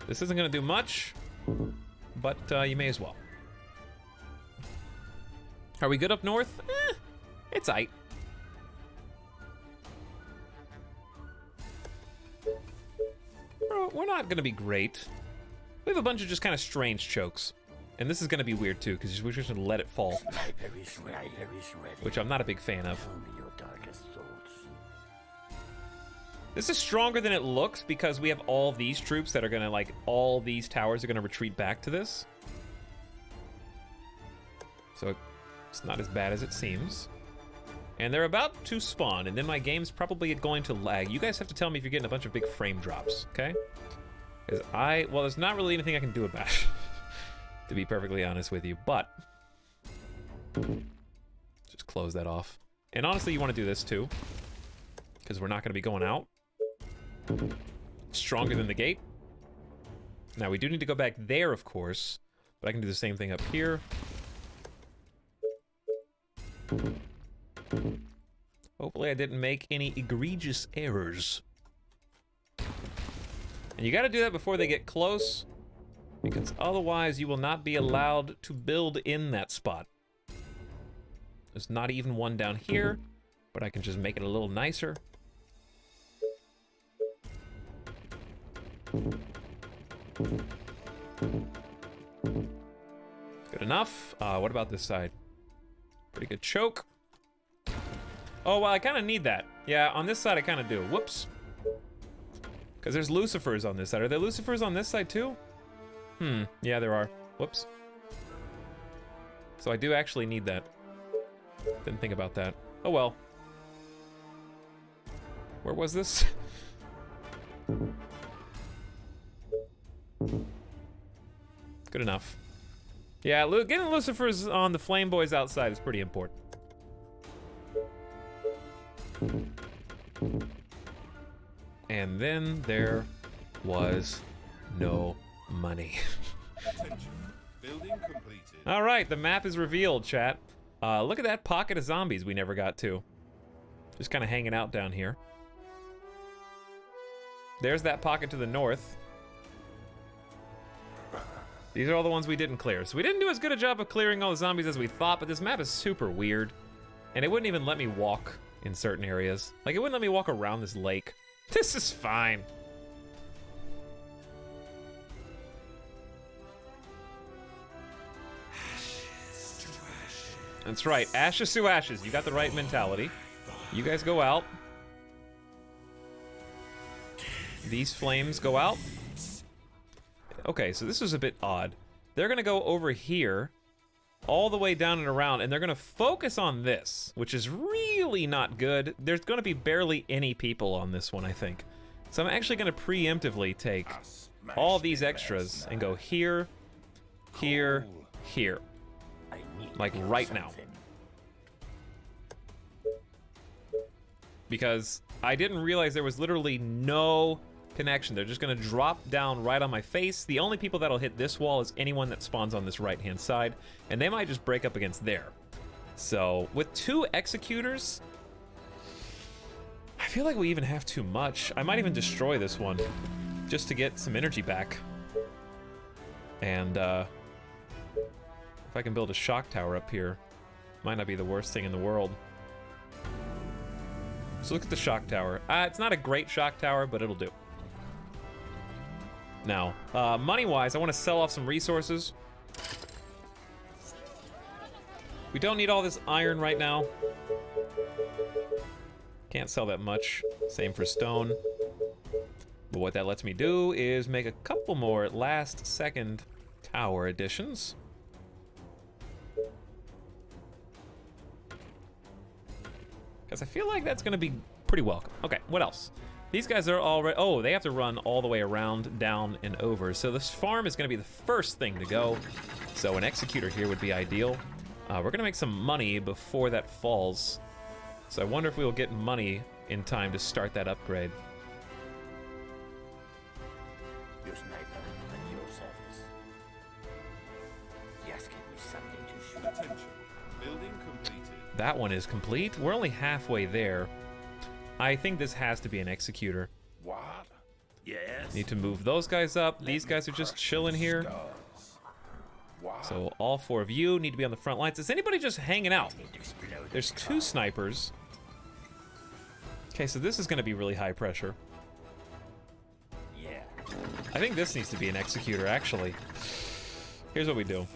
This isn't gonna do much, but you may as well. Are we good up north? It's aight. We're not gonna be great. We have a bunch of just kind of strange chokes. And this is gonna be weird too, because we're just gonna let it fall. Which I'm not a big fan of. This is stronger than it looks because we have all these troops that are gonna, like, all these towers are gonna retreat back to this. So it's not as bad as it seems. And they're about to spawn, and then my game's probably going to lag. You guys have to tell me if you're getting a bunch of big frame drops, okay? Because well, there's not really anything I can do about it, to be perfectly honest with you, but just close that off. And honestly, you want to do this too, because we're not going to be going out. Stronger than the gate. Now, we do need to go back there, of course, but I can do the same thing up here. Hopefully I didn't make any egregious errors. And you gotta do that before they get close, because otherwise you will not be allowed to build in that spot. There's not even one down here, but I can just make it a little nicer. Good enough. What about this side? Pretty good choke. Oh, well, I kind of need that. Yeah, on this side I kind of do. Whoops. Because there's Lucifers on this side. Are there Lucifers on this side too? Yeah, there are. Whoops. So I do actually need that. Didn't think about that. Oh well. Where was this? Good enough. Yeah, getting Lucifers on the Flame Boys outside is pretty important. And then there was no money. Attention. Building completed. All right, the map is revealed, chat. Look at that pocket of zombies we never got to. Just kind of hanging out down here. There's that pocket to the north. These are all the ones we didn't clear. So we didn't do as good a job of clearing all the zombies as we thought, but this map is super weird. And it wouldn't even let me walk in certain areas. Like, it wouldn't let me walk around this lake. This is fine. That's right, ashes to ashes. You got the right mentality. You guys go out. These flames go out. Okay, so this is a bit odd. They're gonna go over here, all the way down and around, and they're gonna focus on this, which is really not good. There's gonna be barely any people on this one, I think. So I'm actually gonna preemptively take all these extras and go here, here, here. Like right now. Because I didn't realize there was literally no connection. They're just gonna drop down right on my face. The only people that'll hit this wall is anyone that spawns on this right-hand side, and they might just break up against there. So with 2 executors, I feel like we even have too much. I might even destroy this one just to get some energy back. And if I can build a shock tower up here, might not be the worst thing in the world. So look at the shock tower. It's not a great shock tower, but it'll do. Now, money-wise, I want to sell off some resources. We don't need all this iron right now. Can't sell that much. Same for stone. But what that lets me do is make a couple more last-second tower additions. Because I feel like that's going to be pretty welcome. Okay, what else? These guys are already... Oh, they have to run all the way around, down, and over. So this farm is going to be the first thing to go. So an executor here would be ideal. We're going to make some money before that falls. So I wonder if we will get money in time to start that upgrade. Your sniper at your service. Yes, give me something to shoot. Attention. Building completed. That one is complete. We're only halfway there. I think this has to be an executor. What? Yes. Need to move those guys up. These guys are just chilling here. So all 4 of you need to be on the front lines. Is anybody just hanging out? There's 2 snipers. Okay, so this is going to be really high pressure. Yeah. I think this needs to be an executor, actually. Here's what we do.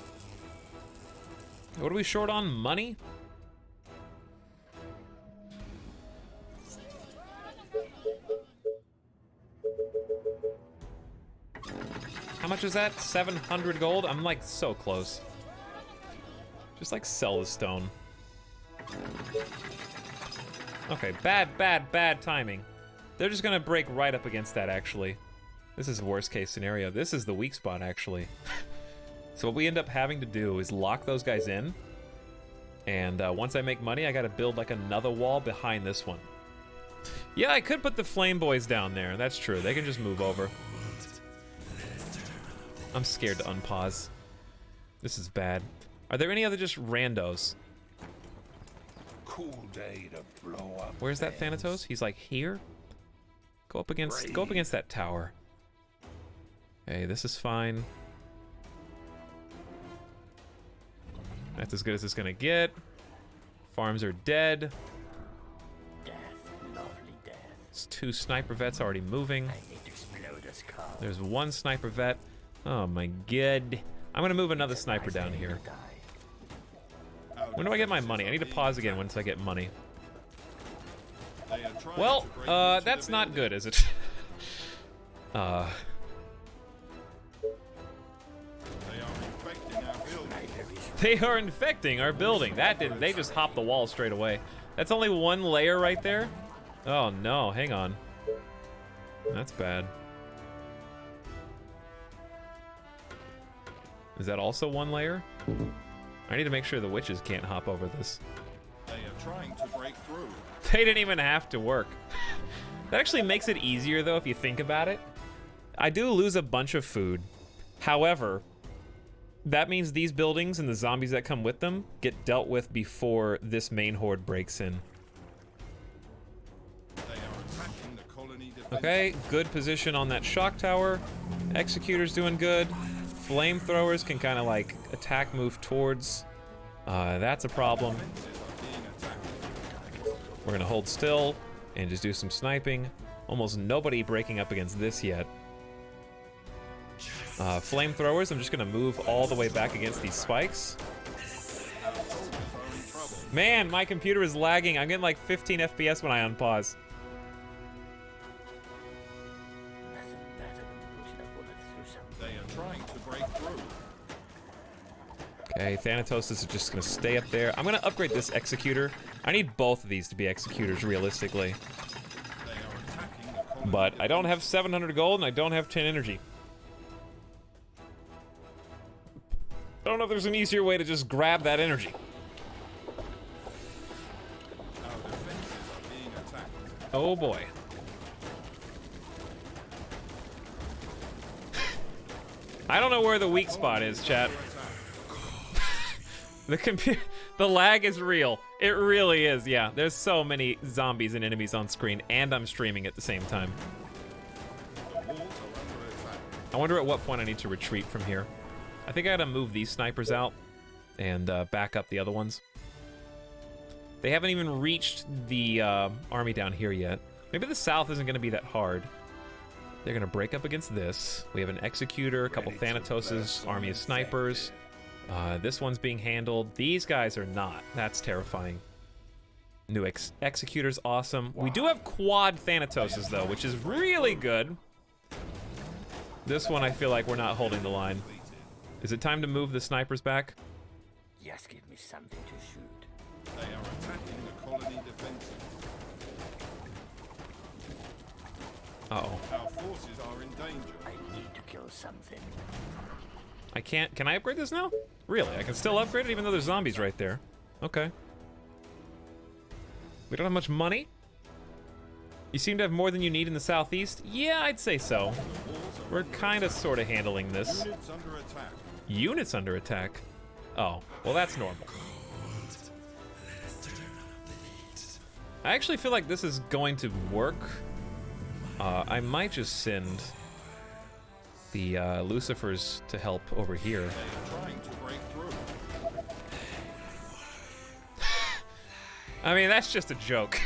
What are we short on? Money? How much is that? 700 gold? I'm like so close. Just like sell the stone. Okay, bad timing. They're just gonna break right up against that, actually. This is the worst case scenario. This is the weak spot, actually. So what we end up having to do is lock those guys in. And once I make money, I gotta build like another wall behind this one. Yeah, I could put the Flame Boys down there. That's true. They can just move over. I'm scared to unpause. This is bad. Are there any other just randos? cool day to blow up. Where's that things. Thanatos? He's like here. Go up against that tower. Okay, this is fine. That's as good as it's gonna get. Farms are dead. Death, lovely death. There's 2 sniper vets already moving. I need to explode this car. There's 1 sniper vet. Oh my god. I'm gonna move another sniper down here. When do I get my money? I need to pause again once I get money. Well, that's not good, is it? They are infecting our building. That didn't. They just hopped the wall straight away. That's only 1 layer right there. Oh no, hang on. That's bad. Is that also 1 layer? I need to make sure the witches can't hop over this. They are trying to break through. They didn't even have to work. That actually makes it easier though if you think about it. I do lose a bunch of food. However, that means these buildings and the zombies that come with them get dealt with before this main horde breaks in. They are attacking the colony defense. Okay, good position on that shock tower. Executor's doing good. Flamethrowers can kind of like attack, move towards. That's a problem. We're gonna hold still and just do some sniping. Almost nobody breaking up against this yet. Flamethrowers, I'm just gonna move all the way back against these spikes. Man, my computer is lagging. I'm getting like 15 FPS when I unpause. They are trying to break through. Okay, Thanatos is just gonna stay up there. I'm gonna upgrade this executor. I need both of these to be executors realistically. They are attacking the colony But I don't have 700 gold and I don't have 10 energy. I don't know if there's an easier way to just grab that energy. Our defenses are being attacked. Oh boy. I don't know where the weak spot is, chat. The lag is real. It really is, yeah. There's so many zombies and enemies on screen, and I'm streaming at the same time. The walls are under attack. I wonder at what point I need to retreat from here. I think I gotta move these snipers out and back up the other ones. They haven't even reached the army down here yet. Maybe the south isn't gonna be that hard. They're gonna break up against this. We have an executor, a couple Thanatoses, army of snipers. This one's being handled. These guys are not. That's terrifying. New executor's awesome. We do have quad Thanatoses though, which is really good. This one I feel like we're not holding the line. Is it time to move the snipers back? Yes, give me something to shoot. They are attacking the colony defenses. Uh-oh. Our forces are in danger. I need to kill something. I can't. Can I upgrade this now? Really? I can still upgrade it even though there's zombies right there. Okay. We don't have much money? You seem to have more than you need in the southeast? Yeah, I'd say so. We're kind of sort of handling this. Units under attack. Units under attack? Oh, well that's normal. I actually feel like this is going to work. I might just send the Lucifers to help over here. They are trying to break through. I mean, that's just a joke.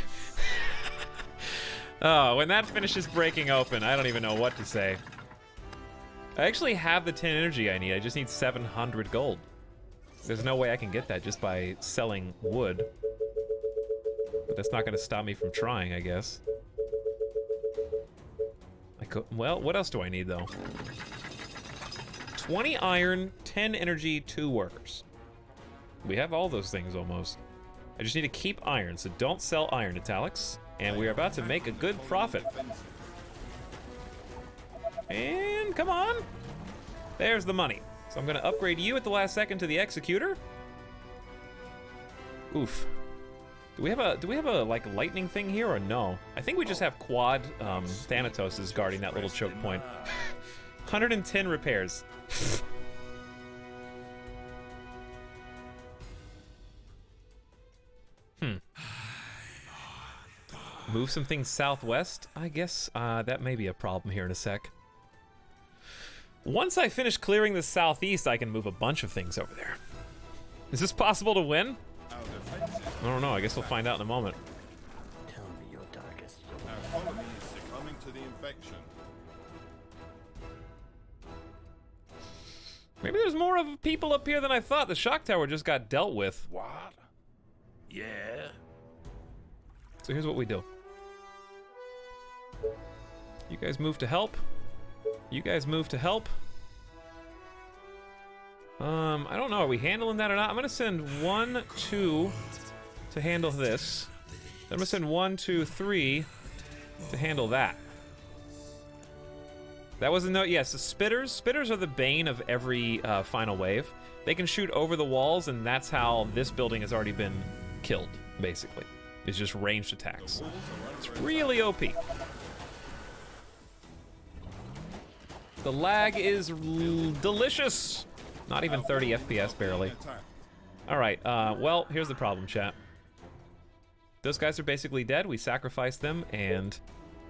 Oh, when that finishes breaking open, I don't even know what to say. I actually have the 10 energy I need. I just need 700 gold. There's no way I can get that just by selling wood. But that's not gonna stop me from trying, I guess. Well, what else do I need though? 20 iron, 10 energy, 2 workers. We have all those things almost. I just need to keep iron, so don't sell iron, Etalyx. And we're about to make a good profit. And come on. There's the money. So I'm gonna upgrade you at the last second to the executor. Oof. Do we have a like lightning thing here or no? I think we just have quad Thanatoses guarding that little choke point. 110 repairs. Move some things southwest? I guess that may be a problem here in a sec. Once I finish clearing the southeast, I can move a bunch of things over there. Is this possible to win? I don't know. I guess we'll find out in a moment. Tell me your darkest. Our colony is succumbing to the infection. Maybe there's more of people up here than I thought. The shock tower just got dealt with. What? Yeah. So here's what we do. You guys move to help. You guys move to help. I don't know. Are we handling that or not? I'm gonna send 1, 2 to handle this. Then I'm gonna send 1, 2, 3 to handle that. That was a note. Yes, the spitters. Spitters are the bane of every final wave. They can shoot over the walls, and that's how this building has already been killed, basically. It's just ranged attacks. It's really OP. The lag is delicious. Not even 30 FPS, barely. All right, well, here's the problem, chat. Those guys are basically dead. We sacrifice them, and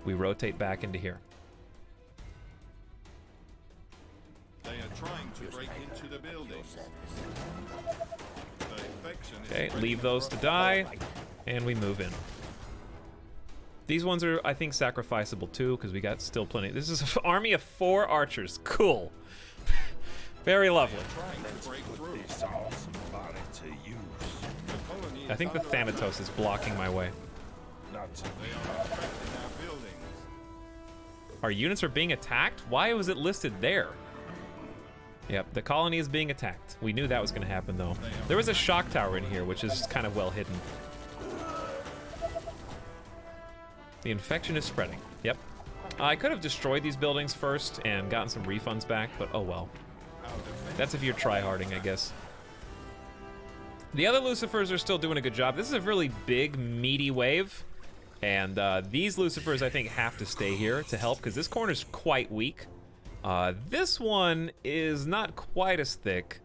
we rotate back into here. They are trying to break into the building. The infection is Okay, spreading leave those to die, across- and we move in. These ones are, I think, sacrificable too, because we got still plenty. This is an army of 4 archers. Cool. Very lovely. Trying to break through. This awesome body to use. The colony I think the under Thanatos is blocking my way. Not to They are infecting our buildings. Our units are being attacked? Why was it listed there? Yep, the colony is being attacked. We knew that was going to happen, though. There was a shock tower in here, which is kind of well hidden. The infection is spreading. Yep. I could have destroyed these buildings first and gotten some refunds back, but oh well. That's if you're tryharding, I guess. The other Lucifers are still doing a good job. This is a really big, meaty wave. And these Lucifers, I think, have to stay here to help, because this corner's quite weak. This one is not quite as thick,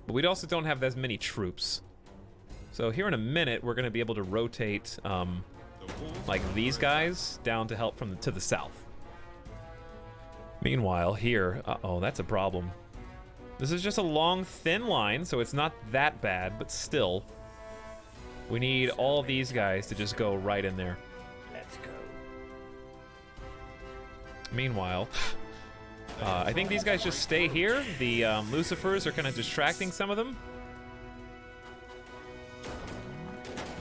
but we also don't have as many troops. So here in a minute, we're going to be able to rotate like these guys down to help from to the south. Meanwhile, here, uh-oh, that's a problem. This is just a long, thin line, so it's not that bad, but still, we need all these guys to just go right in there. Let's go. Meanwhile, I think these guys just stay here. The Lucifers are kind of distracting some of them.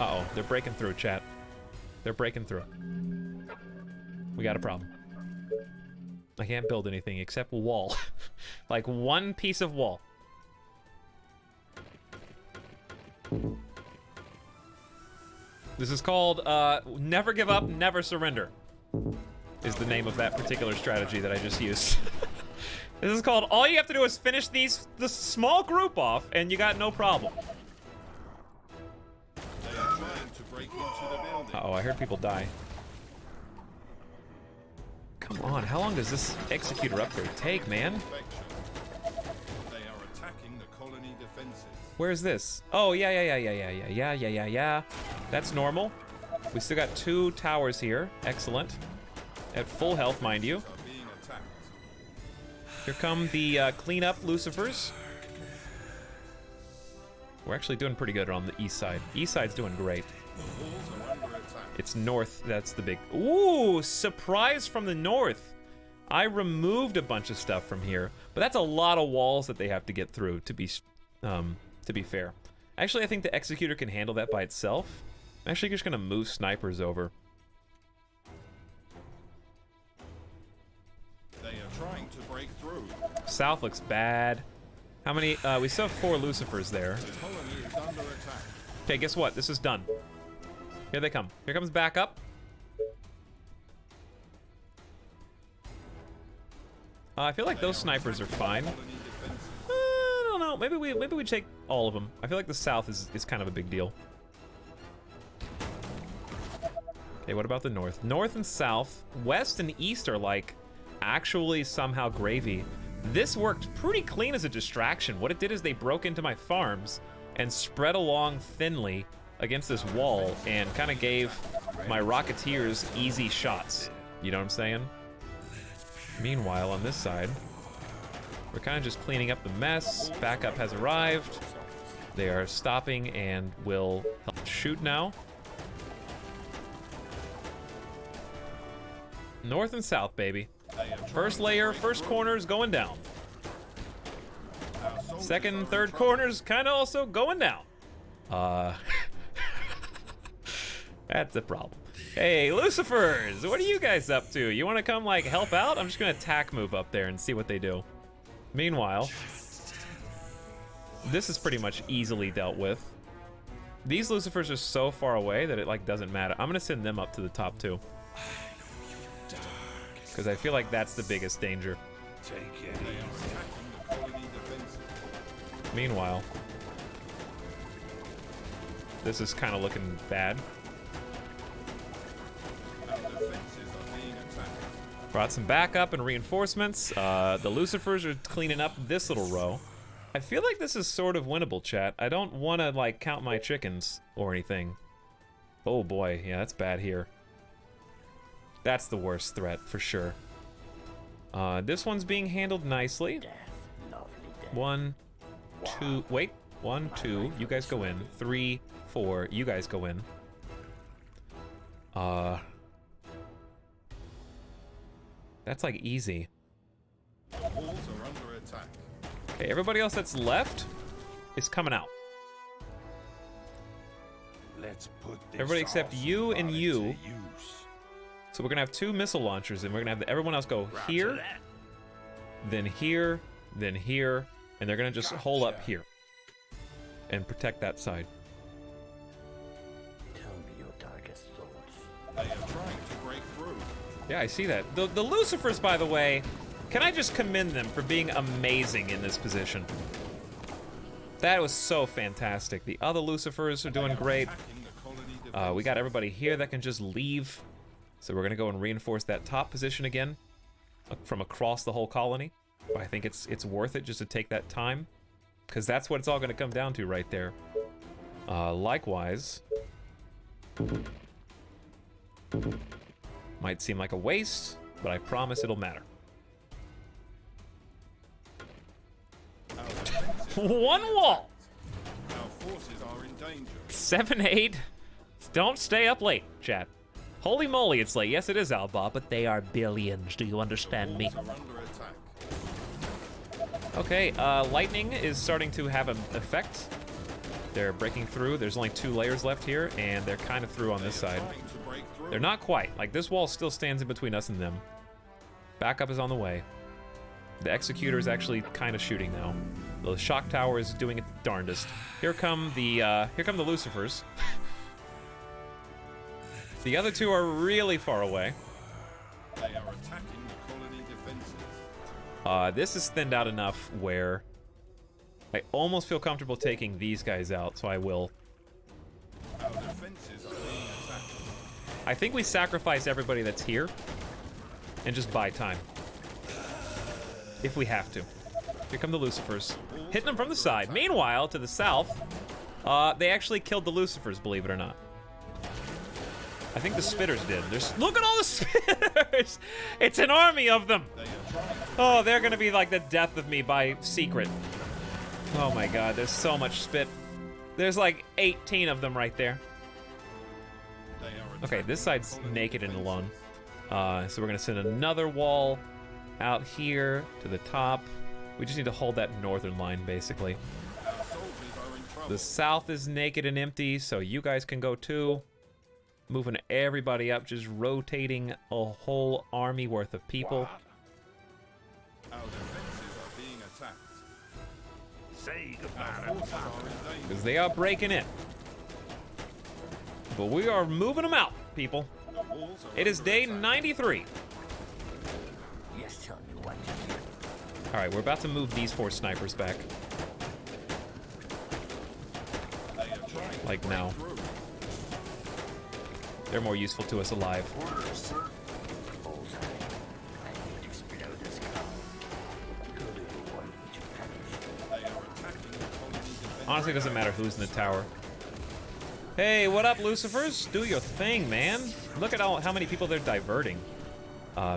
Uh-oh, they're breaking through, chat. They're breaking through. We got a problem. I can't build anything except wall. Like one piece of wall. This is called Never Give Up, Never Surrender. Is the name of that particular strategy that I just used. This is called, all you have to do is finish this small group off and you got no problem. They are trying to break into the building. Uh-oh, I heard people die. Come on, how long does this executor upgrade take, man? Infection. They are attacking the colony defenses. Where's this? Oh, yeah. That's normal. We still got 2 towers here. Excellent. At full health, mind you. Are being attacked. Here come the cleanup Lucifers. We're actually doing pretty good on the east side. East side's doing great. The walls are under attack. It's north, that's the big... Ooh, surprise from the north. I removed a bunch of stuff from here, but that's a lot of walls that they have to get through, to be fair. Actually, I think the Executor can handle that by itself. I'm actually just gonna move snipers over. They are trying to break through. South looks bad. How many? We still have 4 Lucifers there. The colony is under attack. Okay, guess what? This is done. Here they come. Here comes backup. I feel like those snipers are fine. Colony defenses. I don't know. Maybe we take all of them. I feel like the south is kind of a big deal. Okay, what about the north? North and south, west and east are like actually somehow gravy. This worked pretty clean as a distraction. What it did is they broke into my farms and spread along thinly against this wall and kind of gave my Rocketeers easy shots. You know what I'm saying? Meanwhile, on this side, we're kind of just cleaning up the mess. Backup has arrived. They are stopping and will help shoot now. North and south, baby. First layer, first corner's going down. Second and third corners kind of also going down. That's a problem. Hey, Lucifers, what are you guys up to? You want to come, like, help out? I'm just gonna attack move up there and see what they do. Meanwhile, this is pretty much easily dealt with. These Lucifers are so far away that it, like, doesn't matter. I'm gonna send them up to the top, too. Because I feel like that's the biggest danger. Meanwhile, this is kind of looking bad. Brought some backup and reinforcements. The Lucifers are cleaning up this little row. I feel like this is sort of winnable, chat. I don't want to, like, count my chickens or anything. Oh boy, yeah, that's bad here. That's the worst threat, for sure. This one's being handled nicely. 1, 2, wait. 1, 2, you guys go in. 3, 4, you guys go in. That's like easy. Okay, everybody else that's left is coming out. Everybody except you and you. So we're gonna have 2 missile launchers, and we're gonna have everyone else go here, then here, then here, and they're gonna just hole up here and protect that side. Tell me your darkest thoughts. They are trying to break through. Yeah, I see that. The Lucifers, by the way, can I just commend them for being amazing in this position? That was so fantastic. The other Lucifers are doing great. We got everybody here that can just leave. So we're gonna go and reinforce that top position again from across the whole colony. I think it's worth it just to take that time, because that's what it's all gonna come down to right there. Likewise, might seem like a waste, but I promise it'll matter. One wall. Our forces are in danger. 7, 8. Don't stay up late, chat. Holy moly, it's late. Yes, it is, Alba, but they are billions. Do you understand me? Okay, lightning is starting to have an effect. They're breaking through. There's only 2 layers left here, and they're kind of through on this side. They're not quite. Like, this wall still stands in between us and them. Backup is on the way. The Executor is actually kind of shooting now. The shock tower is doing its darndest. Here come the Lucifers. The other 2 are really far away. They are attacking the colony defenses. This is thinned out enough where I almost feel comfortable taking these guys out, so I will. Our defenses are being attacked. I think we sacrifice everybody that's here and just buy time. If we have to. Here come the Lucifers. Hitting them from the side. Meanwhile, to the south, they actually killed the Lucifers, believe it or not. I think the Spitters did. Look at all the Spitters! It's an army of them! Oh, they're gonna be like the death of me by secret. Oh my god, there's so much spit. There's like 18 of them right there. Okay, this side's naked and alone. So we're gonna send another wall out here to the top. We just need to hold that northern line, basically. The south is naked and empty, so you guys can go too. Moving everybody up, just rotating a whole army worth of people. Our defenses are being attacked. Say goodbye. Our forces are in danger. Because they are breaking in. But we are moving them out, people. The walls are It is under day attack. 93. Yes, tell me what to do. All right, we're about to move these 4 snipers back. They are trying to Like break now. through. They're more useful to us alive. Orders, sir. Bullseye. I need to explode this car. Who do you want me to punish? They are attacking the colony defenses. Honestly, it doesn't matter who's in the tower. Hey, what up, Lucifers? Do your thing, man. Look at how many people they're diverting.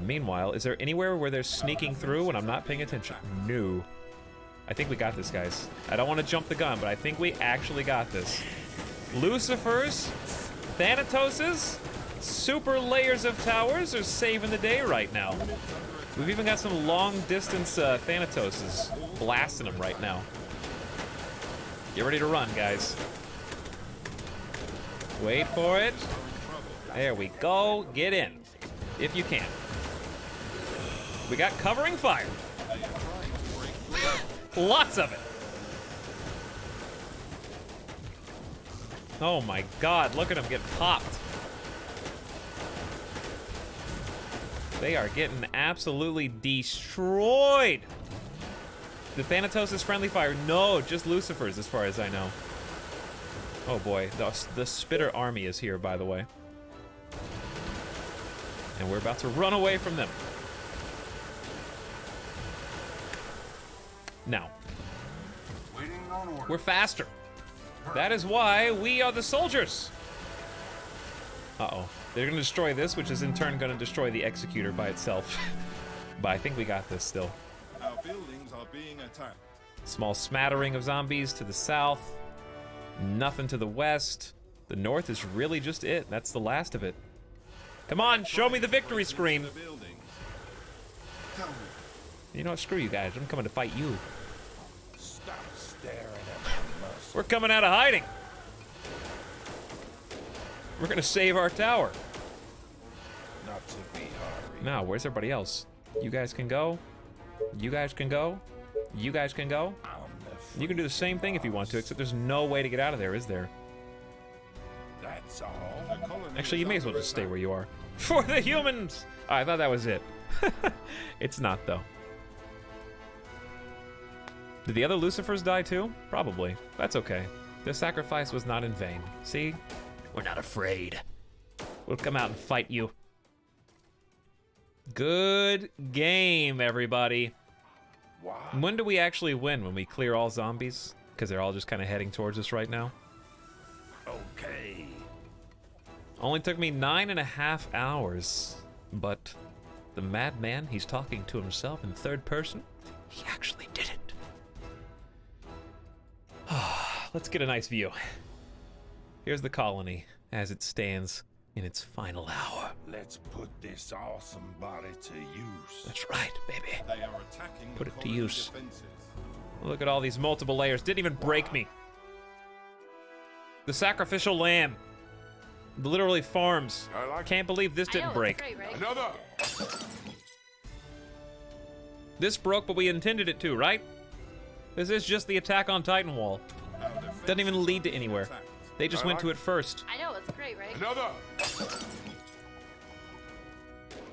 Meanwhile, is there anywhere where they're sneaking through when I'm not paying attention? No. I think we got this, guys. I don't want to jump the gun, but I think we actually got this. Lucifers, Thanatoses, super layers of towers are saving the day right now. We've even got some long-distance Thanatoses blasting them right now. Get ready to run, guys. Wait for it. There we go. Get in, if you can. We got covering fire. Lots of it. Oh my God, look at them get popped. They are getting absolutely destroyed. The Thanatos is friendly fire. No, just Lucifers as far as I know. Oh boy, the Spitter army is here, by the way. And we're about to run away from them. Now, we're faster. That is why we are the soldiers. Uh-oh. They're gonna destroy this, which is in turn gonna destroy the Executor by itself. But I think we got this still. Our buildings are being attacked. Small smattering of zombies to the south. Nothing to the west. The north is really just it. That's the last of it. Come on, show me the victory scream. You know what, screw you guys. I'm coming to fight you. Stop staring at my muscles. We're coming out of hiding. We're gonna save our tower. Not to be hurried. Now, where's everybody else? You guys can go. You guys can go. You guys can go. You can do the same thing if you want to, except there's no way to get out of there, is there? That's all. Actually, you may as well just stay where you are. For the humans! Oh, I thought that was it. It's not, though. Did the other Lucifers die too? Probably. That's okay. Their sacrifice was not in vain. See? We're not afraid. We'll come out and fight you. Good game, everybody. Wow. When do we actually win? When we clear all zombies? Because they're all just kind of heading towards us right now. Okay. Only took me 9.5 hours. But the madman, he's talking to himself in third person. He actually did it. Let's get a nice view. Here's the colony as it stands in its final hour. Let's put this awesome body to use. That's right, baby. They are attacking Put the it to colony use. defenses. Look at all these multiple layers. Didn't even break me. The sacrificial lamb. Literally farms. Can't believe this didn't break. Great, right? Another. This broke, but we intended it to, right? This is just the attack on Titan Wall. Our defenses Doesn't even lead to are being anywhere. attacked. They just went to it first. I know, it's great, right? Another.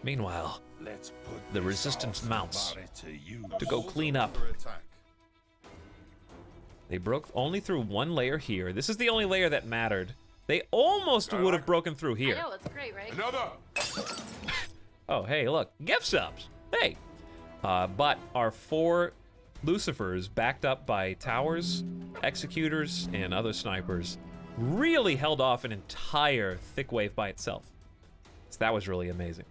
Meanwhile, Let's put the this resistance awesome mounts body to use. to go Walls clean are up. under attack. They broke only through one layer here. This is the only layer that mattered. They almost would have broken through I here. know, it's great, right? Another. Oh, hey, look, gift subs. Hey. But our 4 Lucifers, backed up by towers, executors, and other snipers, really held off an entire thick wave by itself. So that was really amazing.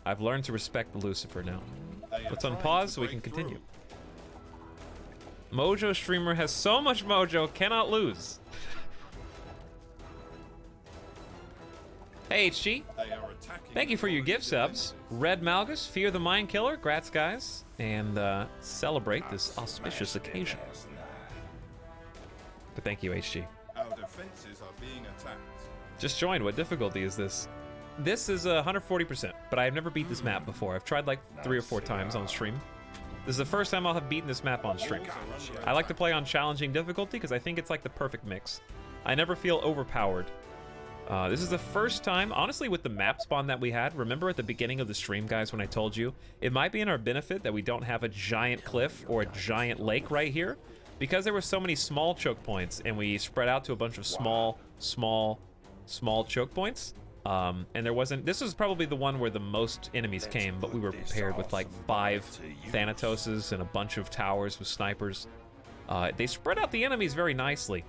I've learned to respect the Lucifer now. They are Let's trying unpause to so we can break continue. through. Mojo streamer has so much mojo, cannot lose. Hey, HG. They are attacking Thank you for your the gift colony subs. defenses. Red Malgus, Fear the Mind Killer, grats guys, and celebrate this auspicious occasion. But thank you, HG. Our defenses are being attacked. Just joined. What difficulty is this? This is 140%, but I have never beat this map before. I've tried like 3 or 4 times on stream. This is the first time I'll have beaten this map on stream. I like to play on challenging difficulty because I think it's like the perfect mix. I never feel overpowered. This is the first time, honestly, with the map spawn that we had. Remember at the beginning of the stream, guys, when I told you it might be in our benefit that we don't have a giant cliff or a giant lake right here, because there were so many small choke points and we spread out to a bunch of small choke points. And there wasn't, this was probably the one where the most enemies came, but we were prepared with like 5 Thanatoses and a bunch of towers with snipers. They spread out the enemies very nicely.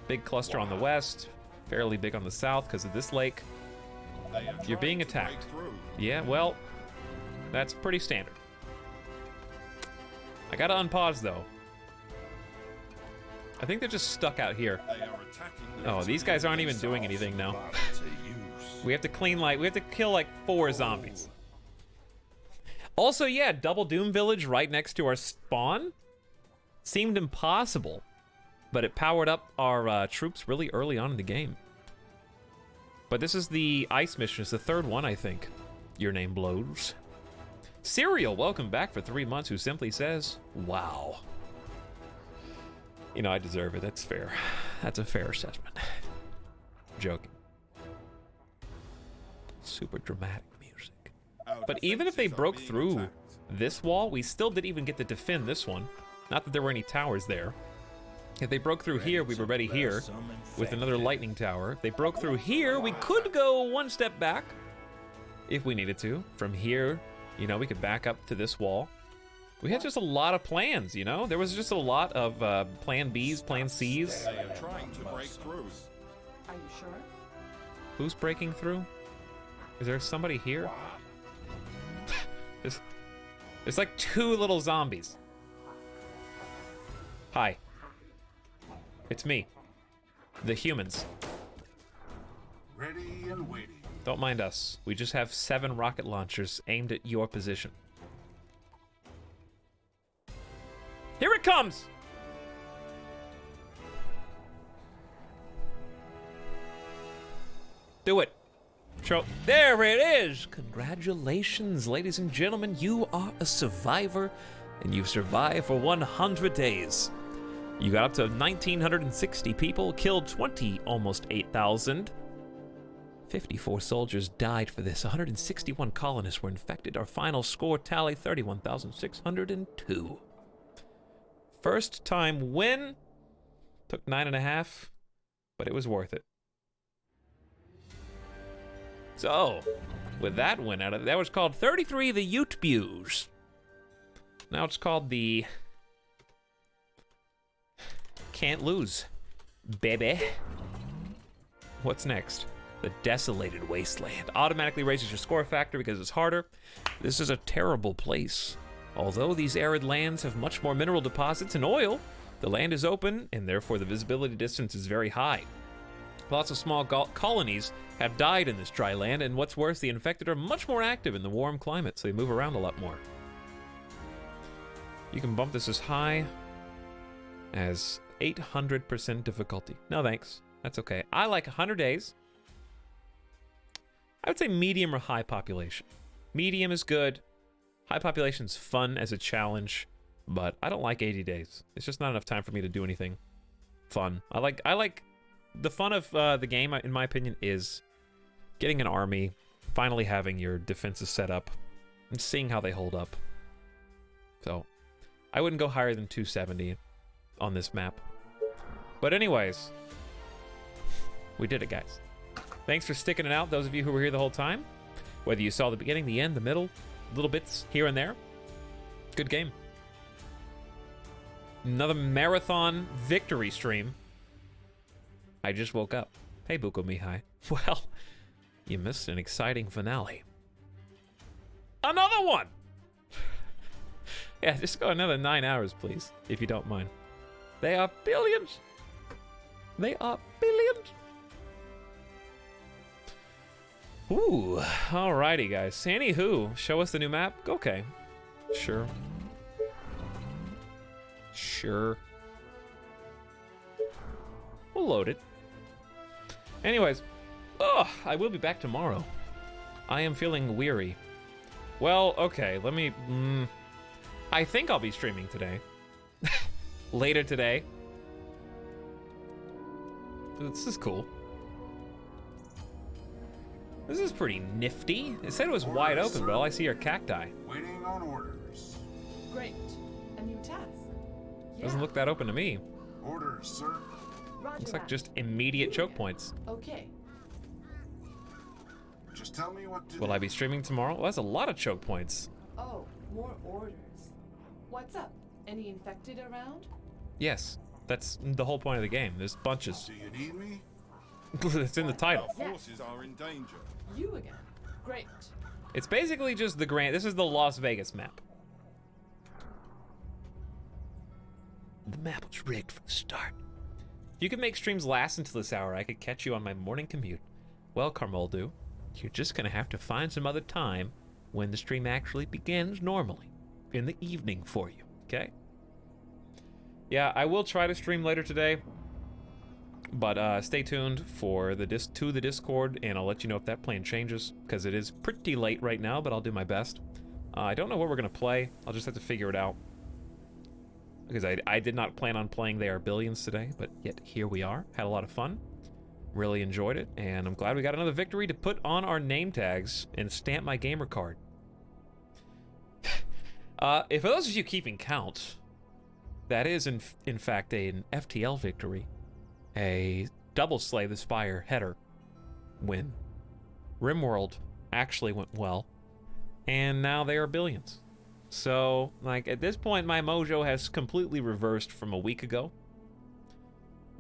Big cluster on the west, fairly big on the south because of this lake. They are You're being trying to break attacked. through. Yeah, well, that's pretty standard. I gotta unpause though. I think they're just stuck out here. They are attacking the Oh, these guys aren't even doing anything now. We have to we have to kill like 4 zombies. Also, yeah, Double Doom Village right next to our spawn seemed impossible, but it powered up our troops really early on in the game. But this is the ice mission. It's the 3rd one, I think. Your name blows. Serial, welcome back for 3 months, who simply says, wow. You know, I deserve it. That's fair. That's a fair assessment. Joking. Super dramatic music. Our But even if they defenses are broke being through attacked. this wall, we still didn't even get to defend this one. Not that there were any towers there. If they broke through here, we were ready here with another lightning tower. If they broke through here, we could go 1 step back if we needed to. From here, you know, we could back up to this wall. We had just a lot of plans, you know? There was just a lot of plan Bs, plan Cs. They are trying to break through. Are you sure? Who's breaking through? Is there somebody here? There's like 2 little zombies. Hi. It's me. The humans. Ready and waiting. Don't mind us. We just have 7 rocket launchers aimed at your position. Here it comes! Do it. There it is! Congratulations, ladies and gentlemen. You are a survivor, and you've survived for 100 days. You got up to 1,960 people, killed 20, almost 8,000. 54 soldiers died for this. 161 colonists were infected. Our final score tally, 31,602. First time win. Took 9.5, but it was worth it. So, with that win out of it, that was called 33 the Ute Bews. Now it's called the Can't Lose, baby. What's next? The Desolated Wasteland. Automatically raises your score factor because it's harder. This is a terrible place. Although these arid lands have much more mineral deposits and oil, the land is open and therefore the visibility distance is very high. Lots of small colonies have died in this dry land, and what's worse, the infected are much more active in the warm climate, so they move around a lot more. You can bump this as high as 800% difficulty. No thanks, that's okay. I like 100 days. I would say medium or high population. Medium is good. High population is fun as a challenge, but I don't like 80 days. It's just not enough time for me to do anything fun. I like the fun of the game, in my opinion, is getting an army, finally having your defenses set up, and seeing how they hold up. So, I wouldn't go higher than 270 on this map. But anyways, we did it, guys. Thanks for sticking it out, those of you who were here the whole time. Whether you saw the beginning, the end, the middle, little bits here and there. Good game. Another marathon victory stream. I just woke up. Hey, Buko Mihai. Well, you missed an exciting finale. Another one! Yeah, just go another 9 hours, please, if you don't mind. They are billions. They are billions. Ooh, alrighty, guys. Anywho, show us the new map? Okay. Sure. Sure. We'll load it. Anyways, I will be back tomorrow. I am feeling weary. Well, okay, let me... I think I'll be streaming today. Later today. This is cool. This is pretty nifty. It said it was wide open, but all I see are cacti. Waiting on orders. Great. A new task. Doesn't look that open to me. Orders, sir. Roger Looks like that. just immediate choke points. Okay. Just tell me what to Will do. I be streaming tomorrow? Well, that's a lot of choke points. Oh, more orders. What's up? Any infected around? Yes. That's the whole point of the game. There's bunches. Do you need me? It's in the title. Our forces are in danger. You again. Great. It's basically just the grand. This is the Las Vegas map. The map was rigged from the start. If you could make streams last until this hour, I could catch you on my morning commute. Well, Carmoldu, you're just gonna have to find some other time when the stream actually begins normally, in the evening for you, okay? Yeah, I will try to stream later today, but stay tuned for the Discord, and I'll let you know if that plan changes, because it is pretty late right now, but I'll do my best. I don't know what we're gonna play. I'll just have to figure it out, because I did not plan on playing They Are Billions today, but yet here we are. Had a lot of fun. Really enjoyed it, and I'm glad we got another victory to put on our name tags and stamp my gamer card. If for those of you keeping count, that is in fact an FTL victory, a double Slay the Spire header win. RimWorld actually went well, and now They Are Billions. So, like, at this point, my mojo has completely reversed from a week ago.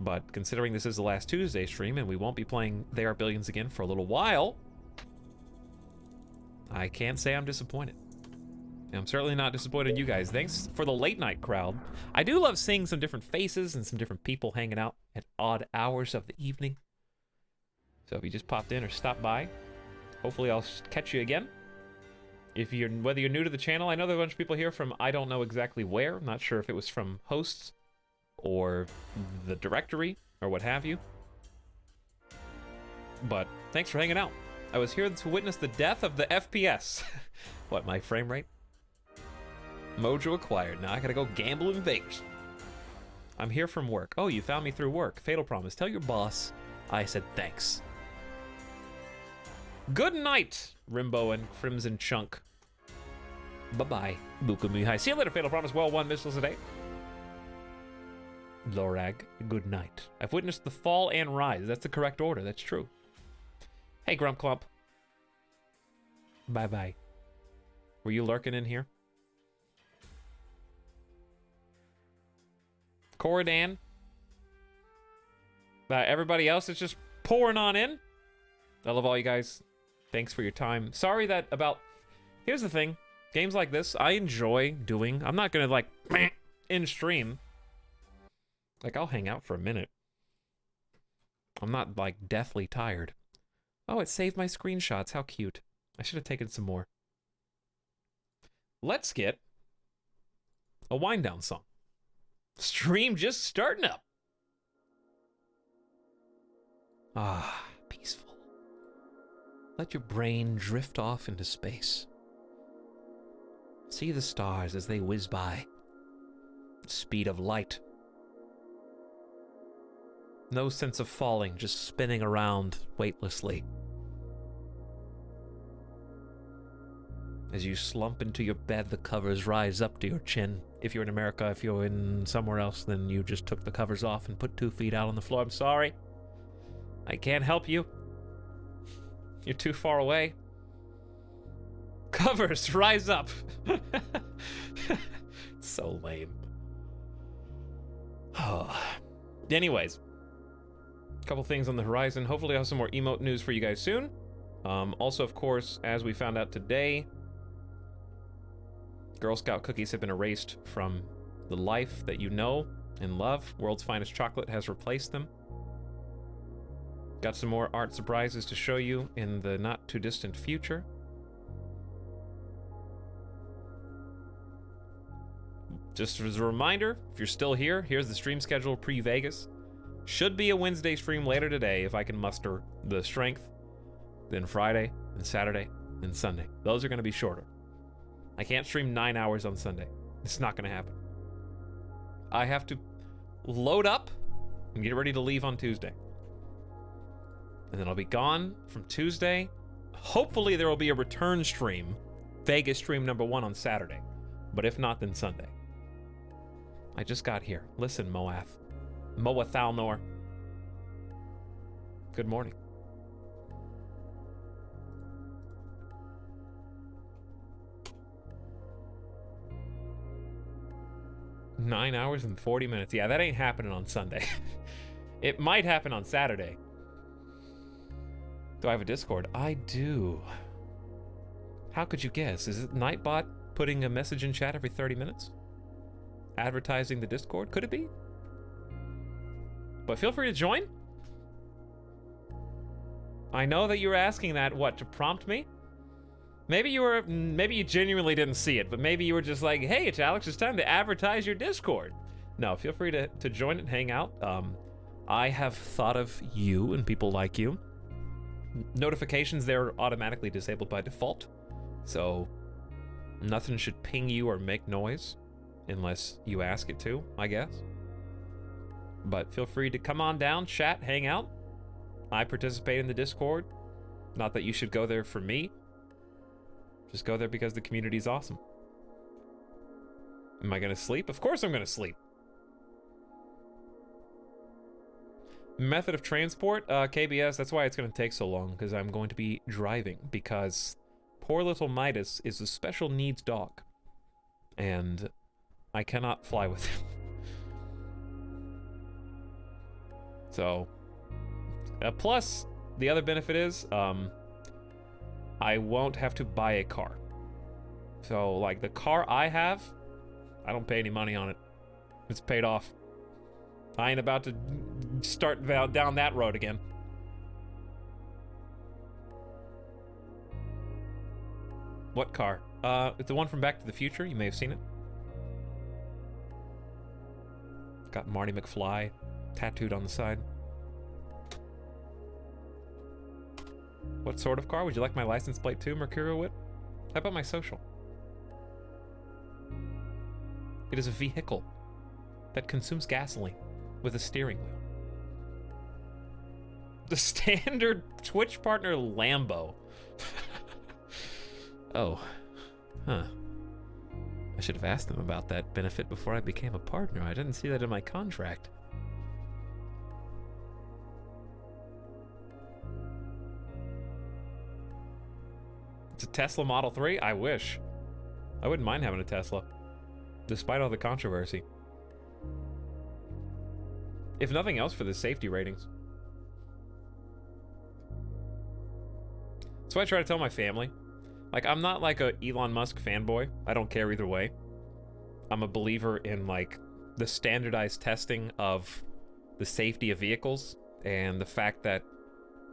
But considering this is the last Tuesday stream and we won't be playing They Are Billions again for a little while, I can't say I'm disappointed. I'm certainly not disappointed in you guys. Thanks for the late night crowd. I do love seeing some different faces and some different people hanging out at odd hours of the evening. So if you just popped in or stopped by, hopefully I'll catch you again. Whether you're new to the channel, I know there are a bunch of people here from I don't know exactly where. I'm not sure if it was from hosts or the directory or what have you. But thanks for hanging out. I was here to witness the death of the FPS. What, my frame rate? Mojo acquired. Now I gotta go gamble in Vegas. I'm here from work. Oh, you found me through work. Fatal Promise. Tell your boss I said thanks. Good night, Rimbo and Crimson Chunk. Bye-bye, Bukumihai. See you later, Fatal Promise. Well won missiles today. Lorag, good night. I've witnessed the fall and rise. That's the correct order. That's true. Hey, Grump Clump. Bye-bye. Were you lurking in here? Corridan. Everybody else is just pouring on in. I love all you guys. Thanks for your time. Sorry that about... Here's the thing. Games like this, I enjoy doing. I'm not gonna, like, in stream. Like, I'll hang out for a minute. I'm not, like, deathly tired. Oh, it saved my screenshots. How cute. I should have taken some more. Let's get a wind down song. Stream just starting up. Ah, peaceful. Let your brain drift off into space. See the stars as they whiz by. Speed of light. No sense of falling, just spinning around weightlessly. As you slump into your bed, the covers rise up to your chin. If you're in America, if you're in somewhere else, then you just took the covers off and put 2 feet out on the floor. I'm sorry. I can't help you. You're too far away. Covers, rise up. So lame. Oh. Anyways. A couple things on the horizon. Hopefully I'll have some more emote news for you guys soon. Also, of course, as we found out today, Girl Scout cookies have been erased from the life that you know and love. World's Finest Chocolate has replaced them. Got some more art surprises to show you in the not too distant future. Just as a reminder, if you're still here, here's the stream schedule pre-Vegas. Should be a Wednesday stream later today if I can muster the strength. Then Friday, then Saturday, then Sunday. Those are going to be shorter. I can't stream 9 hours on Sunday. It's not going to happen. I have to load up and get ready to leave on Tuesday. And then I'll be gone from Tuesday. Hopefully there will be a return stream, Vegas stream #1 on Saturday. But if not, then Sunday. I just got here. Listen, Moathalnor. Good morning. 9 hours and 40 minutes. Yeah, that ain't happening on Sunday. It might happen on Saturday. Do I have a Discord? I do. How could you guess? Is it Nightbot putting a message in chat every 30 minutes? Advertising the Discord? Could it be? But feel free to join. I know that you were asking that, what, to prompt me? Maybe you genuinely didn't see it, but maybe you were just like, hey, Etalyx, it's time to advertise your Discord. No, feel free to join and hang out. I have thought of you and people like you. Notifications there are automatically disabled by default, so nothing should ping you or make noise unless you ask it to, I guess. But feel free to come on down, chat, hang out. I participate in the Discord. Not that you should go there for me. Just go there because the community's awesome. Am I gonna sleep? Of course I'm gonna sleep. Method of transport, KBS, that's why it's gonna take so long, because I'm going to be driving, because poor little Midas is a special needs dog, and I cannot fly with him. So, plus, the other benefit is, I won't have to buy a car. So, like, the car I have, I don't pay any money on it. It's paid off. I ain't about to start down that road again. What car? It's the one from Back to the Future. You may have seen it. It's got Marty McFly tattooed on the side. What sort of car? Would you like my license plate too, Mercurial Wit? How about my social? It is a vehicle that consumes gasoline with a steering wheel. The standard Twitch partner Lambo. Oh. Huh. I should have asked them about that benefit before I became a partner. I didn't see that in my contract. It's a Tesla Model 3? I wish. I wouldn't mind having a Tesla, despite all the controversy. If nothing else, for the safety ratings. That's why I try to tell my family. Like, I'm not like a Elon Musk fanboy. I don't care either way. I'm a believer in, like, the standardized testing of the safety of vehicles, and the fact that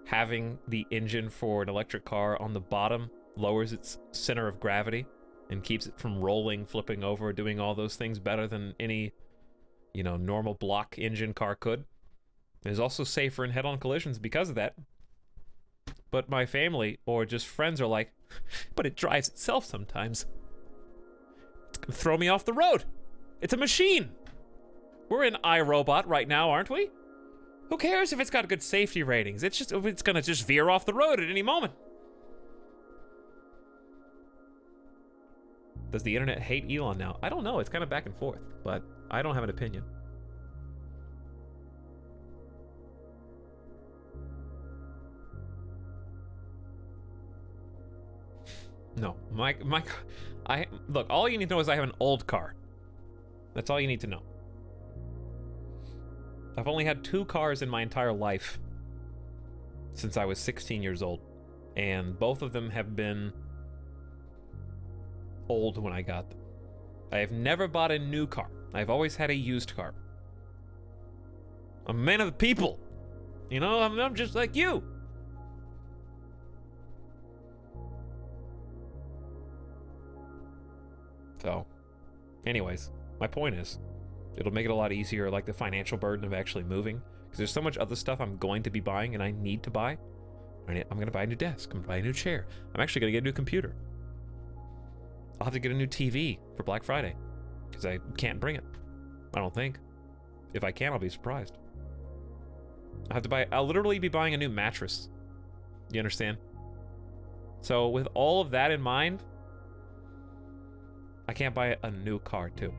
having the engine for an electric car on the bottom lowers its center of gravity and keeps it from rolling, flipping over, doing all those things better than any, you know, normal block engine car could. It is also safer in head-on collisions because of that. But my family or just friends are like, but it drives itself sometimes. It's gonna throw me off the road. It's a machine. We're in iRobot right now, aren't we? Who cares if it's got good safety ratings? It's gonna just veer off the road at any moment. Does the internet hate Elon now? I don't know. It's kind of back and forth, but I don't have an opinion. No, look, all you need to know is I have an old car. That's all you need to know. I've only had 2 cars in my entire life since I was 16 years old, and both of them have been old when I got them. I have never bought a new car. I've always had a used car. I'm a man of the people. You know, I'm just like you. So, anyways, my point is, it'll make it a lot easier, like the financial burden of actually moving, because there's so much other stuff I'm going to be buying and I need to buy. I'm going to buy a new desk. I'm going to buy a new chair. I'm actually going to get a new computer. I'll have to get a new TV for Black Friday, because I can't bring it. I don't think. If I can, I'll be surprised. I'll literally be buying a new mattress. You understand? So with all of that in mind, I can't buy a new car too.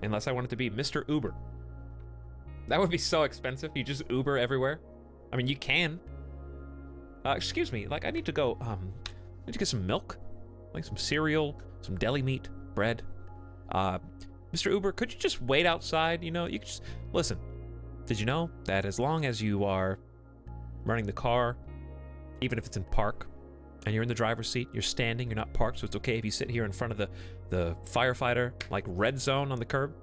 Unless I want it to be Mr. Uber. That would be so expensive. You just Uber everywhere. I mean, you can. Excuse me, like I need to go, I need to get some milk, like some cereal, some deli meat, bread. Mr. Uber, could you just wait outside? You know, you could just listen. Did you know that as long as you are running the car, even if it's in park, and you're in the driver's seat, you're standing, you're not parked, so it's okay if you sit here in front of the firefighter, like red zone on the curb.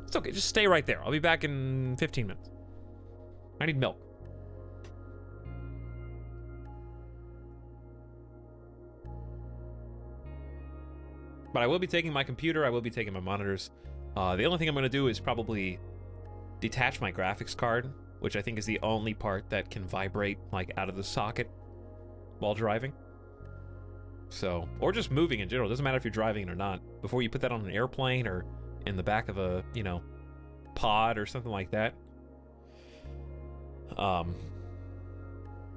It's okay, just stay right there. I'll be back in 15 minutes. I need milk. But I will be taking my computer, I will be taking my monitors. The only thing I'm gonna do is probably detach my graphics card, which I think is the only part that can vibrate like out of the socket while driving. So, or just moving in general. It doesn't matter if you're driving it or not. Before you put that on an airplane or in the back of a, you know, pod or something like that. I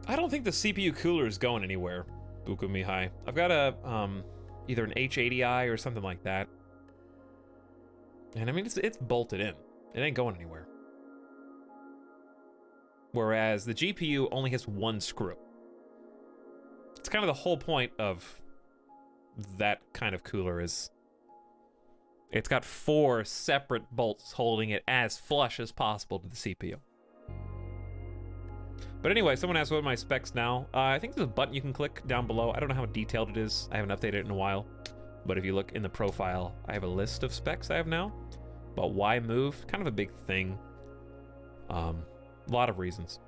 don't think the CPU cooler is going anywhere, Buku Mihai. I've got a, either an H80i or something like that. And I mean, it's bolted in. It ain't going anywhere. Whereas the GPU only has one screw. It's kind of the whole point of that kind of cooler is it's got 4 separate bolts holding it as flush as possible to the CPU. But anyway, someone asked what are my specs now. I think there's a button you can click down below. I don't know how detailed it is. I haven't updated it in a while. But if you look in the profile, I have a list of specs I have now. But why move? Kind of a big thing. A lot of reasons.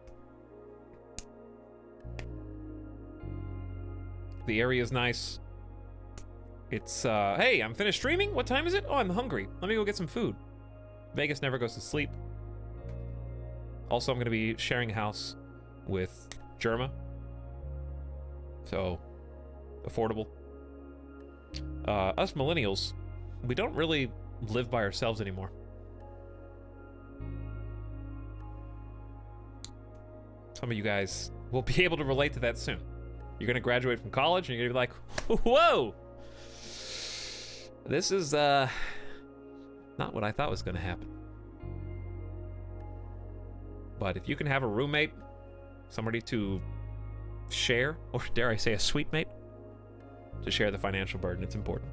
The area is nice. It's, hey, I'm finished streaming? What time is it? Oh, I'm hungry. Let me go get some food. Vegas never goes to sleep. Also, I'm going to be sharing a house with Germa. So, affordable. Us millennials, we don't really live by ourselves anymore. Some of you guys will be able to relate to that soon. You're going to graduate from college and you're going to be like, whoa! This is, not what I thought was going to happen. But if you can have a roommate, somebody to share, or dare I say a sweet mate, to share the financial burden, it's important.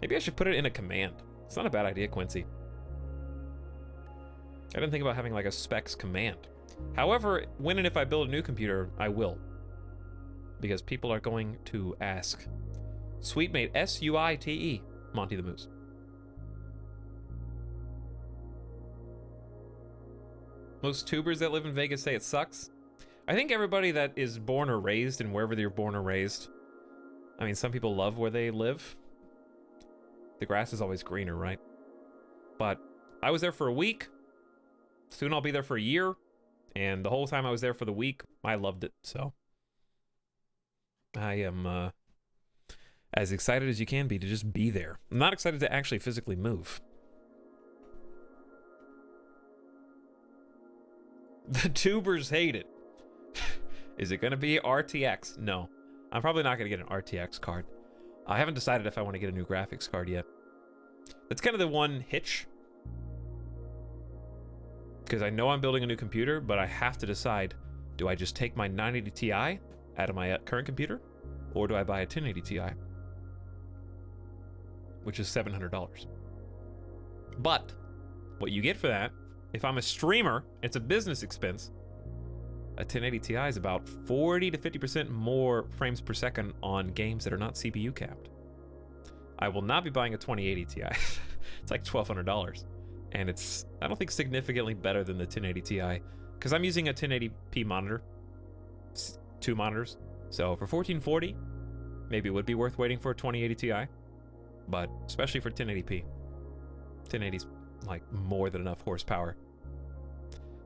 Maybe I should put it in a command. It's not a bad idea, Quincy. I didn't think about having like a specs command. However, when and if I build a new computer, I will. Because people are going to ask. Sweetmate, S-U-I-T-E, Monty the Moose. Most tubers that live in Vegas say it sucks. I think everybody that is born or raised and wherever you're born or raised, I mean, some people love where they live. The grass is always greener, right? But I was there for a week. Soon I'll be there for a year. And the whole time I was there for the week, I loved it, so. I am as excited as you can be to just be there. I'm not excited to actually physically move. The tubers hate it. Is it going to be RTX? No. I'm probably not going to get an RTX card. I haven't decided if I want to get a new graphics card yet. That's kind of the one hitch. Because I know I'm building a new computer, but I have to decide, do I just take my 980 Ti out of my current computer? Or do I buy a 1080 Ti? Which is $700. But what you get for that, if I'm a streamer, it's a business expense. A 1080 Ti is about 40 to 50% more frames per second on games that are not CPU capped. I will not be buying a 2080 Ti. It's like $1,200. And it's, I don't think, significantly better than the 1080 Ti. Because I'm using a 1080p monitor. It's 2 monitors. So for 1440, maybe it would be worth waiting for a 2080 Ti. But especially for 1080p. 1080's like more than enough horsepower.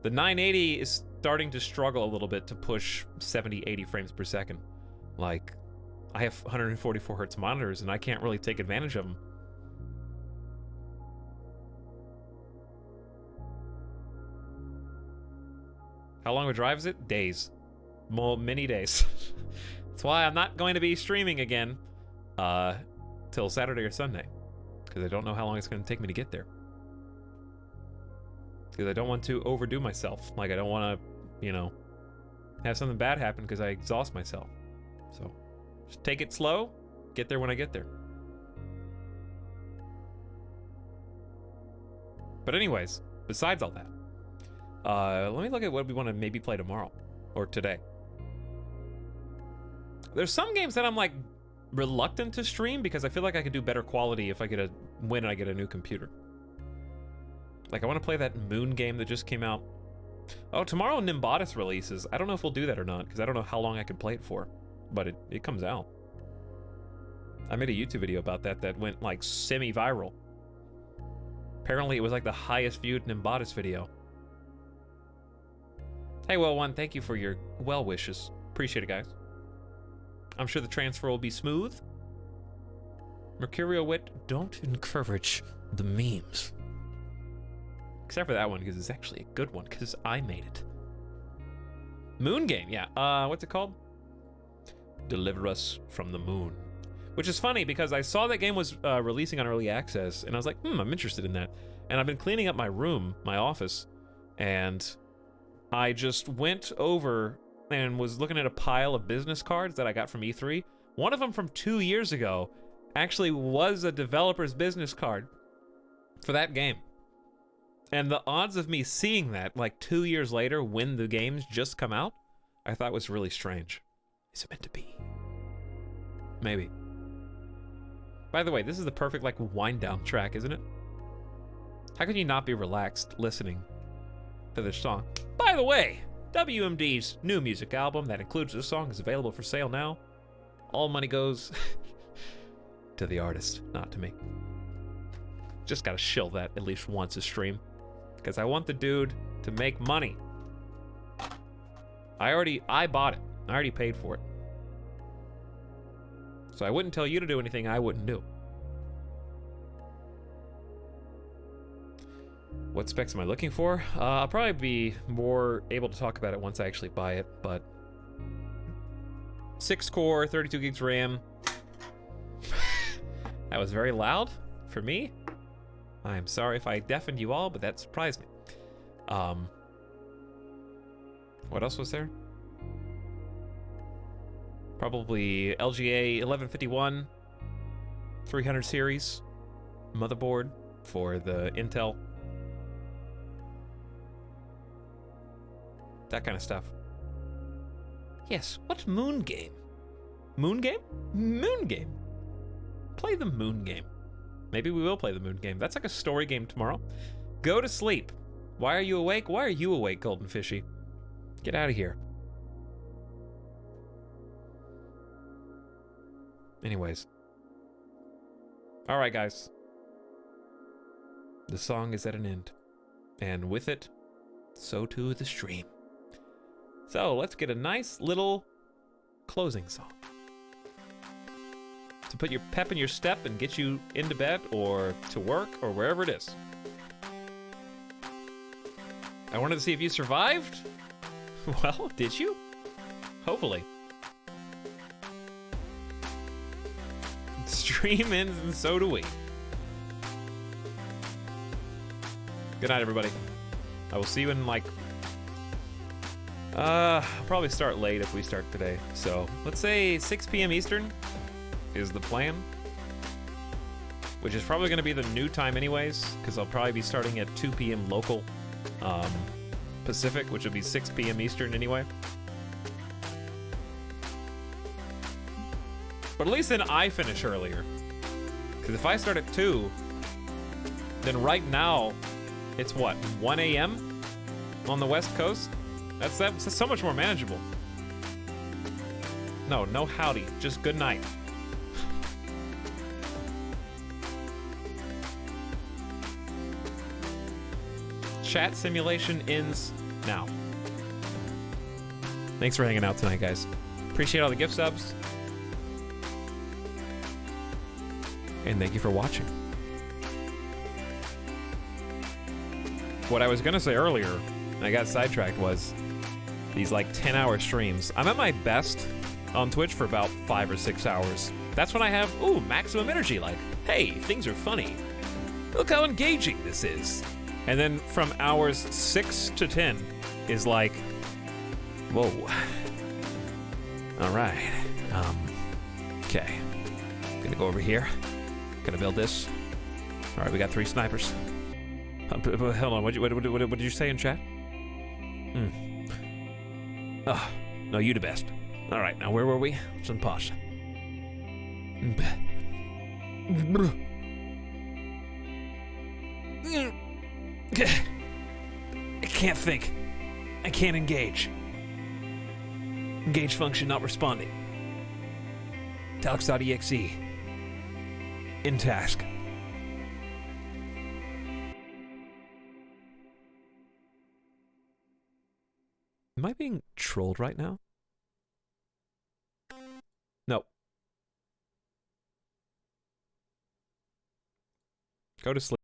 The 980 is starting to struggle a little bit to push 70, 80 frames per second. Like, I have 144 hertz monitors and I can't really take advantage of them. How long of a drive is it? Days. Well, many days. That's why I'm not going to be streaming again till Saturday or Sunday. Because I don't know how long it's going to take me to get there. Because I don't want to overdo myself. Like, I don't want to, you know, have something bad happen because I exhaust myself. So, just take it slow. Get there when I get there. But anyways, besides all that, let me look at what we want to maybe play tomorrow or today. There's some games that I'm like reluctant to stream because I feel like I could do better quality if I get when I get a new computer. Like I want to play that Moon game that just came out. Oh, tomorrow Nimbotis releases. I don't know if we'll do that or not because I don't know how long I can play it for, but it comes out. I made a YouTube video about that went like semi-viral. Apparently it was like the highest viewed Nimbotis video. Hey, well one, thank you for your well wishes. Appreciate it, guys. I'm sure the transfer will be smooth. Mercurial Wit, don't encourage the memes. Except for that one, because it's actually a good one, because I made it. Moon game, yeah. What's it called? Deliver Us from the Moon. Which is funny, because I saw that game was releasing on Early Access, and I was like, I'm interested in that. And I've been cleaning up my room, my office, and I just went over and was looking at a pile of business cards that I got from E3. One of them from 2 years ago actually was a developer's business card for that game. And the odds of me seeing that like 2 years later when the game's just come out, I thought was really strange. Is it meant to be? Maybe. By the way, this is the perfect like wind down track, isn't it? How can you not be relaxed listening to this song? By the way, WMD's new music album that includes this song is available for sale now. All money goes to the artist, not to me. Just gotta shill that at least once a stream, because I want the dude to make money. I bought it. I already paid for it. So I wouldn't tell you to do anything I wouldn't do. What specs am I looking for? I'll probably be more able to talk about it once I actually buy it, but 6 core, 32 gigs RAM. That was very loud for me. I am sorry if I deafened you all, but that surprised me. What else was there? Probably LGA 1151 300 series motherboard for the Intel. That kind of stuff. Yes, what Moon game? Moon game? Moon game. Play the Moon game. Maybe we will play the Moon game. That's like a story game tomorrow. Go to sleep. Why are you awake? Why are you awake, Golden Fishy? Get out of here. Anyways. Alright, guys. The song is at an end. And with it, so too the stream. So let's get a nice little closing song to put your pep in your step and get you into bed or to work or wherever it is. I wanted to see if you survived. Well, did you? Hopefully. Stream ends and so do we. Good night, everybody. I will see you in like... I'll probably start late if we start today. So let's say 6 p.m. Eastern is the plan. Which is probably going to be the new time anyways, because I'll probably be starting at 2 p.m. local Pacific, which would be 6 p.m. Eastern anyway. But at least then I finish earlier. Because if I start at 2, then right now it's what, 1 a.m. on the West Coast? That's so much more manageable. No howdy, just good night. Chat simulation ends now. Thanks for hanging out tonight, guys. Appreciate all the gift subs. And thank you for watching. What I was gonna say earlier, and I got sidetracked, was these like 10-hour streams. I'm at my best on Twitch for about 5 or 6 hours. That's when I have, maximum energy, like, hey, things are funny. Look how engaging this is. And then from hours 6 to 10 is like, whoa. All right, okay. Gonna go over here. Gonna build this. All right, we got 3 snipers. Hold on, what did you say in chat? Oh, no, you the best. All right, now where were we? Let's unpause. I can't think. I can't engage. Engage function not responding. Etalyx.exe. In task. Am I being trolled right now? No. Go to sleep.